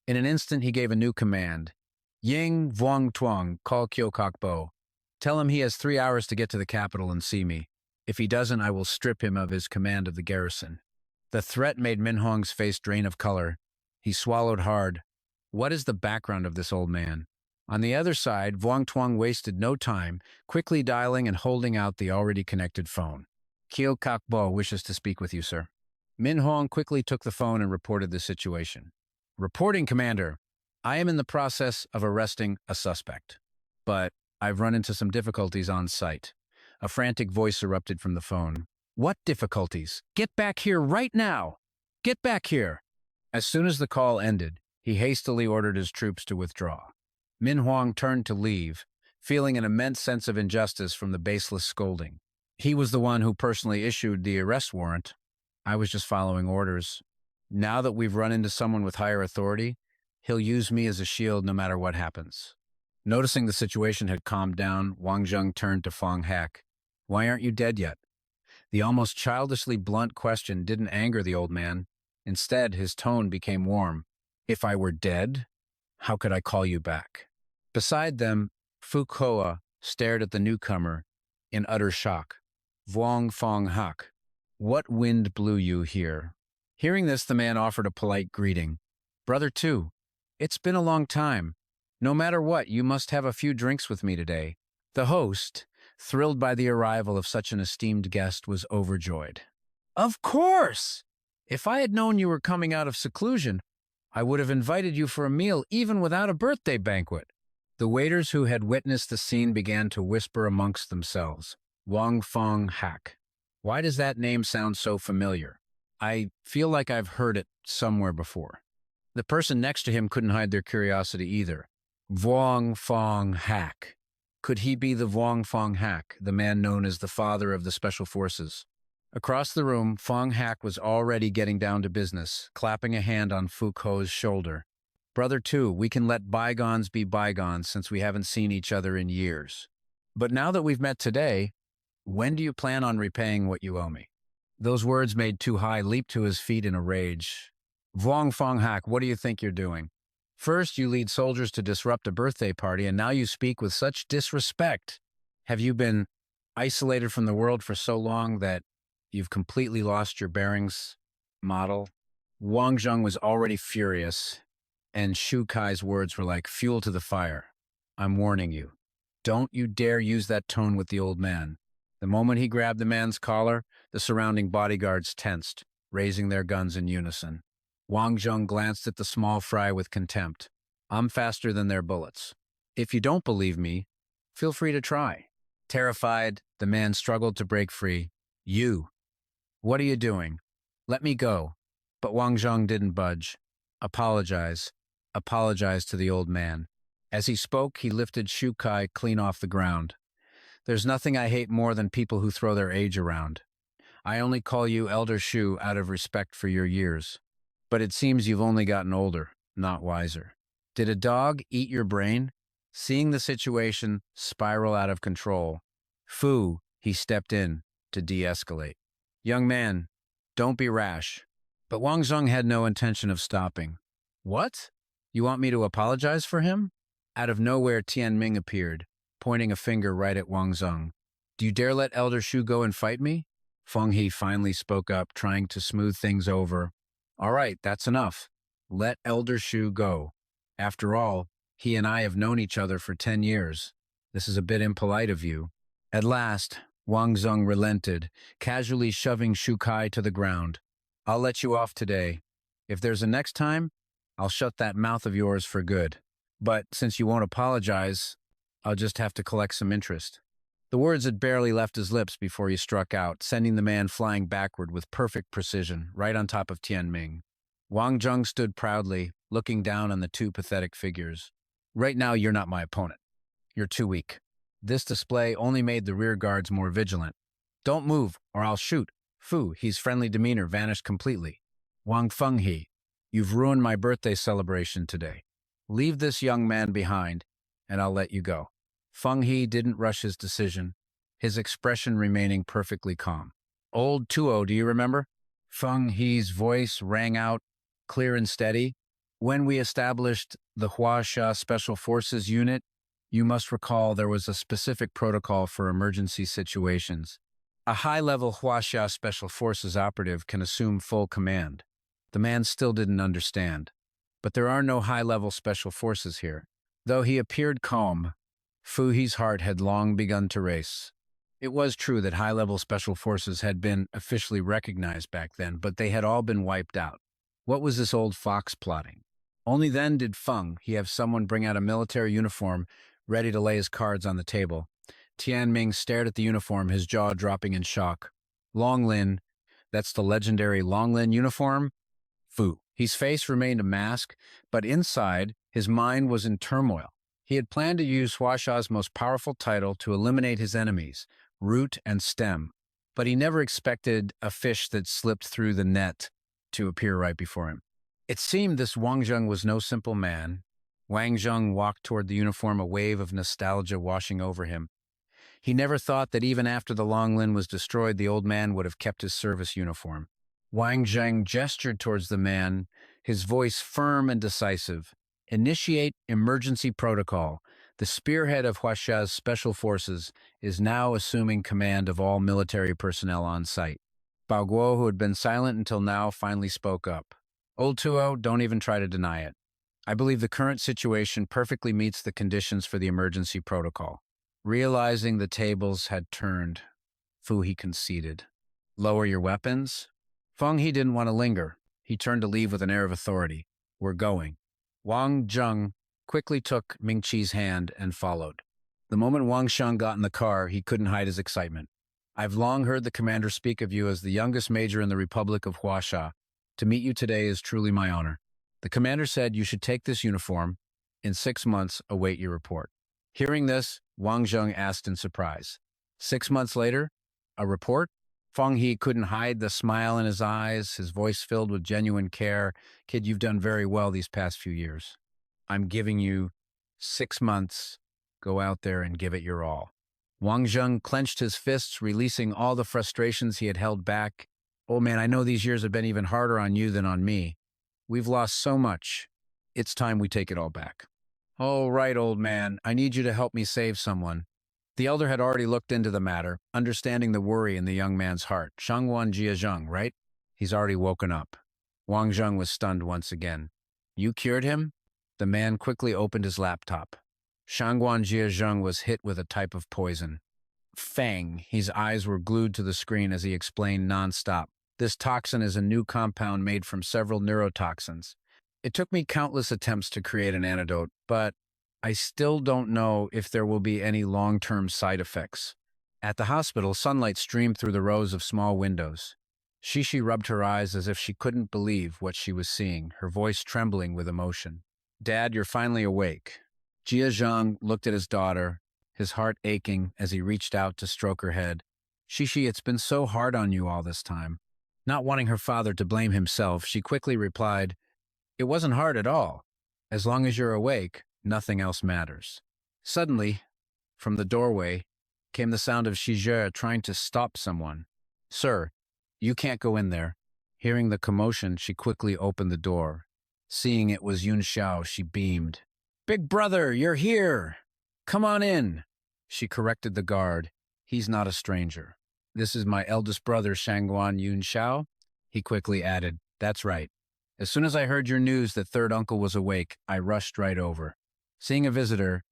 In an instant, he gave a new command. Ying Vuong Tuong, call Kyokok Bo. Tell him he has 3 hours to get to the capital and see me. If he doesn't, I will strip him of his command of the garrison. The threat made Min Hong's face drain of color. He swallowed hard. What is the background of this old man? On the other side, Vuong Tuong wasted no time, quickly dialing and holding out the already connected phone. Kyokok Bo wishes to speak with you, sir. Min Hong quickly took the phone and reported the situation. Reporting, Commander. I am in the process of arresting a suspect, but I've run into some difficulties on site. A frantic voice erupted from the phone. What difficulties? Get back here right now! Get back here! As soon as the call ended, he hastily ordered his troops to withdraw. Min Huang turned to leave, feeling an immense sense of injustice from the baseless scolding. He was the one who personally issued the arrest warrant. I was just following orders. Now that we've run into someone with higher authority, he'll use me as a shield no matter what happens. Noticing the situation had calmed down, Wang Zheng turned to Fong Hak. Why aren't you dead yet? The almost childishly blunt question didn't anger the old man. Instead, his tone became warm. If I were dead, how could I call you back? Beside them, Fook Hoa stared at the newcomer in utter shock. Vuong Fong Hak, what wind blew you here? Hearing this, the man offered a polite greeting. Brother Two, it's been a long time. No matter what, you must have a few drinks with me today. The host, thrilled by the arrival of such an esteemed guest, was overjoyed. Of course! If I had known you were coming out of seclusion, I would have invited you for a meal even without a birthday banquet. The waiters who had witnessed the scene began to whisper amongst themselves. Wang Fong Hak. Why does that name sound so familiar? I feel like I've heard it somewhere before. The person next to him couldn't hide their curiosity either. Vuong Fong Hak. Could he be the Vuong Fong Hak, the man known as the father of the Special Forces? Across the room, Fong Hak was already getting down to business, clapping a hand on Fook Ho's shoulder. Brother Two, we can let bygones be bygones since we haven't seen each other in years. But now that we've met today, when do you plan on repaying what you owe me? Those words made Tu Hai leap to his feet in a rage. Vuong Fong Hak, what do you think you're doing? First, you lead soldiers to disrupt a birthday party, and now you speak with such disrespect. Have you been isolated from the world for so long that you've completely lost your bearings, model? Wang Zheng was already furious, and Shu Kai's words were like fuel to the fire. I'm warning you. Don't you dare use that tone with the old man. The moment he grabbed the man's collar, the surrounding bodyguards tensed, raising their guns in unison. Wang Zheng glanced at the small fry with contempt. I'm faster than their bullets. If you don't believe me, feel free to try. Terrified, the man struggled to break free. You. What are you doing? Let me go. But Wang Zheng didn't budge. Apologize. Apologize to the old man. As he spoke, he lifted Shu Kai clean off the ground. There's nothing I hate more than people who throw their age around. I only call you Elder Shu out of respect for your years. But it seems you've only gotten older, not wiser. Did a dog eat your brain? Seeing the situation spiral out of control, Fu, he stepped in to de-escalate. Young man, don't be rash. But Wang Zheng had no intention of stopping. What? You want me to apologize for him? Out of nowhere, Tianming appeared, pointing a finger right at Wang Zheng. Do you dare let Elder Shu go and fight me? Feng He finally spoke up, trying to smooth things over. All right, that's enough. Let Elder Shu go. After all, he and I have known each other for 10 years. This is a bit impolite of you. At last, Wang Zheng relented, casually shoving Shu Kai to the ground. I'll let you off today. If there's a next time, I'll shut that mouth of yours for good. But since you won't apologize, I'll just have to collect some interest. The words had barely left his lips before he struck out, sending the man flying backward with perfect precision, right on top of Tianming. Wang Zheng stood proudly, looking down on the two pathetic figures. Right now, you're not my opponent. You're too weak. This display only made the rear guards more vigilant. Don't move, or I'll shoot. Fu, his friendly demeanor vanished completely. Wang Fenghe, you've ruined my birthday celebration today. Leave this young man behind, and I'll let you go. Fenghe didn't rush his decision, his expression remaining perfectly calm. Old Tuo, do you remember? Fenghe's voice rang out, clear and steady. When we established the Huaxia Special Forces Unit, you must recall there was a specific protocol for emergency situations. A high-level Huaxia Special Forces operative can assume full command. The man still didn't understand. But there are no high-level special forces here. Though he appeared calm, Fuhi's heart had long begun to race. It was true that high-level special forces had been officially recognized back then, but they had all been wiped out. What was this old fox plotting? Only then did He have someone bring out a military uniform ready to lay his cards on the table. Tianming stared at the uniform, his jaw dropping in shock. Longlin, that's the legendary Longlin uniform? Fu. His face remained a mask, but inside, his mind was in turmoil. He had planned to use Huaxia's most powerful title to eliminate his enemies, root and stem, but he never expected a fish that slipped through the net to appear right before him. It seemed this Wang Zheng was no simple man. Wang Zheng walked toward the uniform, a wave of nostalgia washing over him. He never thought that even after the Longlin was destroyed, the old man would have kept his service uniform. Wang Zheng gestured towards the man, his voice firm and decisive. Initiate emergency protocol. The spearhead of Huaxia's special forces is now assuming command of all military personnel on site. Bao Guo, who had been silent until now, finally spoke up. Old Tuo, don't even try to deny it. I believe the current situation perfectly meets the conditions for the emergency protocol. Realizing the tables had turned, Fuhi conceded. Lower your weapons? Fenghe didn't want to linger. He turned to leave with an air of authority. We're going. Wang Zheng quickly took Mingqi's hand and followed. The moment Wang Sheng got in the car, he couldn't hide his excitement. I've long heard the commander speak of you as the youngest major in the Republic of Huaxia. To meet you today is truly my honor. The commander said you should take this uniform. In 6 months, await your report. Hearing this, Wang Zheng asked in surprise. 6 months later, a report? Fenghe couldn't hide the smile in his eyes, his voice filled with genuine care. Kid, you've done very well these past few years. I'm giving you 6 months. Go out there and give it your all. Wang Zheng clenched his fists, releasing all the frustrations he had held back. Oh man, I know these years have been even harder on you than on me. We've lost so much. It's time we take it all back. Oh, right, old man. I need you to help me save someone. The elder had already looked into the matter, understanding the worry in the young man's heart. Shangguan Shishi, right? He's already woken up. Wang Zheng was stunned once again. You cured him? The man quickly opened his laptop. Shangguan Shishi was hit with a type of poison. Fang. His eyes were glued to the screen as he explained nonstop. This toxin is a new compound made from several neurotoxins. It took me countless attempts to create an antidote, but I still don't know if there will be any long-term side effects. At the hospital, sunlight streamed through the rows of small windows. Shishi rubbed her eyes as if she couldn't believe what she was seeing, her voice trembling with emotion. Dad, you're finally awake. Jia Zhang looked at his daughter, his heart aching as he reached out to stroke her head. Shishi, it's been so hard on you all this time. Not wanting her father to blame himself, she quickly replied, It wasn't hard at all. As long as you're awake, nothing else matters. Suddenly, from the doorway, came the sound of Shizhe trying to stop someone. Sir, you can't go in there. Hearing the commotion, she quickly opened the door. Seeing it was Yun Xiao, she beamed. Big brother, you're here! Come on in! She corrected the guard. He's not a stranger. This is my eldest brother, Shangguan Yun Xiao. He quickly added, That's right. As soon as I heard your news that third uncle was awake, I rushed right over. Seeing a visitor,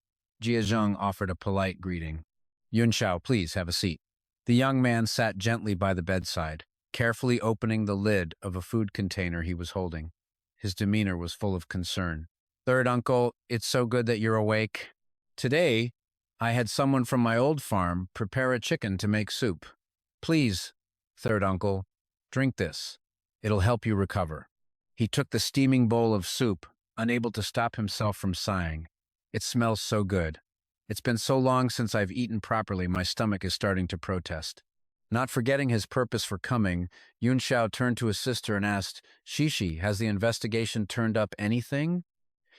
Jia Zheng offered a polite greeting. Yun Xiao, please have a seat. The young man sat gently by the bedside, carefully opening the lid of a food container he was holding. His demeanor was full of concern. Third uncle, it's so good that you're awake. Today, I had someone from my old farm prepare a chicken to make soup. Please, third uncle, drink this. It'll help you recover. He took the steaming bowl of soup, unable to stop himself from sighing. It smells so good. It's been so long since I've eaten properly, my stomach is starting to protest. Not forgetting his purpose for coming, Yun Xiao turned to his sister and asked, Shishi, has the investigation turned up anything?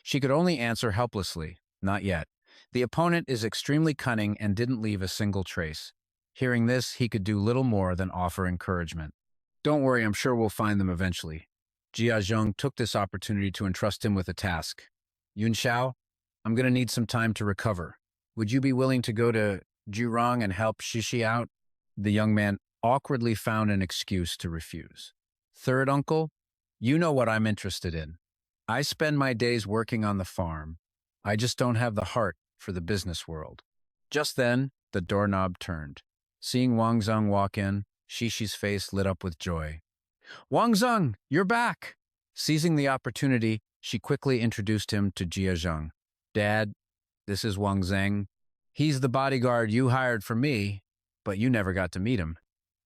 She could only answer helplessly, not yet. The opponent is extremely cunning and didn't leave a single trace. Hearing this, he could do little more than offer encouragement. Don't worry, I'm sure we'll find them eventually. Jia Zheng took this opportunity to entrust him with a task. Yun Xiao, I'm going to need some time to recover. Would you be willing to go to Jurong and help Shishi out? The young man awkwardly found an excuse to refuse. Third uncle, you know what I'm interested in. I spend my days working on the farm. I just don't have the heart for the business world. Just then, the doorknob turned. Seeing Wang Zheng walk in, Shishi's face lit up with joy. Wang Zheng, you're back! Seizing the opportunity, she quickly introduced him to Jia Zheng. Dad, this is Wang Zheng. He's the bodyguard you hired for me, but you never got to meet him.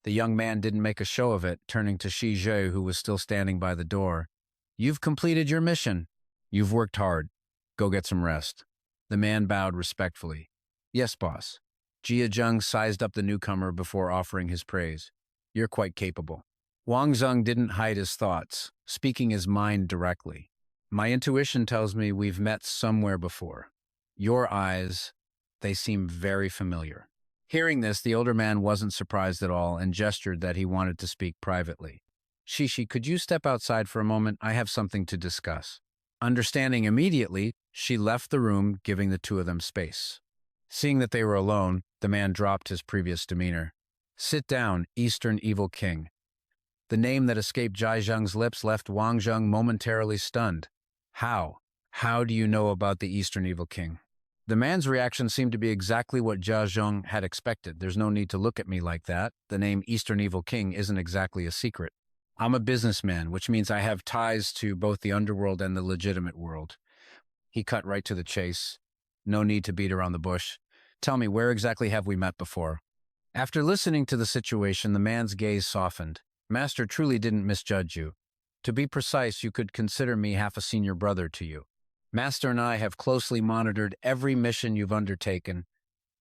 The young man didn't make a show of it, turning to Shi Zhe, who was still standing by the door. You've completed your mission. You've worked hard. Go get some rest. The man bowed respectfully. Yes, boss. Jia Zheng sized up the newcomer before offering his praise. You're quite capable. Wang Zheng didn't hide his thoughts, speaking his mind directly. My intuition tells me we've met somewhere before. Your eyes, they seem very familiar. Hearing this, the older man wasn't surprised at all and gestured that he wanted to speak privately. Shishi, could you step outside for a moment? I have something to discuss. Understanding immediately, she left the room, giving the two of them space. Seeing that they were alone, the man dropped his previous demeanor. Sit down, Eastern Evil King. The name that escaped Jia Zheng's lips left Wang Zheng momentarily stunned. How? How do you know about the Eastern Evil King? The man's reaction seemed to be exactly what Jia Zheng had expected. There's no need to look at me like that. The name Eastern Evil King isn't exactly a secret. I'm a businessman, which means I have ties to both the underworld and the legitimate world. He cut right to the chase. No need to beat around the bush. Tell me, where exactly have we met before? After listening to the situation, the man's gaze softened. Master truly didn't misjudge you. To be precise, you could consider me half a senior brother to you. Master and I have closely monitored every mission you've undertaken,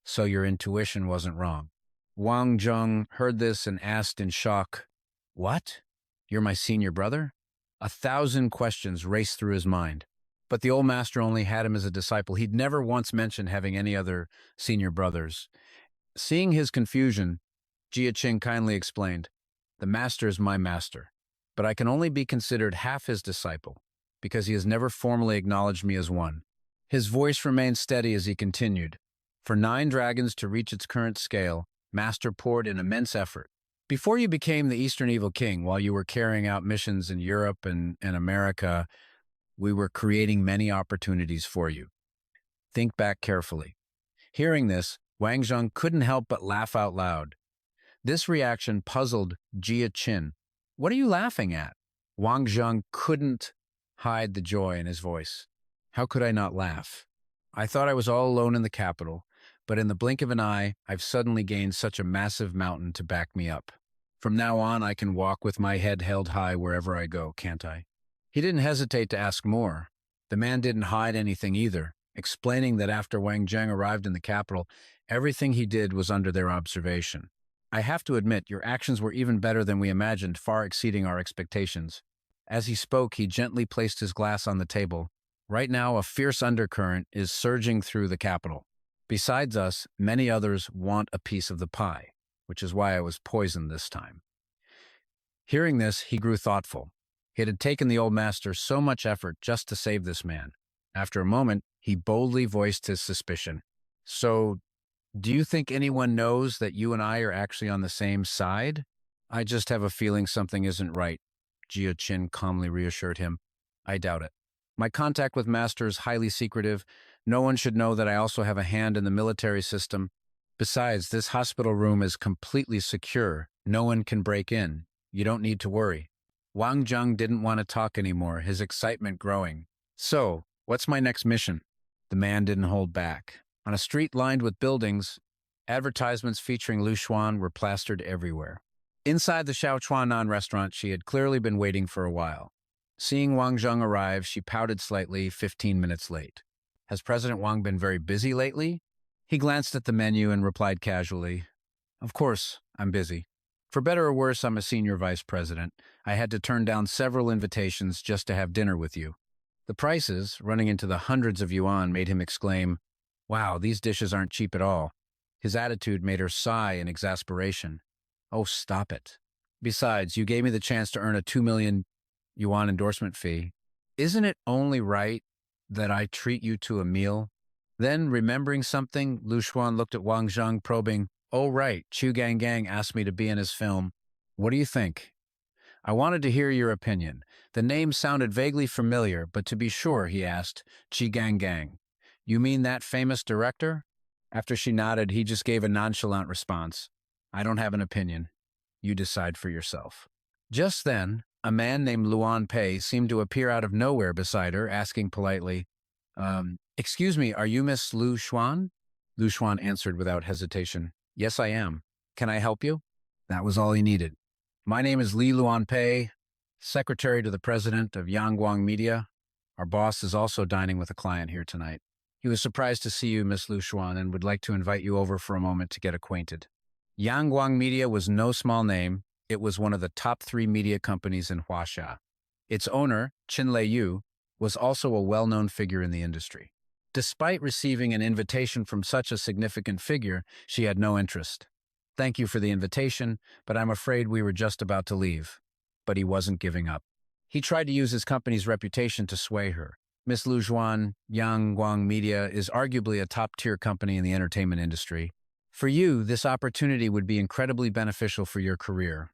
so your intuition wasn't wrong. Wang Zheng heard this and asked in shock, What? You're my senior brother? 1,000 questions raced through his mind. But the old master only had him as a disciple. He'd never once mentioned having any other senior brothers. Seeing his confusion, Jia Qing kindly explained, The master is my master, but I can only be considered half his disciple, because he has never formally acknowledged me as one. His voice remained steady as he continued. For 9 dragons to reach its current scale, Master poured in immense effort. Before you became the Eastern Evil King, while you were carrying out missions in Europe and America, we were creating many opportunities for you. Think back carefully. Hearing this, Wang Zheng couldn't help but laugh out loud. This reaction puzzled Jia Qin. What are you laughing at? Wang Zheng couldn't hide the joy in his voice. How could I not laugh? I thought I was all alone in the capital, but in the blink of an eye, I've suddenly gained such a massive mountain to back me up. From now on, I can walk with my head held high wherever I go, can't I? He didn't hesitate to ask more. The man didn't hide anything either, explaining that after Wang Zheng arrived in the capital, everything he did was under their observation. I have to admit, your actions were even better than we imagined, far exceeding our expectations. As he spoke, he gently placed his glass on the table. Right now, a fierce undercurrent is surging through the capital. Besides us, many others want a piece of the pie, which is why I was poisoned this time. Hearing this, he grew thoughtful. It had taken the old master so much effort just to save this man. After a moment, he boldly voiced his suspicion. So, do you think anyone knows that you and I are actually on the same side? I just have a feeling something isn't right, Jia Qin calmly reassured him. I doubt it. My contact with Master is highly secretive. No one should know that I also have a hand in the military system. Besides, this hospital room is completely secure. No one can break in. You don't need to worry. Wang Zheng didn't want to talk anymore, his excitement growing. So, what's my next mission? The man didn't hold back. On a street lined with buildings, advertisements featuring Lu Xuan were plastered everywhere. Inside the Xiaochuanan restaurant, she had clearly been waiting for a while. Seeing Wang Zheng arrive, she pouted slightly, 15 minutes late. Has President Wang been very busy lately? He glanced at the menu and replied casually, Of course, I'm busy. For better or worse, I'm a senior vice president. I had to turn down several invitations just to have dinner with you. The prices, running into the hundreds of yuan, made him exclaim, Wow, these dishes aren't cheap at all. His attitude made her sigh in exasperation. Oh, stop it. Besides, you gave me the chance to earn a 2 million yuan endorsement fee. Isn't it only right that I treat you to a meal? Then, remembering something, Lu Xuan looked at Wang Zheng, probing, Oh, right, Chu Gang Gang asked me to be in his film. What do you think? I wanted to hear your opinion. The name sounded vaguely familiar, but to be sure, he asked, Chi Gang Gang. You mean that famous director? After she nodded, he just gave a nonchalant response. I don't have an opinion. You decide for yourself. Just then, a man named Luan Pei seemed to appear out of nowhere beside her, asking politely, Excuse me, are you Miss Lu Xuan? Lu Xuan answered without hesitation. Yes, I am. Can I help you? That was all he needed. My name is Li Luan Pei, secretary to the president of Yangguang Media. Our boss is also dining with a client here tonight. He was surprised to see you, Miss Lu Xuan, and would like to invite you over for a moment to get acquainted. Yangguang Media was no small name. It was one of the top 3 media companies in Huaxia. Its owner, Qin Lei Yu, was also a well-known figure in the industry. Despite receiving an invitation from such a significant figure, she had no interest. Thank you for the invitation, but I'm afraid we were just about to leave. But he wasn't giving up. He tried to use his company's reputation to sway her. Miss Lu Xuan, Yangguang Media is arguably a top-tier company in the entertainment industry. For you, this opportunity would be incredibly beneficial for your career.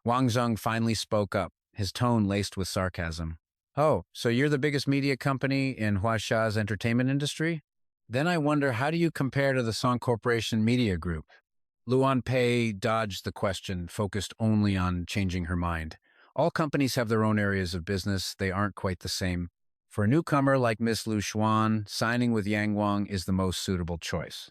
Wang Zheng finally spoke up, his tone laced with sarcasm. Oh, so you're the biggest media company in Huaxia's entertainment industry? Then I wonder, how do you compare to the Song Corporation Media Group? Luan Pei dodged the question, focused only on changing her mind. All companies have their own areas of business. They aren't quite the same. For a newcomer like Miss Lu Xuan, signing with Yangguang is the most suitable choice.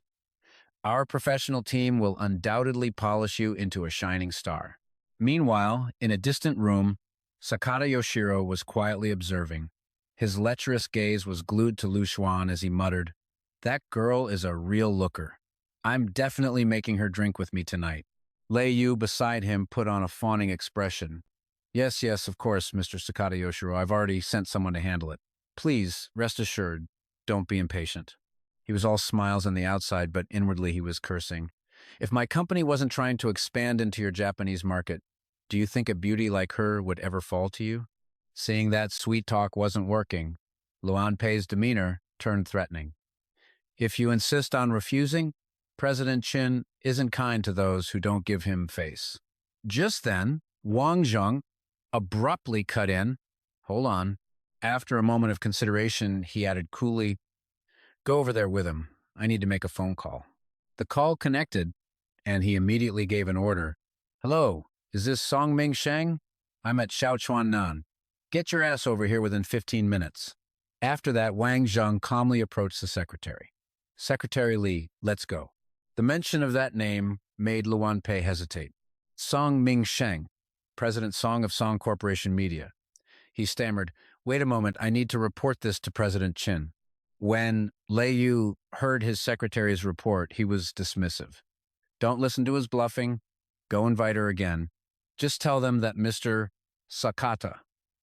Our professional team will undoubtedly polish you into a shining star. Meanwhile, in a distant room, Sakata Yoshiro was quietly observing. His lecherous gaze was glued to Lu Xuan as he muttered, That girl is a real looker. I'm definitely making her drink with me tonight. Lei Yu beside him put on a fawning expression. Yes, of course, Mr. Sakata Yoshiro. I've already sent someone to handle it. Please, rest assured, don't be impatient. He was all smiles on the outside, but inwardly he was cursing. If my company wasn't trying to expand into your Japanese market, do you think a beauty like her would ever fall to you? Seeing that sweet talk wasn't working, Luan Pei's demeanor turned threatening. If you insist on refusing, President Qin isn't kind to those who don't give him face. Just then, Wang Zheng abruptly cut in. Hold on. After a moment of consideration, he added coolly, Go over there with him. I need to make a phone call. The call connected, and he immediately gave an order. Hello, is this Song Ming Sheng? I'm at Xiaochuan Nan. Get your ass over here within 15 minutes. After that, Wang Zheng calmly approached the secretary. Secretary Li, let's go. The mention of that name made Luan Pei hesitate. Song Ming Sheng, President Song of Song Corporation Media. He stammered, wait a moment, I need to report this to President Qin. When Lei Yu heard his secretary's report, he was dismissive. Don't listen to his bluffing. Go invite her again. Just tell them that Mr. Sakata,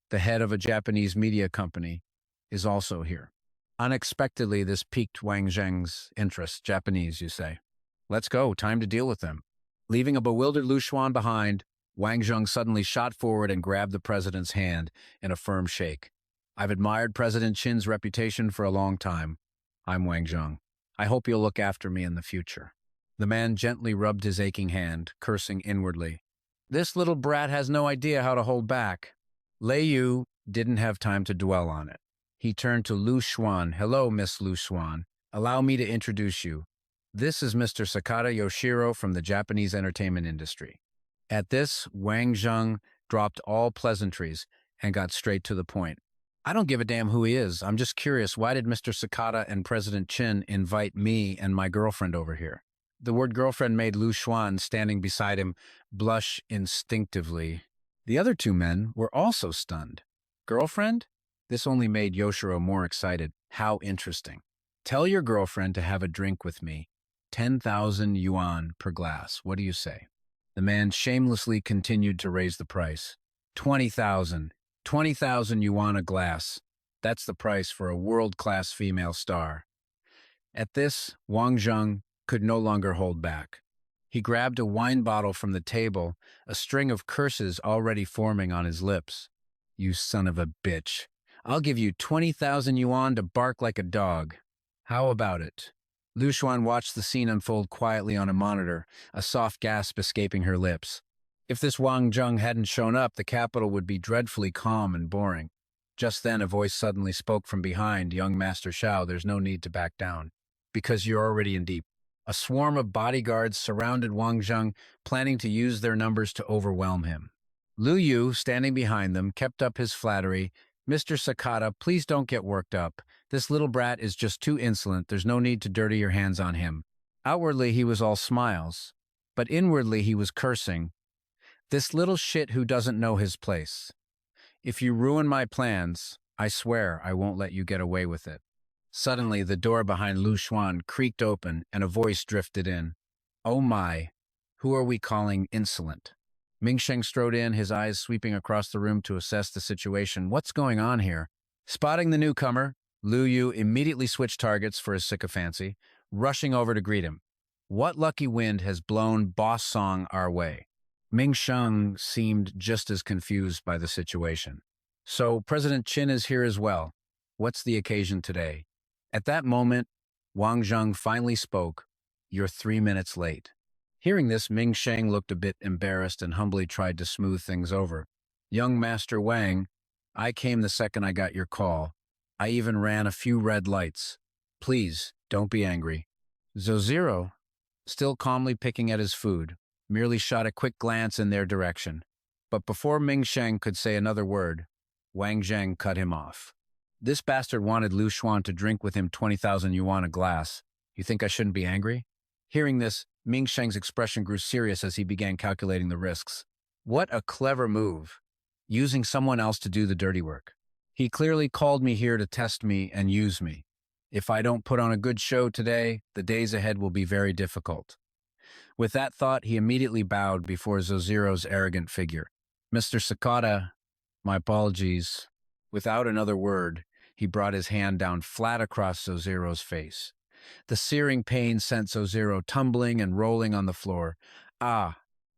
the head of a Japanese media company, is also here. Unexpectedly, this piqued Wang Zheng's interest. Japanese, you say. Let's go. Time to deal with them. Leaving a bewildered Lu Xuan behind, Wang Zheng suddenly shot forward and grabbed the president's hand in a firm shake. I've admired President Qin's reputation for a long time. I'm Wang Zheng. I hope you'll look after me in the future. The man gently rubbed his aching hand, cursing inwardly. This little brat has no idea how to hold back. Lei Yu didn't have time to dwell on it. He turned to Lu Xuan. Hello, Miss Lu Xuan. Allow me to introduce you. This is Mr. Sakata Yoshiro from the Japanese entertainment industry. At this, Wang Zheng dropped all pleasantries and got straight to the point. I don't give a damn who he is. I'm just curious, why did Mr. Sakata and President Qin invite me and my girlfriend over here? The word girlfriend made Lu Xuan, standing beside him, blush instinctively. The other two men were also stunned. Girlfriend? This only made Yoshiro more excited. How interesting. Tell your girlfriend to have a drink with me. 10,000 yuan per glass. What do you say? The man shamelessly continued to raise the price. 20,000. 20,000 yuan a glass. That's the price for a world-class female star. At this, Wang Zheng could no longer hold back. He grabbed a wine bottle from the table, a string of curses already forming on his lips. You son of a bitch. I'll give you 20,000 yuan to bark like a dog. How about it? Lu Xuan watched the scene unfold quietly on a monitor, a soft gasp escaping her lips. If this Wang Zheng hadn't shown up, the capital would be dreadfully calm and boring. Just then, a voice suddenly spoke from behind. Young Master Shao, there's no need to back down, because you're already in deep. A swarm of bodyguards surrounded Wang Zheng, planning to use their numbers to overwhelm him. Lu Yu, standing behind them, kept up his flattery. Mr. Sakata, please don't get worked up. This little brat is just too insolent. There's no need to dirty your hands on him. Outwardly, he was all smiles, but inwardly he was cursing. This little shit who doesn't know his place. If you ruin my plans, I swear I won't let you get away with it. Suddenly, the door behind Lu Xuan creaked open and a voice drifted in. Oh my, who are we calling insolent? Ming Sheng strode in, his eyes sweeping across the room to assess the situation. What's going on here? Spotting the newcomer, Lu Yu immediately switched targets for his sycophancy, rushing over to greet him. What lucky wind has blown Boss Song our way? Ming Sheng seemed just as confused by the situation. So President Qin is here as well. What's the occasion today? At that moment, Wang Zheng finally spoke. You're 3 minutes late. Hearing this, Ming Sheng looked a bit embarrassed and humbly tried to smooth things over. Young Master Wang, I came the second I got your call. I even ran a few red lights. Please, don't be angry. Zozero, still calmly picking at his food, merely shot a quick glance in their direction. But before Ming Sheng could say another word, Wang Zheng cut him off. This bastard wanted Lu Xuan to drink with him 20,000 yuan a glass. You think I shouldn't be angry? Hearing this, Ming Sheng's expression grew serious as he began calculating the risks. What a clever move, using someone else to do the dirty work. He clearly called me here to test me and use me. If I don't put on a good show today, the days ahead will be very difficult. With that thought, he immediately bowed before Zozero's arrogant figure. Mr. Sakata, my apologies. Without another word, he brought his hand down flat across Zozero's face. The searing pain sent Zozero tumbling and rolling on the floor.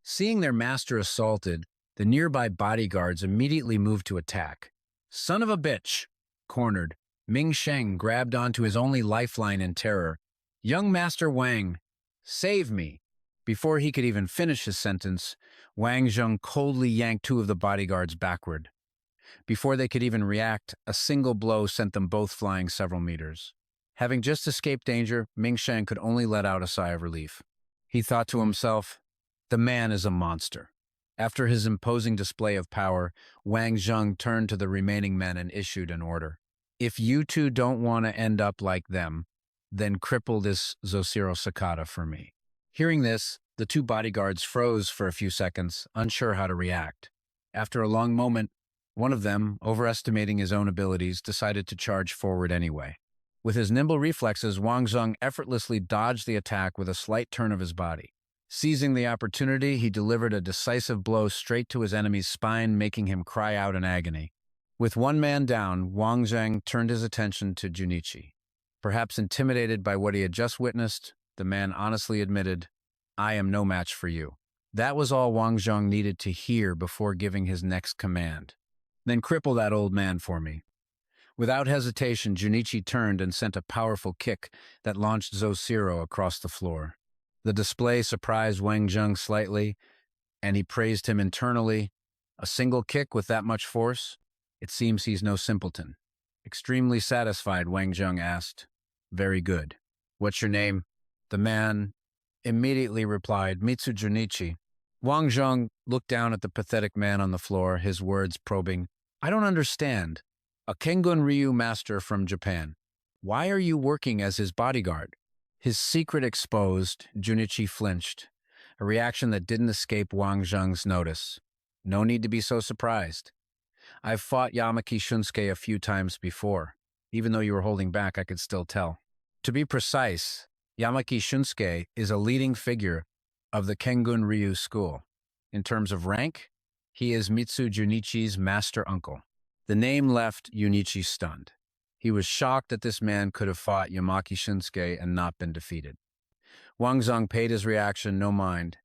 Seeing their master assaulted, the nearby bodyguards immediately moved to attack. Son of a bitch! Cornered, Ming Sheng grabbed onto his only lifeline in terror. Young Master Wang, save me! Before he could even finish his sentence, Wang Zheng coldly yanked two of the bodyguards backward. Before they could even react, a single blow sent them both flying several meters. Having just escaped danger, Mingsheng could only let out a sigh of relief. He thought to himself, the man is a monster. After his imposing display of power, Wang Zheng turned to the remaining men and issued an order. If you two don't want to end up like them, then cripple this Zosiro Sakata for me. Hearing this, the two bodyguards froze for a few seconds, unsure how to react. After a long moment, one of them, overestimating his own abilities, decided to charge forward anyway. With his nimble reflexes, Wang Zheng effortlessly dodged the attack with a slight turn of his body. Seizing the opportunity, he delivered a decisive blow straight to his enemy's spine, making him cry out in agony. With one man down, Wang Zheng turned his attention to Junichi. Perhaps intimidated by what he had just witnessed, the man honestly admitted, I am no match for you. That was all Wang Zheng needed to hear before giving his next command. Then cripple that old man for me. Without hesitation, Junichi turned and sent a powerful kick that launched Zosiro across the floor. The display surprised Wang Zheng slightly, and he praised him internally. A single kick with that much force? It seems he's no simpleton. Extremely satisfied, Wang Zheng asked. Very good. What's your name? The man immediately replied, Mitsu Junichi. Wang Zheng looked down at the pathetic man on the floor, his words probing. I don't understand. A Kengun Ryu master from Japan. Why are you working as his bodyguard? His secret exposed, Junichi flinched, a reaction that didn't escape Wang Zheng's notice. No need to be so surprised. I've fought Yamaki Shunsuke a few times before. Even though you were holding back, I could still tell. To be precise, Yamaki Shunsuke is a leading figure of the Kengun Ryu school. In terms of rank, he is Mitsu Junichi's master uncle. The name left Junichi stunned. He was shocked that this man could have fought Yamaki Shunsuke and not been defeated. Wang Zheng paid his reaction no mind,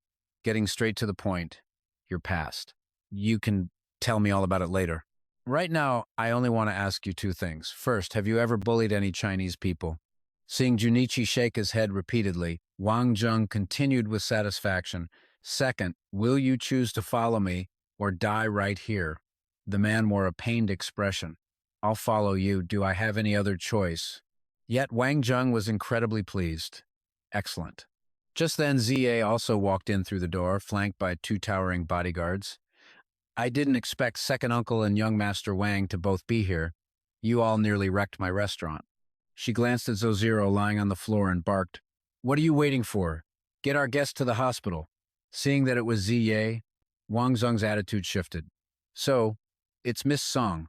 getting straight to the point. You're past. You can tell me all about it later. Right now, I only want to ask you two things. First, have you ever bullied any Chinese people? Seeing Junichi shake his head repeatedly, Wang Zheng continued with satisfaction. Second, will you choose to follow me or die right here? The man wore a pained expression. I'll follow you. Do I have any other choice? Yet Wang Zheng was incredibly pleased. Excellent. Just then, ZA also walked in through the door, flanked by two towering bodyguards. I didn't expect Second Uncle and young Master Wang to both be here. You all nearly wrecked my restaurant. She glanced at Zosiro lying on the floor and barked, What are you waiting for? Get our guest to the hospital. Seeing that it was ZA, Wang Zheng's attitude shifted. So, it's Miss Song.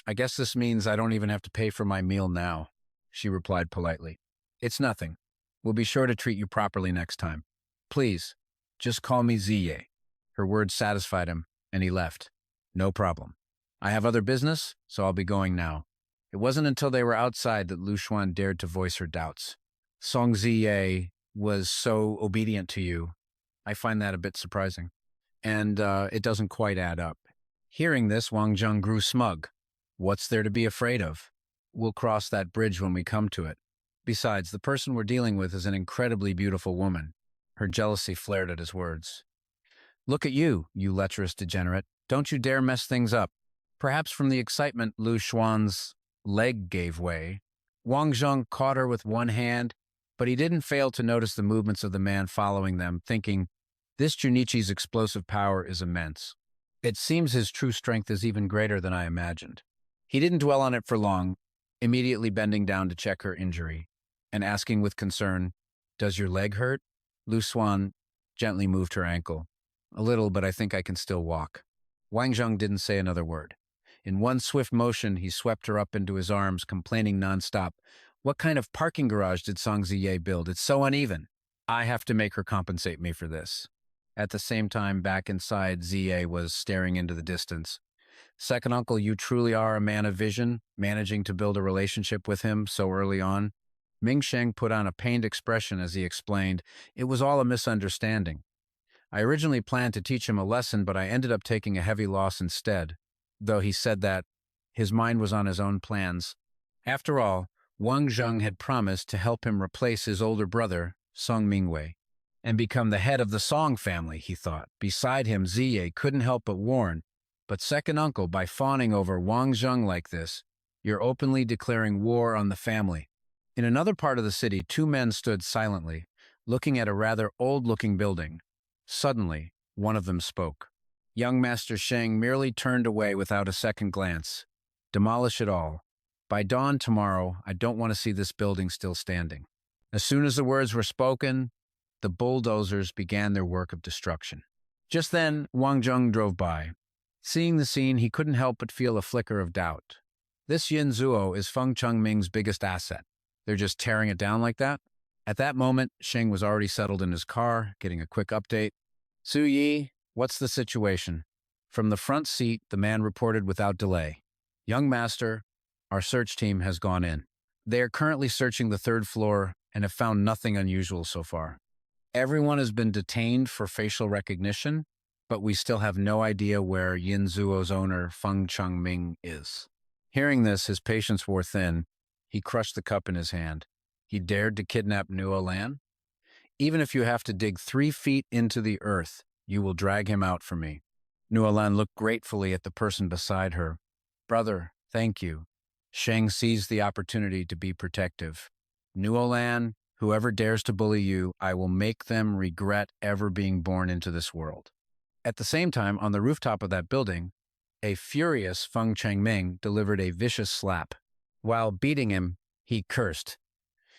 I guess this means I don't even have to pay for my meal now, she replied politely. It's nothing. We'll be sure to treat you properly next time. Please, just call me ZA. Her words satisfied him, and he left. No problem. I have other business, so I'll be going now. It wasn't until they were outside that Lu Xuan dared to voice her doubts. Song ZA was so obedient to you. I find that a bit surprising. And it doesn't quite add up. Hearing this, Wang Zheng grew smug. What's there to be afraid of? We'll cross that bridge when we come to it. Besides, the person we're dealing with is an incredibly beautiful woman. Her jealousy flared at his words. Look at you, you lecherous degenerate. Don't you dare mess things up. Perhaps from the excitement, Lu Xuan's leg gave way. Wang Zheng caught her with one hand, but he didn't fail to notice the movements of the man following them, thinking, this Junichi's explosive power is immense. It seems his true strength is even greater than I imagined. He didn't dwell on it for long, immediately bending down to check her injury, and asking with concern, Does your leg hurt? Lu Xuan gently moved her ankle. A little, but I think I can still walk. Wang Zheng didn't say another word. In one swift motion, he swept her up into his arms, complaining nonstop. What kind of parking garage did Song Ziye build? It's so uneven. I have to make her compensate me for this. At the same time, back inside, Ziye was staring into the distance. Second Uncle, you truly are a man of vision, managing to build a relationship with him so early on. Mingsheng put on a pained expression as he explained, it was all a misunderstanding. I originally planned to teach him a lesson, but I ended up taking a heavy loss instead. Though he said that, his mind was on his own plans. After all, Wang Zheng had promised to help him replace his older brother, Song Mingwei, and become the head of the Song family, he thought. Beside him, Ziye couldn't help but warn, but Second Uncle, by fawning over Wang Zheng like this, you're openly declaring war on the family. In another part of the city, two men stood silently, looking at a rather old-looking building. Suddenly, one of them spoke. Young Master Sheng merely turned away without a second glance. Demolish it all. By dawn tomorrow, I don't want to see this building still standing. As soon as the words were spoken, the bulldozers began their work of destruction. Just then, Wang Zheng drove by. Seeing the scene, he couldn't help but feel a flicker of doubt. This Yin Zuo is Feng Chengming's biggest asset. They're just tearing it down like that? At that moment, Sheng was already settled in his car, getting a quick update. Su Yi, what's the situation? From the front seat, the man reported without delay. Young Master, our search team has gone in. They are currently searching the third floor and have found nothing unusual so far. Everyone has been detained for facial recognition, but we still have no idea where Yin Zuo's owner, Feng Chengming, is. Hearing this, his patience wore thin. He crushed the cup in his hand. He dared to kidnap Noan? Even if you have to dig 3 feet into the earth, you will drag him out for me. Noan looked gratefully at the person beside her. Brother, thank you. Sheng seized the opportunity to be protective. Noan, whoever dares to bully you, I will make them regret ever being born into this world. At the same time, on the rooftop of that building, a furious Feng Chengming delivered a vicious slap. While beating him, he cursed.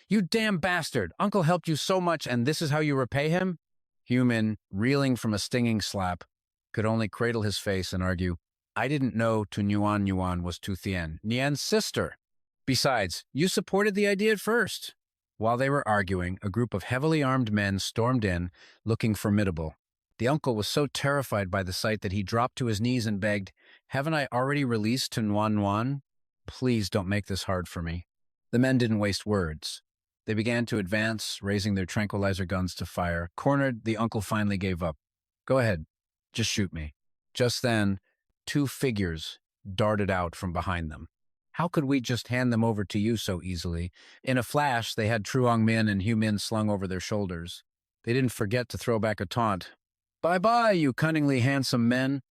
You damn bastard! Uncle helped you so much and this is how you repay him? Human, reeling from a stinging slap, could only cradle his face and argue, I didn't know Tu Nuan was Tu Thien, Nian's sister. Besides, you supported the idea at first. While they were arguing, a group of heavily armed men stormed in, looking formidable. The uncle was so terrified by the sight that he dropped to his knees and begged, Haven't I already released Tu Nuan? Please don't make this hard for me. The men didn't waste words. They began to advance, raising their tranquilizer guns to fire. Cornered, the uncle finally gave up. Go ahead, just shoot me. Just then, 2 figures darted out from behind them. How could we just hand them over to you so easily? In a flash, they had Truong Min and Hu Min slung over their shoulders. They didn't forget to throw back a taunt. Bye-bye, you cunningly handsome men.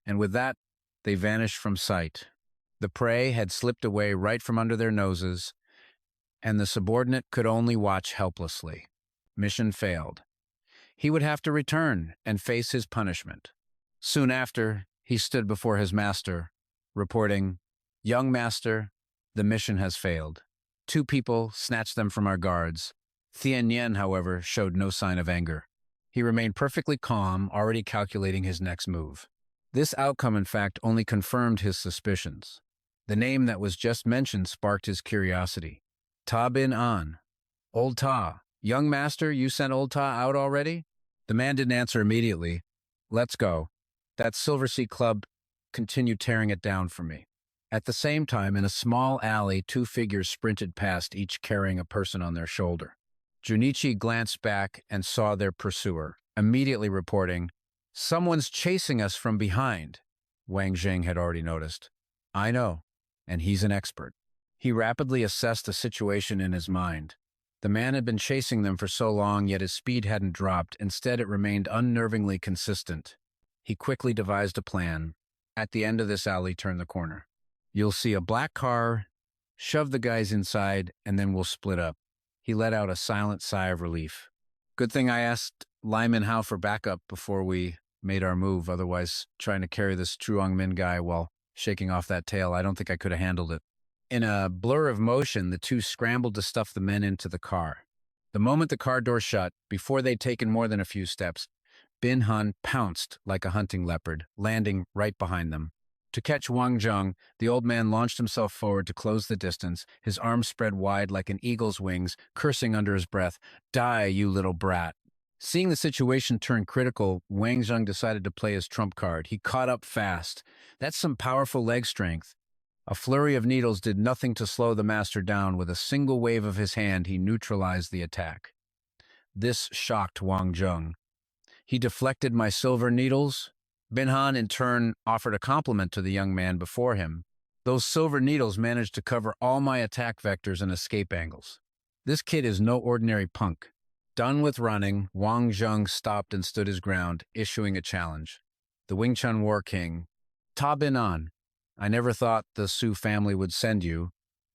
And with that, they vanished from sight. The prey had slipped away right from under their noses, and the subordinate could only watch helplessly. Mission failed. He would have to return and face his punishment. Soon after, he stood before his master, reporting, Young Master, the mission has failed. 2 people snatched them from our guards. Thien Yen, however, showed no sign of anger. He remained perfectly calm, already calculating his next move. This outcome, in fact, only confirmed his suspicions. The name that was just mentioned sparked his curiosity. Ta Bin An. Old Ta. Young Master, you sent Old Ta out already? The man didn't answer immediately. Let's go. That Silver Sea Club continued tearing it down for me. At the same time, in a small alley, 2 figures sprinted past, each carrying a person on their shoulder. Junichi glanced back and saw their pursuer, immediately reporting, Someone's chasing us from behind. Wang Zheng had already noticed. I know, and he's an expert. He rapidly assessed the situation in his mind. The man had been chasing them for so long, yet his speed hadn't dropped. Instead, it remained unnervingly consistent. He quickly devised a plan. At the end of this alley, turn the corner. You'll see a black car, shove the guys inside, and then we'll split up. He let out a silent sigh of relief. Good thing I asked Lyman Hao for backup before we made our move. Otherwise, trying to carry this Truong Min guy while shaking off that tail, I don't think I could have handled it. In a blur of motion, the 2 scrambled to stuff the men into the car. The moment the car door shut, before they'd taken more than a few steps, Bin Han pounced like a hunting leopard, landing right behind them. To catch Wang Zheng, the old man launched himself forward to close the distance, his arms spread wide like an eagle's wings, cursing under his breath, Die, you little brat. Seeing the situation turn critical, Wang Zheng decided to play his trump card. He caught up fast. That's some powerful leg strength. A flurry of needles did nothing to slow the master down. With a single wave of his hand, he neutralized the attack. This shocked Wang Zheng. He deflected my silver needles. Bin Han, in turn, offered a compliment to the young man before him. Those silver needles managed to cover all my attack vectors and escape angles. This kid is no ordinary punk. Done with running, Wang Zheng stopped and stood his ground, issuing a challenge. The Wing Chun War King. Ta Bin An. I never thought the Su family would send you.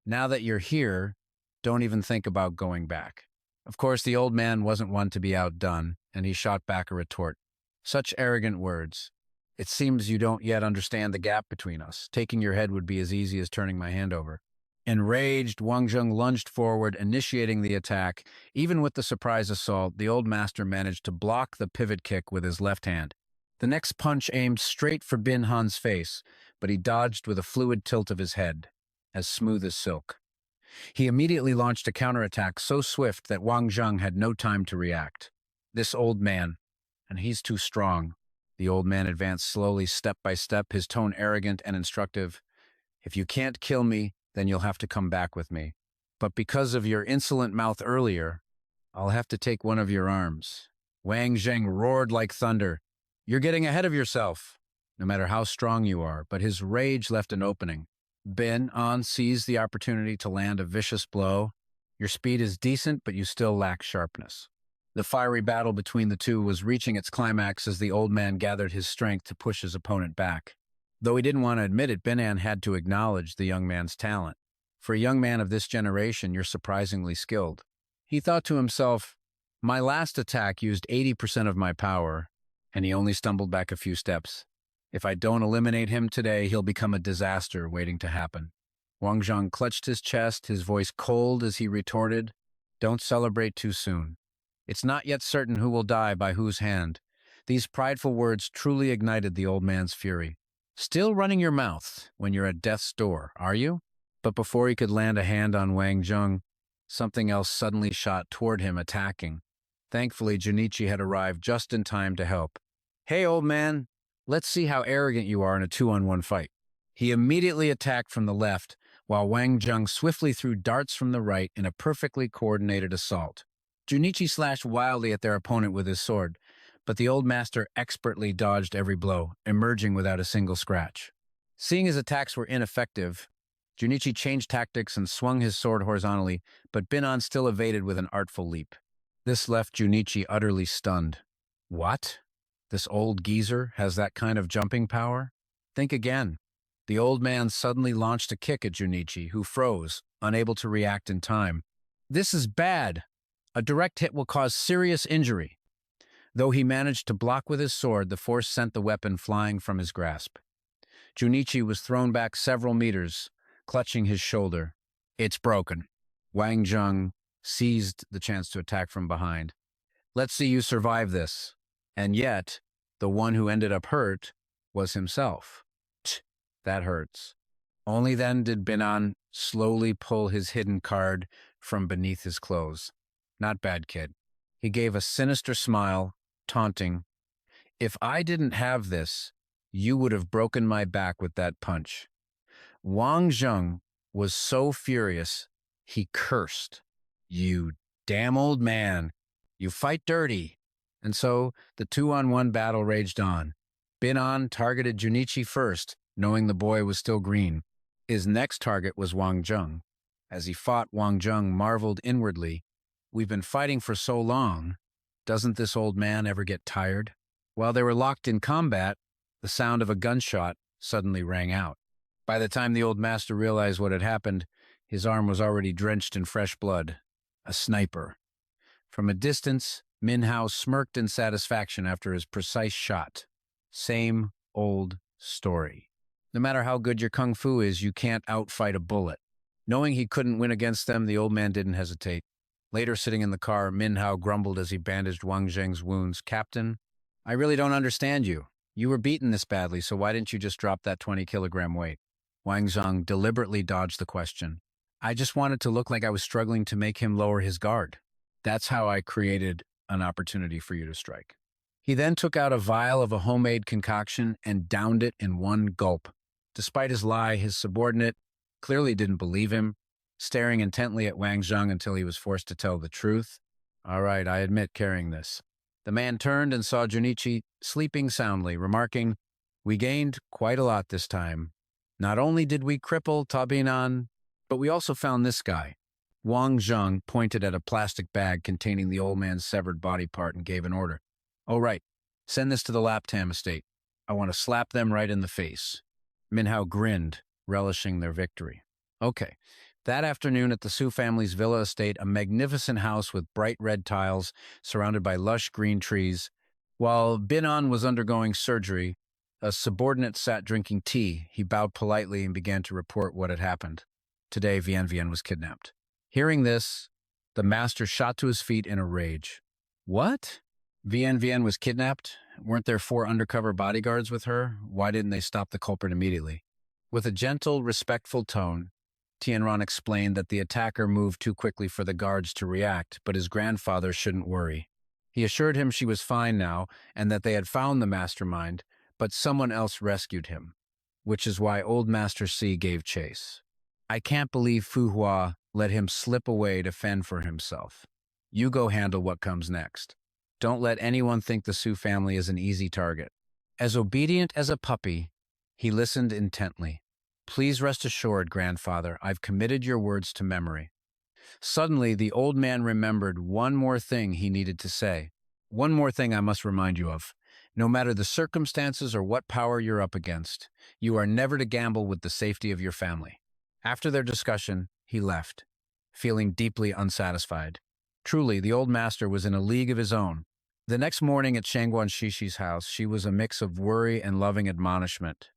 Now that you're here, Don't even think about going back." Of course, the old man wasn't one to be outdone, and he shot back a retort. "Such arrogant words. It seems you don't yet understand the gap between us. Taking your head would be as easy as turning my hand over." Enraged, Wang Zheng lunged forward, initiating the attack. Even with the surprise assault, the old master managed to block the pivot kick with his left hand. The next punch aimed straight for Bin Han's face, but he dodged with a fluid tilt of his head, as smooth as silk. He immediately launched a counterattack so swift that Wang Zheng had no time to react. This old man, and he's too strong. The old man advanced slowly, step by step, his tone arrogant and instructive. "If you can't kill me, then you'll have to come back with me. But because of your insolent mouth earlier, I'll have to take one of your arms." Wang Zheng roared like thunder. "You're getting ahead of yourself, no matter how strong you are," but his rage left an opening. Bin An seized the opportunity to land a vicious blow. "Your speed is decent, but you still lack sharpness." The fiery battle between the two was reaching its climax as the old man gathered his strength to push his opponent back. Though he didn't want to admit it, Bin An had to acknowledge the young man's talent. "For a young man of this generation, you're surprisingly skilled." He thought to himself, "My last attack used 80% of my power, and he only stumbled back a few steps. If I don't eliminate him today, he'll become a disaster waiting to happen." Wang Zheng clutched his chest, his voice cold as he retorted, "Don't celebrate too soon. It's not yet certain who will die by whose hand." These prideful words truly ignited the old man's fury. "Still running your mouth when you're at death's door, are you?" But before he could land a hand on Wang Zheng, something else suddenly shot toward him, attacking. Thankfully, Junichi had arrived just in time to help. "Hey, old man, let's see how arrogant you are in a 2-on-1 fight." He immediately attacked from the left, while Wang Zheng swiftly threw darts from the right in a perfectly coordinated assault. Junichi slashed wildly at their opponent with his sword, but the old master expertly dodged every blow, emerging without a single scratch. Seeing his attacks were ineffective, Junichi changed tactics and swung his sword horizontally, but Bin An still evaded with an artful leap. This left Junichi utterly stunned. What? This old geezer has that kind of jumping power? Think again. The old man suddenly launched a kick at Junichi, who froze, unable to react in time. This is bad. A direct hit will cause serious injury. Though he managed to block with his sword, the force sent the weapon flying from his grasp. Junichi was thrown back several meters, clutching his shoulder. It's broken. Wang Zheng seized the chance to attack from behind. Let's see you survive this. And yet, the one who ended up hurt was himself. That hurts. Only then did Bin An slowly pull his hidden card from beneath his clothes. Not bad, kid. He gave a sinister smile, taunting. If I didn't have this, you would have broken my back with that punch. Wang Zheng was so furious, he cursed. You damn old man. You fight dirty. And so the 2-on-1 battle raged on. Bin An targeted Junichi first, knowing the boy was still green. His next target was Wang Zheng. As he fought, Wang Zheng marveled inwardly. We've been fighting for so long. Doesn't this old man ever get tired? While they were locked in combat, the sound of a gunshot suddenly rang out. By the time the old master realized what had happened, his arm was already drenched in fresh blood. A sniper. From a distance, Manhwa smirked in satisfaction after his precise shot. Same old story. No matter how good your kung fu is, you can't outfight a bullet. Knowing he couldn't win against them, the old man didn't hesitate. Later, sitting in the car, Manhwa grumbled as he bandaged Wang Zheng's wounds. Captain, I really don't understand you. You were beaten this badly, so why didn't you just drop that 20-kilogram weight? Wang Zheng deliberately dodged the question. I just wanted to look like I was struggling to make him lower his guard. That's how I created an opportunity for you to strike. He then took out a vial of a homemade concoction and downed it in one gulp. Despite his lie, his subordinate clearly didn't believe him, staring intently at Wang Zheng until he was forced to tell the truth. All right, I admit carrying this. The man turned and saw Junichi sleeping soundly, remarking, We gained quite a lot this time. Not only did we cripple Bin An, but we also found this guy. Wang Zheng pointed at a plastic bag containing the old man's severed body part and gave an order. Oh, right. Send this to the Laptam estate. I want to slap them right in the face. Manhwa grinned, relishing their victory. Okay. That afternoon at the Su family's villa estate, a magnificent house with bright red tiles surrounded by lush green trees, while Binan was undergoing surgery, a subordinate sat drinking tea. He bowed politely and began to report what had happened. Today, Vian Vian was kidnapped. Hearing this, the master shot to his feet in a rage. What? Vian Vian was kidnapped? Weren't there 4 undercover bodyguards with her? Why didn't they stop the culprit immediately? With a gentle, respectful tone, Tianran explained that the attacker moved too quickly for the guards to react, but his grandfather shouldn't worry. He assured him she was fine now and that they had found the mastermind, but someone else rescued him, which is why Old Master C gave chase. I can't believe Fu Hua let him slip away to fend for himself. You go handle what comes next. Don't let anyone think the Su family is an easy target. As obedient as a puppy, he listened intently. Please rest assured, grandfather, I've committed your words to memory. Suddenly, the old man remembered one more thing he needed to say. One more thing I must remind you of. No matter the circumstances or what power you're up against, you are never to gamble with the safety of your family. After their discussion, he left, feeling deeply unsatisfied. Truly, the old master was in a league of his own. The next morning at Shangguan Shishi's house, she was a mix of worry and loving admonishment.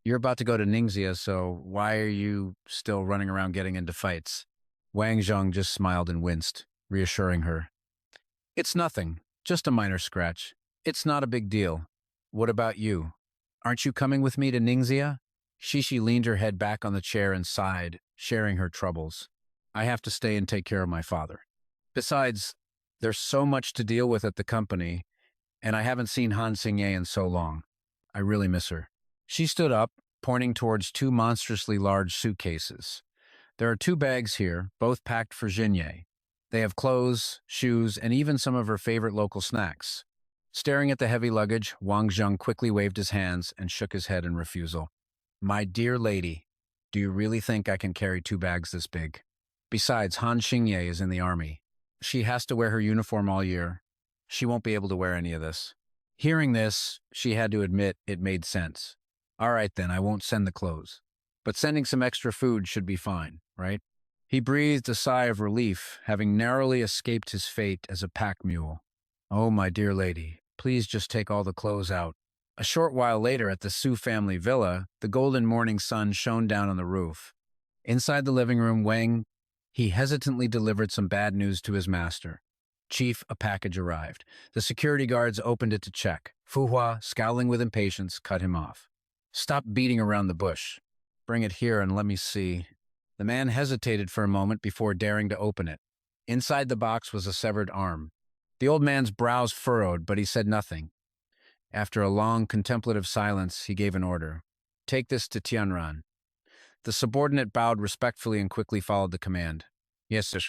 You're about to go to Ningxia, so why are you still running around getting into fights? Wang Zheng just smiled and winced, reassuring her. It's nothing, just a minor scratch. It's not a big deal. What about you? Aren't you coming with me to Ningxia? Shishi leaned her head back on the chair and sighed, sharing her troubles. I have to stay and take care of my father. Besides, there's so much to deal with at the company, and I haven't seen Han Xingye in so long. I really miss her. She stood up, pointing towards 2 monstrously large suitcases. There are 2 bags here, both packed for Xingye. They have clothes, shoes, and even some of her favorite local snacks. Staring at the heavy luggage, Wang Zheng quickly waved his hands and shook his head in refusal. My dear lady, do you really think I can carry 2 bags this big? Besides, Han Xingye is in the army. She has to wear her uniform all year. She won't be able to wear any of this. Hearing this, she had to admit it made sense. All right then, I won't send the clothes. But sending some extra food should be fine, right? He breathed a sigh of relief, having narrowly escaped his fate as a pack mule. Oh, my dear lady, please just take all the clothes out. A short while later at the Su family villa, the golden morning sun shone down on the roof. Inside the living room, he hesitantly delivered some bad news to his master. Chief, a package arrived. The security guards opened it to check. Fu Hua, scowling with impatience, cut him off. Stop beating around the bush. Bring it here and let me see. The man hesitated for a moment before daring to open it. Inside the box was a severed arm. The old man's brows furrowed, but he said nothing. After a long, contemplative silence, he gave an order. Take this to Tianran. The subordinate bowed respectfully and quickly followed the command. Yes, sir.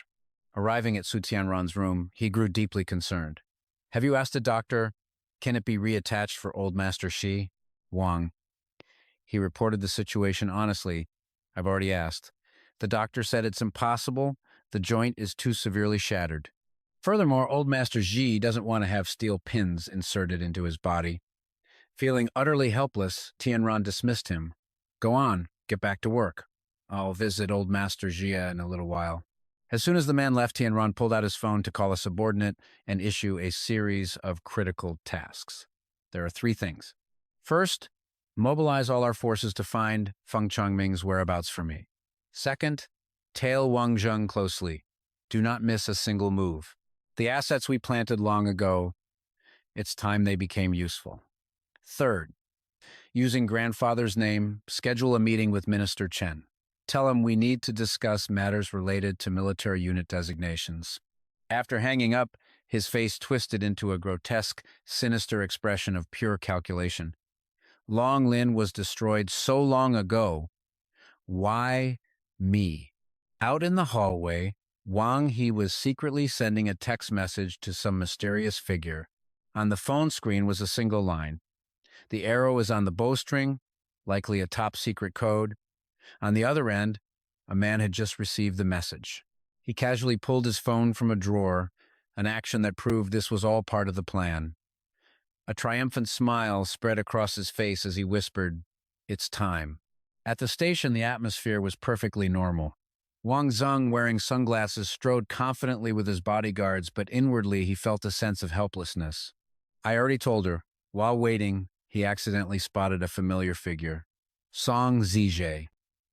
Arriving at Su Tianran's room, he grew deeply concerned. Have you asked the doctor? Can it be reattached for Old Master Shi? Wang. He reported the situation honestly. I've already asked. The doctor said it's impossible. The joint is too severely shattered. Furthermore, Old Master Xi doesn't want to have steel pins inserted into his body. Feeling utterly helpless, Tianran dismissed him. Go on, get back to work. I'll visit Old Master Xia in a little while. As soon as the man left, Tianran pulled out his phone to call a subordinate and issue a series of critical tasks. There are 3 things. First, mobilize all our forces to find Feng Changming's whereabouts for me. Second, tail Wang Zheng closely. Do not miss a single move. The assets we planted long ago, it's time they became useful. Third, using grandfather's name, schedule a meeting with Minister Chen. Tell him we need to discuss matters related to military unit designations. After hanging up, his face twisted into a grotesque, sinister expression of pure calculation. Long Lin was destroyed so long ago. Why me? Out in the hallway, Wang He was secretly sending a text message to some mysterious figure. On the phone screen was a single line. The arrow is on the bowstring, likely a top-secret code. On the other end, a man had just received the message. He casually pulled his phone from a drawer, an action that proved this was all part of the plan. A triumphant smile spread across his face as he whispered, "It's time." At the station, the atmosphere was perfectly normal. Wang Zheng, wearing sunglasses, strode confidently with his bodyguards, but inwardly he felt a sense of helplessness. I already told her. While waiting, he accidentally spotted a familiar figure. Song Zijie.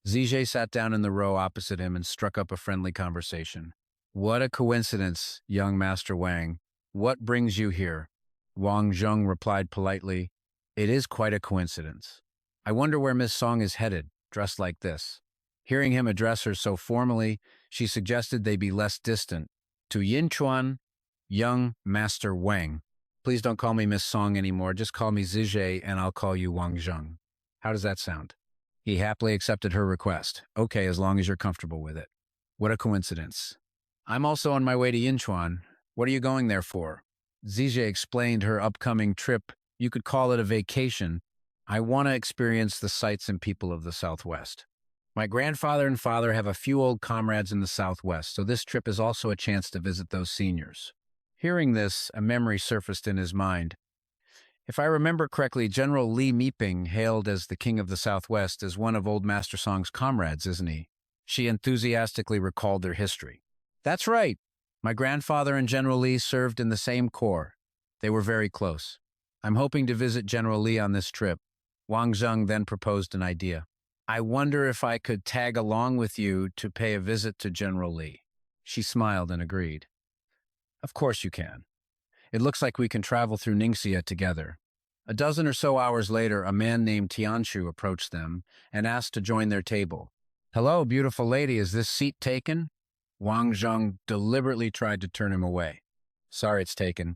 Zijie sat down in the row opposite him and struck up a friendly conversation. What a coincidence, young Master Wang. What brings you here? Wang Zheng replied politely, It is quite a coincidence. I wonder where Miss Song is headed, dressed like this. Hearing him address her so formally, she suggested they be less distant. To Yinchuan, young Master Wang. Please don't call me Miss Song anymore, just call me Zijie and I'll call you Wang Zheng. How does that sound? He happily accepted her request. Okay, as long as you're comfortable with it. What a coincidence. I'm also on my way to Yinchuan. What are you going there for? Zijie explained her upcoming trip. You could call it a vacation. I want to experience the sights and people of the Southwest. My grandfather and father have a few old comrades in the Southwest, so this trip is also a chance to visit those seniors. Hearing this, a memory surfaced in his mind. If I remember correctly, General Li Miping, hailed as the King of the Southwest, is one of Old Master Song's comrades, isn't he? She enthusiastically recalled their history. That's right. My grandfather and General Li served in the same corps. They were very close. I'm hoping to visit General Li on this trip. Wang Zheng then proposed an idea. I wonder if I could tag along with you to pay a visit to General Li. She smiled and agreed. Of course you can. It looks like we can travel through Ningxia together. A dozen or so hours later, a man named Tianshu approached them and asked to join their table. Hello, beautiful lady, is this seat taken? Wang Zheng deliberately tried to turn him away. Sorry, it's taken.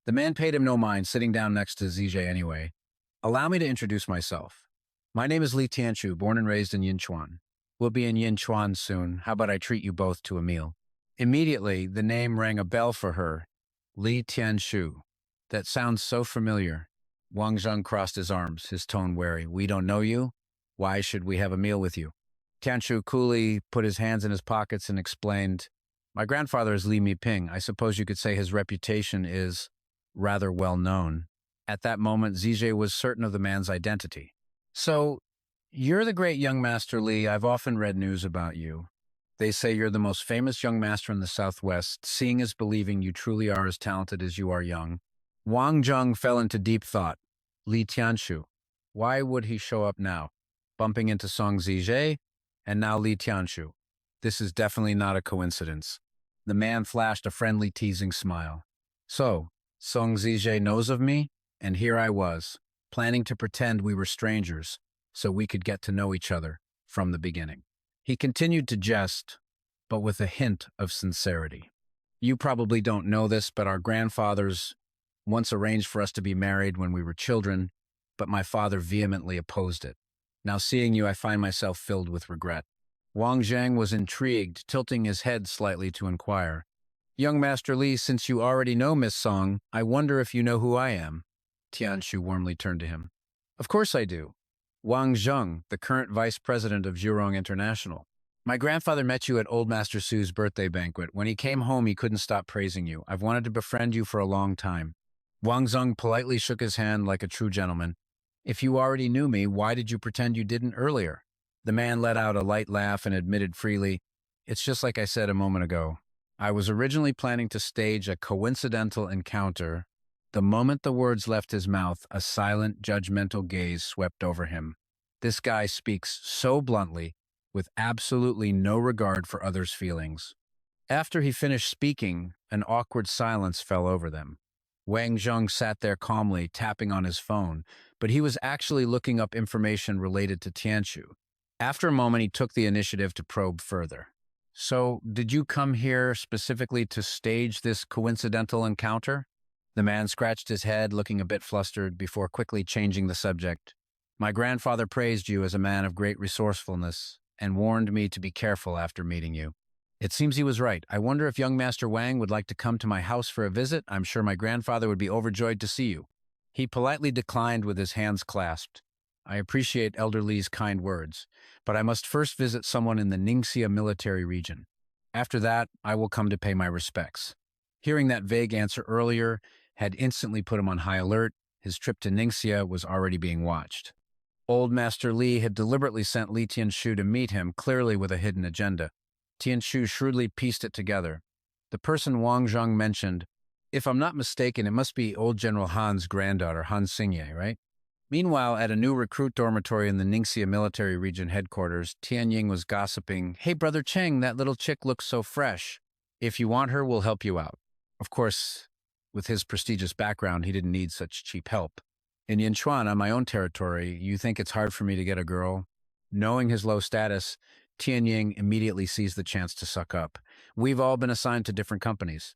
The man paid him no mind, sitting down next to Zijie anyway. Allow me to introduce myself. My name is Li Tianshu, born and raised in Yinchuan. We'll be in Yinchuan soon. How about I treat you both to a meal? Immediately, the name rang a bell for her. Li Tianshu. That sounds so familiar. Wang Zheng crossed his arms, his tone wary. We don't know you? Why should we have a meal with you? Tianshu coolly put his hands in his pockets and explained, My grandfather is Li Miping. I suppose you could say his reputation is rather well known. At that moment, Zijie was certain of the man's identity. So, you're the great young Master Li. I've often read news about you. They say you're the most famous young master in the Southwest. Seeing is believing. You truly are as talented as you are young. Wang Zheng fell into deep thought. Li Tianshu. Why would he show up now? Bumping into Song Zijie, and now Li Tianshu. This is definitely not a coincidence. The man flashed a friendly, teasing smile. So, Song Zijie knows of me, and here I was, planning to pretend we were strangers so we could get to know each other from the beginning. He continued to jest, but with a hint of sincerity. You probably don't know this, but our grandfathers once arranged for us to be married when we were children, but my father vehemently opposed it. Now seeing you, I find myself filled with regret. Wang Zheng was intrigued, tilting his head slightly to inquire. Young Master Li, since you already know Miss Song, I wonder if you know who I am. Tianshu warmly turned to him. Of course I do. Wang Zheng, the current vice president of Zhurong International. My grandfather met you at Old Master Su's birthday banquet. When he came home, he couldn't stop praising you. I've wanted to befriend you for a long time. Wang Zheng politely shook his hand like a true gentleman. If you already knew me, why did you pretend you didn't earlier? The man let out a light laugh and admitted freely, It's just like I said a moment ago. I was originally planning to stage a coincidental encounter. The moment the words left his mouth, a silent, judgmental gaze swept over him. This guy speaks so bluntly, with absolutely no regard for others' feelings. After he finished speaking, an awkward silence fell over them. Wang Zheng sat there calmly, tapping on his phone, but he was actually looking up information related to Tianshu. After a moment, he took the initiative to probe further. So, did you come here specifically to stage this coincidental encounter? The man scratched his head, looking a bit flustered, before quickly changing the subject. My grandfather praised you as a man of great resourcefulness and warned me to be careful after meeting you. It seems he was right. I wonder if young Master Wang would like to come to my house for a visit. I'm sure my grandfather would be overjoyed to see you. He politely declined with his hands clasped. I appreciate Elder Li's kind words, but I must first visit someone in the Ningxia military region. After that, I will come to pay my respects. Hearing that vague answer earlier had instantly put him on high alert. His trip to Ningxia was already being watched. Old Master Li had deliberately sent Li Tianshu to meet him, clearly with a hidden agenda. Tianshu shrewdly pieced it together. The person Wang Zheng mentioned, if I'm not mistaken, it must be old General Han's granddaughter, Han Xingye, right? Meanwhile, at a new recruit dormitory in the Ningxia military region headquarters, Tianying was gossiping, "Hey, Brother Cheng, that little chick looks so fresh. If you want her, we'll help you out." Of course, with his prestigious background, he didn't need such cheap help. In Yinchuan, on my own territory, you think it's hard for me to get a girl? Knowing his low status, Tianying immediately seized the chance to suck up. We've all been assigned to different companies,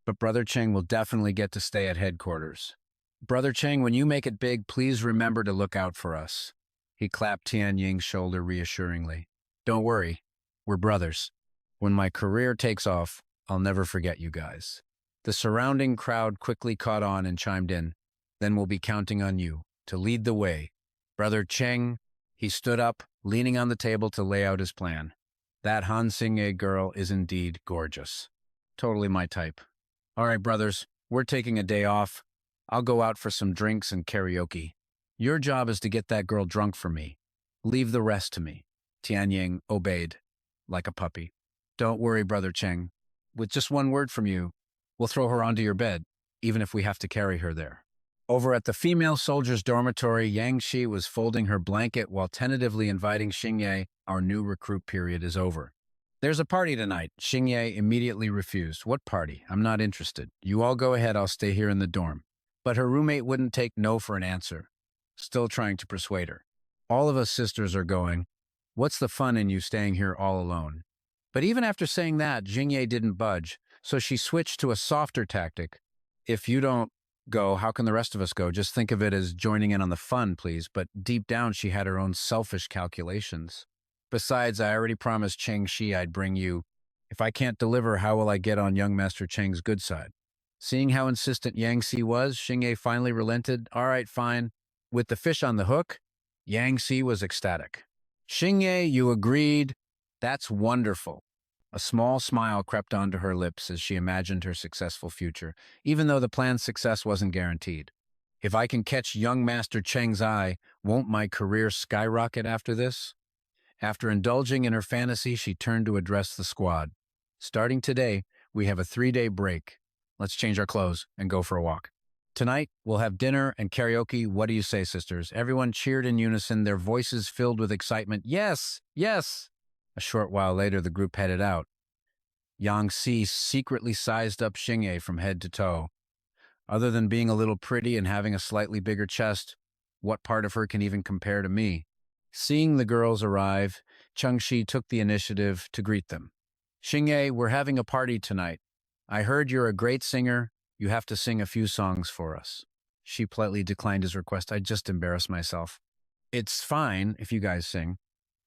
but Brother Cheng will definitely get to stay at headquarters. Brother Cheng, when you make it big, please remember to look out for us. He clapped Tianying's shoulder reassuringly. Don't worry, we're brothers. When my career takes off, I'll never forget you guys. The surrounding crowd quickly caught on and chimed in. Then we'll be counting on you to lead the way. Brother Cheng, he stood up, leaning on the table to lay out his plan. That Han Xingye girl is indeed gorgeous. Totally my type. All right, brothers, we're taking a day off. I'll go out for some drinks and karaoke. Your job is to get that girl drunk for me. Leave the rest to me. Tianying obeyed, like a puppy. Don't worry, Brother Cheng. With just one word from you, we'll throw her onto your bed, even if we have to carry her there. Over at the female soldiers' dormitory, Yang Shi was folding her blanket while tentatively inviting Xingye. Our new recruit period is over. There's a party tonight. Xingye immediately refused. What party? I'm not interested. You all go ahead, I'll stay here in the dorm. But her roommate wouldn't take no for an answer, still trying to persuade her. All of us sisters are going. What's the fun in you staying here all alone? But even after saying that, Xingye didn't budge, so she switched to a softer tactic. If you don't go, how can the rest of us go? Just think of it as joining in on the fun, please. But deep down, she had her own selfish calculations. Besides, I already promised Cheng Shi I'd bring you. If I can't deliver, how will I get on young Master Cheng's good side? Seeing how insistent Yang Si was, Xingye finally relented. All right, fine. With the fish on the hook, Yang Si was ecstatic. Xingye, you agreed. That's wonderful. A small smile crept onto her lips as she imagined her successful future, even though the plan's success wasn't guaranteed. If I can catch young Master Cheng's eye, won't my career skyrocket after this? After indulging in her fantasy, she turned to address the squad. Starting today, we have a 3-day break. Let's change our clothes and go for a walk. Tonight, we'll have dinner and karaoke. What do you say, sisters? Everyone cheered in unison, their voices filled with excitement. Yes, yes! A short while later, the group headed out. Yang Si secretly sized up Xingye from head to toe. Other than being a little pretty and having a slightly bigger chest, what part of her can even compare to me? Seeing the girls arrive, Chengxi took the initiative to greet them. Xingye, we're having a party tonight. I heard you're a great singer. You have to sing a few songs for us. She politely declined his request. I just embarrassed myself. It's fine if you guys sing.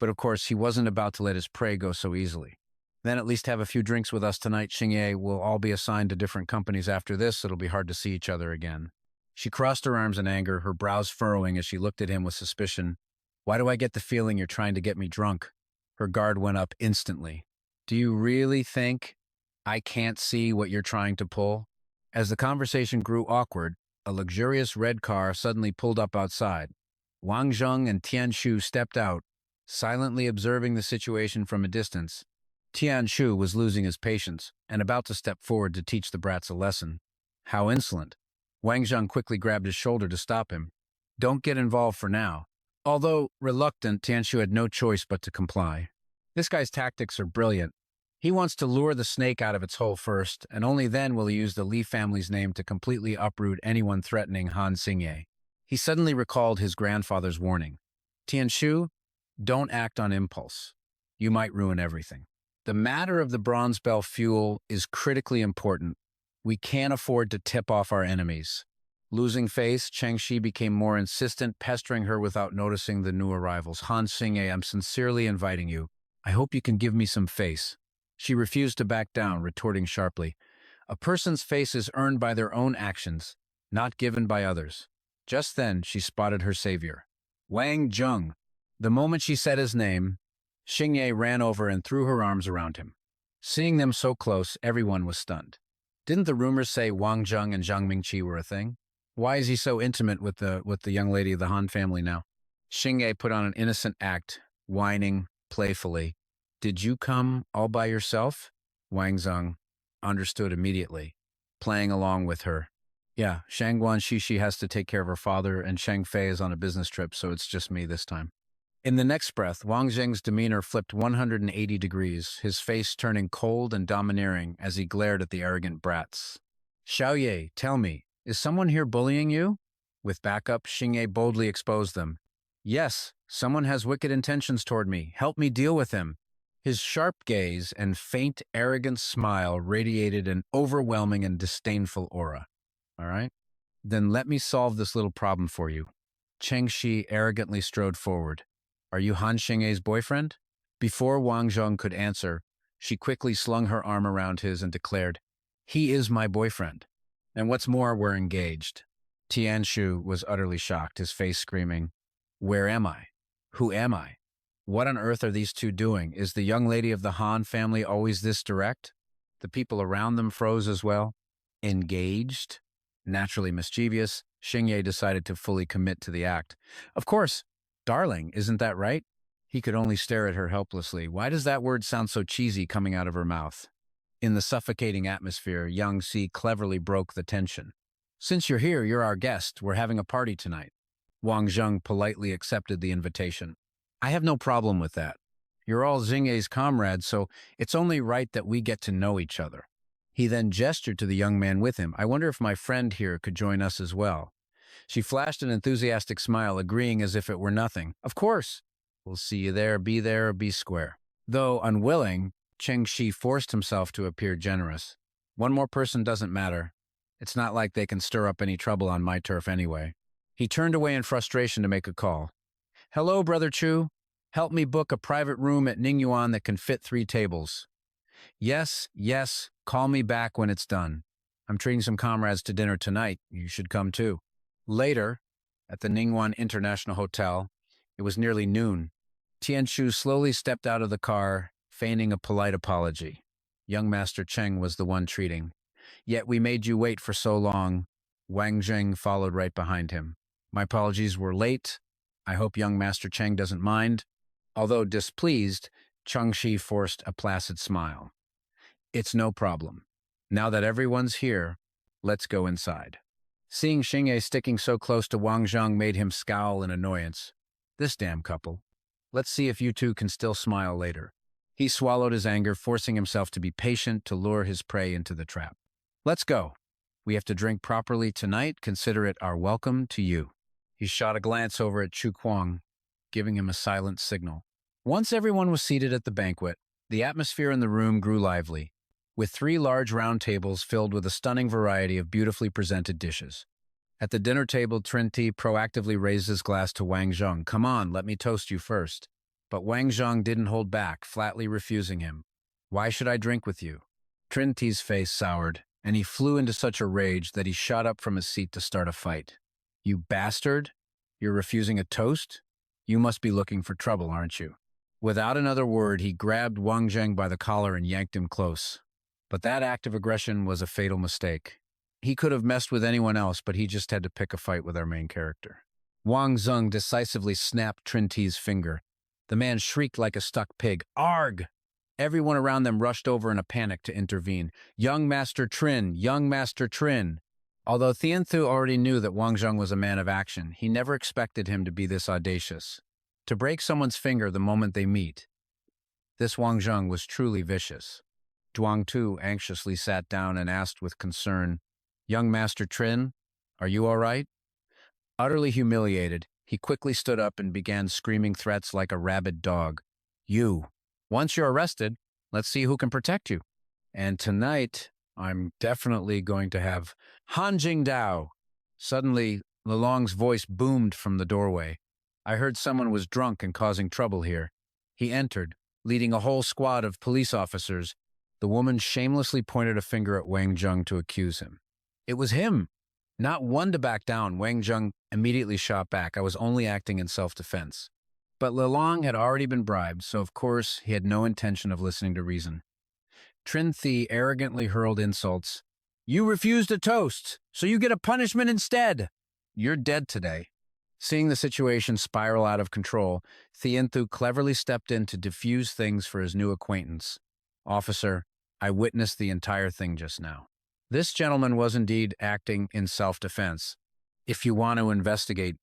But of course, he wasn't about to let his prey go so easily. Then at least have a few drinks with us tonight, Xingye. We'll all be assigned to different companies after this. It'll be hard to see each other again. She crossed her arms in anger, her brows furrowing as she looked at him with suspicion. Why do I get the feeling you're trying to get me drunk? Her guard went up instantly. Do you really think I can't see what you're trying to pull? As the conversation grew awkward, a luxurious red car suddenly pulled up outside. Wang Zheng and Tianshu stepped out, silently observing the situation from a distance. Tianshu was losing his patience and about to step forward to teach the brats a lesson. How insolent. Wang Zheng quickly grabbed his shoulder to stop him. Don't get involved for now. Although reluctant, Tianshu had no choice but to comply. This guy's tactics are brilliant. He wants to lure the snake out of its hole first, and only then will he use the Li family's name to completely uproot anyone threatening Han Xingye. He suddenly recalled his grandfather's warning. Tianshu, don't act on impulse. You might ruin everything. The matter of the Bronze Bell fuel is critically important. We can't afford to tip off our enemies. Losing face, Chengxi became more insistent, pestering her without noticing the new arrivals. Han Xingye, I'm sincerely inviting you. I hope you can give me some face. She refused to back down, retorting sharply. A person's face is earned by their own actions, not given by others. Just then, she spotted her savior, Wang Zheng. The moment she said his name, Xingye ran over and threw her arms around him. Seeing them so close, everyone was stunned. Didn't the rumors say Wang Zheng and Zhang Mingqi were a thing? Why is he so intimate with the young lady of the Han family now? Xingye put on an innocent act, whining playfully. Did you come all by yourself? Wang Zheng understood immediately, playing along with her. Yeah, Shangguan Shishi has to take care of her father, and Shang Fei is on a business trip, so it's just me this time. In the next breath, Wang Zheng's demeanor flipped 180 degrees, his face turning cold and domineering as he glared at the arrogant brats. Xiaoye, tell me, is someone here bullying you? With backup, Xingye boldly exposed them. Yes, someone has wicked intentions toward me. Help me deal with him. His sharp gaze and faint, arrogant smile radiated an overwhelming and disdainful aura. All right? Then let me solve this little problem for you. Cheng Shi arrogantly strode forward. Are you Han Xingye's boyfriend? Before Wang Zheng could answer, she quickly slung her arm around his and declared, He is my boyfriend. And what's more, we're engaged. Tianshu was utterly shocked, his face screaming, Where am I? Who am I? What on earth are these two doing? Is the young lady of the Han family always this direct? The people around them froze as well. Engaged? Naturally mischievous, Xingye decided to fully commit to the act. Of course, darling, isn't that right? He could only stare at her helplessly. Why does that word sound so cheesy coming out of her mouth? In the suffocating atmosphere, Yang Si cleverly broke the tension. Since you're here, you're our guest. We're having a party tonight. Wang Zheng politely accepted the invitation. I have no problem with that. You're all Xingye's comrades, so it's only right that we get to know each other. He then gestured to the young man with him. I wonder if my friend here could join us as well. She flashed an enthusiastic smile, agreeing as if it were nothing. Of course. We'll see you there, or be square. Though unwilling, Cheng Shi forced himself to appear generous. One more person doesn't matter. It's not like they can stir up any trouble on my turf anyway. He turned away in frustration to make a call. Hello, Brother Chu. Help me book a private room at Ningyuan that can fit 3 tables. Yes, call me back when it's done. I'm treating some comrades to dinner tonight. You should come too. Later, at the Ningguan International Hotel, it was nearly noon. Tianshu slowly stepped out of the car, feigning a polite apology. Young Master Cheng was the one treating. Yet we made you wait for so long. Wang Zheng followed right behind him. My apologies were late. I hope young Master Cheng doesn't mind. Although displeased, Cheng Shi forced a placid smile. It's no problem. Now that everyone's here, let's go inside. Seeing Xingye sticking so close to Wang Zheng made him scowl in annoyance. This damn couple. Let's see if you two can still smile later. He swallowed his anger, forcing himself to be patient to lure his prey into the trap. Let's go. We have to drink properly tonight. Consider it our welcome to you. He shot a glance over at Chu Kuang, giving him a silent signal. Once everyone was seated at the banquet, the atmosphere in the room grew lively, with 3 large round tables filled with a stunning variety of beautifully presented dishes. At the dinner table, Trinti proactively raised his glass to Wang Zheng. Come on, let me toast you first. But Wang Zheng didn't hold back, flatly refusing him. Why should I drink with you? Trinti's face soured, and he flew into such a rage that he shot up from his seat to start a fight. You bastard? You're refusing a toast? You must be looking for trouble, aren't you? Without another word, he grabbed Wang Zheng by the collar and yanked him close. But that act of aggression was a fatal mistake. He could have messed with anyone else, but he just had to pick a fight with our main character. Wang Zheng decisively snapped Trinti's finger. The man shrieked like a stuck pig. Arg! Everyone around them rushed over in a panic to intervene. Young Master Trin! Young Master Trin! Although Thienthu already knew that Wang Zheng was a man of action, he never expected him to be this audacious. To break someone's finger the moment they meet. This Wang Zheng was truly vicious. Zhuang Tu anxiously sat down and asked with concern, Young Master Trin, are you all right? Utterly humiliated, he quickly stood up and began screaming threats like a rabid dog. You. Once you're arrested, let's see who can protect you. And tonight, I'm definitely going to have Han Jingdao. Suddenly, Lelong's voice boomed from the doorway. I heard someone was drunk and causing trouble here. He entered, leading a whole squad of police officers. The woman shamelessly pointed a finger at Wang Zheng to accuse him. It was him. Not one to back down, Wang Zheng immediately shot back. I was only acting in self-defense. But Lelong had already been bribed, so of course he had no intention of listening to reason. Trin Thi arrogantly hurled insults. You refused a toast, so you get a punishment instead. You're dead today. Seeing the situation spiral out of control, Thienthu cleverly stepped in to defuse things for his new acquaintance. Officer, I witnessed the entire thing just now. This gentleman was indeed acting in self-defense. If you want to investigate,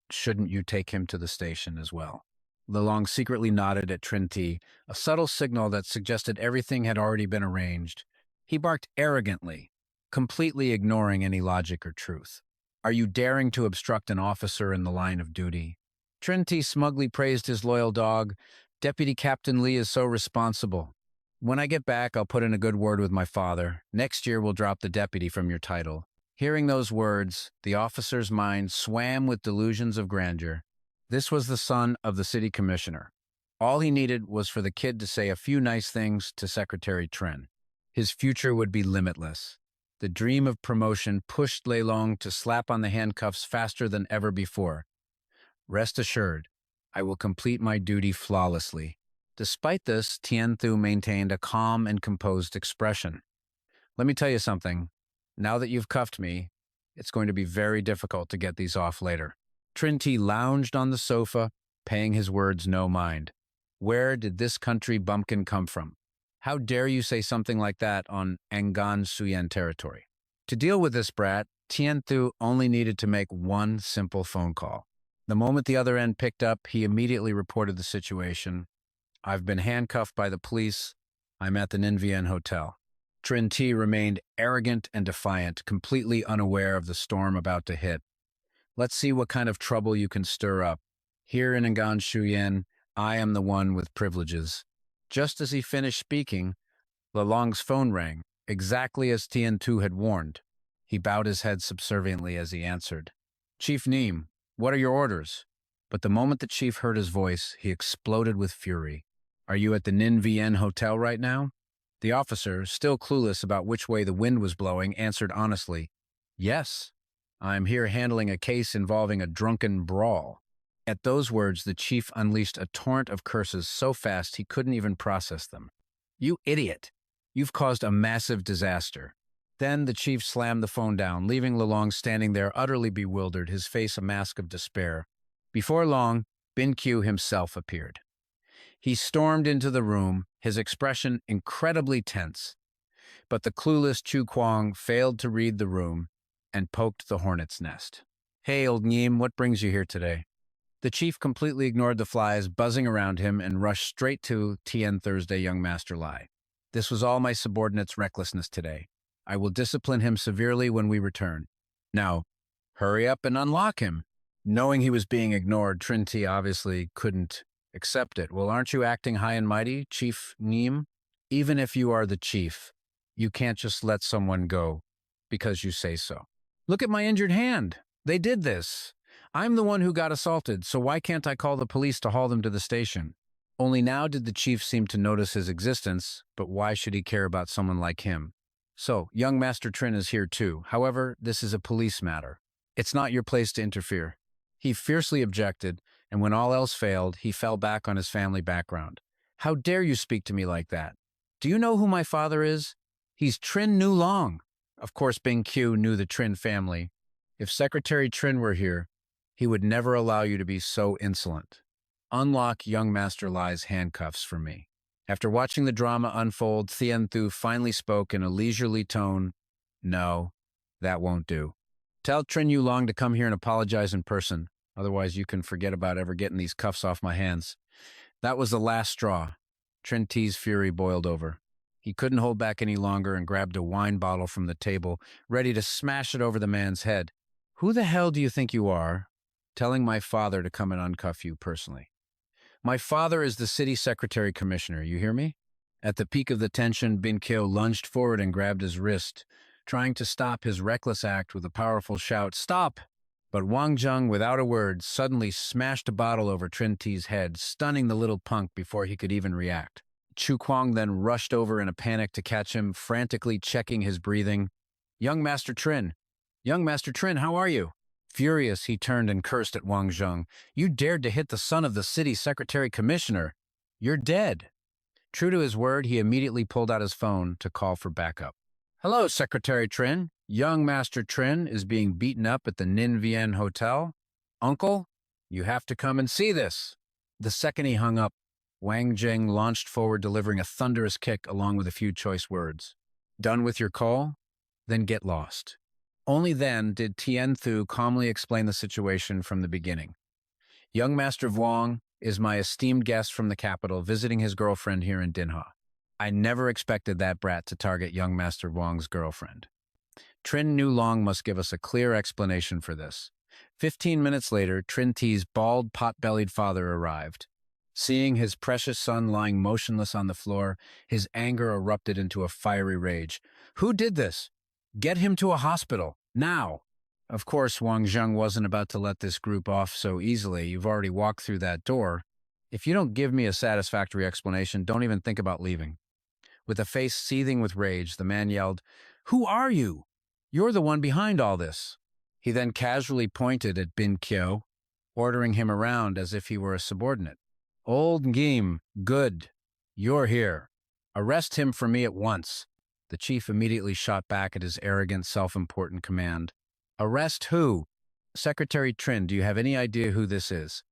shouldn't you take him to the station as well? Lelong secretly nodded at Trinity, a subtle signal that suggested everything had already been arranged. He barked arrogantly, completely ignoring any logic or truth. Are you daring to obstruct an officer in the line of duty? Trinity smugly praised his loyal dog. Deputy Captain Lee is so responsible. When I get back, I'll put in a good word with my father. Next year, we'll drop the deputy from your title. Hearing those words, the officer's mind swam with delusions of grandeur. This was the son of the city commissioner. All he needed was for the kid to say a few nice things to Secretary Trin. His future would be limitless. The dream of promotion pushed Lelong to slap on the handcuffs faster than ever before. Rest assured, I will complete my duty flawlessly. Despite this, Thienthu maintained a calm and composed expression. Let me tell you something. Now that you've cuffed me, it's going to be very difficult to get these off later. Trinity lounged on the sofa, paying his words no mind. Where did this country bumpkin come from? How dare you say something like that on Angan Suyen territory? To deal with this brat, Thienthu only needed to make one simple phone call. The moment the other end picked up, he immediately reported the situation. I've been handcuffed by the police. I'm at the Ninvian Hotel. Trinity remained arrogant and defiant, completely unaware of the storm about to hit. Let's see what kind of trouble you can stir up. Here in Angan Shuyen, I am the one with privileges. Just as he finished speaking, Lelong's phone rang, exactly as Thienthu had warned. He bowed his head subserviently as he answered. Chief Neem, what are your orders? But the moment the chief heard his voice, he exploded with fury. Are you at the Nin Vien Hotel right now? The officer, still clueless about which way the wind was blowing, answered honestly, Yes, I'm here handling a case involving a drunken brawl. At those words, the chief unleashed a torrent of curses so fast he couldn't even process them. You idiot! You've caused a massive disaster. Then the chief slammed the phone down, leaving Lelong standing there utterly bewildered, his face a mask of despair. Before long, Bin Q himself appeared. He stormed into the room, his expression incredibly tense. But the clueless Chu Kwang failed to read the room and poked the hornet's nest. Hey, old Neem, what brings you here today? The chief completely ignored the flies buzzing around him and rushed straight to Tien Thursday Young Master Lai. This was all my subordinate's recklessness today. I will discipline him severely when we return. Now, hurry up and unlock him. Knowing he was being ignored, Trinity obviously couldn't accept it. Well, aren't you acting high and mighty, Chief Neem? Even if you are the chief, you can't just let someone go because you say so. Look at my injured hand. They did this. I'm the one who got assaulted, so why can't I call the police to haul them to the station? Only now did the chief seem to notice his existence, but why should he care about someone like him? So, young Master Trin is here too. However, this is a police matter. It's not your place to interfere. He fiercely objected, and when all else failed, he fell back on his family background. How dare you speak to me like that? Do you know who my father is? He's Trin Nu Long. Of course, Bing Q knew the Trin family. If Secretary Trin were here, he would never allow you to be so insolent. Unlock young Master Lai's handcuffs for me. After watching the drama unfold, Thien Thu finally spoke in a leisurely tone. No, that won't do. Tell Trin Yu Long to come here and apologize in person. Otherwise, you can forget about ever getting these cuffs off my hands. That was the last straw. Trin T's fury boiled over. He couldn't hold back any longer and grabbed a wine bottle from the table, ready to smash it over the man's head. Who the hell do you think you are, telling my father to come and uncuff you personally? My father is the city secretary commissioner, you hear me? At the peak of the tension, Bin Kyo lunged forward and grabbed his wrist, trying to stop his reckless act with a powerful shout, "Stop!" But Wang Zheng, without a word, suddenly smashed a bottle over Trin T's head, stunning the little punk before he could even react. Chu Kwang then rushed over in a panic to catch him, frantically checking his breathing. Young Master Trin, how are you? Furious, he turned and cursed at Wang Zheng. You dared to hit the son of the city secretary commissioner. You're dead. True to his word, he immediately pulled out his phone to call for backup. Hello, Secretary Trin. Young Master Trin is being beaten up at the Nin Vien Hotel. Uncle, you have to come and see this. The second he hung up, Wang Zheng launched forward, delivering a thunderous kick along with a few choice words. Done with your call? Then get lost. Only then did Tian Thu calmly explain the situation from the beginning. Young Master Wang is my esteemed guest from the capital visiting his girlfriend here in Dinha. I never expected that brat to target young Master Wang's girlfriend. Trin Nu Long must give us a clear explanation for this. 15 minutes later, Trin Ti's bald, pot-bellied father arrived. Seeing his precious son lying motionless on the floor, his anger erupted into a fiery rage. Who did this? Get him to a hospital, now! Of course, Wang Zheng wasn't about to let this group off so easily. You've already walked through that door. If you don't give me a satisfactory explanation, don't even think about leaving. With a face seething with rage, the man yelled, Who are you? You're the one behind all this. He then casually pointed at Bin Kyo, ordering him around as if he were a subordinate. Old Ngim, good. You're here. Arrest him for me at once. The chief immediately shot back at his arrogant, self-important command. Arrest who? Secretary Trin, do you have any idea who this is?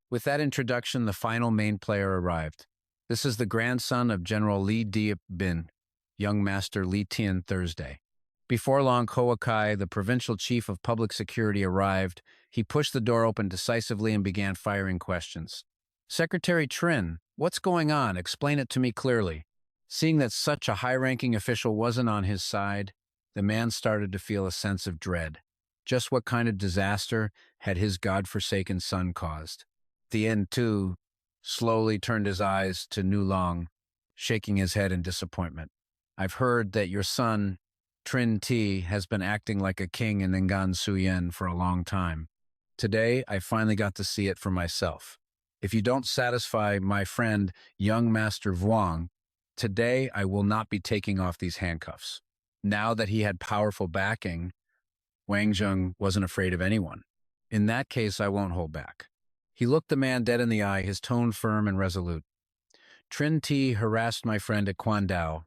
With that introduction, the final main player arrived. This is the grandson of General Li Diep Bin, young Master Li Tian Thursday. Before long, Kowakai, the provincial chief of public security, arrived. He pushed the door open decisively and began firing questions. Secretary Trin, what's going on? Explain it to me clearly. Seeing that such a high-ranking official wasn't on his side, the man started to feel a sense of dread. Just what kind of disaster had his God-forsaken son caused? The end, too, slowly turned his eyes to Nu Long, shaking his head in disappointment. I've heard that your son, Trin Ti, has been acting like a king in Ngan Suyen for a long time. Today, I finally got to see it for myself. If you don't satisfy my friend, young Master Wang, today I will not be taking off these handcuffs. Now that he had powerful backing, Wang Zheng wasn't afraid of anyone. In that case, I won't hold back. He looked the man dead in the eye, his tone firm and resolute. Trin Ti harassed my friend at Kwandao.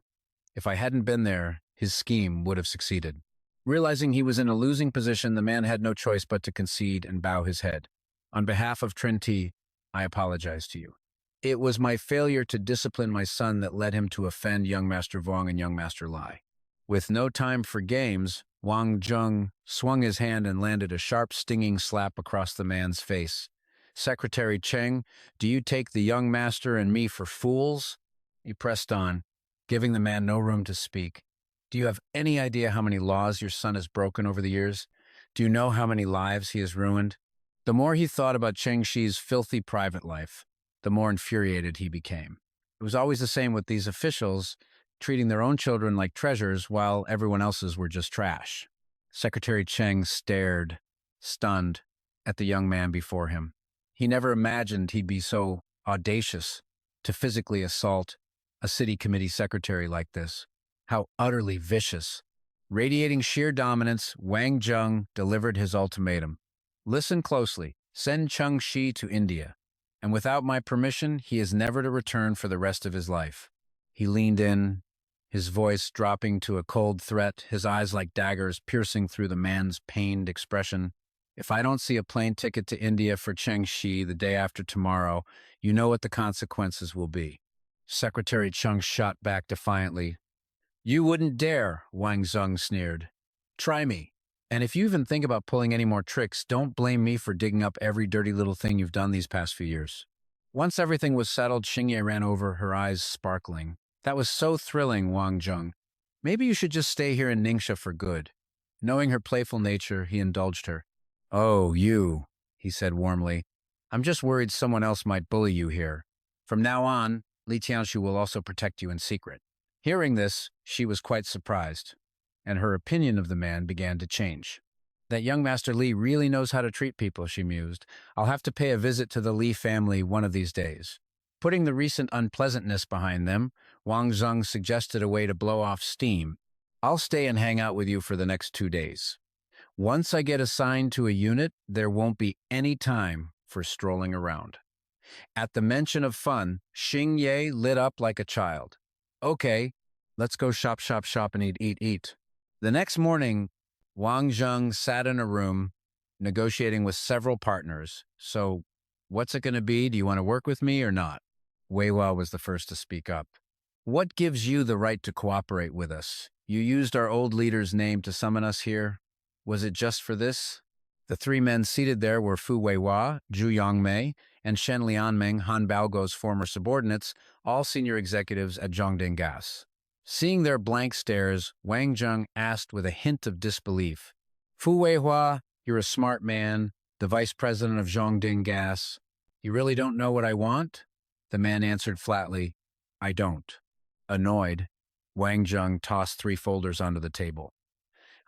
If I hadn't been there, his scheme would have succeeded. Realizing he was in a losing position, the man had no choice but to concede and bow his head. On behalf of Trin Ti, I apologize to you. It was my failure to discipline my son that led him to offend young Master Wang and young Master Lai. With no time for games, Wang Jung swung his hand and landed a sharp, stinging slap across the man's face. Secretary Cheng, do you take the young master and me for fools? He pressed on, giving the man no room to speak. Do you have any idea how many laws your son has broken over the years? Do you know how many lives he has ruined? The more he thought about Cheng Shi's filthy private life, the more infuriated he became. It was always the same with these officials, treating their own children like treasures while everyone else's were just trash. Secretary Cheng stared, stunned, at the young man before him. He never imagined he'd be so audacious to physically assault a city committee secretary like this. How utterly vicious. Radiating sheer dominance, Wang Zheng delivered his ultimatum. Listen closely. Send Cheng Shi to India. And without my permission, he is never to return for the rest of his life. He leaned in, his voice dropping to a cold threat, his eyes like daggers piercing through the man's pained expression. If I don't see a plane ticket to India for Cheng Shi the day after tomorrow, you know what the consequences will be. Secretary Cheng shot back defiantly. You wouldn't dare, Wang Zheng sneered. Try me. And if you even think about pulling any more tricks, don't blame me for digging up every dirty little thing you've done these past few years. Once everything was settled, Xingye ran over, her eyes sparkling. That was so thrilling, Wang Zheng. Maybe you should just stay here in Ningxia for good. Knowing her playful nature, he indulged her. Oh, you, he said warmly. I'm just worried someone else might bully you here. From now on, Li Tianshu will also protect you in secret. Hearing this, she was quite surprised, and her opinion of the man began to change. That young Master Li really knows how to treat people, she mused. I'll have to pay a visit to the Li family one of these days. Putting the recent unpleasantness behind them, Wang Zheng suggested a way to blow off steam. I'll stay and hang out with you for the next 2 days. Once I get assigned to a unit, there won't be any time for strolling around. At the mention of fun, Xingye lit up like a child. Okay, let's go shop, and eat. The next morning, Wang Zheng sat in a room, negotiating with several partners. So, what's it going to be? Do you want to work with me or not? Wei Hua was the first to speak up. What gives you the right to cooperate with us? You used our old leader's name to summon us here. Was it just for this? The three men seated there were Fu Weihua, Zhu Yongmei, and Shen Lianmeng, Han Baogo's former subordinates, all senior executives at Zhongding Gas. Seeing their blank stares, Wang Zheng asked with a hint of disbelief, Fu Weihua, you're a smart man, the vice president of Zhongding Gas. You really don't know what I want? The man answered flatly, I don't. Annoyed, Wang Zheng tossed 3 folders onto the table.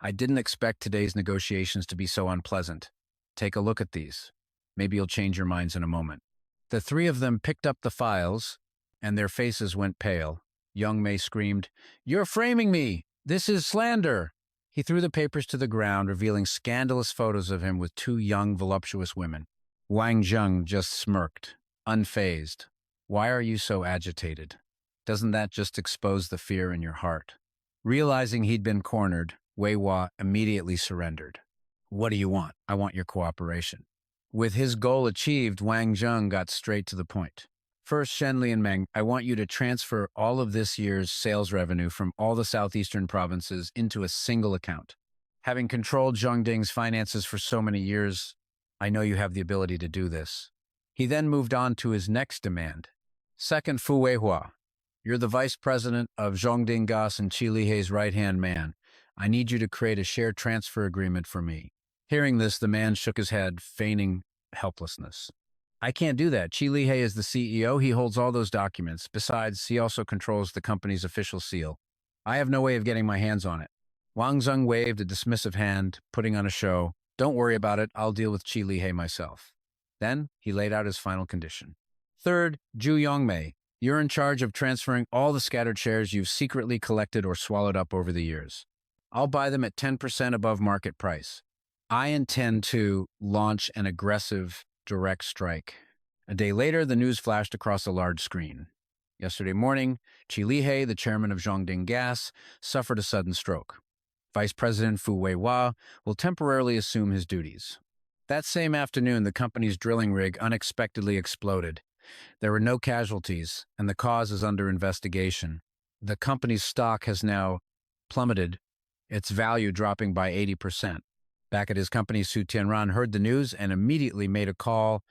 I didn't expect today's negotiations to be so unpleasant. Take a look at these. Maybe you'll change your minds in a moment. The 3 of them picked up the files, and their faces went pale. Young Mei screamed, You're framing me! This is slander! He threw the papers to the ground, revealing scandalous photos of him with 2 young, voluptuous women. Wang Zheng just smirked, unfazed. Why are you so agitated? Doesn't that just expose the fear in your heart? Realizing he'd been cornered, Wei Hua immediately surrendered. What do you want? I want your cooperation. With his goal achieved, Wang Zheng got straight to the point. First, Shen Lianmeng, I want you to transfer all of this year's sales revenue from all the southeastern provinces into a single account. Having controlled Zhongding's finances for so many years, I know you have the ability to do this. He then moved on to his next demand. Second, Fu Weihua, you're the vice president of Zhongding Gas and Qi Lihei's right-hand man. I need you to create a share transfer agreement for me. Hearing this, the man shook his head, feigning helplessness. I can't do that. Qi Lihei is the CEO. He holds all those documents. Besides, he also controls the company's official seal. I have no way of getting my hands on it. Wang Zheng waved a dismissive hand, putting on a show. Don't worry about it. I'll deal with Qi Lihei myself. Then he laid out his final condition. Third, Zhu Yongmei. You're in charge of transferring all the scattered shares you've secretly collected or swallowed up over the years. I'll buy them at 10% above market price. I intend to launch an aggressive direct strike. A day later, the news flashed across a large screen. Yesterday morning, Qi Lihei, the chairman of Zhongding Gas, suffered a sudden stroke. Vice President Fu Weihua will temporarily assume his duties. That same afternoon, the company's drilling rig unexpectedly exploded. There were no casualties, and the cause is under investigation. The company's stock has now plummeted, its value dropping by 80%. Back at his company, Su Tianran heard the news and immediately made a call.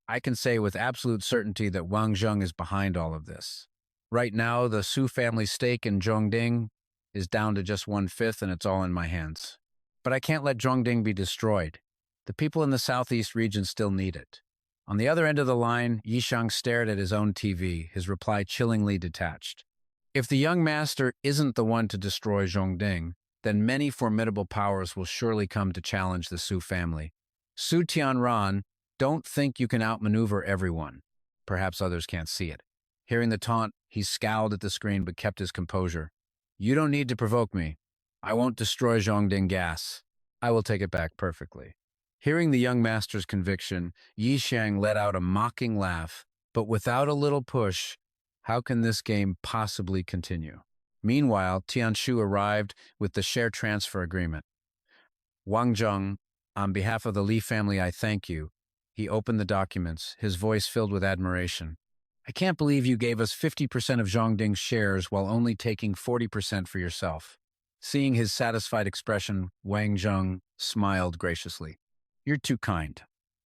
I can say with absolute certainty that Wang Zheng is behind all of this. Right now, the Su family stake in Zhongding is down to just 1/5, and it's all in my hands. But I can't let Zhongding be destroyed. The people in the southeast region still need it. On the other end of the line, Yishang stared at his own TV, his reply chillingly detached. If the young master isn't the one to destroy Zhongding, then many formidable powers will surely come to challenge the Su family. Su Tianran, don't think you can outmaneuver everyone. Perhaps others can't see it. Hearing the taunt, he scowled at the screen but kept his composure. You don't need to provoke me. I won't destroy Zhongding Gas. I will take it back perfectly. Hearing the young master's conviction, Yi Shang let out a mocking laugh, but without a little push, how can this game possibly continue? Meanwhile, Tianshu arrived with the share transfer agreement. Wang Zheng, on behalf of the Li family, I thank you. He opened the documents, his voice filled with admiration. I can't believe you gave us 50% of Zhongding's shares while only taking 40% for yourself. Seeing his satisfied expression, Wang Zheng smiled graciously. You're too kind.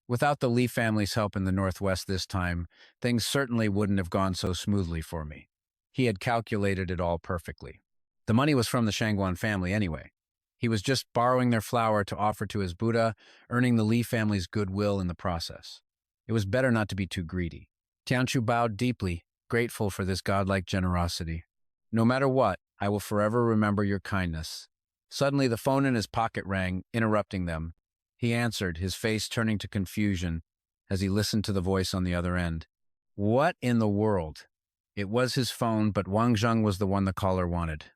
Without the Li family's help in the Northwest this time, things certainly wouldn't have gone so smoothly for me. He had calculated it all perfectly. The money was from the Shangguan family anyway. He was just borrowing their flour to offer to his Buddha, earning the Li family's goodwill in the process. It was better not to be too greedy. Tianchu bowed deeply, grateful for this godlike generosity. No matter what, I will forever remember your kindness. Suddenly, the phone in his pocket rang, interrupting them. He answered, his face turning to confusion as he listened to the voice on the other end. What in the world? It was his phone, but Wang Zheng was the one the caller wanted.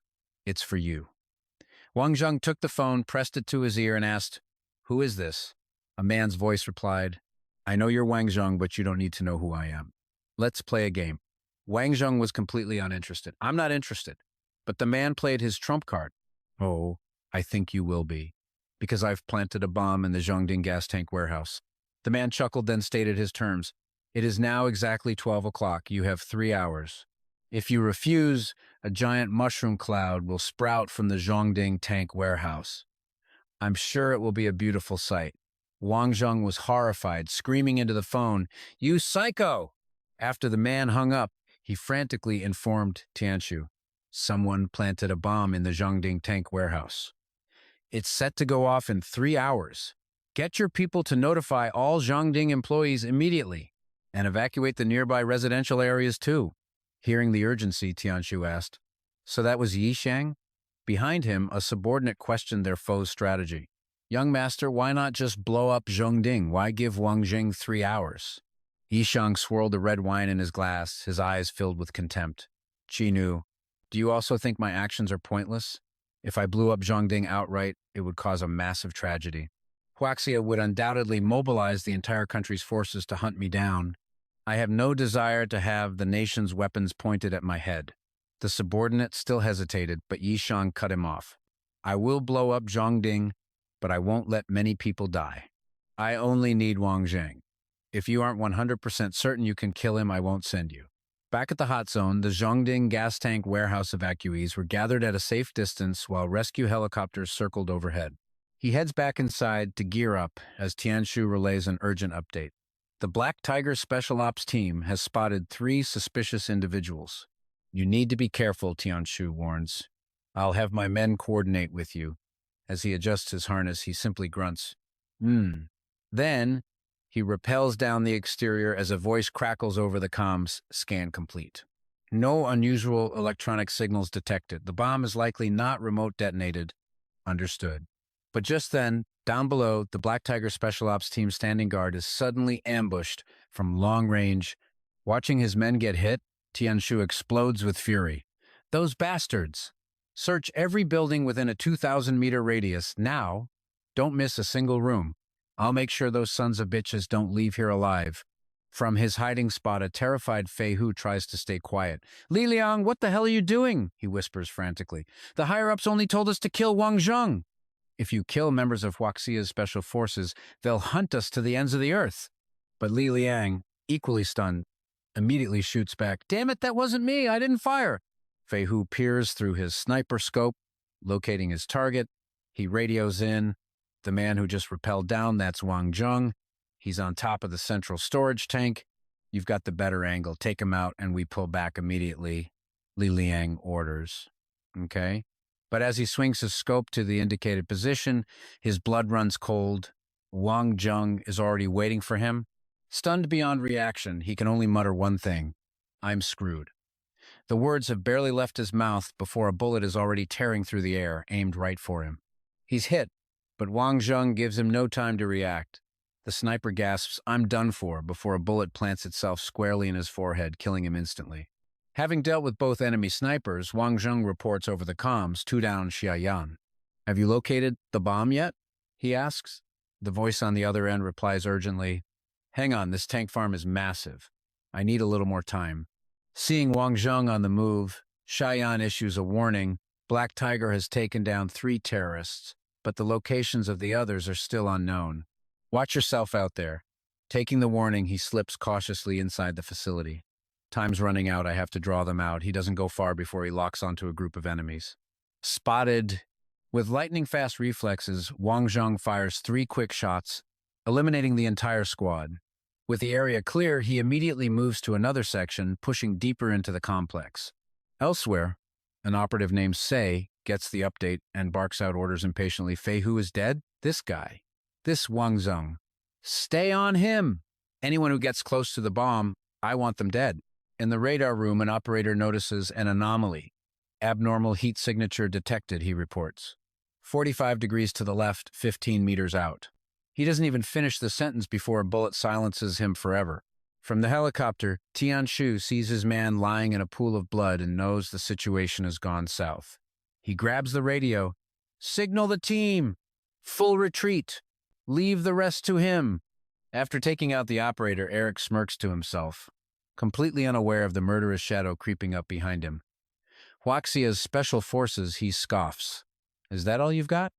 It's for you. Wang Zheng took the phone, pressed it to his ear, and asked, Who is this? A man's voice replied, I know you're Wang Zheng, but you don't need to know who I am. Let's play a game. Wang Zheng was completely uninterested. I'm not interested. But the man played his trump card. Oh, I think you will be. Because I've planted a bomb in the Zhongding gas tank warehouse. The man chuckled, then stated his terms. It is now exactly 12 o'clock. You have 3 hours. If you refuse, a giant mushroom cloud will sprout from the Zhongding tank warehouse. I'm sure it will be a beautiful sight. Wang Zheng was horrified, screaming into the phone, "You psycho!" After the man hung up, he frantically informed Tianshu. Someone planted a bomb in the Zhongding tank warehouse. It's set to go off in 3 hours. Get your people to notify all Zhongding employees immediately and evacuate the nearby residential areas too. Hearing the urgency, Tianshu asked, "So that was Yishang?" Behind him, a subordinate questioned their foe's strategy. "Young master, why not just blow up Zhongding? Why give Wang Zheng 3 hours?" Yishang swirled the red wine in his glass, his eyes filled with contempt. "Chinu, do you also think my actions are pointless? If I blew up Zhongding outright, it would cause a massive tragedy. Huaxia would undoubtedly mobilize the entire country's forces to hunt me down. I have no desire to have the nation's weapons pointed at my head." The subordinate still hesitated, but Yishang cut him off. "I will blow up Zhongding, but I won't let many people die. I only need Wang Zheng. If you aren't 100% certain you can kill him, I won't send you." Back at the hot zone, the Zhongding gas tank warehouse evacuees were gathered at a safe distance while rescue helicopters circled overhead. He heads back inside to gear up as Tianshu relays an urgent update. The Black Tiger Special Ops team has spotted 3 suspicious individuals. "You need to be careful," Tianshu warns. "I'll have my men coordinate with you." As he adjusts his harness, he simply grunts, Then, he rappels down the exterior as a voice crackles over the comms, "Scan complete. No unusual electronic signals detected. The bomb is likely not remote detonated." "Understood." But just then, down below, the Black Tiger Special Ops team standing guard is suddenly ambushed from long range. Watching his men get hit, Tianshu explodes with fury. "Those bastards! Search every building within a 2,000-meter radius, now. Don't miss a single room. I'll make sure those sons of bitches don't leave here alive." From his hiding spot, a terrified Fei Hu tries to stay quiet. "Li Liang, what the hell are you doing?" he whispers frantically. "The higher-ups only told us to kill Wang Zheng." "If you kill members of Huaxia's special forces, they'll hunt us to the ends of the earth." But Li Liang, equally stunned, immediately shoots back. "Damn it, that wasn't me. I didn't fire." Fei Hu peers through his sniper scope, locating his target. He radios in. The man who just rappelled down, that's Wang Zheng. He's on top of the central storage tank. "You've got the better angle. Take him out, and we pull back immediately," Li Liang orders. Okay? But as he swings his scope to the indicated position, his blood runs cold. Wang Zheng is already waiting for him. Stunned beyond reaction, he can only mutter one thing: "I'm screwed." The words have barely left his mouth before a bullet is already tearing through the air, aimed right for him. He's hit, but Wang Zheng gives him no time to react. The sniper gasps, "I'm done for," before a bullet plants itself squarely in his forehead, killing him instantly. Having dealt with both enemy snipers, Wang Zheng reports over the comms, "Two down, Xiaoyan." "Have you located the bomb yet?" he asks. The voice on the other end replies urgently, "Hang on, this tank farm is massive. I need a little more time." Seeing Wang Zheng on the move, Xiaoyan issues a warning. Black Tiger has taken down 3 terrorists, but the locations of the others are still unknown. "Watch yourself out there." Taking the warning, he slips cautiously inside the facility. "Time's running out. I have to draw them out." He doesn't go far before he locks onto a group of enemies. Spotted. With lightning-fast reflexes, Wang Zheng fires 3 quick shots, eliminating the entire squad. With the area clear, he immediately moves to another section, pushing deeper into the complex. Elsewhere, an operative named Sei gets the update and barks out orders impatiently. "Fei Hu is dead? This guy. This Wang Zheng. Stay on him! Anyone who gets close to the bomb, I want them dead." In the radar room, an operator notices an anomaly. "Abnormal heat signature detected," he reports. 45 degrees to the left, 15 meters out. He doesn't even finish the sentence before a bullet silences him forever. From the helicopter, Tianshu sees his man lying in a pool of blood and knows the situation has gone south. He grabs the radio. "Signal the team! Full retreat! Leave the rest to him!" After taking out the operator, Eric smirks to himself, completely unaware of the murderous shadow creeping up behind him. Huaxia's special forces, he scoffs. "Is that all you've got?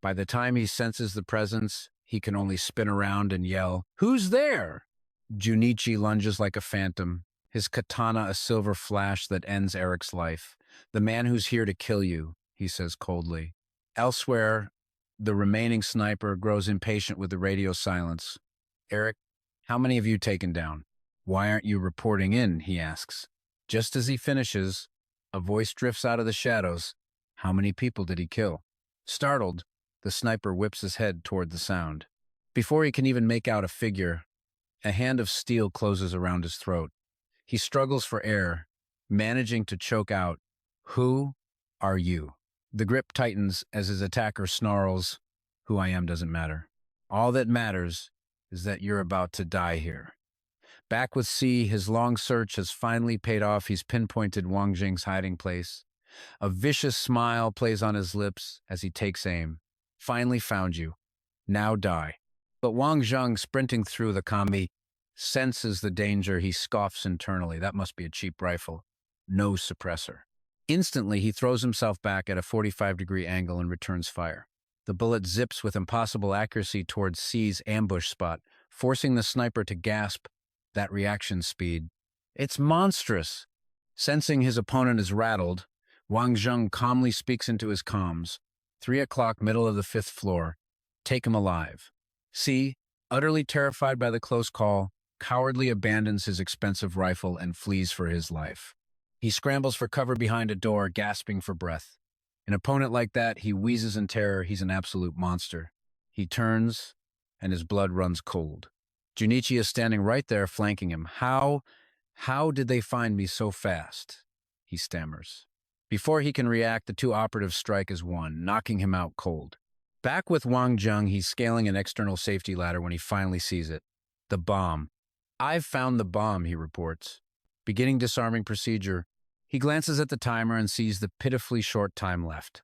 By the time he senses the presence, he can only spin around and yell, "Who's there?" Junichi lunges like a phantom, his katana a silver flash that ends Eric's life. "The man who's here to kill you," he says coldly. Elsewhere, the remaining sniper grows impatient with the radio silence. "Eric, how many have you taken down? Why aren't you reporting in?" he asks. Just as he finishes, a voice drifts out of the shadows. "How many people did he kill?" Startled, the sniper whips his head toward the sound. Before he can even make out a figure, a hand of steel closes around his throat. He struggles for air, managing to choke out, "Who are you?" The grip tightens as his attacker snarls, "Who I am doesn't matter. All that matters is that you're about to die here." Back with C, his long search has finally paid off. He's pinpointed Wang Zheng's hiding place. A vicious smile plays on his lips as he takes aim. "Finally found you. Now die." But Wang Zheng, sprinting through the combi, senses the danger. He scoffs internally. That must be a cheap rifle. No suppressor. Instantly, he throws himself back at a 45-degree angle and returns fire. The bullet zips with impossible accuracy towards C's ambush spot, forcing the sniper to gasp. That reaction speed. It's monstrous. Sensing his opponent is rattled, Wang Zheng calmly speaks into his comms. 3 o'clock, middle of the 5th floor. Take him alive. C, utterly terrified by the close call, cowardly abandons his expensive rifle and flees for his life. He scrambles for cover behind a door, gasping for breath. An opponent like that, he wheezes in terror. He's an absolute monster. He turns, and his blood runs cold. Junichi is standing right there, flanking him. How did they find me so fast?" he stammers. Before he can react, the two operatives strike as one, knocking him out cold. Back with Wang Zheng, he's scaling an external safety ladder when he finally sees it. The bomb. "I've found the bomb," he reports. Beginning disarming procedure, he glances at the timer and sees the pitifully short time left.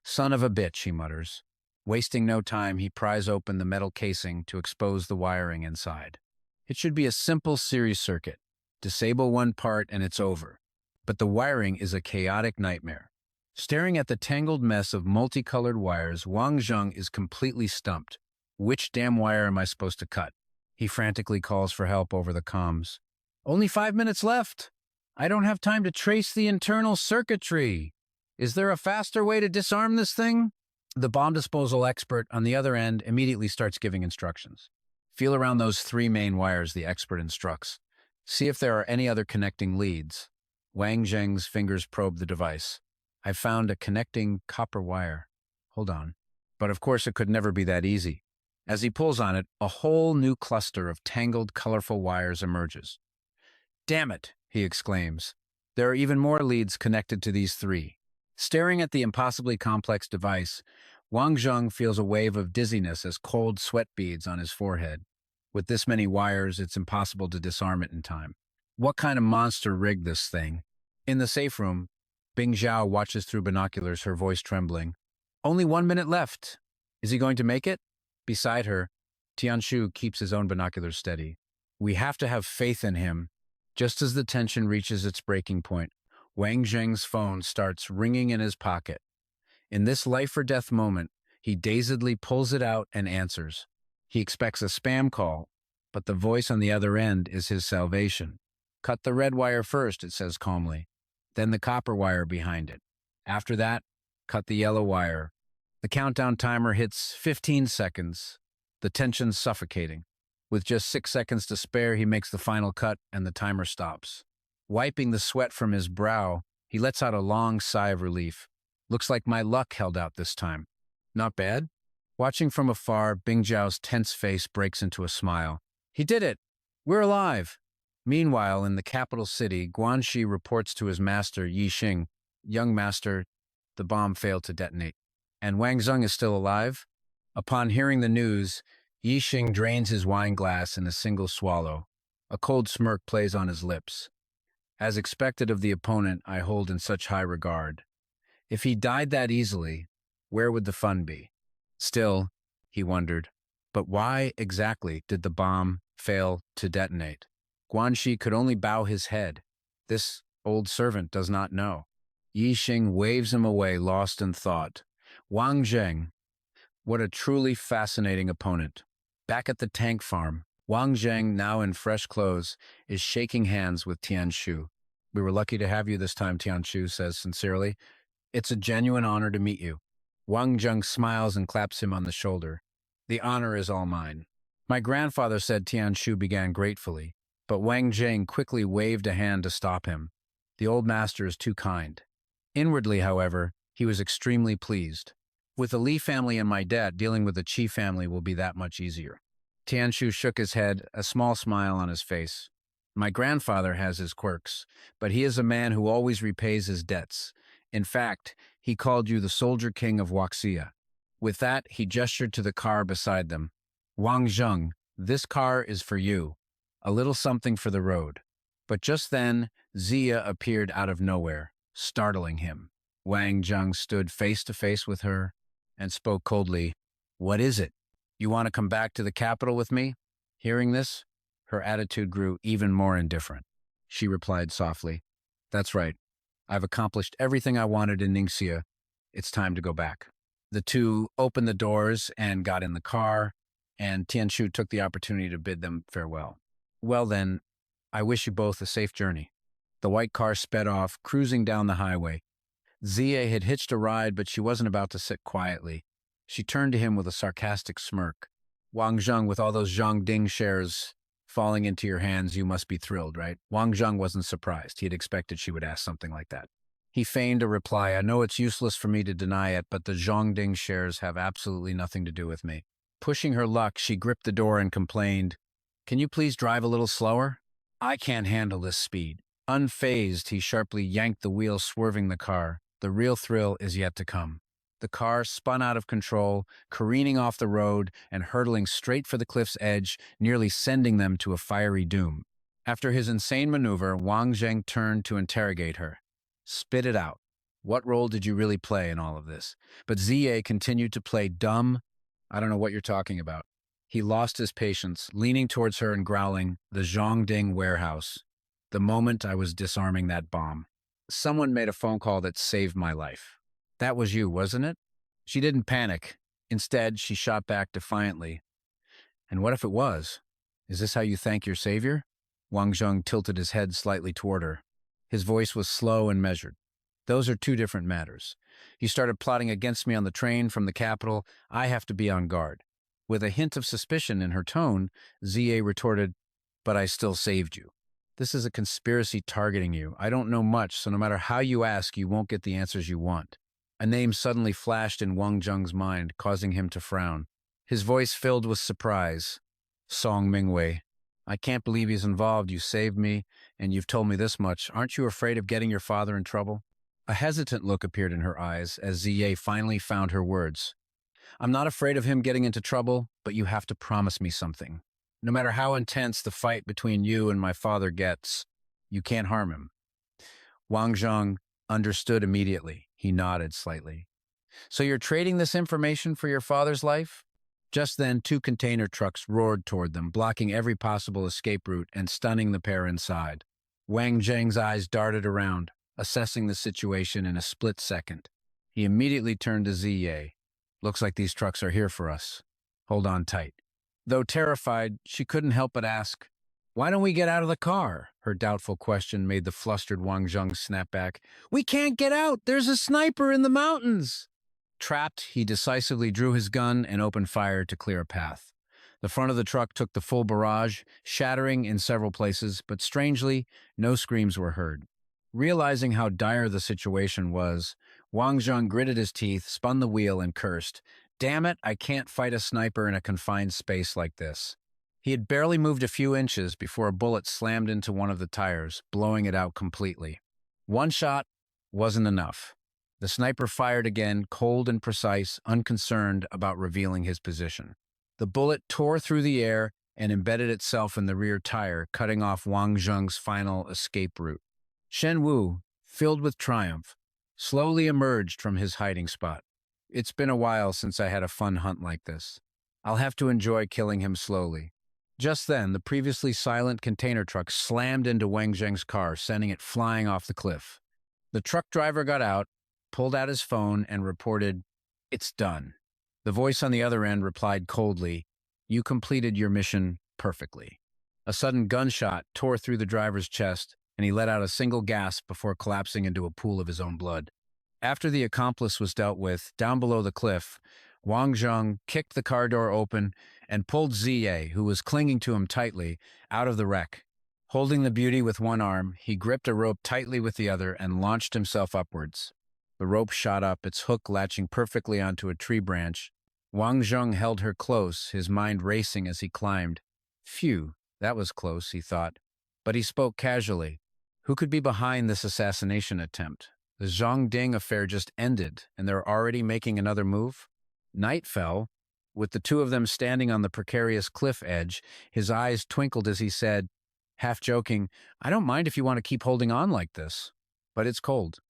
"Son of a bitch," he mutters. Wasting no time, he pries open the metal casing to expose the wiring inside. It should be a simple series circuit. Disable one part and it's over. But the wiring is a chaotic nightmare. Staring at the tangled mess of multicolored wires, Wang Zheng is completely stumped. Which damn wire am I supposed to cut? He frantically calls for help over the comms. "Only 5 minutes left. I don't have time to trace the internal circuitry. Is there a faster way to disarm this thing?" The bomb disposal expert on the other end immediately starts giving instructions. "Feel around those 3 main wires," the expert instructs. "See if there are any other connecting leads." Wang Zheng's fingers probe the device. "I've found a connecting copper wire. Hold on." But of course it could never be that easy. As he pulls on it, a whole new cluster of tangled, colorful wires emerges. "Damn it," he exclaims. "There are even more leads connected to these 3. Staring at the impossibly complex device, Wang Zheng feels a wave of dizziness as cold sweat beads on his forehead. With this many wires, it's impossible to disarm it in time. What kind of monster rigged this thing? In the safe room, Bing Zhao watches through binoculars, her voice trembling. "Only 1 minute left. Is he going to make it?" Beside her, Tianshu keeps his own binoculars steady. "We have to have faith in him." Just as the tension reaches its breaking point, Wang Zheng's phone starts ringing in his pocket. In this life-or-death moment, he dazedly pulls it out and answers. He expects a spam call, but the voice on the other end is his salvation. "Cut the red wire first," it says calmly. "Then the copper wire behind it. After that, cut the yellow wire." The countdown timer hits 15 seconds, the tension suffocating. With just 6 seconds to spare, he makes the final cut and the timer stops. Wiping the sweat from his brow, he lets out a long sigh of relief. "Looks like my luck held out this time. Not bad?" Watching from afar, Bing Zhao's tense face breaks into a smile. "He did it! We're alive!" Meanwhile, in the capital city, Guanxi reports to his master, Yi Xing. "Young master, the bomb failed to detonate. And Wang Zheng is still alive?" Upon hearing the news, Yi Xing drains his wine glass in a single swallow. A cold smirk plays on his lips. "As expected of the opponent I hold in such high regard. If he died that easily, where would the fun be?" Still, he wondered, but why exactly did the bomb fail to detonate? Guanxi could only bow his head. This old servant does not know. Yi Xing waves him away, lost in thought. "Wang Zheng, What a truly fascinating opponent. Back at the tank farm, Wang Zheng, now in fresh clothes, is shaking hands with Tianshu. We were lucky to have you this time, Tianshu says sincerely. It's a genuine honor to meet you. Wang Jung smiles and claps him on the shoulder. The honor is all mine. My grandfather said, Tianshu began gratefully, but Wang Zheng quickly waved a hand to stop him. The old master is too kind. Inwardly, however, he was extremely pleased. With the Li family and my dad, dealing with the Qi family will be that much easier. Tianshu shook his head, a small smile on his face. My grandfather has his quirks, but he is a man who always repays his debts. In fact, he called you the soldier king of Wuxia. With that, he gestured to the car beside them. Wang Zheng, this car is for you. A little something for the road. But just then, Zia appeared out of nowhere, startling him. Wang Zheng stood face to face with her and spoke coldly. What is it? You want to come back to the capital with me? Hearing this, her attitude grew even more indifferent. She replied softly, That's right. I've accomplished everything I wanted in Ningxia. It's time to go back. The two opened the doors and got in the car, and Tianshu took the opportunity to bid them farewell. Well then, I wish you both a safe journey. The white car sped off, cruising down the highway. Zia had hitched a ride, but she wasn't about to sit quietly. She turned to him with a sarcastic smirk. Wang Zheng, with all those Zhongding shares falling into your hands, you must be thrilled, right? Wang Zheng wasn't surprised. He had expected she would ask something like that. He feigned a reply. I know it's useless for me to deny it, but the Zhongding shares have absolutely nothing to do with me. Pushing her luck, she gripped the door and complained, Can you please drive a little slower? I can't handle this speed. Unfazed, he sharply yanked the wheel, swerving the car. The real thrill is yet to come. The car spun out of control, careening off the road and hurtling straight for the cliff's edge, nearly sending them to a fiery doom. After his insane maneuver, Wang Zheng turned to interrogate her. Spit it out. What role did you really play in all of this? But Zia continued to play dumb. I don't know what you're talking about. He lost his patience, leaning towards her and growling, the Zhongding warehouse. The moment I was disarming that bomb. Someone made a phone call that saved my life. That was you, wasn't it? She didn't panic. Instead, she shot back defiantly. And what if it was? Is this how you thank your savior? Wang Zheng tilted his head slightly toward her. His voice was slow and measured. Those are two different matters. You started plotting against me on the train from the capital. I have to be on guard. With a hint of suspicion in her tone, Zia retorted, But I still saved you. This is a conspiracy targeting you. I don't know much, so no matter how you ask, you won't get the answers you want. A name suddenly flashed in Wang Zheng's mind, causing him to frown. His voice filled with surprise. Song Mingwei. I can't believe he's involved. You saved me, and you've told me this much. Aren't you afraid of getting your father in trouble? A hesitant look appeared in her eyes as Zia finally found her words. I'm not afraid of him getting into trouble, but you have to promise me something. No matter how intense the fight between you and my father gets, you can't harm him. Wang Zheng understood immediately. He nodded slightly. So you're trading this information for your father's life? Just then, two container trucks roared toward them, blocking every possible escape route and stunning the pair inside. Wang Zheng's eyes darted around, assessing the situation in a split second. He immediately turned to Ziye. Looks like these trucks are here for us. Hold on tight. Though terrified, she couldn't help but ask, Why don't we get out of the car? Her doubtful question made the flustered Wang Zheng snap back. We can't get out! There's a sniper in the mountains! Trapped, he decisively drew his gun and opened fire to clear a path. The front of the truck took the full barrage, shattering in several places, but strangely, no screams were heard. Realizing how dire the situation was, Wang Zheng gritted his teeth, spun the wheel, and cursed. Damn it, I can't fight a sniper in a confined space like this. He had barely moved a few inches before a bullet slammed into one of the tires, blowing it out completely. One shot wasn't enough. The sniper fired again, cold and precise, unconcerned about revealing his position. The bullet tore through the air and embedded itself in the rear tire, cutting off Wang Zheng's final escape route. Shen Wu, filled with triumph, slowly emerged from his hiding spot. It's been a while since I had a fun hunt like this. I'll have to enjoy killing him slowly. Just then, the previously silent container truck slammed into Wang Zheng's car, sending it flying off the cliff. The truck driver got out, pulled out his phone, and reported, It's done. The voice on the other end replied coldly, "You completed your mission perfectly." A sudden gunshot tore through the driver's chest, and he let out a single gasp before collapsing into a pool of his own blood. After the accomplice was dealt with, down below the cliff, Wang Zheng kicked the car door open and pulled Ziye, who was clinging to him tightly, out of the wreck. Holding the beauty with one arm, he gripped a rope tightly with the other and launched himself upwards. The rope shot up, its hook latching perfectly onto a tree branch. Wang Zheng held her close, his mind racing as he climbed. Phew, that was close, he thought. But he spoke casually. Who could be behind this assassination attempt? The Zhongding affair just ended, and they're already making another move? Night fell. With the two of them standing on the precarious cliff edge, his eyes twinkled as he said, half joking, "I don't mind if you want to keep holding on like this. But it's cold,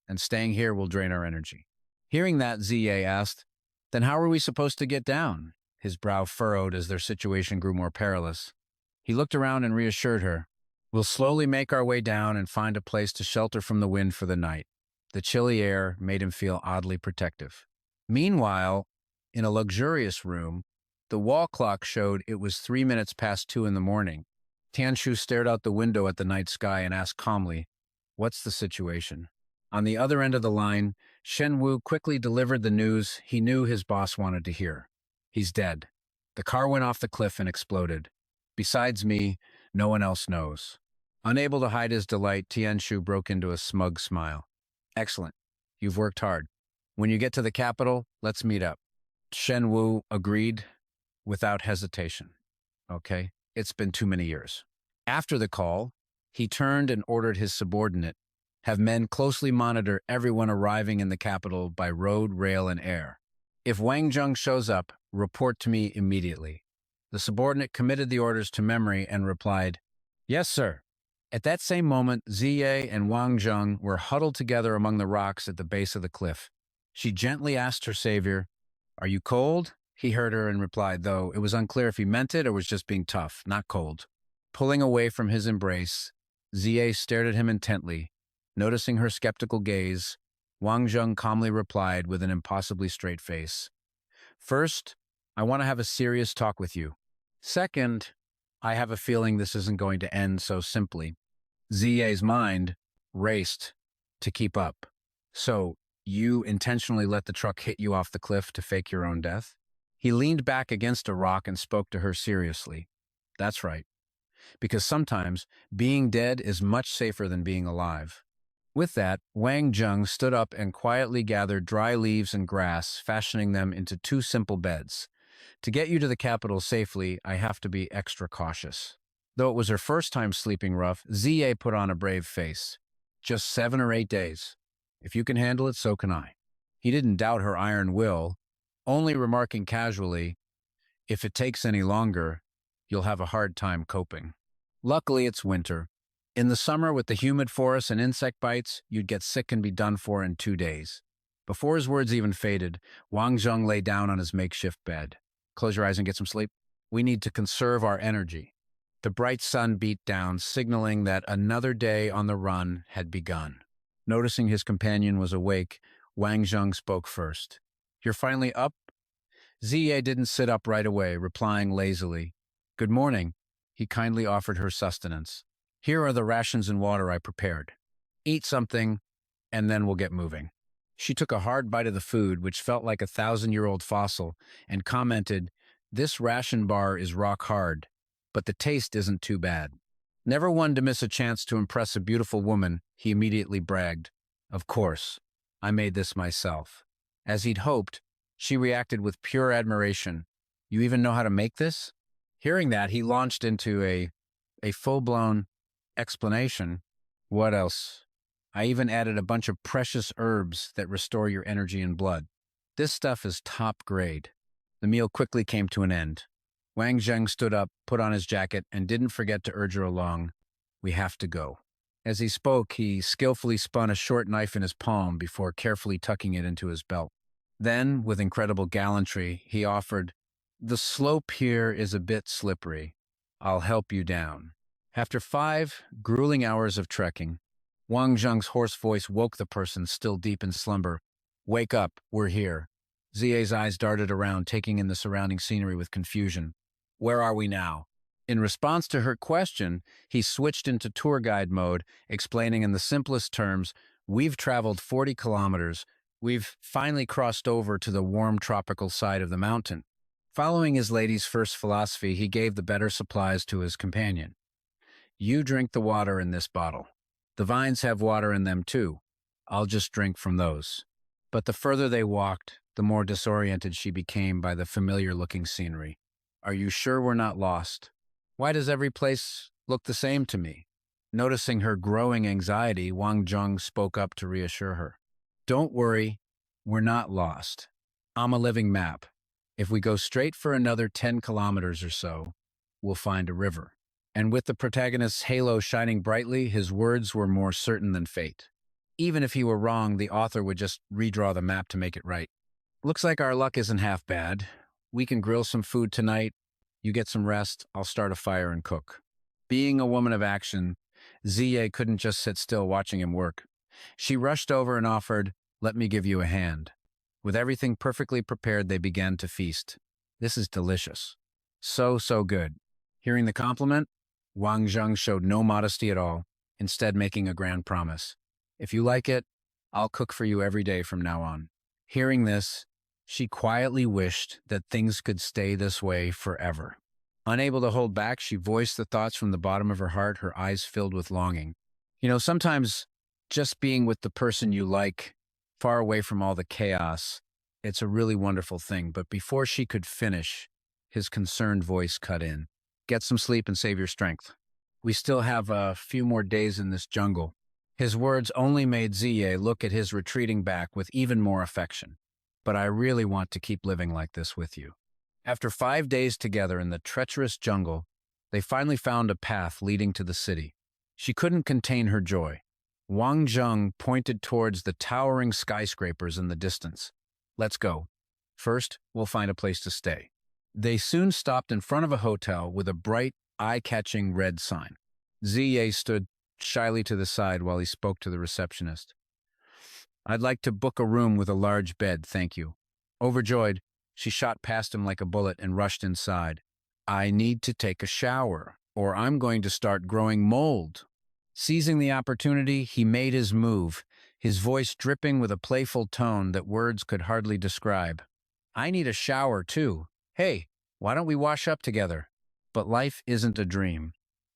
and staying here will drain our energy." Hearing that, Ziye asked, "Then how are we supposed to get down?" His brow furrowed as their situation grew more perilous. He looked around and reassured her. "We'll slowly make our way down and find a place to shelter from the wind for the night." The chilly air made him feel oddly protective. Meanwhile, in a luxurious room, the wall clock showed it was 3 minutes past 2 in the morning. Tianshu stared out the window at the night sky and asked calmly, "What's the situation?" On the other end of the line, Shen Wu quickly delivered the news he knew his boss wanted to hear. "He's dead. The car went off the cliff and exploded. Besides me, no one else knows." Unable to hide his delight, Tianshu broke into a smug smile. "Excellent. You've worked hard. When you get to the capital, let's meet up." Shen Wu agreed without hesitation. "Okay, it's been too many years." After the call, he turned and ordered his subordinate, "Have men closely monitor everyone arriving in the capital by road, rail, and air. If Wang Zheng shows up, report to me immediately." The subordinate committed the orders to memory and replied, "Yes, sir." At that same moment, Ziye and Wang Zheng were huddled together among the rocks at the base of the cliff. She gently asked her savior, "Are you cold?" He heard her and replied, though it was unclear if he meant it or was just being tough, "Not cold." Pulling away from his embrace, Ziye stared at him intently. Noticing her skeptical gaze, Wang Zheng calmly replied with an impossibly straight face, "First, I want to have a serious talk with you. Second, I have a feeling this isn't going to end so simply." Ziye's mind raced to keep up. "So, you intentionally let the truck hit you off the cliff to fake your own death?" He leaned back against a rock and spoke to her seriously. "That's right. Because sometimes being dead is much safer than being alive." With that, Wang Zheng stood up and quietly gathered dry leaves and grass, fashioning them into 2 simple beds. "To get you to the capital safely, I have to be extra cautious." Though it was her first time sleeping rough, Ziye put on a brave face. "Just 7 or 8 days. If you can handle it, so can I." He didn't doubt her iron will, only remarking casually, "If it takes any longer, you'll have a hard time coping." Luckily, it's winter. In the summer, with the humid forests and insect bites, you'd get sick and be done for in 2 days. Before his words even faded, Wang Zheng lay down on his makeshift bed. "Close your eyes and get some sleep. We need to conserve our energy." The bright sun beat down, signaling that another day on the run had begun. Noticing his companion was awake, Wang Zheng spoke first. "You're finally up?" Ziye didn't sit up right away, replying lazily. "Good morning." He kindly offered her sustenance. "Here are the rations and water I prepared. Eat something, and then we'll get moving." She took a hard bite of the food, which felt like a 1,000-year-old fossil, and commented, "This ration bar is rock hard, but the taste isn't too bad." Never one to miss a chance to impress a beautiful woman, he immediately bragged, "Of course, I made this myself." As he'd hoped, she reacted with pure admiration. "You even know how to make this?" Hearing that, he launched into a full-blown explanation. "What else? I even added a bunch of precious herbs that restore your energy and blood. This stuff is top grade." The meal quickly came to an end. Wang Zheng stood up, put on his jacket, and didn't forget to urge her along. "We have to go." As he spoke, he skillfully spun a short knife in his palm before carefully tucking it into his belt. Then, with incredible gallantry, he offered, "The slope here is a bit slippery. I'll help you down." After 5 grueling hours of trekking, Wang Zheng's hoarse voice woke the person still deep in slumber. "Wake up, we're here." Zia's eyes darted around, taking in the surrounding scenery with confusion. Where are we now? In response to her question, he switched into tour guide mode, explaining in the simplest terms, we've traveled 40 kilometers. We've finally crossed over to the warm tropical side of the mountain. Following his lady's first philosophy, he gave the better supplies to his companion. You drink the water in this bottle. The vines have water in them too. I'll just drink from those. But the further they walked, the more disoriented she became by the familiar-looking scenery. Are you sure we're not lost? Why does every place look the same to me? Noticing her growing anxiety, Wang Zheng spoke up to reassure her. Don't worry, we're not lost. I'm a living map. If we go straight for another 10 kilometers or so, we'll find a river. And with the protagonist's halo shining brightly, his words were more certain than fate. Even if he were wrong, the author would just redraw the map to make it right. Looks like our luck isn't half bad. We can grill some food tonight. You get some rest. I'll start a fire and cook. Being a woman of action, Ziye couldn't just sit still watching him work. She rushed over and offered, "Let me give you a hand." With everything perfectly prepared, they began to feast. This is delicious. So good. Hearing the compliment, Wang Zheng showed no modesty at all, instead making a grand promise. If you like it, I'll cook for you every day from now on. Hearing this, she quietly wished that things could stay this way forever. Unable to hold back, she voiced the thoughts from the bottom of her heart, her eyes filled with longing. Sometimes just being with the person you like, far away from all the chaos, it's a really wonderful thing. But before she could finish, his concerned voice cut in. Get some sleep and save your strength. We still have a few more days in this jungle. His words only made Ziye look at his retreating back with even more affection. But I really want to keep living like this with you. After 5 days together in the treacherous jungle, they finally found a path leading to the city. She couldn't contain her joy. Wang Zheng pointed towards the towering skyscrapers in the distance. Let's go. First, we'll find a place to stay. They soon stopped in front of a hotel with a bright, eye-catching red sign. Ziye stood shyly to the side while he spoke to the receptionist. I'd like to book a room with a large bed, thank you. Overjoyed, she shot past him like a bullet and rushed inside. I need to take a shower, or I'm going to start growing mold. Seizing the opportunity, he made his move, his voice dripping with a playful tone that words could hardly describe. I need a shower, too. Hey, why don't we wash up together? But life isn't a dream.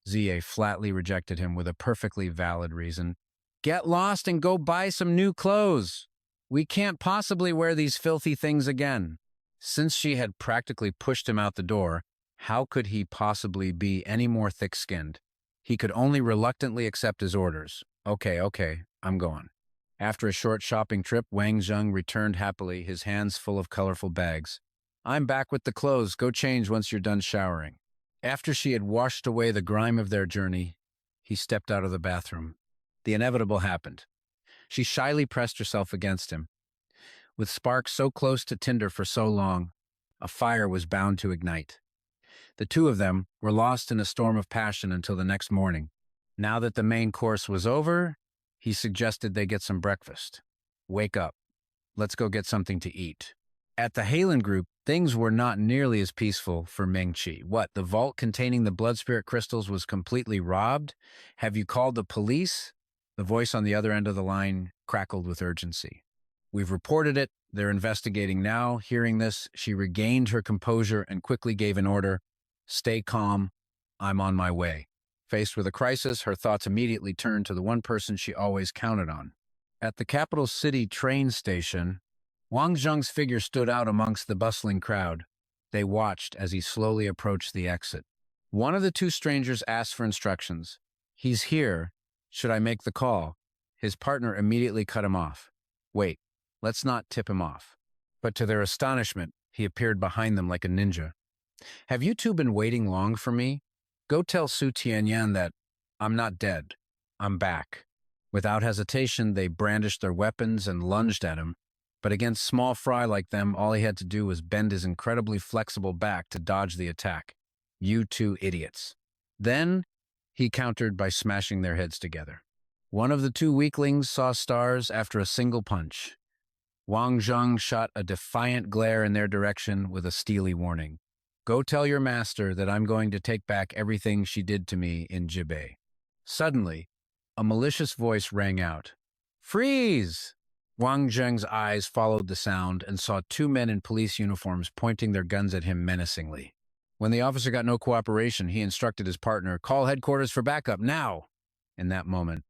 Ziye flatly rejected him with a perfectly valid reason. Get lost and go buy some new clothes. We can't possibly wear these filthy things again. Since she had practically pushed him out the door, how could he possibly be any more thick-skinned? He could only reluctantly accept his orders. Okay, I'm going. After a short shopping trip, Wang Zheng returned happily, his hands full of colorful bags. I'm back with the clothes. Go change once you're done showering. After she had washed away the grime of their journey, he stepped out of the bathroom. The inevitable happened. She shyly pressed herself against him. With sparks so close to tinder for so long, a fire was bound to ignite. The two of them were lost in a storm of passion until the next morning. Now that the main course was over, he suggested they get some breakfast. Wake up. Let's go get something to eat. At the Halen group, things were not nearly as peaceful for Mengqi. What, the vault containing the blood spirit crystals was completely robbed? Have you called the police? The voice on the other end of the line crackled with urgency. We've reported it. They're investigating now. Hearing this, she regained her composure and quickly gave an order. Stay calm. I'm on my way. Faced with a crisis, her thoughts immediately turned to the one person she always counted on. At the capital city train station, Wang Zheng's figure stood out amongst the bustling crowd. They watched as he slowly approached the exit. One of the two strangers asked for instructions. He's here. Should I make the call? His partner immediately cut him off. Wait, let's not tip him off. But to their astonishment, he appeared behind them like a ninja. Have you two been waiting long for me? Go tell Su Tianyan that I'm not dead. I'm back. Without hesitation, they brandished their weapons and lunged at him. But against small fry like them, all he had to do was bend his incredibly flexible back to dodge the attack. You two idiots. Then he countered by smashing their heads together. One of the two weaklings saw stars after a single punch. Wang Zheng shot a defiant glare in their direction with a steely warning. Go tell your master that I'm going to take back everything she did to me in Jibei. Suddenly, a malicious voice rang out. Freeze! Wang Zheng's eyes followed the sound and saw two men in police uniforms pointing their guns at him menacingly. When the officer got no cooperation, he instructed his partner, call headquarters for backup, now! In that moment,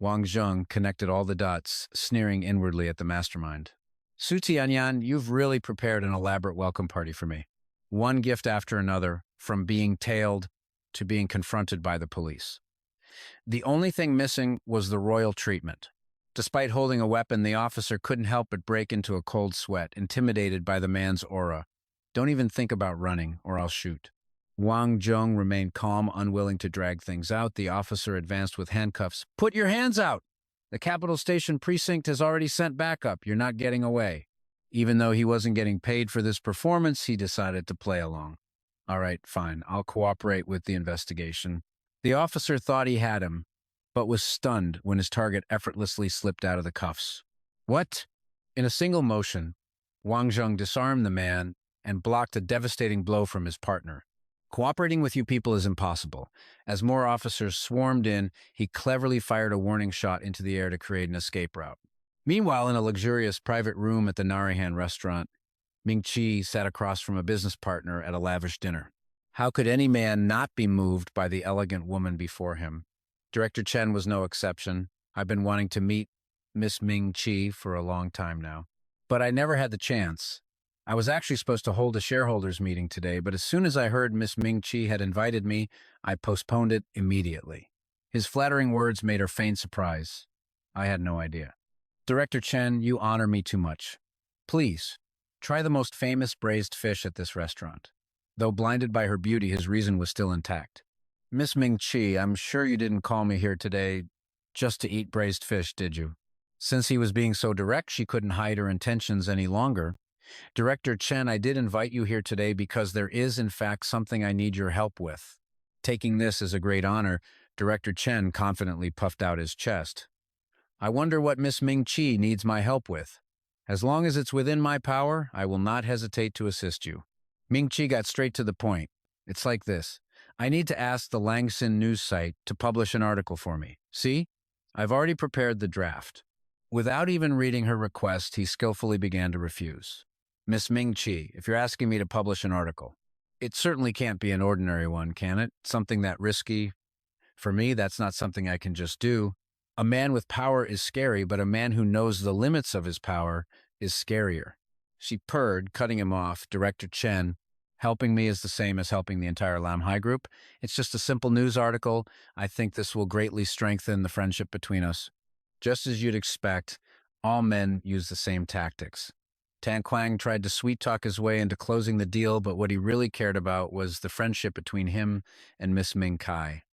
Wang Zheng connected all the dots, sneering inwardly at the mastermind. Su Tianyan, you've really prepared an elaborate welcome party for me. One gift after another, from being tailed to being confronted by the police. The only thing missing was the royal treatment. Despite holding a weapon, the officer couldn't help but break into a cold sweat, intimidated by the man's aura. Don't even think about running, or I'll shoot. Wang Zheng remained calm, unwilling to drag things out. The officer advanced with handcuffs. Put your hands out! The Capital Station precinct has already sent backup. You're not getting away. Even though he wasn't getting paid for this performance, he decided to play along. All right, fine. I'll cooperate with the investigation. The officer thought he had him, but was stunned when his target effortlessly slipped out of the cuffs. What? In a single motion, Wang Zheng disarmed the man and blocked a devastating blow from his partner. Cooperating with you people is impossible. As more officers swarmed in, he cleverly fired a warning shot into the air to create an escape route. Meanwhile, in a luxurious private room at the Narahan restaurant, Ming-Chi sat across from a business partner at a lavish dinner. How could any man not be moved by the elegant woman before him? Director Chen was no exception. I've been wanting to meet Miss Ming-Chi for a long time now, but I never had the chance. I was actually supposed to hold a shareholders meeting today, but as soon as I heard Miss Ming-Chi had invited me, I postponed it immediately. His flattering words made her feign surprise. I had no idea. Director Chen, you honor me too much. Please, try the most famous braised fish at this restaurant. Though blinded by her beauty, his reason was still intact. Miss Ming-Chi, I'm sure you didn't call me here today just to eat braised fish, did you? Since he was being so direct, she couldn't hide her intentions any longer. Director Chen, I did invite you here today because there is, in fact, something I need your help with. Taking this as a great honor, Director Chen confidently puffed out his chest. I wonder what Miss Ming-Chi needs my help with. As long as it's within my power, I will not hesitate to assist you. Ming-Chi got straight to the point. It's like this. I need to ask the Langsin news site to publish an article for me. See? I've already prepared the draft. Without even reading her request, he skillfully began to refuse. Miss Ming-Chi, if you're asking me to publish an article, it certainly can't be an ordinary one, can it? Something that risky? For me, that's not something I can just do. A man with power is scary, but a man who knows the limits of his power is scarier. She purred, cutting him off. Director Chen, helping me is the same as helping the entire Lam Hai group. It's just a simple news article. I think this will greatly strengthen the friendship between us. Just as you'd expect, all men use the same tactics. Tan Quang tried to sweet-talk his way into closing the deal, but what he really cared about was the friendship between him and Miss Ming Kai.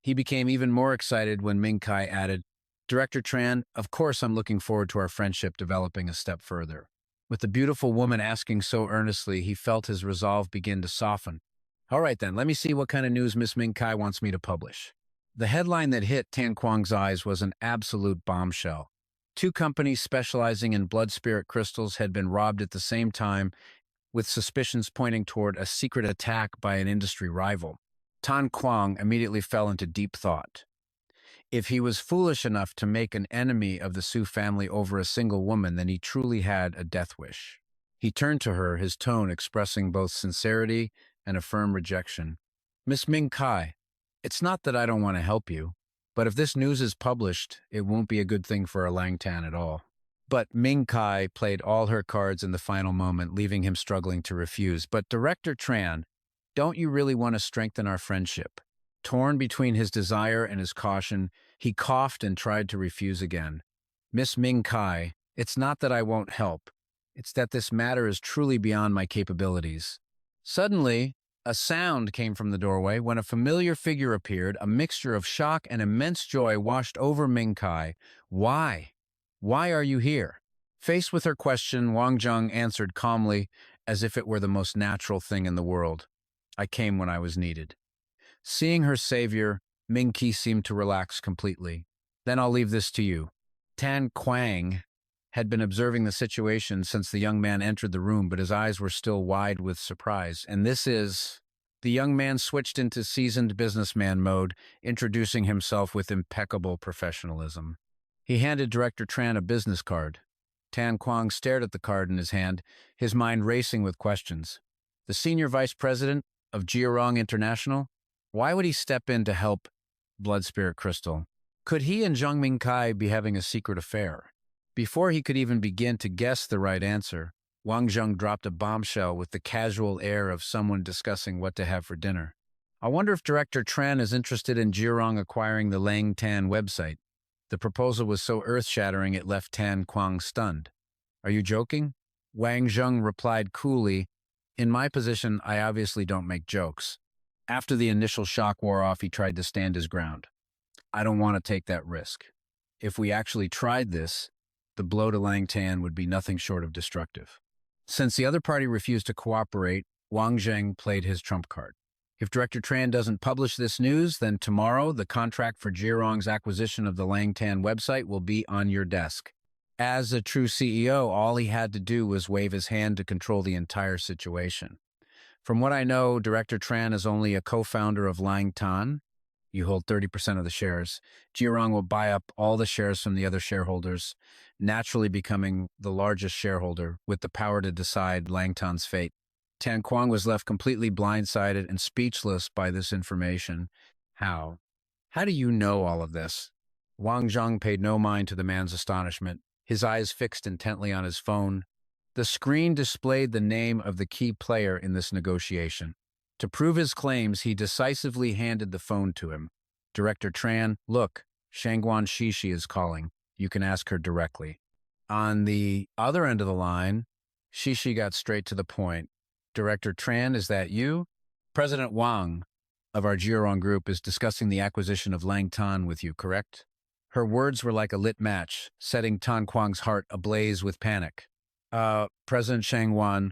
He became even more excited when Ming Kai added, Director Tran, of course I'm looking forward to our friendship developing a step further. With the beautiful woman asking so earnestly, he felt his resolve begin to soften. All right then, let me see what kind of news Miss Ming Kai wants me to publish. The headline that hit Tan Quang's eyes was an absolute bombshell. 2 companies specializing in blood spirit crystals had been robbed at the same time, with suspicions pointing toward a secret attack by an industry rival. Tan Quang immediately fell into deep thought. If he was foolish enough to make an enemy of the Su family over a single woman, then he truly had a death wish. He turned to her, his tone expressing both sincerity and a firm rejection. Miss Ming Kai, it's not that I don't want to help you, but if this news is published, it won't be a good thing for a Langtan at all. But Ming Kai played all her cards in the final moment, leaving him struggling to refuse. But Director Tran, don't you really want to strengthen our friendship? Torn between his desire and his caution, he coughed and tried to refuse again. Miss Ming Kai, it's not that I won't help. It's that this matter is truly beyond my capabilities. Suddenly, a sound came from the doorway. When a familiar figure appeared, a mixture of shock and immense joy washed over Ming Kai. Why? Why are you here? Faced with her question, Wang Zheng answered calmly, as if it were the most natural thing in the world. I came when I was needed. Seeing her savior, Ming Qi seemed to relax completely. Then I'll leave this to you. Tan Quang, had been observing the situation since the young man entered the room, but his eyes were still wide with surprise. And this is... The young man switched into seasoned businessman mode, introducing himself with impeccable professionalism. He handed Director Tran a business card. Tan Kwang stared at the card in his hand, his mind racing with questions. The senior vice president of Jiarong International? Why would he step in to help Blood Spirit Crystal? Could he and Zhang Mingkai be having a secret affair? Before he could even begin to guess the right answer, Wang Zheng dropped a bombshell with the casual air of someone discussing what to have for dinner. I wonder if Director Tran is interested in Jiarong acquiring the Lang Tan website. The proposal was so earth-shattering it left Tan Kwang stunned. Are you joking? Wang Zheng replied coolly, in my position, I obviously don't make jokes. After the initial shock wore off, he tried to stand his ground. I don't want to take that risk. If we actually tried this, the blow to Lang Tan would be nothing short of destructive. Since the other party refused to cooperate, Wang Zheng played his trump card. If Director Tran doesn't publish this news, then tomorrow the contract for Jiarong's acquisition of the Lang Tan website will be on your desk. As a true CEO, all he had to do was wave his hand to control the entire situation. From what I know, Director Tran is only a co-founder of Lang Tan. You hold 30% of the shares. Jiarong will buy up all the shares from the other shareholders, naturally becoming the largest shareholder with the power to decide Lang Tan's fate. Tan Kwang was left completely blindsided and speechless by this information. How? How do you know all of this? Wang Zheng paid no mind to the man's astonishment, his eyes fixed intently on his phone. The screen displayed the name of the key player in this negotiation. To prove his claims, he decisively handed the phone to him. Director Tran, look, Shangguan Shishi is calling. You can ask her directly. On the other end of the line, Shishi got straight to the point. Director Tran, is that you? President Wang of our Jiarong group is discussing the acquisition of Lang Tan with you, correct? Her words were like a lit match, setting Tan Kwang's heart ablaze with panic. President Shangguan,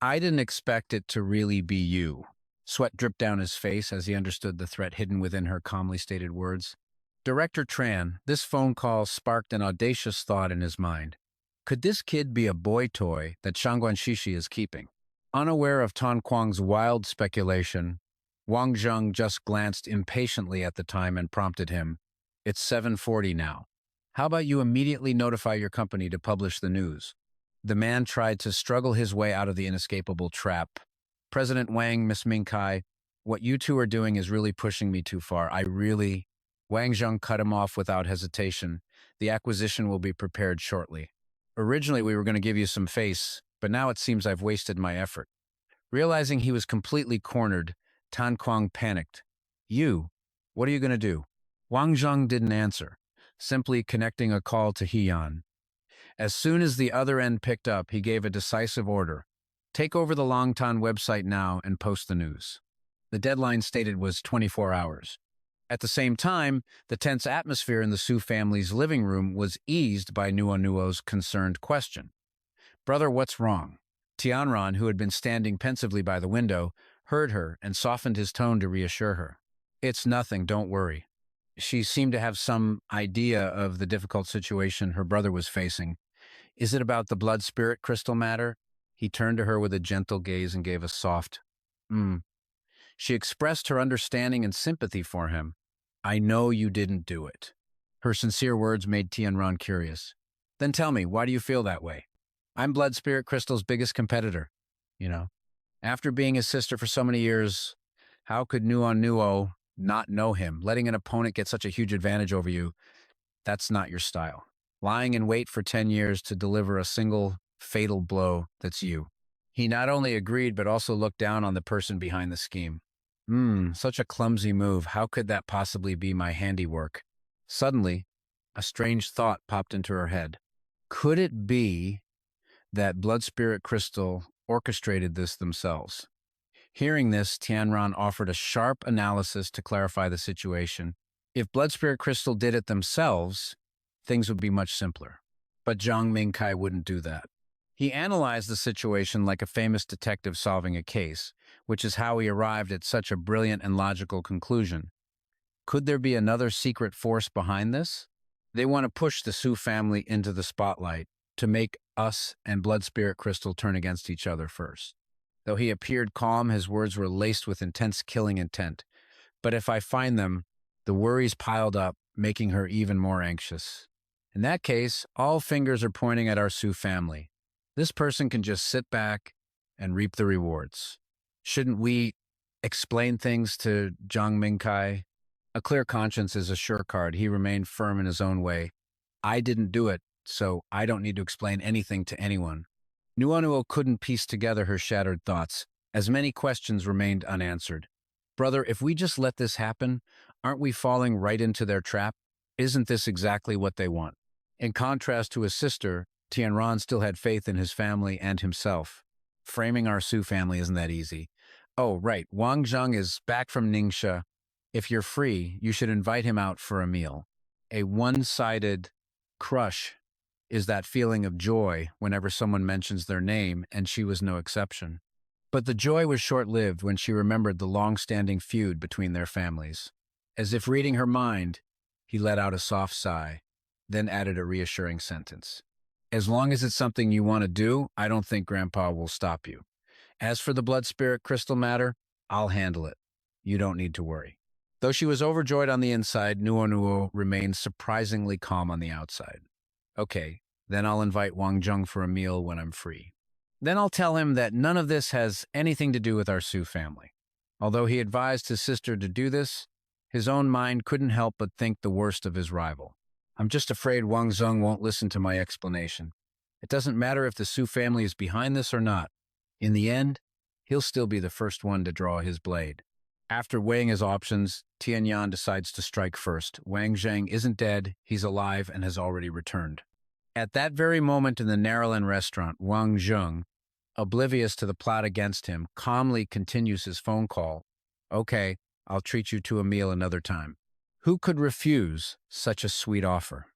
I didn't expect it to really be you. Sweat dripped down his face as he understood the threat hidden within her calmly stated words. Director Tran, this phone call sparked an audacious thought in his mind. Could this kid be a boy toy that Shangguan Shishi is keeping? Unaware of Tan Kwang's wild speculation, Wang Zheng just glanced impatiently at the time and prompted him. It's 7:40 now. How about you immediately notify your company to publish the news? The man tried to struggle his way out of the inescapable trap. President Wang, Miss Mingkai, what you two are doing is really pushing me too far. Wang Zheng cut him off without hesitation. The acquisition will be prepared shortly. Originally, we were going to give you some face, but now it seems I've wasted my effort. Realizing he was completely cornered, Tan Kwang panicked. You? What are you going to do? Wang Zheng didn't answer, simply connecting a call to Heian. As soon as the other end picked up, he gave a decisive order. Take over the Lang Tan website now and post the news. The deadline stated was 24 hours. At the same time, the tense atmosphere in the Su family's living room was eased by Nuo's concerned question. Brother, what's wrong? Tianran, who had been standing pensively by the window, heard her and softened his tone to reassure her. It's nothing, don't worry. She seemed to have some idea of the difficult situation her brother was facing. Is it about the blood spirit crystal matter? He turned to her with a gentle gaze and gave a soft, She expressed her understanding and sympathy for him. I know you didn't do it. Her sincere words made Tianran curious. Then tell me, why do you feel that way? I'm Blood Spirit Crystal's biggest competitor. After being his sister for so many years, how could Nuo not know him? Letting an opponent get such a huge advantage over you, that's not your style. Lying in wait for 10 years to deliver a single fatal blow, that's you. He not only agreed, but also looked down on the person behind the scheme. Such a clumsy move. How could that possibly be my handiwork? Suddenly, a strange thought popped into her head. Could it be that Blood Spirit Crystal orchestrated this themselves? Hearing this, Tianran offered a sharp analysis to clarify the situation. If Blood Spirit Crystal did it themselves, things would be much simpler. But Zhang Mingkai wouldn't do that. He analyzed the situation like a famous detective solving a case, which is how he arrived at such a brilliant and logical conclusion. Could there be another secret force behind this? They want to push the Su family into the spotlight, to make us and Blood Spirit Crystal turn against each other first. Though he appeared calm, his words were laced with intense killing intent. But if I find them, the worries piled up, making her even more anxious. In that case, all fingers are pointing at our Su family. This person can just sit back and reap the rewards. Shouldn't we explain things to Zhang Mingkai? A clear conscience is a sure card. He remained firm in his own way. I didn't do it, so I don't need to explain anything to anyone. Nuonuo couldn't piece together her shattered thoughts, as many questions remained unanswered. Brother, if we just let this happen, aren't we falling right into their trap? Isn't this exactly what they want? In contrast to his sister, Tianran still had faith in his family and himself. Framing our Su family isn't that easy. Oh, right, Wang Zheng is back from Ningxia. If you're free, you should invite him out for a meal. A one-sided crush is that feeling of joy whenever someone mentions their name, and she was no exception. But the joy was short-lived when she remembered the long-standing feud between their families. As if reading her mind, he let out a soft sigh, then added a reassuring sentence. As long as it's something you want to do, I don't think Grandpa will stop you. As for the blood spirit crystal matter, I'll handle it. You don't need to worry. Though she was overjoyed on the inside, Nuonuo remained surprisingly calm on the outside. Okay, then I'll invite Wang Zheng for a meal when I'm free. Then I'll tell him that none of this has anything to do with our Su family. Although he advised his sister to do this, his own mind couldn't help but think the worst of his rival. I'm just afraid Wang Zheng won't listen to my explanation. It doesn't matter if the Su family is behind this or not. In the end, he'll still be the first one to draw his blade. After weighing his options, Tianyan decides to strike first. Wang Zheng isn't dead, he's alive and has already returned. At that very moment in the Neutralizing restaurant, Wang Zheng, oblivious to the plot against him, calmly continues his phone call. Okay, I'll treat you to a meal another time. Who could refuse such a sweet offer?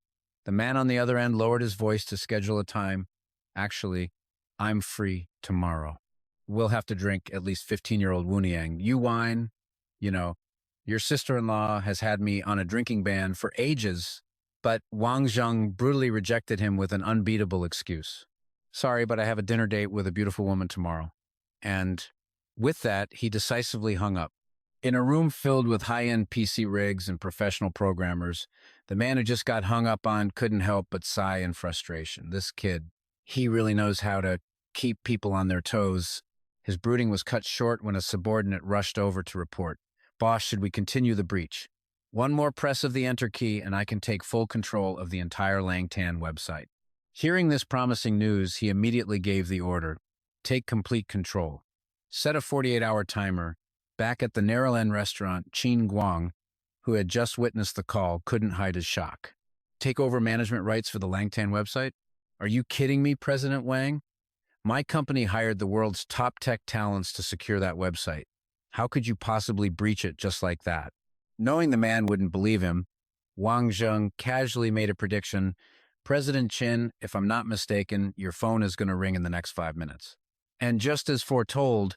The man on the other end lowered his voice to schedule a time. Actually, I'm free tomorrow. We'll have to drink at least 15-year-old Wuniang. You whine. You know, your sister-in-law has had me on a drinking ban for ages, but Wang Zheng brutally rejected him with an unbeatable excuse. Sorry, but I have a dinner date with a beautiful woman tomorrow. And with that, he decisively hung up. In a room filled with high-end PC rigs and professional programmers, the man who just got hung up on couldn't help but sigh in frustration. This kid, he really knows how to keep people on their toes. His brooding was cut short when a subordinate rushed over to report. Boss, should we continue the breach? One more press of the enter key and I can take full control of the entire Langtan website. Hearing this promising news, he immediately gave the order. Take complete control. Set a 48-hour timer. Back at the Neutralizing restaurant, Qin Guang, who had just witnessed the call, couldn't hide his shock. Take over management rights for the Langtan website? Are you kidding me, President Wang? My company hired the world's top tech talents to secure that website. How could you possibly breach it just like that? Knowing the man wouldn't believe him, Wang Zheng casually made a prediction. President Qin, if I'm not mistaken, your phone is going to ring in the next 5 minutes. And just as foretold,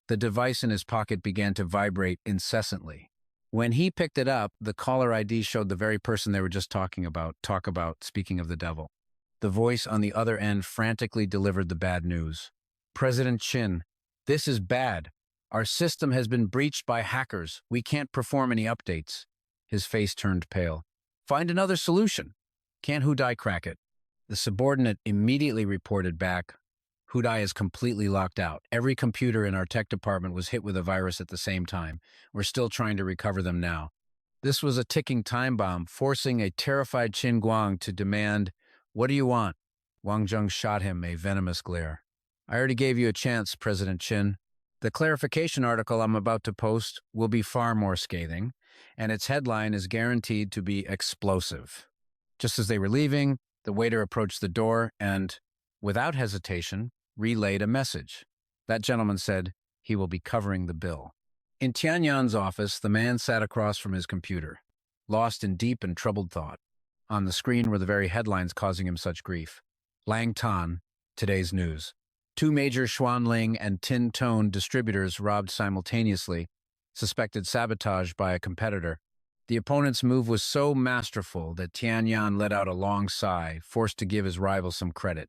the device in his pocket began to vibrate incessantly. When he picked it up, the caller ID showed the very person they were just talking about. Talk about speaking of the devil. The voice on the other end frantically delivered the bad news. President Qin, this is bad. Our system has been breached by hackers. We can't perform any updates. His face turned pale. Find another solution. Can't Hudai crack it? The subordinate immediately reported back. Hudai is completely locked out. Every computer in our tech department was hit with a virus at the same time. We're still trying to recover them now. This was a ticking time bomb, forcing a terrified Qin Guang to demand, "What do you want?" Wang Zheng shot him a venomous glare. I already gave you a chance, President Qin. The clarification article I'm about to post will be far more scathing, and its headline is guaranteed to be explosive. Just as they were leaving, the waiter approached the door and, without hesitation, relayed a message. That gentleman said he will be covering the bill. In Tianyan's office, the man sat across from his computer, lost in deep and troubled thought. On the screen were the very headlines causing him such grief. Lang Tan, today's news. 2 major Xuanling and Tin Tone distributors robbed simultaneously, suspected sabotage by a competitor. The opponent's move was so masterful that Tianyan let out a long sigh, forced to give his rival some credit.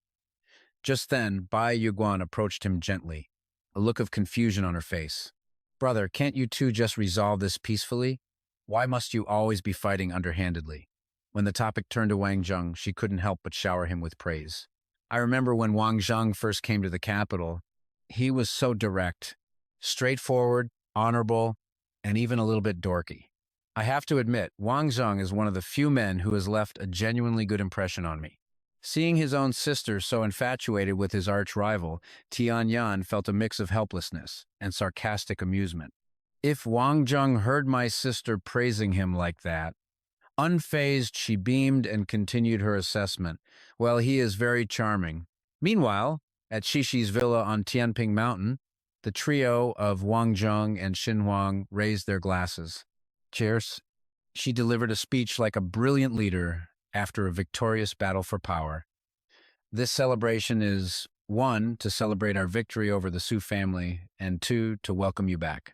Just then, Bai Yuguan approached him gently, a look of confusion on her face. "Brother, can't you two just resolve this peacefully? Why must you always be fighting underhandedly?" When the topic turned to Wang Zheng, she couldn't help but shower him with praise. "I remember when Wang Zheng first came to the capital. He was so direct, straightforward, honorable, and even a little bit dorky. I have to admit, Wang Zheng is one of the few men who has left a genuinely good impression on me." Seeing his own sister so infatuated with his arch-rival, Tianyan felt a mix of helplessness and sarcastic amusement. If Wang Zheng heard my sister praising him like that, unfazed, she beamed and continued her assessment. "Well, he is very charming." Meanwhile, at Shishi's villa on Tianping Mountain, the trio of Wang Zheng and Xin Huang raised their glasses. "Cheers." She delivered a speech like a brilliant leader after a victorious battle for power. "This celebration is, 1, to celebrate our victory over the Su family, and 2, to welcome you back."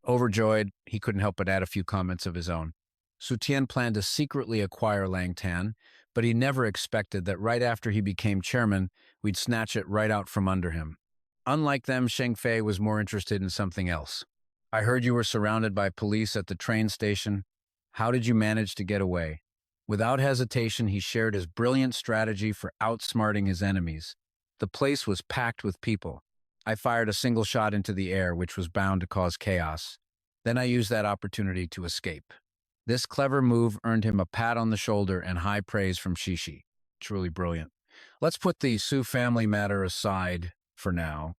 Overjoyed, he couldn't help but add a few comments of his own. Su Tian planned to secretly acquire Lang Tan, but he never expected that right after he became chairman, we'd snatch it right out from under him. Unlike them, Sheng Fei was more interested in something else. "I heard you were surrounded by police at the train station. How did you manage to get away?" Without hesitation, he shared his brilliant strategy for outsmarting his enemies. "The place was packed with people. I fired a single shot into the air, which was bound to cause chaos. Then I used that opportunity to escape." This clever move earned him a pat on the shoulder and high praise from Shishi. Truly brilliant. "Let's put the Su family matter aside for now.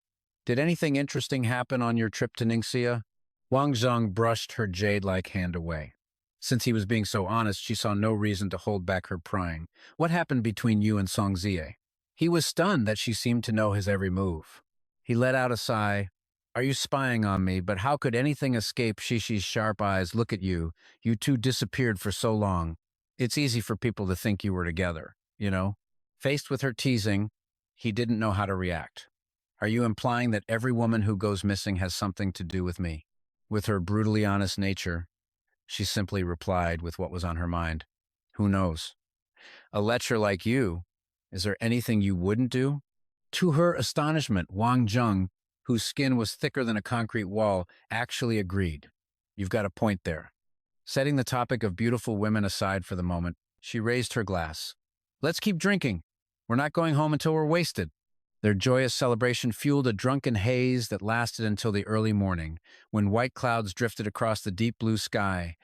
Did anything interesting happen on your trip to Ningxia?" Wang Zheng brushed her jade-like hand away. Since he was being so honest, she saw no reason to hold back her prying. "What happened between you and Song Zie?" He was stunned that she seemed to know his every move. He let out a sigh. "Are you spying on me? But how could anything escape Shishi's sharp eyes? Look at you. You two disappeared for so long. It's easy for people to think you were together, you know?" Faced with her teasing, he didn't know how to react. "Are you implying that every woman who goes missing has something to do with me?" With her brutally honest nature, she simply replied with what was on her mind. "Who knows? A lecher like you, is there anything you wouldn't do?" To her astonishment, Wang Zheng, whose skin was thicker than a concrete wall, actually agreed. "You've got a point there." Setting the topic of beautiful women aside for the moment, she raised her glass. "Let's keep drinking. We're not going home until we're wasted." Their joyous celebration fueled a drunken haze that lasted until the early morning, when white clouds drifted across the deep blue sky.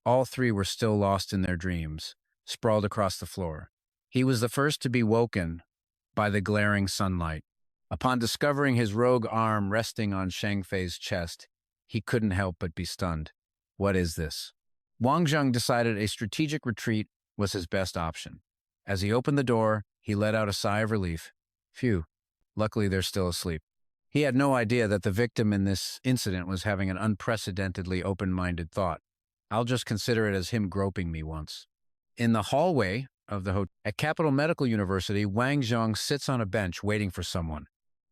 All three were still lost in their dreams, sprawled across the floor. He was the first to be woken by the glaring sunlight. Upon discovering his rogue arm resting on Shang Fei's chest, he couldn't help but be stunned. What is this? Wang Zheng decided a strategic retreat was his best option. As he opened the door, he let out a sigh of relief. Phew, luckily they're still asleep. He had no idea that the victim in this incident was having an unprecedentedly open-minded thought. I'll just consider it as him groping me once. In the hallway of the hotel at Capital Medical University, Wang Zheng sits on a bench waiting for someone.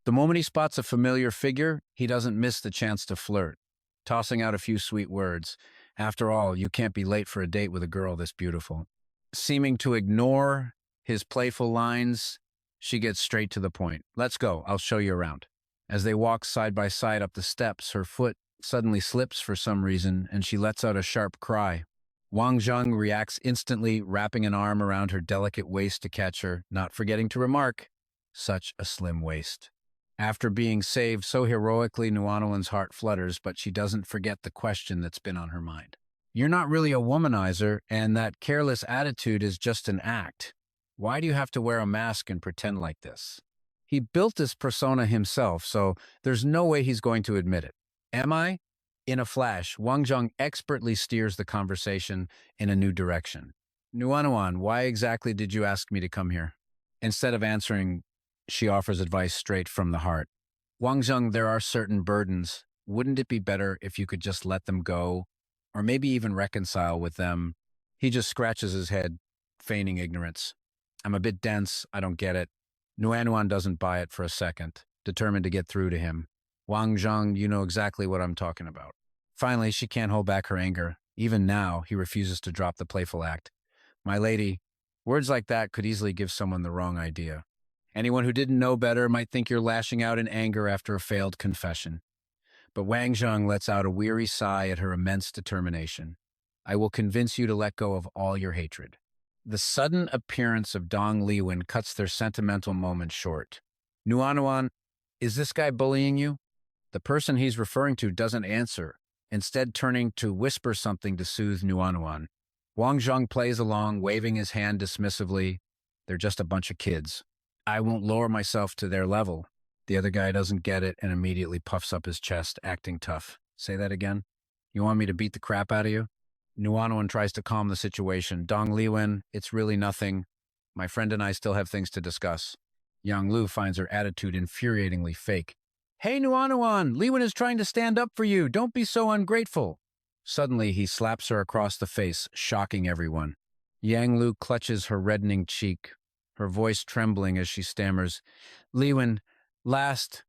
The moment he spots a familiar figure, he doesn't miss the chance to flirt, tossing out a few sweet words. After all, you can't be late for a date with a girl this beautiful. Seeming to ignore his playful lines, she gets straight to the point. Let's go, I'll show you around. As they walk side by side up the steps, her foot suddenly slips for some reason, and she lets out a sharp cry. Wang Zheng reacts instantly, wrapping an arm around her delicate waist to catch her, not forgetting to remark, such a slim waist. After being saved so heroically, Nuanoan's heart flutters, but she doesn't forget the question that's been on her mind. You're not really a womanizer, and that careless attitude is just an act. Why do you have to wear a mask and pretend like this? He built this persona himself, so there's no way he's going to admit it. Am I? In a flash, Wang Zheng expertly steers the conversation in a new direction. Nuanoan, why exactly did you ask me to come here? Instead of answering, she offers advice straight from the heart. Wang Zheng, there are certain burdens. Wouldn't it be better if you could just let them go, or maybe even reconcile with them? He just scratches his head, feigning ignorance. I'm a bit dense, I don't get it. Nuanoan doesn't buy it for a second, determined to get through to him. Wang Zheng, you know exactly what I'm talking about. Finally, she can't hold back her anger. Even now, he refuses to drop the playful act. My lady, words like that could easily give someone the wrong idea. Anyone who didn't know better might think you're lashing out in anger after a failed confession. But Wang Zheng lets out a weary sigh at her immense determination. I will convince you to let go of all your hatred. The sudden appearance of Dong Liwen cuts their sentimental moment short. Nuanuan, is this guy bullying you? The person he's referring to doesn't answer, instead turning to whisper something to soothe Nuanuan. Wang Zheng plays along, waving his hand dismissively. They're just a bunch of kids. I won't lower myself to their level. The other guy doesn't get it and immediately puffs up his chest, acting tough. Say that again? You want me to beat the crap out of you? Nuanuan tries to calm the situation. Dong Liwen, it's really nothing. My friend and I still have things to discuss. Yang Lu finds her attitude infuriatingly fake. Hey, Nuanuan, Liwen is trying to stand up for you. Don't be so ungrateful. Suddenly, he slaps her across the face, shocking everyone. Yang Lu clutches her reddening cheek, her voice trembling as she stammers, Liwen, last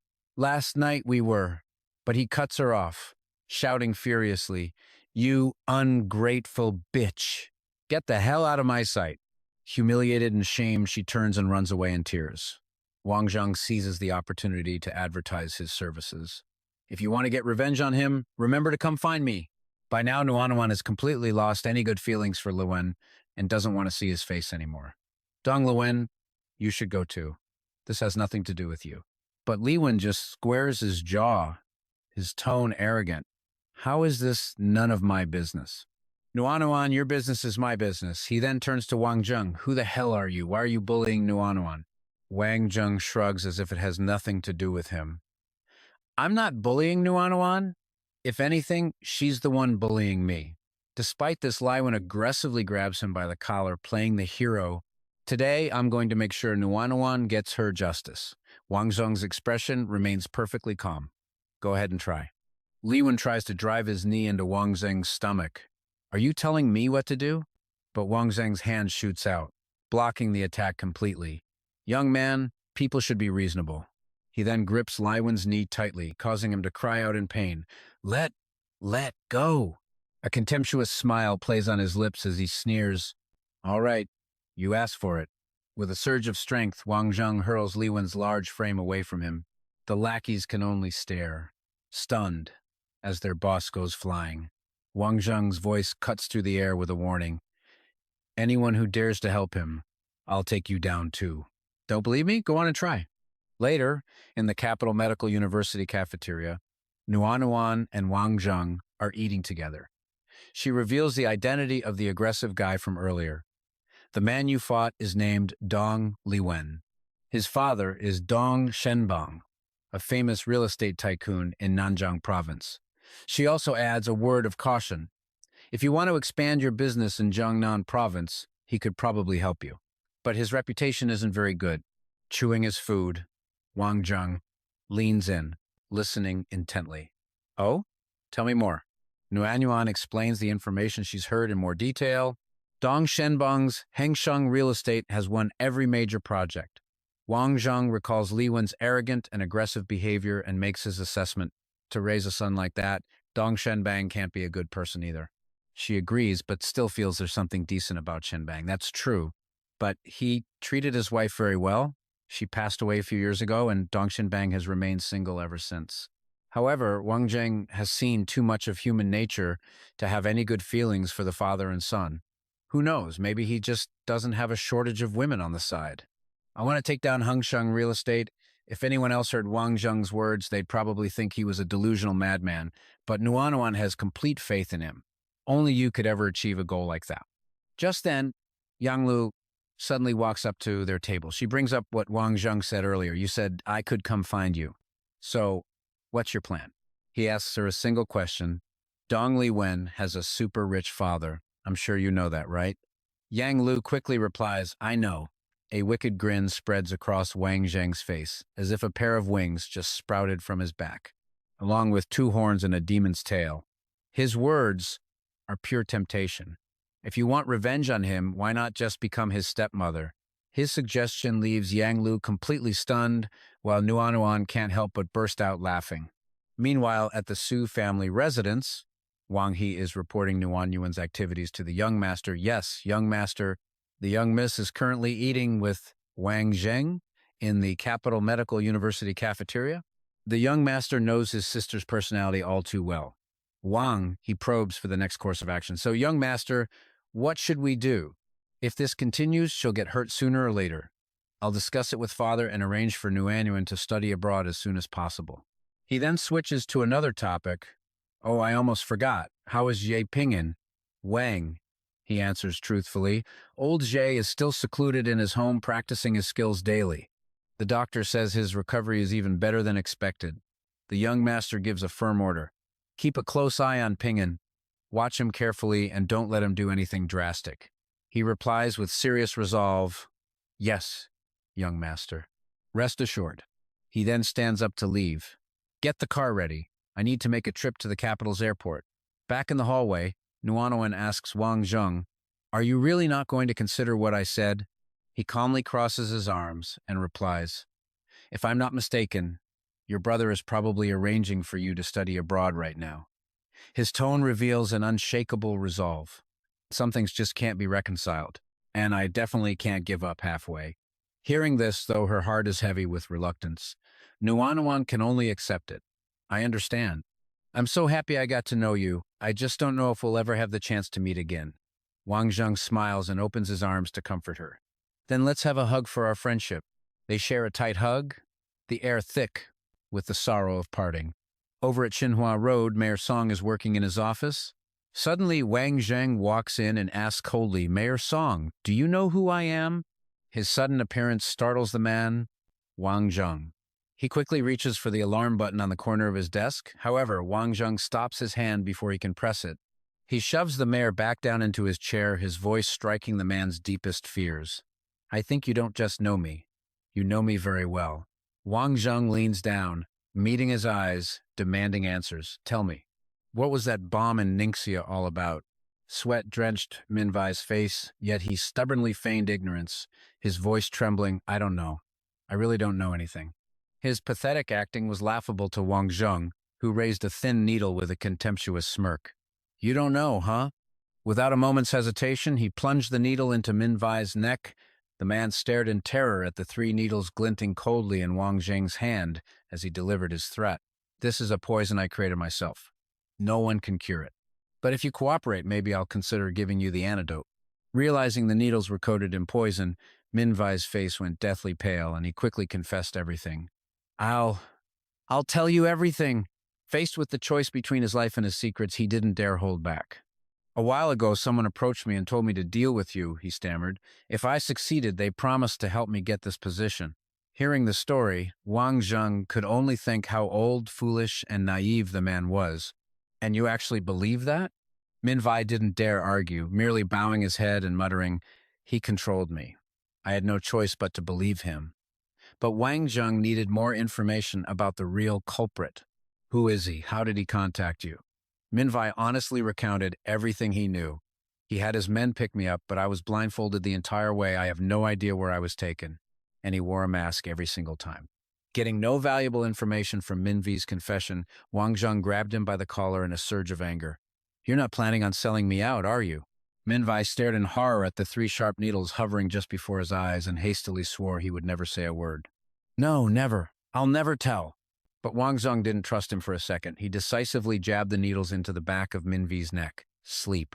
night we were. But he cuts her off, shouting furiously, You ungrateful bitch. Get the hell out of my sight. Humiliated and shamed, she turns and runs away in tears. Wang Zheng seizes the opportunity to advertise his services. If you want to get revenge on him, remember to come find me. By now, Nuanuan has completely lost any good feelings for Liwen and doesn't want to see his face anymore. Dong Liwen, you should go too. This has nothing to do with you. But Liwen just squares his jaw, his tone arrogant. How is this none of my business? Nuanuan, your business is my business. He then turns to Wang Zheng. Who the hell are you? Why are you bullying Nuanuan? Wang Zheng shrugs as if it has nothing to do with him. I'm not bullying Nuanuan. If anything, she's the one bullying me. Despite this, Liwen aggressively grabs him by the collar, playing the hero. Today, I'm going to make sure Nuanuan gets her justice. Wang Zheng's expression remains perfectly calm. Go ahead and try. Liwen tries to drive his knee into Wang Zheng's stomach. Are you telling me what to do? But Wang Zheng's hand shoots out, blocking the attack completely. Young man, people should be reasonable. He then grips Liwen's knee tightly, causing him to cry out in pain. Let go. A contemptuous smile plays on his lips as he sneers. All right, you asked for it. With a surge of strength, Wang Zheng hurls Liwen's large frame away from him. The lackeys can only stare, stunned, as their boss goes flying. Wang Zheng's voice cuts through the air with a warning. Anyone who dares to help him, I'll take you down too. Don't believe me? Go on and try. Later, in the Capital Medical University cafeteria, Nuanuan and Wang Zheng are eating together. She reveals the identity of the aggressive guy from earlier. The man you fought is named Dong Liwen. His father is Dong Shenbang, a famous real estate tycoon in Nanjing province. She also adds a word of caution. If you want to expand your business in Jiangnan province, he could probably help you. But his reputation isn't very good. Chewing his food, Wang Zheng leans in, listening intently. Oh? Tell me more. Nuanuan explains the information she's heard in more detail. Dong Shenbang's Hengsheng real estate has won every major project. Wang Zheng recalls Liwen's arrogant and aggressive behavior and makes his assessment. To raise a son like that, Dong Shenbang can't be a good person either. She agrees, but still feels there's something decent about Shenbang. That's true. But he treated his wife very well. She passed away a few years ago, and Dong Shenbang has remained single ever since. However, Wang Zheng has seen too much of human nature to have any good feelings for the father and son. Who knows, maybe he just doesn't have a shortage of women on the side. I want to take down Hengsheng real estate. If anyone else heard Wang Zheng's words, they'd probably think he was a delusional madman, but Nuanuan has complete faith in him. Only you could ever achieve a goal like that. Just then, Yang Lu suddenly walks up to their table. She brings up what Wang Zheng said earlier. You said, I could come find you. So, what's your plan? He asks her a single question. Dong Liwen has a super rich father. I'm sure you know that, right? Yang Lu quickly replies, I know. A wicked grin spreads across Wang Zheng's face, as if a pair of wings just sprouted from his back, along with two horns and a demon's tail. His words are pure temptation. If you want revenge on him, why not just become his stepmother? His suggestion leaves Yang Lu completely stunned, while Nuanuan can't help but burst out laughing. Meanwhile, at the Su family residence, Wang He is reporting Nuan Yuan's activities to the young master. Yes, young master, the young miss is currently eating with Wang Zheng in the Capital Medical University cafeteria. The young master knows his sister's personality all too well. Wang, he probes for the next course of action. So, young master, what should we do? If this continues, she'll get hurt sooner or later. I'll discuss it with father and arrange for Nuan Yuan to study abroad as soon as possible. He then switches to another topic. Oh, I almost forgot. How is Jie Pingin? Wang, he answers truthfully. Old Jie is still secluded in his home practicing his skills daily. The doctor says his recovery is even better than expected. The young master gives a firm order. Keep a close eye on Pingin. Watch him carefully and don't let him do anything drastic. He replies with serious resolve, Yes, young master. Rest assured. He then stands up to leave. Get the car ready. I need to make a trip to the capital's airport. Back in the hallway, Nuan Yuan asks Wang Zheng, Are you really not going to consider what I said? He calmly crosses his arms and replies, If I'm not mistaken, your brother is probably arranging for you to study abroad right now. His tone reveals an unshakable resolve. Some things just can't be reconciled, and I definitely can't give up halfway. Hearing this, though her heart is heavy with reluctance, Nuan Yuan can only accept it. I understand. I'm so happy I got to know you. I just don't know if we'll ever have the chance to meet again. Wang Zheng smiles and opens his arms to comfort her. Then let's have a hug for our friendship. They share a tight hug, the air thick with the sorrow of parting. Over at Xinhua Road, Mayor Song is working in his office. Suddenly, Wang Zheng walks in and asks coldly, Mayor Song, do you know who I am? His sudden appearance startles the man, Wang Zheng. He quickly reaches for the alarm button on the corner of his desk. However, Wang Zheng stops his hand before he can press it. He shoves the mayor back down into his chair, his voice striking the man's deepest fears. I think you don't just know me. You know me very well. Wang Zheng leans down, meeting his eyes, demanding answers. Tell me, what was that bomb in Ningxia all about? Sweat drenched Minvai's face, yet he stubbornly feigned ignorance, his voice trembling. I don't know. I really don't know anything. His pathetic acting was laughable to Wang Zheng, who raised a thin needle with a contemptuous smirk. You don't know, huh? Without a moment's hesitation, he plunged the needle into Minvai's neck. The man stared in terror at the 3 needles glinting coldly in Wang Zheng's hand as he delivered his threat. This is a poison I created myself. No one can cure it. But if you cooperate, maybe I'll consider giving you the antidote. Realizing the needles were coated in poison, Minvai's face went deathly pale and he quickly confessed everything. I'll tell you everything. Faced with the choice between his life and his secrets, he didn't dare hold back. A while ago, someone approached me and told me to deal with you, he stammered. If I succeeded, they promised to help me get this position. Hearing the story, Wang Zheng could only think how old, foolish, and naive the man was. And you actually believe that? Minvai didn't dare argue, merely bowing his head and muttering, He controlled me. I had no choice but to believe him. But Wang Zheng needed more information about the real culprit. Who is he? How did he contact you? Minvai honestly recounted everything he knew. He had his men pick me up, but I was blindfolded the entire way. I have no idea where I was taken. And he wore a mask every single time. Getting no valuable information from Minvai's confession, Wang Zheng grabbed him by the collar in a surge of anger. You're not planning on selling me out, are you? Minvai stared in horror at the 3 sharp needles hovering just before his eyes and hastily swore he would never say a word. No, never. I'll never tell. But Wang Zheng didn't trust him for a second. He decisively jabbed the needles into the back of Minvai's neck. Sleep.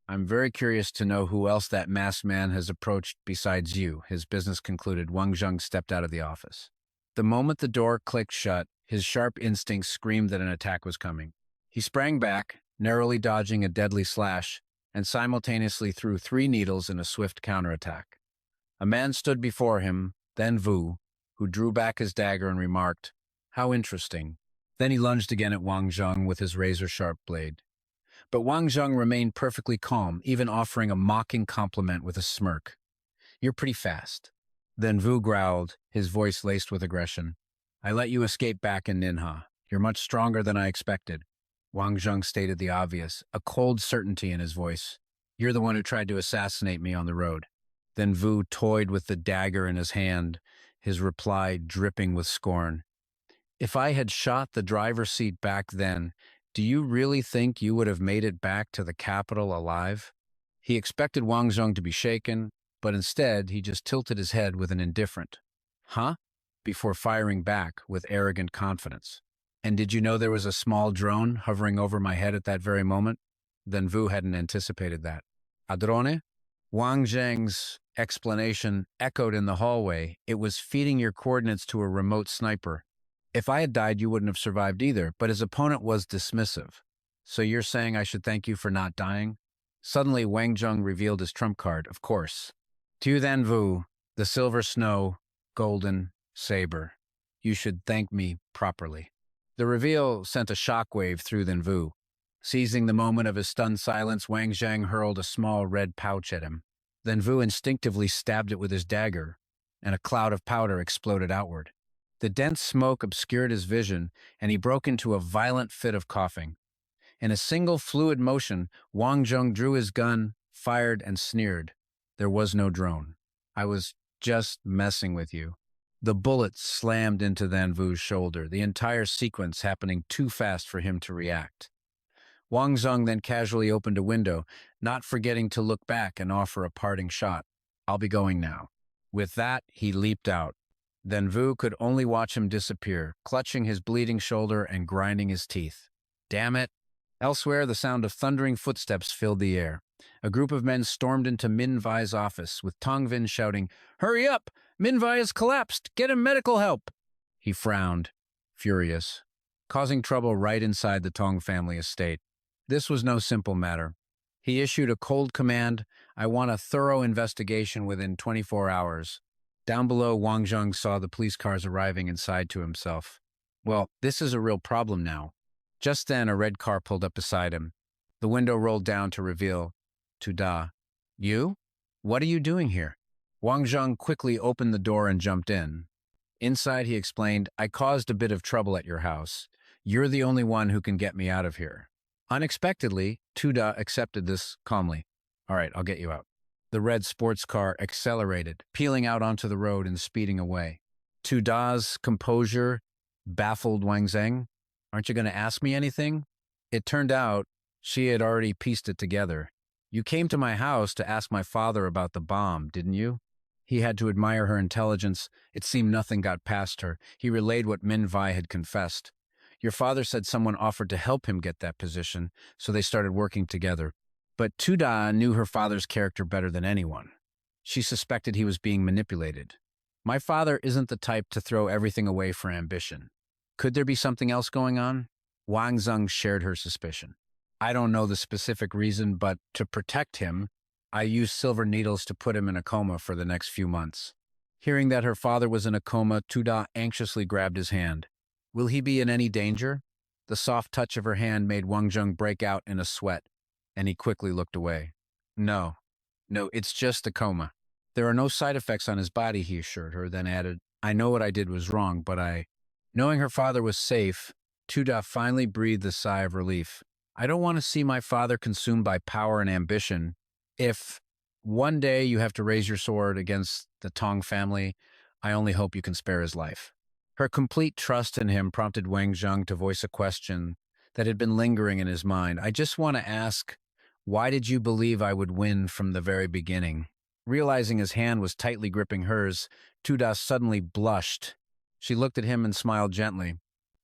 I'm very curious to know who else that masked man has approached besides you, his business concluded. Wang Zheng stepped out of the office. The moment the door clicked shut, his sharp instincts screamed that an attack was coming. He sprang back, narrowly dodging a deadly slash, and simultaneously threw 3 needles in a swift counterattack. A man stood before him, then Vu, who drew back his dagger and remarked, How interesting. Then he lunged again at Wang Zheng with his razor-sharp blade. But Wang Zheng remained perfectly calm, even offering a mocking compliment with a smirk. You're pretty fast. Then Vu growled, his voice laced with aggression. I let you escape back in Ninha. You're much stronger than I expected. Wang Zheng stated the obvious, a cold certainty in his voice. You're the one who tried to assassinate me on the road. Then Vu toyed with the dagger in his hand, his reply dripping with scorn. If I had shot the driver's seat back then, Do you really think you would have made it back to the capital alive? He expected Wang Zheng to be shaken, but instead he just tilted his head with an indifferent, huh? Before firing back with arrogant confidence. And did you know there was a small drone hovering over my head at that very moment? Then Vu hadn't anticipated that. A drone? Wang Zheng's explanation echoed in the hallway. It was feeding your coordinates to a remote sniper. If I had died, you wouldn't have survived either, but his opponent was dismissive. So you're saying I should thank you for not dying? Suddenly, Wang Zheng revealed his trump card, of course. Tu then Vu, the silver snow, golden saber. You should thank me properly. The reveal sent a shockwave through Then Vu. Seizing the moment of his stunned silence, Wang Zheng hurled a small red pouch at him. Then Vu instinctively stabbed it with his dagger, and a cloud of powder exploded outward. The dense smoke obscured his vision, and he broke into a violent fit of coughing. In a single fluid motion, Wang Zheng drew his gun, fired, and sneered. There was no drone. I was just messing with you. The bullet slammed into Then Vu's shoulder, the entire sequence happening too fast for him to react. Wang Zheng then casually opened a window, not forgetting to look back and offer a parting shot. I'll be going now. With that, he leaped out. Then Vu could only watch him disappear, clutching his bleeding shoulder and grinding his teeth. Damn it. Elsewhere, the sound of thundering footsteps filled the air. A group of men stormed into Min Vai's office, with Tong Vin shouting, "Hurry up! Min Vai has collapsed! Get him medical help!" He frowned, furious, causing trouble right inside the Tong family estate. This was no simple matter. He issued a cold command, "I want a thorough investigation within 24 hours. Down below, Wang Zheng saw the police cars arriving and sighed to himself. Well, this is a real problem now. Just then, a red car pulled up beside him. The window rolled down to reveal Tuda. You? What are you doing here? Wang Zheng quickly opened the door and jumped in. Inside, he explained, I caused a bit of trouble at your house. You're the only one who can get me out of here. Unexpectedly, Tuda accepted this calmly. All right, I'll get you out. The red sports car accelerated, peeling out onto the road and speeding away. Tuda's composure baffled Wang Zheng. Aren't you going to ask me anything? It turned out she had already pieced it together. You came to my house to ask my father about the bomb, didn't you? He had to admire her intelligence. It seemed nothing got past her. He relayed what Min Vai had confessed. Your father said someone offered to help him get that position, so they started working together. But Tuda knew her father's character better than anyone. She suspected he was being manipulated. My father isn't the type to throw everything away for ambition. Could there be something else going on? Wang Zheng shared her suspicion. I don't know the specific reason, but to protect him, I used silver needles to put him in a coma for the next few months. Hearing that her father was in a coma, Tuda anxiously grabbed his hand. Will he be in any danger? The soft touch of her hand made Wang Zheng break out in a sweat, and he quickly looked away. No, it's just a coma. There are no side effects on his body, he assured her, then added, I know what I did was wrong, but Knowing her father was safe, Tuda finally breathed a sigh of relief. I don't want to see my father consumed by power and ambition. If one day you have to raise your sword against the Tong family, I only hope you can spare his life. Her complete trust in him prompted Wang Zheng to voice a question that had been lingering in his mind. I just want to ask, why did you believe I would win from the very beginning? Realizing his hand was tightly gripping hers, Tuda suddenly blushed. She looked at him and smiled gently.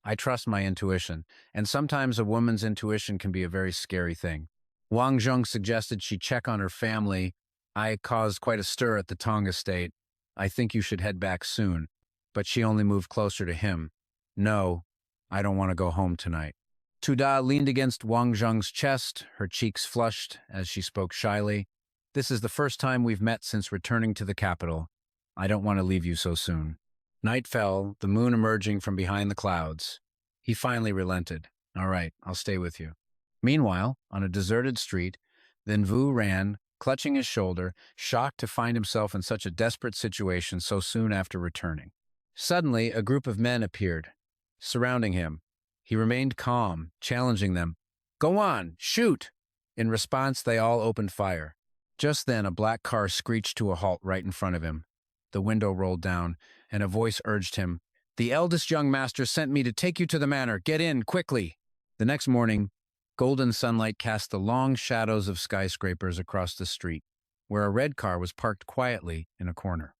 I trust my intuition, and sometimes a woman's intuition can be a very scary thing. Wang Zheng suggested she check on her family. I caused quite a stir at the Tong estate. I think you should head back soon. But she only moved closer to him. No, I don't want to go home tonight. Tuda leaned against Wang Zheng's chest, her cheeks flushed as she spoke shyly. This is the first time we've met since returning to the capital. I don't want to leave you so soon. Night fell, the moon emerging from behind the clouds. He finally relented. All right, I'll stay with you. Meanwhile, on a deserted street, Then Vu ran, clutching his shoulder, shocked to find himself in such a desperate situation so soon after returning. Suddenly, a group of men appeared, surrounding him. He remained calm, challenging them. Go on, shoot! In response, they all opened fire. Just then, a black car screeched to a halt right in front of him. The window rolled down, and a voice urged him, The eldest young master sent me to take you to the manor. Get in, quickly. The next morning, golden sunlight cast the long shadows of skyscrapers across the street, where a red car was parked quietly in a corner.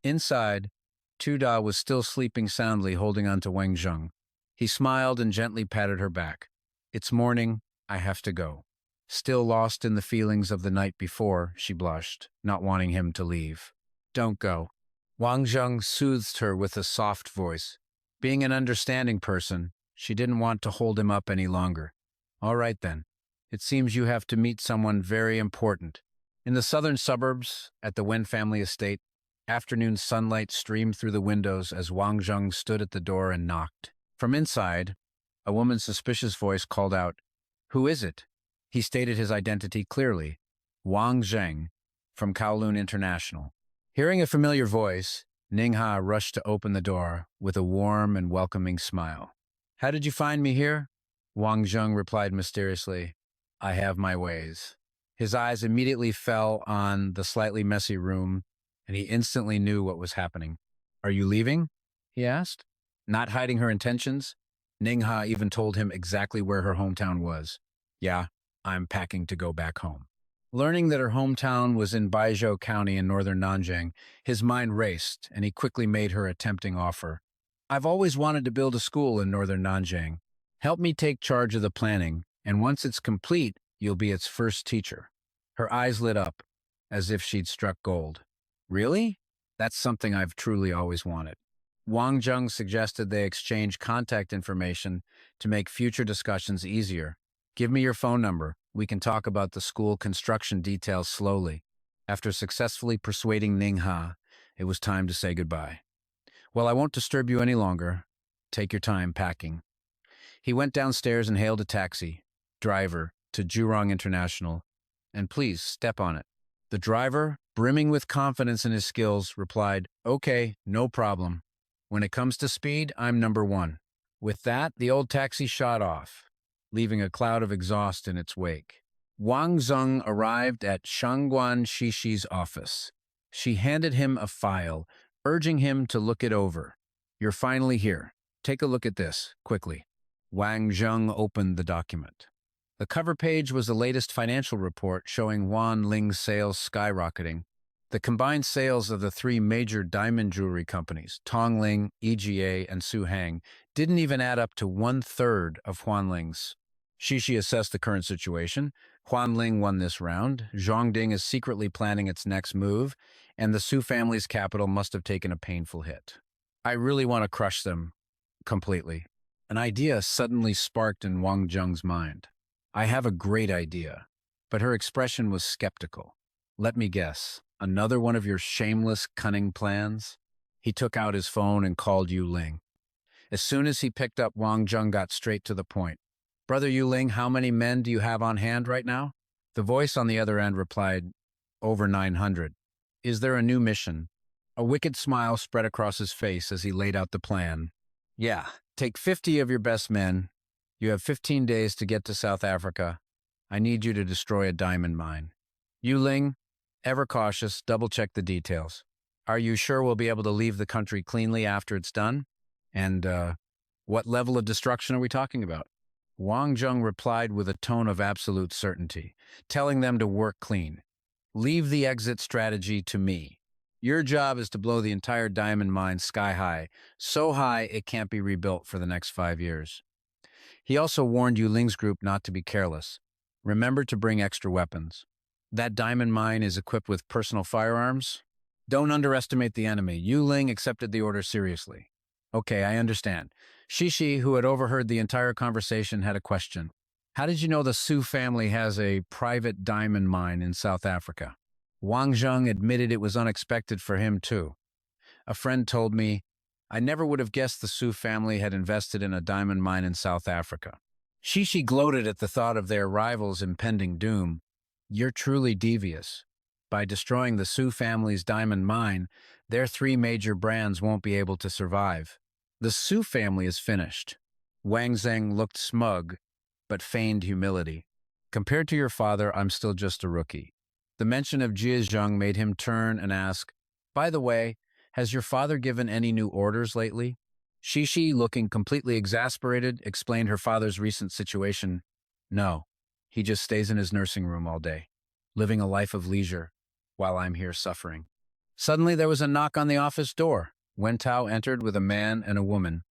Inside, Tuda was still sleeping soundly, holding on to Wang Zheng. He smiled and gently patted her back. "It's morning. I have to go." Still lost in the feelings of the night before, she blushed, not wanting him to leave. "Don't go." Wang Zheng soothed her with a soft voice. Being an understanding person, she didn't want to hold him up any longer. "All right then. It seems you have to meet someone very important." In the southern suburbs, at the Wen family estate, afternoon sunlight streamed through the windows as Wang Zheng stood at the door and knocked. From inside, a woman's suspicious voice called out, "Who is it?" He stated his identity clearly, Wang Zheng, from Kowloon International. Hearing a familiar voice, Ningha rushed to open the door with a warm and welcoming smile. "How did you find me here?" Wang Zheng replied mysteriously, "I have my ways." His eyes immediately fell on the slightly messy room, and he instantly knew what was happening. "Are you leaving?" he asked. Not hiding her intentions, Ningha even told him exactly where her hometown was. "Yeah, I'm packing to go back home." Learning that her hometown was in Baizhou County in northern Nanjing, his mind raced, and he quickly made her a tempting offer. "I've always wanted to build a school in northern Nanjing. Help me take charge of the planning, and once it's complete, you'll be its first teacher." Her eyes lit up, as if she'd struck gold. "Really? That's something I've truly always wanted." Wang Zheng suggested they exchange contact information to make future discussions easier. "Give me your phone number. We can talk about the school construction details slowly." After successfully persuading Ningha, it was time to say goodbye. "Well, I won't disturb you any longer. Take your time packing." He went downstairs and hailed a taxi. "Driver, to Jurong International, and please step on it." The driver, brimming with confidence in his skills, replied, "Okay, no problem. When it comes to speed, I'm number one." With that, the old taxi shot off, leaving a cloud of exhaust in its wake. Wang Zheng arrived at Shangguan Shishi's office. She handed him a file, urging him to look it over. "You're finally here. Take a look at this, quickly." Wang Zheng opened the document. The cover page was the latest financial report showing Wanling's sales skyrocketing. The combined sales of the three major diamond jewelry companies, Tongling, EGA, and Suhang, didn't even add up to 1/3 of Huanling's. Shishi assessed the current situation. Huanling won this round, Zhongding is secretly planning its next move, and the Su family's capital must have taken a painful hit. "I really want to crush them completely." An idea suddenly sparked in Wang Zheng's mind. "I have a great idea." But her expression was skeptical. "Let me guess. Another one of your shameless, cunning plans?" He took out his phone and called Yu Ling. As soon as he picked up, Wang Zheng got straight to the point. "Brother Yu Ling, how many men do you have on hand right now?" The voice on the other end replied, "Over 900. Is there a new mission?" A wicked smile spread across his face as he laid out the plan. "Yeah, take 50 of your best men. You have 15 days to get to South Africa. I need you to destroy a diamond mine. Yu Ling, ever cautious, double-check the details. Are you sure we'll be able to leave the country cleanly after it's done? And what level of destruction are we talking about?" Wang Zheng replied with a tone of absolute certainty, telling them to work clean. "Leave the exit strategy to me. Your job is to blow the entire diamond mine sky high, so high it can't be rebuilt for the next 5 years." He also warned Yu Ling's group not to be careless. "Remember to bring extra weapons. That diamond mine is equipped with personal firearms. Don't underestimate the enemy." Yu Ling accepted the order seriously. "Okay, I understand." Shishi, who had overheard the entire conversation, had a question. "How did you know the Su family has a private diamond mine in South Africa?" Wang Zheng admitted it was unexpected for him, too. "A friend told me. I never would have guessed the Su family had invested in a diamond mine in South Africa." Shishi gloated at the thought of their rival's impending doom. "You're truly devious. By destroying the Su family's diamond mine, their three major brands won't be able to survive. The Su family is finished." Wang Zheng looked smug, but feigned humility. "Compared to your father, I'm still just a rookie." The mention of Zhejiang made him turn and ask, "By the way, has your father given any new orders lately?" Shishi, looking completely exasperated, explained her father's recent situation. No, he just stays in his nursing room all day, living a life of leisure, while I'm here suffering. Suddenly there was a knock on the office door. Wen Tao entered with a man and a woman.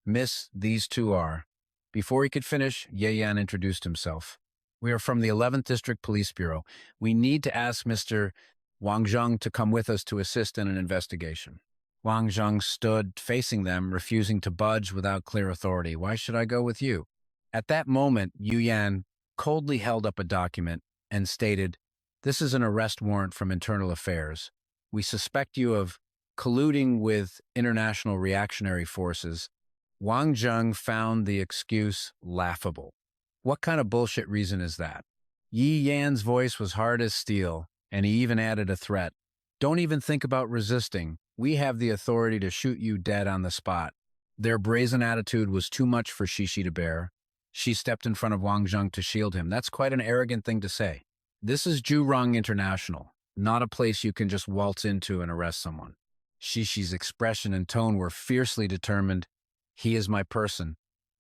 Miss, these two are. Before he could finish, Ye Yan introduced himself. We are from the 11th District Police Bureau. We need to ask Mr. Wang Zheng to come with us to assist in an investigation. Wang Zheng stood facing them, refusing to budge without clear authority. Why should I go with you? At that moment, Yu Yan coldly held up a document and stated, "This is an arrest warrant from Internal Affairs. We suspect you of colluding with international reactionary forces." Wang Zheng found the excuse laughable. What kind of bullshit reason is that? Yi Yan's voice was hard as steel, and he even added a threat. Don't even think about resisting. We have the authority to shoot you dead on the spot. Their brazen attitude was too much for Shishi to bear. She stepped in front of Wang Zheng to shield him. That's quite an arrogant thing to say. This is Jurong International, not a place you can just waltz into and arrest someone. Shishi's expression and tone were fiercely determined. He is my person,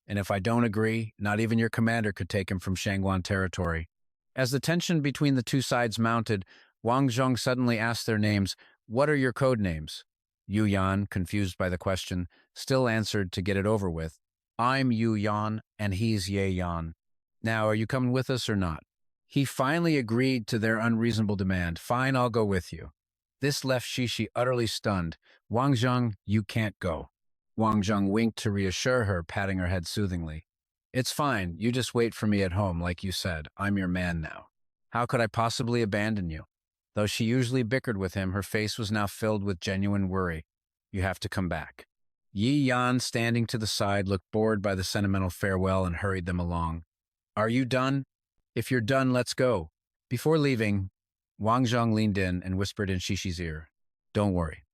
and if I don't agree, not even your commander could take him from Shangguan territory. As the tension between the two sides mounted, Wang Zheng suddenly asked their names. What are your code names? Yu Yan, confused by the question, still answered to get it over with. I'm Yu Yan, and he's Ye Yan. Now, are you coming with us or not? He finally agreed to their unreasonable demand. Fine, I'll go with you. This left Shishi utterly stunned. Wang Zheng, you can't go. Wang Zheng winked to reassure her, patting her head soothingly. It's fine. You just wait for me at home, like you said. I'm your man now. How could I possibly abandon you? Though she usually bickered with him, her face was now filled with genuine worry. You have to come back. Yi Yan, standing to the side, looked bored by the sentimental farewell and hurried them along. Are you done? If you're done, let's go. Before leaving, Wang Zheng leaned in and whispered in Shishi's ear. Don't worry.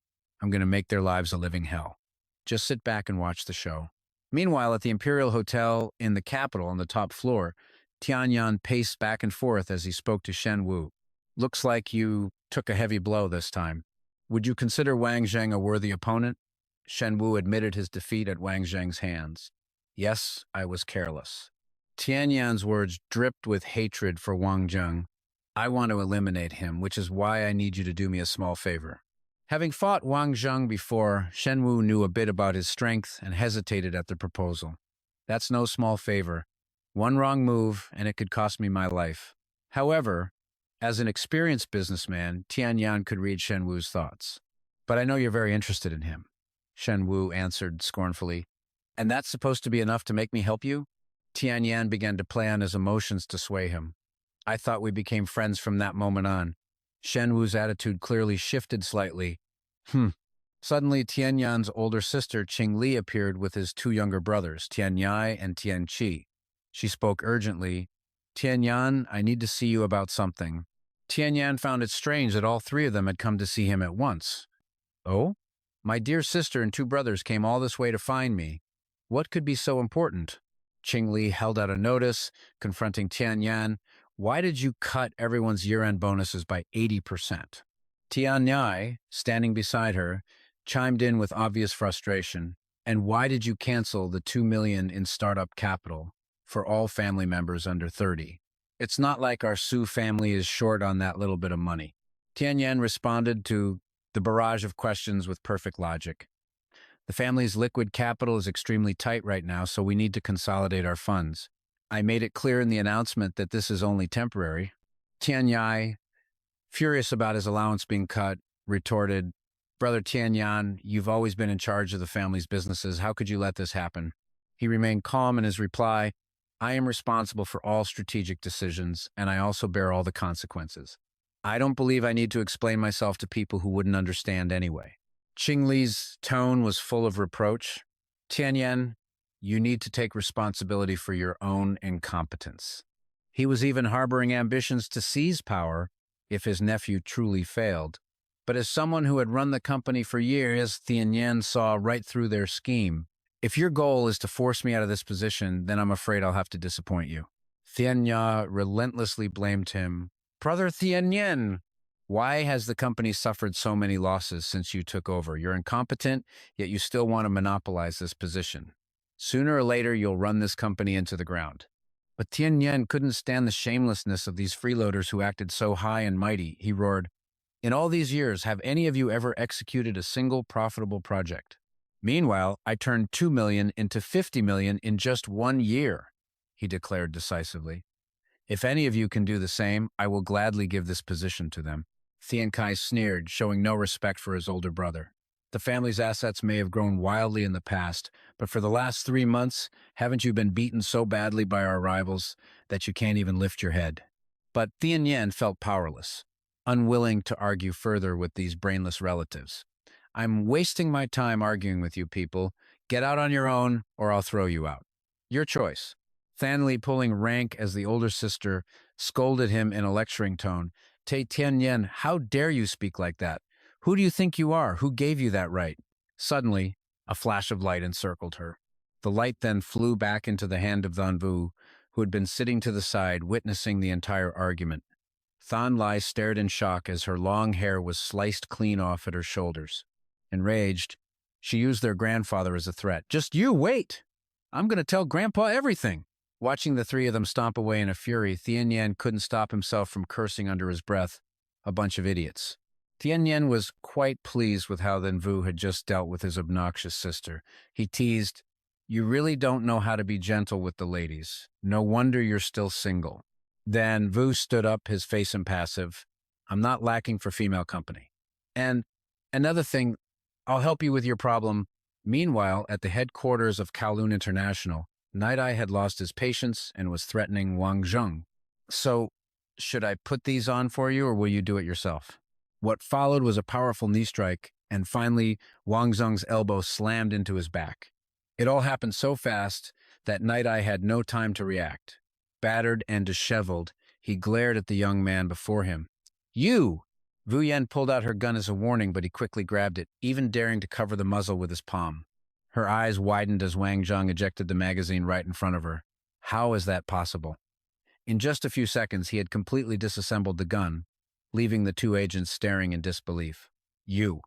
I'm going to make their lives a living hell. Just sit back and watch the show. Meanwhile, at the Imperial Hotel in the capital on the top floor, Tianyan paced back and forth as he spoke to Shen Wu. Looks like you took a heavy blow this time. Would you consider Wang Zheng a worthy opponent? Shen Wu admitted his defeat at Wang Zheng's hands. Yes, I was careless. Tianyan's words dripped with hatred for Wang Zheng. I want to eliminate him, which is why I need you to do me a small favor. Having fought Wang Zheng before, Shen Wu knew a bit about his strength and hesitated at the proposal. That's no small favor. One wrong move, and it could cost me my life. However, as an experienced businessman, Tianyan could read Shen Wu's thoughts. But I know you're very interested in him, Shen Wu answered scornfully. And that's supposed to be enough to make me help you? Tianyan began to play on his emotions to sway him. I thought we became friends from that moment on. Shen Wu's attitude clearly shifted slightly. Suddenly, Tianyan's older sister, Qing Li, appeared with his two younger brothers, Tianyai and Tianqi. She spoke urgently. Tianyan, I need to see you about something. Tianyan found it strange that all three of them had come to see him at once. Oh? My dear sister and two brothers came all this way to find me. What could be so important? Qing Li held out a notice, confronting Tianyan. Why did you cut everyone's year-end bonuses by 80%? Tianyai, standing beside her, chimed in with obvious frustration. And why did you cancel the $2 million in startup capital for all family members under 30? It's not like our Su family is short on that little bit of money. Tianyan responded to the barrage of questions with perfect logic. The family's liquid capital is extremely tight right now, so we need to consolidate our funds. I made it clear in the announcement that this is only temporary. Tianyai, furious about his allowance being cut, retorted, Brother Tianyan, you've always been in charge of the family's businesses. How could you let this happen? He remained calm in his reply. I am responsible for all strategic decisions, and I also bear all the consequences. I don't believe I need to explain myself to people who wouldn't understand anyway. Qing Li's tone was full of reproach. Tianyan, you need to take responsibility for your own incompetence. He was even harboring ambitions to seize power if his nephew truly failed. But as someone who had run the company for years, Tianyan saw right through their scheme. If your goal is to force me out of this position, then I'm afraid I'll have to disappoint you. Tianya relentlessly blamed him. Brother Tianyan, Why has the company suffered so many losses since you took over? You're incompetent, yet you still want to monopolize this position. Sooner or later, you'll run this company into the ground. But Tian Yan couldn't stand the shamelessness of these freeloaders who acted so high and mighty. He roared, "In all these years, have any of you ever executed a single profitable project? Meanwhile, I turned 2 million into 50 million in just 1 year," he declared decisively. "If any of you can do the same, I will gladly give this position to them." Thian Kai sneered, showing no respect for his older brother. "The family's assets may have grown wildly in the past, but for the last 3 months, haven't you been beaten so badly by our rivals that you can't even lift your head?" But Thian Yan felt powerless, unwilling to argue further with these brainless relatives. "I'm wasting my time arguing with you people. Get out on your own, or I'll throw you out. Your choice." Thanli, pulling rank as the older sister, scolded him in a lecturing tone. "Te Tianyan, how dare you speak like that? Who do you think you are? Who gave you that right?" Suddenly, a flash of light encircled her. The light then flew back into the hand of Than Vu, who had been sitting to the side, witnessing the entire argument. Than Lai stared in shock as her long hair was sliced clean off at her shoulders. Enraged, she used their grandfather as a threat. "Just you wait! I'm going to tell Grandpa everything." Watching the three of them stomp away in a fury, Tian Yan couldn't stop himself from cursing under his breath, "A bunch of idiots." Tian Yan was quite pleased with how Than Vu had just dealt with his obnoxious sister. He teased, "You really don't know how to be gentle with the ladies. No wonder you're still single." Then Vu stood up, his face impassive. "I'm not lacking for female company. And another thing, I'll help you with your problem." Meanwhile, at the headquarters of Kowloon International, Night Eye had lost his patience and was threatening Wang Zheng. "So, should I put these on for you, or will you do it yourself?" What followed was a powerful knee strike, and finally, Wang Zheng's elbow slammed into his back. It all happened so fast that Night Eye had no time to react. Battered and disheveled, he glared at the young man before him. "You!" Vu Yan pulled out her gun as a warning, but he quickly grabbed it, even daring to cover the muzzle with his palm. Her eyes widened as Wang Zheng ejected the magazine right in front of her. How is that possible? In just a few seconds, he had completely disassembled the gun, leaving the two agents staring in disbelief. "You.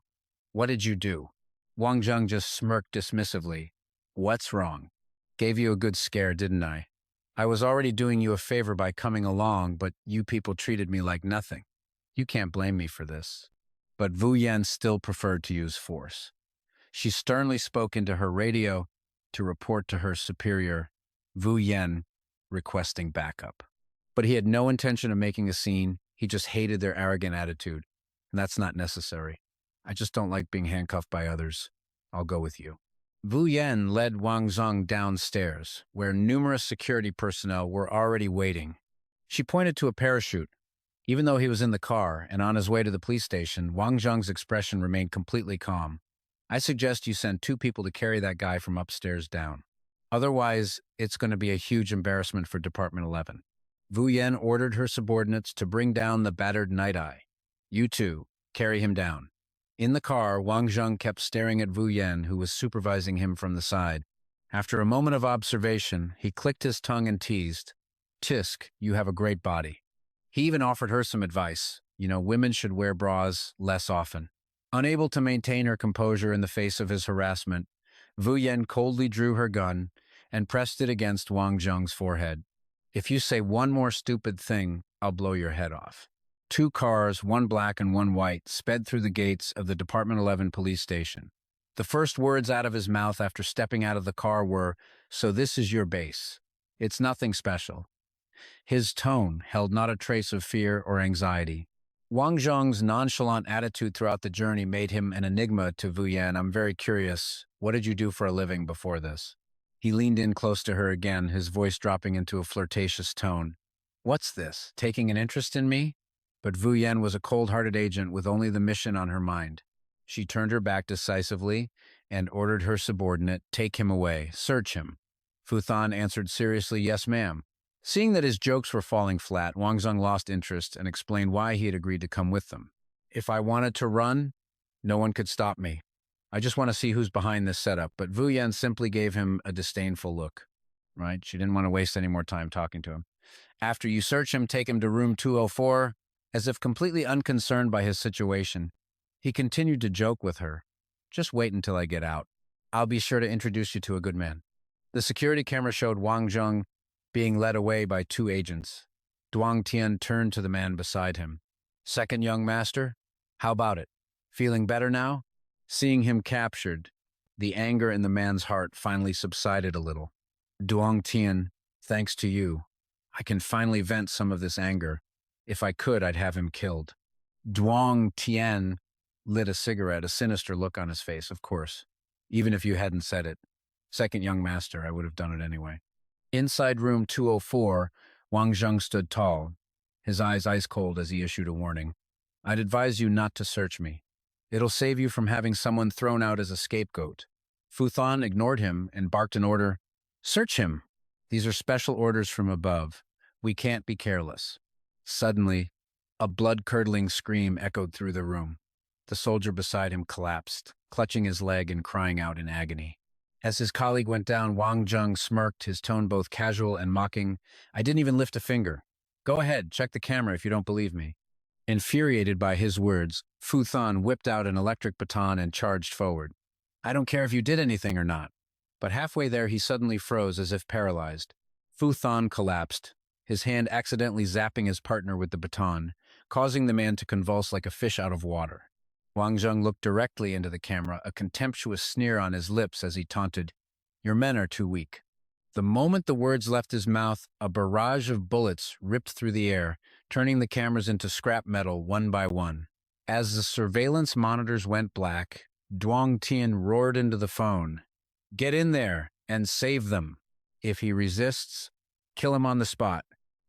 What did you do?" Wang Zheng just smirked dismissively. "What's wrong? Gave you a good scare, didn't I? I was already doing you a favor by coming along, but you people treated me like nothing. You can't blame me for this." But Vu Yan still preferred to use force. She sternly spoke into her radio to report to her superior, Vu Yan, requesting backup. But he had no intention of making a scene. He just hated their arrogant attitude, and that's not necessary. "I just don't like being handcuffed by others. I'll go with you." Vu Yan led Wang Zheng downstairs, where numerous security personnel were already waiting. She pointed to a parachute. Even though he was in the car and on his way to the police station, Wang Zheng's expression remained completely calm. "I suggest you send 2 people to carry that guy from upstairs down. Otherwise, it's going to be a huge embarrassment for Department 11. Vu Yan ordered her subordinates to bring down the battered Night Eye. "You two, carry him down." In the car, Wang Zheng kept staring at Vu Yan, who was supervising him from the side. After a moment of observation, he clicked his tongue and teased, "Tisk, you have a great body." He even offered her some advice. Women should wear bras less often. Unable to maintain her composure in the face of his harassment, Vu Yan coldly drew her gun and pressed it against Wang Zheng's forehead. "If you say one more stupid thing, I'll blow your head off." 2 cars, one black and one white, sped through the gates of the Department 11 police station. The first words out of his mouth after stepping out of the car were, "So this is your base. It's nothing special." His tone held not a trace of fear or anxiety. Wang Zheng's nonchalant attitude throughout the journey made him an enigma to Vu Yan. "I'm very curious. What did you do for a living before this?" He leaned in close to her again, his voice dropping into a flirtatious tone. "What's this? Taking an interest in me?" But Vu Yan was a cold-hearted agent with only the mission on her mind. She turned her back decisively and ordered her subordinate, "Take him away. Search him." Fu Than answered seriously, "Yes, ma'am." Seeing that his jokes were falling flat, Wang Zheng lost interest and explained why he had agreed to come with them. "If I wanted to run, no one could stop me. I just want to see who's behind this setup." But Vu Yan simply gave him a disdainful look. She didn't want to waste any more time talking to him. "After you search him, take him to room 204 As if completely unconcerned by his situation, he continued to joke with her. Just wait until I get out. I'll be sure to introduce you to a good man. The security camera showed Wang Zheng being led away by two agents. Duang Tian turned to the man beside him. Second young master? How about it? Feeling better now? Seeing him captured, the anger in the man's heart finally subsided a little. Duang Tian, thanks to you, I can finally vent some of this anger. If I could, I'd have him killed. Duang Tian lit a cigarette, a sinister look on his face, of course. Even if you hadn't said it. Second young master, I would have done it anyway. Inside room 204, Wang Zheng stood tall, his eyes ice cold as he issued a warning. I'd advise you not to search me. It'll save you from having someone thrown out as a scapegoat. Fu Thon ignored him and barked an order. Search him. These are special orders from above. We can't be careless. Suddenly, a blood-curdling scream echoed through the room. The soldier beside him collapsed, clutching his leg and crying out in agony. As his colleague went down, Wang Zheng smirked, his tone both casual and mocking. I didn't even lift a finger. Go ahead, check the camera if you don't believe me. Infuriated by his words, Fu Thon whipped out an electric baton and charged forward. I don't care if you did anything or not. But halfway there, he suddenly froze as if paralyzed. Fu Thon collapsed, his hand accidentally zapping his partner with the baton, causing the man to convulse like a fish out of water. Wang Zheng looked directly into the camera, a contemptuous sneer on his lips as he taunted, Your men are too weak. The moment the words left his mouth, a barrage of bullets ripped through the air, turning the cameras into scrap metal one by one. As the surveillance monitors went black, Duang Tian roared into the phone. Get in there and save them. If he resists, kill him on the spot.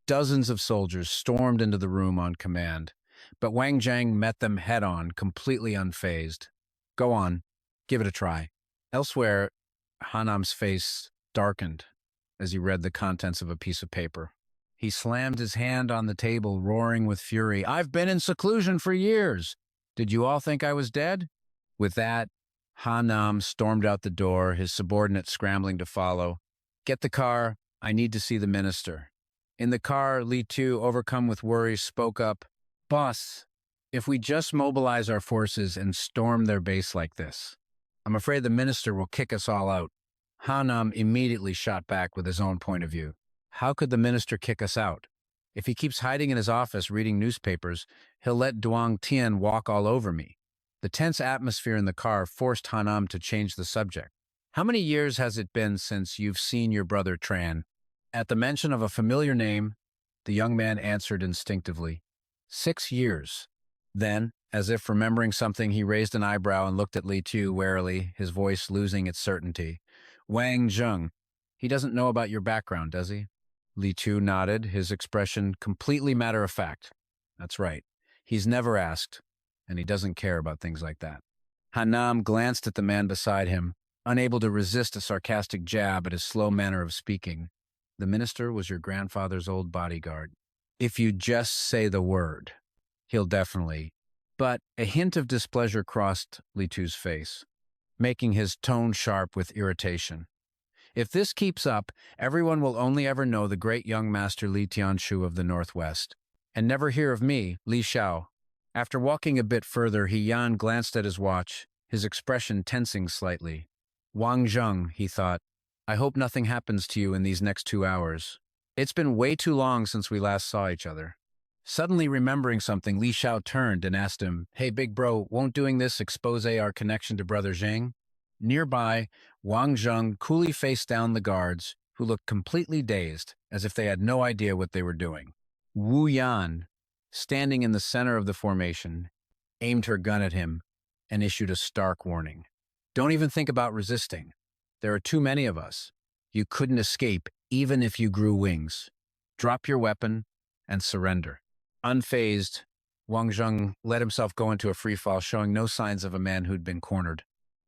Dozens of soldiers stormed into the room on command, but Wang Zheng met them head-on, completely unfazed. Go on, give it a try. Elsewhere, Hanam's face darkened as he read the contents of a piece of paper. He slammed his hand on the table, roaring with fury. I've been in seclusion for years. Did you all think I was dead? With that, Hanam stormed out the door, his subordinate scrambling to follow. Get the car. I need to see the minister. In the car, Li Tu, overcome with worry, spoke up. Boss, if we just mobilize our forces and storm their base like this, I'm afraid the minister will kick us all out. Hanam immediately shot back with his own point of view. How could the minister kick us out? If he keeps hiding in his office reading newspapers, he'll let Duang Tian walk all over me. The tense atmosphere in the car forced Hanam to change the subject. How many years has it been since you've seen your brother Tran? At the mention of a familiar name, the young man answered instinctively. 6 years. Then, as if remembering something, he raised an eyebrow and looked at Li Tu warily, his voice losing its certainty. Wang Zheng, he doesn't know about your background, does he? Li Tu nodded, his expression completely matter-of-fact. That's right. He's never asked, and he doesn't care about things like that. Hanam glanced at the man beside him, unable to resist a sarcastic jab at his slow manner of speaking. The minister was your grandfather's old bodyguard. If you just say the word, he'll definitely. But a hint of displeasure crossed Li Tu's face, making his tone sharp with irritation. If this keeps up, everyone will only ever know the great young master Li Tianshu of the Northwest, and never hear of me, Li Xiao. After walking a bit further, Yan glanced at his watch, his expression tensing slightly. Wang Zheng, he thought, I hope nothing happens to you in these next 2 hours. It's been way too long since we last saw each other. Suddenly remembering something, Li Xiao turned and asked him, Hey, big bro, won't doing this expose our connection to Brother Zheng? Nearby, Wang Zheng coolly faced down the guards, who looked completely dazed, as if they had no idea what they were doing. Wu Yan, standing in the center of the formation, aimed her gun at him and issued a stark warning. Don't even think about resisting. There are too many of us. You couldn't escape even if you grew wings. Drop your weapon and surrender. Unfazed, Wang Zheng let himself go into a freefall, showing no signs of a man who'd been cornered.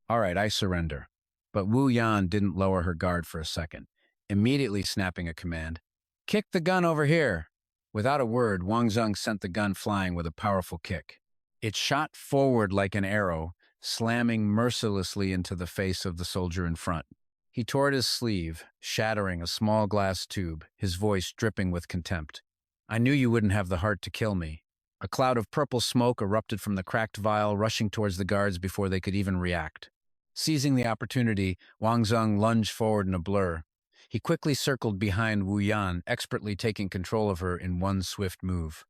All right, I surrender. But Wu Yan didn't lower her guard for a second, immediately snapping a command. Kick the gun over here. Without a word, Wang Zheng sent the gun flying with a powerful kick. It shot forward like an arrow, slamming mercilessly into the face of the soldier in front. He tore at his sleeve, shattering a small glass tube, his voice dripping with contempt. I knew you wouldn't have the heart to kill me. A cloud of purple smoke erupted from the cracked vial, rushing towards the guards before they could even react. Seizing the opportunity, Wang Zheng lunged forward in a blur. He quickly circled behind Wu Yan, expertly taking control of her in one swift move.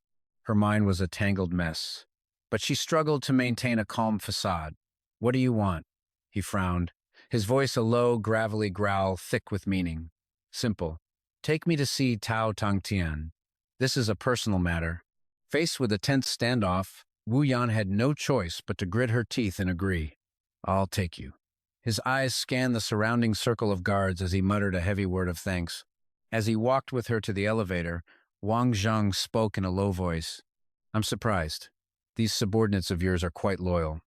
Her mind was a tangled mess, but she struggled to maintain a calm facade. "What do you want?" He frowned, his voice a low, gravelly growl thick with meaning. "Simple. Take me to see Tao Tongtian. This is a personal matter." Faced with a tense standoff, Wu Yan had no choice but to grit her teeth and agree. "I'll take you." His eyes scanned the surrounding circle of guards as he muttered a heavy word of thanks. As he walked with her to the elevator, Wang Zheng spoke in a low voice. "I'm surprised. These subordinates of yours are quite loyal."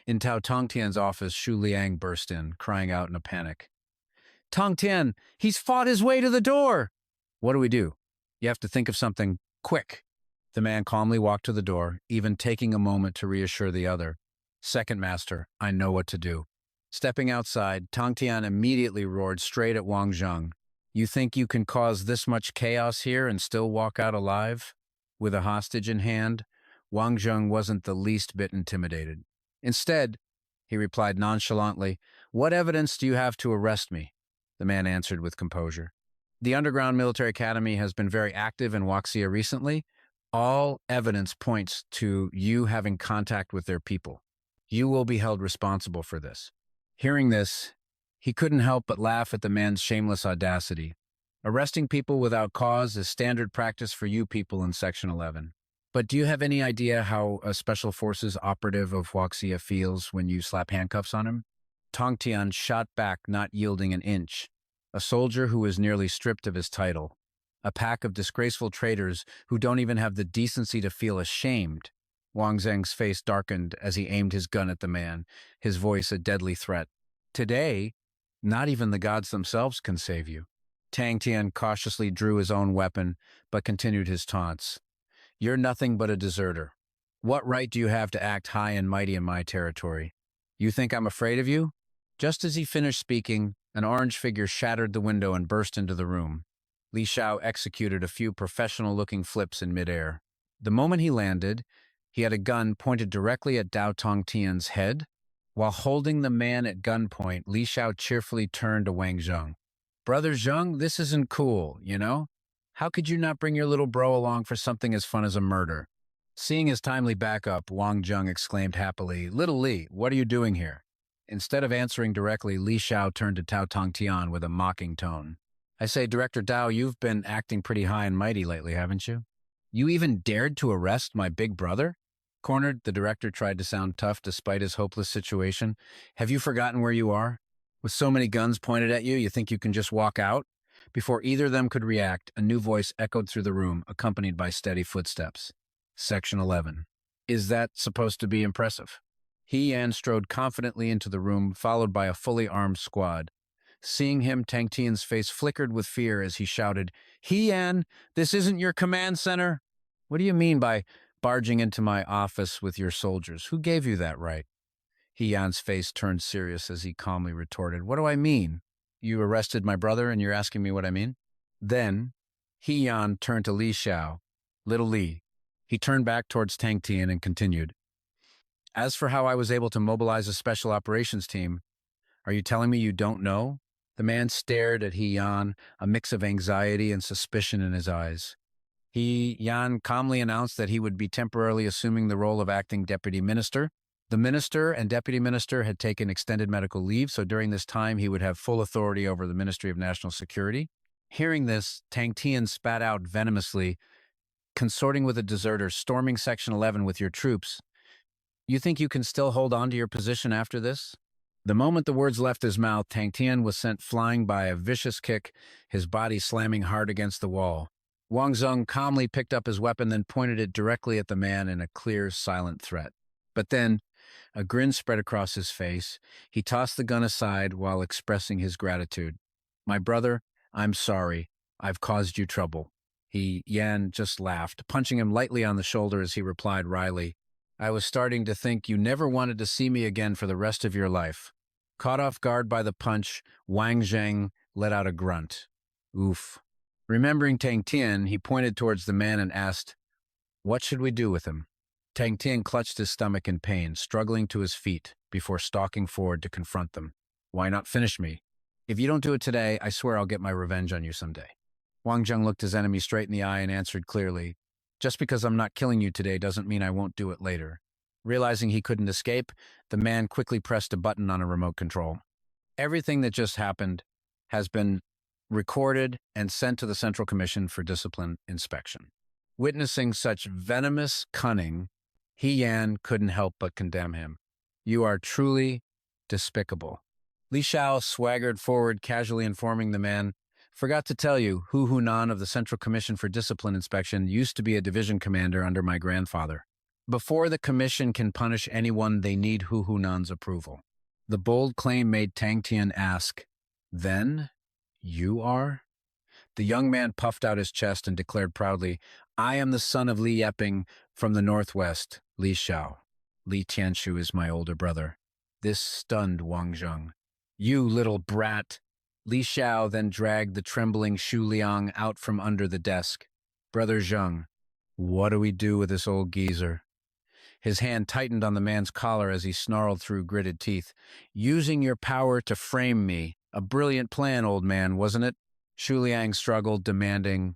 In Tao Tongtian's office, Shu Liang burst in, crying out in a panic. "Tongtian, he's fought his way to the door!" "What do we do?" "You have to think of something quick." The man calmly walked to the door, even taking a moment to reassure the other. "Second master, I know what to do." Stepping outside, Tongtian immediately roared straight at Wang Zheng. "You think you can cause this much chaos here and still walk out alive?" With a hostage in hand, Wang Zheng wasn't the least bit intimidated. "Instead," he replied nonchalantly, "what evidence do you have to arrest me?" The man answered with composure. "The underground military academy has been very active in Waxia recently. All evidence points to you having contact with their people. You will be held responsible for this." Hearing this, he couldn't help but laugh at the man's shameless audacity. Arresting people without cause is standard practice for you people in Section 11. But do you have any idea how a Special Forces operative of Huaxia feels when you slap handcuffs on him? Tongtian shot back, not yielding an inch. A soldier who is nearly stripped of his title. A pack of disgraceful traitors who don't even have the decency to feel ashamed. Wang Zheng's face darkened as he aimed his gun at the man, his voice a deadly threat. "Today, not even the gods themselves can save you." Tang Tian cautiously drew his own weapon, but continued his taunts. "You're nothing but a deserter. What right do you have to act high and mighty in my territory? You think I'm afraid of you?" Just as he finished speaking, an orange figure shattered the window and burst into the room. Li Shao executed a few professional-looking flips in midair. The moment he landed, he had a gun pointed directly at Dao Tongtian's head. While holding the man at gunpoint, Li Shao cheerfully turned to Wang Zheng. "Brother Zheng, this isn't cool, you know? How could you not bring your little bro along for something as fun as a murder?" Seeing his timely backup, Wang Zheng exclaimed happily, "Little Li, what are you doing here?" Instead of answering directly, Li Shao turned to Tao Tongtian with a mocking tone. "I say, Director Dao, you've been acting pretty high and mighty lately, haven't you? You even dared to arrest my big brother?" Cornered, the director tried to sound tough despite his hopeless situation. "Have you forgotten where you are? With so many guns pointed at you, you think you can just walk out?" Before either of them could react, a new voice echoed through the room, accompanied by steady footsteps. Section 11. Is that supposed to be impressive? He Yan strode confidently into the room, followed by a fully armed squad. Seeing him, Tang Tian's face flickered with fear as he shouted, "He Yan, this isn't your command center." "What do you mean by barging into my office with your soldiers? Who gave you that right?" He Yan's face turned serious as he calmly retorted, "What do I mean? You arrested my brother and you're asking me what I mean?" Then, He Yan turned to Li Xiao. "Little Li." He turned back towards Tang Tian and continued, "As for how I was able to mobilize a special operations team, are you telling me you don't know?" The man stared at He Yan, a mix of anxiety and suspicion in his eyes. He Yan calmly announced that he would be temporarily assuming the role of acting deputy minister. The minister and deputy minister had taken extended medical leave, so during this time he would have full authority over the Ministry of National Security. Hearing this, Tang Tian spat out venomously, "Consorting with a deserter, storming Section 11 with your troops. You think you can still hold on to your position after this?" The moment the words left his mouth, Tang Tian was sent flying by a vicious kick, his body slamming hard against the wall. Wang Zheng calmly picked up his weapon, then pointed it directly at the man in a clear, silent threat. But then, a grin spread across his face. He tossed the gun aside while expressing his gratitude. "My brother, I'm sorry. I've caused you trouble." He Yan just laughed, punching him lightly on the shoulder as he replied wryly, "I was starting to think you never wanted to see me again for the rest of your life." Caught off guard by the punch, Wang Zheng let out a grunt. "Oof." Remembering Tang Tian, he pointed towards the man and asked, What should we do with him? Tang Tian clutched his stomach in pain, struggling to his feet before stalking forward to confront them. Why not finish me? If you don't do it today, I swear I'll get my revenge on you someday. Wang Zheng looked his enemy straight in the eye and answered clearly, just because I'm not killing you today doesn't mean I won't do it later. Realizing he couldn't escape, the man quickly pressed a button on a remote control. Everything that just happened has been recorded and sent to the Central Commission for Discipline inspection. Witnessing such venomous cunning, He Yan couldn't help but condemn him. You are truly despicable. Li Shao swaggered forward, casually informing the man, forgot to tell you, Hu Hunan of the Central Commission for Discipline Inspection used to be a division commander under my grandfather. Before the commission can punish anyone, they need Hu Hunan's approval. The bold claim made Tang Tian ask, then you are? The young man puffed out his chest and declared proudly, I am the son of Li Yeping from the northwest, Li Shao. Li Tianshu is my older brother. This stunned Wang Zheng. You little brat! Li Shao then dragged the trembling Xu Liang out from under the desk. Brother Zheng, what do we do with this old geezer? His hand tightened on the man's collar as he snarled through gritted teeth. Using your power to frame me. A brilliant plan, old man, wasn't it? Xu Liang struggled, demanding,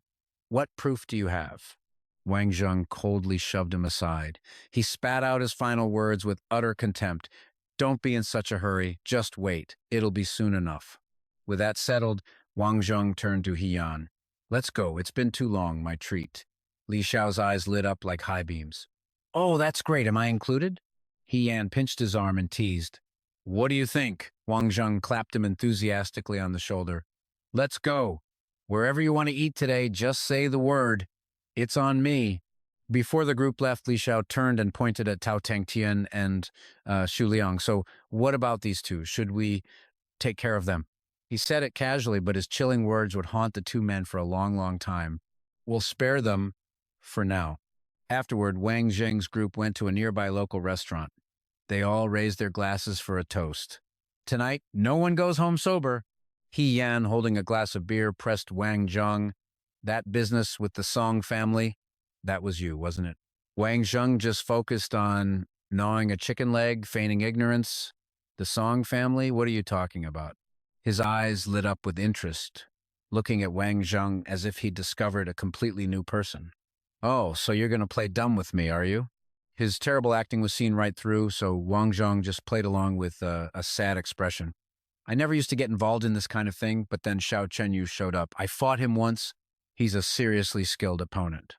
what proof do you have? Wang Zheng coldly shoved him aside. He spat out his final words with utter contempt. Don't be in such a hurry. Just wait. It'll be soon enough. With that settled, Wang Zheng turned to He Yan. Let's go. It's been too long, my treat. Li Shao's eyes lit up like high beams. Oh, that's great. Am I included? He Yan pinched his arm and teased. What do you think? Wang Zheng clapped him enthusiastically on the shoulder. Let's go. Wherever you want to eat today, just say the word. It's on me. Before the group left, Li Shao turned and pointed at Tao Tang Tian and Xu Liang. So what about these two? Should we take care of them? He said it casually, but his chilling words would haunt the two men for a long, long time. We'll spare them for now. Afterward, Wang Zheng's group went to a nearby local restaurant. They all raised their glasses for a toast. Tonight, no one goes home sober. He Yan, holding a glass of beer, pressed Wang Zheng. That business with the Song family, that was you, wasn't it? Wang Zheng just focused on gnawing a chicken leg, feigning ignorance. The Song family, what are you talking about? His eyes lit up with interest, looking at Wang Zheng as if he'd discovered a completely new person. Oh, so you're going to play dumb with me, are you? His terrible acting was seen right through, so Wang Zheng just played along with a sad expression. I never used to get involved in this kind of thing, but then Xiao Chenyu showed up. I fought him once. He's a seriously skilled opponent.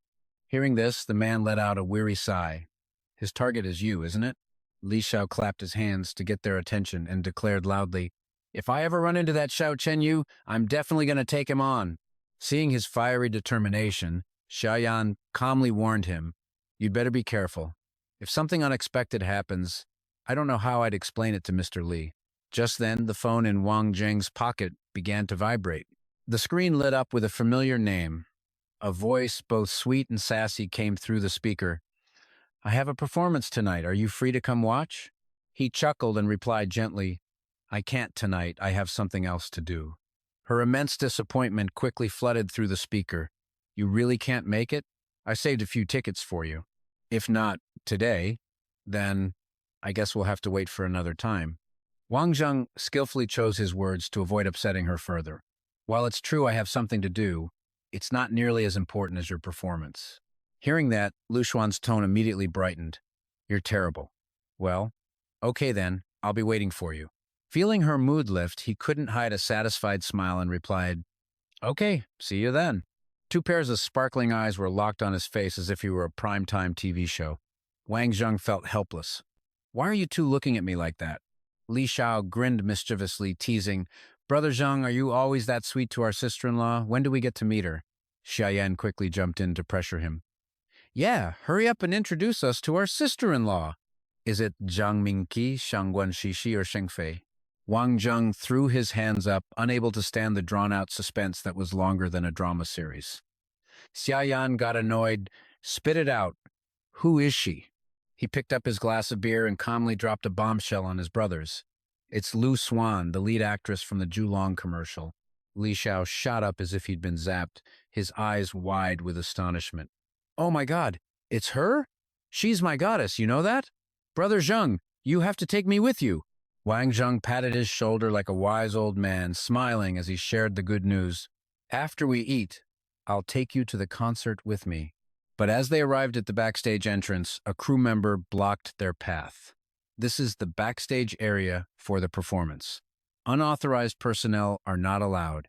Hearing this, the man let out a weary sigh. His target is you, isn't it? Li Shao clapped his hands to get their attention and declared loudly, if I ever run into that Xiao Chenyu, I'm definitely going to take him on. Seeing his fiery determination, Xiaoyan calmly warned him, you'd better be careful. If something unexpected happens, I don't know how I'd explain it to Mr. Li. Just then, the phone in Wang Zheng's pocket began to vibrate. The screen lit up with a familiar name. A voice, both sweet and sassy, came through the speaker. I have a performance tonight. Are you free to come watch? He chuckled and replied gently, I can't tonight. I have something else to do. Her immense disappointment quickly flooded through the speaker. You really can't make it? I saved a few tickets for you. If not today, then I guess we'll have to wait for another time. Wang Zheng skillfully chose his words to avoid upsetting her further. While it's true I have something to do, it's not nearly as important as your performance. Hearing that, Lu Xuan's tone immediately brightened. You're terrible. Well, okay then, I'll be waiting for you. Feeling her mood lift, he couldn't hide a satisfied smile and replied, okay, see you then. Two pairs of sparkling eyes were locked on his face as if he were a primetime TV show. Wang Zheng felt helpless. Why are you two looking at me like that? Li Shao grinned mischievously, teasing, Brother Zheng, are you always that sweet to our sister-in-law? When do we get to meet her? Xiaoyan quickly jumped in to pressure him. Yeah, hurry up and introduce us to our sister-in-law. Is it Zhang Mingqi, Shangguan Shishi, or Shengfei? Wang Zheng threw his hands up, unable to stand the drawn-out suspense that was longer than a drama series. Xiaoyan got annoyed. Spit it out. Who is she? He picked up his glass of beer and calmly dropped a bombshell on his brothers. It's Lu Xuan, the lead actress from the Julong commercial. Li Shao shot up as if he'd been zapped, his eyes wide with astonishment. Oh my God, It's her? She's my goddess, you know that? Brother Zheng, you have to take me with you. Wang Zheng patted his shoulder like a wise old man, smiling as he shared the good news. After we eat, I'll take you to the concert with me. But as they arrived at the backstage entrance, a crew member blocked their path. This is the backstage area for the performance. Unauthorized personnel are not allowed.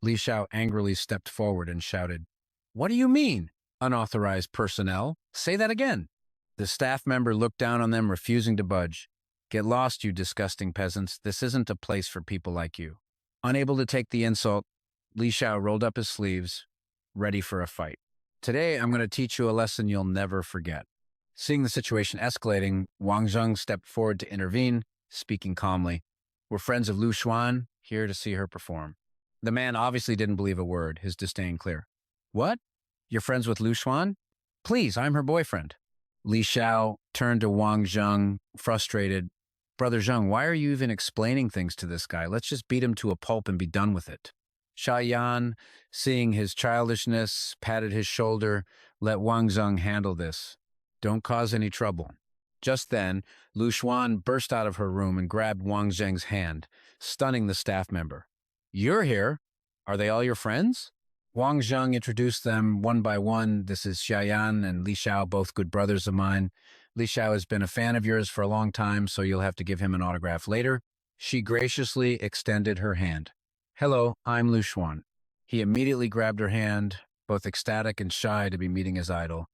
Li Xiao angrily stepped forward and shouted, "What do you mean, unauthorized personnel? Say that again." The staff member looked down on them, refusing to budge. "Get lost, you disgusting peasants. This isn't a place for people like you." Unable to take the insult, Li Xiao rolled up his sleeves, ready for a fight. "Today, I'm going to teach you a lesson you'll never forget." Seeing the situation escalating, Wang Zheng stepped forward to intervene, speaking calmly. "We're friends of Lu Xuan, here to see her perform." The man obviously didn't believe a word, his disdain clear. "What? You're friends with Lu Xuan? Please, I'm her boyfriend." Li Xiao turned to Wang Zheng, frustrated. "Brother Zheng, why are you even explaining things to this guy? Let's just beat him to a pulp and be done with it." Sha Yan, seeing his childishness, patted his shoulder. "Let Wang Zheng handle this. Don't cause any trouble." Just then, Lu Xuan burst out of her room and grabbed Wang Zheng's hand, stunning the staff member. "You're here? Are they all your friends?" Wang Zheng introduced them one by one. "This is Xiaoyan and Li Xiao, both good brothers of mine. Li Xiao has been a fan of yours for a long time, so you'll have to give him an autograph later." She graciously extended her hand. "Hello, I'm Lu Xuan." He immediately grabbed her hand, both ecstatic and shy to be meeting his idol.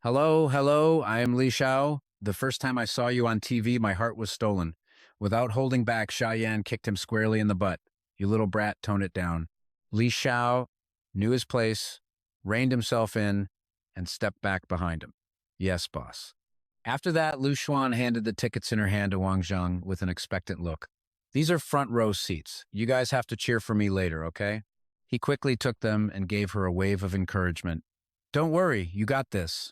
Hello, I am Li Xiao. The first time I saw you on TV, my heart was stolen." Without holding back, Xiaoyan kicked him squarely in the butt. "You little brat, tone it down." Li Xiao knew his place, reined himself in, and stepped back behind him. "Yes, boss." After that, Lu Xuan handed the tickets in her hand to Wang Zheng with an expectant look. "These are front row seats. You guys have to cheer for me later, okay?" He quickly took them and gave her a wave of encouragement. "Don't worry, you got this.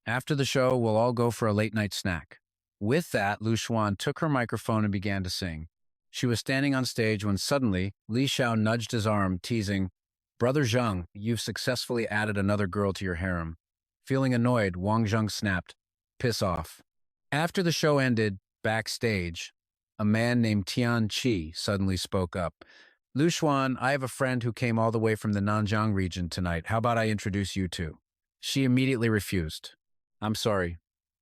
After the show, we'll all go for a late-night snack." With that, Lu Xuan took her microphone and began to sing. She was standing on stage when suddenly Li Xiao nudged his arm, teasing, "Brother Zheng, you've successfully added another girl to your harem." Feeling annoyed, Wang Zheng snapped, "Piss off." After the show ended, backstage, a man named Tian Qi suddenly spoke up. "Lu Xuan, I have a friend who came all the way from the Nanjiang region tonight. How about I introduce you two?" She immediately refused. "I'm sorry.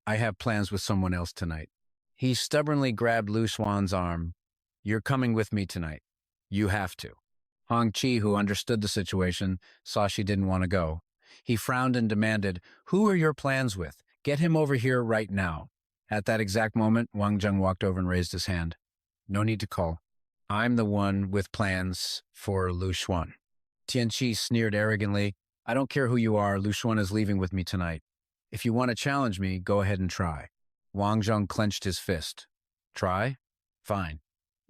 I have plans with someone else tonight." He stubbornly grabbed Lu Xuan's arm. "You're coming with me tonight. You have to." Hong Chi, who understood the situation, saw she didn't want to go. He frowned and demanded, "Who are your plans with? Get him over here right now." At that exact moment, Wang Zheng walked over and raised his hand. "No need to call. I'm the one with plans for Lu Xuan." Tianqi sneered arrogantly, "I don't care who you are, Lu Xuan is leaving with me tonight. If you want to challenge me, go ahead and try." Wang Zheng clenched his fist. "Try? Fine.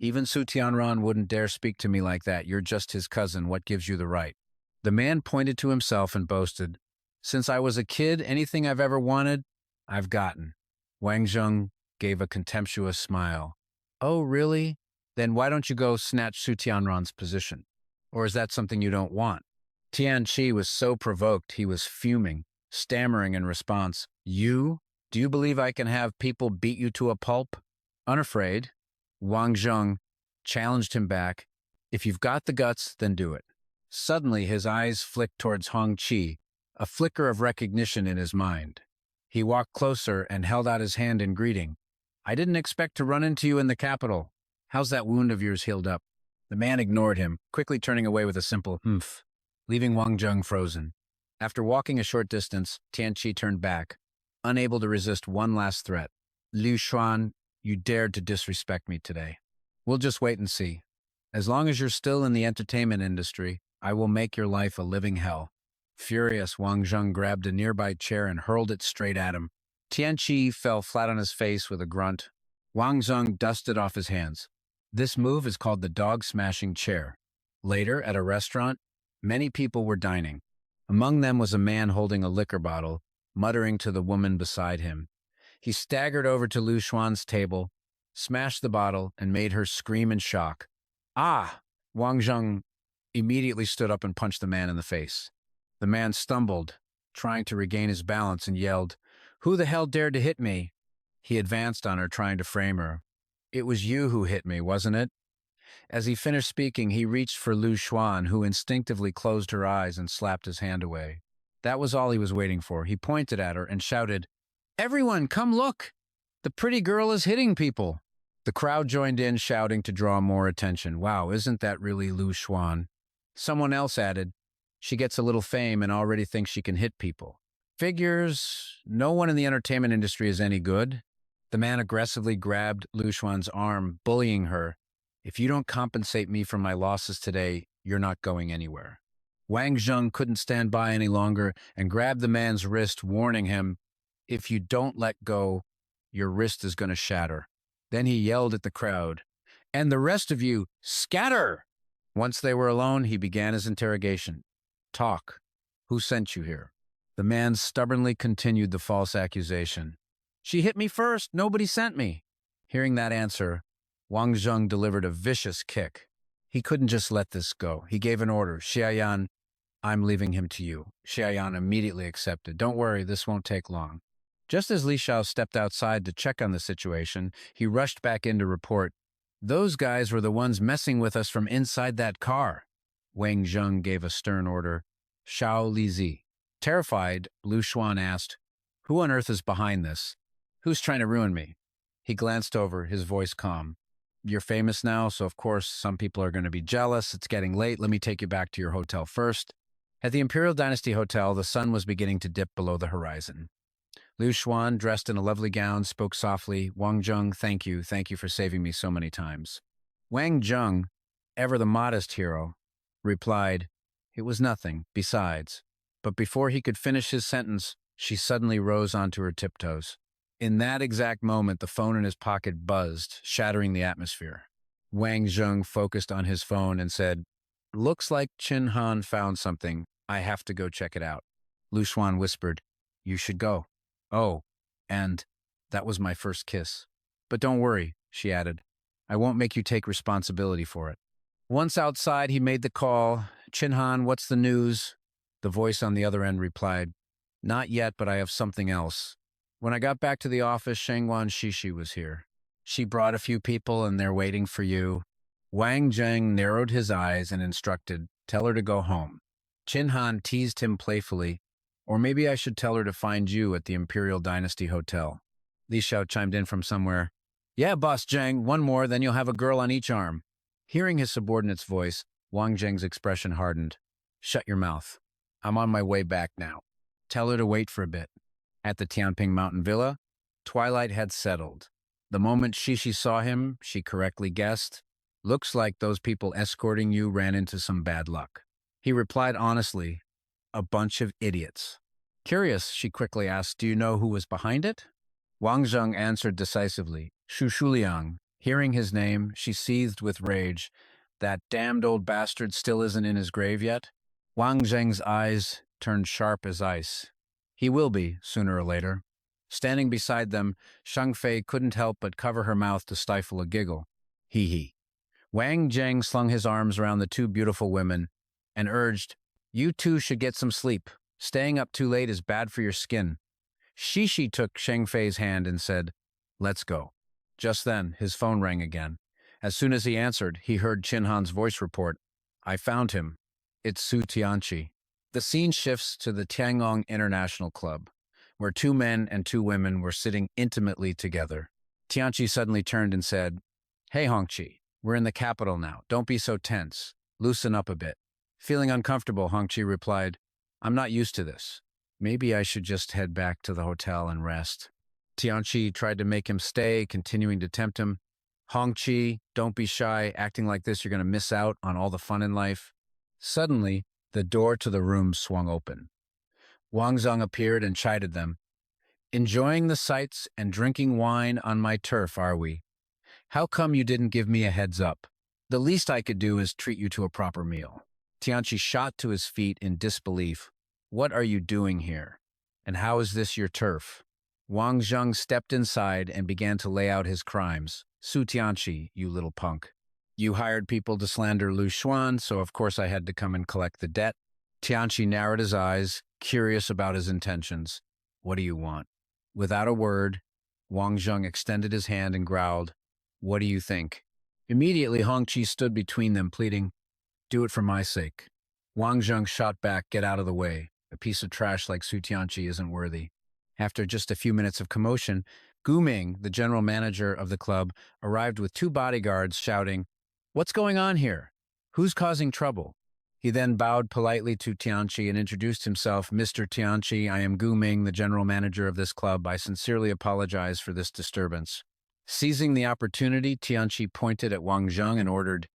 Even Su Tianran wouldn't dare speak to me like that. You're just his cousin. What gives you the right?" The man pointed to himself and boasted, "Since I was a kid, anything I've ever wanted, I've gotten." Wang Zheng gave a contemptuous smile. "Oh, really? Then why don't you go snatch Su Tianran's position? Or is that something you don't want?" Tian Chi was so provoked he was fuming, stammering in response, "You? Do you believe I can have people beat you to a pulp?" Unafraid, Wang Zheng challenged him back. "If you've got the guts, then do it." Suddenly, his eyes flicked towards Hong Chi, a flicker of recognition in his mind. He walked closer and held out his hand in greeting. "I didn't expect to run into you in the capital. How's that wound of yours healed up?" The man ignored him, quickly turning away with a simple "humph," leaving Wang Zheng frozen. After walking a short distance, Tianqi turned back, unable to resist one last threat. "Liu Xuan, you dared to disrespect me today. We'll just wait and see. As long as you're still in the entertainment industry, I will make your life a living hell." Furious, Wang Zheng grabbed a nearby chair and hurled it straight at him. Tianqi fell flat on his face with a grunt. Wang Zheng dusted off his hands. This move is called the dog-smashing chair. Later, at a restaurant, many people were dining. Among them was a man holding a liquor bottle, muttering to the woman beside him. He staggered over to Lu Xuan's table, smashed the bottle, and made her scream in shock. "Ah!" Wang Zheng immediately stood up and punched the man in the face. The man stumbled, trying to regain his balance, and yelled, Who the hell dared to hit me? He advanced on her, trying to frame her. It was you who hit me, wasn't it? As he finished speaking, he reached for Lu Xuan, who instinctively closed her eyes and slapped his hand away. That was all he was waiting for. He pointed at her and shouted, "Everyone, come look! The pretty girl is hitting people." The crowd joined in, shouting to draw more attention. Wow, isn't that really Lu Xuan? Someone else added, "She gets a little fame and already thinks she can hit people." Figures, no one in the entertainment industry is any good. The man aggressively grabbed Lu Xuan's arm, bullying her. "If you don't compensate me for my losses today, you're not going anywhere." Wang Zheng couldn't stand by any longer and grabbed the man's wrist, warning him, "If you don't let go, your wrist is going to shatter." Then he yelled at the crowd, "And the rest of you, scatter!" Once they were alone, he began his interrogation. "Talk. Who sent you here?" The man stubbornly continued the false accusation. "She hit me first. Nobody sent me." Hearing that answer, Wang Zheng delivered a vicious kick. He couldn't just let this go. He gave an order. "Xiaoyan, I'm leaving him to you." Xiaoyan immediately accepted. "Don't worry, this won't take long." Just as Li Xiao stepped outside to check on the situation, he rushed back in to report, "Those guys were the ones messing with us from inside that car." Wang Zheng gave a stern order, "Xiao Lizi." Terrified, Lu Xuan asked, "Who on earth is behind this? Who's trying to ruin me?" He glanced over, his voice calm. "You're famous now, so of course some people are going to be jealous. It's getting late. Let me take you back to your hotel first." At the Imperial Dynasty Hotel, the sun was beginning to dip below the horizon. Lu Xuan, dressed in a lovely gown, spoke softly, "Wang Zheng, thank you. Thank you for saving me so many times." Wang Zheng, ever the modest hero, replied, "It was nothing, besides." But before he could finish his sentence, she suddenly rose onto her tiptoes. In that exact moment, the phone in his pocket buzzed, shattering the atmosphere. Wang Zheng focused on his phone and said, "Looks like Qin Han found something. I have to go check it out." Lu Xuan whispered, "You should go." "Oh, and that was my first kiss. But don't worry," she added. "I won't make you take responsibility for it." Once outside, he made the call. "Qin Han, what's the news?" The voice on the other end replied, "Not yet, but I have something else. When I got back to the office, Shangguan Shishi was here. She brought a few people and they're waiting for you." Wang Zheng narrowed his eyes and instructed, "Tell her to go home." Qin Han teased him playfully, "Or maybe I should tell her to find you at the Imperial Dynasty Hotel." Li Xiao chimed in from somewhere, "Yeah, Boss Zheng, one more, then you'll have a girl on each arm." Hearing his subordinate's voice, Wang Zheng's expression hardened. "Shut your mouth. I'm on my way back now. Tell her to wait for a bit." At the Tianping Mountain Villa, twilight had settled. The moment Shishi saw him, she correctly guessed, "Looks like those people escorting you ran into some bad luck." He replied honestly, "A bunch of idiots." Curious, she quickly asked, "Do you know who was behind it?" Wang Zheng answered decisively, "Shu Shuliang." Hearing his name, she seethed with rage. That damned old bastard still isn't in his grave yet? Wang Zheng's eyes turned sharp as ice. He will be, sooner or later. Standing beside them, Shang Fei couldn't help but cover her mouth to stifle a giggle. Hee hee. Wang Zheng slung his arms around the two beautiful women and urged, "You two should get some sleep. Staying up too late is bad for your skin." Shishi took Shang Fei's hand and said, "Let's go." Just then, his phone rang again. As soon as he answered, he heard Qin Han's voice report, "I found him. It's Su Tianqi." The scene shifts to the Tiangong International Club, where two men and two women were sitting intimately together. Tianqi suddenly turned and said, "Hey, Hongqi, we're in the capital now. Don't be so tense. Loosen up a bit." Feeling uncomfortable, Hongqi replied, "I'm not used to this. Maybe I should just head back to the hotel and rest." Tianqi tried to make him stay, continuing to tempt him. "Hongqi, don't be shy. Acting like this, you're going to miss out on all the fun in life." Suddenly, the door to the room swung open. Wang Zheng appeared and chided them. "Enjoying the sights and drinking wine on my turf, are we? How come you didn't give me a heads up? The least I could do is treat you to a proper meal." Tianqi shot to his feet in disbelief. "What are you doing here? And how is this your turf?" Wang Zheng stepped inside and began to lay out his crimes. "Su Tianqi, you little punk. You hired people to slander Lu Xuan, so of course I had to come and collect the debt." Tianqi narrowed his eyes, curious about his intentions. "What do you want?" Without a word, Wang Zheng extended his hand and growled, "What do you think?" Immediately, Hongqi stood between them, pleading, "Do it for my sake." Wang Zheng shot back, "Get out of the way. A piece of trash like Su Tianqi isn't worthy." After just a few minutes of commotion, Gu Ming, the general manager of the club, arrived with two bodyguards shouting, "What's going on here? Who's causing trouble?" He then bowed politely to Tianqi and introduced himself. "Mr. Tianqi, I am Gu Ming, the general manager of this club. I sincerely apologize for this disturbance." Seizing the opportunity, Tianqi pointed at Wang Zheng and ordered,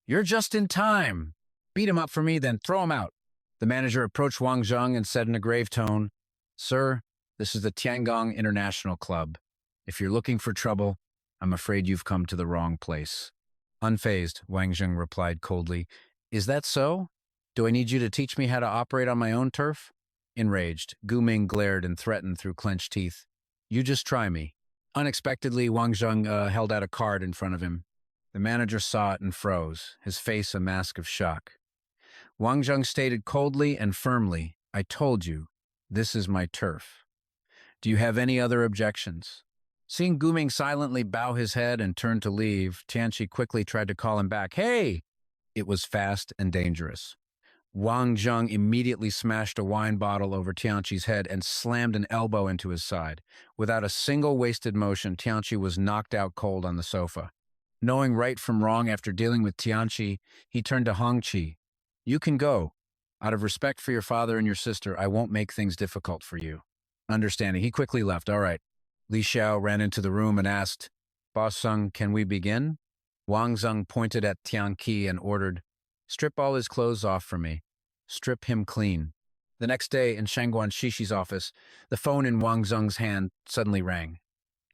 "You're just in time. Beat him up for me, then throw him out." The manager approached Wang Zheng and said in a grave tone, "Sir, this is the Tiangong International Club. If you're looking for trouble, I'm afraid you've come to the wrong place." Unfazed, Wang Zheng replied coldly, "Is that so? Do I need you to teach me how to operate on my own turf?" Enraged, Gu Ming glared and threatened through clenched teeth, "You just try me." Unexpectedly, Wang Zheng held out a card in front of him. The manager saw it and froze, his face a mask of shock. Wang Zheng stated coldly and firmly, "I told you, this is my turf. Do you have any other objections?" Seeing Gu Ming silently bow his head and turn to leave, Tianqi quickly tried to call him back. "Hey!" It was fast and dangerous. Wang Zheng immediately smashed a wine bottle over Tianqi's head and slammed an elbow into his side. Without a single wasted motion, Tianqi was knocked out cold on the sofa. Knowing right from wrong after dealing with Tianqi, he turned to Hongqi. "You can go. Out of respect for your father and your sister, I won't make things difficult for you." Understanding, he quickly left. "All right." Li Xiao ran into the room and asked, "Boss Zheng, can we begin?" Wang Zheng pointed at Tianqi and ordered, "Strip all his clothes off for me. Strip him clean." The next day, in Shangguan Shishi's office, the phone in Wang Zheng's hand suddenly rang.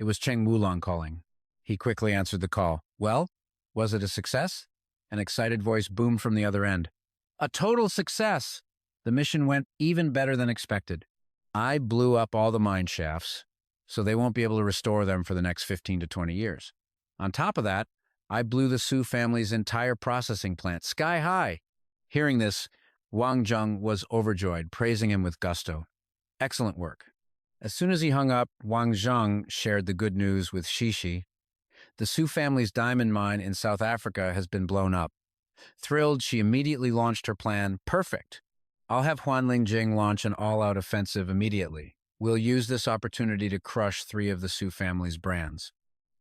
It was Cheng Wulong calling. He quickly answered the call. "Well, was it a success?" An excited voice boomed from the other end. "A total success! The mission went even better than expected. I blew up all the mine shafts, so they won't be able to restore them for the next 15 to 20 years. On top of that, I blew the Su family's entire processing plant sky high." Hearing this, Wang Zheng was overjoyed, praising him with gusto. "Excellent work." As soon as he hung up, Wang Zheng shared the good news with Shishi. The Su family's diamond mine in South Africa has been blown up. Thrilled, she immediately launched her plan. "Perfect. I'll have Huanling Jing launch an all-out offensive immediately. We'll use this opportunity to crush 3 of the Su family's brands."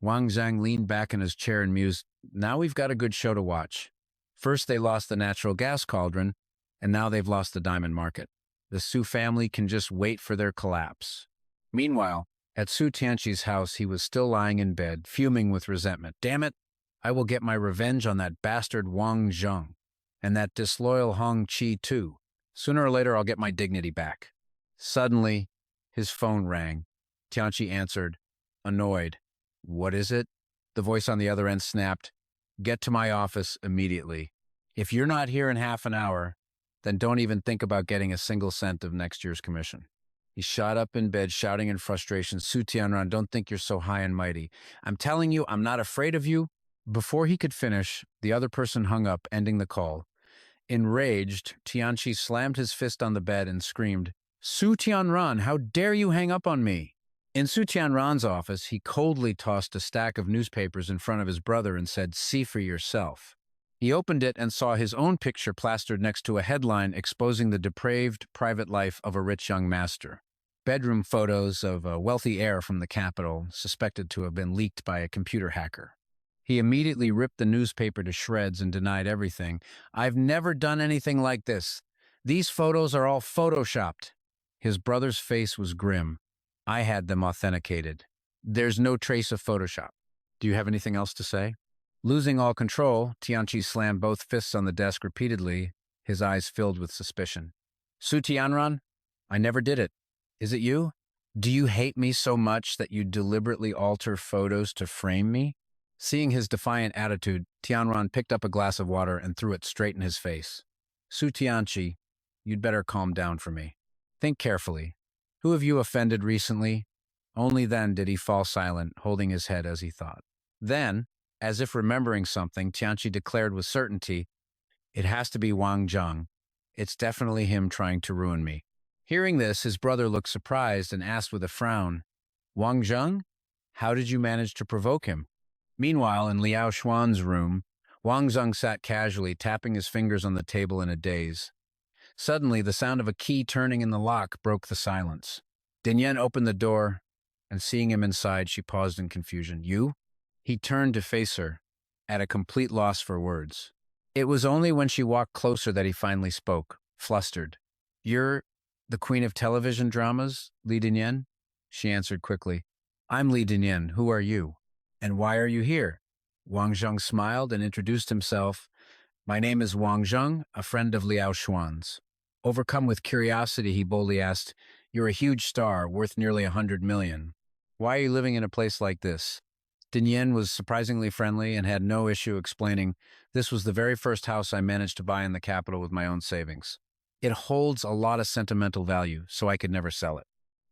Wang Zheng leaned back in his chair and mused, "Now we've got a good show to watch. First they lost the natural gas cauldron, and now they've lost the diamond market. The Su family can just wait for their collapse." Meanwhile, at Su Tianqi's house, he was still lying in bed, fuming with resentment. "Damn it! I will get my revenge on that bastard Wang Zheng, and that disloyal Hong Qi too. Sooner or later, I'll get my dignity back." Suddenly, his phone rang. Tianqi answered, annoyed. "What is it?" The voice on the other end snapped, "Get to my office immediately. If you're not here in half an hour, then don't even think about getting a single cent of next year's commission." He shot up in bed, shouting in frustration, "Su Tianran, don't think you're so high and mighty. I'm telling you, I'm not afraid of you." Before he could finish, the other person hung up, ending the call. Enraged, Tianqi slammed his fist on the bed and screamed, "Su Tianran, how dare you hang up on me?" In Su Tianran's office, he coldly tossed a stack of newspapers in front of his brother and said, "See for yourself." He opened it and saw his own picture plastered next to a headline exposing the depraved private life of a rich young master. Bedroom photos of a wealthy heir from the capital, suspected to have been leaked by a computer hacker. He immediately ripped the newspaper to shreds and denied everything. "I've never done anything like this. These photos are all photoshopped." His brother's face was grim. "I had them authenticated. There's no trace of Photoshop. Do you have anything else to say?" Losing all control, Tianqi slammed both fists on the desk repeatedly, his eyes filled with suspicion. "Su Tianran, I never did it. Is it you? Do you hate me so much that you deliberately alter photos to frame me?" Seeing his defiant attitude, Tianran picked up a glass of water and threw it straight in his face. "Su Tianqi, you'd better calm down for me. Think carefully. Who have you offended recently?" Only then did he fall silent, holding his head as he thought. Then, as if remembering something, Tianqi declared with certainty, "It has to be Wang Zheng. It's definitely him trying to ruin me." Hearing this, his brother looked surprised and asked with a frown, Wang Zheng? How did you manage to provoke him? Meanwhile, in Liao Xuan's room, Wang Zheng sat casually, tapping his fingers on the table in a daze. Suddenly, the sound of a key turning in the lock broke the silence. Dinyan opened the door, and seeing him inside, she paused in confusion. You? He turned to face her, at a complete loss for words. It was only when she walked closer that he finally spoke, flustered. You're the queen of television dramas, Li Dinyan? She answered quickly. I'm Li Dinyan. Who are you? And why are you here? Wang Zheng smiled and introduced himself. My name is Wang Zheng, a friend of Liao Xuan's. Overcome with curiosity, he boldly asked, You're a huge star, worth nearly 100 million. Why are you living in a place like this? Dinyan was surprisingly friendly and had no issue explaining, This was the very first house I managed to buy in the capital with my own savings. It holds a lot of sentimental value, so I could never sell it.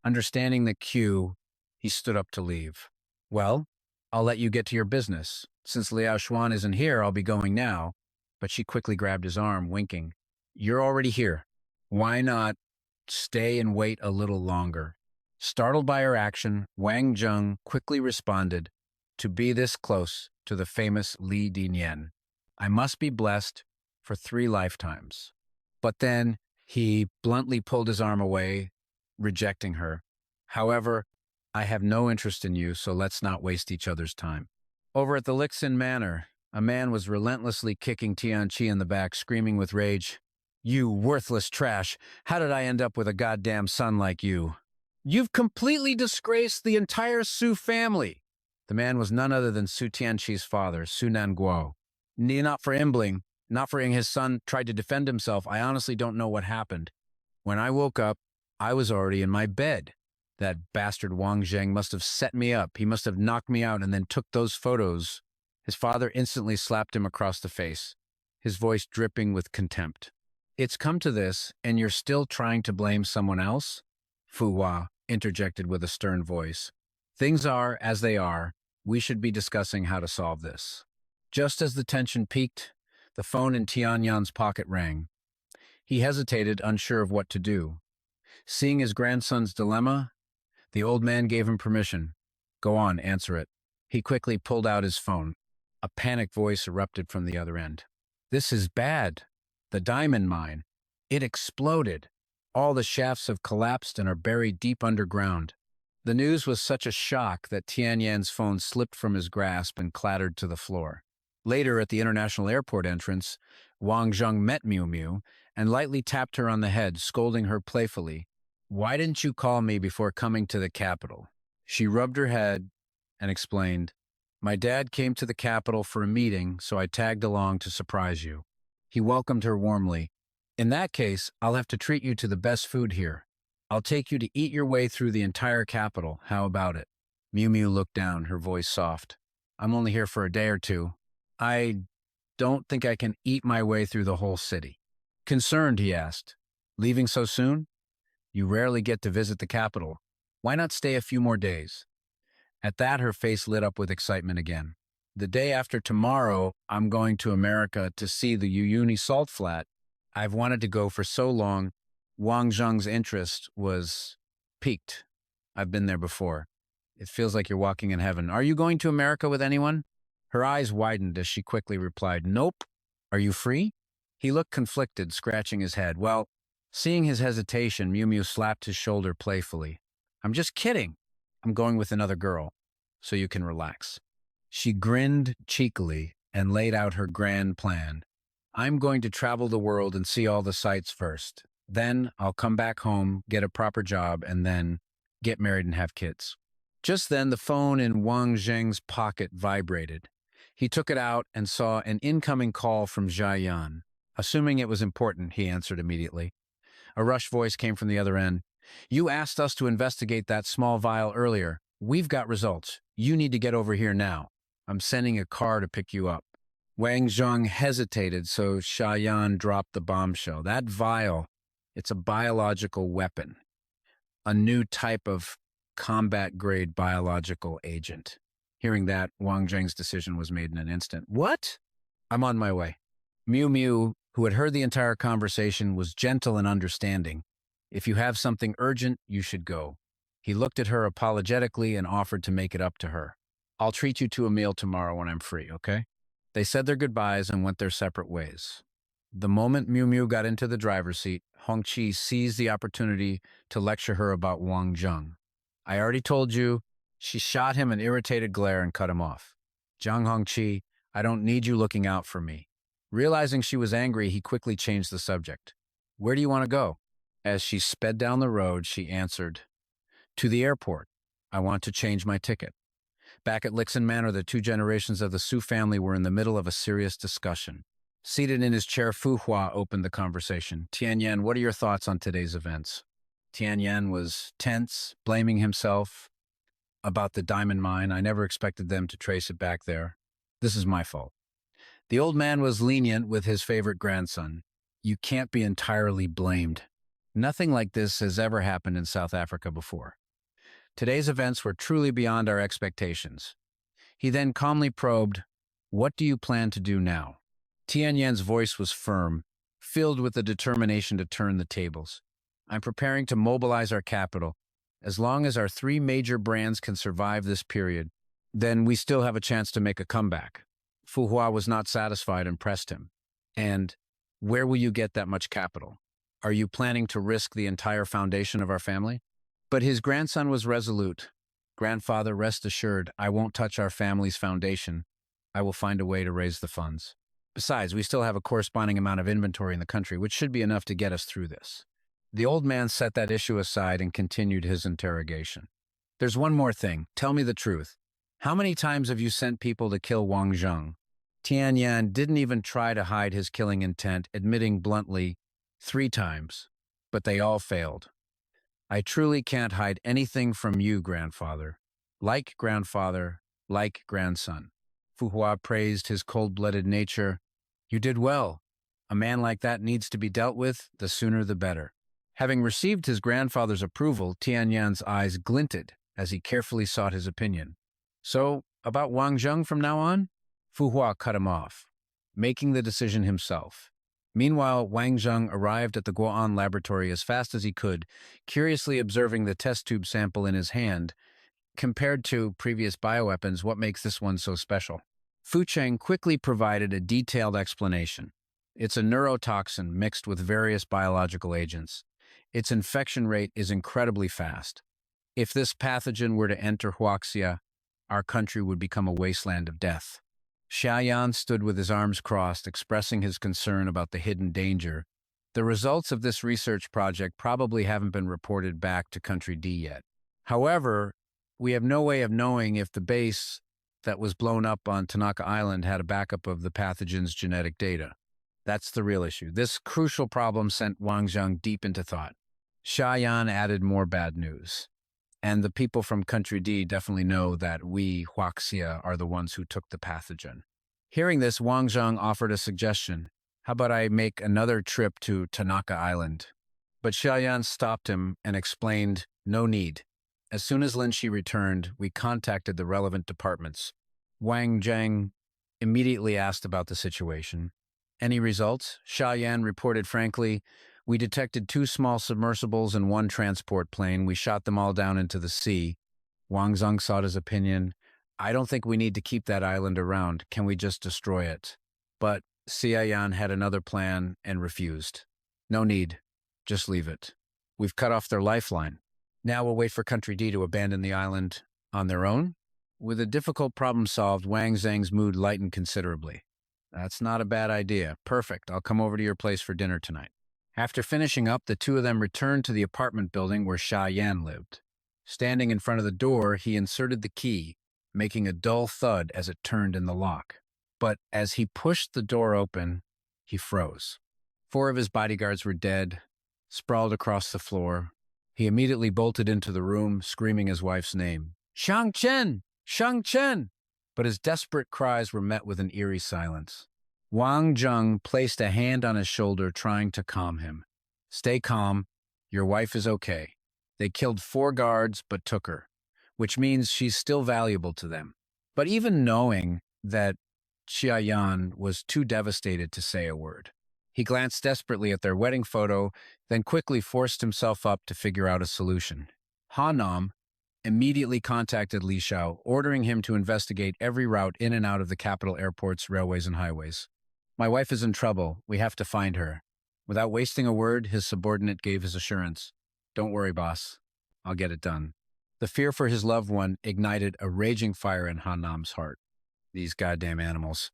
Understanding the cue, he stood up to leave. Well, I'll let you get to your business. Since Liao Xuan isn't here, I'll be going now. But she quickly grabbed his arm, winking. You're already here. Why not stay and wait a little longer? Startled by her action, Wang Zheng quickly responded, To be this close to the famous Li Dinyan, I must be blessed for 3 lifetimes. But then he bluntly pulled his arm away, rejecting her. However, I have no interest in you, so let's not waste each other's time. Over at the Lixin Manor, a man was relentlessly kicking Tianqi in the back, screaming with rage, You worthless trash! How did I end up with a goddamn son like you? You've completely disgraced the entire Su family! The man was none other than Su Tianqi's father, Su Nanguo. Not for Imbling, not for his son tried to defend himself. I honestly don't know what happened. When I woke up, I was already in my bed. That bastard Wang Zheng must have set me up. He must have knocked me out and then took those photos. His father instantly slapped him across the face, his voice dripping with contempt. It's come to this, and you're still trying to blame someone else? Fu Hua interjected with a stern voice. Things are as they are. We should be discussing how to solve this. Just as the tension peaked, the phone in Tianyan's pocket rang. He hesitated, unsure of what to do. Seeing his grandson's dilemma, the old man gave him permission. Go on, answer it. He quickly pulled out his phone. A panicked voice erupted from the other end. This is bad. The diamond mine. It exploded. All the shafts have collapsed and are buried deep underground. The news was such a shock that Tianyan's phone slipped from his grasp and clattered to the floor. Later, at the international airport entrance, Wang Zheng met Miu Miu and lightly tapped her on the head, scolding her playfully. Why didn't you call me before coming to the capital? She rubbed her head and explained, My dad came to the capital for a meeting, so I tagged along to surprise you. He welcomed her warmly. In that case, I'll have to treat you to the best food here. I'll take you to eat your way through the entire capital. How about it? Miu Miu looked down, her voice soft. I'm only here for a day or two. I don't think I can eat my way through the whole city. Concerned, he asked. Leaving so soon? You rarely get to visit the capital. Why not stay a few more days? At that, her face lit up with excitement again. The day after tomorrow, I'm going to America to see the Uyuni salt flat. I've wanted to go for so long. Wang Zheng's interest was piqued. I've been there before. It feels like you're walking in heaven. Are you going to America with anyone? Her eyes widened as she quickly replied, Nope. Are you free? He looked conflicted, scratching his head. Well, seeing his hesitation, Miu Miu slapped his shoulder playfully. I'm just kidding. I'm going with another girl, so you can relax. She grinned cheekily and laid out her grand plan. I'm going to travel the world and see all the sights first. Then I'll come back home, get a proper job, and then get married and have kids. Just then, the phone in Wang Zheng's pocket vibrated. He took it out and saw an incoming call from Jiayan. Assuming it was important, he answered immediately. A rushed voice came from the other end. You asked us to investigate that small vial earlier. We've got results. You need to get over here now. I'm sending a car to pick you up. Wang Zheng hesitated, so Jiayan dropped the bombshell. That vial, it's a biological weapon. A new type of combat-grade biological agent. Hearing that, Wang Zheng's decision was made in an instant. What? I'm on my way. Miu Miu, who had heard the entire conversation, was gentle and understanding. If you have something urgent, you should go. He looked at her apologetically and offered to make it up to her. I'll treat you to a meal tomorrow when I'm free, okay? They said their goodbyes and went their separate ways. The moment Miu Miu got into the driver's seat, Hongqi seized the opportunity to lecture her about Wang Zheng. I already told you, she shot him an irritated glare and cut him off. Zhang Hongqi, I don't need you looking out for me. Realizing she was angry, he quickly changed the subject. Where do you want to go? As she sped down the road, she answered, to the airport. I want to change my ticket. Back at Lixin Manor, the two generations of the Su family were in the middle of a serious discussion. Seated in his chair, Fu Hua opened the conversation. Tianyan, what are your thoughts on today's events? Tianyan was tense, blaming himself about the diamond mine. I never expected them to trace it back there. This is my fault. The old man was lenient with his favorite grandson. You can't be entirely blamed. Nothing like this has ever happened in South Africa before. Today's events were truly beyond our expectations. He then calmly probed, what do you plan to do now? Tianyan's voice was firm, filled with the determination to turn the tables. I'm preparing to mobilize our capital. As long as our three major brands can survive this period, then we still have a chance to make a comeback. Fu Hua was not satisfied and pressed him. And where will you get that much capital? Are you planning to risk the entire foundation of our family? But his grandson was resolute. Grandfather, rest assured, I won't touch our family's foundation. I will find a way to raise the funds. Besides, we still have a corresponding amount of inventory in the country, which should be enough to get us through this. The old man set that issue aside and continued his interrogation. There's one more thing. Tell me the truth. How many times have you sent people to kill Wang Zheng? Tianyan didn't even try to hide his killing intent, admitting bluntly, 3 times. But they all failed. I truly can't hide anything from you, grandfather. Like grandfather, like grandson. Fu Hua praised his cold-blooded nature. You did well. A man like that needs to be dealt with, the sooner the better. Having received his grandfather's approval, Tianyan's eyes glinted as he carefully sought his opinion. So, about Wang Zheng from now on? Fu Hua cut him off, making the decision himself. Meanwhile, Wang Zheng arrived at the Guoan laboratory as fast as he could, curiously observing the test tube sample in his hand. Compared to previous bioweapons, what makes this one so special? Fu Cheng quickly provided a detailed explanation. It's a neurotoxin mixed with various biological agents. Its infection rate is incredibly fast. If this pathogen were to enter Huaxia, our country would become a wasteland of death. Xiaoyan stood with his arms crossed, expressing his concern about the hidden danger. The results of this research project probably haven't been reported back to Country D yet. However, we have no way of knowing if the base that was blown up on Tanaka Island had a backup of the pathogen's genetic data. That's the real issue. This crucial problem sent Wang Zheng deep into thought. Xiaoyan added more bad news. And the people from Country D definitely know that we, Huaxia, are the ones who took the pathogen. Hearing this, Wang Zheng offered a suggestion. How about I make another trip to Tanaka Island? But Xiaoyan stopped him and explained, no need. As soon as Lin Shi returned, we contacted the relevant departments. Wang Zheng immediately asked about the situation. Any results? Xiaoyan reported frankly, we detected 2 small submersibles and 1 transport plane. We shot them all down into the sea. Wang Zheng sought his opinion. I don't think we need to keep that island around. Can we just destroy it? But Xiaoyan had another plan and refused. No need. Just leave it. We've cut off their lifeline. Now we'll wait for Country D to abandon the island on their own? With a difficult problem solved, Wang Zheng's mood lightened considerably. That's not a bad idea. Perfect. I'll come over to your place for dinner tonight. After finishing up, the two of them returned to the apartment building where Xiaoyan lived. Standing in front of the door, he inserted the key, making a dull thud as it turned in the lock. But as he pushed the door open, he froze. 4 of his bodyguards were dead, sprawled across the floor. He immediately bolted into the room, screaming his wife's name. Shang Chen! Shang Chen! But his desperate cries were met with an eerie silence. Wang Zheng placed a hand on his shoulder, trying to calm him. Stay calm. Your wife is okay. They killed 4 guards, but took her, which means she's still valuable to them. But even knowing that Xiaoyan was too devastated to say a word. He glanced desperately at their wedding photo, then quickly forced himself up to figure out a solution. Ha Nam, immediately contacted Li Xiao, ordering him to investigate every route in and out of the capital airports, railways, and highways. My wife is in trouble. We have to find her. Without wasting a word, his subordinate gave his assurance. Don't worry, boss. I'll get it done. The fear for his loved one ignited a raging fire in Han Nam's heart. These goddamn animals.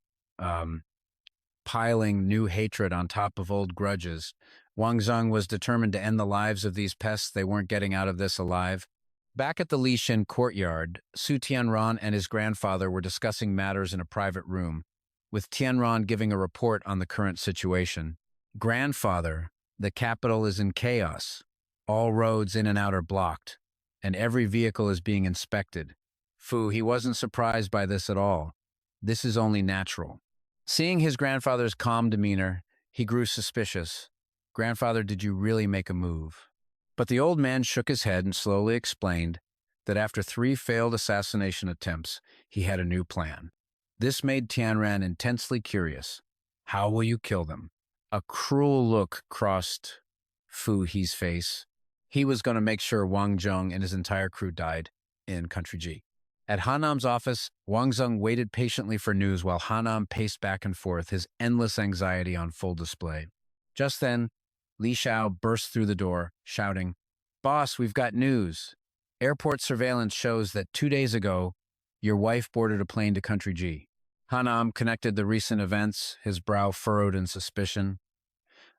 Piling new hatred on top of old grudges. Wang Zheng was determined to end the lives of these pests. They weren't getting out of this alive. Back at the Lishan courtyard, Su Tianran and his grandfather were discussing matters in a private room, with Tianran giving a report on the current situation. Grandfather, the capital is in chaos. All roads in and out are blocked, and every vehicle is being inspected. Fu, he wasn't surprised by this at all. This is only natural. Seeing his grandfather's calm demeanor, he grew suspicious. Grandfather, did you really make a move? But the old man shook his head and slowly explained that after 3 failed assassination attempts, he had a new plan. This made Tianran intensely curious. How will you kill them? A cruel look crossed Fu He's face. He was going to make sure Wang Zheng and his entire crew died in Country G. At Hanam's office, Wang Zheng waited patiently for news while Hanam paced back and forth, his endless anxiety on full display. Just then, Li Xiao burst through the door, shouting, "Boss, we've got news. Airport surveillance shows that 2 days ago, your wife boarded a plane to Country G." Hanam connected the recent events, his brow furrowed in suspicion.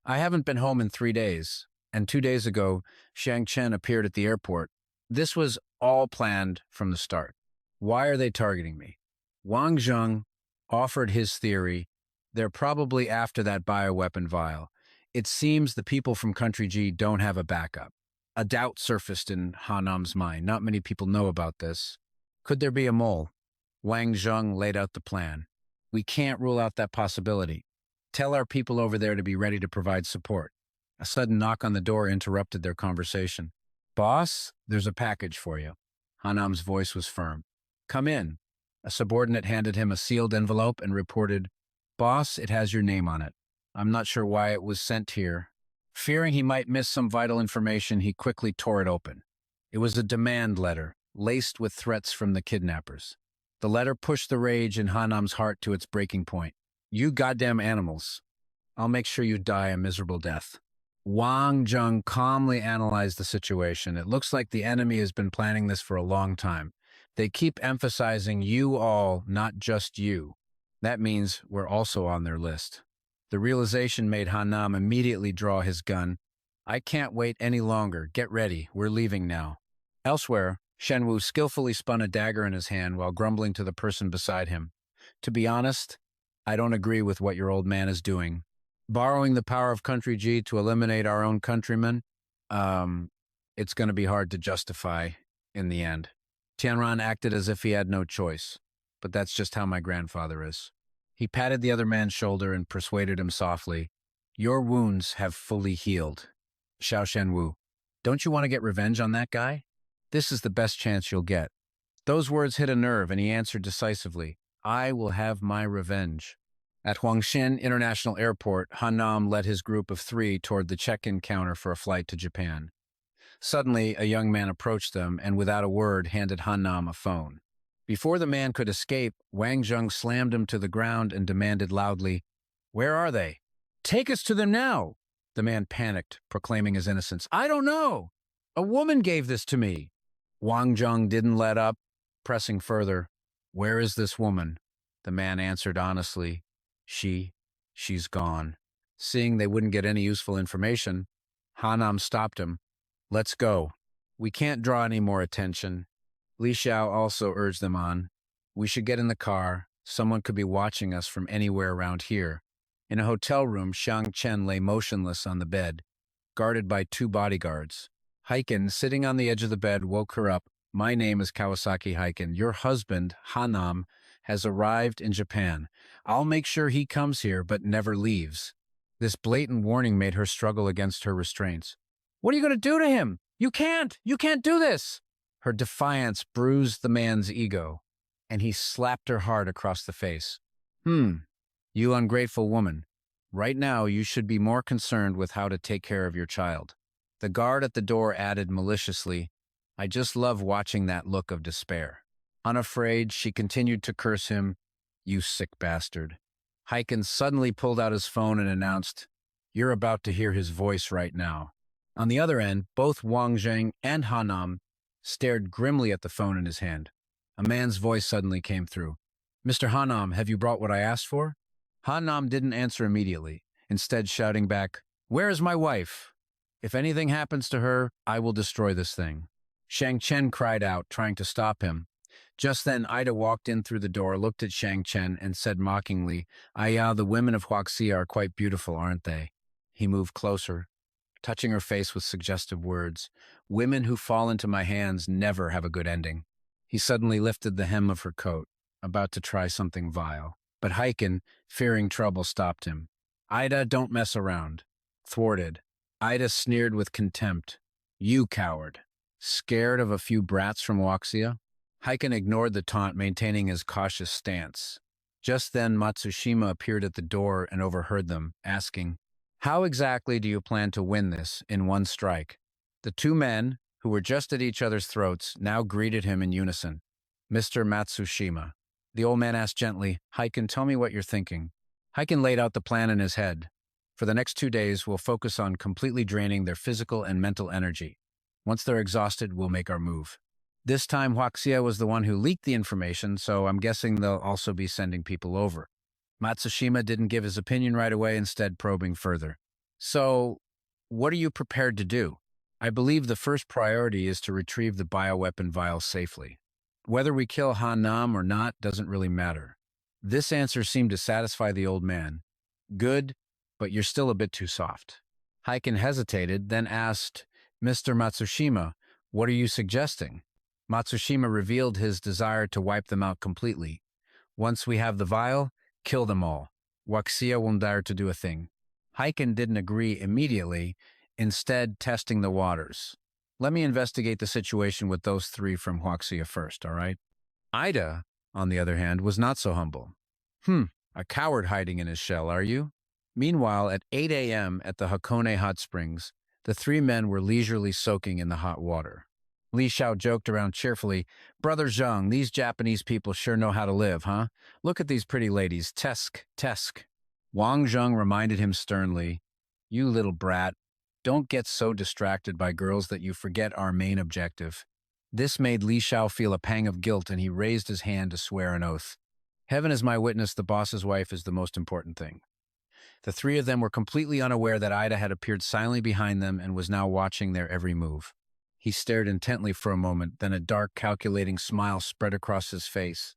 "I haven't been home in 3 days, and 2 days ago, Xiang Chen appeared at the airport. This was all planned from the start. Why are they targeting me?" Wang Zheng offered his theory. They're probably after that bioweapon vial. It seems the people from Country G don't have a backup. A doubt surfaced in Hanam's mind. Not many people know about this. Could there be a mole? Wang Zheng laid out the plan. We can't rule out that possibility. Tell our people over there to be ready to provide support. A sudden knock on the door interrupted their conversation. "Boss, there's a package for you." Hanam's voice was firm. "Come in." A subordinate handed him a sealed envelope and reported, "Boss, it has your name on it. I'm not sure why it was sent here." Fearing he might miss some vital information, he quickly tore it open. It was a demand letter, laced with threats from the kidnappers. The letter pushed the rage in Hanam's heart to its breaking point. "You goddamn animals. I'll make sure you die a miserable death." Wang Zheng calmly analyzed the situation. It looks like the enemy has been planning this for a long time. They keep emphasizing you all, not just you. That means we're also on their list. The realization made Hanam immediately draw his gun. "I can't wait any longer. Get ready. We're leaving now." Elsewhere, Shenwu skillfully spun a dagger in his hand while grumbling to the person beside him. "To be honest, I don't agree with what your old man is doing. Borrowing the power of Country G to eliminate our own countrymen, it's going to be hard to justify in the end." Tianran acted as if he had no choice, but that's just how my grandfather is. He patted the other man's shoulder and persuaded him softly, "Your wounds have fully healed. Xiao Shenwu, don't you want to get revenge on that guy? This is the best chance you'll get." Those words hit a nerve, and he answered decisively, "I will have my revenge." At Huangshan International Airport, Hanam led his group of 3 toward the check-in counter for a flight to Japan. Suddenly, a young man approached them and without a word handed Hanam a phone. Before the man could escape, Wang Zheng slammed him to the ground and demanded loudly, "Where are they?" "Take us to them now!" The man panicked, proclaiming his innocence. "I don't know. A woman gave this to me." Wang Zheng didn't let up, pressing further. "Where is this woman?" The man answered honestly, She's gone." Seeing they wouldn't get any useful information, Hanam stopped him. "Let's go. We can't draw any more attention." Li Xiao also urged them on. "We should get in the car. Someone could be watching us from anywhere around here." In a hotel room, Xiang Chen lay motionless on the bed, guarded by 2 bodyguards. Heiken, sitting on the edge of the bed, woke her up. "My name is Kawasaki Heiken. Your husband, Hanam, has arrived in Japan. I'll make sure he comes here but never leaves." This blatant warning made her struggle against her restraints. "What are you going to do to him? You can't do this!" Her defiance bruised the man's ego, and he slapped her hard across the face. You ungrateful woman. Right now, you should be more concerned with how to take care of your child." The guard at the door added maliciously, I just love watching that look of despair. Unafraid, she continued to curse him, "You sick bastard." Heiken suddenly pulled out his phone and announced, "You're about to hear his voice right now." On the other end, both Wang Zheng and Hanam stared grimly at the phone in his hand. A man's voice suddenly came through. "Mr. Hanam, have you brought what I asked for?" Hanam didn't answer immediately, instead shouting back, "Where is my wife? If anything happens to her, I will destroy this thing." Shang Chen cried out, trying to stop him. Just then, Ida walked in through the door, looked at Shang Chen, and said mockingly, "Aya, the women of Huaxia are quite beautiful, aren't they?" He moved closer, touching her face with suggestive words. "Women who fall into my hands never have a good ending." He suddenly lifted the hem of her coat, about to try something vile. But Heiken, fearing trouble, stopped him. "Ida, don't mess around." Thwarted, Ida sneered with contempt. "You coward. Scared of a few brats from Huaxia?" Heiken ignored the taunt, maintaining his cautious stance. Just then, Matsushima appeared at the door and overheard them, asking, "How exactly do you plan to win this in one strike?" The two men, who were just at each other's throats, now greeted him in unison. "Mr. Matsushima." The old man asked gently, "Heiken, tell me what you're thinking." Heiken laid out the plan in his head. "For the next 2 days, we'll focus on completely draining their physical and mental energy. Once they're exhausted, we'll make our move." This time, Huaxia was the one who leaked the information, so I'm guessing they'll also be sending people over. Matsushima didn't give his opinion right away, instead probing further. "So, what are you prepared to do?" "I believe the first priority is to retrieve the bioweapon vial safely. Whether we kill Hanam or not doesn't really matter." This answer seemed to satisfy the old man. "Good, but you're still a bit too soft." Heiken hesitated, then asked, "Mr. Matsushima, what are you suggesting?" Matsushima revealed his desire to wipe them out completely. "Once we have the vial, kill them all. Huaxia won't dare to do a thing." Heiken didn't agree immediately, instead testing the waters. "Let me investigate the situation with those three from Huaxia first, all right?" Ida, on the other hand, was not so humble. A coward hiding in his shell, are you?" Meanwhile, at 8 a.m. at the Hakone Hot Springs, the three men were leisurely soaking in the hot water. Li Xiao joked around cheerfully, "Brother Zheng, these Japanese people sure know how to live, huh? Look at these pretty ladies, tesk, tesk." Wang Zheng reminded him sternly, "You little brat, don't get so distracted by girls that you forget our main objective." This made Li Xiao feel a pang of guilt, and he raised his hand to swear an oath. "Heaven is my witness, the boss's wife is the most important thing." The three of them were completely unaware that Ida had appeared silently behind them and was now watching their every move. He stared intently for a moment, then a dark, calculating smile spread across his face.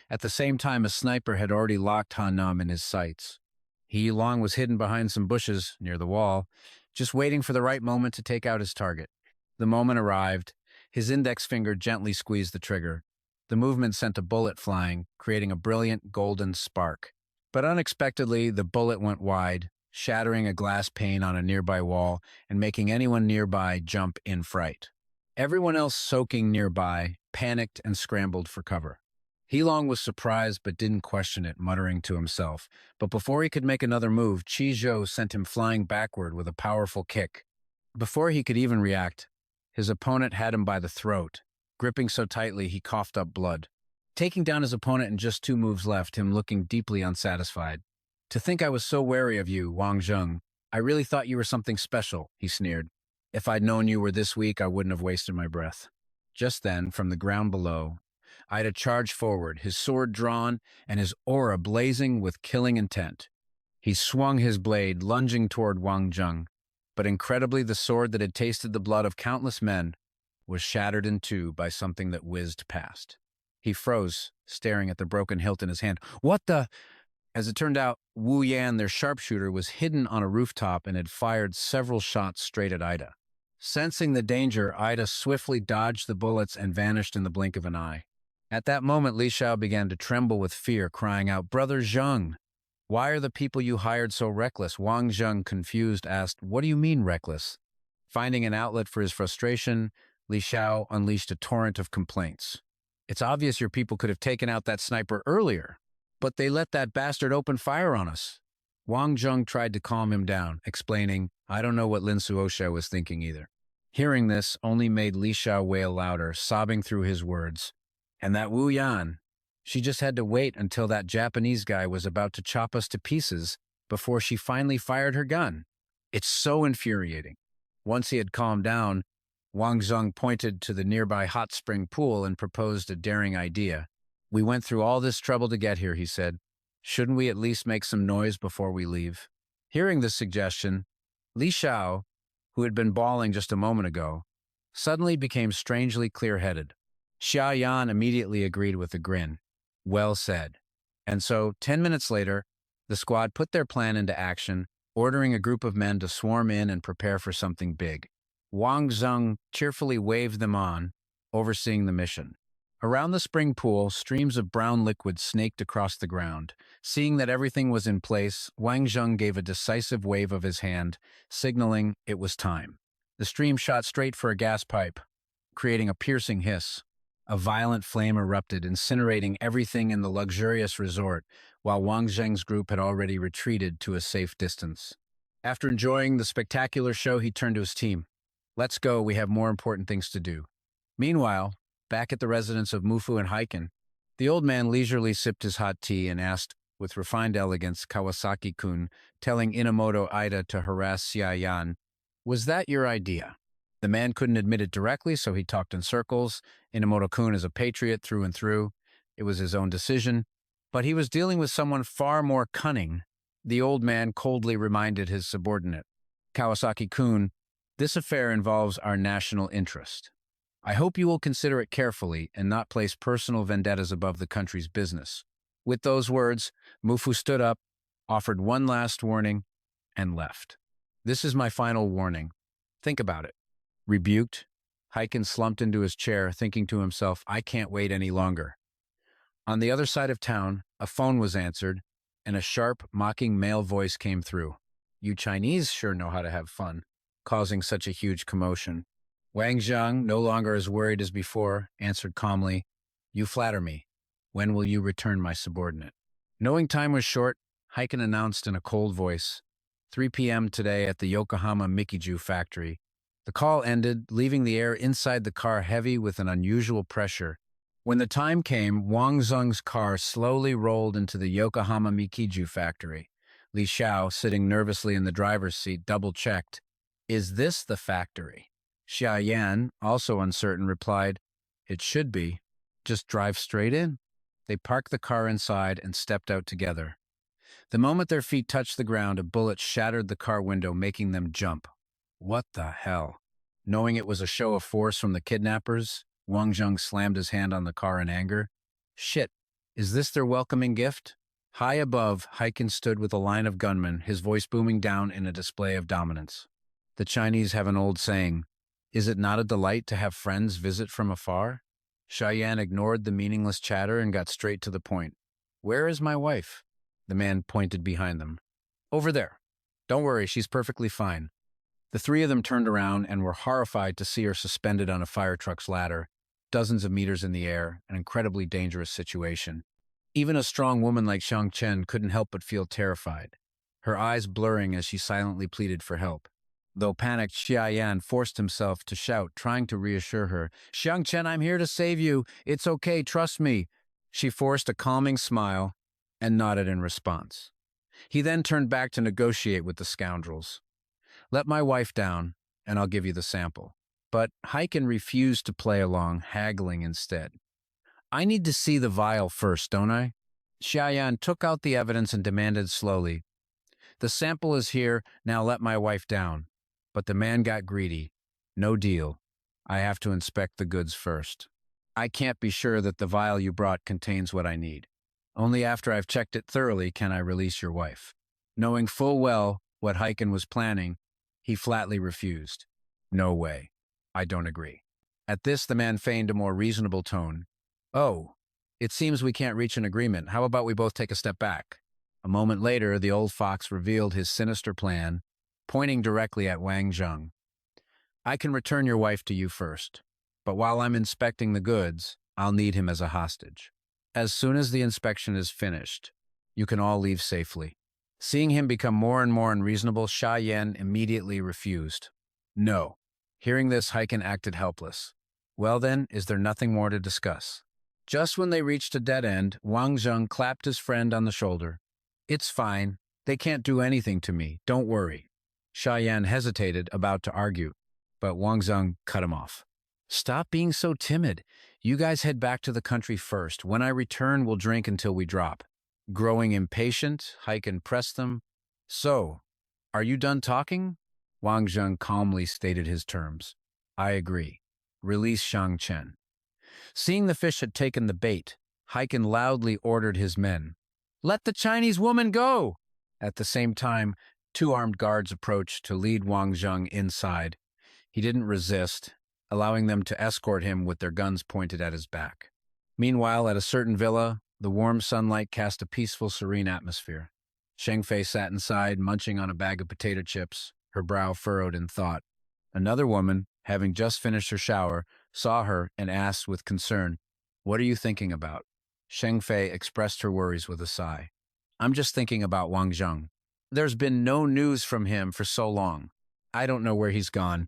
At the same time, a sniper had already locked Hanam in his sights. He Long was hidden behind some bushes near the wall, just waiting for the right moment to take out his target. The moment arrived. His index finger gently squeezed the trigger. The movement sent a bullet flying, creating a brilliant golden spark. But unexpectedly, the bullet went wide, shattering a glass pane on a nearby wall and making anyone nearby jump in fright. Everyone else soaking nearby panicked and scrambled for cover. Long was surprised but didn't question it, muttering to himself. But before he could make another move, Chi Zhou sent him flying backward with a powerful kick. Before he could even react, his opponent had him by the throat. Gripping so tightly, he coughed up blood. Taking down his opponent in just 2 moves left him looking deeply unsatisfied. "To think I was so wary of you, Wang Zheng. I really thought you were something special," he sneered. "If I'd known you were this weak, I wouldn't have wasted my breath." Just then, from the ground below, Ida charged forward, his sword drawn and his aura blazing with killing intent. He swung his blade, lunging toward Wang Zheng, but incredibly the sword that had tasted the blood of countless men was shattered in two by something that whizzed past. He froze, staring at the broken hilt in his hand. "What the—" As it turned out, Wu Yan, their sharpshooter, was hidden on a rooftop and had fired several shots straight at Ida. Sensing the danger, Ida swiftly dodged the bullets and vanished in the blink of an eye. At that moment, Li Xiao began to tremble with fear, crying out, "Brother Zheng, why are the people you hired so reckless?" Wang Zheng, confused, asked, "What do you mean reckless?" Finding an outlet for his frustration, Li Xiao unleashed a torrent of complaints. "It's obvious your people could have taken out that sniper earlier, but they let that bastard open fire on us." Wang Zheng tried to calm him down, explaining, "I don't know what Lin Suosha was thinking either." Hearing this only made Li Xiao wail louder, sobbing through his words. And that Wu Yan. She just had to wait until that Japanese guy was about to chop us to pieces before she finally fired her gun. It's so infuriating. Once he had calmed down, Wang Zheng pointed to the nearby hot spring pool and proposed a daring idea. We went through all this trouble to get here, he said. Shouldn't we at least make some noise before we leave? Hearing this suggestion, Li Xiao, who had been bawling just a moment ago, suddenly became strangely clear-headed. Xia Yan immediately agreed with a grin. Well said. And so, 10 minutes later, the squad put their plan into action, ordering a group of men to swarm in and prepare for something big. Wang Zheng cheerfully waved them on, overseeing the mission. Around the spring pool, streams of brown liquid snaked across the ground. Seeing that everything was in place, Wang Zheng gave a decisive wave of his hand, signaling it was time. The stream shot straight for a gas pipe, creating a piercing hiss. A violent flame erupted, incinerating everything in the luxurious resort, while Wang Zheng's group had already retreated to a safe distance. After enjoying the spectacular show, he turned to his team. Let's go, we have more important things to do. Meanwhile, back at the residence of Mufu and Heiken, the old man leisurely sipped his hot tea and asked, with refined elegance, Kawasaki-kun, telling Inamoto Ida to harass Xia Yan, "Was that your idea?" The man couldn't admit it directly, so he talked in circles. Inamoto-kun is a patriot through and through. It was his own decision, but he was dealing with someone far more cunning. The old man coldly reminded his subordinate, "Kawasaki-kun, this affair involves our national interest. I hope you will consider it carefully and not place personal vendettas above the country's business." With those words, Mufu stood up, offered one last warning, and left. "This is my final warning. Think about it." Rebuked, Heiken slumped into his chair, thinking to himself, I can't wait any longer. On the other side of town, a phone was answered, and a sharp, mocking male voice came through. "You Chinese sure know how to have fun," causing such a huge commotion. Wang Zheng, no longer as worried as before, answered calmly, "You flatter me. When will you return my subordinate?" Knowing time was short, Heiken announced in a cold voice, 3 p.m. today at the Yokohama Mikiju factory. The call ended, leaving the air inside the car heavy with an unusual pressure. When the time came, Wang Zheng's car slowly rolled into the Yokohama Mikiju factory. Li Xiao, sitting nervously in the driver's seat, double-checked. "Is this the factory?" Xia Yan, also uncertain, replied, "It should be. Just drive straight in." They parked the car inside and stepped out together. The moment their feet touched the ground, a bullet shattered the car window, making them jump. What the hell? Knowing it was a show of force from the kidnappers, Wang Zheng slammed his hand on the car in anger. Shit, is this their welcoming gift? High above, Heiken stood with a line of gunmen, his voice booming down in a display of dominance. The Chinese have an old saying, "Is it not a delight to have friends visit from afar?" Cheyenne ignored the meaningless chatter and got straight to the point. "Where is my wife?" The man pointed behind them. "Over there. Don't worry, she's perfectly fine." The three of them turned around and were horrified to see her suspended on a fire truck's ladder, dozens of meters in the air, an incredibly dangerous situation. Even a strong woman like Xiang Chen couldn't help but feel terrified, her eyes blurring as she silently pleaded for help. Though panicked, Xia Yan forced himself to shout, trying to reassure her. "Xiang Chen, I'm here to save you. It's okay, trust me." She forced a calming smile and nodded in response. He then turned back to negotiate with the scoundrels. "Let my wife down, and I'll give you the sample." But Heiken refused to play along, haggling instead. "I need to see the vial first, don't I?" Xiaoyan took out the evidence and demanded slowly, "The sample is here, now let my wife down." But the man got greedy. "No deal. I have to inspect the goods first. I can't be sure that the vial you brought contains what I need. Only after I've checked it thoroughly can I release your wife." Knowing full well what Heiken was planning, he flatly refused. "No way. I don't agree." At this, the man feigned a more reasonable tone. "Oh, it seems we can't reach an agreement. How about we both take a step back?" A moment later, the old fox revealed his sinister plan, pointing directly at Wang Zheng. "I can return your wife to you first, but while I'm inspecting the goods, I'll need him as a hostage. As soon as the inspection is finished, you can all leave safely." Seeing him become more and more unreasonable, Xia Yan immediately refused. "No." Hearing this, Heiken acted helpless. Well then, is there nothing more to discuss? Just when they reached a dead end, Wang Zheng clapped his friend on the shoulder. It's fine. They can't do anything to me. Don't worry. Xiaoyan hesitated, about to argue, but Wang Zheng cut him off. Stop being so timid. You guys head back to the country first. When I return, we'll drink until we drop. Growing impatient, Heiken pressed them. So, are you done talking? Wang Zheng calmly stated his terms. I agree. Release Shang Chen. Seeing the fish had taken the bait, Heiken loudly ordered his men. Let the Chinese woman go! At the same time, two armed guards approached to lead Wang Zheng inside. He didn't resist, allowing them to escort him with their guns pointed at his back. Meanwhile, at a certain villa, the warm sunlight cast a peaceful, serene atmosphere. Sheng Fei sat inside, munching on a bag of potato chips, her brow furrowed in thought. Another woman, having just finished her shower, saw her and asked with concern, What are you thinking about? Sheng Fei expressed her worries with a sigh. I'm just thinking about Wang Zheng. There's been no news from him for so long. I don't know where he's gone.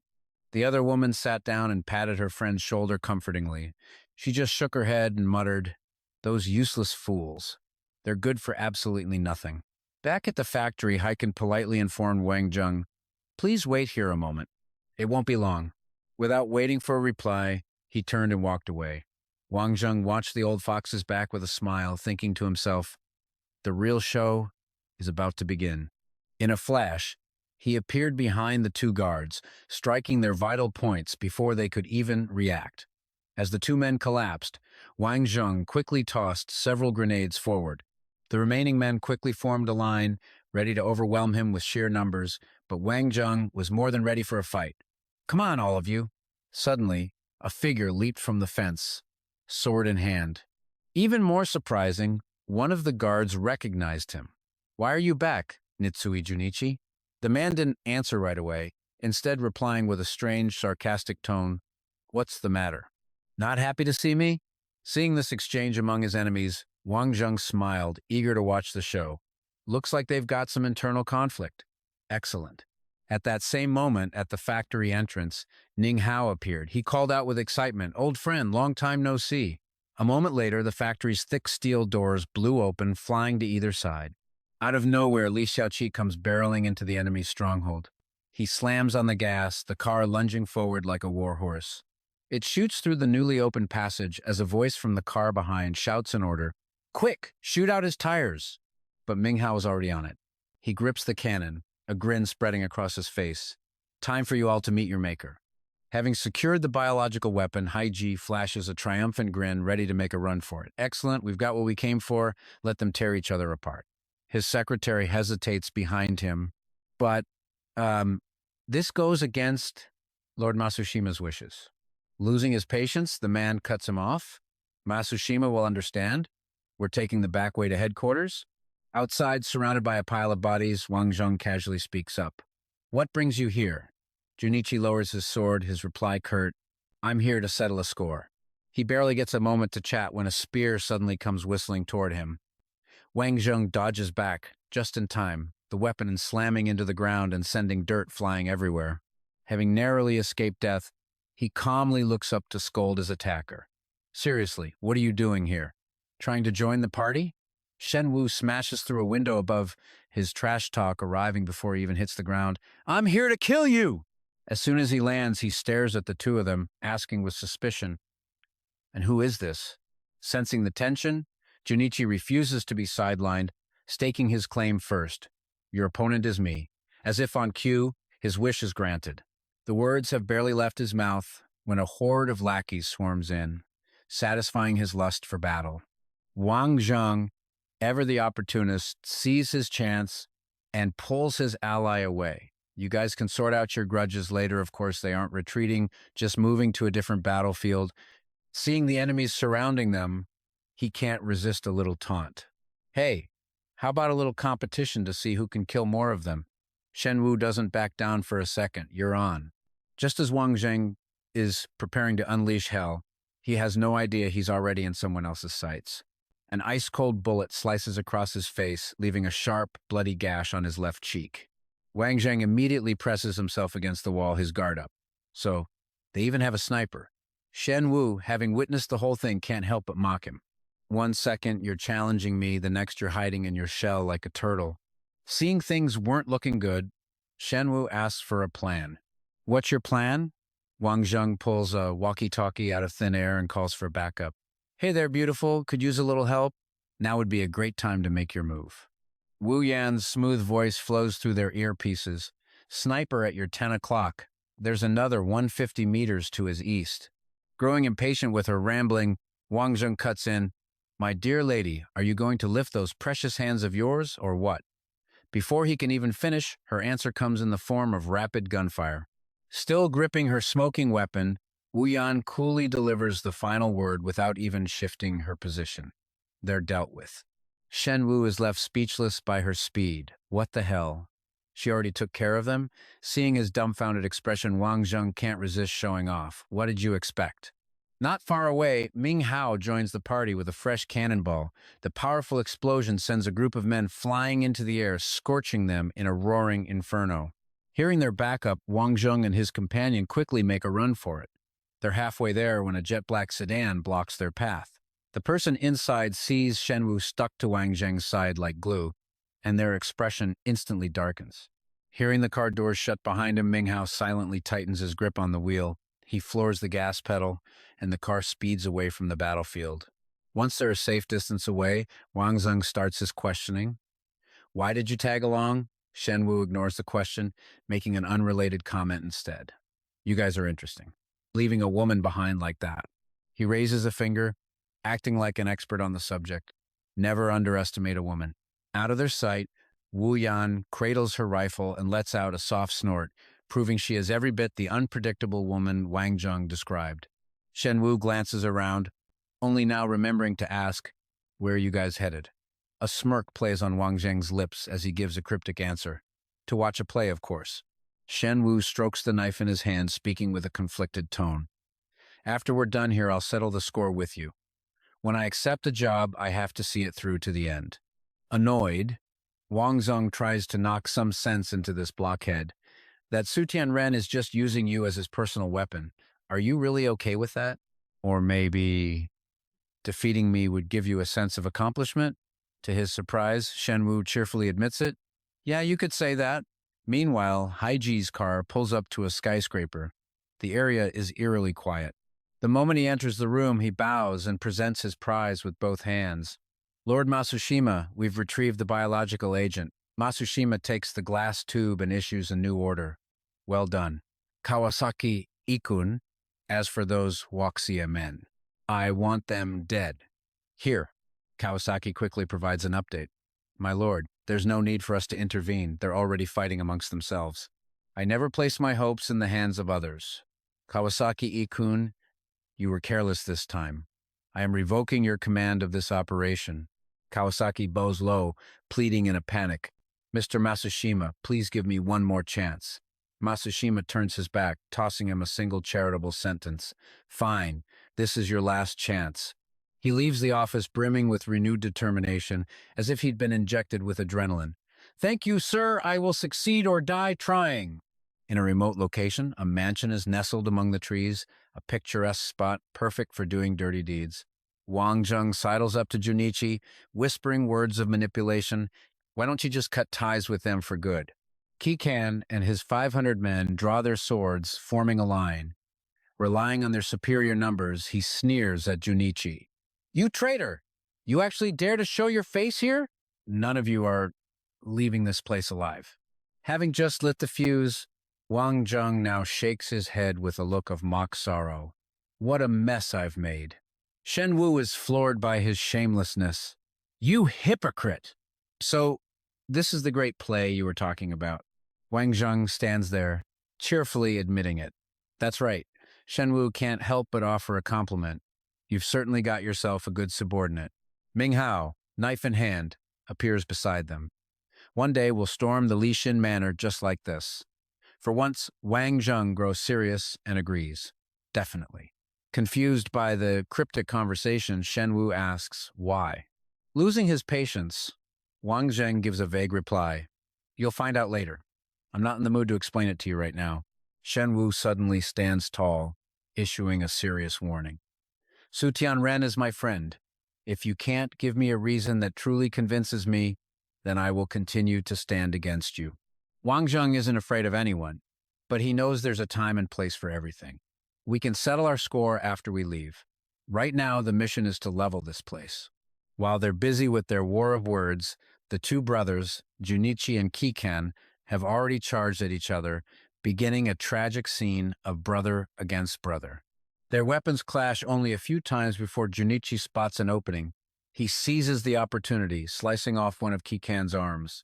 The other woman sat down and patted her friend's shoulder comfortingly. She just shook her head and muttered, Those useless fools. They're good for absolutely nothing. Back at the factory, Heiken politely informed Wang Zheng, Please wait here a moment. It won't be long. Without waiting for a reply, he turned and walked away. Wang Zheng watched the old fox's back with a smile, thinking to himself, The real show is about to begin. In a flash, he appeared behind the two guards, striking their vital points before they could even react. As the two men collapsed, Wang Zheng quickly tossed several grenades forward. The remaining men quickly formed a line, ready to overwhelm him with sheer numbers, but Wang Zheng was more than ready for a fight. Come on, all of you. Suddenly, a figure leaped from the fence, sword in hand. Even more surprising, one of the guards recognized him. Why are you back, Nitsui Junichi? The man didn't answer right away, instead replying with a strange, sarcastic tone, What's the matter? Not happy to see me? Seeing this exchange among his enemies, Wang Zheng smiled, eager to watch the show. Looks like they've got some internal conflict. Excellent. At that same moment, at the factory entrance, Ning Hao appeared. He called out with excitement, Old friend, long time no see. A moment later, the factory's thick steel doors blew open, flying to either side. Out of nowhere, Li Xiaoqi comes barreling into the enemy's stronghold. He slams on the gas, the car lunging forward like a war horse. It shoots through the newly opened passage as a voice from the car behind shouts an order, Quick, shoot out his tires! But Ming Hao is already on it. He grips the cannon, a grin spreading across his face. Time for you all to meet your maker. Having secured the biological weapon, Haiji flashes a triumphant grin, ready to make a run for it. Excellent, we've got what we came for. Let them tear each other apart. His secretary hesitates behind him, but this goes against Lord Masushima wishes. Losing his patience, the man cuts him off. Masushima will understand. We're taking the back way to headquarters. Outside, surrounded by a pile of bodies, Wang Zheng casually speaks up. What brings you here? Junichi lowers his sword, his reply curt, I'm here to settle a score. He barely gets a moment to chat when a spear suddenly comes whistling toward him. Wang Zheng dodges back, just in time, the weapon slamming into the ground and sending dirt flying everywhere. Having narrowly escaped death, he calmly looks up to scold his attacker. Seriously, what are you doing here? Trying to join the party? Shen Wu smashes through a window above, his trash talk arriving before he even hits the ground. I'm here to kill you! As soon as he lands, he stares at the two of them, asking with suspicion, And who is this? Sensing the tension, Junichi refuses to be sidelined, staking his claim first. Your opponent is me. As if on cue, his wish is granted. The words have barely left his mouth when a horde of lackeys swarms in, satisfying his lust for battle. Wang Zheng, ever the opportunist, sees his chance and pulls his ally away. You guys can sort out your grudges later. Of course, they aren't retreating, just moving to a different battlefield. Seeing the enemies surrounding them, he can't resist a little taunt. Hey, how about a little competition to see who can kill more of them? Shen Wu doesn't back down for a second. You're on. Just as Wang Zheng is preparing to unleash hell, he has no idea he's already in someone else's sights. An ice-cold bullet slices across his face, leaving a sharp, bloody gash on his left cheek. Wang Zheng immediately presses himself against the wall, his guard up. So, they even have a sniper. Shen Wu, having witnessed the whole thing, can't help but mock him. One second you're challenging me, the next you're hiding in your shell like a turtle. Seeing things weren't looking good, Shen Wu asks for a plan. What's your plan? Wang Zheng pulls a walkie-talkie out of thin air and calls for backup. Hey there, beautiful. Could use a little help? Now would be a great time to make your move. Wu Yan's smooth voice flows through their earpieces. Sniper at your 10 o'clock. There's another 150 meters to his east. Growing impatient with her rambling, Wang Zheng cuts in. My dear lady, are you going to lift those precious hands of yours, or what? Before he can even finish, her answer comes in the form of rapid gunfire. Still gripping her smoking weapon, Wu Yan coolly delivers the final word without even shifting her position. They're dealt with. Shen Wu is left speechless by her speed. What the hell? She already took care of them? Seeing his dumbfounded expression, Wang Zheng can't resist showing off. What did you expect? Not far away, Ming Hao joins the party with a fresh cannonball. The powerful explosion sends a group of men flying into the air, scorching them in a roaring inferno. Hearing their backup, Wang Zheng and his companion quickly make a run for it. They're halfway there when a jet-black sedan blocks their path. The person inside sees Shen Wu stuck to Wang Zheng's side like glue, and their expression instantly darkens. Hearing the car doors shut behind him, Ming Hao silently tightens his grip on the wheel. He floors the gas pedal, and the car speeds away from the battlefield. Once they're a safe distance away, Wang Zheng starts his questioning. Why did you tag along? Shen Wu ignores the question, making an unrelated comment instead. You guys are interesting. Leaving a woman behind like that. He raises a finger, acting like an expert on the subject. Never underestimate a woman. Out of their sight, Wu Yan cradles her rifle and lets out a soft snort, proving she is every bit the unpredictable woman Wang Zheng described. Shen Wu glances around, only now remembering to ask, where are you guys headed? A smirk plays on Wang Zheng's lips as he gives a cryptic answer. To watch a play, of course. Shen Wu strokes the knife in his hand, speaking with a conflicted tone. After we're done here, I'll settle the score with you. When I accept a job, I have to see it through to the end. Annoyed, Wang Zheng tries to knock some sense into this blockhead. That Su Tianren is just using you as his personal weapon. Are you really okay with that? Or maybe defeating me would give you a sense of accomplishment? To his surprise, Shen Wu cheerfully admits it. Yeah, you could say that. Meanwhile, Haiji's car pulls up to a skyscraper. The area is eerily quiet. The moment he enters the room, he bows and presents his prize with both hands. Lord Masushima, we've retrieved the biological agent. Masushima takes the glass tube and issues a new order. Well done. Kawasaki Ikun, as for those Wuxia men, I want them dead. Here. Kawasaki quickly provides an update. My lord, there's no need for us to intervene. They're already fighting amongst themselves. I never place my hopes in the hands of others. Kawasaki Ikun, you were careless this time. I am revoking your command of this operation. Kawasaki bows low, pleading in a panic. Mr. Masushima, please give me one more chance. Masushima turns his back, tossing him a single charitable sentence. Fine, this is your last chance. He leaves the office brimming with renewed determination, as if he'd been injected with adrenaline. Thank you, sir. I will succeed or die trying. In a remote location, a mansion is nestled among the trees, a picturesque spot perfect for doing dirty deeds. Wang Zheng sidles up to Junichi, whispering words of manipulation. Why don't you just cut ties with them for good? Kikan and his 500 men draw their swords, forming a line. Relying on their superior numbers, he sneers at Junichi. You traitor! You actually dare to show your face here? None of you are leaving this place alive. Having just lit the fuse, Wang Zheng now shakes his head with a look of mock sorrow. What a mess I've made. Shen Wu is floored by his shamelessness. You hypocrite! So, this is the great play you were talking about. Wang Zheng stands there, cheerfully admitting it. That's right. Shen Wu can't help but offer a compliment. You've certainly got yourself a good subordinate. Ming Hao, knife in hand, appears beside them. One day we'll storm the Lixin Manor just like this. For once, Wang Zheng grows serious and agrees. Definitely. Confused by the cryptic conversation, Shen Wu asks, why? Losing his patience, Wang Zheng gives a vague reply. You'll find out later. I'm not in the mood to explain it to you right now. Shenwu suddenly stands tall, issuing a serious warning. Su Tianren is my friend. If you can't give me a reason that truly convinces me, then I will continue to stand against you. Wang Zheng isn't afraid of anyone, but he knows there's a time and place for everything. We can settle our score after we leave. Right now, the mission is to level this place. While they're busy with their war of words, the two brothers, Junichi and Kikan, have already charged at each other, beginning a tragic scene of brother against brother. Their weapons clash only a few times before Junichi spots an opening. He seizes the opportunity, slicing off one of Kikan's arms.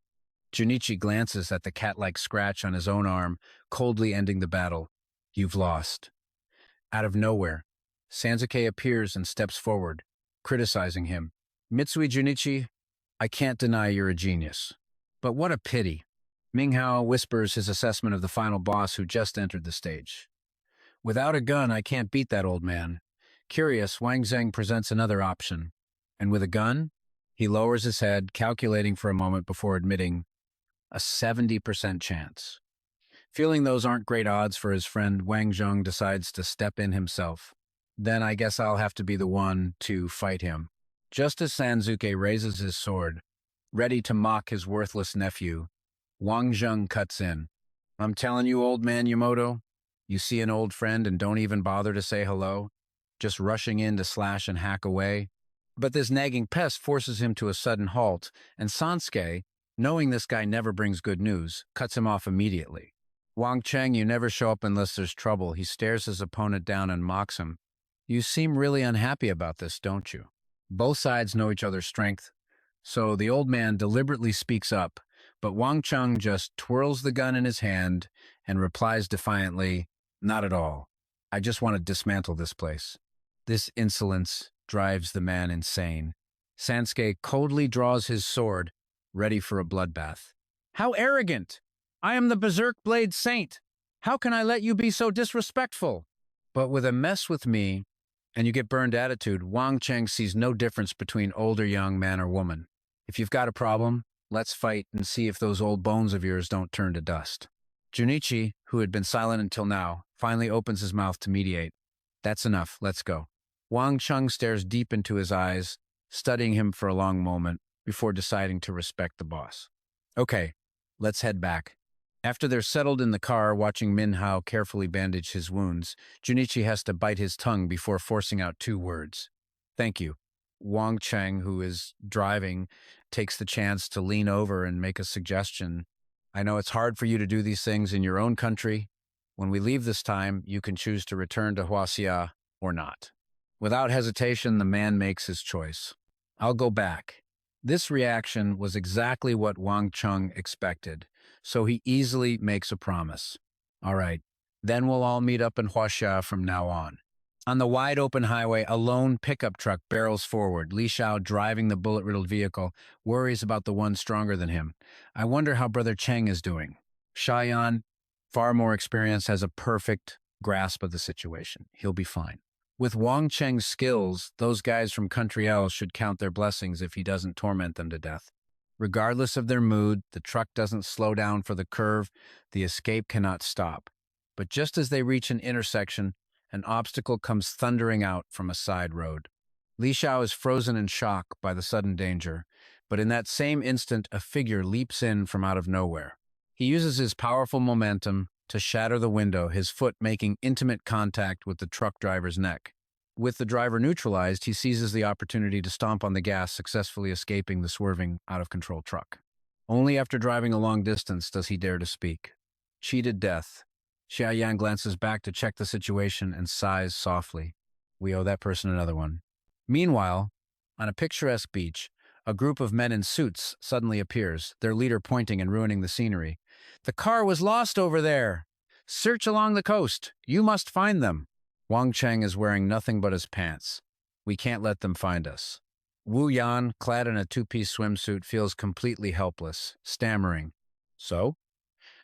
Junichi glances at the cat-like scratch on his own arm, coldly ending the battle. You've lost. Out of nowhere, Sansuke appears and steps forward, criticizing him. Mitsui Junichi, I can't deny you're a genius. But what a pity. Minghao whispers his assessment of the final boss who just entered the stage. Without a gun, I can't beat that old man. Curious, Wang Zheng presents another option. And with a gun? He lowers his head, calculating for a moment before admitting a 70% chance. Feeling those aren't great odds for his friend, Wang Zheng decides to step in himself. Then I guess I'll have to be the one to fight him. Just as Sansuke raises his sword, ready to mock his worthless nephew, Wang Zheng cuts in. I'm telling you, old man Yamoto, you see an old friend and don't even bother to say hello, just rushing in to slash and hack away. But this nagging pest forces him to a sudden halt, and Sansuke, knowing this guy never brings good news, cuts him off immediately. Wang Cheng, you never show up unless there's trouble. He stares his opponent down and mocks him. You seem really unhappy about this, don't you? Both sides know each other's strength, so the old man deliberately speaks up, but Wang Cheng just twirls the gun in his hand and replies defiantly, not at all. I just want to dismantle this place. This insolence drives the man insane. Sansuke coldly draws his sword, ready for a bloodbath. How arrogant! I am the Berserk Blade Saint. How can I let you be so disrespectful? But with a mess with me, and you get burned attitude, Wang Cheng sees no difference between old or young, man or woman. If you've got a problem, let's fight and see if those old bones of yours don't turn to dust. Junichi, who had been silent until now, finally opens his mouth to mediate. That's enough, let's go. Wang Cheng stares deep into his eyes, studying him for a long moment before deciding to respect the boss. Okay, let's head back. After they're settled in the car, watching Minhao carefully bandage his wounds, Junichi has to bite his tongue before forcing out two words. Thank you. Wang Cheng, who is driving, takes the chance to lean over and make a suggestion. I know it's hard for you to do these things in your own country. When we leave this time, you can choose to return to Huaxia or not. Without hesitation, the man makes his choice. I'll go back. This reaction was exactly what Wang Cheng expected, so he easily makes a promise. All right, then we'll all meet up in Huaxia from now on. On the wide-open highway, a lone pickup truck barrels forward. Li Xiao, driving the bullet-riddled vehicle, worries about the one stronger than him. I wonder how Brother Cheng is doing. Shayan, far more experienced, has a perfect grasp of the situation. He'll be fine. With Wang Cheng's skills, those guys from Country L should count their blessings if he doesn't torment them to death. Regardless of their mood, the truck doesn't slow down for the curve. The escape cannot stop. But just as they reach an intersection, an obstacle comes thundering out from a side road. Li Xiao is frozen in shock by the sudden danger, but in that same instant, a figure leaps in from out of nowhere. He uses his powerful momentum to shatter the window, his foot making intimate contact with the truck driver's neck. With the driver neutralized, he seizes the opportunity to stomp on the gas, successfully escaping the swerving, out-of-control truck. Only after driving a long distance does he dare to speak. Cheated death. Xiaoyan glances back to check the situation and sighs softly. We owe that person another one. Meanwhile, on a picturesque beach, a group of men in suits suddenly appears, their leader pointing and ruining the scenery. The car was lost over there. Search along the coast. You must find them. Wang Cheng is wearing nothing but his pants. We can't let them find us. Wu Yan, clad in a two-piece swimsuit, feels completely helpless, stammering. So?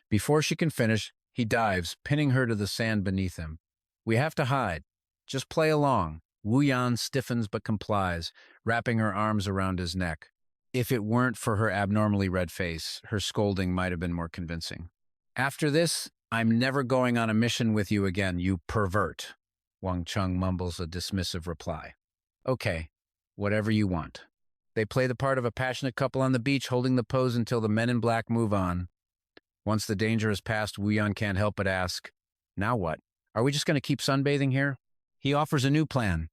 Before she can finish, he dives, pinning her to the sand beneath him. We have to hide. Just play along. Wu Yan stiffens but complies, wrapping her arms around his neck. If it weren't for her abnormally red face, her scolding might have been more convincing. After this, I'm never going on a mission with you again, you pervert. Wang Zheng mumbles a dismissive reply. Okay, whatever you want. They play the part of a passionate couple on the beach, holding the pose until the men in black move on. Once the danger is past, Wu Yan can't help but ask, now what? Are we just going to keep sunbathing here? He offers a new plan.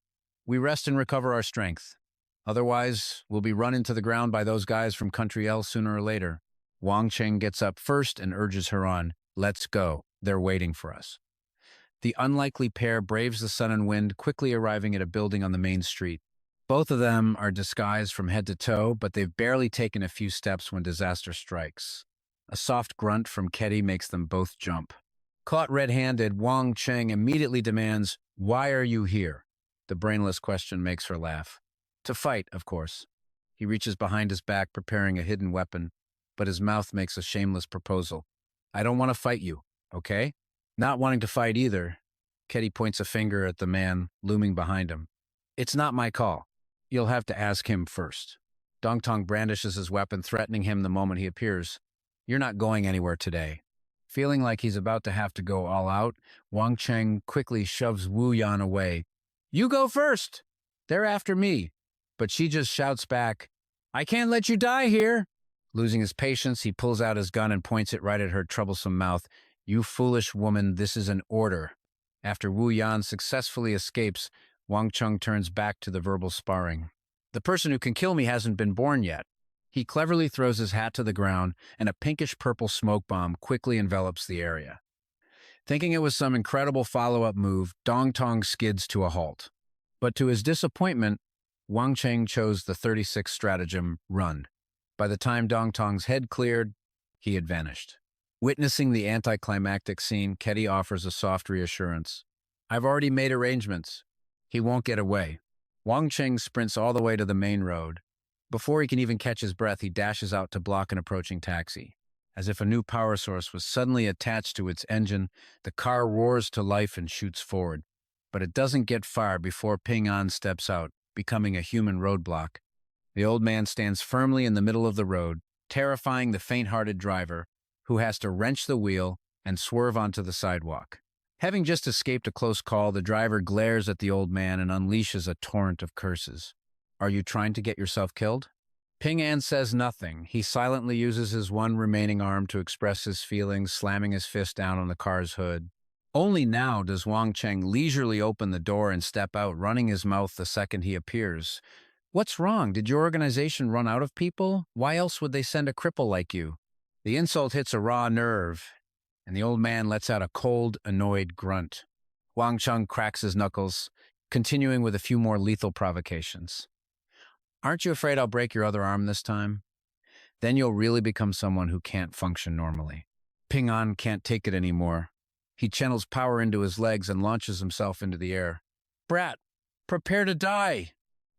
We rest and recover our strength. Otherwise, we'll be run into the ground by those guys from Country L sooner or later. Wang Cheng gets up first and urges her on. Let's go. They're waiting for us. The unlikely pair braves the sun and wind, quickly arriving at a building on the main street. Both of them are disguised from head to toe, but they've barely taken a few steps when disaster strikes. A soft grunt from Ketty makes them both jump. Caught red-handed, Wang Cheng immediately demands, "Why are you here?" The brainless question makes her laugh. To fight, of course. He reaches behind his back, preparing a hidden weapon, but his mouth makes a shameless proposal. I don't want to fight you, okay? Not wanting to fight either, Ketty points a finger at the man looming behind him. It's not my call. You'll have to ask him first. Dongtong brandishes his weapon, threatening him the moment he appears. You're not going anywhere today. Feeling like he's about to have to go all out, Wang Cheng quickly shoves Wu Yan away. You go first! They're after me. But she just shouts back, I can't let you die here! Losing his patience, he pulls out his gun and points it right at her troublesome mouth. You foolish woman, this is an order. After Wu Yan successfully escapes, Wang Cheng turns back to the verbal sparring. The person who can kill me hasn't been born yet. He cleverly throws his hat to the ground, and a pinkish-purple smoke bomb quickly envelops the area. Thinking it was some incredible follow-up move, Dong Tong skids to a halt. But to his disappointment, Wang Cheng chose the 36th stratagem, run. By the time Dong Tong's head cleared, he had vanished. Witnessing the anticlimactic scene, Ketty offers a soft reassurance. I've already made arrangements. He won't get away. Wang Cheng sprints all the way to the main road. Before he can even catch his breath, he dashes out to block an approaching taxi. As if a new power source was suddenly attached to its engine, the car roars to life and shoots forward. But it doesn't get far before Ping An steps out, becoming a human roadblock. The old man stands firmly in the middle of the road, terrifying the faint-hearted driver, who has to wrench the wheel and swerve onto the sidewalk. Having just escaped a close call, the driver glares at the old man and unleashes a torrent of curses. Are you trying to get yourself killed? Ping An says nothing. He silently uses his one remaining arm to express his feelings, slamming his fist down on the car's hood. Only now does Wang Cheng leisurely open the door and step out, running his mouth the second he appears. What's wrong? Did your organization run out of people? Why else would they send a cripple like you? The insult hits a raw nerve, and the old man lets out a cold, annoyed grunt. Wang Cheng cracks his knuckles, continuing with a few more lethal provocations. Aren't you afraid I'll break your other arm this time? Then you'll really become someone who can't function normally. Ping An can't take it anymore. He channels power into his legs and launches himself into the air. Brat, prepare to die!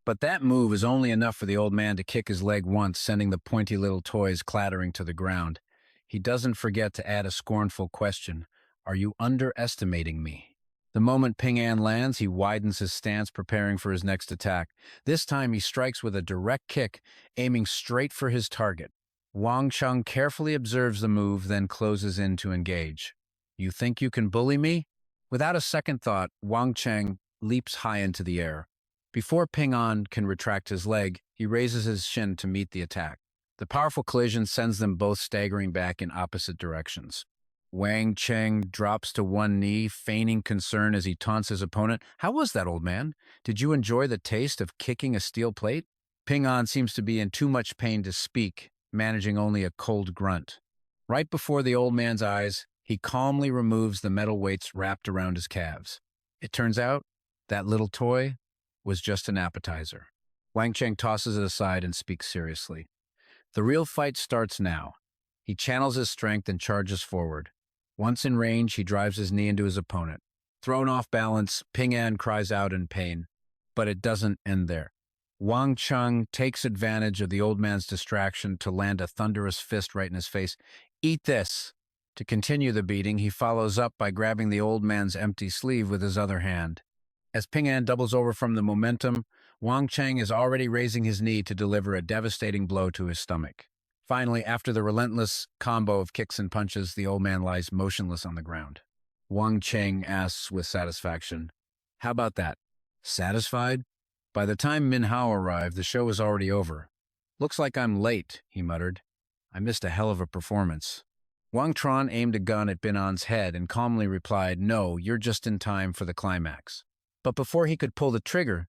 But that move is only enough for the old man to kick his leg once, sending the pointy little toys clattering to the ground. He doesn't forget to add a scornful question. Are you underestimating me? The moment Ping An lands, he widens his stance, preparing for his next attack. This time he strikes with a direct kick, aiming straight for his target. Wang Cheng carefully observes the move, then closes in to engage. You think you can bully me? Without a second thought, Wang Cheng leaps high into the air. Before Ping An can retract his leg, he raises his shin to meet the attack. The powerful collision sends them both staggering back in opposite directions. Wang Cheng drops to one knee, feigning concern as he taunts his opponent. How was that, old man? Did you enjoy the taste of kicking a steel plate? Ping An seems to be in too much pain to speak, managing only a cold grunt. Right before the old man's eyes, he calmly removes the metal weights wrapped around his calves. It turns out that little toy was just an appetizer. Wang Cheng tosses it aside and speaks seriously. The real fight starts now. He channels his strength and charges forward. Once in range, he drives his knee into his opponent. Thrown off balance, Ping An cries out in pain. But it doesn't end there. Wang Cheng takes advantage of the old man's distraction to land a thunderous fist right in his face. Eat this! To continue the beating, he follows up by grabbing the old man's empty sleeve with his other hand. As Ping An doubles over from the momentum, Wang Cheng is already raising his knee to deliver a devastating blow to his stomach. Finally, after the relentless combo of kicks and punches, the old man lies motionless on the ground. Wang Cheng asks with satisfaction, "How about that? Satisfied?" By the time Min Hao arrived, the show was already over. "Looks like I'm late," he muttered. "I missed a hell of a performance." Wang Tran aimed a gun at Bin An's head and calmly replied, "No, you're just in time for the climax." But before he could pull the trigger,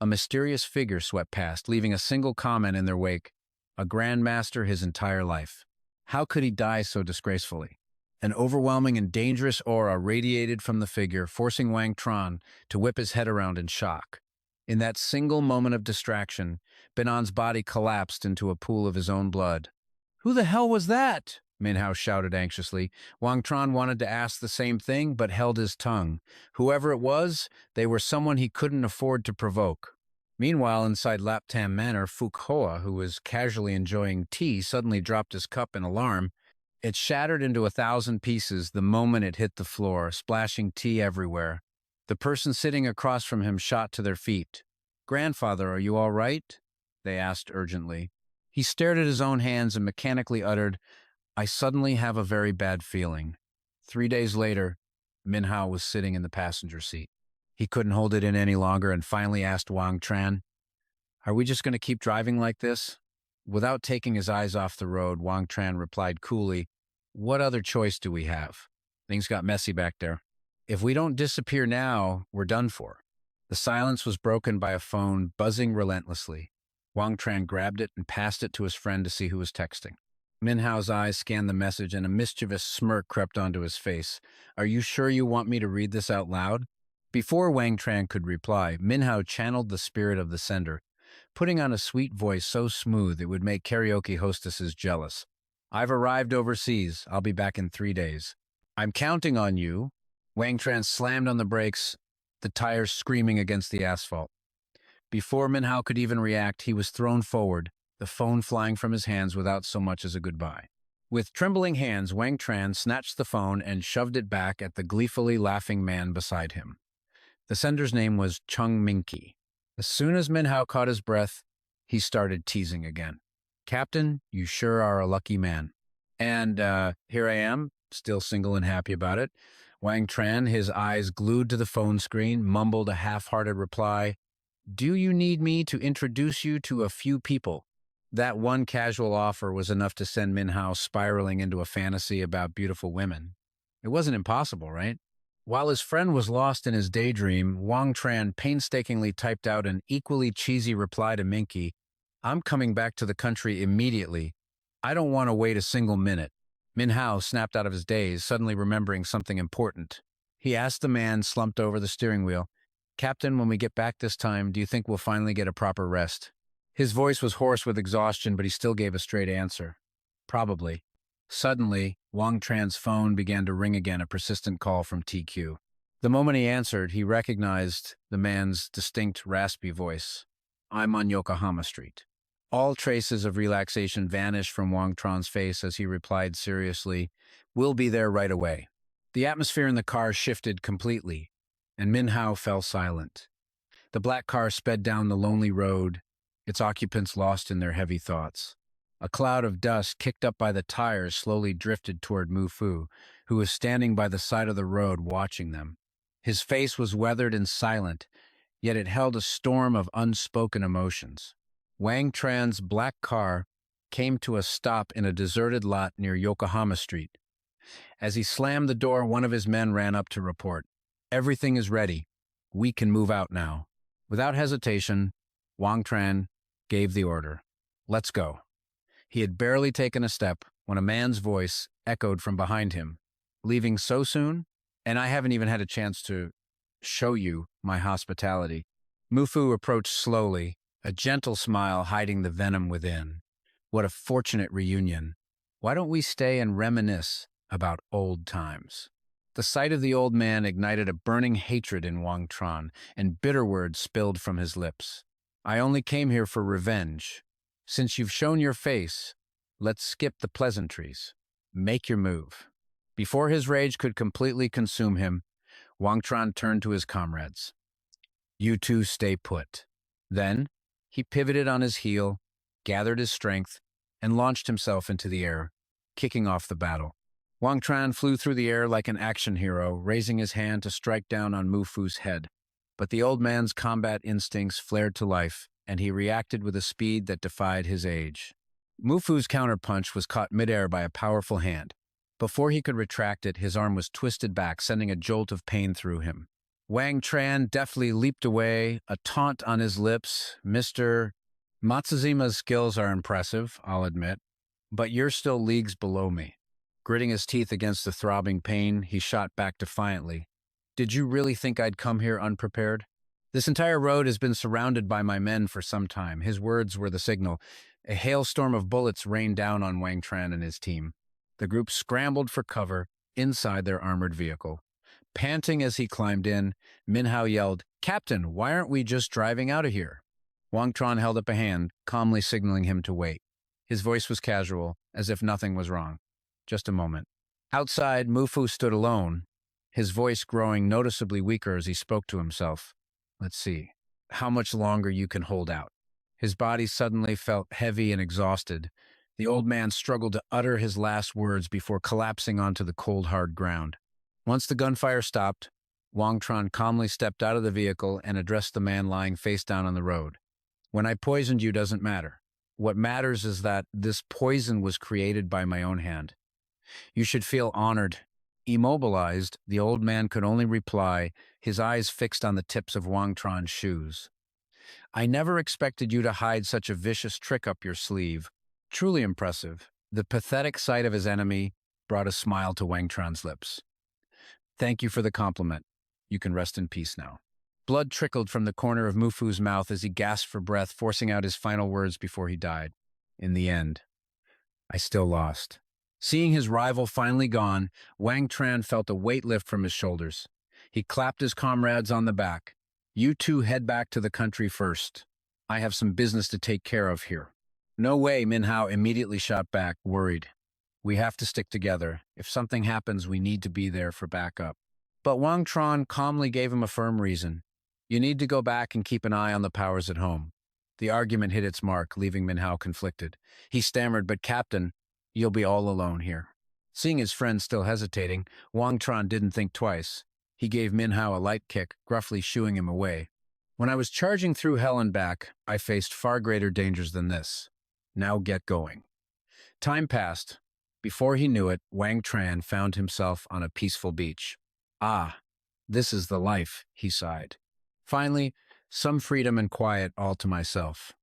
a mysterious figure swept past, leaving a single comment in their wake: a grandmaster his entire life. How could he die so disgracefully? An overwhelming and dangerous aura radiated from the figure, forcing Wang Tran to whip his head around in shock. In that single moment of distraction, Binan's body collapsed into a pool of his own blood. "Who the hell was that?" Minhao shouted anxiously. Wang Tran wanted to ask the same thing, but held his tongue. Whoever it was, they were someone he couldn't afford to provoke. Meanwhile, inside Laptam Manor, Fuk Hoa, who was casually enjoying tea, suddenly dropped his cup in alarm. It shattered into 1,000 pieces the moment it hit the floor, splashing tea everywhere. The person sitting across from him shot to their feet. "Grandfather, are you all right?" they asked urgently. He stared at his own hands and mechanically uttered, "I suddenly have a very bad feeling." 3 days later, Minhao was sitting in the passenger seat. He couldn't hold it in any longer and finally asked Wang Tran, "Are we just going to keep driving like this?" Without taking his eyes off the road, Wang Tran replied coolly, "What other choice do we have? Things got messy back there. If we don't disappear now, we're done for." The silence was broken by a phone buzzing relentlessly. Wang Tran grabbed it and passed it to his friend to see who was texting. Minhao's eyes scanned the message and a mischievous smirk crept onto his face. "Are you sure you want me to read this out loud?" Before Wang Tran could reply, Minhao channeled the spirit of the sender, putting on a sweet voice so smooth it would make karaoke hostesses jealous. "I've arrived overseas. I'll be back in 3 days. I'm counting on you." Wang Tran slammed on the brakes, the tires screaming against the asphalt. Before Minhao could even react, he was thrown forward, the phone flying from his hands without so much as a goodbye. With trembling hands, Wang Tran snatched the phone and shoved it back at the gleefully laughing man beside him. The sender's name was Chung Minki. As soon as Minhao caught his breath, he started teasing again. "Captain, you sure are a lucky man." And here I am, still single and happy about it. Wang Tran, his eyes glued to the phone screen, mumbled a half-hearted reply. "Do you need me to introduce you to a few people?" That one casual offer was enough to send Minhao spiraling into a fantasy about beautiful women. It wasn't impossible, right? While his friend was lost in his daydream, Wang Tran painstakingly typed out an equally cheesy reply to Minky. "I'm coming back to the country immediately. I don't want to wait a single minute." Minhao snapped out of his daze, suddenly remembering something important. He asked the man slumped over the steering wheel, "Captain, when we get back this time, do you think we'll finally get a proper rest?" His voice was hoarse with exhaustion, but he still gave a straight answer. "Probably." Suddenly, Wang Tran's phone began to ring again, a persistent call from TQ. The moment he answered, he recognized the man's distinct, raspy voice. "I'm on Yokohama Street." All traces of relaxation vanished from Wang Tran's face as he replied seriously, "We'll be there right away." The atmosphere in the car shifted completely, and Minhao fell silent. The black car sped down the lonely road, its occupants lost in their heavy thoughts. A cloud of dust kicked up by the tires slowly drifted toward Mufu, who was standing by the side of the road watching them. His face was weathered and silent, yet it held a storm of unspoken emotions. Wang Tran's black car came to a stop in a deserted lot near Yokohama Street. As he slammed the door, one of his men ran up to report, "Everything is ready. We can move out now." Without hesitation, Wang Tran gave the order, "Let's go." He had barely taken a step when a man's voice echoed from behind him, "Leaving so soon? And I haven't even had a chance to show you my hospitality." Mufu approached slowly, a gentle smile hiding the venom within. "What a fortunate reunion. Why don't we stay and reminisce about old times?" The sight of the old man ignited a burning hatred in Wang Tran, and bitter words spilled from his lips. "I only came here for revenge. Since you've shown your face, let's skip the pleasantries. Make your move." Before his rage could completely consume him, Wang Tran turned to his comrades. "You two stay put." Then, he pivoted on his heel, gathered his strength, and launched himself into the air, kicking off the battle. Wang Tran flew through the air like an action hero, raising his hand to strike down on Mufu's head. But the old man's combat instincts flared to life, and he reacted with a speed that defied his age. Mufu's counterpunch was caught midair by a powerful hand. Before he could retract it, his arm was twisted back, sending a jolt of pain through him. Wang Tran deftly leaped away, a taunt on his lips. Mr. Matsuzima's skills are impressive, I'll admit, but you're still leagues below me. Gritting his teeth against the throbbing pain, he shot back defiantly. Did you really think I'd come here unprepared? This entire road has been surrounded by my men for some time. His words were the signal. A hailstorm of bullets rained down on Wang Tran and his team. The group scrambled for cover inside their armored vehicle. Panting as he climbed in, Minhao yelled, "Captain, why aren't we just driving out of here?" Wang Tran held up a hand, calmly signaling him to wait. His voice was casual, as if nothing was wrong. Just a moment. Outside, Mufu stood alone, his voice growing noticeably weaker as he spoke to himself. Let's see. How much longer you can hold out? His body suddenly felt heavy and exhausted. The old man struggled to utter his last words before collapsing onto the cold, hard ground. Once the gunfire stopped, Wang Tran calmly stepped out of the vehicle and addressed the man lying face down on the road. When I poisoned you doesn't matter. What matters is that this poison was created by my own hand. You should feel honored. Immobilized, the old man could only reply, his eyes fixed on the tips of Wang Tran's shoes. I never expected you to hide such a vicious trick up your sleeve. Truly impressive. The pathetic sight of his enemy brought a smile to Wang Tran's lips. Thank you for the compliment. You can rest in peace now. Blood trickled from the corner of Mufu's mouth as he gasped for breath, forcing out his final words before he died. In the end, I still lost. Seeing his rival finally gone, Wang Tran felt a weight lift from his shoulders. He clapped his comrades on the back. You two head back to the country first. I have some business to take care of here. No way, Minhao immediately shot back, worried. We have to stick together. If something happens, we need to be there for backup. But Wang Tran calmly gave him a firm reason. You need to go back and keep an eye on the powers at home. The argument hit its mark, leaving Minhao conflicted. He stammered, but Captain, you'll be all alone here. Seeing his friend still hesitating, Wang Tran didn't think twice. He gave Minhao a light kick, gruffly shooing him away. When I was charging through hell and back, I faced far greater dangers than this. Now get going. Time passed. Before he knew it, Wang Tran found himself on a peaceful beach. Ah, this is the life, he sighed. Finally, some freedom and quiet all to myself.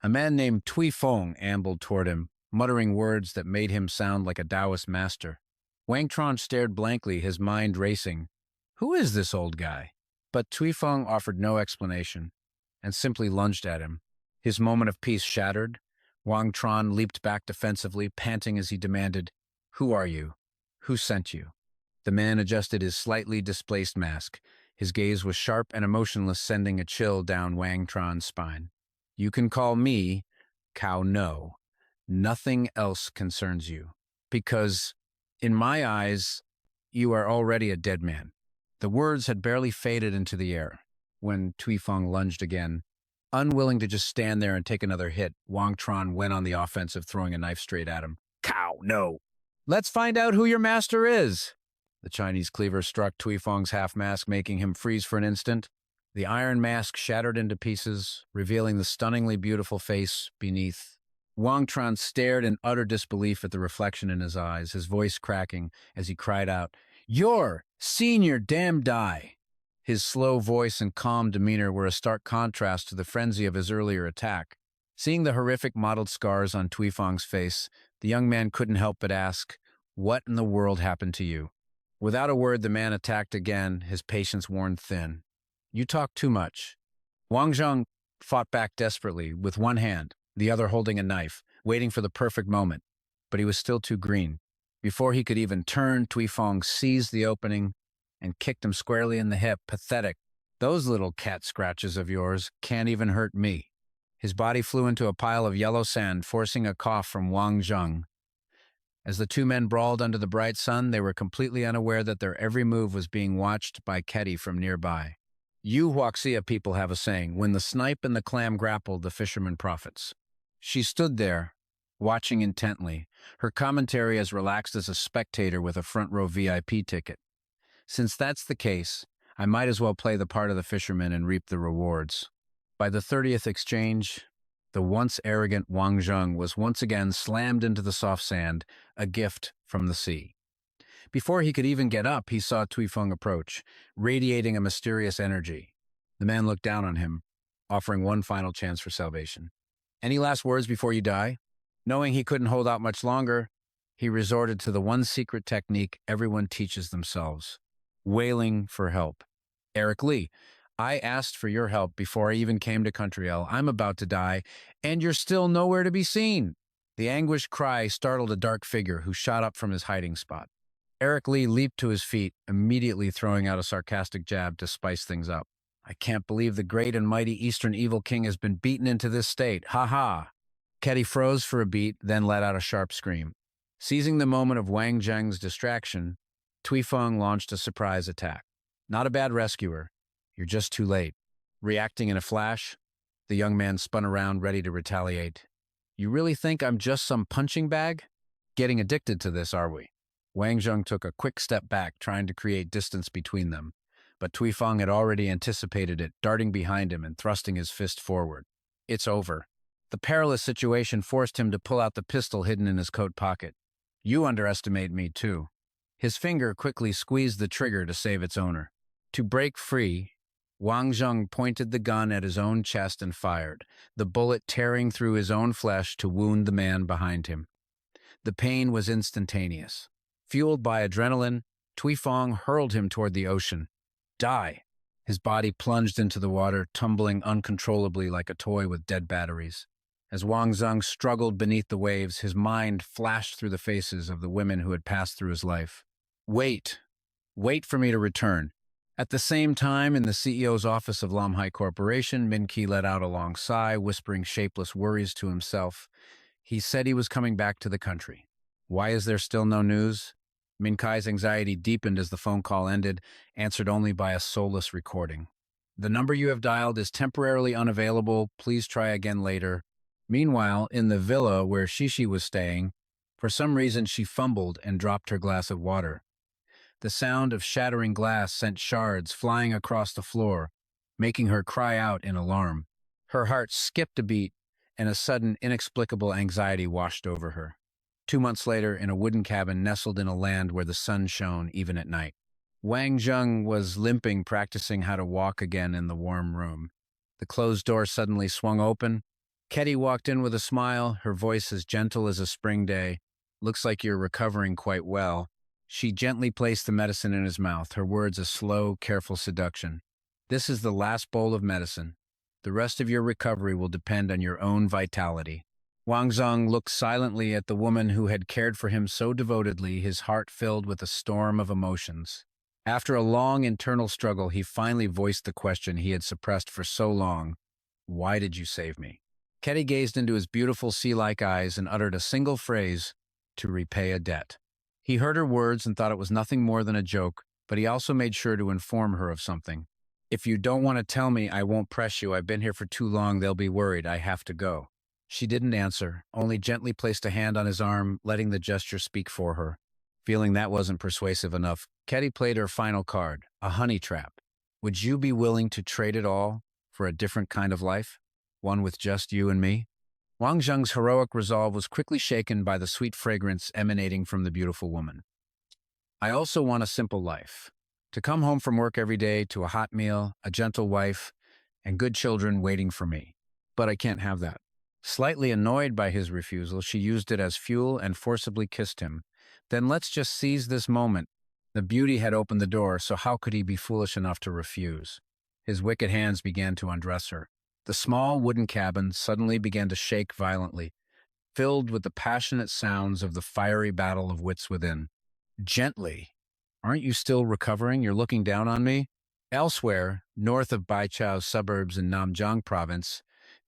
A man named Tui Feng ambled toward him, muttering words that made him sound like a Taoist master. Wang Tran stared blankly, his mind racing. Who is this old guy? But Tui Feng offered no explanation, and simply lunged at him. His moment of peace shattered. Wang Tran leaped back defensively, panting as he demanded, Who are you? Who sent you? The man adjusted his slightly displaced mask. His gaze was sharp and emotionless, sending a chill down Wang Tran's spine. You can call me Cao No. Nothing else concerns you. Because, in my eyes, you are already a dead man. The words had barely faded into the air when Tui Feng lunged again. Unwilling to just stand there and take another hit, Wang Tran went on the offensive, throwing a knife straight at him. Cow, no. Let's find out who your master is. The Chinese cleaver struck Tui Feng's half-mask, making him freeze for an instant. The iron mask shattered into pieces, revealing the stunningly beautiful face beneath. Wang Tran stared in utter disbelief at the reflection in his eyes, his voice cracking as he cried out, You're Senior Damn Die! His slow voice and calm demeanor were a stark contrast to the frenzy of his earlier attack. Seeing the horrific mottled scars on Tui Feng's face, the young man couldn't help but ask, What in the world happened to you? Without a word, the man attacked again, his patience worn thin. You talk too much. Wang Zheng fought back desperately, with one hand, the other holding a knife, waiting for the perfect moment. But he was still too green. Before he could even turn, Tui Feng seized the opening and kicked him squarely in the hip. Pathetic. Those little cat scratches of yours can't even hurt me. His body flew into a pile of yellow sand, forcing a cough from Wang Zheng. As the two men brawled under the bright sun, they were completely unaware that their every move was being watched by Ketty from nearby. You Huaxia people have a saying, when the snipe and the clam grapple, the fisherman profits. She stood there, watching intently, her commentary as relaxed as a spectator with a front-row VIP ticket. Since that's the case, I might as well play the part of the fisherman and reap the rewards. By the 30th exchange, the once arrogant Wang Zheng was once again slammed into the soft sand, a gift from the sea. Before he could even get up, he saw Tuifeng approach, radiating a mysterious energy. The man looked down on him, offering one final chance for salvation. Any last words before you die? Knowing he couldn't hold out much longer, he resorted to the one secret technique everyone teaches themselves: wailing for help. Eric Lee, I asked for your help before I even came to Country L. I'm about to die, and you're still nowhere to be seen. The anguished cry startled a dark figure who shot up from his hiding spot. Eric Lee leaped to his feet, immediately throwing out a sarcastic jab to spice things up. I can't believe the great and mighty Eastern Evil King has been beaten into this state. Ha ha! Ketty froze for a beat, then let out a sharp scream. Seizing the moment of Wang Zheng's distraction, Tuifeng launched a surprise attack. Not a bad rescuer. You're just too late. Reacting in a flash, the young man spun around, ready to retaliate. You really think I'm just some punching bag? Getting addicted to this, are we? Wang Zheng took a quick step back, trying to create distance between them. But Tuifeng had already anticipated it, darting behind him and thrusting his fist forward. It's over. The perilous situation forced him to pull out the pistol hidden in his coat pocket. You underestimate me, too. His finger quickly squeezed the trigger to save its owner. To break free, Wang Zheng pointed the gun at his own chest and fired, the bullet tearing through his own flesh to wound the man behind him. The pain was instantaneous. Fueled by adrenaline, Tuifeng hurled him toward the ocean. Die! His body plunged into the water, tumbling uncontrollably like a toy with dead batteries. As Wang Zheng struggled beneath the waves, his mind flashed through the faces of the women who had passed through his life. Wait! Wait for me to return. At the same time, in the CEO's office of Lamhai Corporation, Min-Ki let out a long sigh, whispering shapeless worries to himself. He said he was coming back to the country. Why is there still no news? Min-Kai's anxiety deepened as the phone call ended, answered only by a soulless recording. The number you have dialed is temporarily unavailable. Please try again later. Meanwhile, in the villa where Shishi was staying, for some reason she fumbled and dropped her glass of water. The sound of shattering glass sent shards flying across the floor, making her cry out in alarm. Her heart skipped a beat, and a sudden, inexplicable anxiety washed over her. 2 months later, in a wooden cabin nestled in a land where the sun shone even at night. Wang Zheng was limping, practicing how to walk again in the warm room. The closed door suddenly swung open. Ketty walked in with a smile, her voice as gentle as a spring day. Looks like you're recovering quite well. She gently placed the medicine in his mouth, her words a slow, careful seduction. This is the last bowl of medicine. The rest of your recovery will depend on your own vitality. Wang Zheng looked silently at the woman who had cared for him so devotedly, his heart filled with a storm of emotions. After a long internal struggle, he finally voiced the question he had suppressed for so long. Why did you save me? Ketty gazed into his beautiful sea-like eyes and uttered a single phrase, to repay a debt. He heard her words and thought it was nothing more than a joke, but he also made sure to inform her of something. If you don't want to tell me, I won't press you. I've been here for too long. They'll be worried. I have to go. She didn't answer, only gently placed a hand on his arm, letting the gesture speak for her. Feeling that wasn't persuasive enough, Ketty played her final card, a honey trap. Would you be willing to trade it all for a different kind of life? One with just you and me? Wang Zheng's heroic resolve was quickly shaken by the sweet fragrance emanating from the beautiful woman. I also want a simple life. To come home from work every day to a hot meal, a gentle wife, and good children waiting for me. But I can't have that. Slightly annoyed by his refusal, she used it as fuel and forcibly kissed him. Then let's just seize this moment. The beauty had opened the door, so how could he be foolish enough to refuse? His wicked hands began to undress her. The small wooden cabin suddenly began to shake violently, filled with the passionate sounds of the fiery battle of wits within. Gently. Aren't you still recovering? You're looking down on me? Elsewhere, north of Baichao's suburbs in Namjiang province,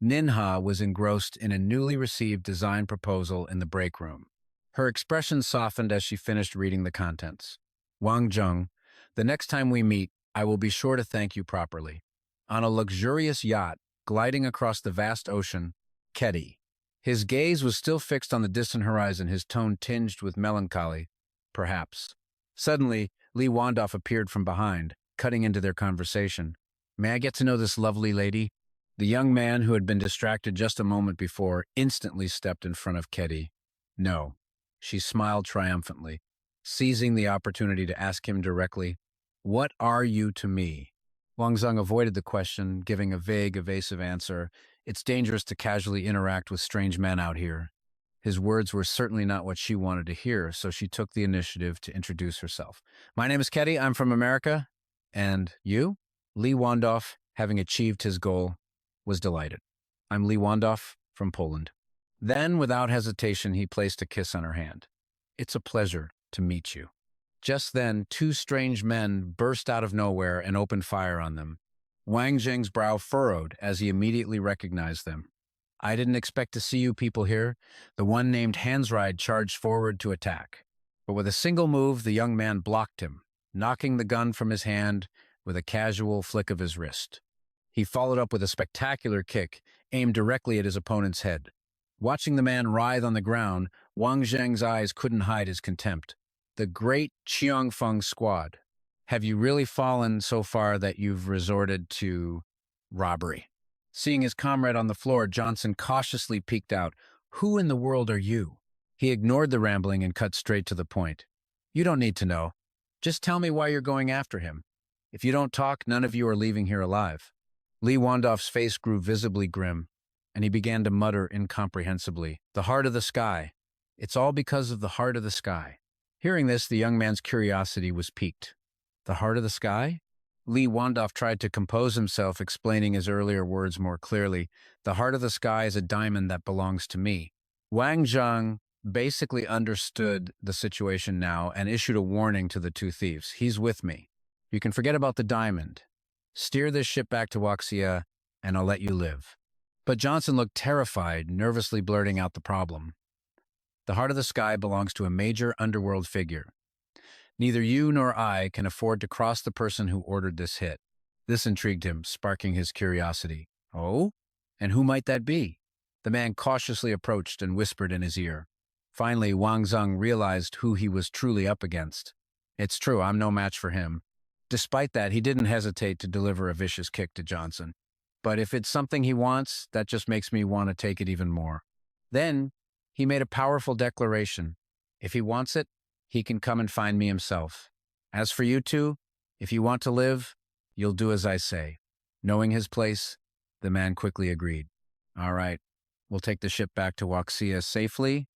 Ninha was engrossed in a newly received design proposal in the break room. Her expression softened as she finished reading the contents. Wang Zheng, the next time we meet, I will be sure to thank you properly. On a luxurious yacht, gliding across the vast ocean, Ketty. His gaze was still fixed on the distant horizon, his tone tinged with melancholy, perhaps. Suddenly, Lee Wandoff appeared from behind, cutting into their conversation. May I get to know this lovely lady? The young man, who had been distracted just a moment before, instantly stepped in front of Ketty. No. She smiled triumphantly, seizing the opportunity to ask him directly, What are you to me? Wang Zheng avoided the question, giving a vague, evasive answer. It's dangerous to casually interact with strange men out here. His words were certainly not what she wanted to hear, so she took the initiative to introduce herself. My name is Ketty. I'm from America. And you? Lee Wandoff, having achieved his goal, was delighted. I'm Lee Wandoff from Poland. Then, without hesitation, he placed a kiss on her hand. It's a pleasure to meet you. Just then, two strange men burst out of nowhere and opened fire on them. Wang Zheng's brow furrowed as he immediately recognized them. I didn't expect to see you people here. The one named Hansride charged forward to attack. But with a single move, the young man blocked him, knocking the gun from his hand with a casual flick of his wrist. He followed up with a spectacular kick, aimed directly at his opponent's head. Watching the man writhe on the ground, Wang Zheng's eyes couldn't hide his contempt. The great Cheongfeng squad. Have you really fallen so far that you've resorted to robbery? Seeing his comrade on the floor, Johnson cautiously peeked out. Who in the world are you? He ignored the rambling and cut straight to the point. You don't need to know. Just tell me why you're going after him. If you don't talk, none of you are leaving here alive. Lee Wandoff's face grew visibly grim, and he began to mutter incomprehensibly. The heart of the sky. It's all because of the heart of the sky. Hearing this, the young man's curiosity was piqued. The heart of the sky? Lee Wandoff tried to compose himself, explaining his earlier words more clearly. The heart of the sky is a diamond that belongs to me. Wang Zheng basically understood the situation now and issued a warning to the two thieves. He's with me. You can forget about the diamond. Steer this ship back to Waxia, and I'll let you live. But Johnson looked terrified, nervously blurting out the problem. The heart of the sky belongs to a major underworld figure. Neither you nor I can afford to cross the person who ordered this hit. This intrigued him, sparking his curiosity. Oh? And who might that be? The man cautiously approached and whispered in his ear. Finally, Wang Zheng realized who he was truly up against. It's true, I'm no match for him. Despite that, he didn't hesitate to deliver a vicious kick to Johnson. But if it's something he wants, that just makes me want to take it even more. Then, he made a powerful declaration. If he wants it, he can come and find me himself. As for you two, if you want to live, you'll do as I say. Knowing his place, the man quickly agreed. All right, we'll take the ship back to Waxia safely.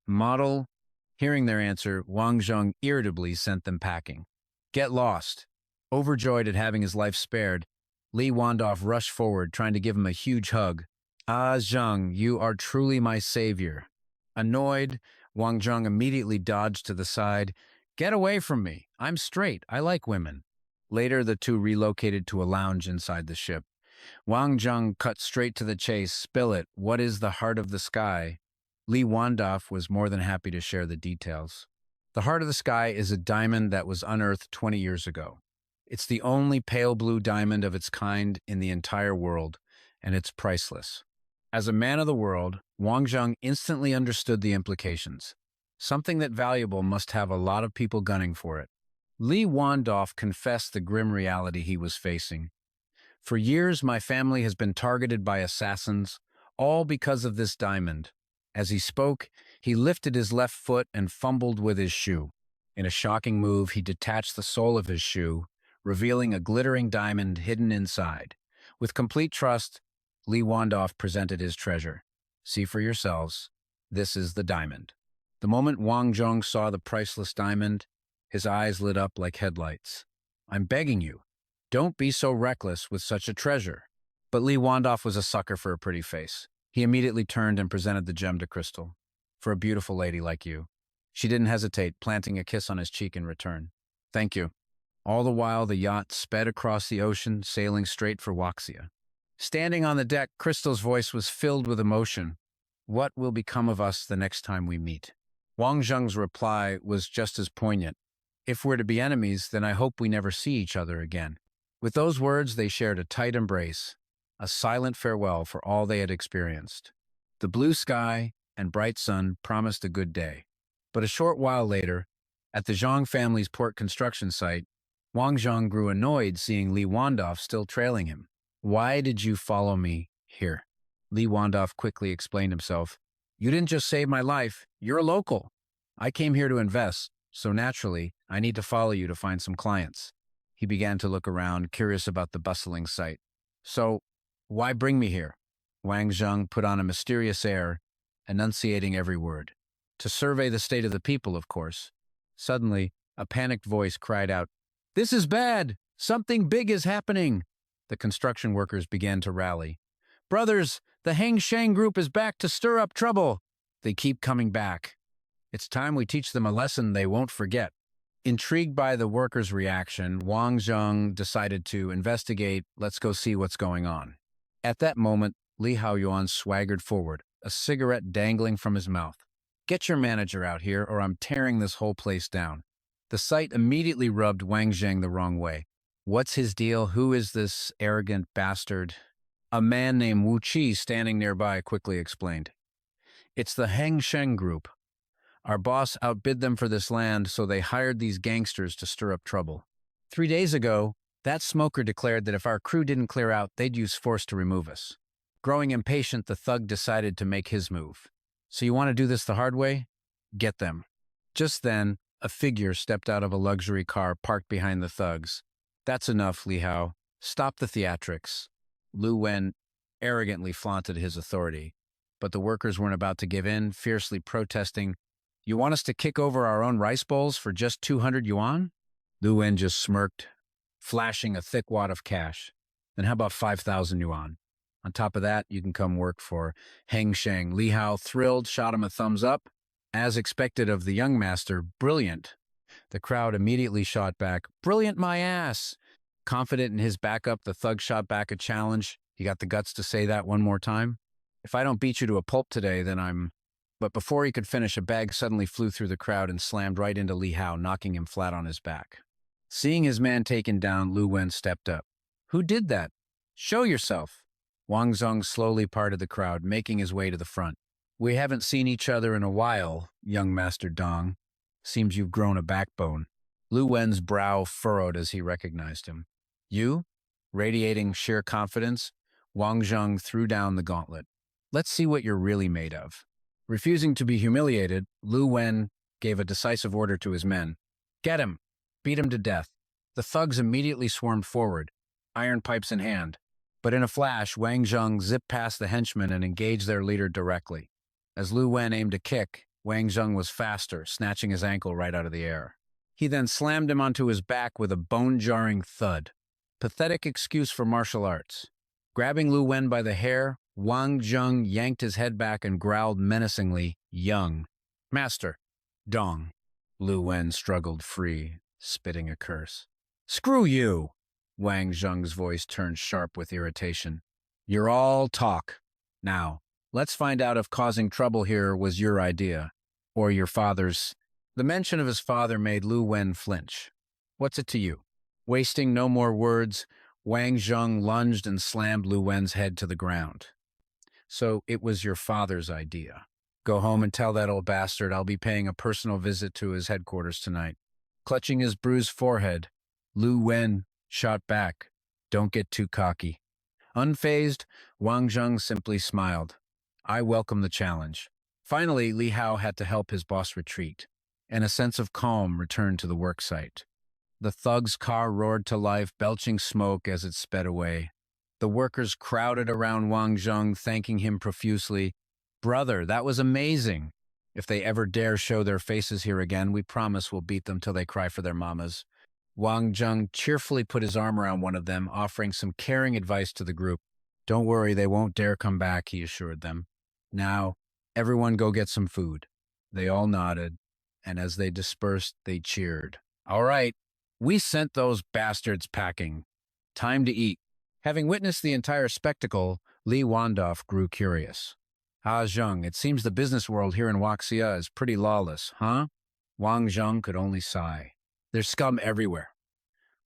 Model. Hearing their answer, Wang Zheng irritably sent them packing. Get lost. Overjoyed at having his life spared, Lee Wandoff rushed forward, trying to give him a huge hug. Ah, Zheng, you are truly my savior. Annoyed, Wang Zheng immediately dodged to the side. Get away from me. I'm straight. I like women. Later, the two relocated to a lounge inside the ship. Wang Zheng cut straight to the chase. Spill it. What is the heart of the sky? Lee Wandoff was more than happy to share the details. The heart of the sky is a diamond that was unearthed 20 years ago. It's the only pale blue diamond of its kind in the entire world, and it's priceless. As a man of the world, Wang Zheng instantly understood the implications. Something that valuable must have a lot of people gunning for it. Lee Wandoff confessed the grim reality he was facing. For years, my family has been targeted by assassins, all because of this diamond. As he spoke, he lifted his left foot and fumbled with his shoe. In a shocking move, he detached the sole of his shoe, revealing a glittering diamond hidden inside. With complete trust, Lee Wandoff presented his treasure. See for yourselves, this is the diamond. The moment Wang Zheng saw the priceless diamond, his eyes lit up like headlights. I'm begging you, don't be so reckless with such a treasure. But Lee Wandoff was a sucker for a pretty face. He immediately turned and presented the gem to Crystal. For a beautiful lady like you. She didn't hesitate, planting a kiss on his cheek in return. Thank you. All the while, the yacht sped across the ocean, sailing straight for Waxia. Standing on the deck, Crystal's voice was filled with emotion. What will become of us the next time we meet? Wang Zheng's reply was just as poignant. If we're to be enemies, then I hope we never see each other again. With those words, they shared a tight embrace, a silent farewell for all they had experienced. The blue sky and bright sun promised a good day. But a short while later, at the Zhang family's port construction site, Wang Zheng grew annoyed seeing Li Wandoff still trailing him. "Why did you follow me here?" Li Wandoff quickly explained himself. "You didn't just save my life, you're a local. I came here to invest, so naturally, I need to follow you to find some clients." He began to look around, curious about the bustling site. "So, why bring me here?" Wang Zheng put on a mysterious air, enunciating every word. "To survey the state of the people, of course." Suddenly, a panicked voice cried out, "This is bad! Something big is happening!" The construction workers began to rally. "Brothers, the Heng Shang group is back to stir up trouble. They keep coming back. It's time we teach them a lesson they won't forget." Intrigued by the workers' reaction, Wang Zheng decided to investigate. "Let's go see what's going on." At that moment, Li Haoyuan swaggered forward, a cigarette dangling from his mouth. "Get your manager out here, or I'm tearing this whole place down." The sight immediately rubbed Wang Zheng the wrong way. "What's his deal? Who is this arrogant bastard?" A man named Wu Qi, standing nearby, quickly explained. "It's the Heng Sheng group. Our boss outbid them for this land, so they hired these gangsters to stir up trouble. 3 days ago, that smoker declared that if our crew didn't clear out, they'd use force to remove us. Growing impatient, the thug decided to make his move. So you want to do this the hard way? Get them." Just then, a figure stepped out of a luxury car parked behind the thugs. "That's enough, Li Hao. Stop the theatrics." Lu Wen arrogantly flaunted his authority, but the workers weren't about to give in, fiercely protesting. "You want us to kick over our own rice bowls for just 200 yuan? Lu Wen just smirked, flashing a thick wad of cash. "Then how about 5,000 yuan? On top of that, you can come work for Heng Sheng." Li Hao, thrilled, shot him a thumbs up. As expected of the young master, "Brilliant." The crowd immediately shot back, "Brilliant my ass." Confident in his backup, the thug shot back a challenge. "You got the guts to say that one more time? If I don't beat you to a pulp today, then I'm—" But before he could finish, a bag suddenly flew through the crowd and slammed right into Li Hao, knocking him flat on his back. Seeing his man taken down, Lu Wen stepped up. "Who did that? Show yourself." Wang Zheng slowly parted the crowd, making his way to the front. "We haven't seen each other in a while, young Master Dong. Seems you've grown a backbone." Lu Wen's brow furrowed as he recognized him. "You?" Radiating sheer confidence, Wang Zheng threw down the gauntlet. "Let's see what you're really made of." Refusing to be humiliated, Lu Wen gave a decisive order to his men. "Get him! Beat him to death." The thugs immediately swarmed forward, iron pipes in hand. But in a flash, Wang Zheng zipped past the henchmen and engaged their leader directly. As Lu Wen aimed a kick, Wang Zheng was faster, snatching his ankle right out of the air. He then slammed him onto his back with a bone-jarring thud. Pathetic excuse for martial arts. Grabbing Lu Wen by the hair, Wang Zheng yanked his head back and growled menacingly, "Young Master, Dong." Lu Wen struggled free, spitting a curse. "Screw you!" Wang Zheng's voice turned sharp with irritation. "You're all talk. Now, let's find out if causing trouble here was your idea, or your father's." The mention of his father made Lu Wen flinch. "What's it to you?" Wasting no more words, Wang Zheng lunged and slammed Lu Wen's head to the ground. "So it was your father's idea. Go home and tell that old bastard I'll be paying a personal visit to his headquarters tonight." Clutching his bruised forehead, Lu Wen shot back, "Don't get too cocky." Unfazed, Wang Zheng simply smiled. "I welcome the challenge." Finally, Li Hao had to help his boss retreat, and a sense of calm returned to the worksite. The thug's car roared to life, belching smoke as it sped away. The workers crowded around Wang Zheng, thanking him profusely. "Brother, that was amazing. If they ever dare show their faces here again, we promise we'll beat them till they cry for their mamas." Wang Zheng cheerfully put his arm around one of them, offering some caring advice to the group. "Don't worry, they won't dare come back," he assured them. "Now, everyone go get some food." They all nodded, and as they dispersed, they cheered. "All right, we sent those bastards packing. Time to eat." Having witnessed the entire spectacle, Li Wandoff grew curious. "Ah, Zheng, it seems the business world here in Waxia is pretty lawless, huh?" Wang Zheng could only sigh. "There's scum everywhere.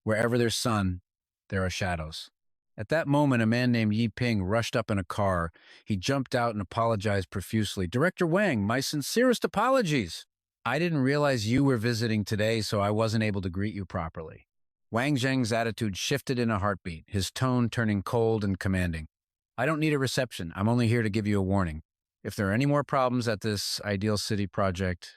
Wherever there's sun, there are shadows." At that moment, a man named Yi Ping rushed up in a car. He jumped out and apologized profusely. Director Wang, my sincerest apologies. I didn't realize you were visiting today, so I wasn't able to greet you properly. Wang Zheng's attitude shifted in a heartbeat, his tone turning cold and commanding. I don't need a reception. I'm only here to give you a warning. If there are any more problems at this Ideal City project,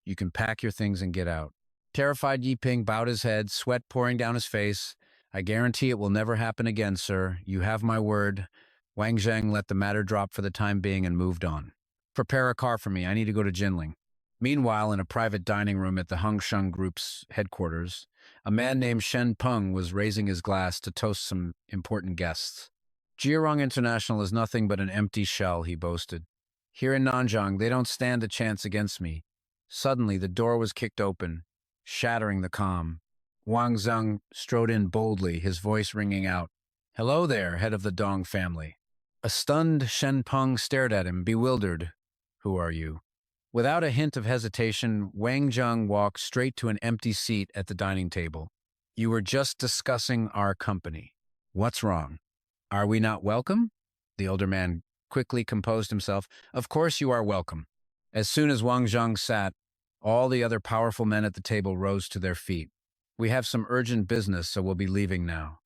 you can pack your things and get out. Terrified Yi Ping bowed his head, sweat pouring down his face. I guarantee it will never happen again, sir. You have my word. Wang Zheng let the matter drop for the time being and moved on. Prepare a car for me. I need to go to Jinling. Meanwhile, in a private dining room at the Hengsheng Group's headquarters, a man named Shen Peng was raising his glass to toast some important guests. Jiarong International is nothing but an empty shell, he boasted. Here in Nanjing, they don't stand a chance against me. Suddenly, the door was kicked open, shattering the calm. Wang Zheng strode in boldly, his voice ringing out. Hello there, head of the Dong family. A stunned Shen Peng stared at him, bewildered. Who are you? Without a hint of hesitation, Wang Zheng walked straight to an empty seat at the dining table. You were just discussing our company. What's wrong? Are we not welcome? The older man quickly composed himself. Of course you are welcome. As soon as Wang Zheng sat, all the other powerful men at the table rose to their feet. We have some urgent business, so we'll be leaving now.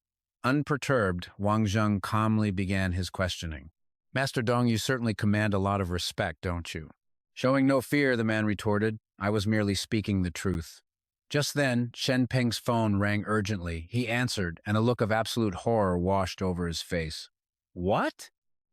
Unperturbed, Wang Zheng calmly began his questioning. Master Dong, you certainly command a lot of respect, don't you? Showing no fear, the man retorted. I was merely speaking the truth. Just then, Shen Peng's phone rang urgently. He answered, and a look of absolute horror washed over his face. What?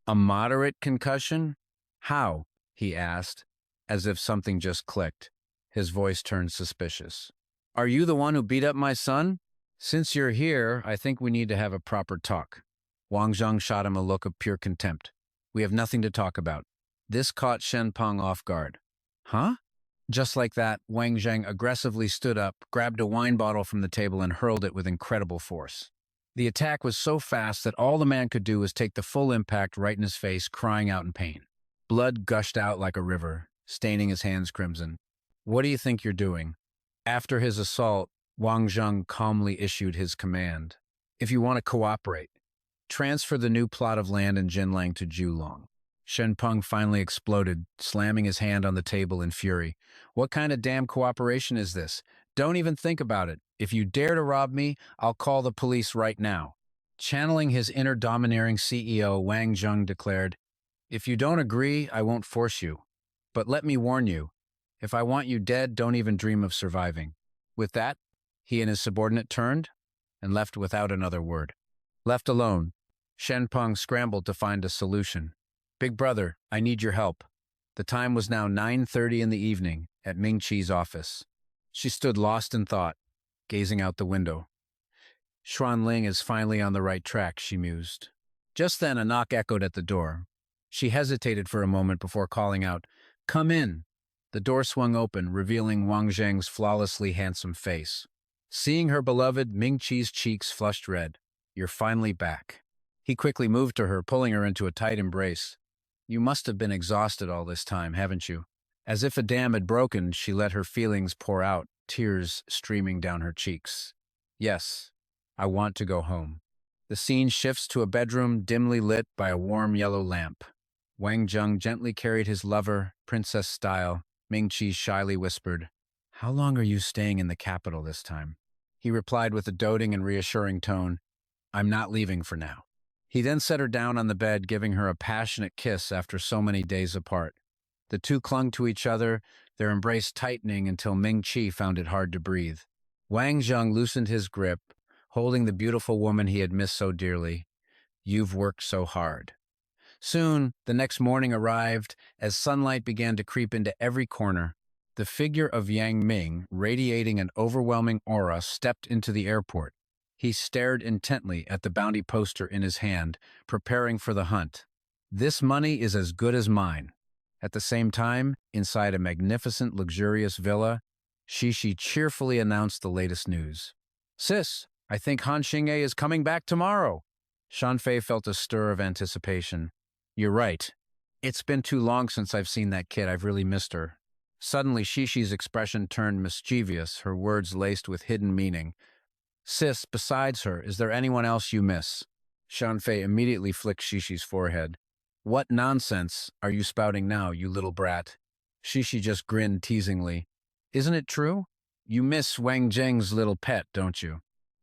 A moderate concussion? How? He asked, as if something just clicked. His voice turned suspicious. Are you the one who beat up my son? Since you're here, I think we need to have a proper talk. Wang Zheng shot him a look of pure contempt. We have nothing to talk about. This caught Shen Peng off guard. Huh? Just like that, Wang Zheng aggressively stood up, grabbed a wine bottle from the table and hurled it with incredible force. The attack was so fast that all the man could do was take the full impact right in his face, crying out in pain. Blood gushed out like a river, staining his hands crimson. What do you think you're doing? After his assault, Wang Zheng calmly issued his command. If you want to cooperate, transfer the new plot of land in Jinlang to Julong. Shen Peng finally exploded, slamming his hand on the table in fury. What kind of damn cooperation is this? Don't even think about it. If you dare to rob me, I'll call the police right now. Channeling his inner domineering CEO, Wang Zheng declared, If you don't agree, I won't force you. But let me warn you, if I want you dead, don't even dream of surviving. With that, he and his subordinate turned and left without another word. Left alone, Shen Peng scrambled to find a solution. Big brother, I need your help. The time was now 9:30 in the evening at Ming Chi's office. She stood lost in thought, gazing out the window. Xuan Ling is finally on the right track, she mused. Just then a knock echoed at the door. She hesitated for a moment before calling out, Come in. The door swung open, revealing Wang Zheng's flawlessly handsome face. Seeing her beloved, Ming Chi's cheeks flushed red. You're finally back. He quickly moved to her, pulling her into a tight embrace. You must have been exhausted all this time, haven't you? As if a dam had broken, she let her feelings pour out, tears streaming down her cheeks. Yes, I want to go home. The scene shifts to a bedroom dimly lit by a warm yellow lamp. Wang Zheng gently carried his lover, princess style. Ming Chi shyly whispered, How long are you staying in the capital this time? He replied with a doting and reassuring tone, I'm not leaving for now. He then set her down on the bed, giving her a passionate kiss after so many days apart. The two clung to each other, their embrace tightening until Ming Chi found it hard to breathe. Wang Zheng loosened his grip, holding the beautiful woman he had missed so dearly. You've worked so hard. Soon, the next morning arrived. As sunlight began to creep into every corner, the figure of Yang Ming, radiating an overwhelming aura, stepped into the airport. He stared intently at the bounty poster in his hand, preparing for the hunt. This money is as good as mine. At the same time, inside a magnificent, luxurious villa, Shishi cheerfully announced the latest news. Sis, I think Han Xingye is coming back tomorrow. Shanfei felt a stir of anticipation. You're right. It's been too long since I've seen that kid. I've really missed her. Suddenly, Shishi's expression turned mischievous, her words laced with hidden meaning. Sis, besides her, is there anyone else you miss? Shanfei immediately flicked Shishi's forehead. What nonsense are you spouting now, you little brat? Shishi just grinned teasingly. Isn't it true? You miss Wang Zheng's little pet, don't you?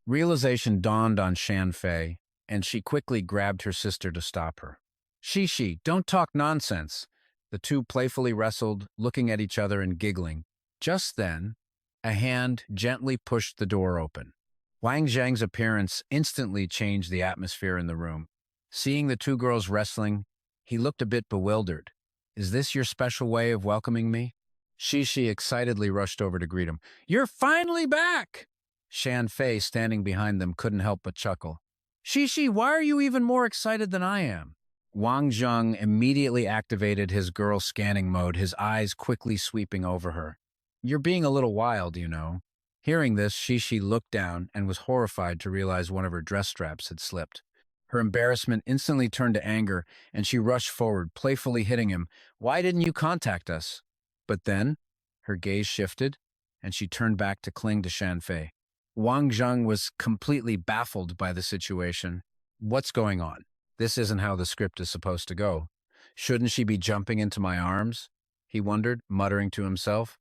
Realization dawned on Shanfei, and she quickly grabbed her sister to stop her. Shishi, don't talk nonsense. The two playfully wrestled, looking at each other and giggling. Just then, a hand gently pushed the door open. Wang Zheng's appearance instantly changed the atmosphere in the room. Seeing the two girls wrestling, he looked a bit bewildered. Is this your special way of welcoming me? Shishi excitedly rushed over to greet him. You're finally back! Shanfei, standing behind them, couldn't help but chuckle. Shishi, why are you even more excited than I am? Wang Zheng immediately activated his girl scanning mode, his eyes quickly sweeping over her. You're being a little wild, you know. Hearing this, Shishi looked down and was horrified to realize one of her dress straps had slipped. Her embarrassment instantly turned to anger, and she rushed forward, playfully hitting him. Why didn't you contact us? But then, her gaze shifted, and she turned back to cling to Shanfei. Wang Zheng was completely baffled by the situation. What's going on? This isn't how the script is supposed to go. Shouldn't she be jumping into my arms? He wondered, muttering to himself.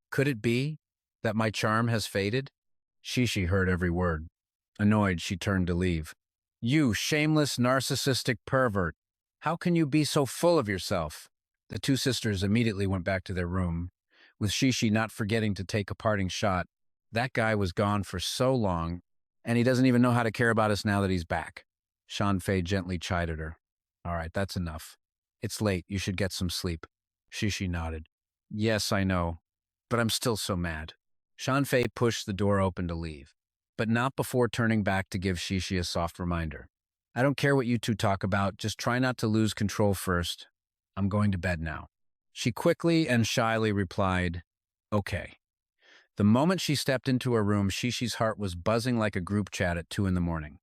Could it be that my charm has faded? Shishi heard every word. Annoyed, she turned to leave. You shameless, narcissistic pervert. How can you be so full of yourself? The two sisters immediately went back to their room, with Shishi not forgetting to take a parting shot. That guy was gone for so long, and he doesn't even know how to care about us now that he's back. Shanfei gently chided her. All right, that's enough. It's late. You should get some sleep. Shishi nodded. Yes, I know, but I'm still so mad. Shanfei pushed the door open to leave, but not before turning back to give Shishi a soft reminder. I don't care what you two talk about, just try not to lose control first. I'm going to bed now. She quickly and shyly replied, Okay. The moment she stepped into her room, Shishi's heart was buzzing like a group chat at 2 a.m.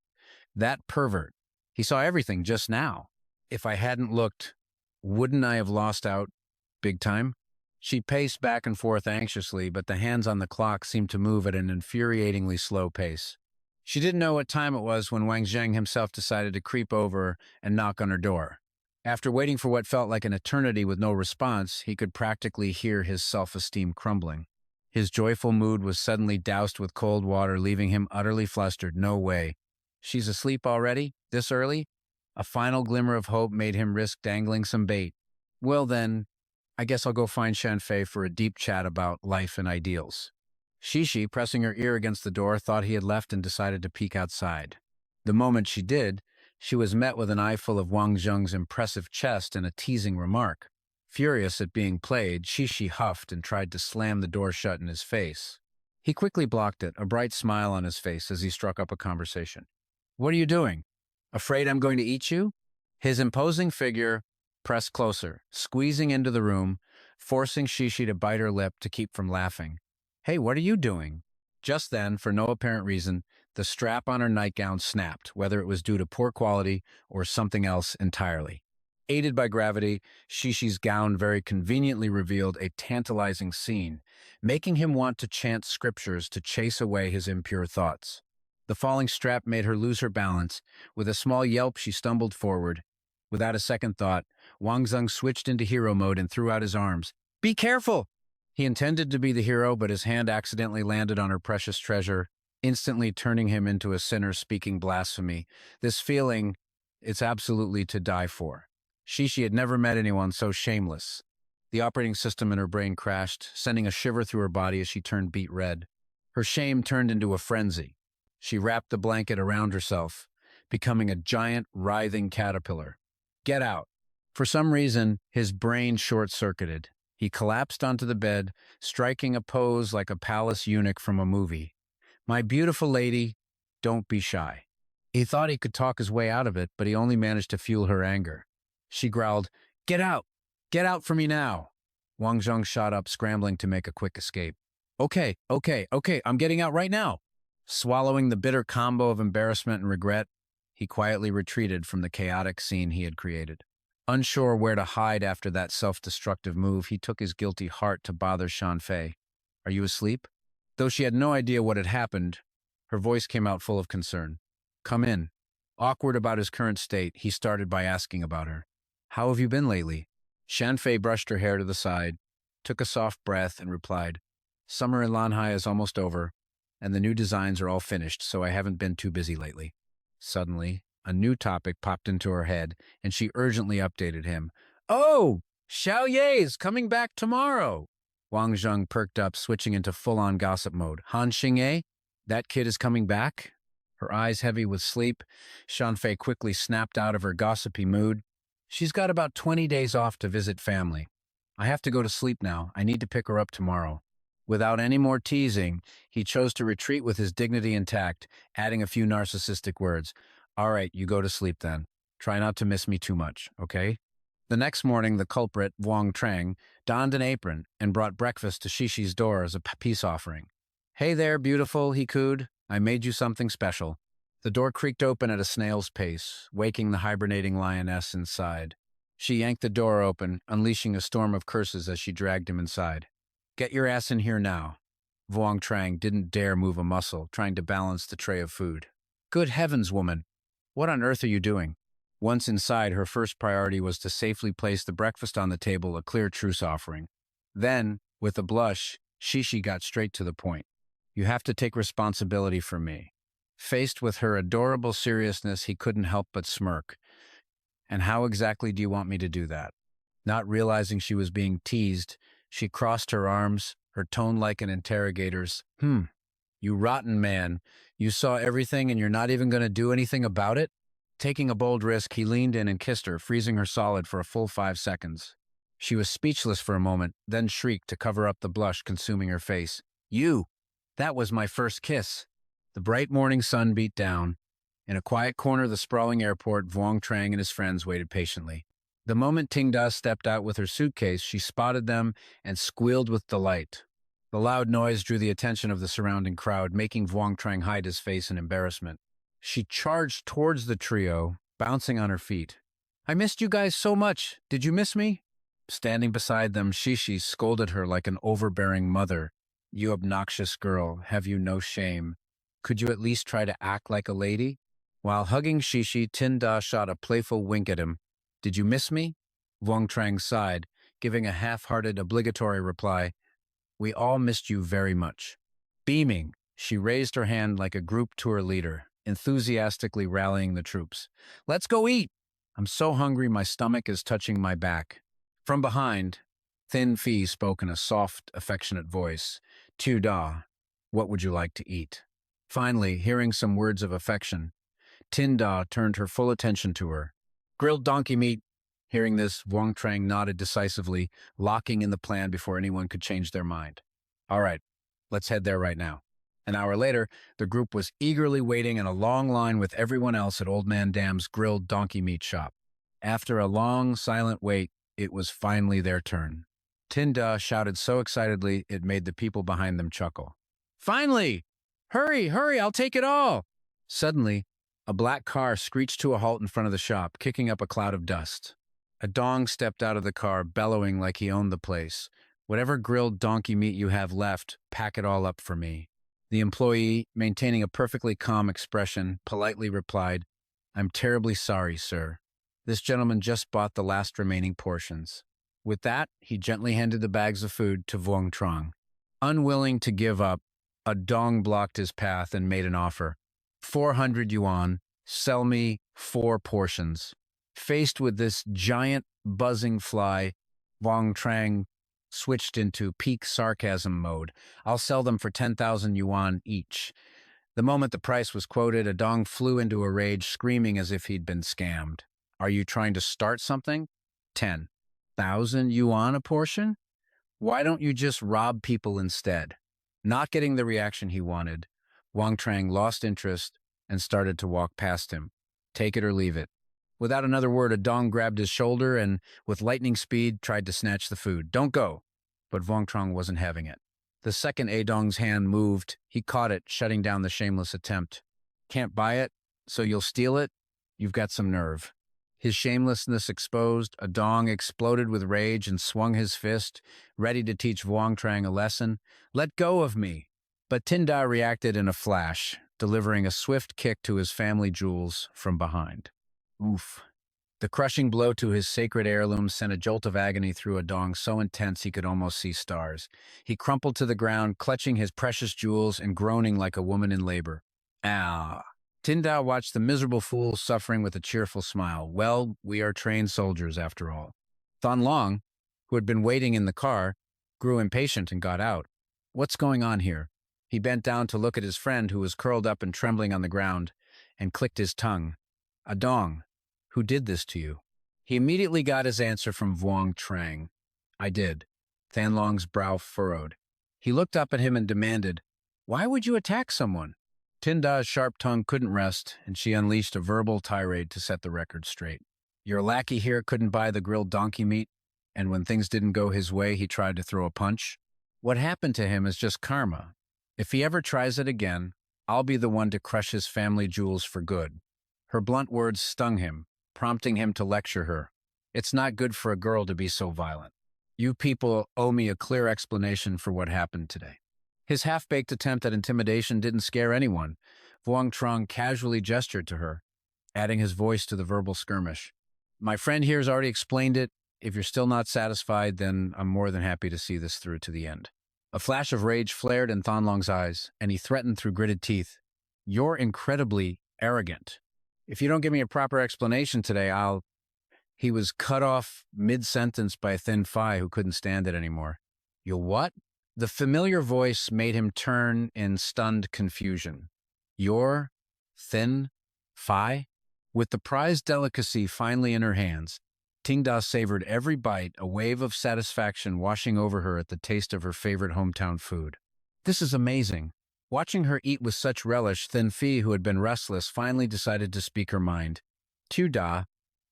That pervert. He saw everything just now. If I hadn't looked, wouldn't I have lost out big time? She paced back and forth anxiously, but the hands on the clock seemed to move at an infuriatingly slow pace. She didn't know what time it was when Wang Zheng himself decided to creep over and knock on her door. After waiting for what felt like an eternity with no response, he could practically hear his self-esteem crumbling. His joyful mood was suddenly doused with cold water, leaving him utterly flustered. No way. She's asleep already? This early? A final glimmer of hope made him risk dangling some bait. Well then, I guess I'll go find Shanfei for a deep chat about life and ideals. Shishi, pressing her ear against the door, thought he had left and decided to peek outside. The moment she did, she was met with an eyeful of Wang Zheng's impressive chest and a teasing remark. Furious at being played, Shishi huffed and tried to slam the door shut in his face. He quickly blocked it, a bright smile on his face as he struck up a conversation. What are you doing? Afraid I'm going to eat you? His imposing figure pressed closer, squeezing into the room, forcing Shishi to bite her lip to keep from laughing. Hey, what are you doing? Just then, for no apparent reason, the strap on her nightgown snapped, whether it was due to poor quality or something else entirely. Aided by gravity, Shishi's gown very conveniently revealed a tantalizing scene, making him want to chant scriptures to chase away his impure thoughts. The falling strap made her lose her balance. With a small yelp, she stumbled forward. Without a second thought, Wang Zheng switched into hero mode and threw out his arms. Be careful! He intended to be the hero, but his hand accidentally landed on her precious treasure, instantly turning him into a sinner speaking blasphemy. This feeling, it's absolutely to die for. Shishi had never met anyone so shameless. The operating system in her brain crashed, sending a shiver through her body as she turned beet red. Her shame turned into a frenzy. She wrapped the blanket around herself, becoming a giant, writhing caterpillar. Get out. For some reason, his brain short-circuited. He collapsed onto the bed, striking a pose like a palace eunuch from a movie. My beautiful lady, don't be shy. He thought he could talk his way out of it, but he only managed to fuel her anger. She growled, Get out! Get out for me now! Wang Zheng shot up, scrambling to make a quick escape. Okay, I'm getting out right now. Swallowing the bitter combo of embarrassment and regret, he quietly retreated from the chaotic scene he had created. Unsure where to hide after that self-destructive move, he took his guilty heart to bother Shanfei. Are you asleep? Though she had no idea what had happened, her voice came out full of concern. Come in. Awkward about his current state, he started by asking about her. How have you been lately? Shanfei brushed her hair to the side, took a soft breath, and replied, Summer in Lanhai is almost over, and the new designs are all finished, so I haven't been too busy lately. Suddenly, a new topic popped into her head, and she urgently updated him. Oh, Xiao Ye is coming back tomorrow. Wang Zheng perked up, switching into full-on gossip mode. Han Xingye? That kid is coming back? Her eyes heavy with sleep, Shanfei quickly snapped out of her gossipy mood. She's got about 20 days off to visit family. I have to go to sleep now. I need to pick her up tomorrow. Without any more teasing, he chose to retreat with his dignity intact, adding a few narcissistic words. All right, you go to sleep then. Try not to miss me too much, okay? The next morning, the culprit, Wang Trang, donned an apron and brought breakfast to Shishi's door as a peace offering. Hey there, beautiful, he cooed. I made you something special. The door creaked open at a snail's pace, waking the hibernating lioness inside. She yanked the door open, unleashing a storm of curses as she dragged him inside. Get your ass in here now. Wang Trang didn't dare move a muscle, trying to balance the tray of food. Good heavens, woman! What on earth are you doing? Once inside, her first priority was to safely place the breakfast on the table, a clear truce offering. Then, with a blush, Shishi got straight to the point. You have to take responsibility for me. Faced with her adorable seriousness, he couldn't help but smirk. And how exactly do you want me to do that? Not realizing she was being teased, she crossed her arms, her tone like an interrogator's. You rotten man. You saw everything and you're not even going to do anything about it? Taking a bold risk, he leaned in and kissed her, freezing her solid for a full 5 seconds. She was speechless for a moment, then shrieked to cover up the blush consuming her face. You! That was my first kiss. The bright morning sun beat down. In a quiet corner of the sprawling airport, Wang Trang and his friends waited patiently. The moment Tingda stepped out with her suitcase, she spotted them and squealed with delight. The loud noise drew the attention of the surrounding crowd, making Wang Trang hide his face in embarrassment. She charged towards the trio, bouncing on her feet. I missed you guys so much. Did you miss me? Standing beside them, Shishi scolded her like an overbearing mother. You obnoxious girl, have you no shame? Could you at least try to act like a lady? While hugging Shishi, Tinda shot a playful wink at him. Did you miss me? Wang Trang sighed, giving a half-hearted obligatory reply. We all missed you very much. Beaming, she raised her hand like a group tour leader, enthusiastically rallying the troops. Let's go eat! I'm so hungry my stomach is touching my back. From behind, Thin Fee spoke in a soft, affectionate voice. Tu Da, what would you like to eat? Finally, hearing some words of affection, Tin Da turned her full attention to her. Grilled donkey meat. Hearing this, Wang Trang nodded decisively, locking in the plan before anyone could change their mind. All right, let's head there right now. An hour later, the group was eagerly waiting in a long line with everyone else at Old Man Dam's grilled donkey meat shop. After a long, silent wait, it was finally their turn. Tinda shouted so excitedly it made the people behind them chuckle. Finally! Hurry, hurry, I'll take it all! Suddenly, a black car screeched to a halt in front of the shop, kicking up a cloud of dust. A dong stepped out of the car, bellowing like he owned the place. Whatever grilled donkey meat you have left, pack it all up for me. The employee, maintaining a perfectly calm expression, politely replied, I'm terribly sorry, sir. This gentleman just bought the last remaining portions. With that, he gently handed the bags of food to Wang Trang. Unwilling to give up, a dong blocked his path and made an offer. 400 yuan, sell me 4 portions. Faced with this giant, buzzing fly, Wang Trang switched into peak sarcasm mode. I'll sell them for 10,000 yuan each. The moment the price was quoted, a dong flew into a rage, screaming as if he'd been scammed. Are you trying to start something? 10,000 yuan a portion? Why don't you just rob people instead? Not getting the reaction he wanted, Wang Trang lost interest and started to walk past him. Take it or leave it. Without another word, a dong grabbed his shoulder and, with lightning speed, tried to snatch the food. Don't go! But Wang Trang wasn't having it. The second A-dong's hand moved. He caught it, shutting down the shameless attempt. Can't buy it, so you'll steal it? You've got some nerve. His shamelessness exposed, a dong exploded with rage and swung his fist, ready to teach Wang Trang a lesson. Let go of me! But Tinda reacted in a flash, delivering a swift kick to his family jewels from behind. Oof. The crushing blow to his sacred heirloom sent a jolt of agony through Adong so intense he could almost see stars. He crumpled to the ground, clutching his precious jewels and groaning like a woman in labor. Ah. Tindao watched the miserable fool suffering with a cheerful smile. Well, we are trained soldiers, after all. Thon Long, who had been waiting in the car, grew impatient and got out. What's going on here? He bent down to look at his friend, who was curled up and trembling on the ground, and clicked his tongue. Adong. Who did this to you? He immediately got his answer from Vuong Trang. I did. Thanlong's brow furrowed. He looked up at him and demanded, Why would you attack someone? Tinda's sharp tongue couldn't rest, and she unleashed a verbal tirade to set the record straight. Your lackey here couldn't buy the grilled donkey meat, and when things didn't go his way, he tried to throw a punch. What happened to him is just karma. If he ever tries it again, I'll be the one to crush his family jewels for good. Her blunt words stung him, prompting him to lecture her. It's not good for a girl to be so violent. You people owe me a clear explanation for what happened today. His half-baked attempt at intimidation didn't scare anyone. Vuong Trong casually gestured to her, adding his voice to the verbal skirmish. My friend here has already explained it. If you're still not satisfied, then I'm more than happy to see this through to the end. A flash of rage flared in Thonlong's eyes, and he threatened through gritted teeth. You're incredibly arrogant. If you don't give me a proper explanation today, I'll... He was cut off mid-sentence by Thin Phi, who couldn't stand it anymore. You'll what? The familiar voice made him turn in stunned confusion. You're Thin Phi? With the prized delicacy finally in her hands, Tingda savored every bite, a wave of satisfaction washing over her at the taste of her favorite hometown food. This is amazing. Watching her eat with such relish, Thin Phi, who had been restless, finally decided to speak her mind. Tu Da,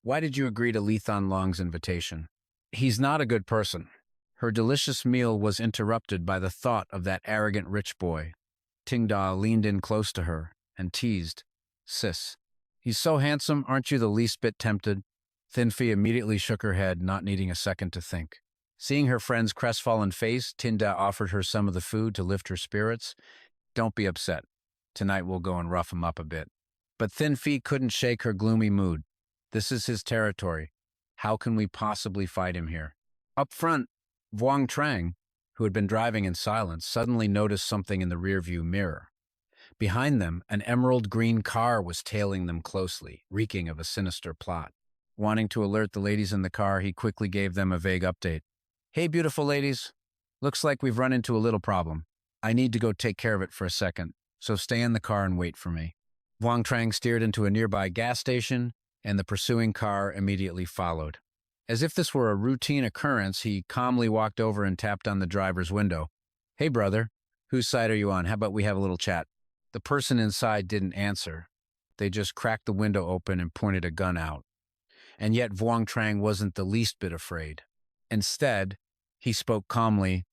why did you agree to Li Thon Long's invitation? He's not a good person. Her delicious meal was interrupted by the thought of that arrogant rich boy. Tingda leaned in close to her and teased. Sis, he's so handsome, aren't you the least bit tempted? Thin Phi immediately shook her head, not needing a second to think. Seeing her friend's crestfallen face, Tinda offered her some of the food to lift her spirits. Don't be upset. Tonight we'll go and rough him up a bit. But Thin Phi couldn't shake her gloomy mood. This is his territory. How can we possibly fight him here? Up front, Vuong Trang, who had been driving in silence, suddenly noticed something in the rearview mirror. Behind them, an emerald green car was tailing them closely, reeking of a sinister plot. Wanting to alert the ladies in the car, he quickly gave them a vague update. Hey, beautiful ladies. Looks like we've run into a little problem. I need to go take care of it for a second, so stay in the car and wait for me. Vuong Trang steered into a nearby gas station, and the pursuing car immediately followed. As if this were a routine occurrence, he calmly walked over and tapped on the driver's window. Hey, brother, whose side are you on? How about we have a little chat? The person inside didn't answer. They just cracked the window open and pointed a gun out. And yet Vuong Trang wasn't the least bit afraid. Instead, he spoke calmly.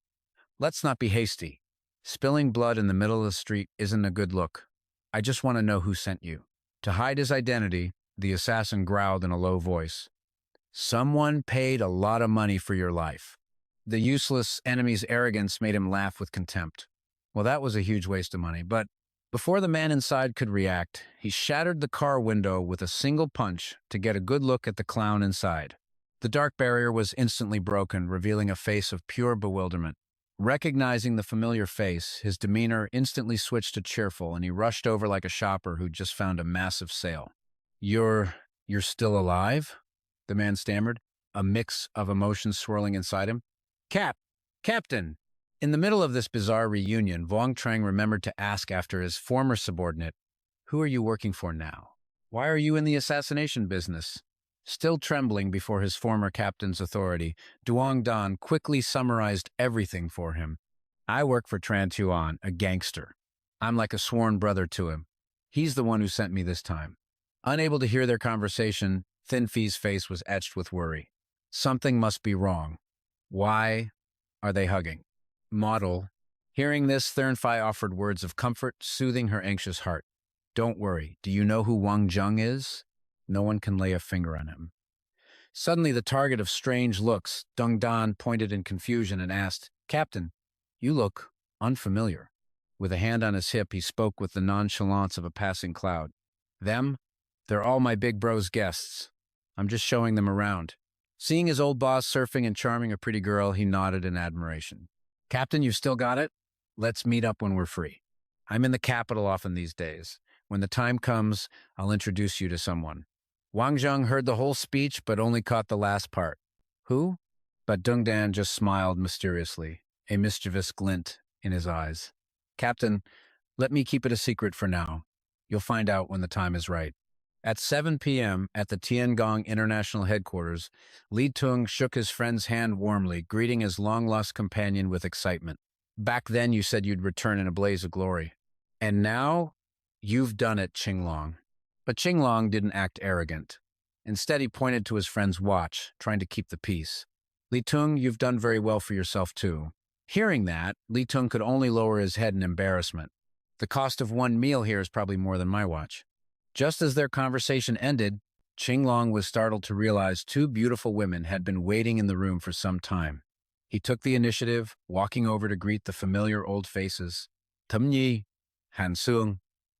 Let's not be hasty. Spilling blood in the middle of the street isn't a good look. I just want to know who sent you. To hide his identity, the assassin growled in a low voice. Someone paid a lot of money for your life. The useless enemy's arrogance made him laugh with contempt. Well, that was a huge waste of money, but before the man inside could react, he shattered the car window with a single punch to get a good look at the clown inside. The dark barrier was instantly broken, revealing a face of pure bewilderment. Recognizing the familiar face, his demeanor instantly switched to cheerful, and he rushed over like a shopper who'd just found a massive sale. You're still alive? The man stammered, a mix of emotions swirling inside him. Captain! In the middle of this bizarre reunion, Vuong Trang remembered to ask after his former subordinate, Who are you working for now? Why are you in the assassination business? Still trembling before his former captain's authority, Duong Dan quickly summarized everything for him. I work for Tran Tuan, a gangster. I'm like a sworn brother to him. He's the one who sent me this time. Unable to hear their conversation, Thin Phi's face was etched with worry. Something must be wrong. Why are they hugging? Model. Hearing this, Thin Phi offered words of comfort, soothing her anxious heart. Don't worry. Do you know who Wang Zheng is? No one can lay a finger on him. Suddenly, the target of strange looks, Dung Dan pointed in confusion and asked, Captain, you look unfamiliar. With a hand on his hip, he spoke with the nonchalance of a passing cloud. Them? They're all my big bro's guests. I'm just showing them around. Seeing his old boss surfing and charming a pretty girl, he nodded in admiration. Captain, you've still got it? Let's meet up when we're free. I'm in the capital often these days. When the time comes, I'll introduce you to someone. Wang Zheng heard the whole speech, but only caught the last part. Who? But Dungdan just smiled mysteriously, a mischievous glint in his eyes. Captain, let me keep it a secret for now. You'll find out when the time is right. At 7 p.m. at the Tiangong International Headquarters, Li Tung shook his friend's hand warmly, greeting his long-lost companion with excitement. Back then you said you'd return in a blaze of glory. And now, you've done it, Qinglong. But Qinglong didn't act arrogant. Instead, he pointed to his friend's watch, trying to keep the peace. Li Tung, you've done very well for yourself, too. Hearing that, Li Tung could only lower his head in embarrassment. The cost of one meal here is probably more than my watch. Just as their conversation ended, Qinglong was startled to realize two beautiful women had been waiting in the room for some time. He took the initiative, walking over to greet the familiar old faces. Tumyi, Han Sung,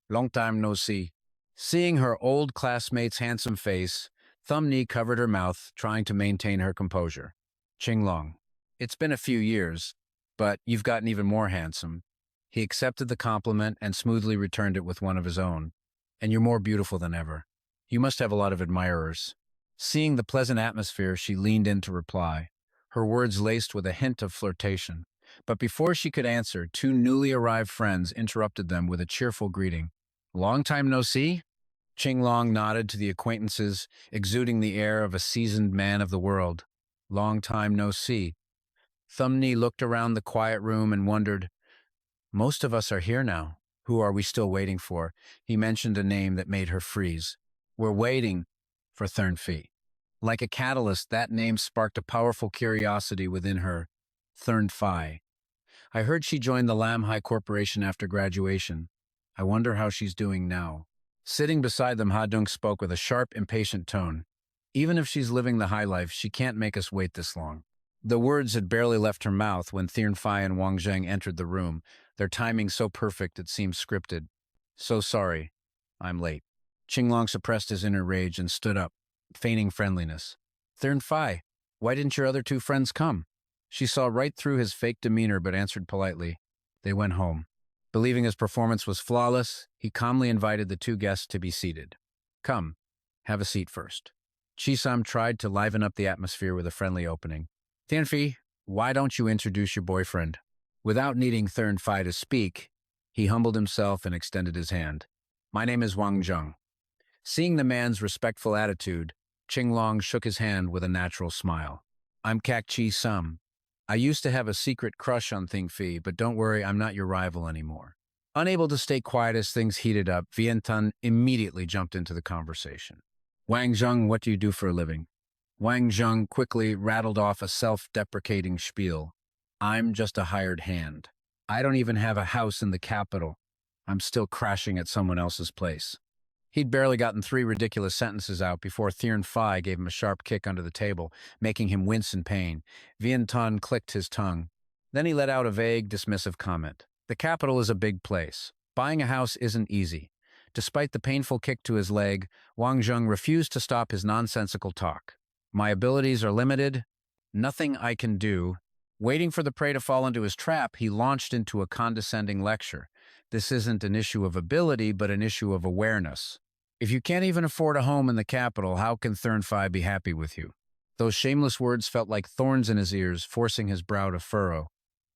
long time no see. Seeing her old classmate's handsome face, Thumni covered her mouth, trying to maintain her composure. Qinglong, it's been a few years, but you've gotten even more handsome. He accepted the compliment and smoothly returned it with one of his own. And you're more beautiful than ever. You must have a lot of admirers. Seeing the pleasant atmosphere, she leaned in to reply, her words laced with a hint of flirtation. But before she could answer, two newly arrived friends interrupted them with a cheerful greeting. Long time no see? Qinglong nodded to the acquaintances, exuding the air of a seasoned man of the world. Long time no see. Thumni looked around the quiet room and wondered, most of us are here now. Who are we still waiting for? He mentioned a name that made her freeze. We're waiting for Thurnfi. Like a catalyst, that name sparked a powerful curiosity within her. Thurnfi. I heard she joined the Lam Hai Corporation after graduation. I wonder how she's doing now. Sitting beside them, Hadung spoke with a sharp, impatient tone. Even if she's living the high life, she can't make us wait this long. The words had barely left her mouth when Thurnfi and Wang Zheng entered the room, their timing so perfect it seemed scripted. So sorry. I'm late. Qinglong suppressed his inner rage and stood up, feigning friendliness. Thurnfi, why didn't your other two friends come? She saw right through his fake demeanor but answered politely. They went home. Believing his performance was flawless, he calmly invited the two guests to be seated. Come, have a seat first. Chisam tried to liven up the atmosphere with a friendly opening. Thurnfi, why don't you introduce your boyfriend? Without needing Thurnfi to speak, he humbled himself and extended his hand. My name is Wang Zheng. Seeing the man's respectful attitude, Qinglong shook his hand with a natural smile. I'm Kak Chi Sum. I used to have a secret crush on Thingfi, but don't worry, I'm not your rival anymore. Unable to stay quiet as things heated up, Vientiane immediately jumped into the conversation. Wang Zheng, what do you do for a living? Wang Zheng quickly rattled off a self-deprecating spiel. I'm just a hired hand. I don't even have a house in the capital. I'm still crashing at someone else's place. He'd barely gotten 3 ridiculous sentences out before Thurnfi gave him a sharp kick under the table, making him wince in pain. Vientiane clicked his tongue. Then he let out a vague, dismissive comment. The capital is a big place. Buying a house isn't easy. Despite the painful kick to his leg, Wang Zheng refused to stop his nonsensical talk. My abilities are limited. Nothing I can do. Waiting for the prey to fall into his trap, he launched into a condescending lecture. This isn't an issue of ability, but an issue of awareness. If you can't even afford a home in the capital, how can Thurnfi be happy with you? Those shameless words felt like thorns in his ears, forcing his brow to furrow.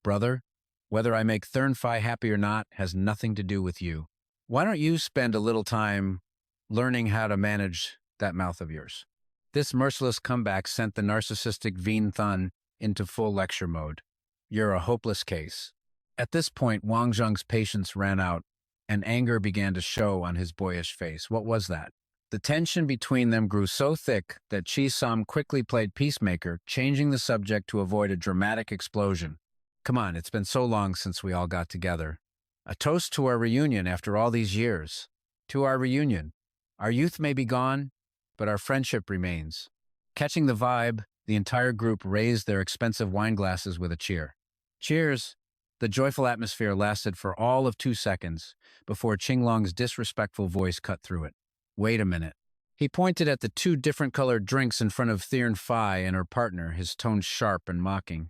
Brother, whether I make Thurnfi happy or not has nothing to do with you. Why don't you spend a little time learning how to manage that mouth of yours? This merciless comeback sent the narcissistic Vientiane into full lecture mode. You're a hopeless case. At this point, Wang Zheng's patience ran out, and anger began to show on his boyish face. What was that? The tension between them grew so thick that Chisam quickly played peacemaker, changing the subject to avoid a dramatic explosion. Come on, it's been so long since we all got together. A toast to our reunion after all these years. To our reunion. Our youth may be gone, but our friendship remains. Catching the vibe, the entire group raised their expensive wine glasses with a cheer. Cheers! The joyful atmosphere lasted for all of 2 seconds before Qinglong's disrespectful voice cut through it. Wait a minute. He pointed at the two different colored drinks in front of Thirn Phi and her partner, his tone sharp and mocking.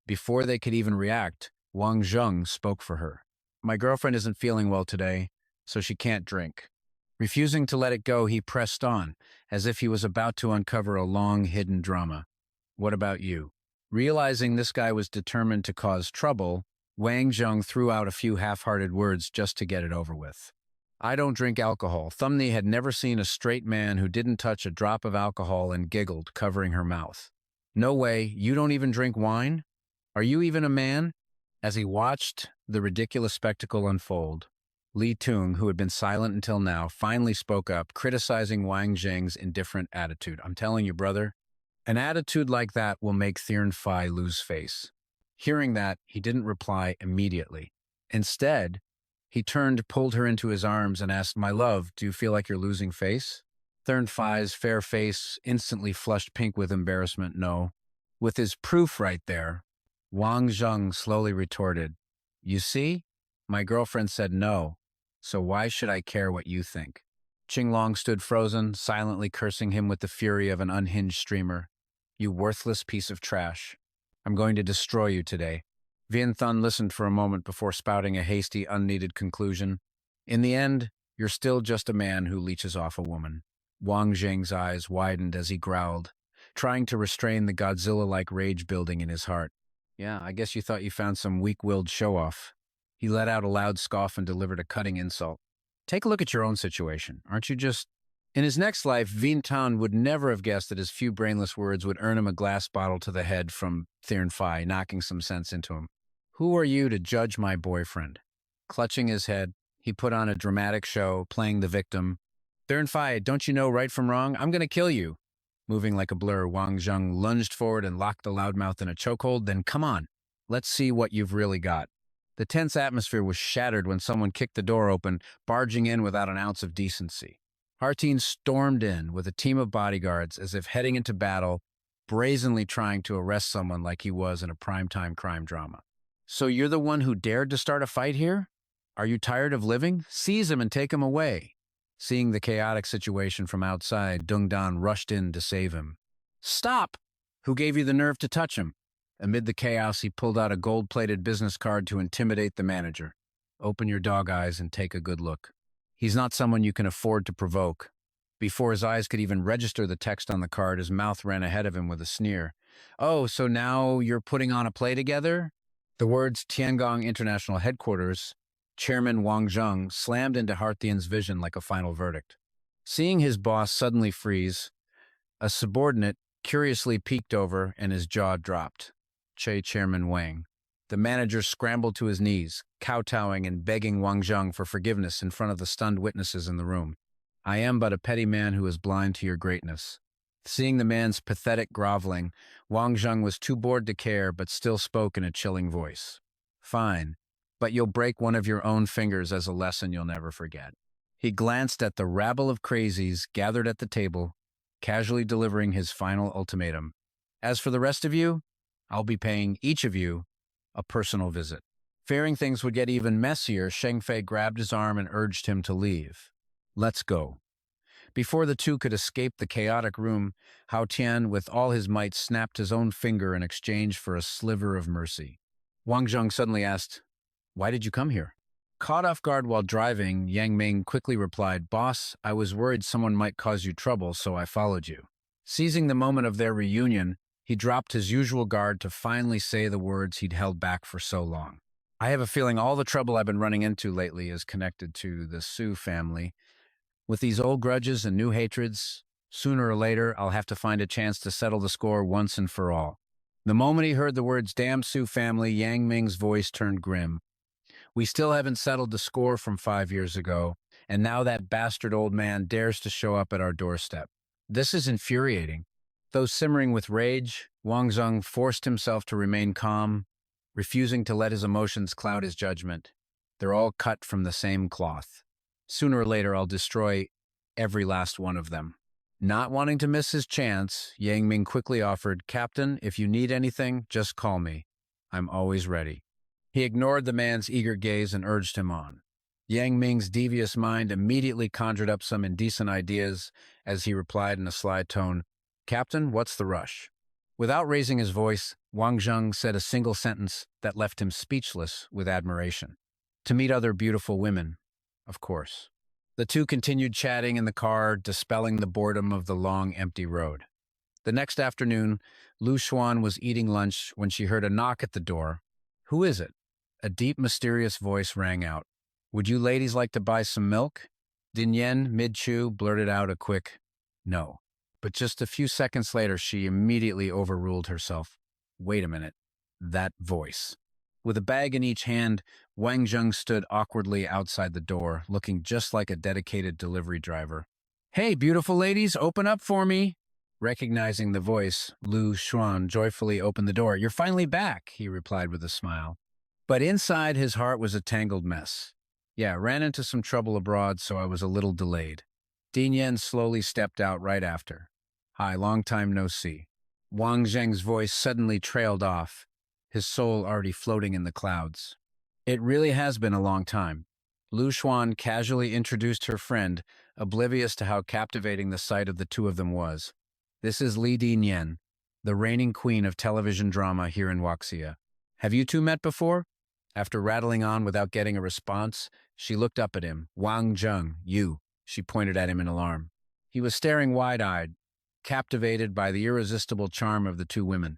Before they could even react, Wang Zheng spoke for her. My girlfriend isn't feeling well today, so she can't drink. Refusing to let it go, he pressed on, as if he was about to uncover a long, hidden drama. What about you? Realizing this guy was determined to cause trouble, Wang Zheng threw out a few half-hearted words just to get it over with. I don't drink alcohol. Thumney had never seen a straight man who didn't touch a drop of alcohol and giggled, covering her mouth. No way, you don't even drink wine? Are you even a man? As he watched the ridiculous spectacle unfold, Li Tung, who had been silent until now, finally spoke up, criticizing Wang Zheng's indifferent attitude. I'm telling you, brother, an attitude like that will make Thirn Phi lose face. Hearing that, he didn't reply immediately. Instead, he turned, pulled her into his arms, and asked, My love, do you feel like you're losing face? Thirn Phi's fair face instantly flushed pink with embarrassment. No. With his proof right there, Wang Zheng slowly retorted, You see? My girlfriend said no, so why should I care what you think? Qinglong stood frozen, silently cursing him with the fury of an unhinged streamer. You worthless piece of trash. I'm going to destroy you today. Vian Thun listened for a moment before spouting a hasty, unneeded conclusion. In the end, you're still just a man who leeches off a woman. Wang Zheng's eyes widened as he growled, trying to restrain the Godzilla-like rage building in his heart. Yeah, I guess you thought you found some weak-willed show-off. He let out a loud scoff and delivered a cutting insult. Take a look at your own situation. Aren't you just... In his next life, Vien Tan would never have guessed that his few brainless words would earn him a glass bottle to the head from Thirn Phi, knocking some sense into him. Who are you to judge my boyfriend? Clutching his head, he put on a dramatic show, playing the victim. Thirn Phi, don't you know right from wrong? I'm going to kill you. Moving like a blur, Wang Zheng lunged forward and locked the loudmouth in a chokehold. Then come on, let's see what you've really got. The tense atmosphere was shattered when someone kicked the door open, barging in without an ounce of decency. Harteen stormed in with a team of bodyguards as if heading into battle, brazenly trying to arrest someone like he was in a primetime crime drama. So you're the one who dared to start a fight here? Are you tired of living? Seize him and take him away. Seeing the chaotic situation from outside, Dung Dan rushed in to save him. Stop! Who gave you the nerve to touch him? Amid the chaos, he pulled out a gold-plated business card to intimidate the manager. Open your dog eyes and take a good look. He's not someone you can afford to provoke. Before his eyes could even register the text on the card, his mouth ran ahead of him with a sneer. Oh, so now you're putting on a play together? The words Tiangong International Headquarters, Chairman Wang Zheng, slammed into Harthian's vision like a final verdict. Seeing his boss suddenly freeze, a subordinate curiously peeked over and his jaw dropped. Chairman Wang. The manager scrambled to his knees, kowtowing and begging Wang Zheng for forgiveness in front of the stunned witnesses in the room. I am but a petty man who is blind to your greatness. Seeing the man's pathetic groveling, Wang Zheng was too bored to care but still spoke in a chilling voice. Fine, but you'll break one of your own fingers as a lesson you'll never forget. He glanced at the rabble of crazies gathered at the table, casually delivering his final ultimatum. As for the rest of you, I'll be paying each of you a personal visit. Fearing things would get even messier, Sheng Fei grabbed his arm and urged him to leave. Let's go. Before the two could escape the chaotic room, Hao Tian, with all his might, snapped his own finger in exchange for a sliver of mercy. Wang Zheng suddenly asked, Why did you come here? Caught off guard while driving, Yang Ming quickly replied, Boss, I was worried someone might cause you trouble, so I followed you. Seizing the moment of their reunion, he dropped his usual guard to finally say the words he'd held back for so long. I have a feeling all the trouble I've been running into lately is connected to the Su family. With these old grudges and new hatreds, sooner or later I'll have to find a chance to settle the score once and for all. The moment he heard the words damn Su family, Yang Ming's voice turned grim. We still haven't settled the score from 5 years ago, and now that bastard old man dares to show up at our doorstep. This is infuriating. Though simmering with rage, Wang Zheng forced himself to remain calm, refusing to let his emotions cloud his judgment. They're all cut from the same cloth. Sooner or later, I'll destroy every last one of them. Not wanting to miss his chance, Yang Ming quickly offered, Captain, if you need anything, just call me. I'm always ready. He ignored the man's eager gaze and urged him on. Yang Ming's devious mind immediately conjured up some indecent ideas as he replied in a sly tone, "Captain, what's the rush?" Without raising his voice, Wang Zheng said a single sentence that left him speechless with admiration. "To meet other beautiful women, of course." The two continued chatting in the car, dispelling the boredom of the long, empty road. The next afternoon, Lu Xuan was eating lunch when she heard a knock at the door. "Who is it?" A deep, mysterious voice rang out. "Would you ladies like to buy some milk?" Din Yen, mid-chew, blurted out a quick, "No." But just a few seconds later, she immediately overruled herself. Wait a minute. That voice. With a bag in each hand, Wang Zheng stood awkwardly outside the door, looking just like a dedicated delivery driver. "Hey, beautiful ladies, open up for me." Recognizing the voice, Lu Xuan joyfully opened the door. "You're finally back," he replied with a smile. But inside his heart was a tangled mess. "Yeah, ran into some trouble abroad, so I was a little delayed." Din Yen slowly stepped out right after. "Hi, long time no see." Wang Zheng's voice suddenly trailed off, his soul already floating in the clouds. "It really has been a long time." Lu Xuan casually introduced her friend, oblivious to how captivating the sight of the two of them was. "This is Li Din Yen, the reigning queen of television drama here in Wuxia. Have you two met before?" After rattling on without getting a response, she looked up at him. "Wang Zheng, you." She pointed at him in alarm. He was staring wide-eyed, captivated by the irresistible charm of the two women.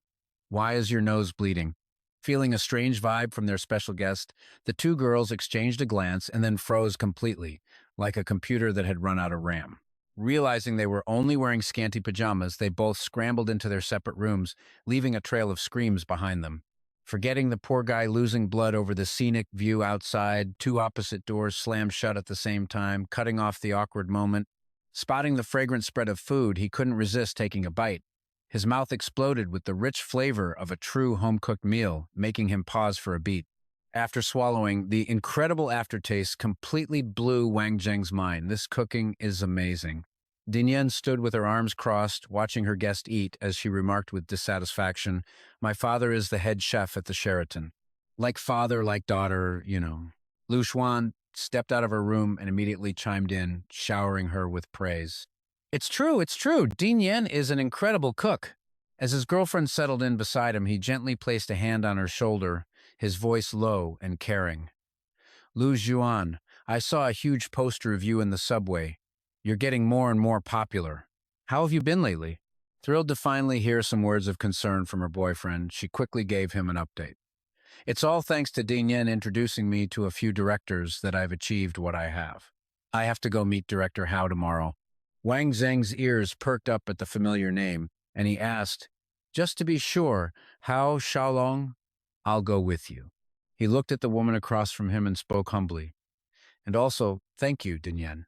"Why is your nose bleeding?" Feeling a strange vibe from their special guest, the two girls exchanged a glance and then froze completely, like a computer that had run out of RAM. Realizing they were only wearing scanty pajamas, they both scrambled into their separate rooms, leaving a trail of screams behind them. Forgetting the poor guy losing blood over the scenic view outside, two opposite doors slammed shut at the same time, cutting off the awkward moment. Spotting the fragrant spread of food, he couldn't resist taking a bite. His mouth exploded with the rich flavor of a true home-cooked meal, making him pause for a beat. After swallowing, the incredible aftertaste completely blew Wang Zheng's mind. "This cooking is amazing." Din Yen stood with her arms crossed, watching her guest eat, as she remarked with dissatisfaction, "My father is the head chef at the Sheraton. Like father, like daughter, you know." Lu Xuan stepped out of her room and immediately chimed in, showering her with praise. It's true, it's true. Din Yen is an incredible cook." As his girlfriend settled in beside him, he gently placed a hand on her shoulder, his voice low and caring. "Lu Xuan, I saw a huge poster of you in the subway. You're getting more and more popular. How have you been lately?" Thrilled to finally hear some words of concern from her boyfriend, she quickly gave him an update. "It's all thanks to Din Yen introducing me to a few directors that I've achieved what I have. I have to go meet Director Hao tomorrow." Wang Zheng's ears perked up at the familiar name, and he asked, "Just to be sure, Hao Xiaolong? I'll go with you." He looked at the woman across from him and spoke humbly. "And also, thank you, Din Yen."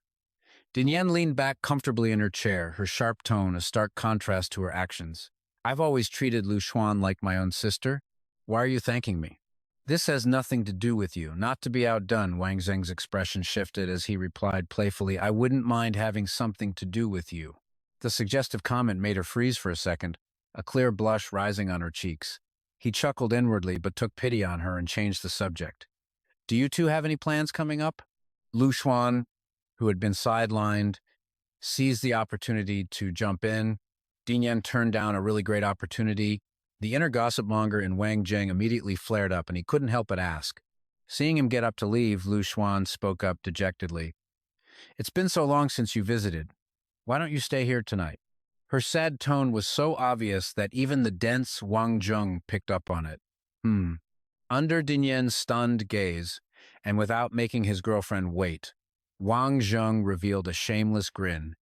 Din Yen leaned back comfortably in her chair, her sharp tone a stark contrast to her actions. "I've always treated Lu Xuan like my own sister. Why are you thanking me?" "This has nothing to do with you." Not to be outdone, Wang Zheng's expression shifted as he replied playfully, "I wouldn't mind having something to do with you." The suggestive comment made her freeze for a second, a clear blush rising on her cheeks. He chuckled inwardly but took pity on her and changed the subject. "Do you two have any plans coming up?" Lu Xuan, who had been sidelined, seized the opportunity to jump in. Din Yen turned down a really great opportunity. The inner gossip monger in Wang Zheng immediately flared up, and he couldn't help but ask. Seeing him get up to leave, Lu Xuan spoke up dejectedly. "It's been so long since you visited. Why don't you stay here tonight?" Her sad tone was so obvious that even the dense Wang Jung picked up on it. Under Din Yen's stunned gaze, and without making his girlfriend wait, Wang Zheng revealed a shameless grin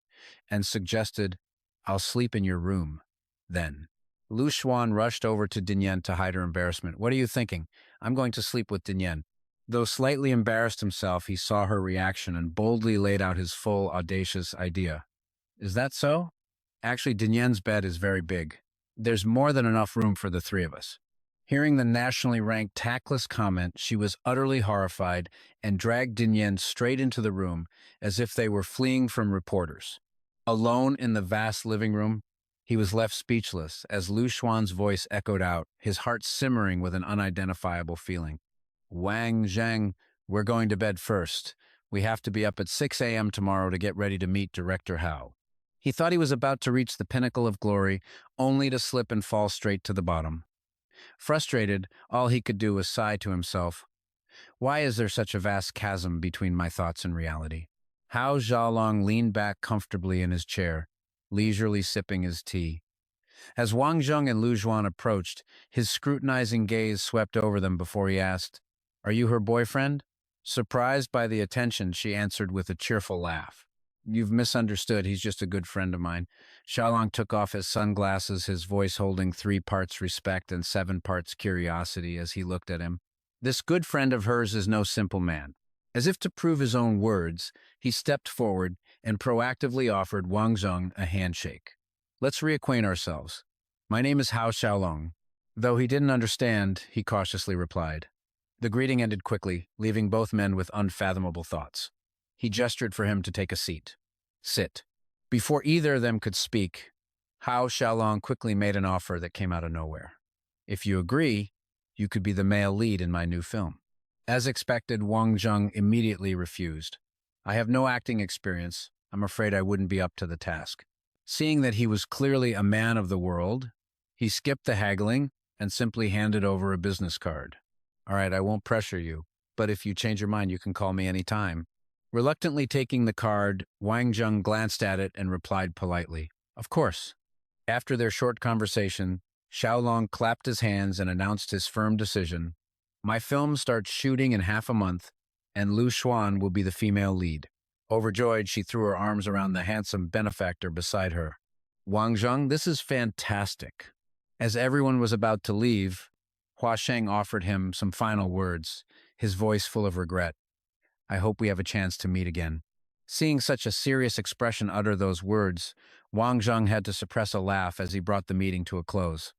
and suggested, "I'll sleep in your room, then." Lu Xuan rushed over to Din Yen to hide her embarrassment. "What are you thinking? I'm going to sleep with Din Yen." Though slightly embarrassed himself, he saw her reaction and boldly laid out his full, audacious idea. "Is that so? Actually, Din Yen's bed is very big. There's more than enough room for the three of us." Hearing the nationally ranked tactless comment, she was utterly horrified and dragged Din Yen straight into the room as if they were fleeing from reporters. Alone in the vast living room, he was left speechless as Lu Xuan's voice echoed out, his heart simmering with an unidentifiable feeling. Wang Zheng, we're going to bed first. We have to be up at 6 a.m. tomorrow to get ready to meet Director Hao. He thought he was about to reach the pinnacle of glory, only to slip and fall straight to the bottom. Frustrated, all he could do was sigh to himself. Why is there such a vast chasm between my thoughts and reality? Hao Xiaolong leaned back comfortably in his chair, leisurely sipping his tea. As Wang Zheng and Lu Zhuan approached, his scrutinizing gaze swept over them before he asked, "Are you her boyfriend?" Surprised by the attention, she answered with a cheerful laugh. "You've misunderstood. He's just a good friend of mine." Xiaolong took off his sunglasses, his voice holding 3 parts respect and 7 parts curiosity as he looked at him. This good friend of hers is no simple man. As if to prove his own words, he stepped forward and proactively offered Wang Zheng a handshake. "Let's reacquaint ourselves. My name is Hao Xiaolong." Though he didn't understand, he cautiously replied. The greeting ended quickly, leaving both men with unfathomable thoughts. He gestured for him to take a seat. "Sit." Before either of them could speak, Hao Xiaolong quickly made an offer that came out of nowhere. "If you agree, you could be the male lead in my new film." As expected, Wang Zheng immediately refused. "I have no acting experience. I'm afraid I wouldn't be up to the task." Seeing that he was clearly a man of the world, he skipped the haggling and simply handed over a business card. "All right, I won't pressure you, but if you change your mind, you can call me any time." Reluctantly taking the card, Wang Zheng glanced at it and replied politely, "Of course." After their short conversation, Xiaolong clapped his hands and announced his firm decision. "My film starts shooting in half a month, and Lu Xuan will be the female lead." Overjoyed, she threw her arms around the handsome benefactor beside her. "Wang Zheng, this is fantastic." As everyone was about to leave, Hua Sheng offered him some final words, his voice full of regret. "I hope we have a chance to meet again." Seeing such a serious expression utter those words, Wang Zheng had to suppress a laugh as he brought the meeting to a close.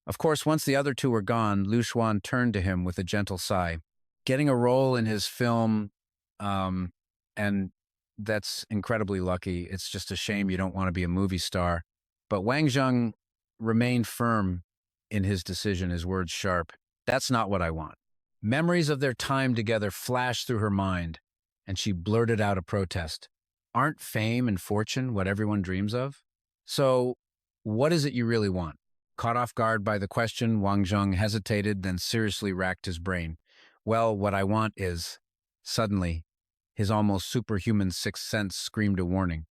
Of course, once the other two were gone, Lu Xuan turned to him with a gentle sigh. Getting a role in his film, and that's incredibly lucky. It's just a shame you don't want to be a movie star. But Wang Zheng remained firm in his decision, his words sharp. "That's not what I want." Memories of their time together flashed through her mind, and she blurted out a protest. "Aren't fame and fortune what everyone dreams of? So, what is it you really want?" Caught off guard by the question, Wang Zheng hesitated, then seriously racked his brain. "Well, what I want is..." Suddenly, his almost superhuman sixth sense screamed a warning.